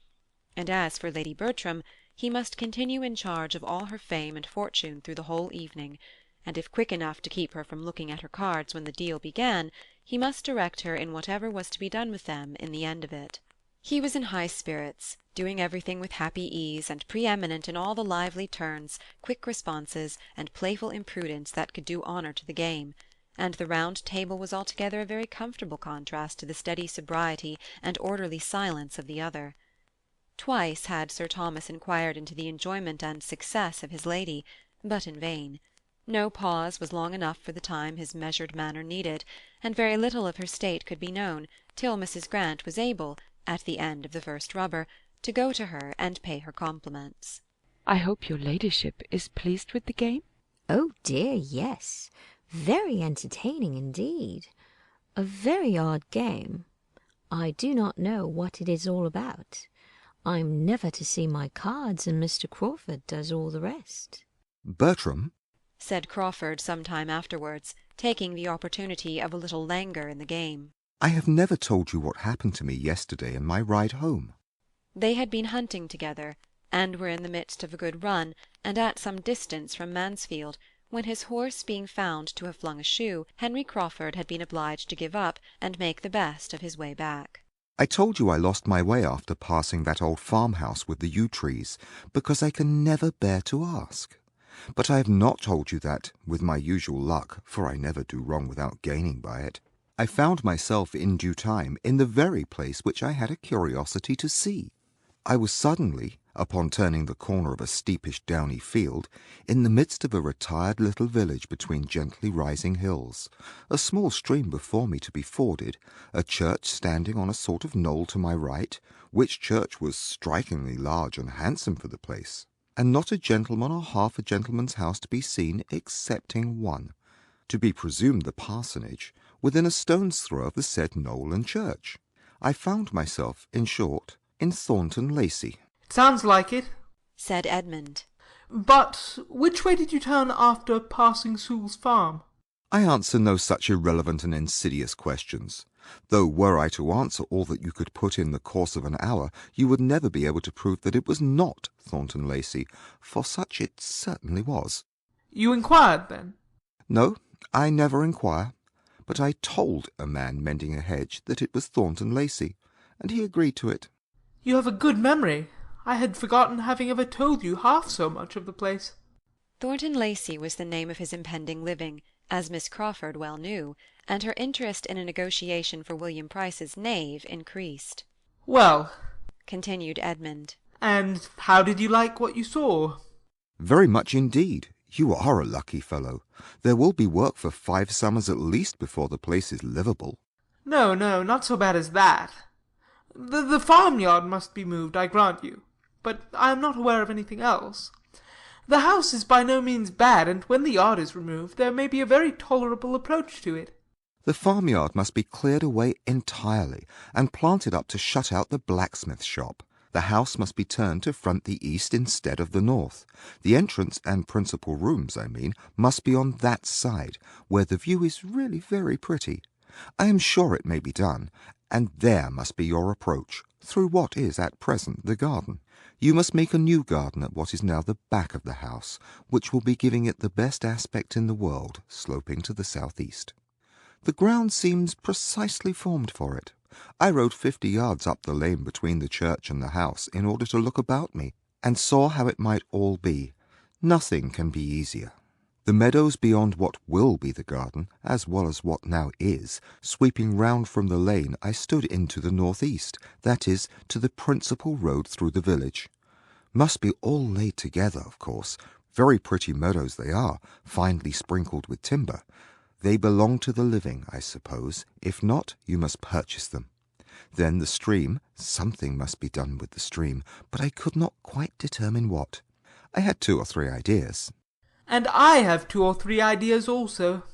And as for Lady Bertram, he must continue in charge of all her fame and fortune through the whole evening, and if quick enough to keep her from looking at her cards when the deal began, he must direct her in whatever was to be done with them in the end of it. He was in high spirits, doing everything with happy ease, and pre-eminent in all the lively turns, quick responses, and playful imprudence that could do honour to the game, and the round table was altogether a very comfortable contrast to the steady sobriety and orderly silence of the other. Twice had Sir Thomas inquired into the enjoyment and success of his lady, but in vain. No pause was long enough for the time his measured manner needed, and very little of her state could be known, till Mrs. Grant was able, at the end of the first rubber, to go to her and pay her compliments. I hope your ladyship is pleased with the game? Oh dear, yes. Very entertaining indeed. A very odd game. I do not know what it is all about. I'm never to see my cards, and Mr. Crawford does all the rest. Bertram, said Crawford some time afterwards, taking the opportunity of a little languor in the game. I have never told you what happened to me yesterday in my ride home. They had been hunting together, and were in the midst of a good run, and at some distance from Mansfield, when his horse being found to have flung a shoe, Henry Crawford had been obliged to give up and make the best of his way back. I told you I lost my way after passing that old farmhouse with the yew trees, because I can never bear to ask. But I have not told you that, with my usual luck, for I never do wrong without gaining by it, I found myself in due time in the very place which I had a curiosity to see. I was suddenly, upon turning the corner of a steepish downy field, in the midst of a retired little village between gently rising hills, a small stream before me to be forded, a church standing on a sort of knoll to my right, which church was strikingly large and handsome for the place, and not a gentleman or half a gentleman's house to be seen excepting one, to be presumed the parsonage, within a stone's throw of the said knoll and church. I found myself, in short, in Thornton Lacey. It sounds like it, said Edmund. But which way did you turn after passing Sewell's farm? I answer no such irrelevant and insidious questions, though were I to answer all that you could put in the course of an hour, you would never be able to prove that it was not Thornton Lacey, for such it certainly was. You inquired, then? No, I never inquire, but I told a man mending a hedge that it was Thornton Lacey, and he agreed to it. You have a good memory. I had forgotten having ever told you half so much of the place. Thornton Lacey was the name of his impending living, as Miss Crawford well knew, and her interest in a negotiation for William Price's knave increased. Well, continued Edmund, and how did you like what you saw? Very much indeed. You are a lucky fellow. There will be work for 5 summers at least before the place is livable. No, not so bad as that. The farmyard must be moved, I grant you, but I am not aware of anything else. The house is by no means bad, and when the yard is removed, there may be a very tolerable approach to it. The farmyard must be cleared away entirely, and planted up to shut out the blacksmith shop. The house must be turned to front the east instead of the north. The entrance and principal rooms, I mean, must be on that side, where the view is really very pretty. I am sure it may be done, and there must be your approach, through what is at present the garden. You must make a new garden at what is now the back of the house, which will be giving it the best aspect in the world, sloping to the south-east. The ground seems precisely formed for it. I rode 50 yards up the lane between the church and the house in order to look about me, and saw how it might all be. Nothing can be easier. The meadows beyond what will be the garden, as well as what now is, sweeping round from the lane, I stood into the north-east, that is, to the principal road through the village. Must be all laid together, of course. Very pretty meadows they are, finely sprinkled with timber. They belong to the living, I suppose. If not, you must purchase them. Then the stream, something must be done with the stream, but I could not quite determine what. I had 2 or 3 ideas. And I have 2 or 3 ideas also,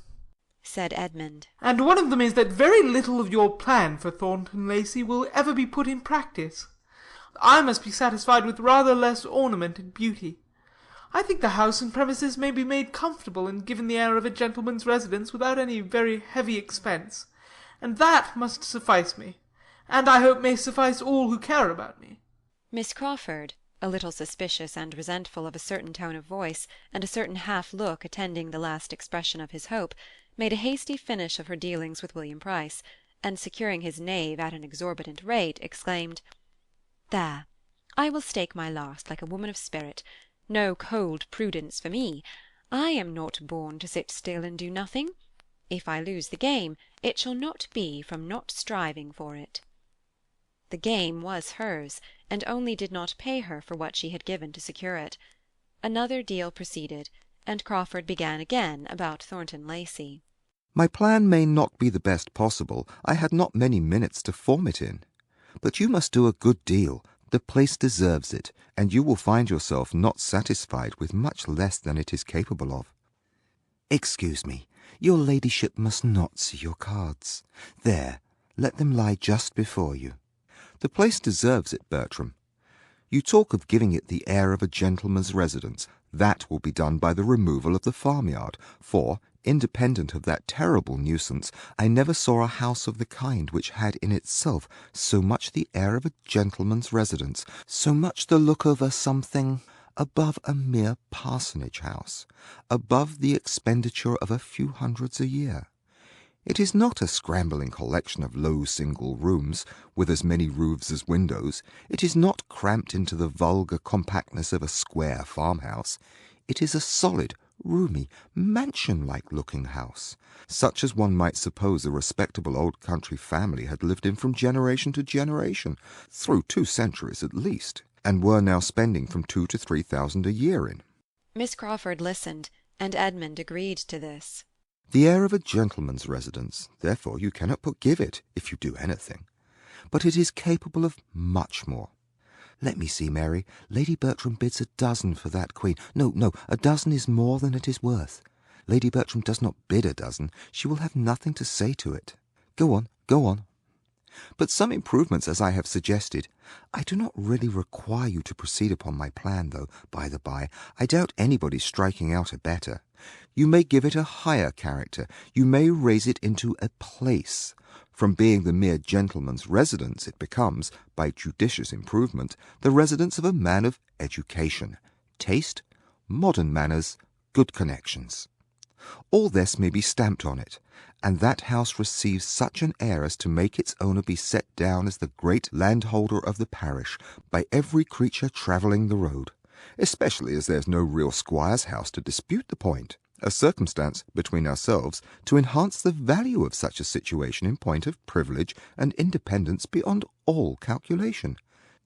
said Edmund. And one of them is that very little of your plan for Thornton Lacey will ever be put in practice. I must be satisfied with rather less ornament and beauty. I think the house and premises may be made comfortable and given the air of a gentleman's residence without any very heavy expense, and that must suffice me, and I hope may suffice all who care about me. Miss Crawford, a little suspicious and resentful of a certain tone of voice and a certain half-look attending the last expression of his hope, made a hasty finish of her dealings with William Price, and securing his knave at an exorbitant rate, exclaimed, "There, I will stake my last like a woman of spirit. No cold prudence for me. I am not born to sit still and do nothing. If I lose the game, it shall not be from not striving for it." The game was hers, and only did not pay her for what she had given to secure it. Another deal proceeded, and Crawford began again about Thornton Lacey. My plan may not be the best possible. I had not many minutes to form it in. But you must do a good deal. The place deserves it, and you will find yourself not satisfied with much less than it is capable of. Excuse me, your ladyship must not see your cards. There, let them lie just before you. The place deserves it, Bertram. You talk of giving it the air of a gentleman's residence. That will be done by the removal of the farmyard, for, independent of that terrible nuisance, I never saw a house of the kind which had in itself so much the air of a gentleman's residence, so much the look of a something above a mere parsonage house, above the expenditure of a few hundreds a year. It is not a scrambling collection of low single rooms, with as many roofs as windows. It is not cramped into the vulgar compactness of a square farmhouse. It is a solid, roomy, mansion-like looking house, such as one might suppose a respectable old country family had lived in from generation to generation, through 2 centuries at least, and were now spending from 2,000 to 3,000 a year in. Miss Crawford listened, and Edmund agreed to this. The air of a gentleman's residence, therefore you cannot but give it, if you do anything. But it is capable of much more. Let me see, Mary. Lady Bertram bids 12 for that queen. No, 12 is more than it is worth. Lady Bertram does not bid 12. She will have nothing to say to it. Go on, go on. But some improvements, as I have suggested. I do not really require you to proceed upon my plan, though, by the by. I doubt anybody striking out a better. You may give it a higher character. You may raise it into a place. From being the mere gentleman's residence, it becomes, by judicious improvement, the residence of a man of education, taste, modern manners, good connections. All this may be stamped on it, and that house receives such an air as to make its owner be set down as the great landholder of the parish by every creature travelling the road, especially as there's no real squire's house to dispute the point, a circumstance, between ourselves, to enhance the value of such a situation in point of privilege and independence beyond all calculation.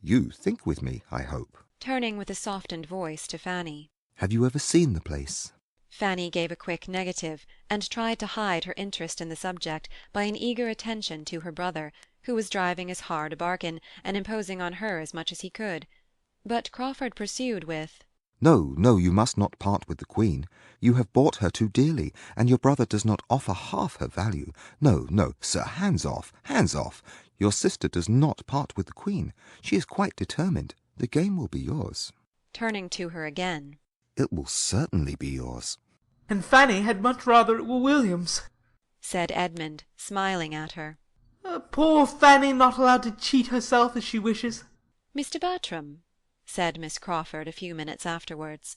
You think with me, I hope. Turning with a softened voice to Fanny. Have you ever seen the place? Fanny gave a quick negative, and tried to hide her interest in the subject by an eager attention to her brother, who was driving as hard a bargain, and imposing on her as much as he could. But Crawford pursued with, No, you must not part with the queen. You have bought her too dearly, and your brother does not offer half her value. No, sir, hands off, hands off. Your sister does not part with the queen. She is quite determined. The game will be yours. Turning to her again. It will certainly be yours. And Fanny had much rather it were William's, said Edmund, smiling at her. Poor Fanny not allowed to cheat herself as she wishes. Mr. Bertram, said Miss Crawford a few minutes afterwards,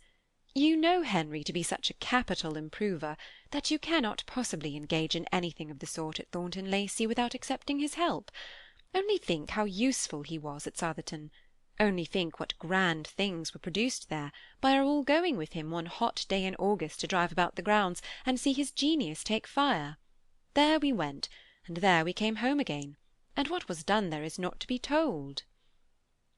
you know Henry to be such a capital improver that you cannot possibly engage in anything of the sort at Thornton Lacey without accepting his help. Only think how useful he was at Southerton. Only think what grand things were produced there by our all going with him one hot day in August to drive about the grounds and see his genius take fire. There we went, and there we came home again, and what was done there is not to be told.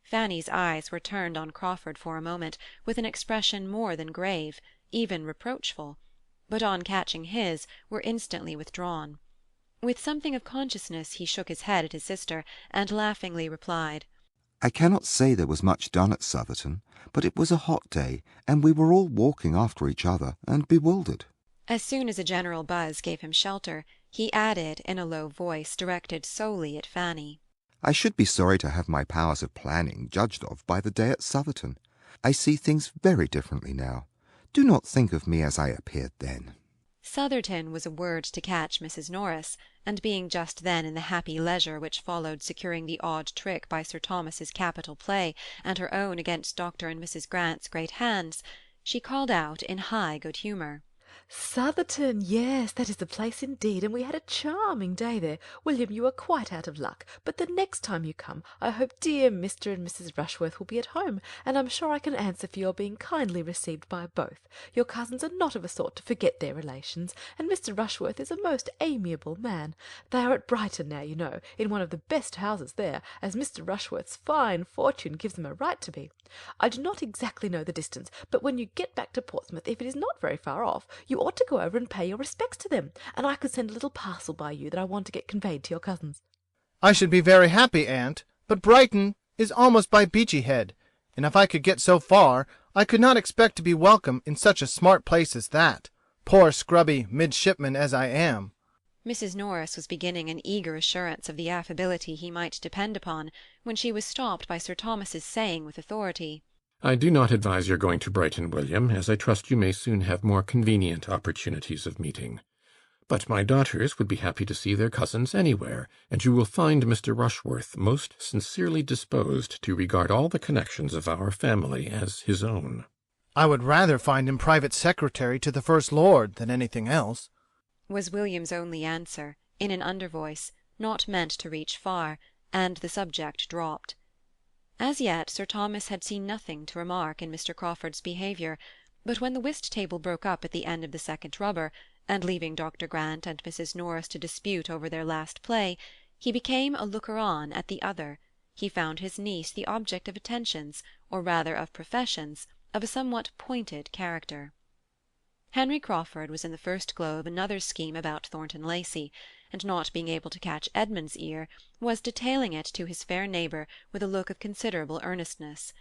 Fanny's eyes were turned on Crawford for a moment, with an expression more than grave, even reproachful, but on catching his, were instantly withdrawn. With something of consciousness he shook his head at his sister, and laughingly replied, I cannot say there was much done at Southerton, but it was a hot day, and we were all walking after each other, and bewildered. As soon as a general buzz gave him shelter, he added, in a low voice, directed solely at Fanny, I should be sorry to have my powers of planning judged of by the day at Southerton. I see things very differently now. Do not think of me as I appeared then. Southerton was a word to catch Mrs. Norris, and being just then in the happy leisure which followed securing the odd trick by Sir Thomas's capital play, and her own against Dr. and Mrs. Grant's great hands, she called out in high good humour, Southerton, yes, that is the place indeed, and we had a charming day there. William, you are quite out of luck, but the next time you come I hope dear Mr. and Mrs. Rushworth will be at home, and I'm sure I can answer for your being kindly received by both. Your cousins are not of a sort to forget their relations, and Mr. Rushworth is a most amiable man. They are at Brighton now, you know, in one of the best houses there, as Mr. Rushworth's fine fortune gives them a right to be. I do not exactly know the distance, but when you get back to Portsmouth, if it is not very far off, you ought to go over and pay your respects to them, and I could send a little parcel by you that I want to get conveyed to your cousins. I should be very happy, aunt, but Brighton is almost by Beachy Head, and if I could get so far, I could not expect to be welcome in such a smart place as that, poor scrubby midshipman as I am. Mrs. Norris was beginning an eager assurance of the affability he might depend upon, when she was stopped by Sir Thomas's saying with authority, I do not advise your going to Brighton, William, as I trust you may soon have more convenient opportunities of meeting. But my daughters would be happy to see their cousins anywhere, and you will find Mr. Rushworth most sincerely disposed to regard all the connections of our family as his own. I would rather find him private secretary to the First Lord than anything else, was William's only answer, in an undervoice, not meant to reach far, and the subject dropped. As yet Sir Thomas had seen nothing to remark in Mr. Crawford's behaviour, But when the whist-table broke up at the end of the second rubber, and leaving Dr. Grant and Mrs. Norris to dispute over their last play, he became a looker-on at the other, he found his niece the object of attentions, or rather of professions, of a somewhat pointed character. Henry Crawford was in the first glow of another scheme about Thornton Lacey, and not being able to catch Edmund's ear, was detailing it to his fair neighbour with a look of considerable earnestness.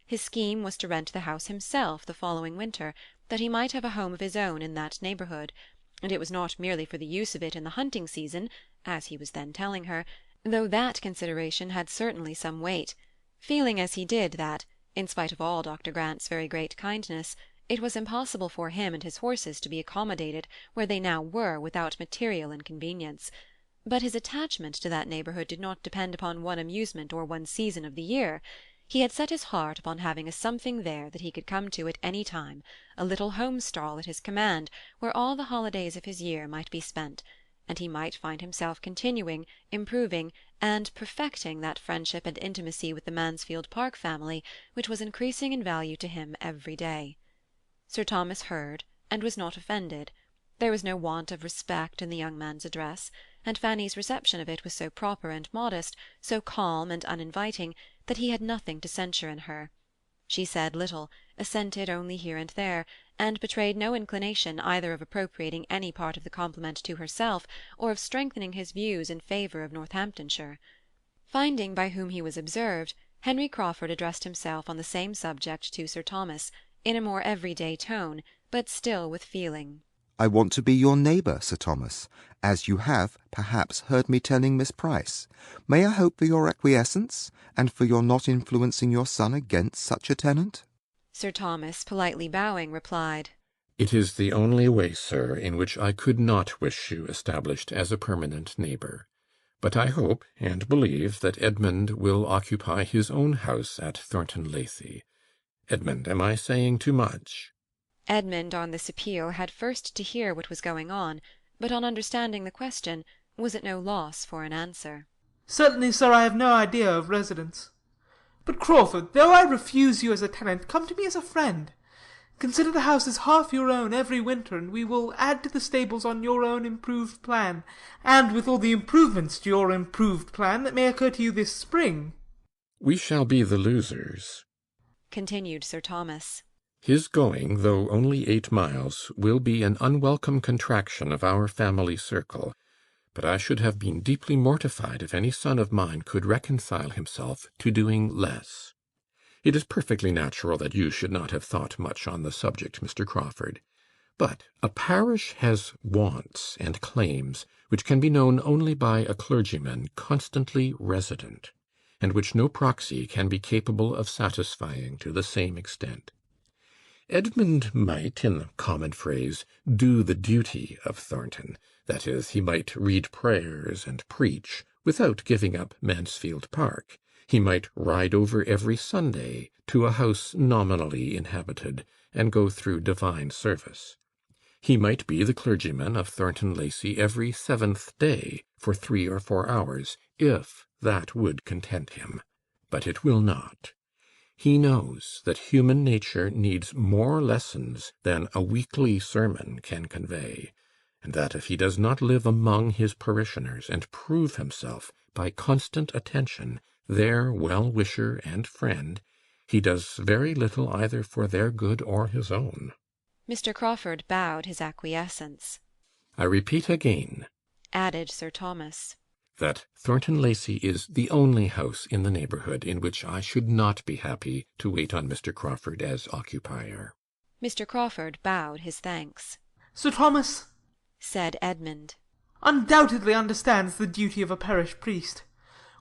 His scheme was to rent the house himself the following winter, that he might have a home of his own in that neighbourhood, and it was not merely for the use of it in the hunting season, as he was then telling her, though that consideration had certainly some weight, feeling as he did that, in spite of all Dr. Grant's very great kindness, it was impossible for him and his horses to be accommodated where they now were without material inconvenience. But his attachment to that neighbourhood did not depend upon one amusement or one season of the year. He had set his heart upon having a something there that he could come to at any time, a little home-stall at his command, where all the holidays of his year might be spent, and he might find himself continuing, improving, and perfecting that friendship and intimacy with the Mansfield Park family which was increasing in value to him every day. Sir Thomas heard, and was not offended. There was no want of respect in the young man's address, and Fanny's reception of it was so proper and modest, so calm and uninviting, that he had nothing to censure in her. She said little, assented only here and there, and betrayed no inclination either of appropriating any part of the compliment to herself, or of strengthening his views in favour of Northamptonshire. Finding by whom he was observed, Henry Crawford addressed himself on the same subject to Sir Thomas, in a more everyday tone, but still with feeling. I want to be your neighbour, Sir Thomas, as you have, perhaps, heard me telling Miss Price. May I hope for your acquiescence, and for your not influencing your son against such a tenant? Sir Thomas, politely bowing, replied, It is the only way, sir, in which I could not wish you established as a permanent neighbour. But I hope and believe that Edmund will occupy his own house at Thornton Lacey. Edmund, am I saying too much? Edmund on this appeal had first to hear what was going on, but on understanding the question, was at no loss for an answer. Certainly, sir, I have no idea of residence. But, Crawford, though I refuse you as a tenant, come to me as a friend. Consider the house as half your own every winter, and we will add to the stables on your own improved plan, and with all the improvements to your improved plan that may occur to you this spring. We shall be the losers, continued Sir Thomas. His going, though only 8 miles, will be an unwelcome contraction of our family circle, but I should have been deeply mortified if any son of mine could reconcile himself to doing less. It is perfectly natural that you should not have thought much on the subject, Mr. Crawford, but a parish has wants and claims which can be known only by a clergyman constantly resident, and which no proxy can be capable of satisfying to the same extent. Edmund might, in the common phrase, do the duty of Thornton, that is, he might read prayers and preach, without giving up Mansfield Park. He might ride over every Sunday to a house nominally inhabited, and go through divine service. He might be the clergyman of Thornton Lacey every 7th day for 3 or 4 hours, if that would content him. But it will not. He knows that human nature needs more lessons than a weekly sermon can convey, and that if he does not live among his parishioners and prove himself by constant attention their well-wisher and friend, he does very little either for their good or his own. Mr. Crawford bowed his acquiescence. I repeat again, added Sir Thomas, that Thornton Lacey is the only house in the neighbourhood in which I should not be happy to wait on Mr. Crawford as occupier. Mr. Crawford bowed his thanks. Sir Thomas, said Edmund, undoubtedly understands the duty of a parish priest.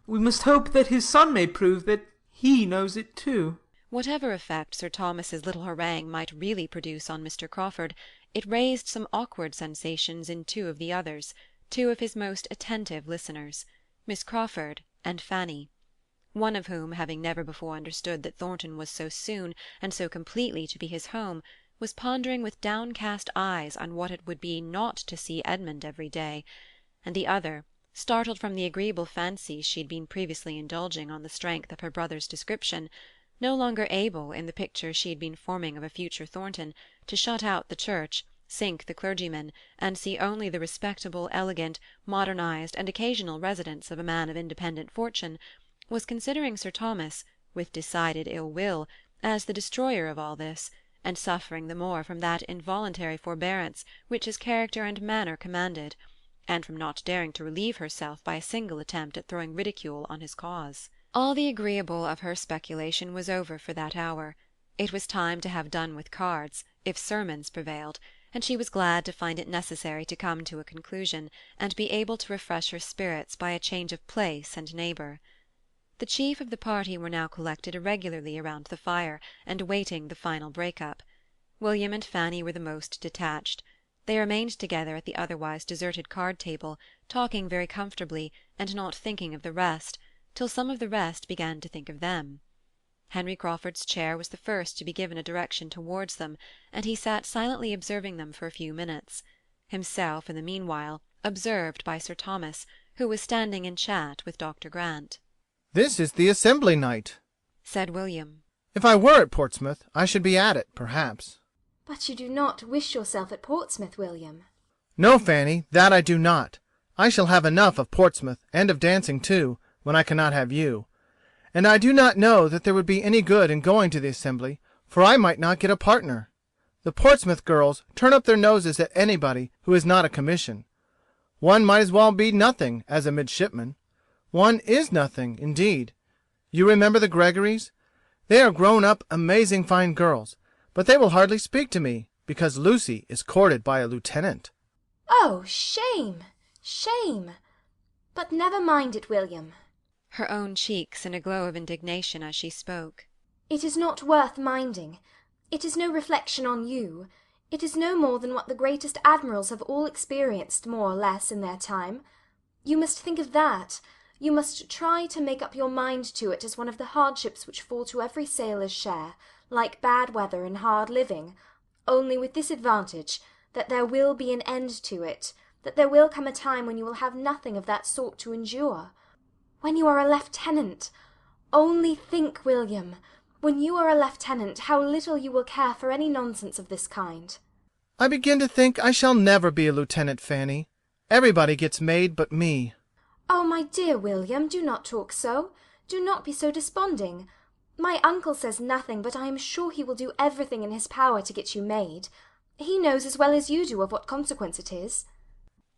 We must hope that his son may prove that he knows it too. Whatever effect Sir Thomas's little harangue might really produce on Mr. Crawford, it raised some awkward sensations in 2 of the others, 2 of his most attentive listeners, Miss Crawford and Fanny, one of whom, having never before understood that Thornton was so soon and so completely to be his home, was pondering with downcast eyes on what it would be not to see Edmund every day, and the other, startled from the agreeable fancies she had been previously indulging on the strength of her brother's description, no longer able, in the picture she had been forming of a future Thornton, to shut out the church, sink the clergyman, and see only the respectable, elegant, modernized, and occasional residence of a man of independent fortune, was considering Sir Thomas, with decided ill-will, as the destroyer of all this, and suffering the more from that involuntary forbearance which his character and manner commanded, and from not daring to relieve herself by a single attempt at throwing ridicule on his cause. All the agreeable of her speculation was over for that hour. It was time to have done with cards, if sermons prevailed, and she was glad to find it necessary to come to a conclusion, and be able to refresh her spirits by a change of place and neighbour. The chief of the party were now collected irregularly around the fire, and awaiting the final break-up. William and Fanny were the most detached. They remained together at the otherwise deserted card-table, talking very comfortably, and not thinking of the rest, till some of the rest began to think of them. Henry Crawford's chair was the first to be given a direction towards them, and he sat silently observing them for a few minutes, himself, in the meanwhile, observed by Sir Thomas, who was standing in chat with Dr. Grant. "This is the assembly night," said William. "If I were at Portsmouth, I should be at it, perhaps." But you do not wish yourself at Portsmouth, William. "No, Fanny, that I do not. I shall have enough of Portsmouth, and of dancing too, when I cannot have you. And I do not know that there would be any good in going to the assembly, for I might not get a partner. The Portsmouth girls turn up their noses at anybody who is not a commission. One might as well be nothing as a midshipman. One is nothing, indeed. You remember the Gregorys? They are grown up amazing fine girls, but they will hardly speak to me, because Lucy is courted by a lieutenant." Oh, shame! Shame! But never mind it, William. Her own cheeks in a glow of indignation as she spoke. It is not worth minding. It is no reflection on you. It is no more than what the greatest admirals have all experienced, more or less, in their time. You must think of that. You must try to make up your mind to it as one of the hardships which fall to every sailor's share, like bad weather and hard living, only with this advantage, that there will be an end to it, that there will come a time when you will have nothing of that sort to endure. When you are a lieutenant, only think, William, when you are a lieutenant, how little you will care for any nonsense of this kind. "I begin to think I shall never be a lieutenant, Fanny. Everybody gets made but me." Oh, my dear William, do not talk so. Do not be so desponding. My uncle says nothing, but I am sure he will do everything in his power to get you made. He knows as well as you do of what consequence it is.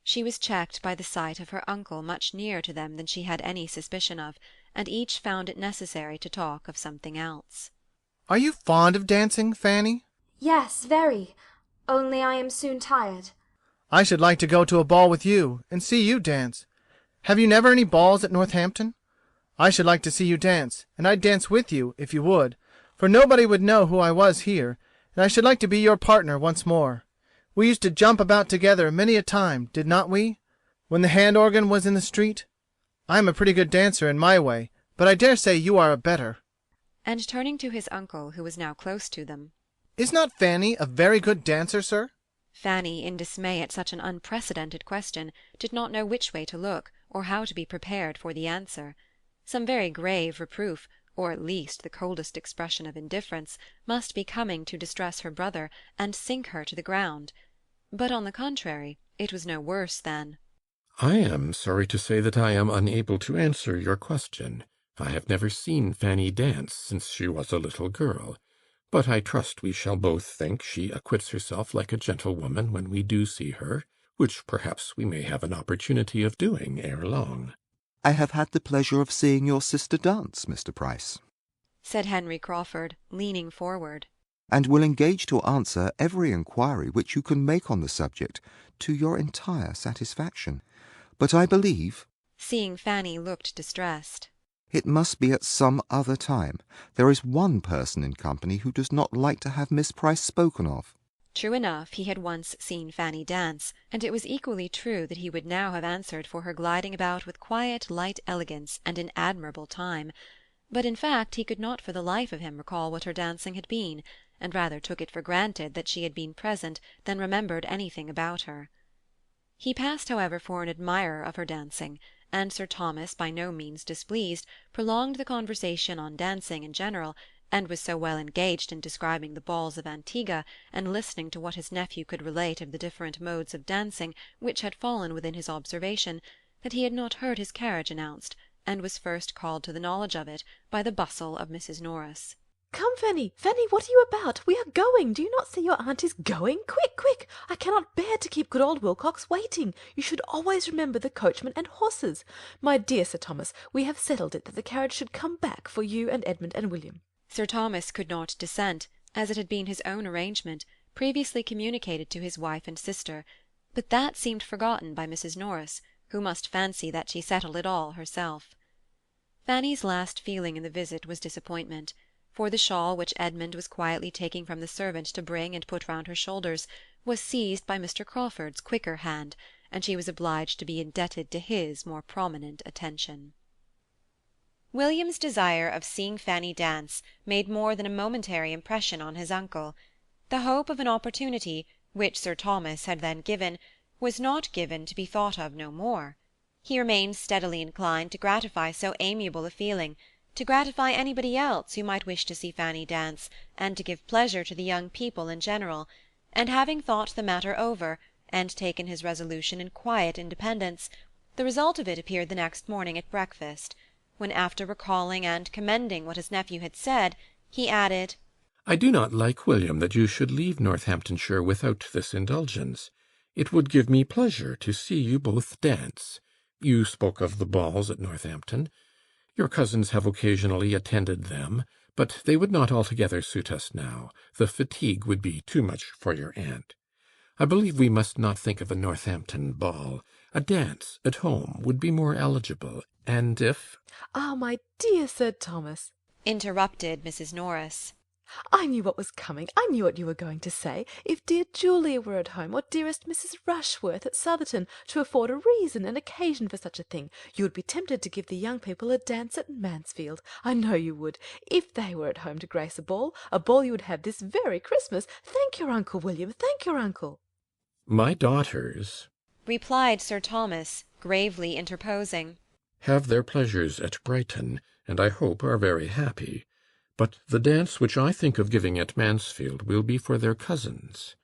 She was checked by the sight of her uncle much nearer to them than she had any suspicion of, and each found it necessary to talk of something else. "Are you fond of dancing, Fanny?" Yes, very. Only I am soon tired. "I should like to go to a ball with you, and see you dance. Have you never any balls at Northampton? I should like to see you dance, and I'd dance with you, if you would, for nobody would know who I was here, and I should like to be your partner once more. We used to jump about together many a time, did not we, when the hand-organ was in the street? I am a pretty good dancer in my way, but I dare say you are a better." And turning to his uncle, who was now close to them, "Is not Fanny a very good dancer, sir?" Fanny, in dismay at such an unprecedented question, did not know which way to look, or how to be prepared for the answer. Some very grave reproof, or at least the coldest expression of indifference, must be coming to distress her brother, and sink her to the ground. But, on the contrary, it was no worse than— "I am sorry to say that I am unable to answer your question. I have never seen Fanny dance since she was a little girl, but I trust we shall both think she acquits herself like a gentlewoman when we do see her, which perhaps we may have an opportunity of doing ere long." "I have had the pleasure of seeing your sister dance, Mr. Price," said Henry Crawford, leaning forward, "and will engage to answer every inquiry which you can make on the subject to your entire satisfaction. But I believe," seeing Fanny looked distressed, "it must be at some other time. There is one person in company who does not like to have Miss Price spoken of." True enough, he had once seen Fanny dance, and it was equally true that he would now have answered for her gliding about with quiet, light elegance and in admirable time, but in fact he could not for the life of him recall what her dancing had been, and rather took it for granted that she had been present than remembered anything about her. He passed, however, for an admirer of her dancing, and Sir Thomas, by no means displeased, prolonged the conversation on dancing in general, and was so well engaged in describing the balls of Antigua, and listening to what his nephew could relate of the different modes of dancing which had fallen within his observation, that he had not heard his carriage announced, and was first called to the knowledge of it by the bustle of Mrs. Norris. Come, Fanny, Fanny, what are you about? We are going. Do you not see your aunt is going? Quick, quick! I cannot bear to keep good old Wilcox waiting. You should always remember the coachman and horses. My dear Sir Thomas, we have settled it that the carriage should come back for you and Edmund and William. Sir Thomas could not dissent, as it had been his own arrangement, previously communicated to his wife and sister, but that seemed forgotten by Mrs. Norris, who must fancy that she settled it all herself. Fanny's last feeling in the visit was disappointment, for the shawl which Edmund was quietly taking from the servant to bring and put round her shoulders was seized by Mr. Crawford's quicker hand, and she was obliged to be indebted to his more prominent attention. William's desire of seeing Fanny dance made more than a momentary impression on his uncle. The hope of an opportunity, which Sir Thomas had then given, was not given to be thought of no more. He remained steadily inclined to gratify so amiable a feeling, to gratify anybody else who might wish to see Fanny dance, and to give pleasure to the young people in general, and having thought the matter over, and taken his resolution in quiet independence, the result of it appeared the next morning at breakfast, when, after recalling and commending what his nephew had said, he added, "I do not like, William, that you should leave Northamptonshire without this indulgence. It would give me pleasure to see you both dance. You spoke of the balls at Northampton. Your cousins have occasionally attended them, but they would not altogether suit us now. The fatigue would be too much for your aunt. I believe we must not think of a Northampton ball. A dance at home would be more eligible, and if—" "Ah, my dear Sir Thomas," interrupted Mrs. Norris. "I knew what was coming. I knew what you were going to say. If dear Julia were at home, or dearest Mrs. Rushworth at Southerton, to afford a reason and occasion for such a thing, you would be tempted to give the young people a dance at Mansfield. I know you would. If they were at home to grace a ball you would have this very Christmas. Thank your uncle, William, thank your uncle." "My daughters," replied Sir Thomas, gravely interposing, "have their pleasures at Brighton, and I hope are very happy. But the dance which I think of giving at Mansfield will be for their cousins.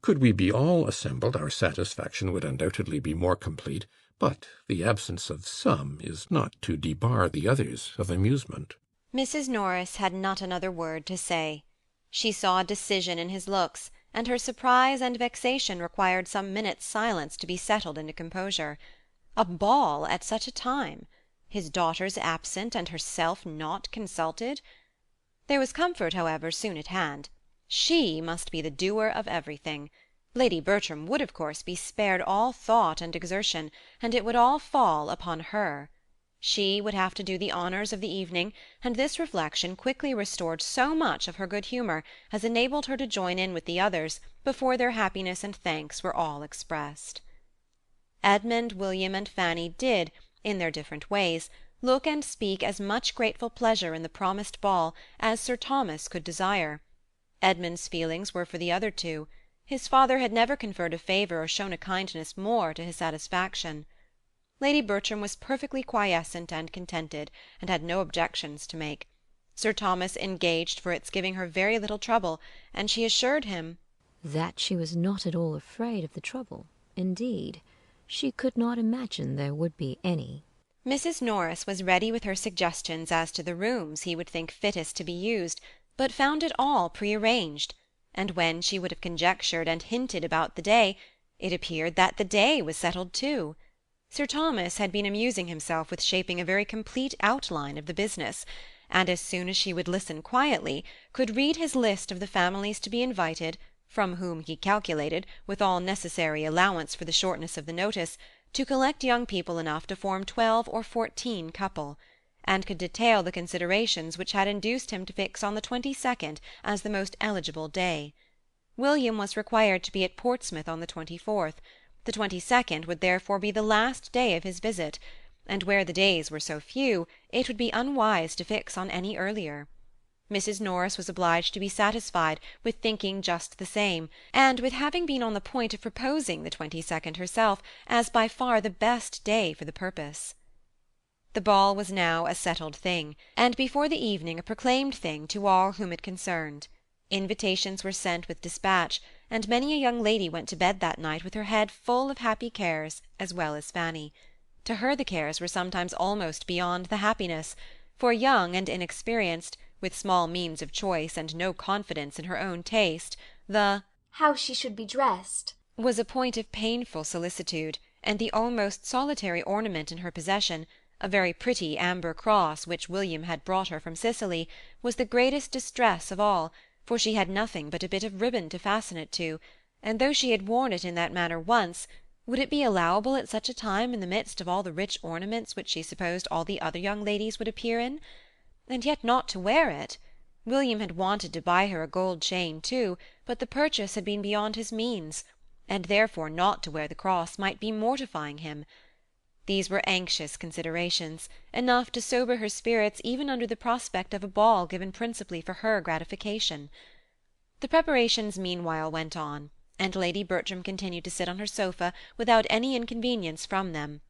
Could we be all assembled, our satisfaction would undoubtedly be more complete, but the absence of some is not to debar the others of amusement." Mrs. Norris had not another word to say. She saw decision in his looks, and her surprise and vexation required some minutes' silence to be settled into composure. A ball at such a time! His daughters absent, and herself not consulted! There was comfort, however, soon at hand. She must be the doer of everything. Lady Bertram would, of course, be spared all thought and exertion, and it would all fall upon her. She would have to do the honours of the evening, and this reflection quickly restored so much of her good humour as enabled her to join in with the others before their happiness and thanks were all expressed. Edmund, William, and Fanny did, in their different ways, look and speak as much grateful pleasure in the promised ball as Sir Thomas could desire. Edmund's feelings were for the other two. His father had never conferred a favour or shown a kindness more to his satisfaction. Lady Bertram was perfectly quiescent and contented, and had no objections to make. Sir Thomas engaged for its giving her very little trouble, and she assured him that she was not at all afraid of the trouble. Indeed, she could not imagine there would be any. Mrs. Norris was ready with her suggestions as to the rooms he would think fittest to be used, but found it all prearranged, and when she would have conjectured and hinted about the day, it appeared that the day was settled too. Sir Thomas had been amusing himself with shaping a very complete outline of the business, and as soon as she would listen quietly, could read his list of the families to be invited, from whom he calculated, with all necessary allowance for the shortness of the notice, to collect young people enough to form 12 or 14 couple, and could detail the considerations which had induced him to fix on the 22nd as the most eligible day. William was required to be at Portsmouth on the 24th. The 22nd would therefore be the last day of his visit, and where the days were so few, it would be unwise to fix on any earlier. Mrs. Norris was obliged to be satisfied with thinking just the same, and with having been on the point of proposing the 22nd herself as by far the best day for the purpose. The ball was now a settled thing, and before the evening a proclaimed thing to all whom it concerned. Invitations were sent with dispatch, and many a young lady went to bed that night with her head full of happy cares, as well as Fanny. To her the cares were sometimes almost beyond the happiness, for young and inexperienced, with small means of choice and no confidence in her own taste, the "how she should be dressed" was a point of painful solicitude, and the almost solitary ornament in her possession, a very pretty amber cross which William had brought her from Sicily, was the greatest distress of all, for she had nothing but a bit of ribbon to fasten it to, and though she had worn it in that manner once, would it be allowable at such a time in the midst of all the rich ornaments which she supposed all the other young ladies would appear in? And yet not to wear it! William had wanted to buy her a gold chain too, but the purchase had been beyond his means, and therefore not to wear the cross might be mortifying him. These were anxious considerations, enough to sober her spirits even under the prospect of a ball given principally for her gratification. The preparations meanwhile went on, and Lady Bertram continued to sit on her sofa without any inconvenience from them.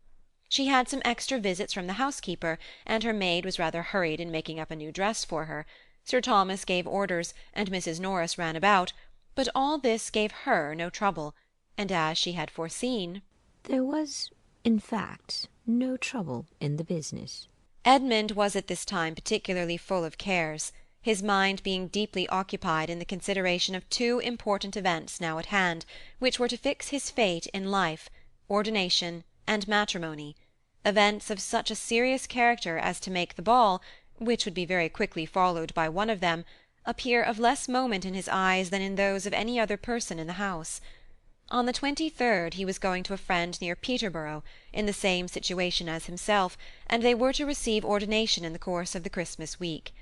She had some extra visits from the housekeeper, and her maid was rather hurried in making up a new dress for her. Sir Thomas gave orders, and Mrs. Norris ran about, but all this gave her no trouble, and as she had foreseen, there was, in fact, no trouble in the business. Edmund was at this time particularly full of cares, his mind being deeply occupied in the consideration of two important events now at hand, which were to fix his fate in life, ordination and matrimony, events of such a serious character as to make the ball, which would be very quickly followed by one of them, appear of less moment in his eyes than in those of any other person in the house. On the 23rd he was going to a friend near Peterborough, in the same situation as himself, and they were to receive ordination in the course of the Christmas week.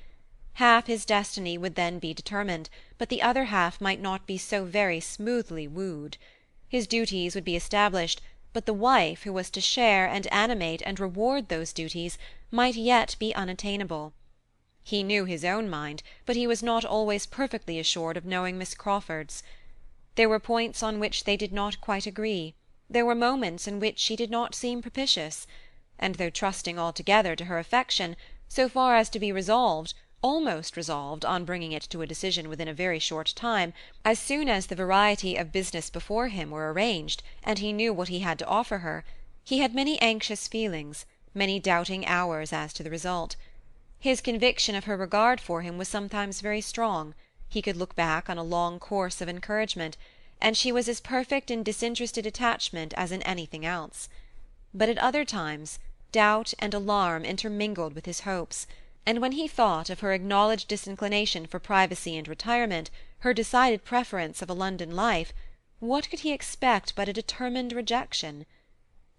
Half his destiny would then be determined, but the other half might not be so very smoothly wooed. His duties would be established, but the wife who was to share and animate and reward those duties might yet be unattainable. He knew his own mind, but he was not always perfectly assured of knowing Miss Crawford's. There were points on which they did not quite agree, there were moments in which she did not seem propitious, and though trusting altogether to her affection, so far as to be resolved, almost resolved, on bringing it to a decision within a very short time, as soon as the variety of business before him were arranged, and he knew what he had to offer her, he had many anxious feelings, many doubting hours as to the result. His conviction of her regard for him was sometimes very strong, he could look back on a long course of encouragement, and she was as perfect in disinterested attachment as in anything else. But at other times doubt and alarm intermingled with his hopes, and when he thought of her acknowledged disinclination for privacy and retirement, her decided preference of a London life, what could he expect but a determined rejection?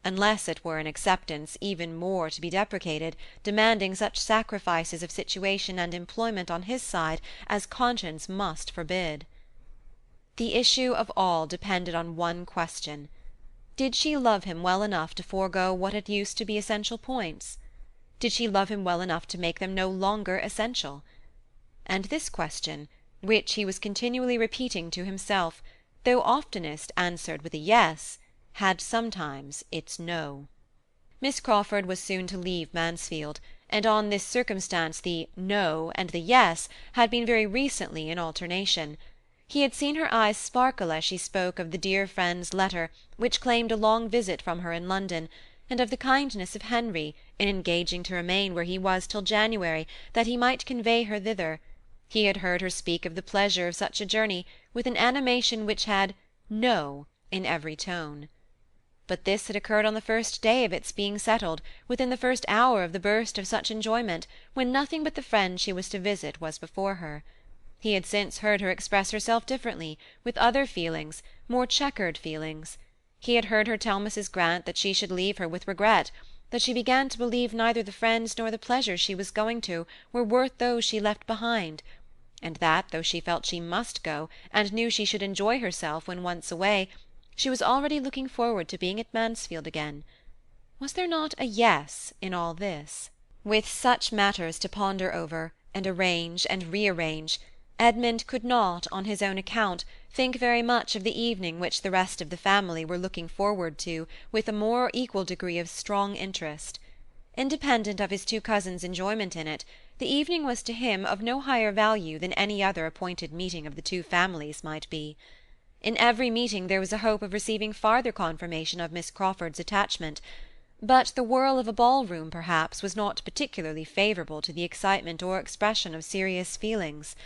Unless it were an acceptance even more to be deprecated, demanding such sacrifices of situation and employment on his side as conscience must forbid. The issue of all depended on one question. Did she love him well enough to forego what had used to be essential points? Did she love him well enough to make them no longer essential? And this question, which he was continually repeating to himself, though oftenest answered with a yes, had sometimes its no. Miss Crawford was soon to leave Mansfield, and on this circumstance the no and the yes had been very recently in alternation. He had seen her eyes sparkle as she spoke of the dear friend's letter which claimed a long visit from her in London, and of the kindness of Henry in engaging to remain where he was till January, that he might convey her thither. He had heard her speak of the pleasure of such a journey with an animation which had no in every tone. But this had occurred on the first day of its being settled, within the first hour of the burst of such enjoyment, when nothing but the friend she was to visit was before her. He had since heard her express herself differently, with other feelings, more chequered feelings. He had heard her tell Mrs. Grant that she should leave her with regret, that she began to believe neither the friends nor the pleasures she was going to were worth those she left behind, and that, though she felt she must go, and knew she should enjoy herself when once away, she was already looking forward to being at Mansfield again. Was there not a yes in all this? With such matters to ponder over, and arrange and rearrange, Edmund could not, on his own account, think very much of the evening which the rest of the family were looking forward to with a more or equal degree of strong interest. Independent of his two cousins' enjoyment in it, the evening was to him of no higher value than any other appointed meeting of the two families might be. In every meeting there was a hope of receiving farther confirmation of Miss Crawford's attachment, but the whirl of a ball-room, perhaps, was not particularly favourable to the excitement or expression of serious feelings.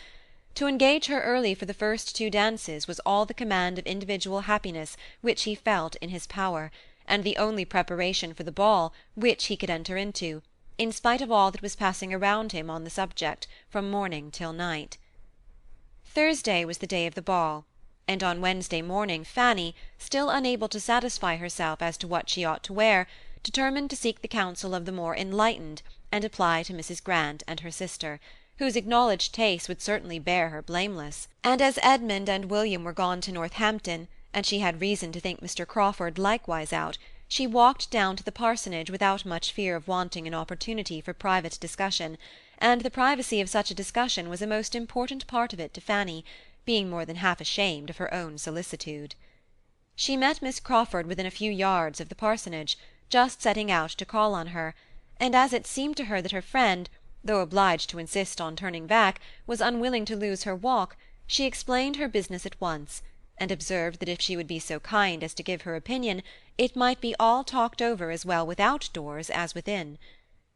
To engage her early for the first two dances was all the command of individual happiness which he felt in his power, and the only preparation for the ball which he could enter into, in spite of all that was passing around him on the subject from morning till night. Thursday was the day of the ball, and on Wednesday morning Fanny, still unable to satisfy herself as to what she ought to wear, determined to seek the counsel of the more enlightened, and apply to Mrs. Grant and her sister, whose acknowledged taste would certainly bear her blameless, and as Edmund and William were gone to Northampton, and she had reason to think Mr. Crawford likewise out, she walked down to the parsonage without much fear of wanting an opportunity for private discussion, and the privacy of such a discussion was a most important part of it to Fanny, being more than half ashamed of her own solicitude. She met Miss Crawford within a few yards of the parsonage, just setting out to call on her, and as it seemed to her that her friend, though obliged to insist on turning back, was unwilling to lose her walk, she explained her business at once, and observed that if she would be so kind as to give her opinion, it might be all talked over as well without doors as within.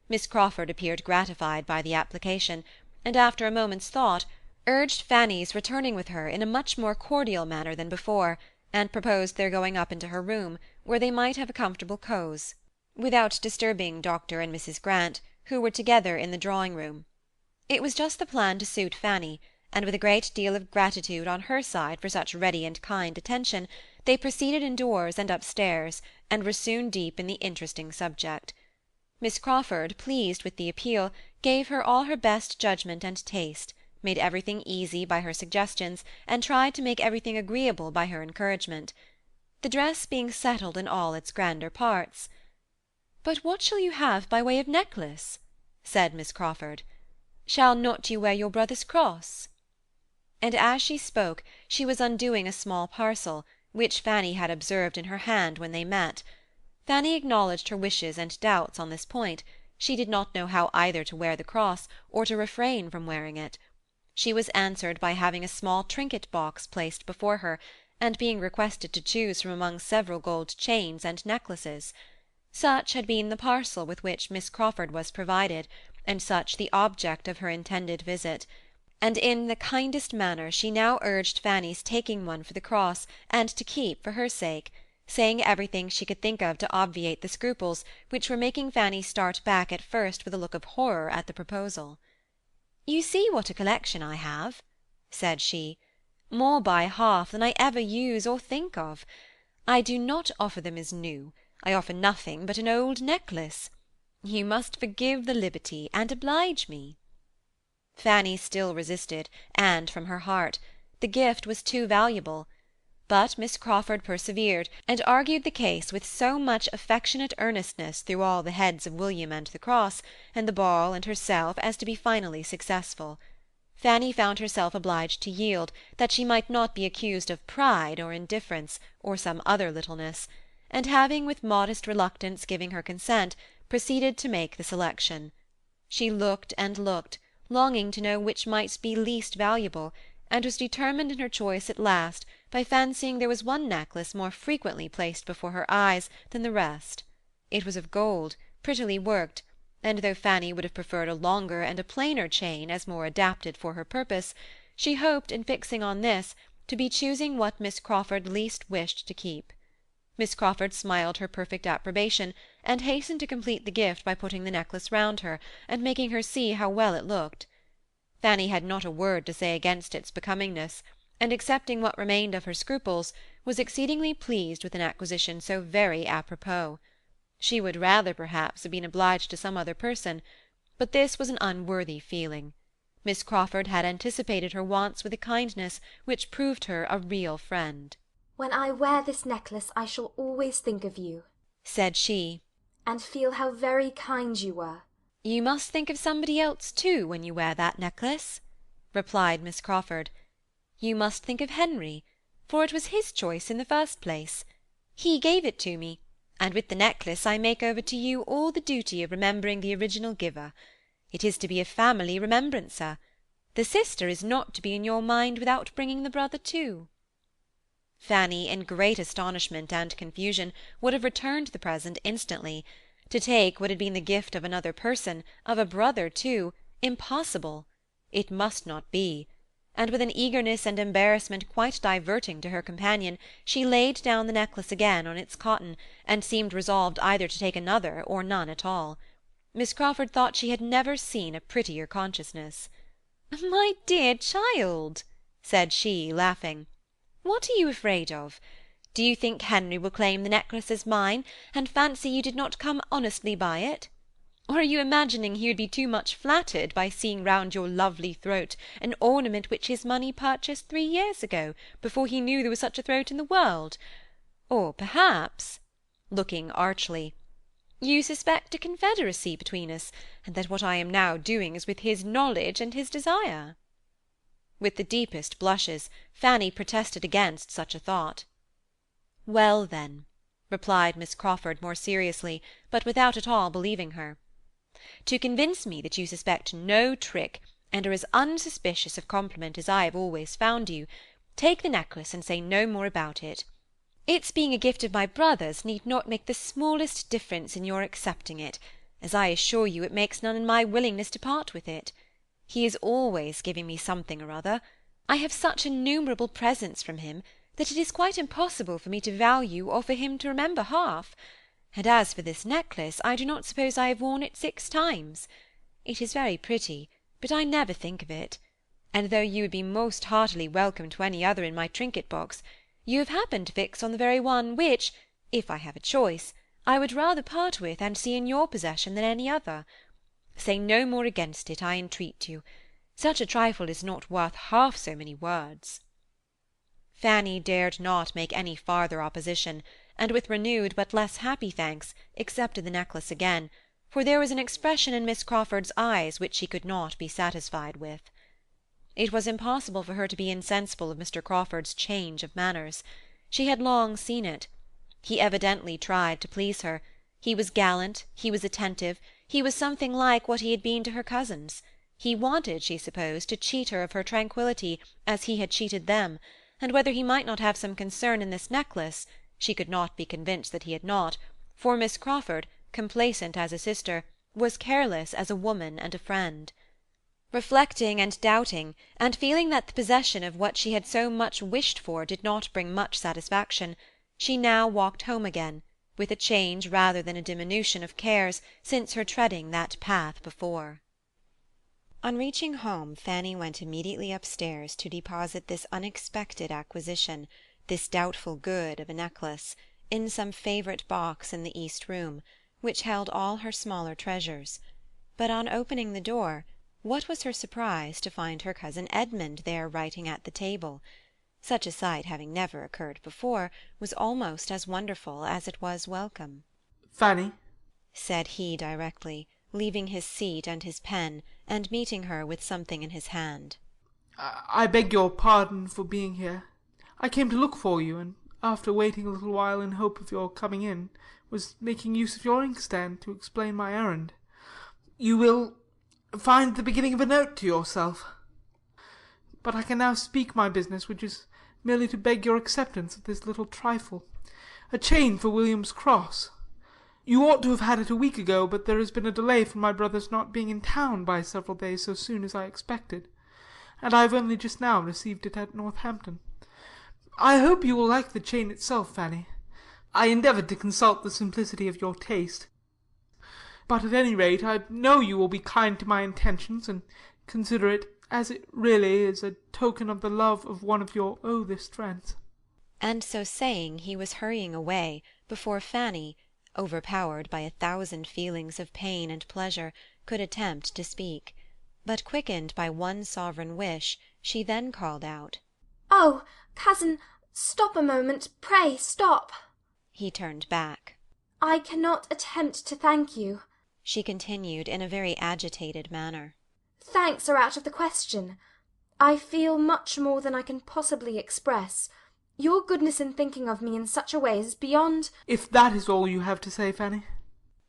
Miss Crawford appeared gratified by the application, and after a moment's thought, urged Fanny's returning with her in a much more cordial manner than before, and proposed their going up into her room, where they might have a comfortable cause, without disturbing Dr. and Mrs. Grant, who were together in the drawing-room. It was just the plan to suit Fanny, and with a great deal of gratitude on her side for such ready and kind attention, they proceeded indoors and upstairs, and were soon deep in the interesting subject. Miss Crawford, pleased with the appeal, gave her all her best judgment and taste, made everything easy by her suggestions, and tried to make everything agreeable by her encouragement. The dress being settled in all its grander parts, "But what shall you have by way of necklace?" said Miss Crawford. "Shall not you wear your brother's cross?" And as she spoke, she was undoing a small parcel, which Fanny had observed in her hand when they met. Fanny acknowledged her wishes and doubts on this point. She did not know how either to wear the cross, or to refrain from wearing it. She was answered by having a small trinket-box placed before her, and being requested to choose from among several gold chains and necklaces. Such had been the parcel with which Miss Crawford was provided, and such the object of her intended visit, and in the kindest manner she now urged Fanny's taking one for the cross, and to keep for her sake, saying everything she could think of to obviate the scruples which were making Fanny start back at first with a look of horror at the proposal. "You see what a collection I have," said she, "more by half than I ever use or think of. I do not offer them as new. I offer nothing but an old necklace. You must forgive the liberty, and oblige me." Fanny still resisted, and from her heart. The gift was too valuable. But Miss Crawford persevered, and argued the case with so much affectionate earnestness through all the heads of William and the cross, and the ball and herself, as to be finally successful. Fanny found herself obliged to yield, that she might not be accused of pride or indifference, or some other littleness, and having with modest reluctance given her consent, proceeded to make the selection. She looked and looked, longing to know which might be least valuable, and was determined in her choice at last by fancying there was one necklace more frequently placed before her eyes than the rest. It was of gold, prettily worked, and though Fanny would have preferred a longer and a plainer chain as more adapted for her purpose, she hoped, in fixing on this, to be choosing what Miss Crawford least wished to keep. Miss Crawford smiled her perfect approbation, and hastened to complete the gift by putting the necklace round her, and making her see how well it looked. Fanny had not a word to say against its becomingness, and accepting what remained of her scruples, was exceedingly pleased with an acquisition so very apropos. She would rather, perhaps, have been obliged to some other person, but this was an unworthy feeling. Miss Crawford had anticipated her wants with a kindness which proved her a real friend. "When I wear this necklace I shall always think of you," said she, "and feel how very kind you were." "You must think of somebody else, too, when you wear that necklace," replied Miss Crawford. "You must think of Henry, for it was his choice in the first place. He gave it to me, and with the necklace I make over to you all the duty of remembering the original giver. It is to be a family remembrancer. The sister is not to be in your mind without bringing the brother too." Fanny, in great astonishment and confusion, would have returned the present instantly. To take what had been the gift of another person, of a brother too, impossible! It must not be. And with an eagerness and embarrassment quite diverting to her companion, she laid down the necklace again on its cotton, and seemed resolved either to take another or none at all. Miss Crawford thought she had never seen a prettier consciousness. "My dear child," said she, laughing, "what are you afraid of? Do you think Henry will claim the necklace as mine, and fancy you did not come honestly by it? Or are you imagining he would be too much flattered by seeing round your lovely throat an ornament which his money purchased 3 years ago, before he knew there was such a throat in the world? Or perhaps," looking archly, "you suspect a confederacy between us, and that what I am now doing is with his knowledge and his desire?" With the deepest blushes, Fanny protested against such a thought. "Well, then," replied Miss Crawford more seriously, but without at all believing her, "to convince me that you suspect no trick, and are as unsuspicious of compliment as I have always found you, take the necklace and say no more about it. Its being a gift of my brother's need not make the smallest difference in your accepting it, as I assure you it makes none in my willingness to part with it. He is always giving me something or other. I have such innumerable presents from him, that it is quite impossible for me to value or for him to remember half. And as for this necklace, I do not suppose I have worn it 6 times. It is very pretty, but I never think of it. And though you would be most heartily welcome to any other in my trinket-box, you have happened to fix on the very one which, if I have a choice, I would rather part with and see in your possession than any other. Say no more against it, I entreat you. Such a trifle is not worth half so many words." Fanny dared not make any farther opposition, and with renewed but less happy thanks accepted the necklace again, for there was an expression in Miss Crawford's eyes which she could not be satisfied with. It was impossible for her to be insensible of Mr. Crawford's change of manners. She had long seen it. He evidently tried to please her. He was gallant, he was attentive, he was something like what he had been to her cousins. He wanted, she supposed, to cheat her of her tranquillity, as he had cheated them, and whether he might not have some concern in this necklace, she could not be convinced that he had not, for Miss Crawford, complacent as a sister, was careless as a woman and a friend. Reflecting and doubting, and feeling that the possession of what she had so much wished for did not bring much satisfaction, she now walked home again, with a change rather than a diminution of cares since her treading that path before. On reaching home, Fanny went immediately upstairs to deposit this unexpected acquisition, this doubtful good of a necklace, in some favourite box in the east room, which held all her smaller treasures. But on opening the door, what was her surprise to find her cousin Edmund there writing at the table. Such a sight having never occurred before, was almost as wonderful as it was welcome. "Fanny," said he directly, leaving his seat and his pen, and meeting her with something in his hand. I beg your pardon for being here. I came to look for you, and after waiting a little while in hope of your coming in, was making use of your inkstand to explain my errand. You will find the beginning of a note to yourself. But I can now speak my business, which is merely to beg your acceptance of this little trifle, a chain for William's cross. You ought to have had it a week ago, but there has been a delay from my brother's not being in town by several days so soon as I expected, and I have only just now received it at Northampton. I hope you will like the chain itself, Fanny. I endeavoured to consult the simplicity of your taste. But at any rate, I know you will be kind to my intentions, and consider it, as it really is, a token of the love of one of your oldest friends. And so saying, he was hurrying away, before Fanny, overpowered by 1,000 feelings of pain and pleasure, could attempt to speak. But quickened by one sovereign wish, she then called out, "Oh, cousin, stop a moment, pray stop." He turned back. "I cannot attempt to thank you," she continued in a very agitated manner. "Thanks are out of the question. I feel much more than I can possibly express. Your goodness in thinking of me in such a way is beyond— If that is all you have to say, Fanny.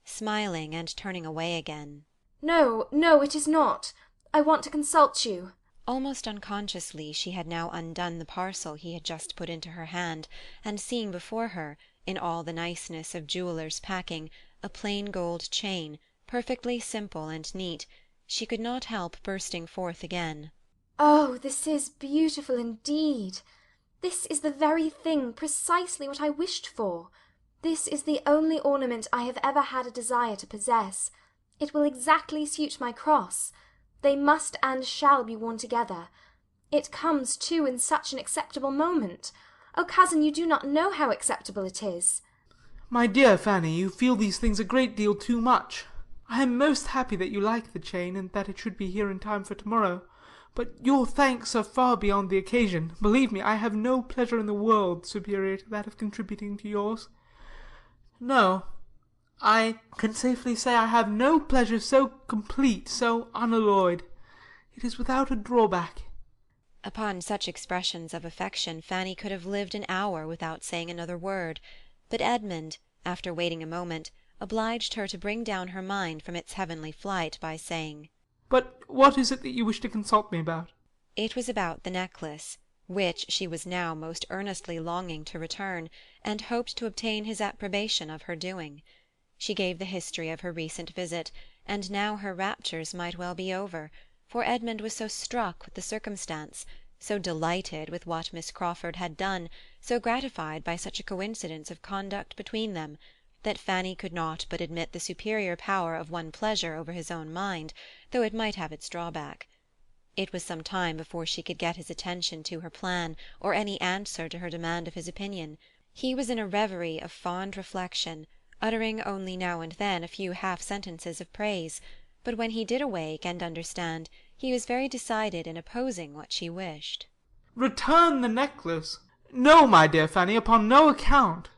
Smiling and turning away again. No, no, it is not. I want to consult you. Almost unconsciously she had now undone the parcel he had just put into her hand, and seeing before her, in all the niceness of jeweller's packing, a plain gold chain, perfectly simple and neat, she could not help bursting forth again. Oh, this is beautiful indeed. This is the very thing, precisely what I wished for. This is the only ornament I have ever had a desire to possess. It will exactly suit my cross. They must and shall be worn together. It comes, too, in such an acceptable moment. Oh, cousin, you do not know how acceptable it is. My dear Fanny, you feel these things a great deal too much. I am most happy that you like the chain, and that it should be here in time for tomorrow. But your thanks are far beyond the occasion. Believe me, I have no pleasure in the world superior to that of contributing to yours. No, I can safely say I have no pleasure so complete, so unalloyed. It is without a drawback. Upon such expressions of affection Fanny could have lived an hour without saying another word, but Edmund, after waiting a moment, obliged her to bring down her mind from its heavenly flight by saying, But what is it that you wish to consult me about? It was about the necklace, which she was now most earnestly longing to return, and hoped to obtain his approbation of her doing. She gave the history of her recent visit, and now her raptures might well be over, for Edmund was so struck with the circumstance, so delighted with what Miss Crawford had done, so gratified by such a coincidence of conduct between them, that Fanny could not but admit the superior power of one pleasure over his own mind, though it might have its drawback. It was some time before she could get his attention to her plan, or any answer to her demand of his opinion. He was in a reverie of fond reflection, uttering only now and then a few half-sentences of praise, but when he did awake and understand, he was very decided in opposing what she wished. Return the necklace? No, my dear Fanny, upon no account.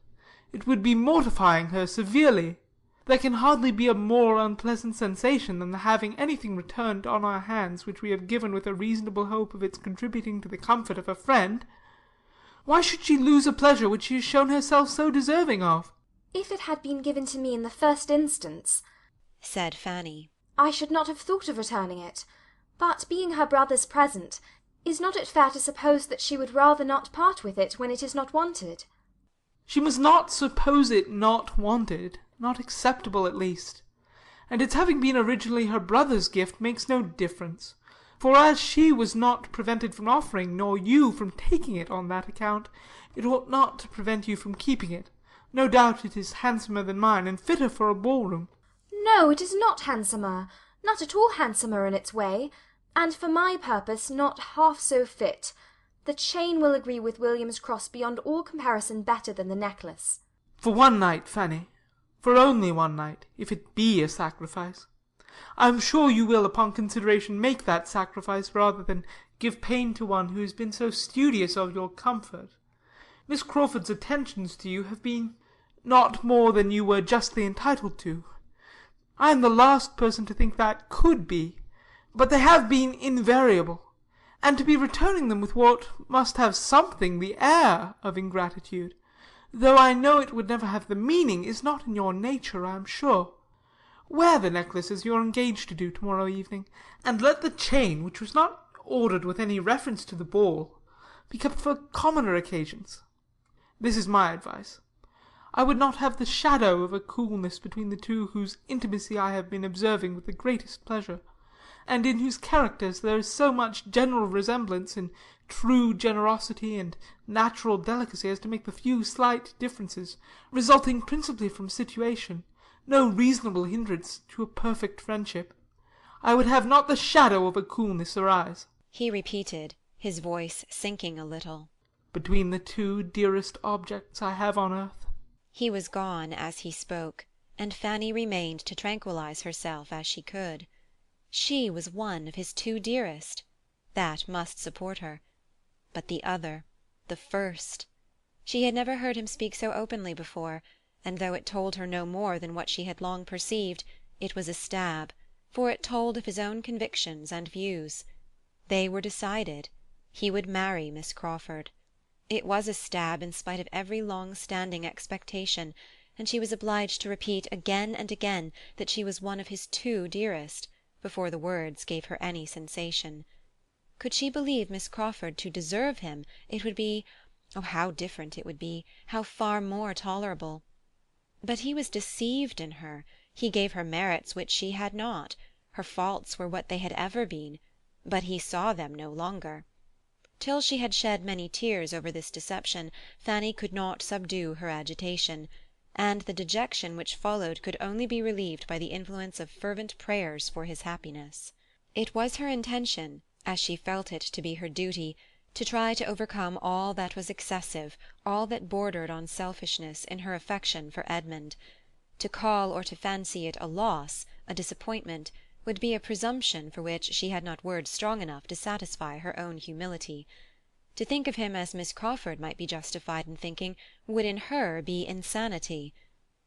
It would be mortifying her severely. There can hardly be a more unpleasant sensation than the having anything returned on our hands which we have given with a reasonable hope of its contributing to the comfort of a friend. Why should she lose a pleasure which she has shown herself so deserving of? If it had been given to me in the first instance, said Fanny, I should not have thought of returning it. But being her brother's present, is not it fair to suppose that she would rather not part with it when it is not wanted? She must not suppose it not wanted, not acceptable at least. And its having been originally her brother's gift makes no difference. For as she was not prevented from offering, nor you from taking it on that account, it ought not to prevent you from keeping it. No doubt it is handsomer than mine, and fitter for a ballroom. No, it is not handsomer, not at all handsomer in its way, and for my purpose not half so fit. The chain will agree with William's cross beyond all comparison better than the necklace. For one night, Fanny, for only one night, if it be a sacrifice. I am sure you will, upon consideration, make that sacrifice rather than give pain to one who has been so studious of your comfort. Miss Crawford's attentions to you have been not more than you were justly entitled to. I am the last person to think that could be, but they have been invariable, and to be returning them with what must have something the air of ingratitude, though I know it would never have the meaning, is not in your nature, I am sure. Wear the necklace as you are engaged to do tomorrow evening, and let the chain, which was not ordered with any reference to the ball, be kept for commoner occasions. This is my advice. I would not have the shadow of a coolness between the two whose intimacy I have been observing with the greatest pleasure, and in whose characters there is so much general resemblance in true generosity and natural delicacy as to make the few slight differences, resulting principally from situation, no reasonable hindrance to a perfect friendship. I would have not the shadow of a coolness arise, he repeated, his voice sinking a little, between the two dearest objects I have on earth. He was gone as he spoke, and Fanny remained to tranquillize herself as she could. She was one of his two dearest. That must support her. But the other, the first! She had never heard him speak so openly before, and though it told her no more than what she had long perceived, it was a stab, for it told of his own convictions and views. They were decided. He would marry Miss Crawford. It was a stab in spite of every long-standing expectation, and she was obliged to repeat again and again that she was one of his two dearest, before the words gave her any sensation. Could she believe Miss Crawford to deserve him, it would be—oh, how different it would be, how far more tolerable! But he was deceived in her, he gave her merits which she had not, her faults were what they had ever been, but he saw them no longer. Till she had shed many tears over this deception, Fanny could not subdue her agitation, and the dejection which followed could only be relieved by the influence of fervent prayers for his happiness. It was her intention, as she felt it to be her duty, to try to overcome all that was excessive, all that bordered on selfishness, in her affection for Edmund. To call or to fancy it a loss, a disappointment, would be a presumption for which she had not words strong enough to satisfy her own humility. To think of him as Miss Crawford might be justified in thinking would in her be insanity.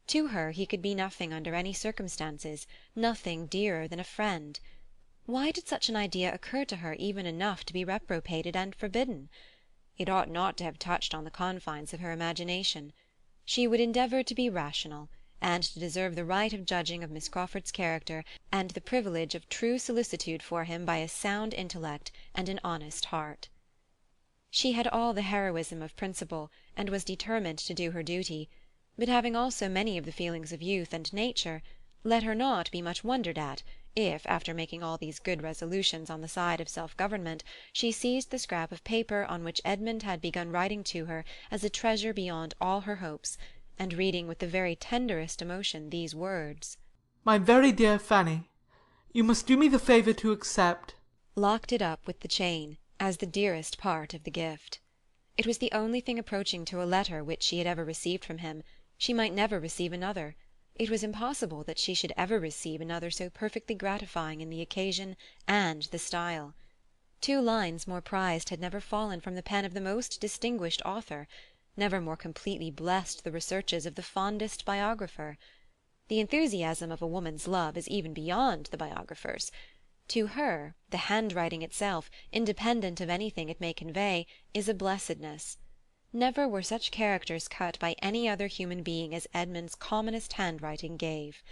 To her he could be nothing under any circumstances, nothing dearer than a friend. Why did such an idea occur to her even enough to be reprobated and forbidden? It ought not to have touched on the confines of her imagination. She would endeavour to be rational, and to deserve the right of judging of Miss Crawford's character and the privilege of true solicitude for him by a sound intellect and an honest heart. She had all the heroism of principle, and was determined to do her duty, but having also many of the feelings of youth and nature, let her not be much wondered at if, after making all these good resolutions on the side of self-government, she seized the scrap of paper on which Edmund had begun writing to her as a treasure beyond all her hopes, and reading with the very tenderest emotion these words: "My very dear Fanny, you must do me the favour to accept," locked it up with the chain, as the dearest part of the gift. It was the only thing approaching to a letter which she had ever received from him. She might never receive another. It was impossible that she should ever receive another so perfectly gratifying in the occasion and the style. 2 lines more prized had never fallen from the pen of the most distinguished author, never more completely blessed the researches of the fondest biographer. The enthusiasm of a woman's love is even beyond the biographer's. To her, the handwriting itself, independent of anything it may convey, is a blessedness. Never were such characters cut by any other human being as Edmund's commonest handwriting gave.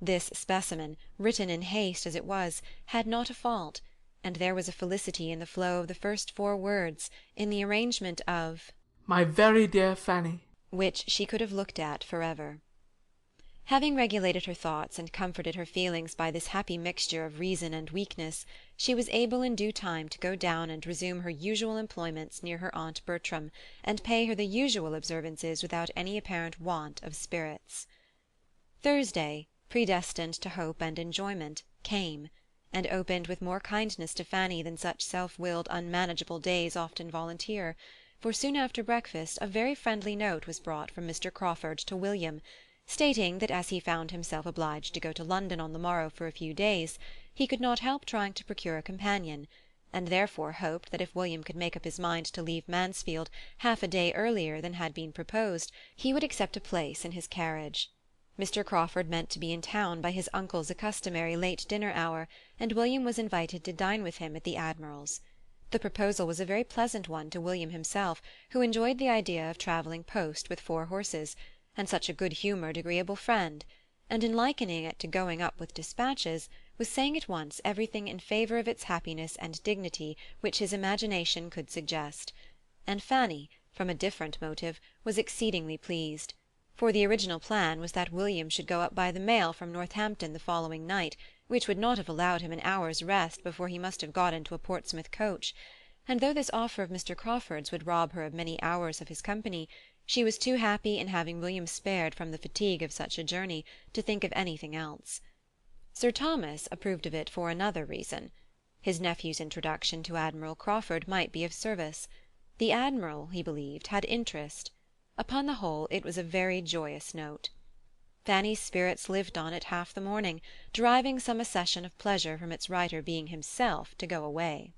This specimen, written in haste as it was, had not a fault, and there was a felicity in the flow of the first 4 words, in the arrangement of "My very dear Fanny," which she could have looked at forever. Having regulated her thoughts and comforted her feelings by this happy mixture of reason and weakness, she was able in due time to go down and resume her usual employments near her aunt Bertram, and pay her the usual observances without any apparent want of spirits. Thursday, predestined to hope and enjoyment, came, and opened with more kindness to Fanny than such self-willed unmanageable days often volunteer, for soon after breakfast a very friendly note was brought from Mr. Crawford to William, stating that as he found himself obliged to go to London on the morrow for a few days, he could not help trying to procure a companion, and therefore hoped that if William could make up his mind to leave Mansfield half a day earlier than had been proposed, he would accept a place in his carriage. Mr. Crawford meant to be in town by his uncle's customary late dinner hour, and William was invited to dine with him at the Admiral's. The proposal was a very pleasant one to William himself, who enjoyed the idea of travelling post with 4 horses, and such a good-humoured, agreeable friend, and in likening it to going up with dispatches, was saying at once everything in favour of its happiness and dignity which his imagination could suggest. And Fanny, from a different motive, was exceedingly pleased, for the original plan was that William should go up by the mail from Northampton the following night, which would not have allowed him an hour's rest before he must have got into a Portsmouth coach, and though this offer of Mr. Crawford's would rob her of many hours of his company, she was too happy in having William spared from the fatigue of such a journey to think of anything else. Sir Thomas approved of it for another reason. His nephew's introduction to Admiral Crawford might be of service. The Admiral, he believed, had interest. Upon the whole, it was a very joyous note. Fanny's spirits lived on it half the morning, deriving some accession of pleasure from its writer being himself to go away.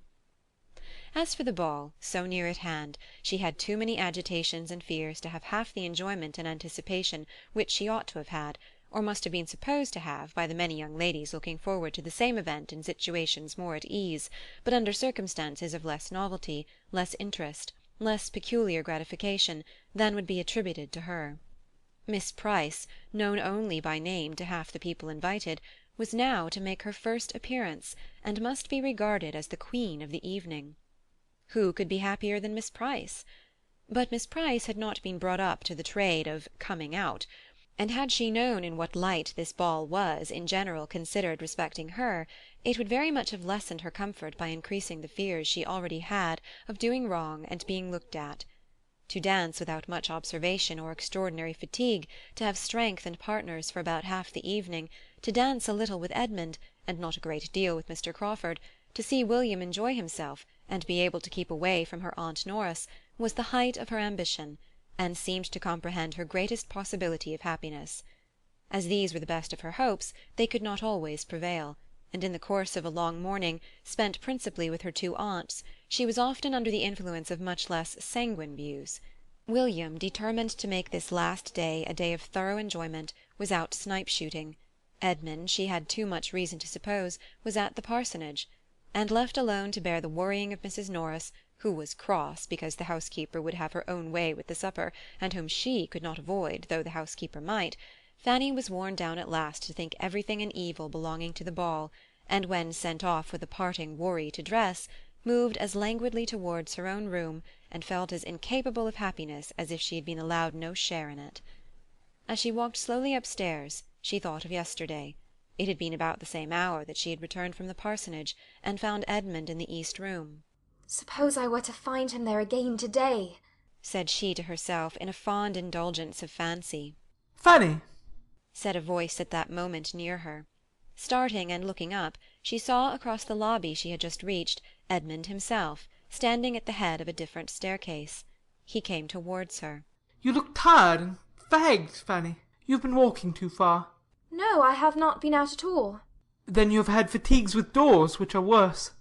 As for the ball, so near at hand, she had too many agitations and fears to have half the enjoyment and anticipation which she ought to have had, or must have been supposed to have by the many young ladies looking forward to the same event in situations more at ease, but under circumstances of less novelty, less interest, less peculiar gratification than would be attributed to her. Miss Price, known only by name to half the people invited, was now to make her first appearance, and must be regarded as the queen of the evening. Who could be happier than Miss Price? But Miss Price had not been brought up to the trade of coming out, and had she known in what light this ball was in general considered respecting her, it would very much have lessened her comfort by increasing the fears she already had of doing wrong and being looked at. To dance without much observation or extraordinary fatigue, to have strength and partners for about half the evening, to dance a little with Edmund, and not a great deal with Mr. Crawford, to see William enjoy himself, and be able to keep away from her Aunt Norris, was the height of her ambition, and seemed to comprehend her greatest possibility of happiness. As these were the best of her hopes, they could not always prevail, and in the course of a long morning, spent principally with her two aunts, she was often under the influence of much less sanguine views. William, determined to make this last day a day of thorough enjoyment, was out snipe-shooting. Edmund, she had too much reason to suppose, was at the parsonage, and left alone to bear the worrying of Mrs. Norris, who was cross because the housekeeper would have her own way with the supper, and whom she could not avoid though the housekeeper might, Fanny was worn down at last to think everything an evil belonging to the ball, and when sent off with a parting worry to dress, moved as languidly towards her own room, and felt as incapable of happiness as if she had been allowed no share in it. As she walked slowly upstairs, she thought of yesterday. It had been about the same hour that she had returned from the parsonage, and found Edmund in the east room. "Suppose I were to find him there again to-day," said she to herself in a fond indulgence of fancy. "Fanny!" said a voice at that moment near her. Starting and looking up, she saw across the lobby she had just reached Edmund himself, standing at the head of a different staircase. He came towards her. "You look tired and fagged, Fanny. You have been walking too far." "No, I have not been out at all." "Then you have had fatigues with doors, which are worse.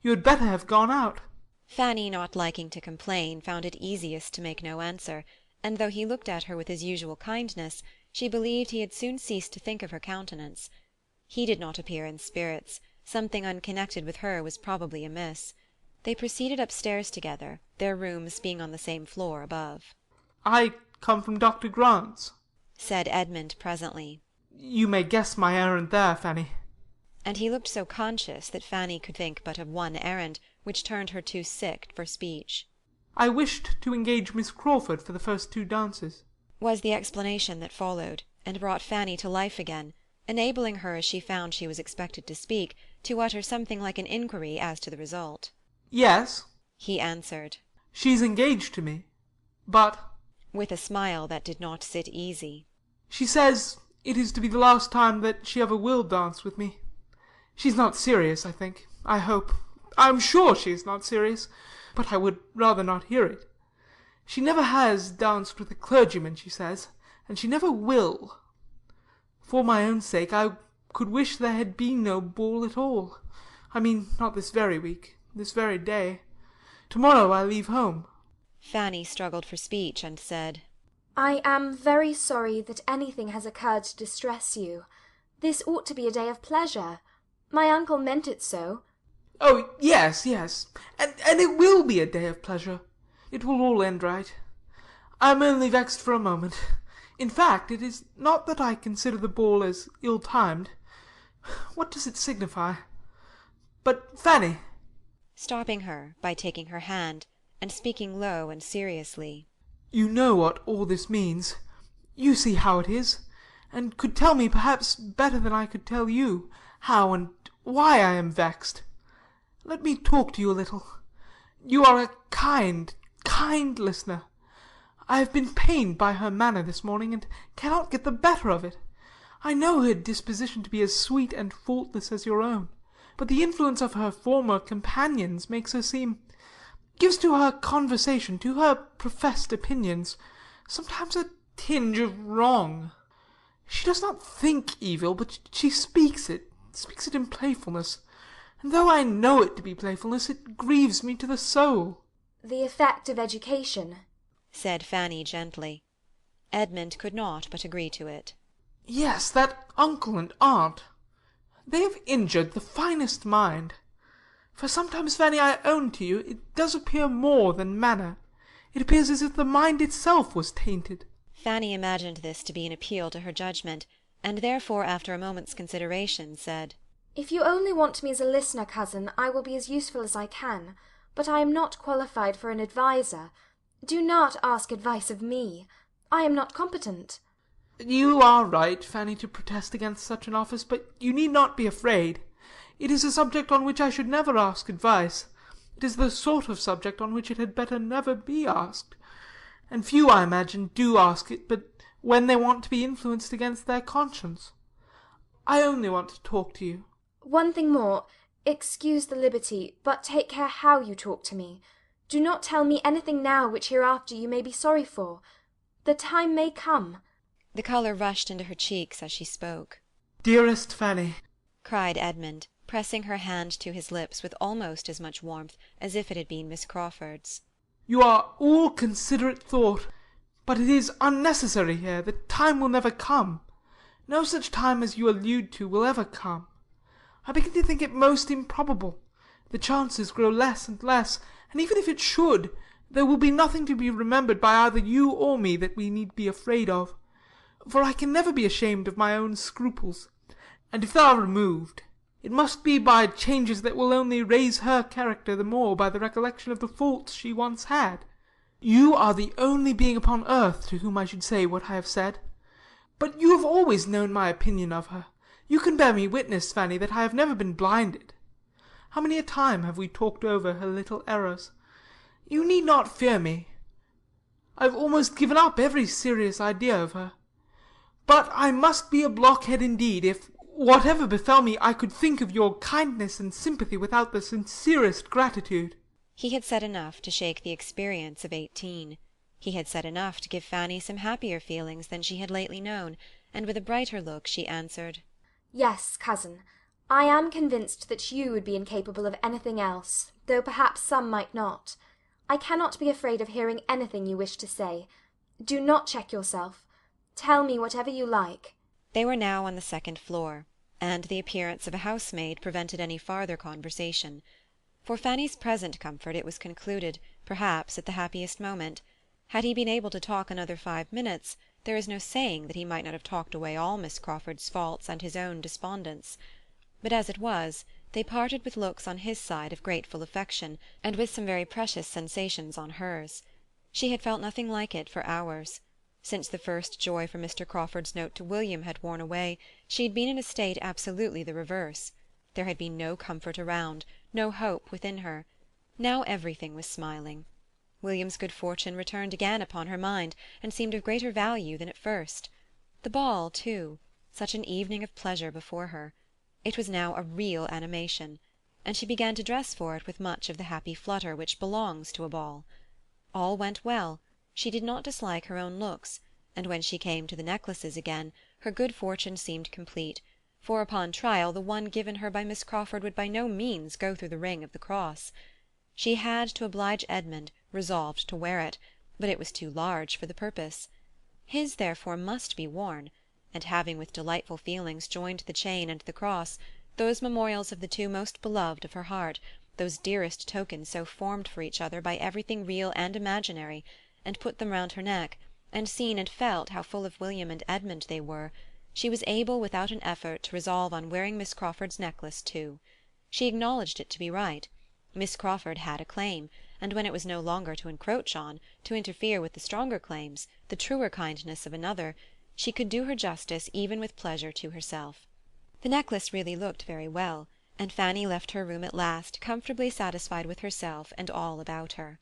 You had better have gone out." Fanny, not liking to complain, found it easiest to make no answer, and though he looked at her with his usual kindness, she believed he had soon ceased to think of her countenance. He did not appear in spirits. Something unconnected with her was probably amiss. They proceeded upstairs together, their rooms being on the same floor above. "I come from Dr. Grant's," said Edmund presently. "You may guess my errand there, Fanny." And he looked so conscious that Fanny could think but of one errand, which turned her too sick for speech. "I wished to engage Miss Crawford for the first 2 dances," was the explanation that followed, and brought Fanny to life again, enabling her, as she found she was expected to speak, to utter something like an inquiry as to the result. "Yes," he answered. "She's engaged to me, but—" with a smile that did not sit easy. "She says it is to be the last time that she ever will dance with me. She's not serious, I think. I hope. I'm sure she is not serious, but I would rather not hear it. She never has danced with a clergyman, she says, and she never will. For my own sake, I could wish there had been no ball at all. I mean, not this very week, this very day. Tomorrow I leave home." Fanny struggled for speech and said, "I am very sorry that anything has occurred to distress you. This ought to be a day of pleasure. My uncle meant it so." "Oh, yes, yes, and it will be a day of pleasure. It will all end right. I am only vexed for a moment. In fact, it is not that I consider the ball as ill-timed. What does it signify? But, Fanny—" stopping her by taking her hand, and speaking low and seriously, "you know what all this means. You see how it is, and could tell me, perhaps better than I could tell you, how and why I am vexed. Let me talk to you a little. You are a kind, kind listener. I have been pained by her manner this morning, and cannot get the better of it. I know her disposition to be as sweet and faultless as your own, but the influence of her former companions makes her gives to her conversation, to her professed opinions, sometimes a tinge of wrong. She does not think evil, but she speaks it in playfulness, and though I know it to be playfulness, it grieves me to the soul." "The effect of education," said Fanny gently. Edmund could not but agree to it. "Yes, that uncle and aunt. They have injured the finest mind. For sometimes, Fanny, I own to you, it does appear more than manner. It appears as if the mind itself was tainted. Fanny imagined this to be an appeal to her judgment, and therefore, after a moment's consideration, said, If you only want me as a listener, cousin, I will be as useful as I can, but I am not qualified for an adviser. Do not ask advice of me. I am not competent. You are right, Fanny, to protest against such an office, but you need not be afraid. It is a subject on which I should never ask advice. It is the sort of subject on which it had better never be asked. And few, I imagine, do ask it, but when they want to be influenced against their conscience. I only want to talk to you. One thing more. Excuse the liberty, but take care how you talk to me. Do not tell me anything now which hereafter you may be sorry for. The time may come. The colour rushed into her cheeks as she spoke. Dearest Fanny, cried Edmund, pressing her hand to his lips with almost as much warmth as if it had been Miss Crawford's. You are all considerate thought, but it is unnecessary here. The time will never come. No such time as you allude to will ever come. I begin to think it most improbable. The chances grow less and less, and even if it should, there will be nothing to be remembered by either you or me that we need be afraid of. For I can never be ashamed of my own scruples, and if they are removed, it must be by changes that will only raise her character the more by the recollection of the faults she once had. You are the only being upon earth to whom I should say what I have said. But you have always known my opinion of her. You can bear me witness, Fanny, that I have never been blinded. How many a time have we talked over her little errors? You need not fear me. I have almost given up every serious idea of her. But I must be a blockhead indeed if, whatever befell me, I could think of your kindness and sympathy without the sincerest gratitude. He had said enough to shake the experience of 18. He had said enough to give Fanny some happier feelings than she had lately known, and with a brighter look she answered, Yes, cousin, I am convinced that you would be incapable of anything else, though perhaps some might not. I cannot be afraid of hearing anything you wish to say. Do not check yourself. Tell me whatever you like. They were now on the second floor, and the appearance of a housemaid prevented any farther conversation. For Fanny's present comfort it was concluded, perhaps at the happiest moment. Had he been able to talk another 5 minutes, there is no saying that he might not have talked away all Miss Crawford's faults and his own despondence. But as it was, they parted with looks on his side of grateful affection, and with some very precious sensations on hers. She had felt nothing like it for hours. Since the first joy from Mr. Crawford's note to William had worn away, she had been in a state absolutely the reverse. There had been no comfort around, no hope within her. Now everything was smiling. William's good fortune returned again upon her mind, and seemed of greater value than at first. The ball, too, such an evening of pleasure before her. It was now a real animation, and she began to dress for it with much of the happy flutter which belongs to a ball. All went well. She did not dislike her own looks, and when she came to the necklaces again, her good fortune seemed complete, for upon trial the one given her by Miss Crawford would by no means go through the ring of the cross. She had, to oblige Edmund, resolved to wear it, but it was too large for the purpose. His, therefore, must be worn, and having with delightful feelings joined the chain and the cross, those memorials of the two most beloved of her heart, those dearest tokens so formed for each other by everything real and imaginary, and put them round her neck, and seen and felt how full of William and Edmund they were, she was able without an effort to resolve on wearing Miss Crawford's necklace too. She acknowledged it to be right. Miss Crawford had a claim, and when it was no longer to encroach on, to interfere with the stronger claims, the truer kindness of another, she could do her justice even with pleasure to herself. The necklace really looked very well, and Fanny left her room at last comfortably satisfied with herself and all about her.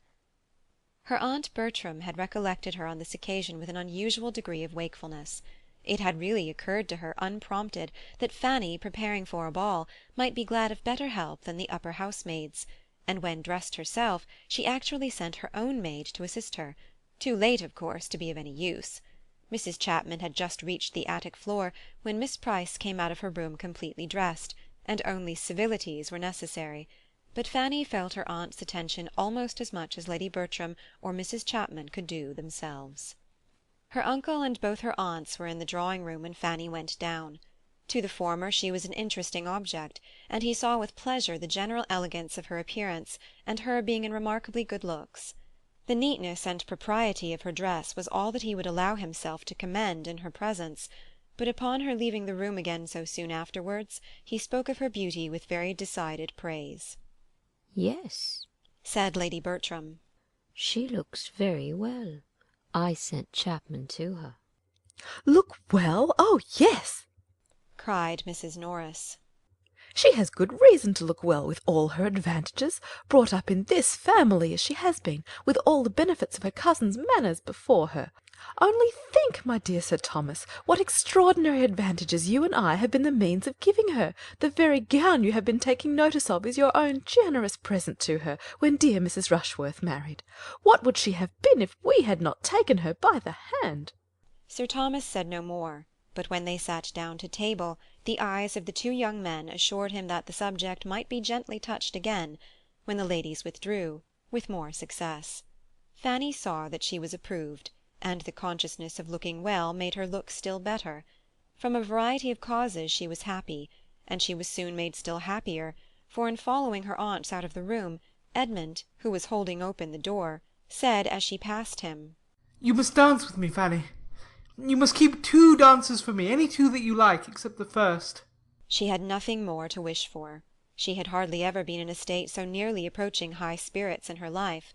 Her aunt Bertram had recollected her on this occasion with an unusual degree of wakefulness. It had really occurred to her, unprompted, that Fanny, preparing for a ball, might be glad of better help than the upper housemaids, and when dressed herself she actually sent her own maid to assist her, too late, of course, to be of any use. Mrs. Chapman had just reached the attic floor when Miss Price came out of her room completely dressed, and only civilities were necessary. But Fanny felt her aunt's attention almost as much as Lady Bertram or Mrs. Chapman could do themselves. Her uncle and both her aunts were in the drawing-room when Fanny went down. To the former she was an interesting object, and he saw with pleasure the general elegance of her appearance, and her being in remarkably good looks. The neatness and propriety of her dress was all that he would allow himself to commend in her presence, but upon her leaving the room again so soon afterwards, he spoke of her beauty with very decided praise. "Yes," said Lady Bertram. "she looks very well. I sent Chapman to her." "Look well? Oh, yes!" cried Mrs. Norris. "She has good reason to look well, with all her advantages, brought up in this family as she has been, with all the benefits of her cousin's manners before her. Only think, my dear Sir Thomas, what extraordinary advantages you and I have been the means of giving her. The very gown you have been taking notice of is your own generous present to her when dear Mrs. Rushworth married. What would she have been if we had not taken her by the hand?" Sir Thomas said no more, but when they sat down to table, the eyes of the two young men assured him that the subject might be gently touched again, when the ladies withdrew, with more success. Fanny saw that she was approved, and the consciousness of looking well made her look still better. From a variety of causes she was happy, and she was soon made still happier, for in following her aunts out of the room, Edmund, who was holding open the door, said as she passed him, "You must dance with me, Fanny. You must keep 2 dances for me, any 2 that you like, except the first." She had nothing more to wish for. She had hardly ever been in a state so nearly approaching high spirits in her life.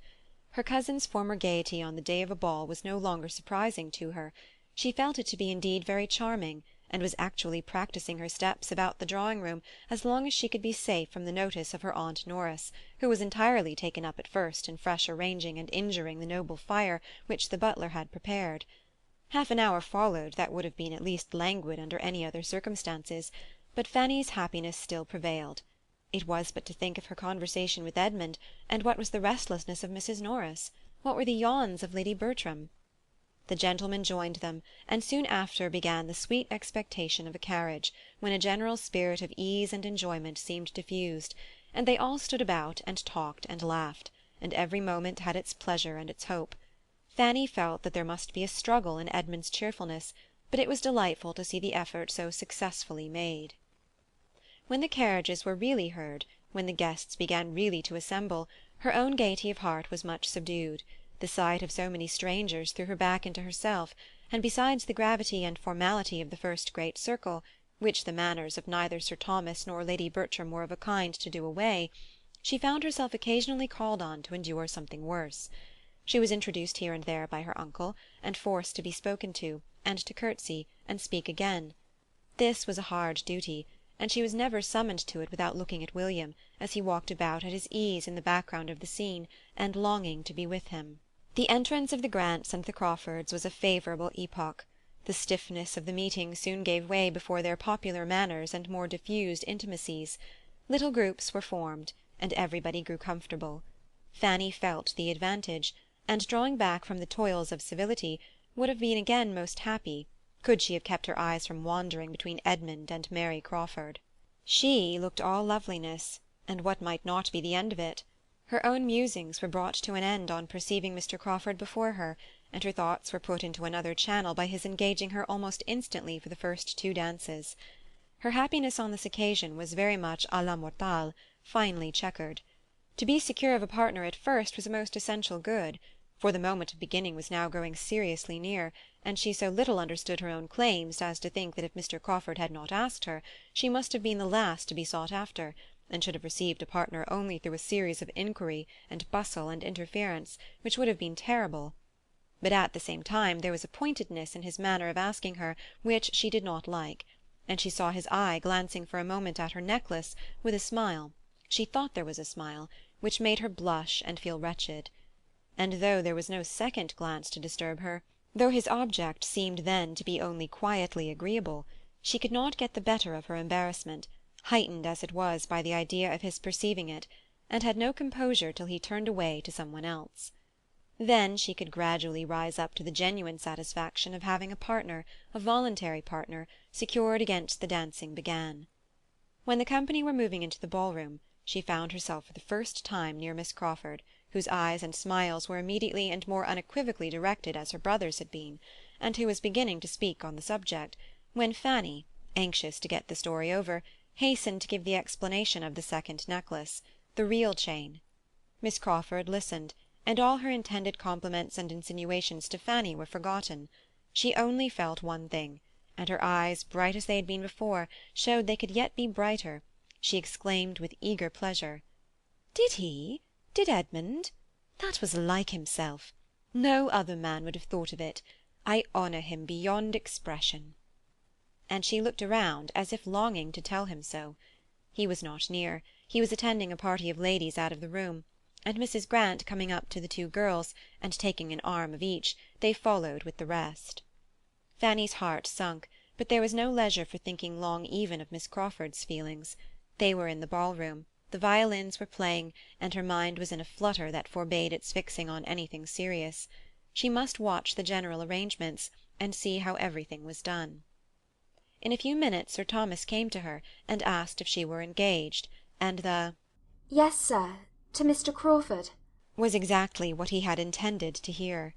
Her cousin's former gaiety on the day of a ball was no longer surprising to her. She felt it to be indeed very charming, and was actually practising her steps about the drawing-room as long as she could be safe from the notice of her Aunt Norris, who was entirely taken up at first in fresh arranging and injuring the noble fire which the butler had prepared. Half an hour followed that would have been at least languid under any other circumstances, but Fanny's happiness still prevailed. It was but to think of her conversation with Edmund, and what was the restlessness of Mrs. Norris? What were the yawns of Lady Bertram? The gentlemen joined them, and soon after began the sweet expectation of a carriage, when a general spirit of ease and enjoyment seemed diffused, and they all stood about and talked and laughed, and every moment had its pleasure and its hope. Fanny felt that there must be a struggle in Edmund's cheerfulness, but it was delightful to see the effort so successfully made. When the carriages were really heard, when the guests began really to assemble, her own gaiety of heart was much subdued. The sight of so many strangers threw her back into herself, and besides the gravity and formality of the first great circle, which the manners of neither Sir Thomas nor Lady Bertram were of a kind to do away, she found herself occasionally called on to endure something worse. She was introduced here and there by her uncle, and forced to be spoken to, and to curtsy, and speak again. This was a hard duty, and she was never summoned to it without looking at William, as he walked about at his ease in the background of the scene, and longing to be with him. The entrance of the Grants and the Crawfords was a favourable epoch. The stiffness of the meeting soon gave way before their popular manners and more diffused intimacies. Little groups were formed, and everybody grew comfortable. Fanny felt the advantage, and drawing back from the toils of civility, would have been again most happy, could she have kept her eyes from wandering between Edmund and Mary Crawford. She looked all loveliness, and what might not be the end of it? Her own musings were brought to an end on perceiving Mr. Crawford before her, and her thoughts were put into another channel by his engaging her almost instantly for the first 2 dances. Her happiness on this occasion was very much à la mortale, finely chequered. To be secure of a partner at first was a most essential good, for the moment of beginning was now growing seriously near, and she so little understood her own claims as to think that if Mr. Crawford had not asked her, she must have been the last to be sought after, and should have received a partner only through a series of inquiry and bustle and interference, which would have been terrible. But at the same time there was a pointedness in his manner of asking her which she did not like, and she saw his eye glancing for a moment at her necklace with a smile, she thought there was a smile, which made her blush and feel wretched. And though there was no second glance to disturb her, though his object seemed then to be only quietly agreeable, she could not get the better of her embarrassment, heightened as it was by the idea of his perceiving it, and had no composure till he turned away to some one else. Then she could gradually rise up to the genuine satisfaction of having a partner, a voluntary partner, secured against the dancing began. When the company were moving into the ballroom, she found herself for the first time near Miss Crawford, whose eyes and smiles were immediately and more unequivocally directed as her brother's had been, and who was beginning to speak on the subject, when Fanny, anxious to get the story over, hastened to give the explanation of the second necklace, the real chain. Miss Crawford listened, and all her intended compliments and insinuations to Fanny were forgotten. She only felt one thing, and her eyes, bright as they had been before, showed they could yet be brighter. She exclaimed with eager pleasure, "Did he? Did Edmund? That was like himself. No other man would have thought of it. I honour him beyond expression." And she looked around, as if longing to tell him so. He was not near. He was attending a party of ladies out of the room, and Mrs. Grant coming up to the two girls, and taking an arm of each, they followed with the rest. Fanny's heart sunk, but there was no leisure for thinking long even of Miss Crawford's feelings. They were in the ball-room, the violins were playing, and her mind was in a flutter that forbade its fixing on anything serious. She must watch the general arrangements, and see how everything was done. In a few minutes Sir Thomas came to her, and asked if she were engaged, and the "Yes, sir, to Mr. Crawford," was exactly what he had intended to hear.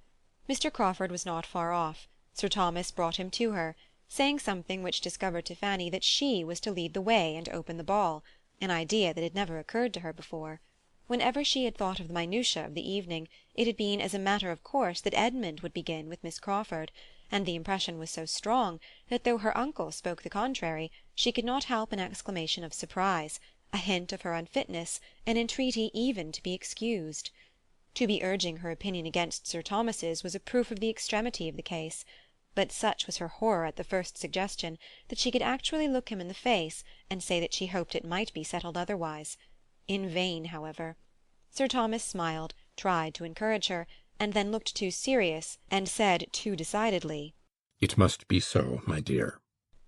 Mr. Crawford was not far off. Sir Thomas brought him to her, saying something which discovered to Fanny that she was to lead the way and open the ball, an idea that had never occurred to her before. Whenever she had thought of the minutiae of the evening, it had been as a matter of course that Edmund would begin with Miss Crawford, and the impression was so strong that though her uncle spoke the contrary, she could not help an exclamation of surprise, a hint of her unfitness, an entreaty even to be excused. To be urging her opinion against Sir Thomas's was a proof of the extremity of the case, but such was her horror at the first suggestion that she could actually look him in the face and say that she hoped it might be settled otherwise. In vain, however. Sir Thomas smiled, tried to encourage her, and then looked too serious, and said too decidedly, "It must be so, my dear,"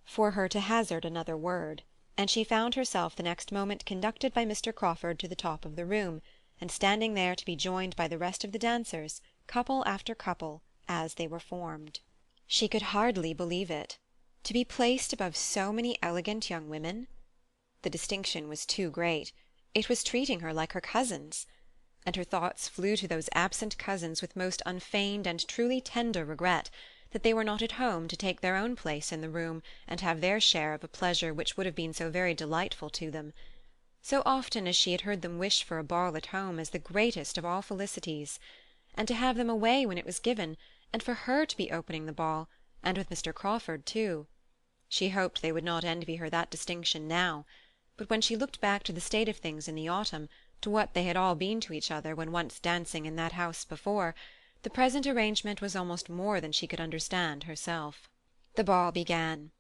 for her to hazard another word, and she found herself the next moment conducted by Mr. Crawford to the top of the room, and standing there to be joined by the rest of the dancers, couple after couple, as they were formed. She could hardly believe it. To be placed above so many elegant young women? The distinction was too great. It was treating her like her cousins. And her thoughts flew to those absent cousins with most unfeigned and truly tender regret, that they were not at home to take their own place in the room and have their share of a pleasure which would have been so very delightful to them. So often as she had heard them wish for a ball at home as the greatest of all felicities, and to have them away when it was given, and for her to be opening the ball, and with Mr. Crawford too. She hoped they would not envy her that distinction now, but when she looked back to the state of things in the autumn, to what they had all been to each other when once dancing in that house before, the present arrangement was almost more than she could understand herself. The ball began.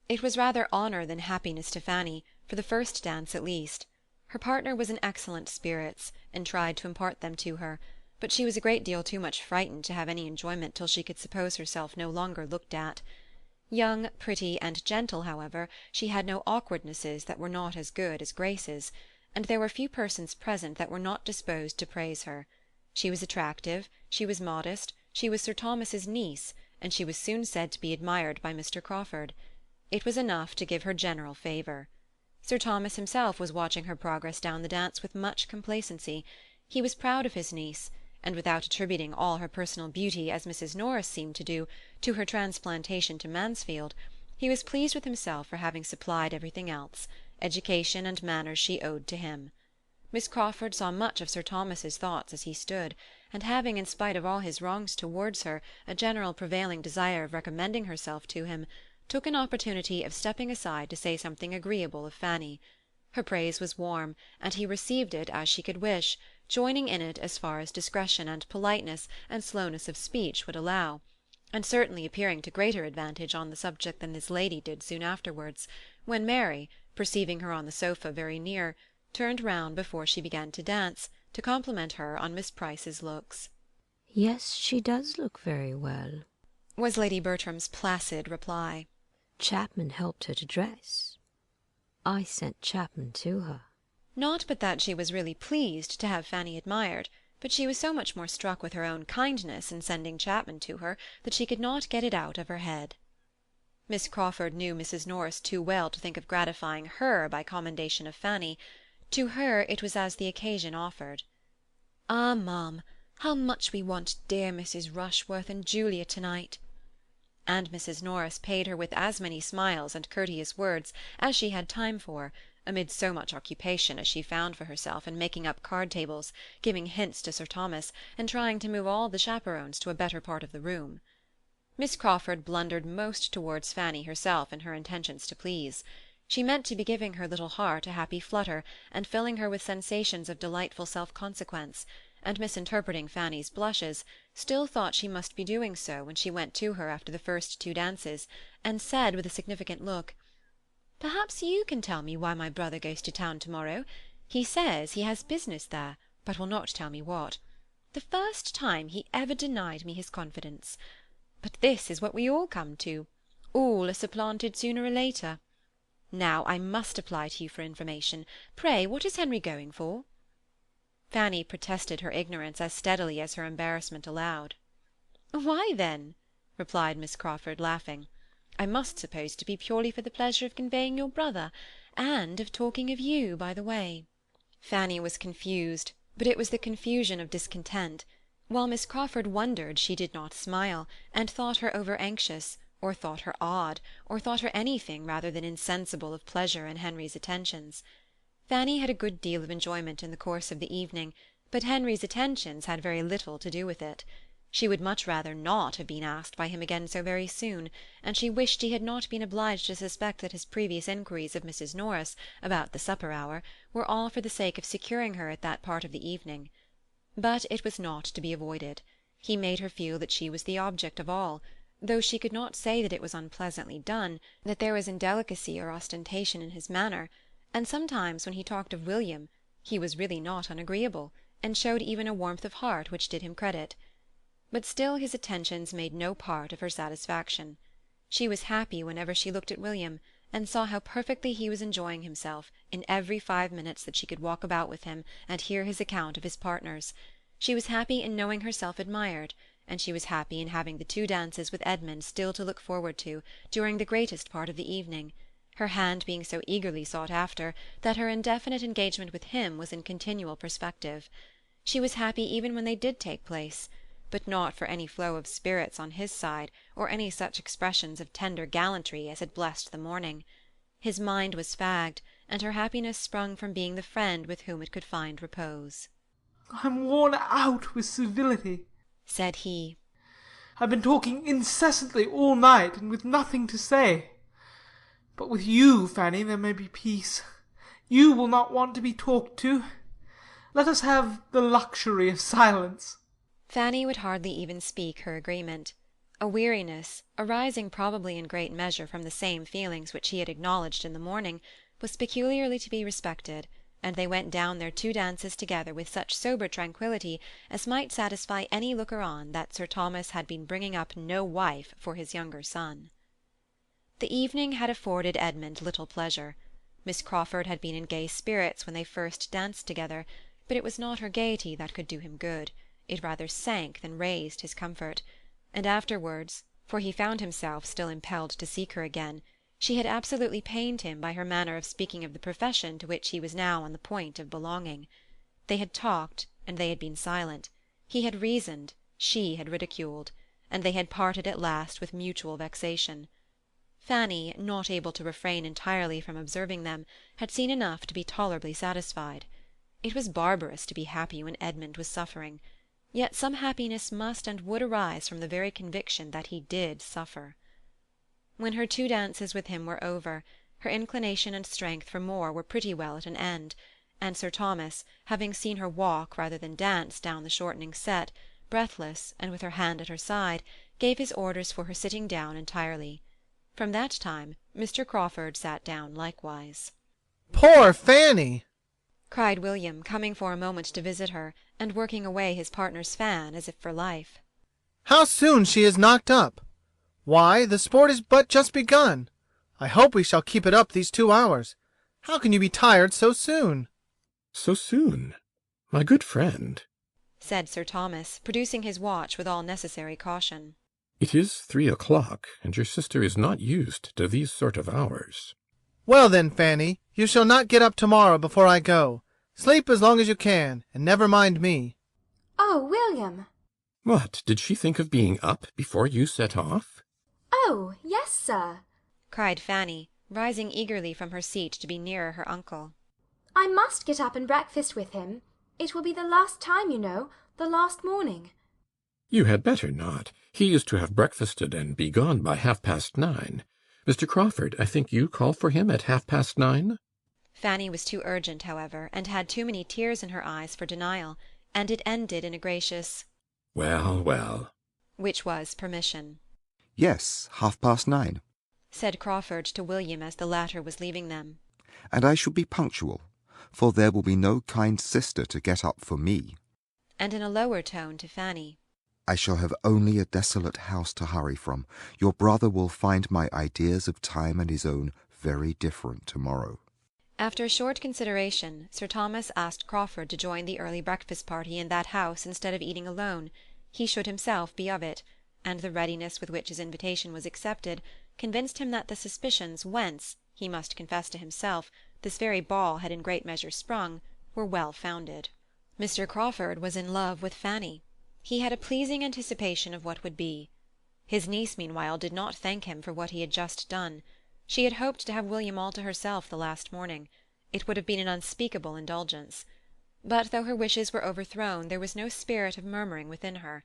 It was rather honour than happiness to Fanny, for the first dance at least. Her partner was in excellent spirits, and tried to impart them to her, but she was a great deal too much frightened to have any enjoyment till she could suppose herself no longer looked at. Young, pretty, and gentle, however, she had no awkwardnesses that were not as good as graces, and there were few persons present that were not disposed to praise her. She was attractive, she was modest, she was Sir Thomas's niece, and she was soon said to be admired by Mr. Crawford. It was enough to give her general favour. Sir Thomas himself was watching her progress down the dance with much complacency. He was proud of his niece, and without attributing all her personal beauty, as Mrs. Norris seemed to do, to her transplantation to Mansfield, he was pleased with himself for having supplied everything else. Education and manners she owed to him. Miss Crawford saw much of Sir Thomas's thoughts as he stood, and having, in spite of all his wrongs towards her, a general prevailing desire of recommending herself to him, took an opportunity of stepping aside to say something agreeable of Fanny. Her praise was warm, and he received it as she could wish, joining in it as far as discretion and politeness and slowness of speech would allow, and certainly appearing to greater advantage on the subject than his lady did soon afterwards, when Mary, perceiving her on the sofa very near, turned round before she began to dance, to compliment her on Miss Price's looks. "Yes, she does look very well," was Lady Bertram's placid reply. "Chapman helped her to dress. I sent Chapman to her." Not but that she was really pleased to have Fanny admired, but she was so much more struck with her own kindness in sending Chapman to her that she could not get it out of her head. Miss Crawford knew Mrs. Norris too well to think of gratifying her by commendation of Fanny. To her it was as the occasion offered. "Ah, ma'am, how much we want dear Mrs. Rushworth and Julia to-night!" And Mrs. Norris paid her with as many smiles and courteous words as she had time for, amid so much occupation as she found for herself in making up card-tables, giving hints to Sir Thomas, and trying to move all the chaperons to a better part of the room. Miss Crawford blundered most towards Fanny herself in her intentions to please. She meant to be giving her little heart a happy flutter, and filling her with sensations of delightful self-consequence, and misinterpreting Fanny's blushes, still thought she must be doing so when she went to her after the first 2 dances, and said with a significant look, "Perhaps you can tell me why my brother goes to town to-morrow. He says he has business there, but will not tell me what. The first time he ever denied me his confidence. But this is what we all come to. All are supplanted sooner or later. Now I must apply to you for information. Pray, what is Henry going for?" Fanny protested her ignorance as steadily as her embarrassment allowed. "Why, then," replied Miss Crawford, laughing, "I must suppose to be purely for the pleasure of conveying your brother, and of talking of you by the way." Fanny was confused, but it was the confusion of discontent. While Miss Crawford wondered, she did not smile, and thought her over-anxious, or thought her odd, or thought her anything rather than insensible of pleasure in Henry's attentions. Fanny had a good deal of enjoyment in the course of the evening, but Henry's attentions had very little to do with it. She would much rather not have been asked by him again so very soon, and she wished he had not been obliged to suspect that his previous inquiries of Mrs. Norris about the supper-hour were all for the sake of securing her at that part of the evening. But it was not to be avoided. He made her feel that she was the object of all, though she could not say that it was unpleasantly done, that there was indelicacy or ostentation in his manner, and sometimes when he talked of William he was really not unagreeable, and showed even a warmth of heart which did him credit. But still his attentions made no part of her satisfaction. She was happy whenever she looked at William, and saw how perfectly he was enjoying himself in every 5 minutes that she could walk about with him and hear his account of his partners. She was happy in knowing herself admired, and she was happy in having the 2 dances with Edmund still to look forward to during the greatest part of the evening, her hand being so eagerly sought after that her indefinite engagement with him was in continual perspective. She was happy even when they did take place, but not for any flow of spirits on his side, or any such expressions of tender gallantry as had blessed the morning. His mind was fagged, and her happiness sprung from being the friend with whom it could find repose. "I'm worn out with civility," said he. "I've been talking incessantly all night, and with nothing to say. But with you, Fanny, there may be peace. You will not want to be talked to. Let us have the luxury of silence." Fanny would hardly even speak her agreement. A weariness, arising probably in great measure from the same feelings which he had acknowledged in the morning, was peculiarly to be respected, and they went down their 2 dances together with such sober tranquillity as might satisfy any looker-on that Sir Thomas had been bringing up no wife for his younger son. The evening had afforded Edmund little pleasure. Miss Crawford had been in gay spirits when they first danced together, but it was not her gaiety that could do him good. It rather sank than raised his comfort, and afterwards, for he found himself still impelled to seek her again, she had absolutely pained him by her manner of speaking of the profession to which he was now on the point of belonging. They had talked, and they had been silent. He had reasoned, she had ridiculed, and they had parted at last with mutual vexation. Fanny, not able to refrain entirely from observing them, had seen enough to be tolerably satisfied. It was barbarous to be happy when Edmund was suffering, yet some happiness must and would arise from the very conviction that he did suffer. When her 2 dances with him were over, her inclination and strength for more were pretty well at an end, and Sir Thomas, having seen her walk rather than dance down the shortening set, breathless, and with her hand at her side, gave his orders for her sitting down entirely. From that time Mr. Crawford sat down likewise. "Poor Fanny!" cried William, coming for a moment to visit her, and working away his partner's fan as if for life. "How soon she is knocked up! Why, the sport is but just begun. I hope we shall keep it up these 2 hours. How can you be tired so soon?" "So soon? My good friend," said Sir Thomas, producing his watch with all necessary caution. "it is 3 o'clock, and your sister is not used to these sort of hours." "Well then, Fanny, you shall not get up tomorrow before I go. Sleep as long as you can, and never mind me." "Oh, William!" "What, did she think of being up before you set off?" "Oh, yes, sir," cried Fanny, rising eagerly from her seat to be nearer her uncle. I must get up and breakfast with him. It will be the last time, you know, the last morning. You had better not. He is to have breakfasted and be gone by 9:30. Mr. Crawford, I think you call for him at 9:30? Fanny was too urgent, however, and had too many tears in her eyes for denial, and it ended in a gracious "Well, well," which was permission. Yes, 9:30. Said Crawford to William as the latter was leaving them. And I shall be punctual, for there will be no kind sister to get up for me. And in a lower tone to Fanny, I shall have only a desolate house to hurry from. Your brother will find my ideas of time and his own very different tomorrow. After a short consideration, Sir Thomas asked Crawford to join the early breakfast party in that house instead of eating alone. He should himself be of it, and the readiness with which his invitation was accepted convinced him that the suspicions whence, he must confess to himself, this very ball had in great measure sprung, were well founded. Mr. Crawford was in love with Fanny. He had a pleasing anticipation of what would be. His niece, meanwhile, did not thank him for what he had just done. She had hoped to have William all to herself the last morning. It would have been an unspeakable indulgence. But though her wishes were overthrown, there was no spirit of murmuring within her.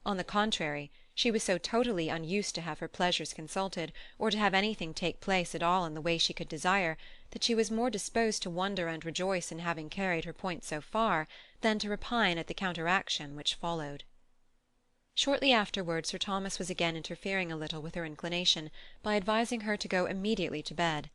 On the contrary, she was so totally unused to have her pleasures consulted, or to have anything take place at all in the way she could desire, that she was more disposed to wonder and rejoice in having carried her point so far, than to repine at the counteraction which followed. Shortly afterwards Sir Thomas was again interfering a little with her inclination, by advising her to go immediately to bed.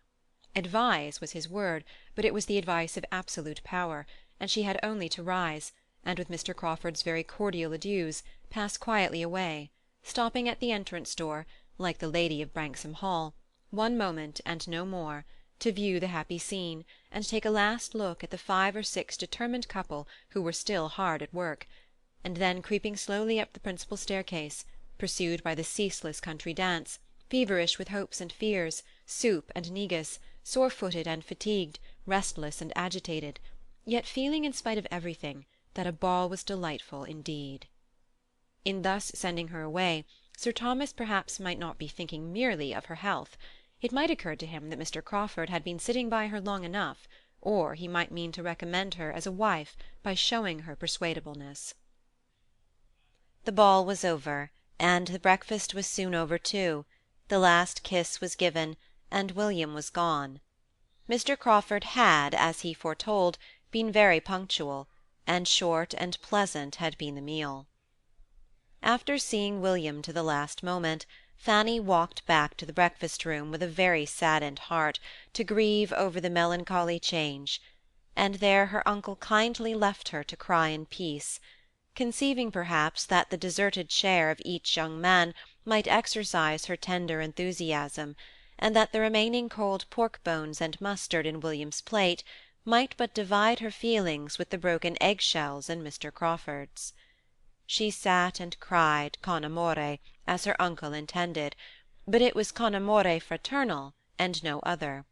Advise was his word, but it was the advice of absolute power, and she had only to rise, and with Mr. Crawford's very cordial adieus, pass quietly away, stopping at the entrance door, like the lady of Branksome Hall, one moment and no more, to view the happy scene, and take a last look at the 5 or 6 determined couple who were still hard at work, and then creeping slowly up the principal staircase, pursued by the ceaseless country dance, feverish with hopes and fears, soup and negus, sore-footed and fatigued, restless and agitated, yet feeling, in spite of everything, that a ball was delightful indeed. In thus sending her away, Sir Thomas perhaps might not be thinking merely of her health. It might occur to him that Mr. Crawford had been sitting by her long enough, or he might mean to recommend her as a wife by showing her persuadableness. The ball was over, and the breakfast was soon over too. The last kiss was given, and William was gone. Mr. Crawford had, as he foretold, been very punctual, and short and pleasant had been the meal. After seeing William to the last moment, Fanny walked back to the breakfast-room with a very saddened heart, to grieve over the melancholy change, and there her uncle kindly left her to cry in peace, conceiving perhaps that the deserted share of each young man might exercise her tender enthusiasm, and that the remaining cold pork-bones and mustard in William's plate might but divide her feelings with the broken egg-shells in Mr. Crawford's. She sat and cried con amore, as her uncle intended, but it was con amore fraternal, and no other.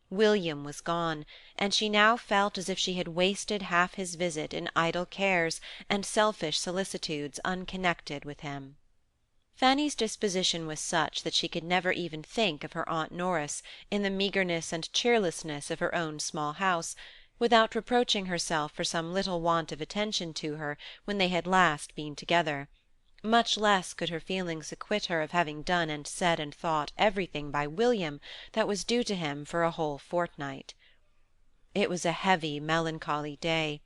William was gone, and she now felt as if she had wasted half his visit in idle cares and selfish solicitudes unconnected with him. Fanny's disposition was such that she could never even think of her Aunt Norris in the meagreness and cheerlessness of her own small house, without reproaching herself for some little want of attention to her when they had last been together. Much less could her feelings acquit her of having done and said and thought everything by William that was due to him for a whole fortnight. It was a heavy, melancholy day.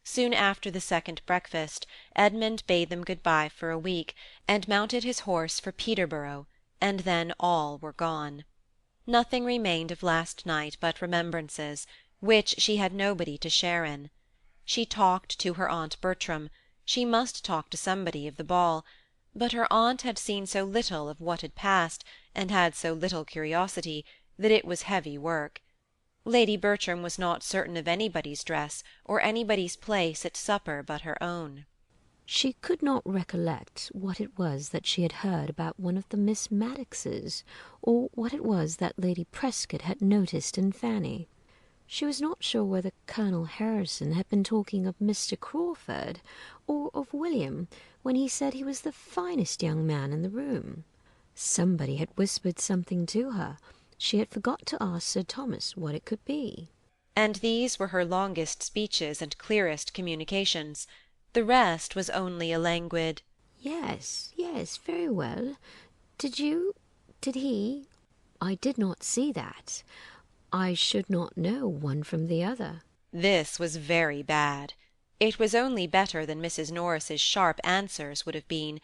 Soon after the second breakfast, Edmund bade them good-bye for a week, and mounted his horse for Peterborough, and then all were gone. Nothing remained of last night but remembrances, which she had nobody to share in. She talked to her Aunt Bertram, she must talk to somebody of the ball, but her aunt had seen so little of what had passed, and had so little curiosity, that it was heavy work. Lady Bertram was not certain of anybody's dress, or anybody's place at supper but her own. She could not recollect what it was that she had heard about one of the Miss Maddoxes, or what it was that Lady Prescott had noticed in Fanny. She was not sure whether Colonel Harrison had been talking of Mr. Crawford, or of William, when he said he was the finest young man in the room. Somebody had whispered something to her, She had forgot to ask Sir Thomas what it could be. And these were her longest speeches and clearest communications. The rest was only a languid Yes, yes, very well. Did he? I did not see that. I should not know one from the other. This was very bad. It was only better than Mrs. Norris's sharp answers would have been,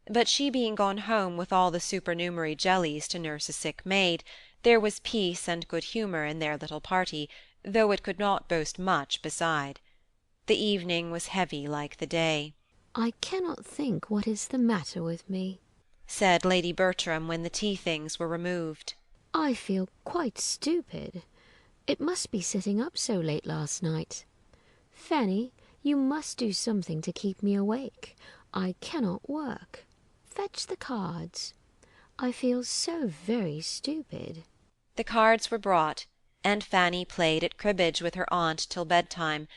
but she being gone home with all the supernumerary jellies to nurse a sick maid, there was peace and good humour in their little party, though it could not boast much beside. The evening was heavy like the day. I cannot think what is the matter with me, said Lady Bertram when the tea-things were removed. I feel quite stupid. It must be sitting up so late last night. Fanny, you must do something to keep me awake. I cannot work. Fetch the cards. I feel so very stupid. The cards were brought, and Fanny played at cribbage with her aunt till bedtime,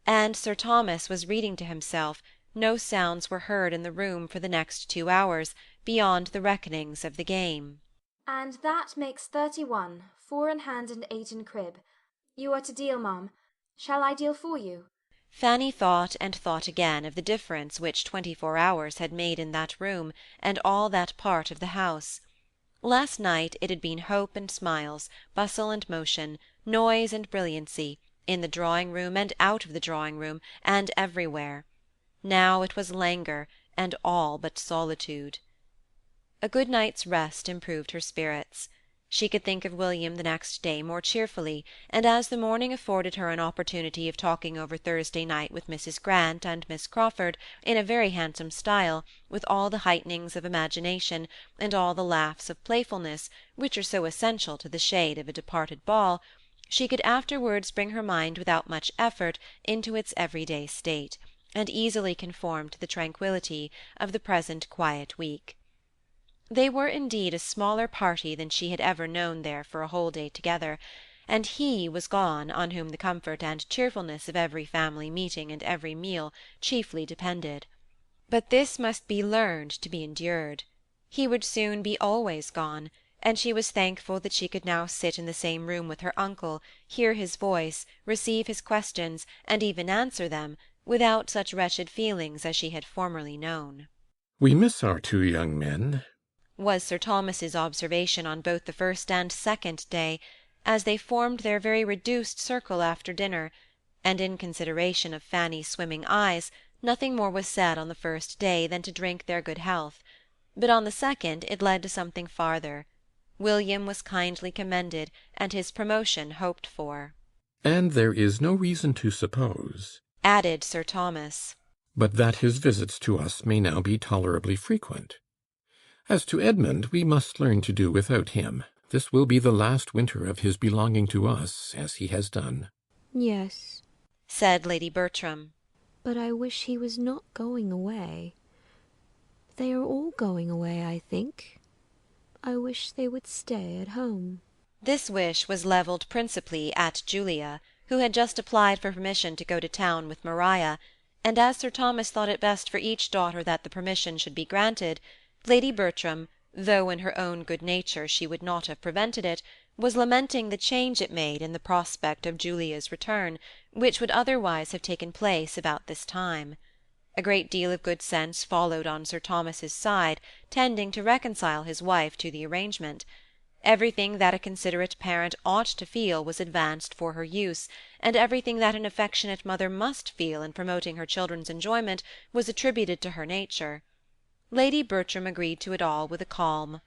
and Sir Thomas was reading to himself. No sounds were heard in the room for the next 2 hours, beyond the reckonings of the game. And that makes 31, 4 in hand and 8 in crib. You are to deal, ma'am. Shall I deal for you? Fanny thought and thought again of the difference which 24 hours had made in that room, and all that part of the house. Last night it had been hope and smiles, bustle and motion, noise and brilliancy, in the drawing-room and out of the drawing-room, and everywhere. Now it was languor, and all but solitude. A good night's rest improved her spirits. She could think of William the next day more cheerfully, and as the morning afforded her an opportunity of talking over Thursday night with Mrs. Grant and Miss Crawford in a very handsome style, with all the heightenings of imagination and all the laughs of playfulness which are so essential to the shade of a departed ball, she could afterwards bring her mind without much effort into its every-day state, and easily conform to the tranquillity of the present quiet week. They were indeed a smaller party than she had ever known there for a whole day together, and he was gone on whom the comfort and cheerfulness of every family meeting and every meal chiefly depended. But this must be learned to be endured. He would soon be always gone, and she was thankful that she could now sit in the same room with her uncle, hear his voice, receive his questions, and even answer them, without such wretched feelings as she had formerly known. "We miss our 2 young men," was Sir Thomas's observation on both the first and second day, as they formed their very reduced circle after dinner, and in consideration of Fanny's swimming eyes, nothing more was said on the first day than to drink their good health. But on the second it led to something farther. William was kindly commended, and his promotion hoped for. "And there is no reason to suppose," added Sir Thomas, "but that his visits to us may now be tolerably frequent. As to Edmund, we must learn to do without him. This will be the last winter of his belonging to us, as he has done." Yes, said Lady Bertram. But I wish he was not going away. They are all going away, I think. I wish they would stay at home. This wish was levelled principally at Julia, who had just applied for permission to go to town with Maria, and as Sir Thomas thought it best for each daughter that the permission should be granted, Lady Bertram, though in her own good nature she would not have prevented it, was lamenting the change it made in the prospect of Julia's return, which would otherwise have taken place about this time. A great deal of good sense followed on Sir Thomas's side, tending to reconcile his wife to the arrangement. Everything that a considerate parent ought to feel was advanced for her use, and everything that an affectionate mother must feel in promoting her children's enjoyment was attributed to her nature. Lady Bertram agreed to it all with a calm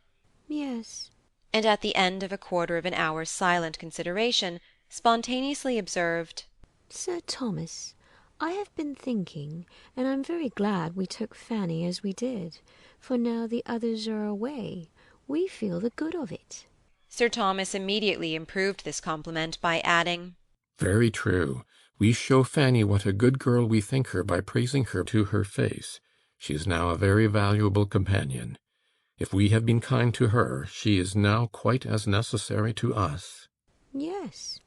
"Yes," and at the end of a quarter of an hour's silent consideration, spontaneously observed, "Sir Thomas, I have been thinking, and I'm very glad we took Fanny as we did, for now the others are away, we feel the good of it." Sir Thomas immediately improved this compliment by adding, "Very true. We show Fanny what a good girl we think her by praising her to her face. She is now a very valuable companion. If we have been kind to her, she is now quite as necessary to us." "Yes,"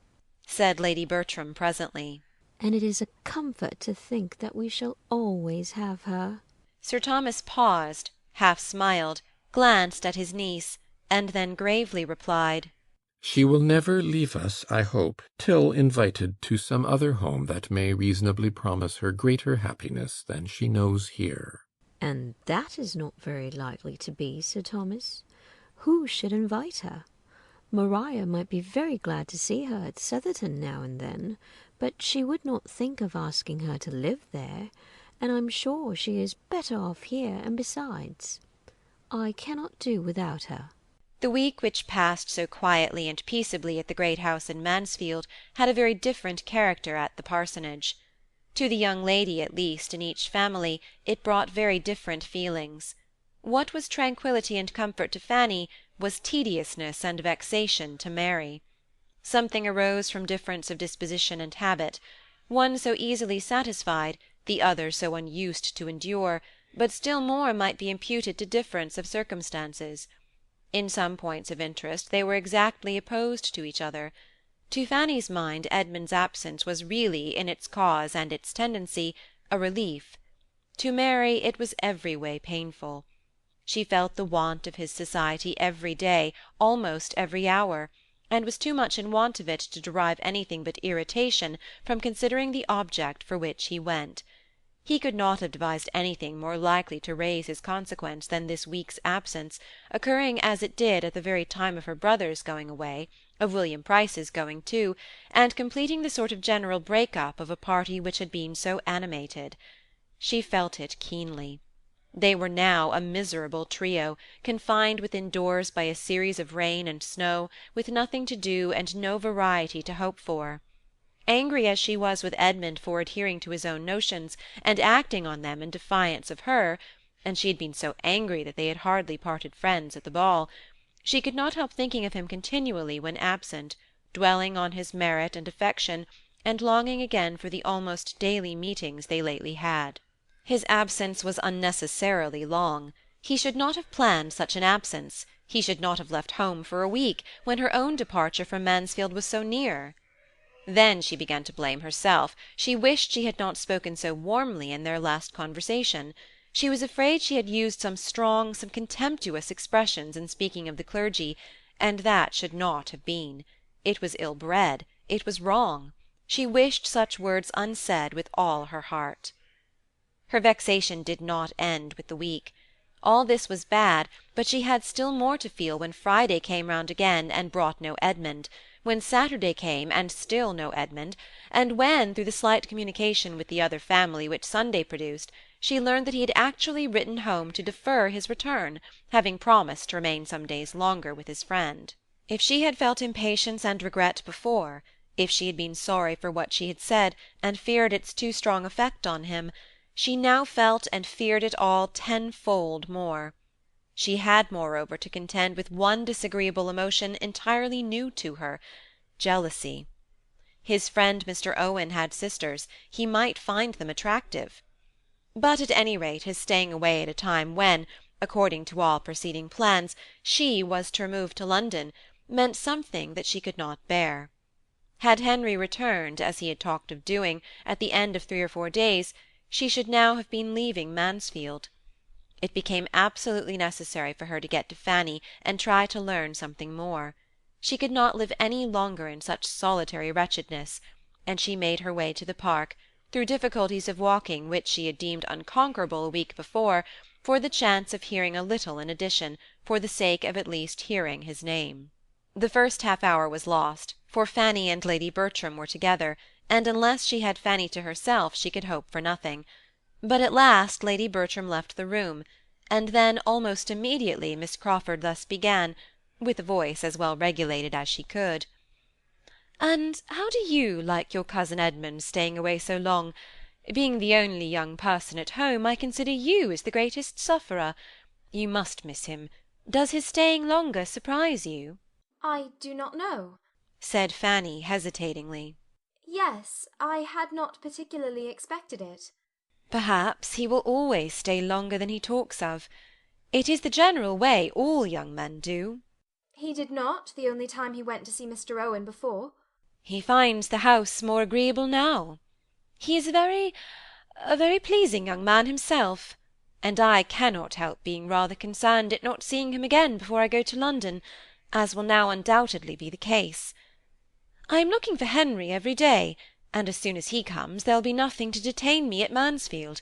said Lady Bertram presently. "and it is a comfort to think that we shall always have her." Sir Thomas paused, half smiled, glanced at his niece, and then gravely replied, She will never leave us, I hope, till invited to some other home that may reasonably promise her greater happiness than she knows here. And that is not very likely to be, Sir Thomas. Who should invite her? Maria might be very glad to see her at Southerton now and then, but she would not think of asking her to live there, and I'm sure she is better off here, and besides, I cannot do without her. The week which passed so quietly and peaceably at the great house in Mansfield had a very different character at the parsonage. To the young lady, at least, in each family, it brought very different feelings. What was tranquillity and comfort to Fanny was tediousness and vexation to Mary. Something arose from difference of disposition and habit, one so easily satisfied, the other so unused to endure, but still more might be imputed to difference of circumstances. In some points of interest they were exactly opposed to each other. To Fanny's mind Edmund's absence was really, in its cause and its tendency, a relief. To Mary it was every way painful. She felt the want of his society every day, almost every hour, and was too much in want of it to derive anything but irritation from considering the object for which he went. He could not have devised anything more likely to raise his consequence than this week's absence, occurring as it did at the very time of her brother's going away, of William Price's going too, and completing the sort of general break-up of a party which had been so animated. She felt it keenly. They were now a miserable trio, confined within doors by a series of rain and snow, with nothing to do and no variety to hope for. Angry as she was with Edmund for adhering to his own notions, and acting on them in defiance of her, and she had been so angry that they had hardly parted friends at the ball, she could not help thinking of him continually when absent, dwelling on his merit and affection, and longing again for the almost daily meetings they lately had. His absence was unnecessarily long. He should not have planned such an absence. He should not have left home for a week, when her own departure from Mansfield was so near. Then she began to blame herself. She wished she had not spoken so warmly in their last conversation. She was afraid she had used some strong, some contemptuous expressions in speaking of the clergy, and that should not have been. It was ill-bred. It was wrong. She wished such words unsaid with all her heart. Her vexation did not end with the week. All this was bad, but she had still more to feel when Friday came round again and brought no Edmund, when Saturday came and still no Edmund, and when, through the slight communication with the other family which Sunday produced, she learned that he had actually written home to defer his return, having promised to remain some days longer with his friend. If she had felt impatience and regret before, if she had been sorry for what she had said, and feared its too strong effect on him, she now felt and feared it all tenfold more. She had, moreover, to contend with one disagreeable emotion entirely new to her, jealousy. His friend Mr. Owen had sisters. He might find them attractive. But at any rate his staying away at a time when, according to all preceding plans, she was to remove to London, meant something that she could not bear. Had Henry returned, as he had talked of doing, at the end of 3 or 4 days, she should now have been leaving Mansfield. It became absolutely necessary for her to get to Fanny and try to learn something more. She could not live any longer in such solitary wretchedness, and she made her way to the park, through difficulties of walking which she had deemed unconquerable a week before, for the chance of hearing a little in addition, for the sake of at least hearing his name. The first half-hour was lost, for Fanny and Lady Bertram were together, and unless she had Fanny to herself she could hope for nothing. But at last Lady Bertram left the room, and then almost immediately Miss Crawford thus began, with a voice as well regulated as she could: "And how do you like your cousin Edmund staying away so long? Being the only young person at home, I consider you as the greatest sufferer. You must miss him. Does his staying longer surprise you?" "I do not know," said Fanny, hesitatingly. "Yes, I had not particularly expected it." "Perhaps he will always stay longer than he talks of. It is the general way, all young men do." "He did not the only time he went to see Mr. Owen before." "He finds the house more agreeable now. He is a very pleasing young man himself, and I cannot help being rather concerned at not seeing him again before I go to London, as will now undoubtedly be the case. I am looking for Henry every day, and as soon as he comes there'll be nothing to detain me at Mansfield.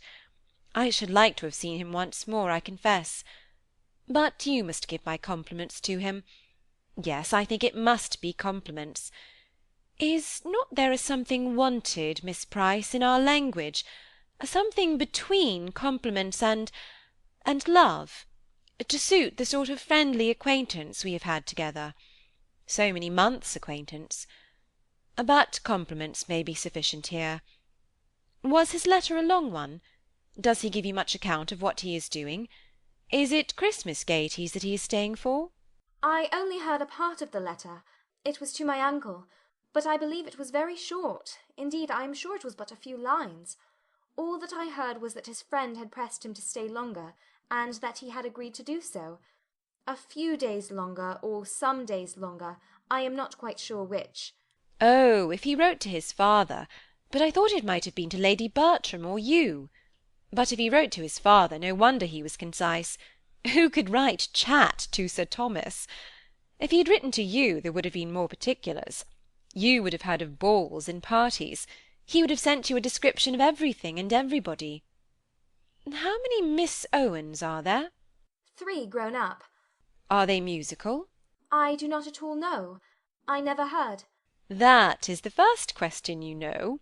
I should like to have seen him once more, I confess. But you must give my compliments to him. Yes, I think it must be compliments. Is not there a something wanted, Miss Price, in our language, a something between compliments and love, to suit the sort of friendly acquaintance we have had together? So many months' acquaintance. But compliments may be sufficient here. Was his letter a long one? Does he give you much account of what he is doing? Is it Christmas gaieties that he is staying for? I only heard a part of the letter. It was to my uncle, but I believe it was very short. Indeed, I am sure it was but a few lines. All that I heard was that his friend had pressed him to stay longer, and that he had agreed to do so. A few days longer, or some days longer, I am not quite sure which. Oh, if he wrote to his father, but I thought it might have been to Lady Bertram or you. But if he wrote to his father, no wonder he was concise. Who could write chat to Sir Thomas? If he had written to you, there would have been more particulars. You would have heard of balls and parties. He would have sent you a description of everything and everybody. How many Miss Owens are there? 3 grown up. Are they musical? I do not at all know. I never heard. That is the first question, you know,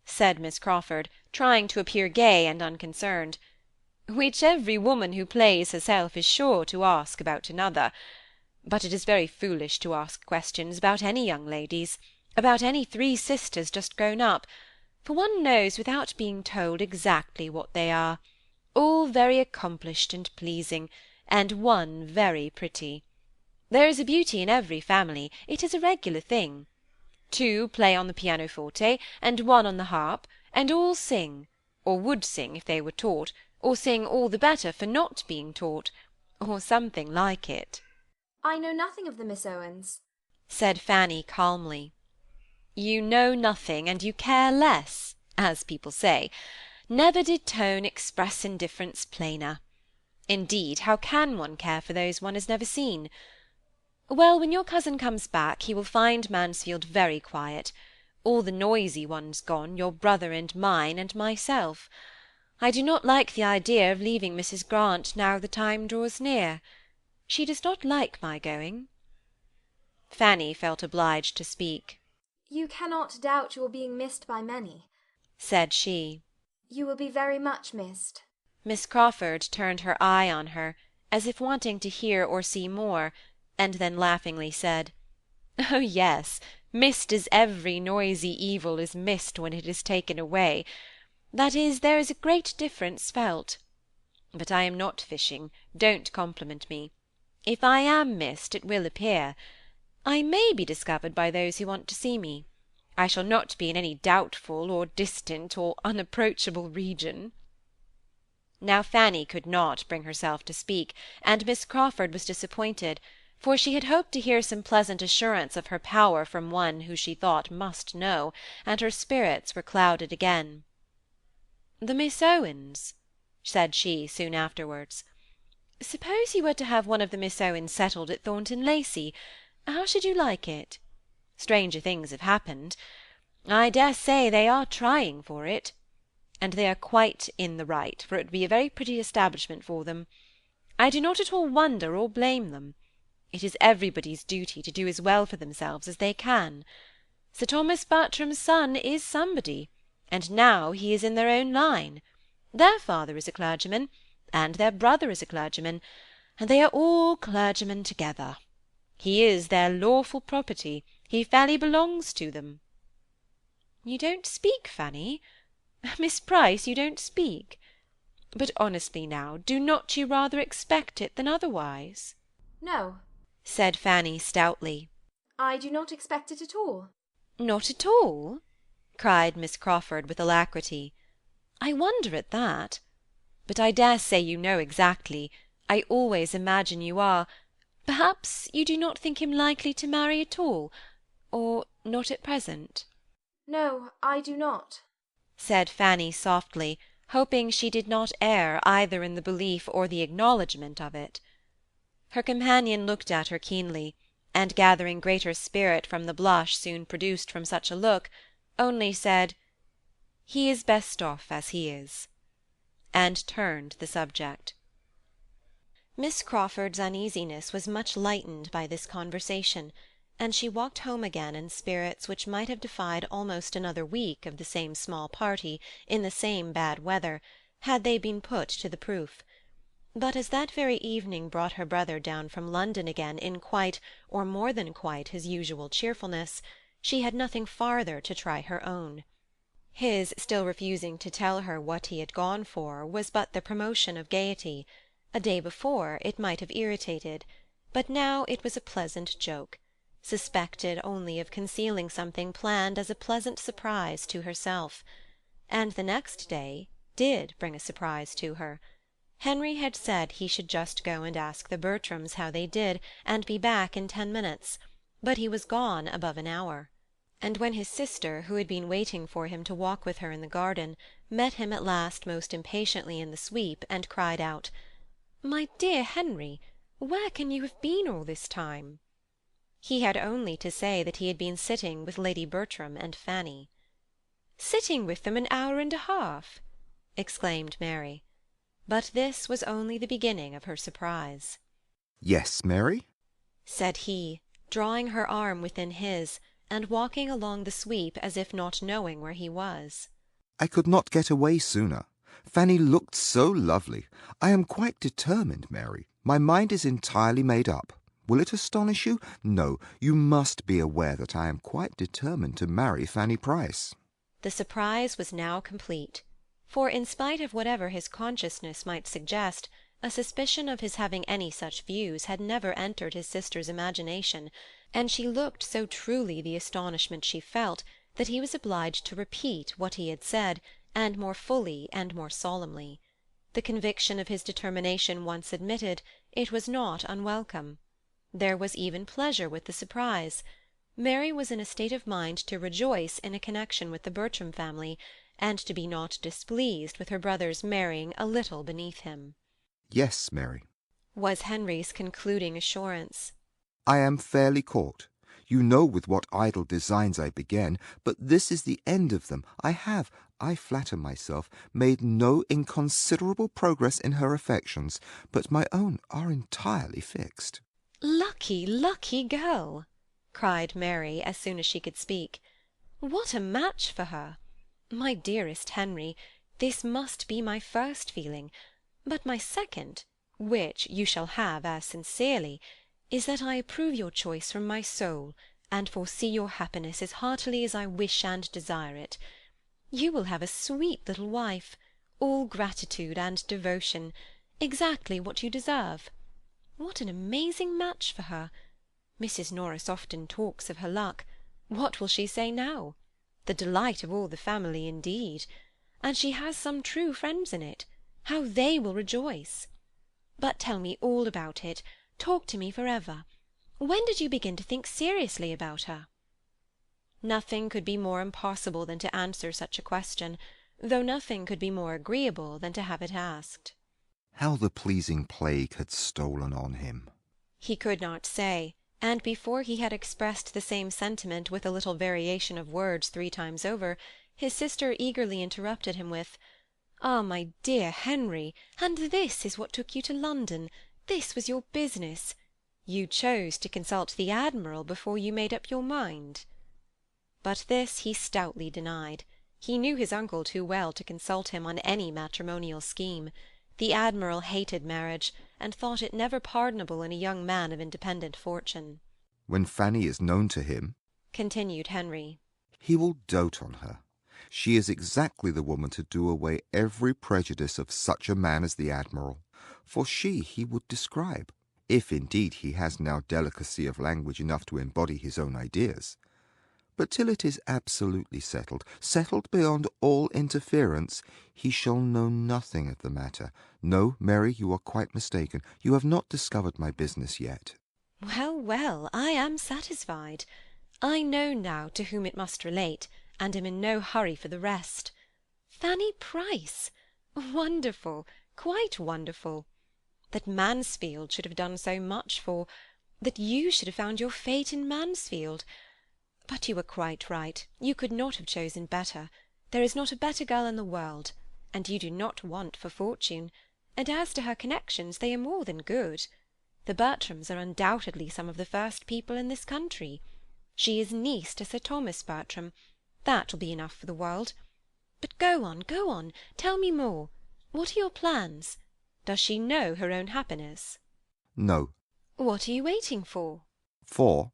said Miss Crawford, trying to appear gay and unconcerned, which every woman who plays herself is sure to ask about another. But it is very foolish to ask questions about any young ladies, about any 3 sisters just grown up, for one knows without being told exactly what they are, all very accomplished and pleasing, and one very pretty. There is a beauty in every family, it is a regular thing. 2 play on the pianoforte, and 1 on the harp, and all sing, or would sing if they were taught, or sing all the better for not being taught, or something like it. I know nothing of the Miss Owens, said Fanny calmly. You know nothing, and you care less, as people say. Never did tone express indifference plainer. Indeed, how can one care for those one has never seen? Well, when your cousin comes back, he will find Mansfield very quiet. All the noisy ones gone, your brother and mine and myself. I do not like the idea of leaving Mrs. Grant now the time draws near. She does not like my going. Fanny felt obliged to speak. You cannot doubt your being missed by many, said she. You will be very much missed. Miss Crawford turned her eye on her, as if wanting to hear or see more, and then laughingly said, Oh yes, missed as every noisy evil is missed when it is taken away. That is, there is a great difference felt. But I am not fishing, don't compliment me. If I am missed, it will appear. I may be discovered by those who want to see me. I shall not be in any doubtful or distant or unapproachable region. Now Fanny could not bring herself to speak, and Miss Crawford was disappointed, for she had hoped to hear some pleasant assurance of her power from one who she thought must know, and her spirits were clouded again. The Miss Owens, said she soon afterwards. Suppose you were to have one of the Miss Owens settled at Thornton Lacey, how should you like it? Stranger things have happened. I dare say they are trying for it. And they are quite in the right, for it would be a very pretty establishment for them. I do not at all wonder or blame them. It is everybody's duty to do as well for themselves as they can. Sir Thomas Bertram's son is somebody, and now he is in their own line. Their father is a clergyman, and their brother is a clergyman, and they are all clergymen together. He is their lawful property, he fairly belongs to them. You don't speak, Fanny. Miss Price, you don't speak. But honestly now, do not you rather expect it than otherwise? No, said Fanny stoutly. I do not expect it at all. Not at all? cried Miss Crawford with alacrity. I wonder at that. But I dare say you know exactly. I always imagine you are. Perhaps you do not think him likely to marry at all, or not at present? No, I do not, said Fanny softly, hoping she did not err either in the belief or the acknowledgment of it. Her companion looked at her keenly, and gathering greater spirit from the blush soon produced from such a look, only said, "He is best off as he is," and turned the subject. Miss Crawford's uneasiness was much lightened by this conversation, and she walked home again in spirits which might have defied almost another week of the same small party in the same bad weather, had they been put to the proof. But as that very evening brought her brother down from London again in quite, or more than quite, his usual cheerfulness, she had nothing farther to try her own. His still refusing to tell her what he had gone for was but the promotion of gaiety. A day before it might have irritated, but now it was a pleasant joke, suspected only of concealing something planned as a pleasant surprise to herself. And the next day did bring a surprise to her. Henry had said he should just go and ask the Bertrams how they did, and be back in 10 minutes, but he was gone above an hour. And when his sister, who had been waiting for him to walk with her in the garden, met him at last most impatiently in the sweep, and cried out, "My dear Henry, where can you have been all this time?" He had only to say that he had been sitting with Lady Bertram and Fanny. "Sitting with them an hour and a half!" exclaimed Mary. But this was only the beginning of her surprise. "Yes, Mary?" said he, drawing her arm within his, and walking along the sweep as if not knowing where he was. "I could not get away sooner. Fanny looked so lovely. I am quite determined, Mary. My mind is entirely made up. Will it astonish you? No, you must be aware that I am quite determined to marry Fanny Price." The surprise was now complete, for in spite of whatever his consciousness might suggest, a suspicion of his having any such views had never entered his sister's imagination, and she looked so truly the astonishment she felt, that he was obliged to repeat what he had said, and more fully and more solemnly. The conviction of his determination once admitted, it was not unwelcome. There was even pleasure with the surprise. Mary was in a state of mind to rejoice in a connection with the Bertram family, and to be not displeased with her brother's marrying a little beneath him. "Yes, Mary," was Henry's concluding assurance. "I am fairly caught. You know with what idle designs I began, but this is the end of them. I have, I flatter myself, made no inconsiderable progress in her affections, but my own are entirely fixed." "Lucky, lucky girl!" cried Mary, as soon as she could speak. "What a match for her! My dearest Henry, this must be my first feeling, but my second, which you shall have as sincerely, is that I approve your choice from my soul, and foresee your happiness as heartily as I wish and desire it. You will have a sweet little wife, all gratitude and devotion, exactly what you deserve. What an amazing match for her! Mrs. Norris often talks of her luck. What will she say now? The delight of all the family, indeed. And she has some true friends in it. How they will rejoice! But tell me all about it. Talk to me for ever. When did you begin to think seriously about her?" Nothing could be more impossible than to answer such a question, though nothing could be more agreeable than to have it asked. How the pleasing plague had stolen on him! He could not say, and before he had expressed the same sentiment with a little variation of words 3 times over, his sister eagerly interrupted him with, "Ah, my dear Henry, and this is what took you to London! This was your business! You chose to consult the Admiral before you made up your mind." But this he stoutly denied. He knew his uncle too well to consult him on any matrimonial scheme. The Admiral hated marriage, and thought it never pardonable in a young man of independent fortune. "When Fanny is known to him," continued Henry, "he will dote on her. She is exactly the woman to do away every prejudice of such a man as the Admiral, for she he would describe, if indeed he has now delicacy of language enough to embody his own ideas. But till it is absolutely settled, settled beyond all interference, he shall know nothing of the matter. No, Mary, you are quite mistaken. You have not discovered my business yet." "Well, well, I am satisfied. I know now to whom it must relate, and am in no hurry for the rest. Fanny Price! Wonderful, quite wonderful! That Mansfield should have done so much for— That you should have found your fate in Mansfield. But you were quite right. You could not have chosen better. There is not a better girl in the world, and you do not want for fortune. And as to her connections, they are more than good. The Bertrams are undoubtedly some of the first people in this country. She is niece to Sir Thomas Bertram. That will be enough for the world. But go on, tell me more. What are your plans? Does she know her own happiness? No. What are you waiting for? For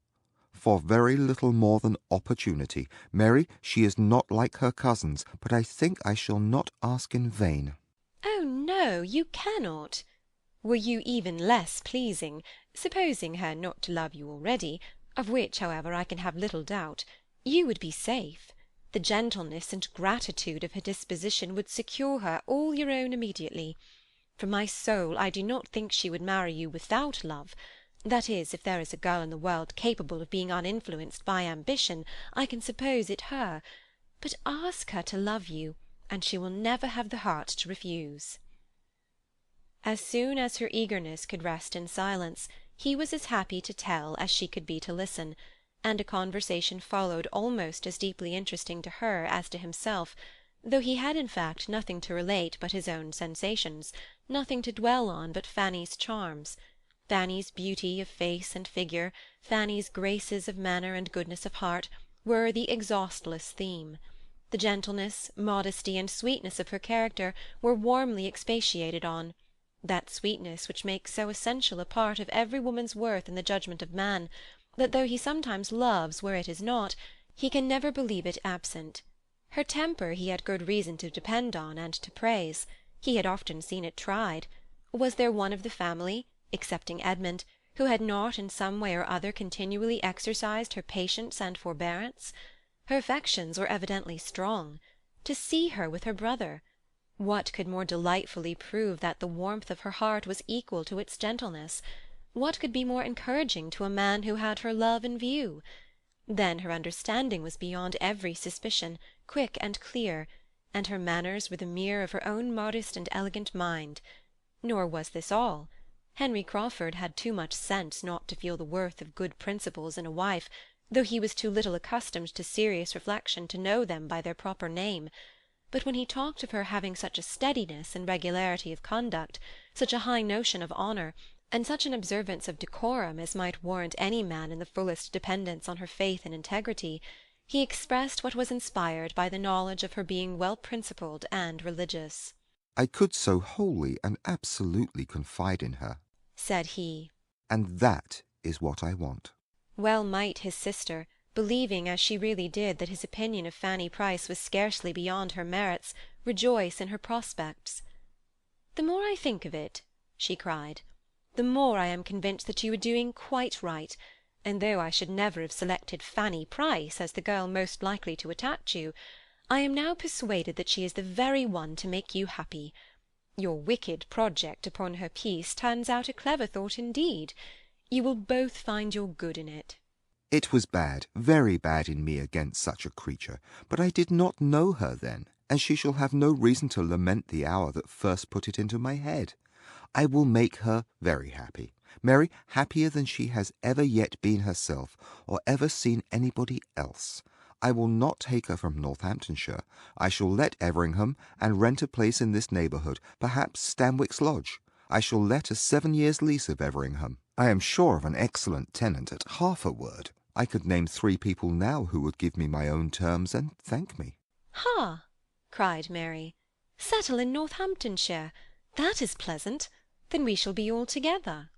very little more than opportunity. Mary, she is not like her cousins, but I think I shall not ask in vain. Oh, no, you cannot. Were you even less pleasing, supposing her not to love you already, of which, however, I can have little doubt, you would be safe. The gentleness and gratitude of her disposition would secure her all your own immediately. From my soul, I do not think she would marry you without love. That is, if there is a girl in the world capable of being uninfluenced by ambition, I can suppose it her. But ask her to love you, and she will never have the heart to refuse. As soon as her eagerness could rest in silence, he was as happy to tell as she could be to listen, and a conversation followed almost as deeply interesting to her as to himself, though he had in fact nothing to relate but his own sensations, nothing to dwell on but Fanny's charms. Fanny's beauty of face and figure, Fanny's graces of manner and goodness of heart, were the exhaustless theme. The gentleness, modesty, and sweetness of her character were warmly expatiated on, that sweetness which makes so essential a part of every woman's worth in the judgment of man, that though he sometimes loves where it is not, he can never believe it absent. Her temper he had good reason to depend on and to praise. He had often seen it tried. Was there one of the family, excepting Edmund, who had not in some way or other continually exercised her patience and forbearance? Her affections were evidently strong. To see her with her brother! What could more delightfully prove that the warmth of her heart was equal to its gentleness? What could be more encouraging to a man who had her love in view? Then her understanding was beyond every suspicion, quick and clear, and her manners were the mirror of her own modest and elegant mind. Nor was this all. Henry Crawford had too much sense not to feel the worth of good principles in a wife, though he was too little accustomed to serious reflection to know them by their proper name. But when he talked of her having such a steadiness and regularity of conduct, such a high notion of honour, and such an observance of decorum as might warrant any man in the fullest dependence on her faith and integrity, he expressed what was inspired by the knowledge of her being well-principled and religious. I could so wholly and absolutely confide in her, said he. And that is what I want. Well might his sister, believing as she really did that his opinion of Fanny Price was scarcely beyond her merits, rejoice in her prospects. "The more I think of it," she cried, "the more I am convinced that you are doing quite right, and though I should never have selected Fanny Price as the girl most likely to attach you, I am now persuaded that she is the very one to make you happy. Your wicked project upon her peace turns out a clever thought indeed. You will both find your good in it." It was bad, very bad in me against such a creature, but I did not know her then, and she shall have no reason to lament the hour that first put it into my head. I will make her very happy, Mary, happier than she has ever yet been herself, or ever seen anybody else. I will not take her from Northamptonshire. I shall let Everingham, and rent a place in this neighbourhood, perhaps Stanwix Lodge. I shall let a 7 years' lease of Everingham. I am sure of an excellent tenant at half a word. I could name 3 people now who would give me my own terms and thank me. "Ha!" cried Mary. "Settle in Northamptonshire! That is pleasant. Then we shall be all together."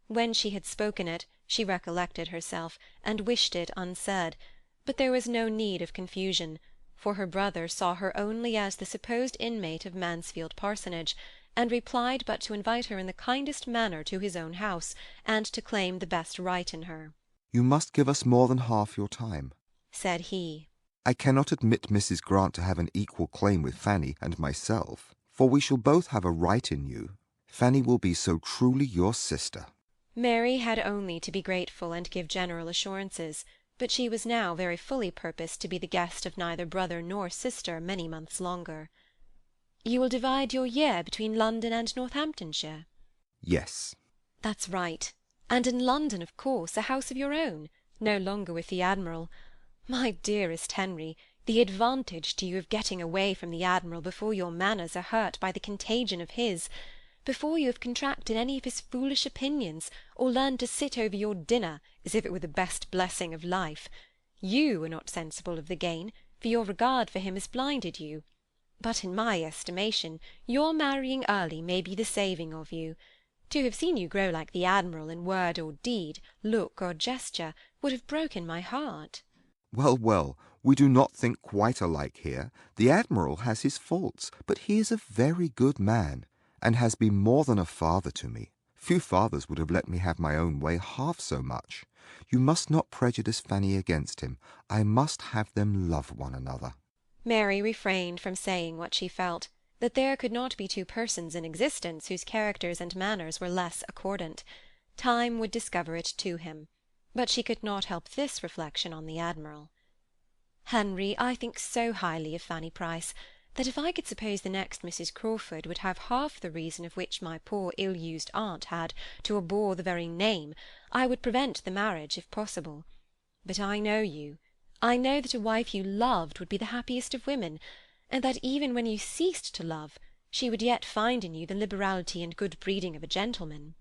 When she had spoken it, she recollected herself, and wished it unsaid, but there was no need of confusion, for her brother saw her only as the supposed inmate of Mansfield Parsonage, and replied but to invite her in the kindest manner to his own house, and to claim the best right in her. You must give us more than half your time, said he. I cannot admit Mrs. Grant to have an equal claim with Fanny and myself, for we shall both have a right in you. Fanny will be so truly your sister. Mary had only to be grateful and give general assurances, but she was now very fully purposed to be the guest of neither brother nor sister many months longer. "You will divide your year between London and Northamptonshire?" Yes. "That's right. and in London, of course, a house of your own, no longer with the Admiral. My dearest Henry, the advantage to you of getting away from the Admiral before your manners are hurt by the contagion of his, before you have contracted any of his foolish opinions, or learned to sit over your dinner as if it were the best blessing of life. You are not sensible of the gain, for your regard for him has blinded you. But in my estimation, your marrying early may be the saving of you. To have seen you grow like the Admiral in word or deed, look or gesture, would have broken my heart. Well, well, we do not think quite alike here. The Admiral has his faults, but he is a very good man, and has been more than a father to me. Few fathers would have let me have my own way half so much. You must not prejudice Fanny against him. I must have them love one another. Mary refrained from saying what she felt, that there could not be two persons in existence whose characters and manners were less accordant. Time would discover it to him. But she could not help this reflection on the Admiral. Henry, I think so highly of Fanny Price, that if I could suppose the next Mrs. Crawford would have half the reason of which my poor ill-used aunt had to abhor the very name, I would prevent the marriage, if possible. But I know you. I know that a wife you loved would be the happiest of women, and that even when you ceased to love, she would yet find in you the liberality and good breeding of a gentleman.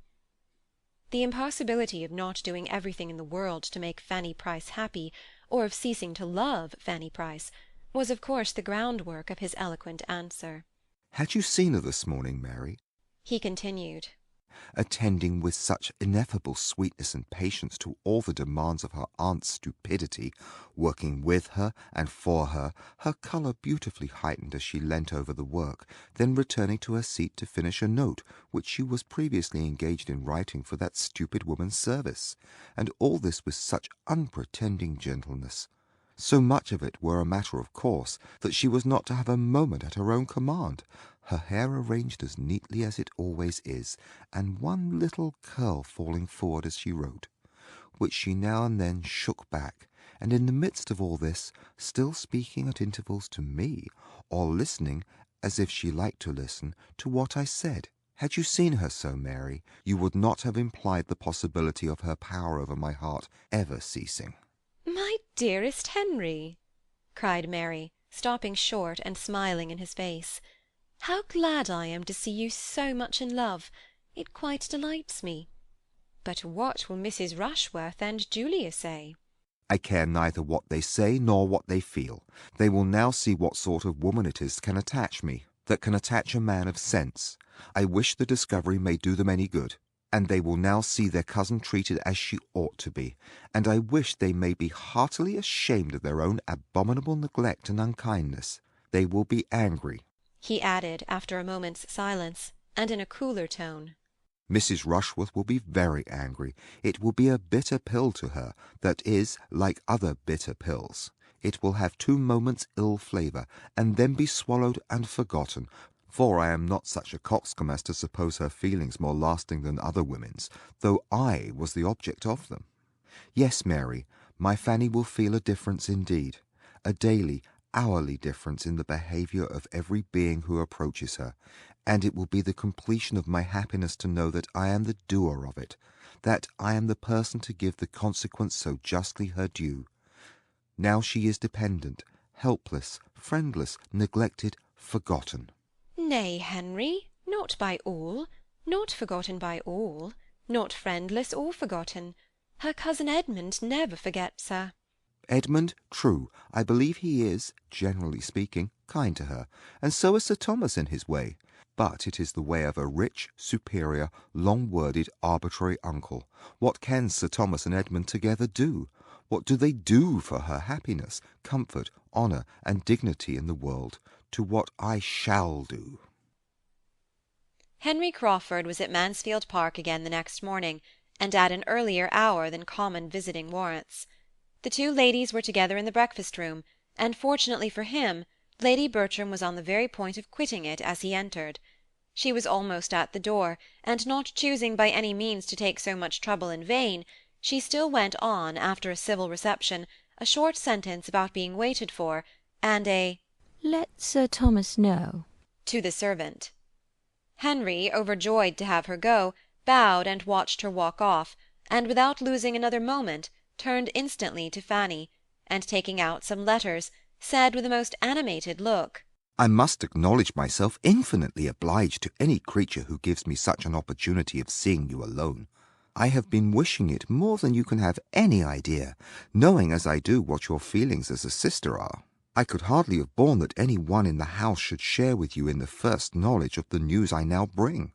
The impossibility of not doing everything in the world to make Fanny Price happy, or of ceasing to love Fanny Price, was of course the groundwork of his eloquent answer. Had you seen her this morning, Mary? He continued. Attending with such ineffable sweetness and patience to all the demands of her aunt's stupidity, working with her and for her, her colour beautifully heightened as she leant over the work, then returning to her seat to finish a note which she was previously engaged in writing for that stupid woman's service, and all this with such unpretending gentleness. So much of it were a matter of course that she was not to have a moment at her own command, her hair arranged as neatly as it always is, and one little curl falling forward as she wrote, which she now and then shook back, and in the midst of all this, still speaking at intervals to me, or listening, as if she liked to listen, to what I said. Had you seen her so, Mary, you would not have implied the possibility of her power over my heart ever ceasing. My dearest Henry, cried Mary, stopping short and smiling in his face, how glad I am to see you so much in love. It quite delights me. But what will Mrs. Rushworth and Julia say? I care neither what they say nor what they feel. They will now see what sort of woman it is can attach me, that can attach a man of sense. I wish the discovery may do them any good, and they will now see their cousin treated as she ought to be, and I wish they may be heartily ashamed of their own abominable neglect and unkindness. They will be angry, he added, after a moment's silence, and in a cooler tone. Mrs. Rushworth will be very angry. It will be a bitter pill to her, that is, like other bitter pills. It will have 2 moments' ill flavour, and then be swallowed and forgotten, for I am not such a coxcomb as to suppose her feelings more lasting than other women's, though I was the object of them. Yes, Mary, my Fanny will feel a difference indeed, a daily, hourly difference in the behaviour of every being who approaches her, and it will be the completion of my happiness to know that I am the doer of it, that I am the person to give the consequence so justly her due. Now she is dependent, helpless, friendless, neglected, forgotten. Nay, Henry, not by all, not forgotten by all, not friendless or forgotten. Her cousin Edmund never forgets her. Edmund, true, I believe he is, generally speaking, kind to her, and so is Sir Thomas in his way. But it is the way of a rich, superior, long-worded, arbitrary uncle. What can Sir Thomas and Edmund together do? What do they do for her happiness, comfort, honour, and dignity in the world, to what I shall do? Henry Crawford was at Mansfield Park again the next morning, and at an earlier hour than common visiting warrants. The 2 ladies were together in the breakfast-room, and fortunately for him, Lady Bertram was on the very point of quitting it as he entered. She was almost at the door, and not choosing by any means to take so much trouble in vain, she still went on, after a civil reception, a short sentence about being waited for, and a "Let Sir Thomas know," to the servant. Henry, overjoyed to have her go, bowed and watched her walk off, and without losing another moment turned instantly to Fanny, and taking out some letters, said with a most animated look, I must acknowledge myself infinitely obliged to any creature who gives me such an opportunity of seeing you alone. I have been wishing it more than you can have any idea, knowing as I do what your feelings as a sister are. I could hardly have borne that any one in the house should share with you in the first knowledge of the news I now bring.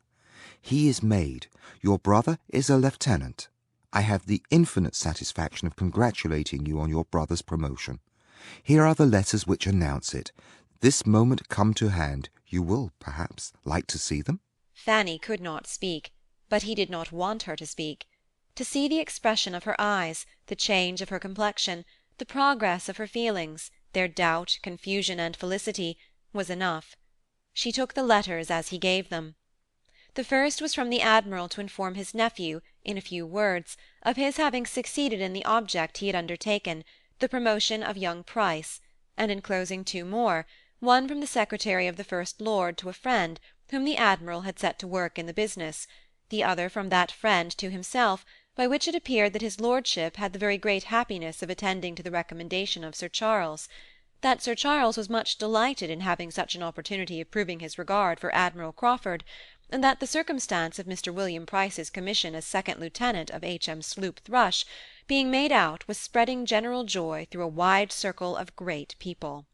He is made. Your brother is a lieutenant. I have the infinite satisfaction of congratulating you on your brother's promotion. Here are the letters which announce it. This moment come to hand, you will, perhaps, like to see them? Fanny could not speak, but he did not want her to speak. To see the expression of her eyes, the change of her complexion, the progress of her feelings, their doubt, confusion, and felicity, was enough. She took the letters as he gave them. The first was from the Admiral to inform his nephew, in a few words, of his having succeeded in the object he had undertaken, the promotion of young Price, and enclosing two more, one from the secretary of the First Lord to a friend, whom the Admiral had set to work in the business, the other from that friend to himself, by which it appeared that his lordship had the very great happiness of attending to the recommendation of Sir Charles, that Sir Charles was much delighted in having such an opportunity of proving his regard for Admiral Crawford, and that the circumstance of Mr. William Price's commission as second lieutenant of H.M. sloop Thrush being made out was spreading general joy through a wide circle of great people.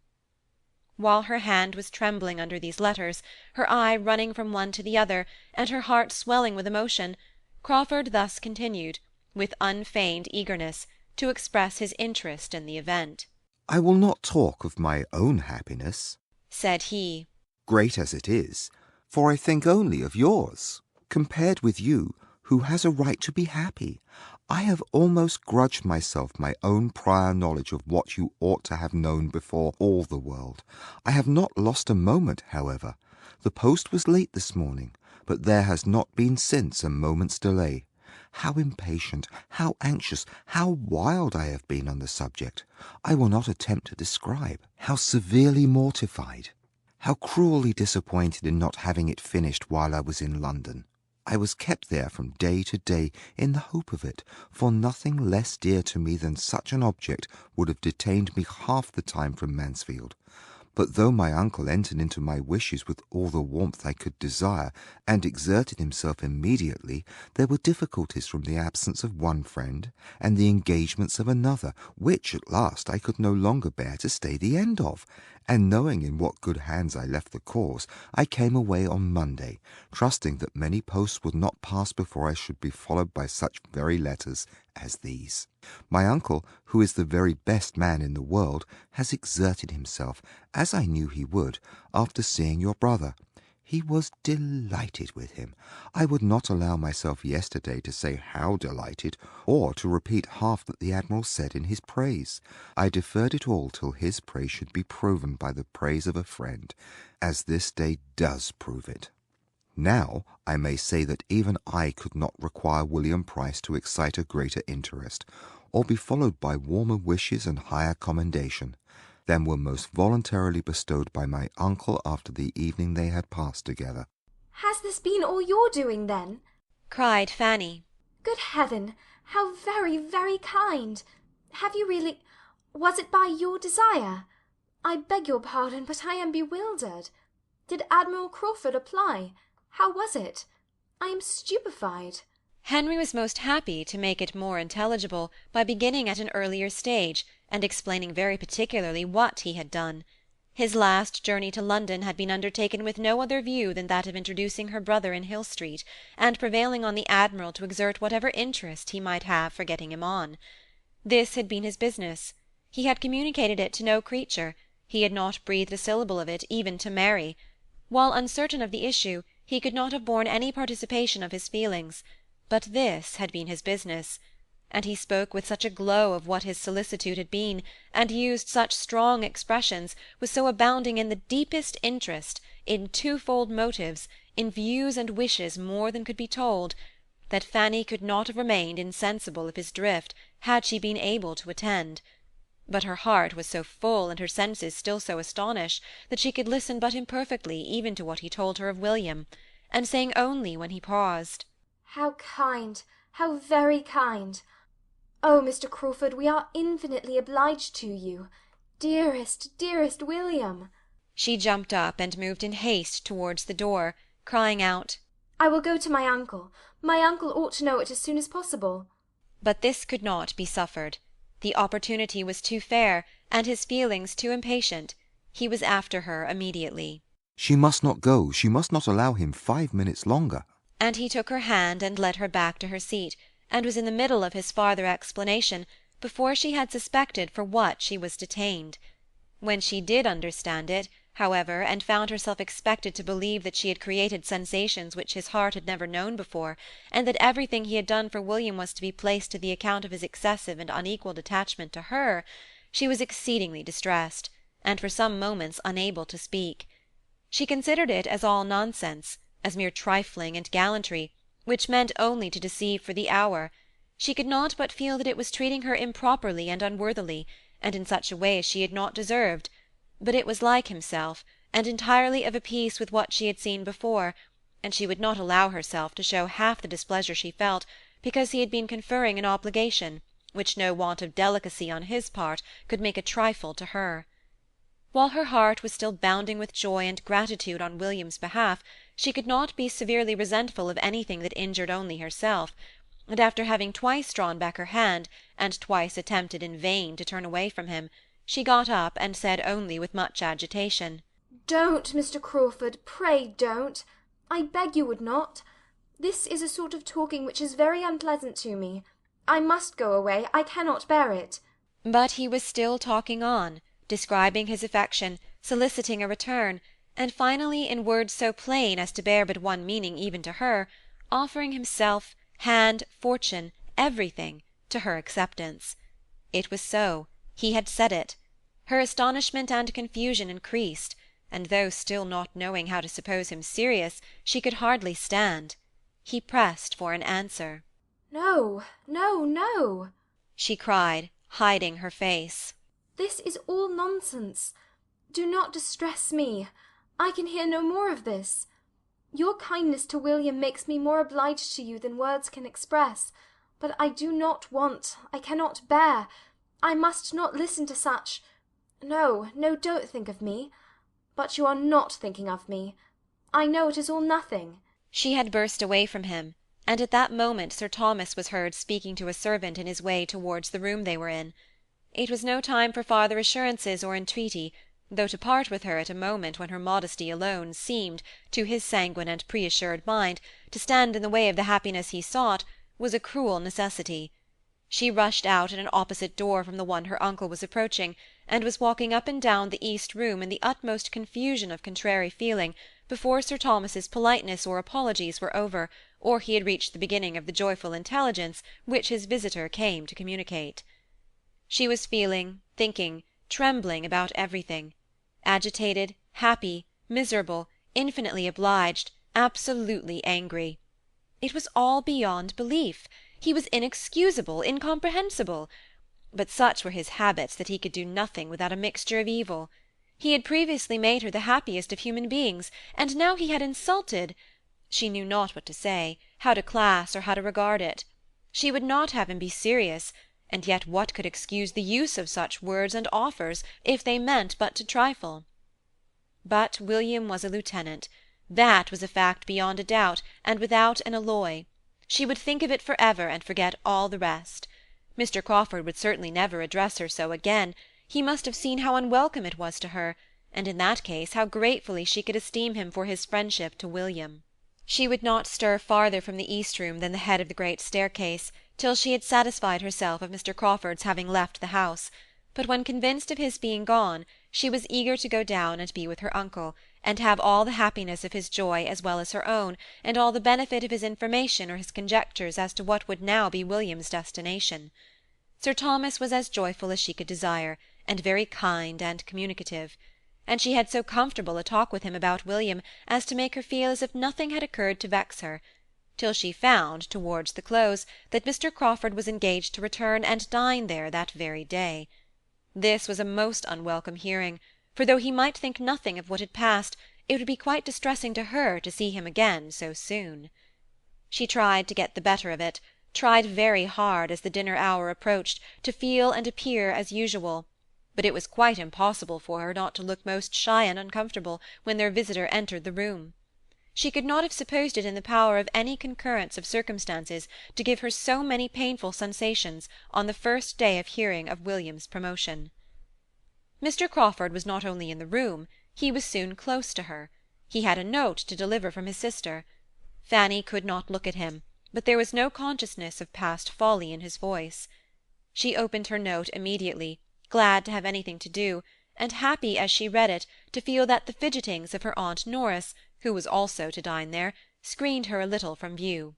While her hand was trembling under these letters, her eye running from one to the other, and her heart swelling with emotion, Crawford thus continued, with unfeigned eagerness, to express his interest in the event. I will not talk of my own happiness, said he, great as it is, for I think only of yours. Compared with you, who has a right to be happy? I have almost grudged myself my own prior knowledge of what you ought to have known before all the world. I have not lost a moment, however. The post was late this morning, but there has not been since a moment's delay. How impatient, how anxious, how wild I have been on the subject, I will not attempt to describe. How severely mortified, how cruelly disappointed in not having it finished while I was in London. I was kept there from day to day in the hope of it, for nothing less dear to me than such an object would have detained me half the time from Mansfield. But though my uncle entered into my wishes with all the warmth I could desire, and exerted himself immediately, there were difficulties from the absence of one friend, and the engagements of another, which at last I could no longer bear to stay the end of, and knowing in what good hands I left the cause, I came away on Monday, trusting that many posts would not pass before I should be followed by such very letters as these. My uncle, who is the very best man in the world, has exerted himself, as I knew he would, after seeing your brother. He was delighted with him. I would not allow myself yesterday to say how delighted, or to repeat half that the Admiral said in his praise. I deferred it all till his praise should be proven by the praise of a friend, as this day does prove it. Now I may say that even I could not require William Price to excite a greater interest, or be followed by warmer wishes and higher commendation, than were most voluntarily bestowed by my uncle after the evening they had passed together. Has this been all your doing, then? cried Fanny. Good heaven, how very, very kind! Have you really— Was it by your desire? I beg your pardon, but I am bewildered. Did Admiral Crawford apply? How was it? I am stupefied. Henry was most happy to make it more intelligible by beginning at an earlier stage, and explaining very particularly what he had done. His last journey to London had been undertaken with no other view than that of introducing her brother in Hill Street, and prevailing on the Admiral to exert whatever interest he might have for getting him on. This had been his business. He had communicated it to no creature, he had not breathed a syllable of it even to Mary. While uncertain of the issue, he could not have borne any participation of his feelings, but this had been his business, and he spoke with such a glow of what his solicitude had been, and used such strong expressions, was so abounding in the deepest interest, in twofold motives, in views and wishes more than could be told, that Fanny could not have remained insensible of his drift had she been able to attend. But her heart was so full, and her senses still so astonished, that she could listen but imperfectly even to what he told her of William, and saying only when he paused, How kind, How very kind! Oh, Mr. Crawford, we are infinitely obliged to you. Dearest, dearest William! She jumped up and moved in haste towards the door, crying out, I will go to my uncle. My uncle ought to know it as soon as possible. But this could not be suffered. The opportunity was too fair, and his feelings too impatient. He was after her immediately. She must not go. She must not allow him 5 minutes longer. And he took her hand and led her back to her seat, and was in the middle of his farther explanation before she had suspected for what she was detained. When she did understand it, however, and found herself expected to believe that she had created sensations which his heart had never known before, and that everything he had done for William was to be placed to the account of his excessive and unequalled attachment to her, she was exceedingly distressed, and for some moments unable to speak. She considered it as all nonsense, as mere trifling and gallantry, which meant only to deceive for the hour. She could not but feel that it was treating her improperly and unworthily, and in such a way as she had not deserved, but it was like himself, and entirely of a piece with what she had seen before, and she would not allow herself to show half the displeasure she felt, because he had been conferring an obligation, which no want of delicacy on his part could make a trifle to her. While her heart was still bounding with joy and gratitude on William's behalf, she could not be severely resentful of anything that injured only herself, and after having twice drawn back her hand, and twice attempted in vain to turn away from him, she got up and said only with much agitation, Don't, Mr. Crawford, pray don't. I beg you would not. This is a sort of talking which is very unpleasant to me. I must go away. I cannot bear it. But he was still talking on, describing his affection, soliciting a return, and finally, in words so plain as to bear but one meaning even to her, offering himself, hand, fortune, everything, to her acceptance. It was so. He had said it. Her astonishment and confusion increased, and though still not knowing how to suppose him serious, she could hardly stand. He pressed for an answer. No, no, no, she cried, hiding her face. This is all nonsense. Do not distress me. I can hear no more of this. Your kindness to William makes me more obliged to you than words can express, but I do not want, I cannot bear, I must not listen to such— No, no, don't think of me. But you are not thinking of me. I know it is all nothing. She had burst away from him, and at that moment Sir Thomas was heard speaking to a servant in his way towards the room they were in. It was no time for farther assurances or entreaty, though to part with her at a moment when her modesty alone seemed, to his sanguine and preassured mind, to stand in the way of the happiness he sought, was a cruel necessity. She rushed out at an opposite door from the one her uncle was approaching, and was walking up and down the east room in the utmost confusion of contrary feeling, before Sir Thomas's politeness or apologies were over, or he had reached the beginning of the joyful intelligence which his visitor came to communicate. She was feeling, thinking, trembling about everything, agitated, happy, miserable, infinitely obliged, absolutely angry. It was all beyond belief. He was inexcusable, incomprehensible. But such were his habits that he could do nothing without a mixture of evil. He had previously made her the happiest of human beings, and now he had insulted— She knew not what to say, how to class or how to regard it. She would not have him be serious, and yet what could excuse the use of such words and offers, if they meant but to trifle? But William was a lieutenant. That was a fact beyond a doubt, and without an alloy. She would think of it for ever, and forget all the rest. Mr. Crawford would certainly never address her so again. He must have seen how unwelcome it was to her, and in that case how gratefully she could esteem him for his friendship to William. She would not stir farther from the east room than the head of the great staircase, till she had satisfied herself of Mr. Crawford's having left the house, but when convinced of his being gone, she was eager to go down and be with her uncle, and have all the happiness of his joy as well as her own, and all the benefit of his information or his conjectures as to what would now be William's destination. Sir Thomas was as joyful as she could desire, and very kind and communicative, and she had so comfortable a talk with him about William as to make her feel as if nothing had occurred to vex her, till she found, towards the close, that Mr. Crawford was engaged to return and dine there that very day. This was a most unwelcome hearing, for though he might think nothing of what had passed, it would be quite distressing to her to see him again so soon. She tried to get the better of it, tried very hard, as the dinner hour approached, to feel and appear as usual, but it was quite impossible for her not to look most shy and uncomfortable when their visitor entered the room. She could not have supposed it in the power of any concurrence of circumstances to give her so many painful sensations on the first day of hearing of William's promotion. Mr. Crawford was not only in the room, he was soon close to her. He had a note to deliver from his sister. Fanny could not look at him, but there was no consciousness of past folly in his voice. She opened her note immediately, glad to have anything to do, and happy as she read it to feel that the fidgetings of her Aunt Norris, who was also to dine there, screened her a little from view.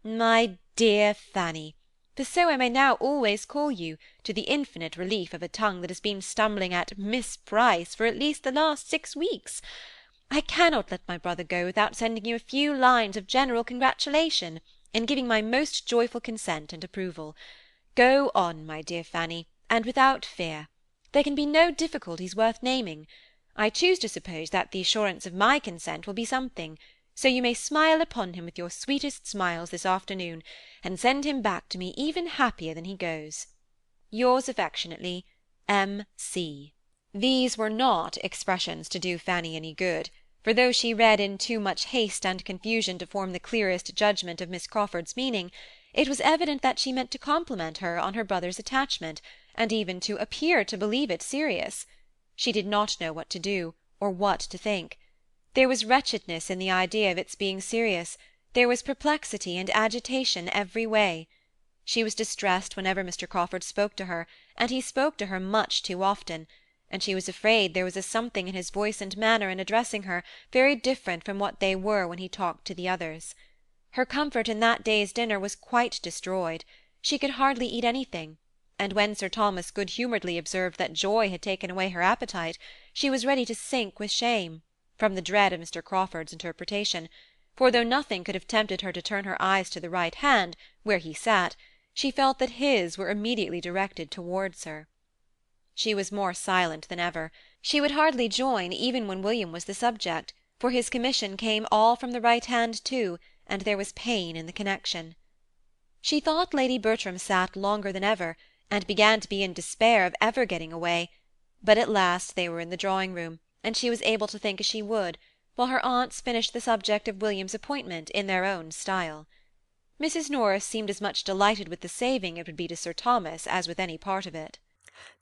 My dear Fanny, for so I may now always call you, to the infinite relief of a tongue that has been stumbling at Miss Price for at least the last 6 weeks, I cannot let my brother go without sending you a few lines of general congratulation, and giving my most joyful consent and approval. Go on, my dear Fanny, and without fear. There can be no difficulties worth naming. I choose to suppose that the assurance of my consent will be something, so you may smile upon him with your sweetest smiles this afternoon, and send him back to me even happier than he goes. Yours affectionately, M.C. These were not expressions to do Fanny any good, for though she read in too much haste and confusion to form the clearest judgment of Miss Crawford's meaning, it was evident that she meant to compliment her on her brother's attachment, and even to appear to believe it serious. She did not know what to do, or what to think. There was wretchedness in the idea of its being serious, there was perplexity and agitation every way. She was distressed whenever Mr. Crawford spoke to her, and he spoke to her much too often, and she was afraid there was a something in his voice and manner in addressing her very different from what they were when he talked to the others. Her comfort in that day's dinner was quite destroyed. She could hardly eat anything, and when Sir Thomas good-humouredly observed that joy had taken away her appetite, she was ready to sink with shame, from the dread of Mr. Crawford's interpretation, for though nothing could have tempted her to turn her eyes to the right hand, where he sat, she felt that his were immediately directed towards her. She was more silent than ever. She would hardly join even when William was the subject, for his commission came all from the right hand too, and there was pain in the connection. She thought Lady Bertram sat longer than ever, and began to be in despair of ever getting away, but at last they were in the drawing-room, and she was able to think as she would, while her aunts finished the subject of William's appointment in their own style. Mrs. Norris seemed as much delighted with the saving it would be to Sir Thomas as with any part of it.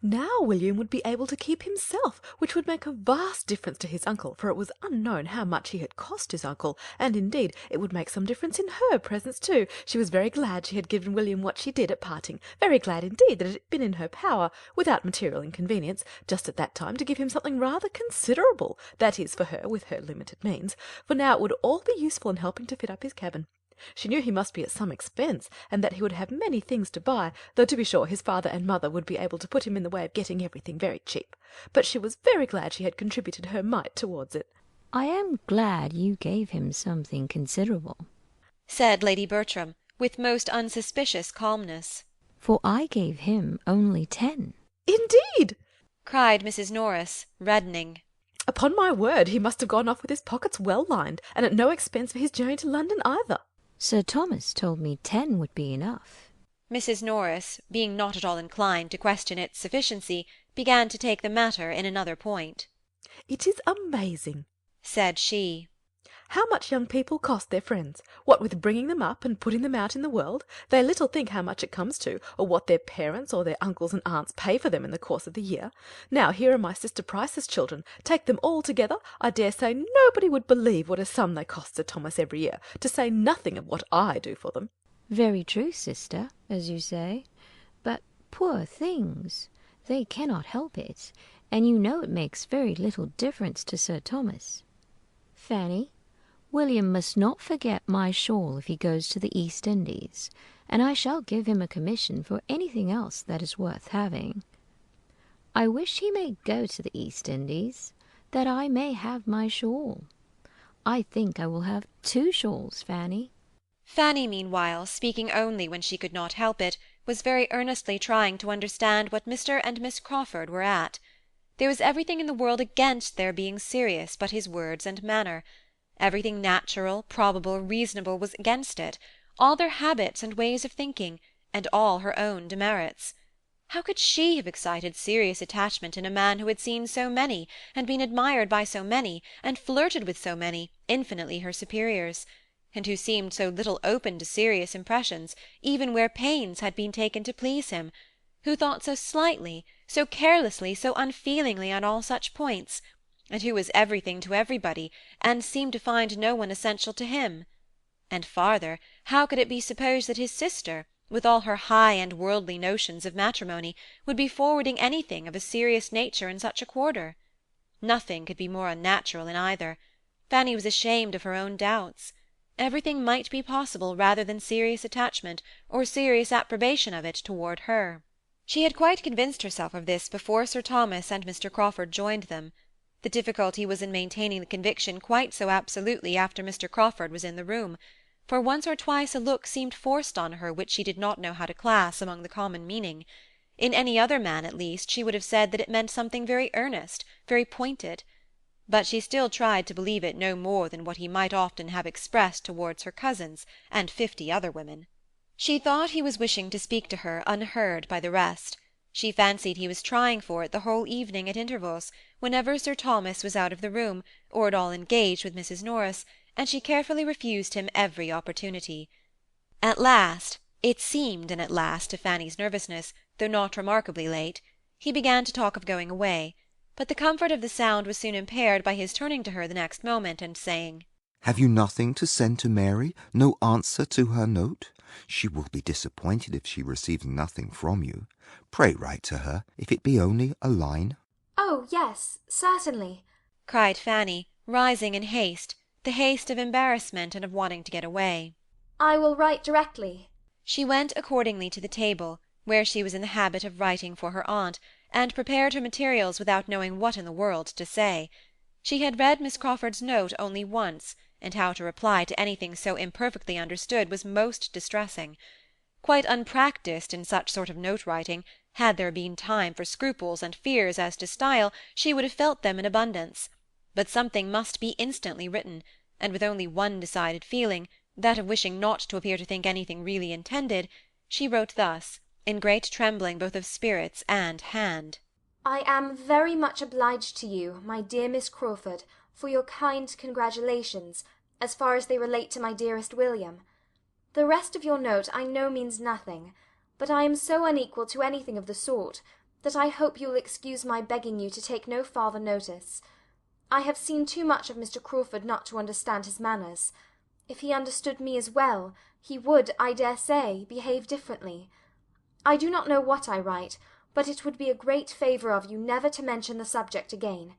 Now William would be able to keep himself, which would make a vast difference to his uncle, for it was unknown how much he had cost his uncle, and indeed it would make some difference in her presence too. She was very glad she had given William what she did at parting, very glad indeed that it had been in her power, without material inconvenience, just at that time to give him something rather considerable, that is, for her, with her limited means, for now it would all be useful in helping to fit up his cabin. She knew he must be at some expense, and that he would have many things to buy, though to be sure his father and mother would be able to put him in the way of getting everything very cheap. But she was very glad she had contributed her mite towards it. I am glad you gave him something considerable, said Lady Bertram, with most unsuspicious calmness. For I gave him only 10. Indeed! cried Mrs. Norris, reddening. Upon my word, he must have gone off with his pockets well lined, and at no expense for his journey to London either. Sir Thomas told me 10 would be enough. Mrs. Norris, being not at all inclined to question its sufficiency, began to take the matter in another point. It is amazing, said she, how much young people cost their friends. What with bringing them up and putting them out in the world, they little think how much it comes to, or what their parents or their uncles and aunts pay for them in the course of the year. Now here are my sister Price's children. Take them all together, I dare say nobody would believe what a sum they cost Sir Thomas every year, to say nothing of what I do for them. Very true, sister, as you say. But poor things, they cannot help it, and you know it makes very little difference to Sir Thomas. Fanny, William must not forget my shawl if he goes to the East Indies, and I shall give him a commission for anything else that is worth having. I wish he may go to the East Indies, that I may have my shawl. I think I will have 2 shawls, Fanny. Fanny, meanwhile, speaking only when she could not help it, was very earnestly trying to understand what Mr. and Miss Crawford were at. There was everything in the world against their being serious but his words and manner. Everything natural, probable, reasonable was against it, all their habits and ways of thinking, and all her own demerits. How could she have excited serious attachment in a man who had seen so many, and been admired by so many, and flirted with so many, infinitely her superiors, and who seemed so little open to serious impressions, even where pains had been taken to please him, who thought so slightly, so carelessly, so unfeelingly on all such points, and who was everything to everybody, and seemed to find no one essential to him? And farther, how could it be supposed that his sister, with all her high and worldly notions of matrimony, would be forwarding anything of a serious nature in such a quarter? Nothing could be more unnatural in either. Fanny was ashamed of her own doubts. Everything might be possible rather than serious attachment, or serious approbation of it, toward her. She had quite convinced herself of this before Sir Thomas and Mr. Crawford joined them. The difficulty was in maintaining the conviction quite so absolutely after Mr. Crawford was in the room, for once or twice a look seemed forced on her which she did not know how to class among the common meaning. In any other man, at least, she would have said that it meant something very earnest, very pointed. But she still tried to believe it no more than what he might often have expressed towards her cousins, and 50 other women. She thought he was wishing to speak to her unheard by the rest. She fancied he was trying for it the whole evening at intervals, whenever Sir Thomas was out of the room, or at all engaged with Mrs. Norris, and she carefully refused him every opportunity. At last, it seemed an at last to Fanny's nervousness, though not remarkably late, he began to talk of going away, but the comfort of the sound was soon impaired by his turning to her the next moment and saying, "Have you nothing to send to Mary? No answer to her note? She will be disappointed if she receives nothing from you. Pray write to her, if it be only a line." "Oh, yes, certainly," cried Fanny, rising in haste, the haste of embarrassment and of wanting to get away. "I will write directly." She went accordingly to the table, where she was in the habit of writing for her aunt, and prepared her materials without knowing what in the world to say. She had read Miss Crawford's note only once, and how to reply to anything so imperfectly understood was most distressing. Quite unpractised in such sort of note-writing, had there been time for scruples and fears as to style, she would have felt them in abundance. But something must be instantly written, and with only one decided feeling, that of wishing not to appear to think anything really intended, she wrote thus, in great trembling both of spirits and hand. "I am very much obliged to you, my dear Miss Crawford, for your kind congratulations, as far as they relate to my dearest William. The rest of your note I know means nothing, but I am so unequal to anything of the sort, that I hope you will excuse my begging you to take no farther notice. I have seen too much of Mr. Crawford not to understand his manners. If he understood me as well, he would, I dare say, behave differently. I do not know what I write, but it would be a great favour of you never to mention the subject again.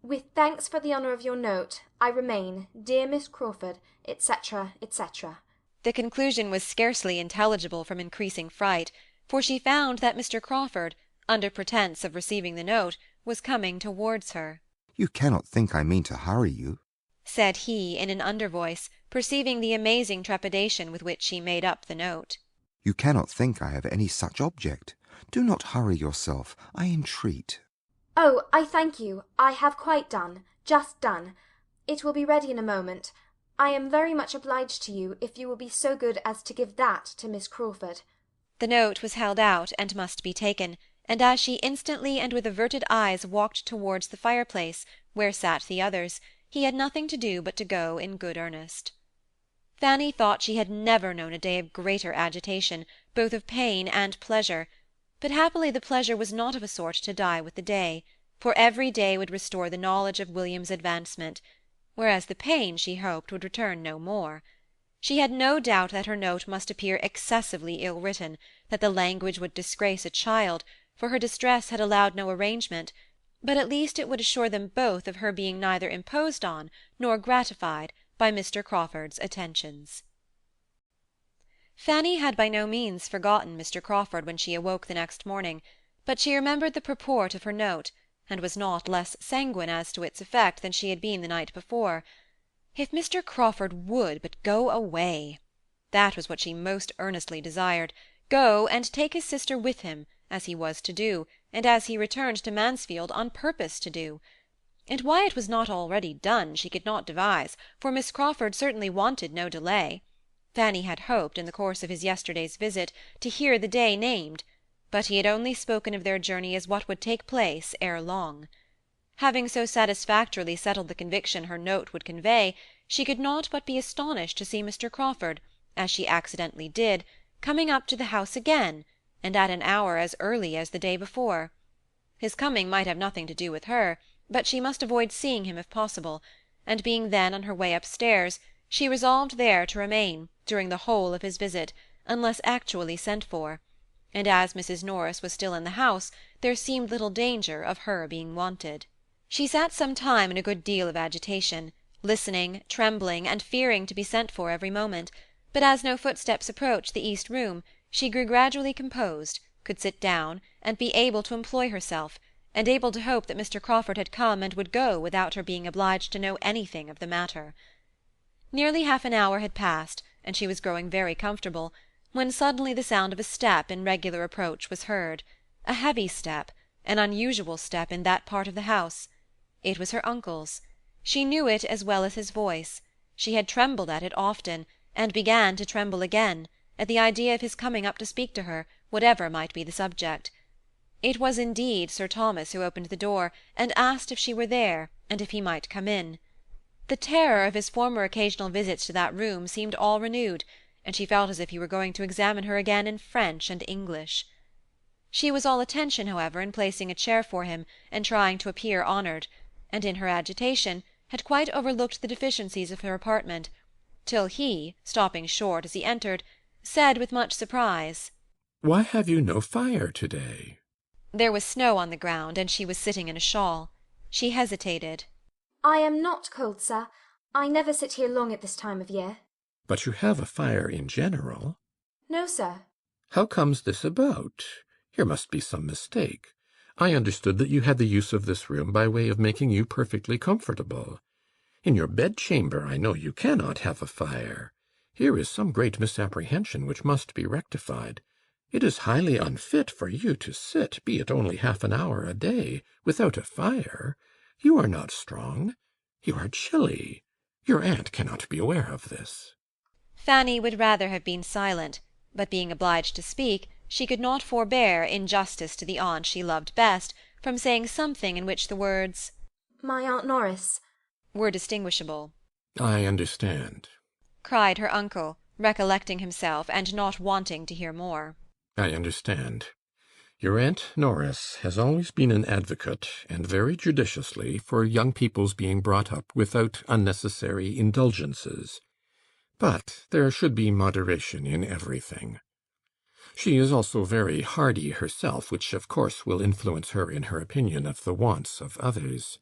With thanks for the honour of your note, I remain, dear Miss Crawford, etc., etc." The conclusion was scarcely intelligible from increasing fright, for she found that Mr. Crawford, under pretence of receiving the note, was coming towards her. "You cannot think I mean to hurry you," said he in an under-voice, perceiving the amazing trepidation with which she made up the note. "You cannot think I have any such object. Do not hurry yourself, I entreat." "Oh, I thank you. I have quite done, just done. It will be ready in a moment. I am very much obliged to you, if you will be so good as to give that to Miss Crawford." The note was held out, and must be taken, and as she instantly and with averted eyes walked towards the fireplace, where sat the others, he had nothing to do but to go in good earnest. Fanny thought she had never known a day of greater agitation, both of pain and pleasure, but happily the pleasure was not of a sort to die with the day, for every day would restore the knowledge of William's advancement, whereas the pain, she hoped, would return no more. She had no doubt that her note must appear excessively ill-written, that the language would disgrace a child, for her distress had allowed no arrangement, but at least it would assure them both of her being neither imposed on nor gratified by Mr. Crawford's attentions. Fanny had by no means forgotten Mr. Crawford when she awoke the next morning, but she remembered the purport of her note, and was not less sanguine as to its effect than she had been the night before. If Mr. Crawford would but go away! That was what she most earnestly desired, go and take his sister with him, as he was to do, and as he returned to Mansfield on purpose to do. And why it was not already done she could not devise, for Miss Crawford certainly wanted no delay. Fanny had hoped, in the course of his yesterday's visit, to hear the day named, but he had only spoken of their journey as what would take place ere long. Having so satisfactorily settled the conviction her note would convey, she could not but be astonished to see Mr. Crawford, as she accidentally did, coming up to the house again, and at an hour as early as the day before. His coming might have nothing to do with her, but she must avoid seeing him if possible, and being then on her way upstairs, she resolved there to remain, during the whole of his visit, unless actually sent for, and as Mrs. Norris was still in the house, there seemed little danger of her being wanted. She sat some time in a good deal of agitation, listening, trembling, and fearing to be sent for every moment, but as no footsteps approached the east room, she grew gradually composed, could sit down, and be able to employ herself, and able to hope that Mr. Crawford had come and would go without her being obliged to know anything of the matter. Nearly half an hour had passed, and she was growing very comfortable, when suddenly the sound of a step in regular approach was heard, a heavy step, an unusual step in that part of the house. It was her uncle's. She knew it as well as his voice. She had trembled at it often, and began to tremble again, at the idea of his coming up to speak to her, whatever might be the subject. It was indeed Sir Thomas who opened the door, and asked if she were there, and if he might come in. The terror of his former occasional visits to that room seemed all renewed, and she felt as if he were going to examine her again in French and English. She was all attention, however, in placing a chair for him, and trying to appear honoured, and in her agitation had quite overlooked the deficiencies of her apartment, till he, stopping short as he entered, said with much surprise, "Why have you no fire to-day?" There was snow on the ground, and she was sitting in a shawl. She hesitated. I am not cold, sir. I never sit here long at this time of year. But you have a fire in general. No, sir. How comes this about? Here must be some mistake. I understood that you had the use of this room by way of making you perfectly comfortable. In your bedchamber I know you cannot have a fire. Here is some great misapprehension which must be rectified. It is highly unfit for you to sit, be it only half an hour a day, without a fire. You are not strong. You are chilly. Your aunt cannot be aware of this. Fanny would rather have been silent, but being obliged to speak, she could not forbear, in justice to the aunt she loved best, from saying something in which the words "My Aunt Norris" were distinguishable. I understand, cried her uncle, recollecting himself, and not wanting to hear more. I understand. Your Aunt Norris has always been an advocate, and very judiciously, for young people's being brought up without unnecessary indulgences. But there should be moderation in everything. She is also very hardy herself, which of course will influence her in her opinion of the wants of others.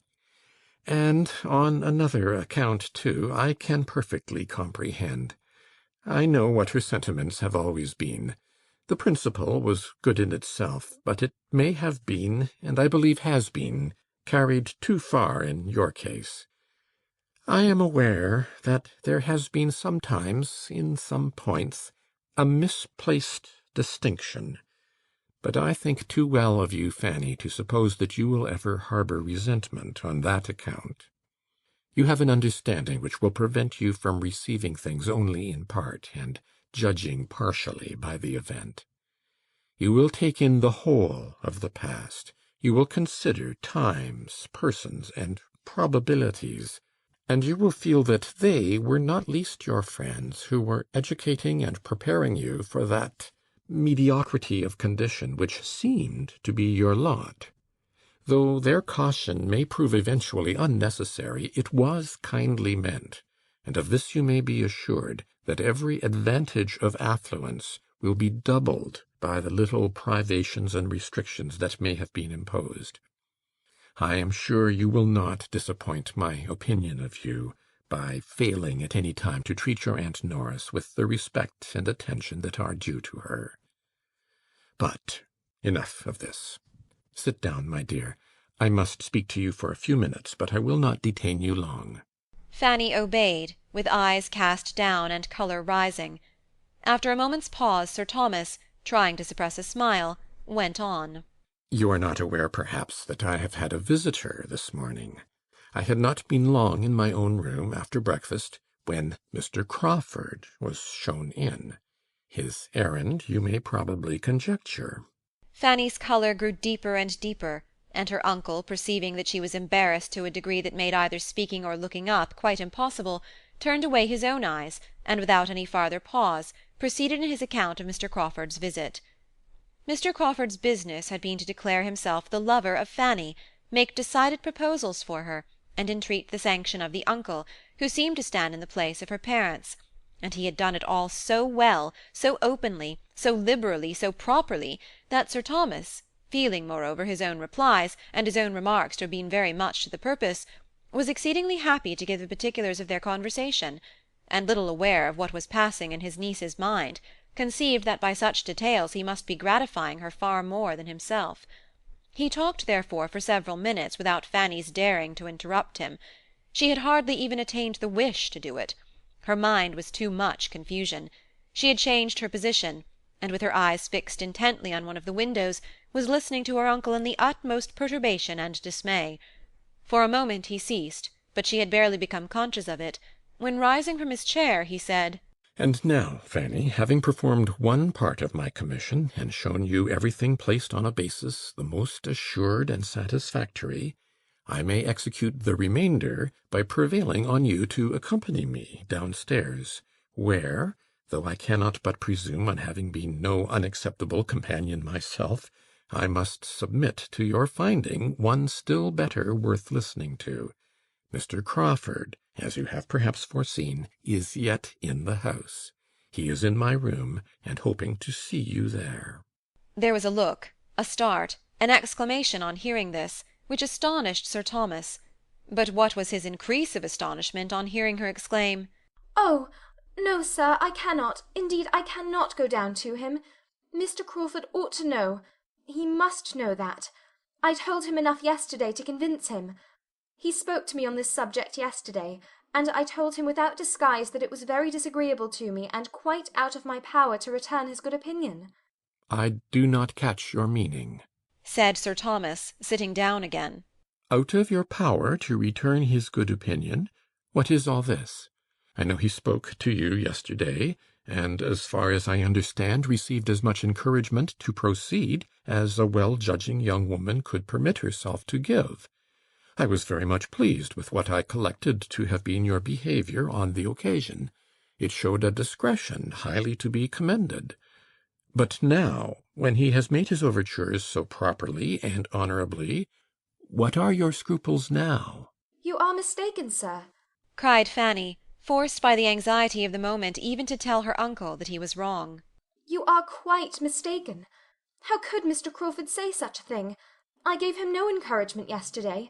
And on another account, too, I can perfectly comprehend. I know what her sentiments have always been. The principle was good in itself, but it may have been, and I believe has been, carried too far in your case. I am aware that there has been sometimes, in some points, a misplaced distinction, but I think too well of you, Fanny, to suppose that you will ever harbour resentment on that account. You have an understanding which will prevent you from receiving things only in part, and judging partially by the event. You will take in the whole of the past. You will consider times, persons, and probabilities, and you will feel that they were not least your friends who were educating and preparing you for that mediocrity of condition which seemed to be your lot. Though their caution may prove eventually unnecessary, it was kindly meant, and of this you may be assured, that every advantage of affluence will be doubled by the little privations and restrictions that may have been imposed. I am sure you will not disappoint my opinion of you by failing at any time to treat your Aunt Norris with the respect and attention that are due to her. But enough of this. Sit down, my dear. I must speak to you for a few minutes, but I will not detain you long. Fanny obeyed, with eyes cast down and colour rising. After a moment's pause, Sir Thomas, trying to suppress a smile, went on. You are not aware, perhaps, that I have had a visitor this morning. I had not been long in my own room after breakfast when Mr. Crawford was shown in. His errand you may probably conjecture. Fanny's colour grew deeper and deeper, and her uncle, perceiving that she was embarrassed to a degree that made either speaking or looking up quite impossible, turned away his own eyes, and without any farther pause, proceeded in his account of Mr. Crawford's visit. Mr. Crawford's business had been to declare himself the lover of Fanny, make decided proposals for her, and entreat the sanction of the uncle, who seemed to stand in the place of her parents, and he had done it all so well, so openly, so liberally, so properly, that Sir Thomas, feeling, moreover, his own replies, and his own remarks to have been very much to the purpose, was exceedingly happy to give the particulars of their conversation, and little aware of what was passing in his niece's mind, conceived that by such details he must be gratifying her far more than himself. He talked, therefore, for several minutes without Fanny's daring to interrupt him. She had hardly even attained the wish to do it. Her mind was too much confusion. She had changed her position, and with her eyes fixed intently on one of the windows, was listening to her uncle in the utmost perturbation and dismay. For a moment he ceased, but she had barely become conscious of it, when, rising from his chair, he said, "And now, Fanny, having performed one part of my commission, and shown you everything placed on a basis the most assured and satisfactory, I may execute the remainder by prevailing on you to accompany me downstairs, where, though I cannot but presume on having been no unacceptable companion myself, I must submit to your finding one still better worth listening to. Mr. Crawford, as you have perhaps foreseen, is yet in the house. He is in my room, and hoping to see you there." There was a look, a start, an exclamation on hearing this, which astonished Sir Thomas. But what was his increase of astonishment on hearing her exclaim, "Oh, no, sir, I cannot, indeed I cannot go down to him. Mr. Crawford ought to know. He must know that. I told him enough yesterday to convince him. He spoke to me on this subject yesterday, and I told him without disguise that it was very disagreeable to me and quite out of my power to return his good opinion." "I do not catch your meaning," said Sir Thomas, sitting down again. "Out of your power to return his good opinion? What is all this? I know he spoke to you yesterday, and, as far as I understand, received as much encouragement to proceed as a well-judging young woman could permit herself to give. I was very much pleased with what I collected to have been your behaviour on the occasion. It showed a discretion highly to be commended. But now, when he has made his overtures so properly and honourably, what are your scruples now?" "You are mistaken, sir," cried Fanny, forced by the anxiety of the moment even to tell her uncle that he was wrong. "You are quite mistaken. How could Mr. Crawford say such a thing? I gave him no encouragement yesterday.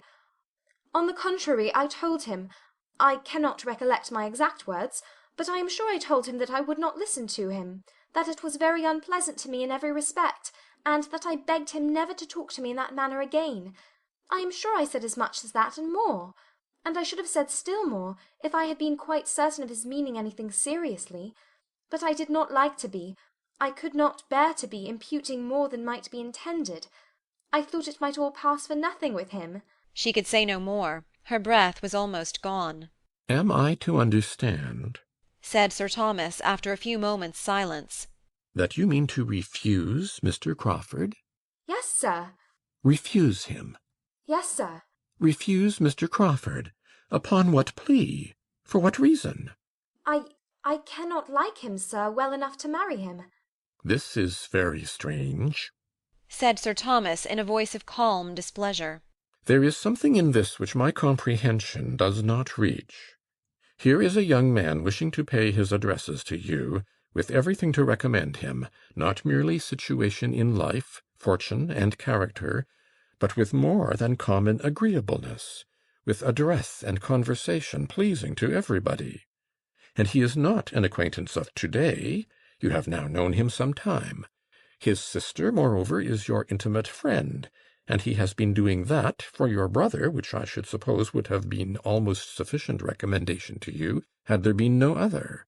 On the contrary, I told him, I cannot recollect my exact words, but I am sure I told him that I would not listen to him, that it was very unpleasant to me in every respect, and that I begged him never to talk to me in that manner again. I am sure I said as much as that and more, and I should have said still more if I had been quite certain of his meaning anything seriously. But I did not like to be, I could not bear to be imputing more than might be intended. I thought it might all pass for nothing with him." She could say no more. Her breath was almost gone. "Am I to understand," said Sir Thomas, after a few moments' silence, "that you mean to refuse Mr. Crawford?" "Yes, sir." "Refuse him? "Yes, sir." Refuse Mr. Crawford? Upon what plea? For what reason?" I cannot like him, sir, well enough to marry him." "This is very strange," said Sir Thomas, in a voice of calm displeasure. "There is something in this which my comprehension does not reach. Here is a young man wishing to pay his addresses to you, with everything to recommend him, not merely situation in life, fortune, and character, but with more than common agreeableness, with address and conversation pleasing to everybody. And he is not an acquaintance of to-day. You have now known him some time. His sister, moreover, is your intimate friend, and he has been doing that for your brother which I should suppose would have been almost sufficient recommendation to you, had there been no other.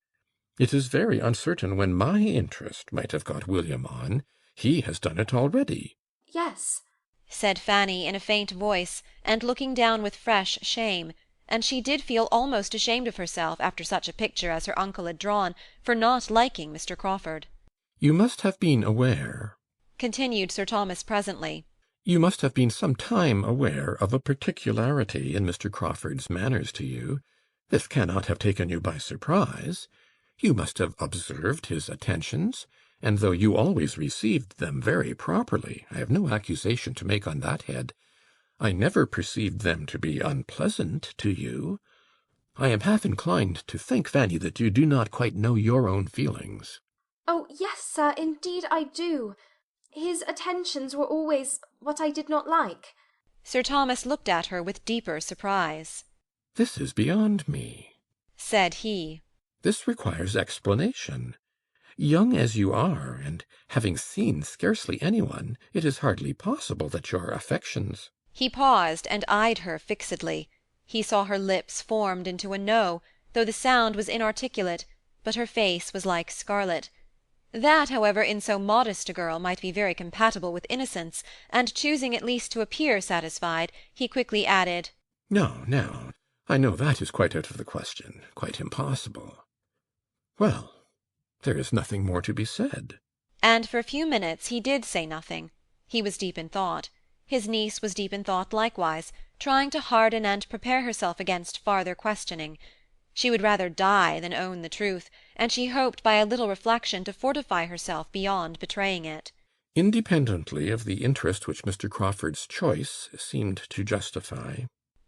It is very uncertain when my interest might have got William on. He has done it already." "Yes," said Fanny, in a faint voice, and looking down with fresh shame, and she did feel almost ashamed of herself after such a picture as her uncle had drawn, for not liking Mr. Crawford. You must have been aware, Continued Sir Thomas presently. you must have been some time aware of a particularity in Mr. Crawford's manners to you. This cannot have taken you by surprise. You must have observed his attentions, and though you always received them very properly, I have no accusation to make on that head, I never perceived them to be unpleasant to you. I am half inclined to think, Fanny, that you do not quite know your own feelings. Oh, yes, sir, indeed I do. His attentions were always what I did not like. Sir Thomas looked at her with deeper surprise. This is beyond me, said he. This requires explanation. Young as you are, and having seen scarcely anyone, it is hardly possible that your affections— He paused and eyed her fixedly. He saw her lips formed into a no, though the sound was inarticulate, but her face was like scarlet. That, however, in so modest a girl might be very compatible with innocence, and choosing at least to appear satisfied, he quickly added, No, no, I know that is quite out of the question, quite impossible. Well, there is nothing more to be said. And for a few minutes he did say nothing. He was deep in thought. His niece was deep in thought likewise, trying to harden and prepare herself against farther questioning. She would rather die than own the truth, and she hoped by a little reflection to fortify herself beyond betraying it. Independently of the interest which Mr. Crawford's choice seemed to justify,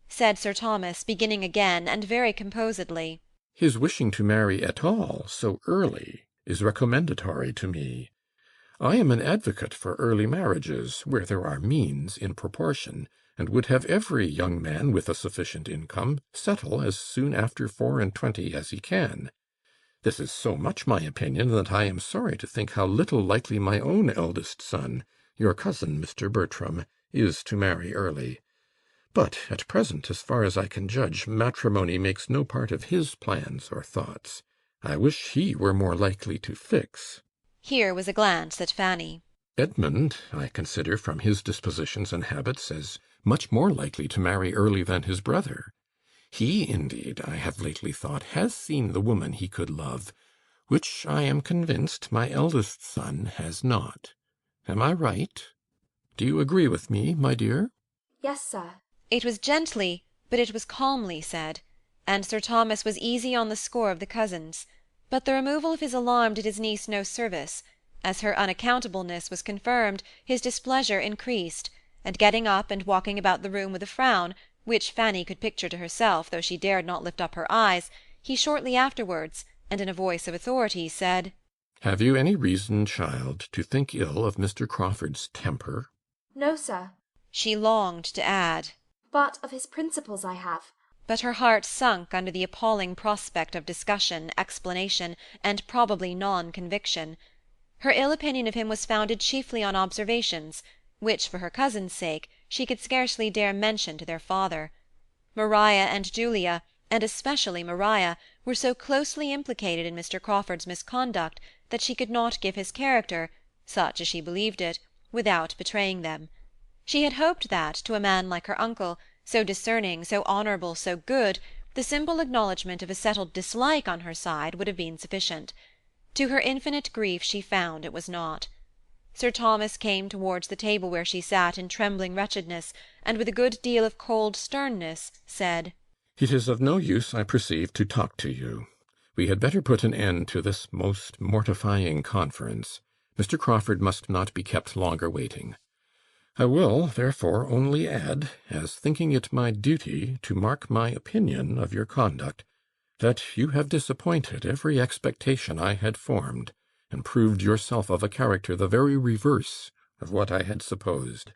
said Sir Thomas, beginning again, and very composedly, his wishing to marry at all so early is recommendatory to me. I am an advocate for early marriages, where there are means in proportion, and would have every young man with a sufficient income settle as soon after 24 as he can. This is so much my opinion that I am sorry to think how little likely my own eldest son, your cousin, Mr. Bertram, is to marry early. But at present, as far as I can judge, matrimony makes no part of his plans or thoughts. I wish he were more likely to fix. Here was a glance at Fanny. Edmund, I consider from his dispositions and habits as much more likely to marry early than his brother. He, indeed, I have lately thought, has seen the woman he could love, which I am convinced my eldest son has not. Am I right? Do you agree with me, my dear? Yes, sir. It was gently, but it was calmly said, and Sir Thomas was easy on the score of the cousins. But the removal of his alarm did his niece no service. As her unaccountableness was confirmed, his displeasure increased, and getting up and walking about the room with a frown, which Fanny could picture to herself, though she dared not lift up her eyes, he shortly afterwards, and in a voice of authority, said, Have you any reason, child, to think ill of Mr. Crawford's temper? No, sir. She longed to add, But of his principles I have. But her heart sunk under the appalling prospect of discussion, explanation, and probably non-conviction. Her ill opinion of him was founded chiefly on observations, which, for her cousin's sake, she could scarcely dare mention to their father. Maria and Julia, and especially Maria, were so closely implicated in Mr. Crawford's misconduct that she could not give his character, such as she believed it, without betraying them. She had hoped that, to a man like her uncle, so discerning, so honourable, so good, the simple acknowledgment of a settled dislike on her side would have been sufficient. To her infinite grief she found it was not. Sir Thomas came towards the table where she sat in trembling wretchedness, and with a good deal of cold sternness said, It is of no use, I perceive, to talk to you. We had better put an end to this most mortifying conference. Mr. Crawford must not be kept longer waiting. I will, therefore, only add, as thinking it my duty to mark my opinion of your conduct, that you have disappointed every expectation I had formed, and proved yourself of a character the very reverse of what I had supposed.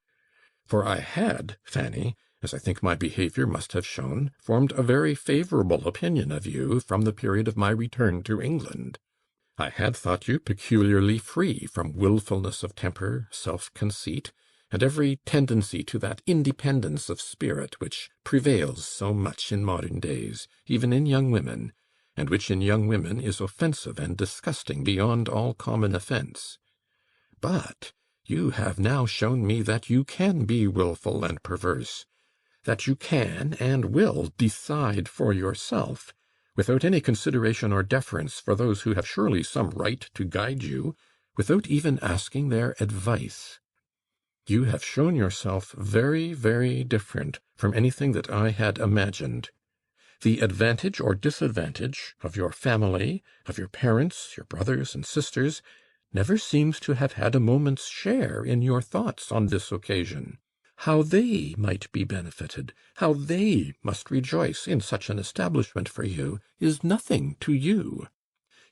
For I had, Fanny, as I think my behaviour must have shown, formed a very favourable opinion of you from the period of my return to England. I had thought you peculiarly free from wilfulness of temper, self-conceit, and every tendency to that independence of spirit which prevails so much in modern days, even in young women, and which in young women is offensive and disgusting beyond all common offence. But you have now shown me that you can be wilful and perverse, that you can and will decide for yourself, without any consideration or deference for those who have surely some right to guide you, without even asking their advice. You have shown yourself very, very different from anything that I had imagined. The advantage or disadvantage of your family, of your parents, your brothers and sisters, never seems to have had a moment's share in your thoughts on this occasion. How they might be benefited, how they must rejoice in such an establishment for you, is nothing to you.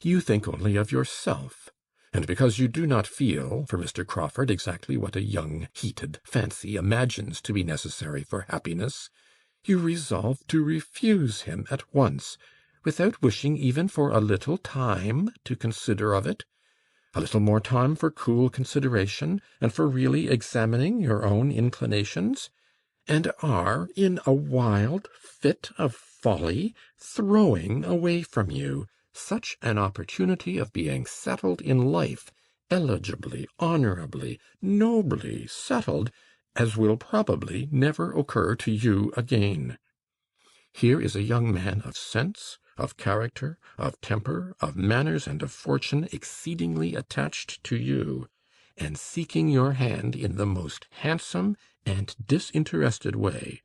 You think only of yourself, and because you do not feel for Mr. Crawford exactly what a young, heated fancy imagines to be necessary for happiness, you resolve to refuse him at once, without wishing even for a little time to consider of it, a little more time for cool consideration, and for really examining your own inclinations, and are, in a wild fit of folly, throwing away from you such an opportunity of being settled in life, eligibly, honourably, nobly settled, as will probably never occur to you again. Here is a young man of sense, of character, of temper, of manners, and of fortune, exceedingly attached to you, and seeking your hand in the most handsome and disinterested way.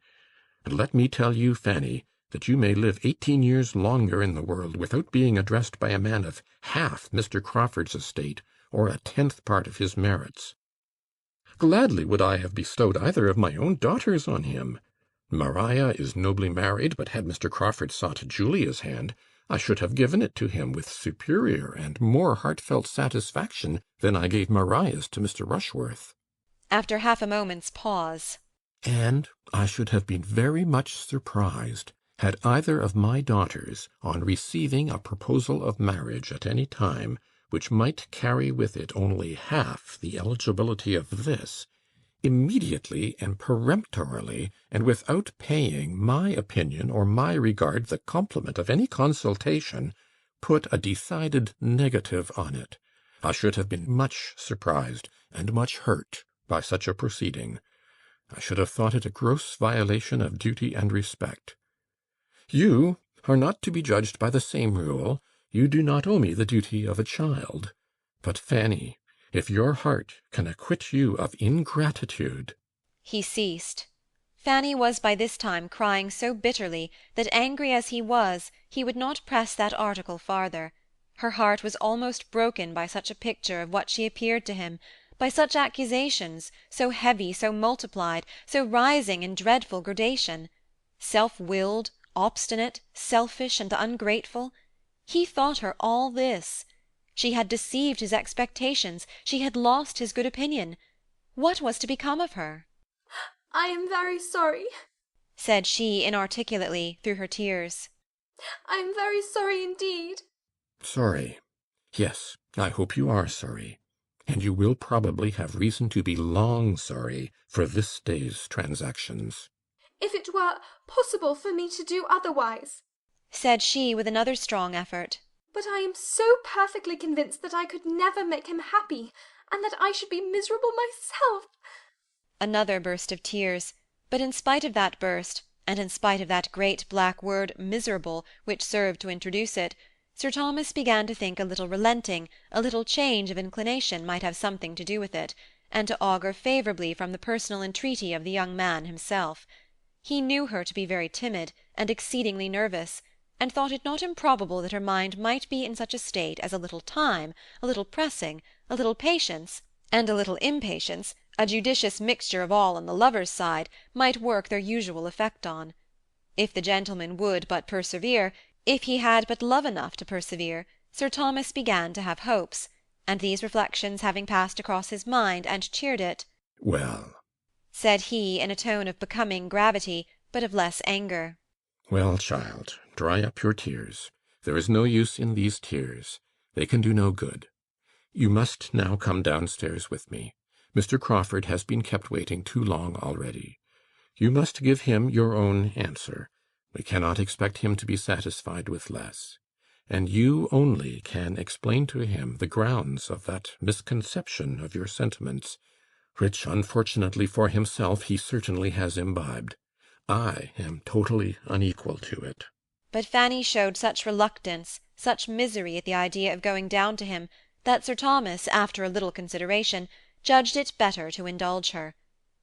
And let me tell you, Fanny, that you may live 18 years longer in the world without being addressed by a man of half Mr. Crawford's estate, or a 10th part of his merits. Gladly would I have bestowed either of my own daughters on him. Maria is nobly married, but had Mr. Crawford sought Julia's hand, I should have given it to him with superior and more heartfelt satisfaction than I gave Maria's to Mr. Rushworth. After half a moment's pause. And I should have been very much surprised had either of my daughters, on receiving a proposal of marriage at any time, which might carry with it only half the eligibility of this, immediately and peremptorily, and without paying my opinion or my regard the compliment of any consultation, put a decided negative on it. I should have been much surprised and much hurt by such a proceeding. I should have thought it a gross violation of duty and respect. You are not to be judged by the same rule. You do not owe me the duty of a child. But, Fanny, if your heart can acquit you of ingratitude—" He ceased. Fanny was by this time crying so bitterly that, angry as he was, he would not press that article farther. Her heart was almost broken by such a picture of what she appeared to him, by such accusations, so heavy, so multiplied, so rising in dreadful gradation. Self-willed, obstinate, selfish, and ungrateful. He thought her all this. She had deceived his expectations, she had lost his good opinion. What was to become of her? I am very sorry, said she inarticulately through her tears. I am very sorry indeed. Sorry. Yes, I hope you are sorry. And you will probably have reason to be long sorry for this day's transactions. If it were possible for me to do otherwise, said she with another strong effort. But I am so perfectly convinced that I could never make him happy, and that I should be miserable myself. Another burst of tears, but in spite of that burst, and in spite of that great black word miserable which served to introduce it, Sir Thomas began to think a little relenting, a little change of inclination might have something to do with it, and to augur favourably from the personal entreaty of the young man himself. He knew her to be very timid, and exceedingly nervous, and thought it not improbable that her mind might be in such a state as a little time, a little pressing, a little patience, and a little impatience, a judicious mixture of all on the lover's side, might work their usual effect on. If the gentleman would but persevere, if he had but love enough to persevere, Sir Thomas began to have hopes, and these reflections having passed across his mind and cheered it, "Well," said he, in a tone of becoming gravity, but of less anger. "Well, child, dry up your tears. There is no use in these tears. They can do no good. You must now come downstairs with me. Mr. Crawford has been kept waiting too long already. You must give him your own answer. We cannot expect him to be satisfied with less. And you only can explain to him the grounds of that misconception of your sentiments, which, unfortunately for himself, he certainly has imbibed. I am totally unequal to it. But Fanny showed such reluctance, such misery at the idea of going down to him, that Sir Thomas, after a little consideration, judged it better to indulge her.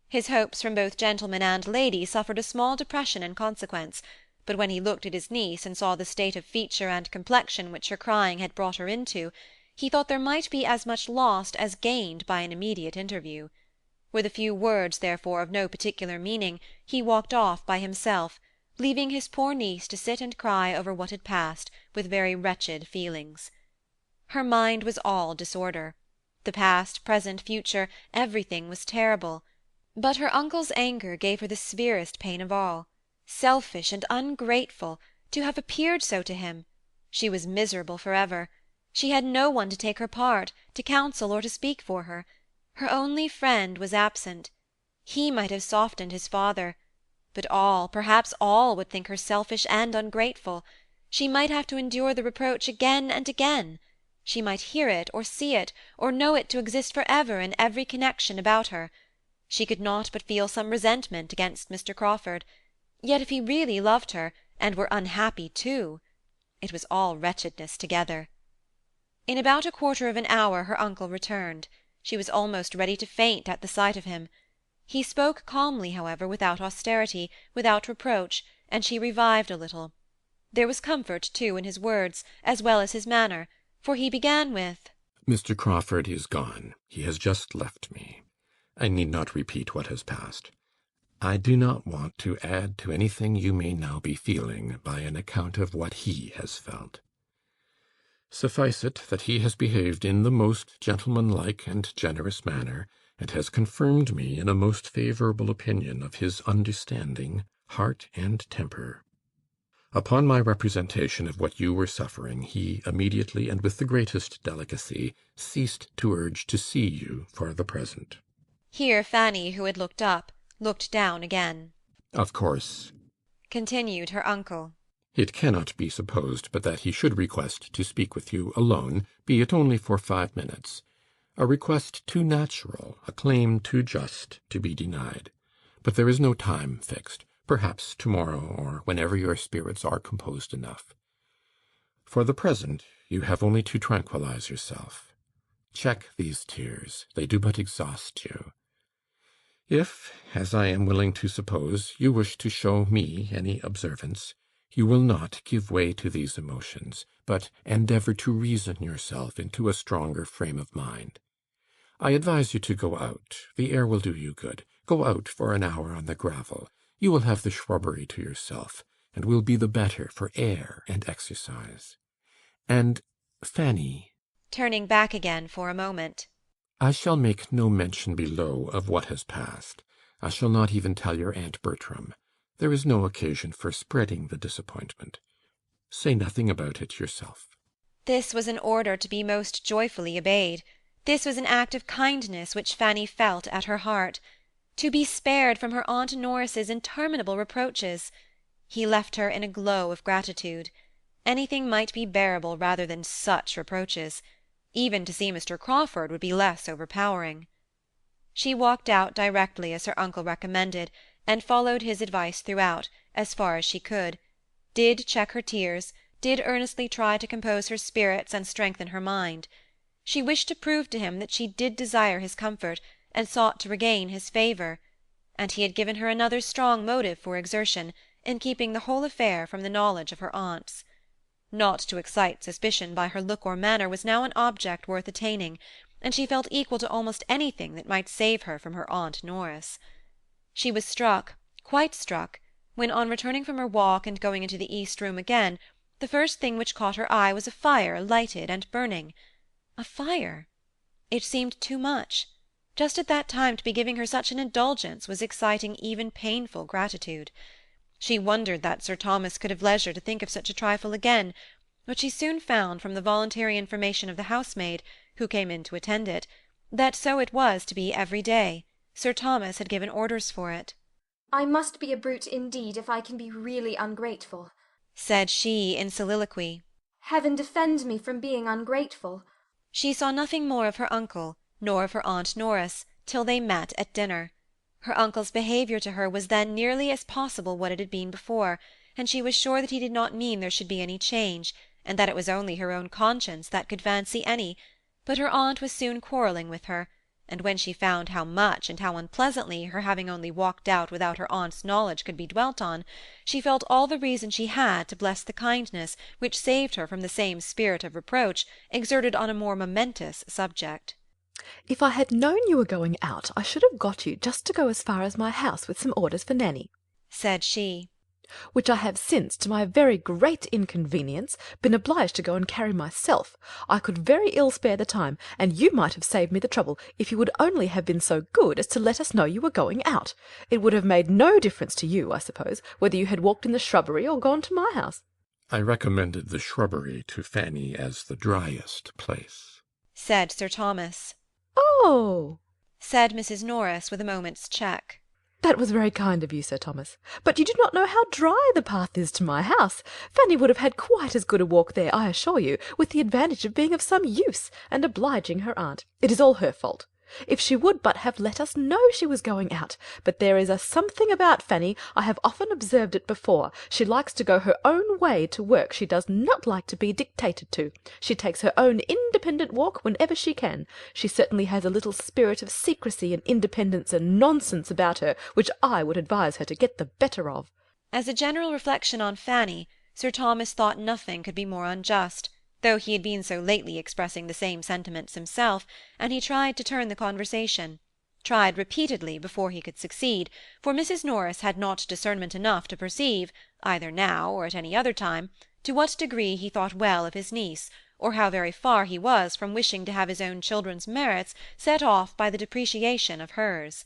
His hopes from both gentleman and lady suffered a small depression in consequence, but when he looked at his niece and saw the state of feature and complexion which her crying had brought her into, he thought there might be as much lost as gained by an immediate interview. With a few words, therefore, of no particular meaning, he walked off by himself, leaving his poor niece to sit and cry over what had passed, with very wretched feelings. Her mind was all disorder. The past, present, future, everything was terrible. But her uncle's anger gave her the severest pain of all. Selfish and ungrateful, to have appeared so to him! She was miserable for ever. She had no one to take her part, to counsel or to speak for her. Her only friend was absent. He might have softened his father, but all, perhaps all, would think her selfish and ungrateful. She might have to endure the reproach again and again. She might hear it, or see it, or know it to exist for ever in every connection about her. She could not but feel some resentment against Mr. Crawford. Yet if he really loved her, and were unhappy too, it was all wretchedness together. In about a quarter of an hour her uncle returned. She was almost ready to faint at the sight of him. He spoke calmly, however, without austerity, without reproach, and she revived a little. There was comfort, too, in his words, as well as his manner, for he began with, Mr. Crawford is gone. He has just left me. I need not repeat what has passed. I do not want to add to anything you may now be feeling by an account of what he has felt. Suffice it that he has behaved in the most gentlemanlike and generous manner, and has confirmed me in a most favourable opinion of his understanding, heart, and temper. Upon my representation of what you were suffering, he immediately and with the greatest delicacy ceased to urge to see you for the present. Here Fanny, who had looked up, looked down again. Of course, continued her uncle, it cannot be supposed but that he should request to speak with you alone, be it only for 5 minutes. A request too natural, a claim too just, to be denied. But there is no time fixed. Perhaps tomorrow, or whenever your spirits are composed enough. For the present, you have only to tranquillize yourself. Check these tears. They do but exhaust you. If, as I am willing to suppose, you wish to show me any observance, you will not give way to these emotions, but endeavour to reason yourself into a stronger frame of mind. I advise you to go out. The air will do you good. Go out for an hour on the gravel. You will have the shrubbery to yourself, and will be the better for air and exercise. And, Fanny, turning back again for a moment, I shall make no mention below of what has passed. I shall not even tell your Aunt Bertram. There is no occasion for spreading the disappointment. Say nothing about it yourself. This was an order to be most joyfully obeyed. This was an act of kindness which Fanny felt at her heart. To be spared from her Aunt Norris's interminable reproaches! He left her in a glow of gratitude. Anything might be bearable rather than such reproaches. Even to see Mr. Crawford would be less overpowering. She walked out directly as her uncle recommended, and followed his advice throughout, as far as she could, did check her tears, did earnestly try to compose her spirits and strengthen her mind. She wished to prove to him that she did desire his comfort, and sought to regain his favour, and he had given her another strong motive for exertion, in keeping the whole affair from the knowledge of her aunts. Not to excite suspicion by her look or manner was now an object worth attaining, and she felt equal to almost anything that might save her from her Aunt Norris. She was struck, quite struck, when, on returning from her walk and going into the east room again, the first thing which caught her eye was a fire lighted and burning. A fire! It seemed too much. Just at that time to be giving her such an indulgence was exciting even painful gratitude. She wondered that Sir Thomas could have leisure to think of such a trifle again, but she soon found, from the voluntary information of the housemaid, who came in to attend it, that so it was to be every day. Sir Thomas had given orders for it. I must be a brute indeed if I can be really ungrateful, said she in soliloquy. Heaven defend me from being ungrateful. She saw nothing more of her uncle, nor of her Aunt Norris, till they met at dinner. Her uncle's behaviour to her was then nearly as possible what it had been before, and she was sure that he did not mean there should be any change, and that it was only her own conscience that could fancy any, but her aunt was soon quarrelling with her, and when she found how much and how unpleasantly her having only walked out without her aunt's knowledge could be dwelt on, she felt all the reason she had to bless the kindness which saved her from the same spirit of reproach exerted on a more momentous subject. If I had known you were going out, I should have got you just to go as far as my house with some orders for Nanny, said she, which I have since, to my very great inconvenience, been obliged to go and carry myself. I could very ill spare the time, and you might have saved me the trouble if you would only have been so good as to let us know you were going out. It would have made no difference to you, I suppose, whether you had walked in the shrubbery or gone to my house. I recommended the shrubbery to Fanny as the driest place, said Sir Thomas. Oh, said Mrs. Norris with a moment's check. That was very kind of you, Sir Thomas. But you do not know how dry the path is to my house. Fanny would have had quite as good a walk there, I assure you, with the advantage of being of some use, and obliging her aunt. It is all her fault. If she would but have let us know she was going out. But there is a something about Fanny, I have often observed it before. She likes to go her own way to work. She does not like to be dictated to. She takes her own independent walk whenever she can. She certainly has a little spirit of secrecy and independence and nonsense about her, which I would advise her to get the better of. As a general reflection on Fanny, Sir Thomas thought nothing could be more unjust, though he had been so lately expressing the same sentiments himself, and he tried to turn the conversation, tried repeatedly before he could succeed, for Mrs. Norris had not discernment enough to perceive, either now or at any other time, to what degree he thought well of his niece, or how very far he was from wishing to have his own children's merits set off by the depreciation of hers.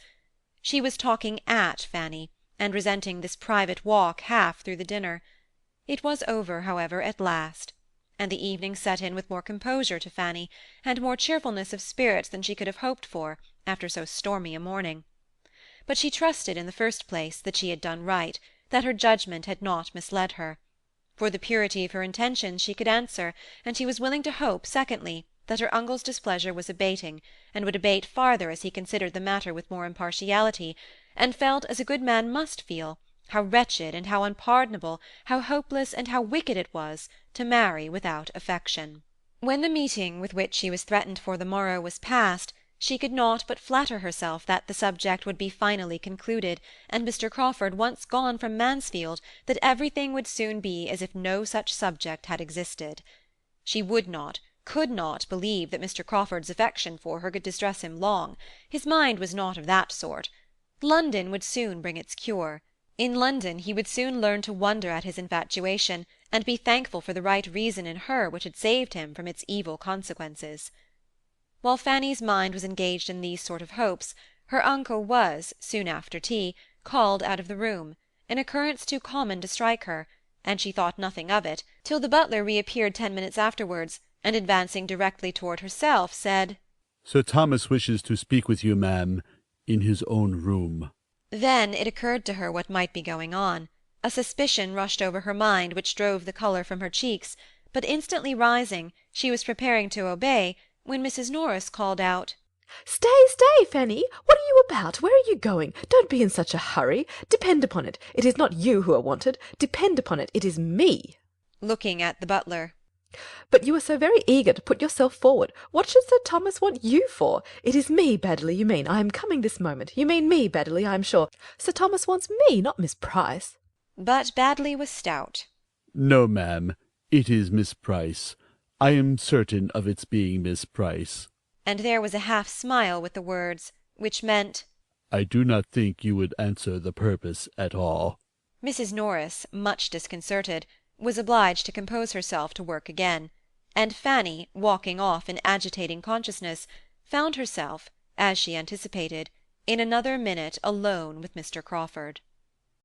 She was talking at Fanny, and resenting this private walk half through the dinner. It was over, however, at last, and the evening set in with more composure to Fanny, and more cheerfulness of spirits than she could have hoped for after so stormy a morning. But she trusted, in the first place, that she had done right, that her judgment had not misled her. For the purity of her intentions she could answer, and she was willing to hope, secondly, that her uncle's displeasure was abating, and would abate farther as he considered the matter with more impartiality, and felt, as a good man must feel, how wretched and how unpardonable, how hopeless and how wicked it was to marry without affection. When the meeting with which she was threatened for the morrow was past, she could not but flatter herself that the subject would be finally concluded, and Mr. Crawford once gone from Mansfield, that everything would soon be as if no such subject had existed. She would not, could not believe that Mr. Crawford's affection for her could distress him long. His mind was not of that sort. London would soon bring its cure. In London he would soon learn to wonder at his infatuation, and be thankful for the right reason in her which had saved him from its evil consequences. While Fanny's mind was engaged in these sort of hopes, her uncle was, soon after tea, called out of the room, an occurrence too common to strike her, and she thought nothing of it, till the butler reappeared 10 minutes afterwards, and advancing directly toward herself, said, "Sir Thomas wishes to speak with you, ma'am, in his own room." Then it occurred to her what might be going on. A suspicion rushed over her mind which drove the colour from her cheeks, but instantly rising, she was preparing to obey, when Mrs. Norris called out, "Stay, stay, Fanny! What are you about? Where are you going? Don't be in such a hurry. Depend upon it, it is not you who are wanted. Depend upon it, it is me," looking at the butler. "But you are so very eager to put yourself forward. What should Sir Thomas want you for? It is me, Baddeley, you mean. I am coming this moment. You mean me, Baddeley, I am sure. Sir Thomas wants me, not Miss Price." But Baddeley was stout. "No, ma'am, it is Miss Price. I am certain of its being Miss Price." And there was a half-smile with the words, which meant, "I do not think you would answer the purpose at all." Mrs. Norris, much disconcerted, was obliged to compose herself to work again, and Fanny, walking off in agitating consciousness, found herself, as she anticipated, in another minute alone with Mr. Crawford.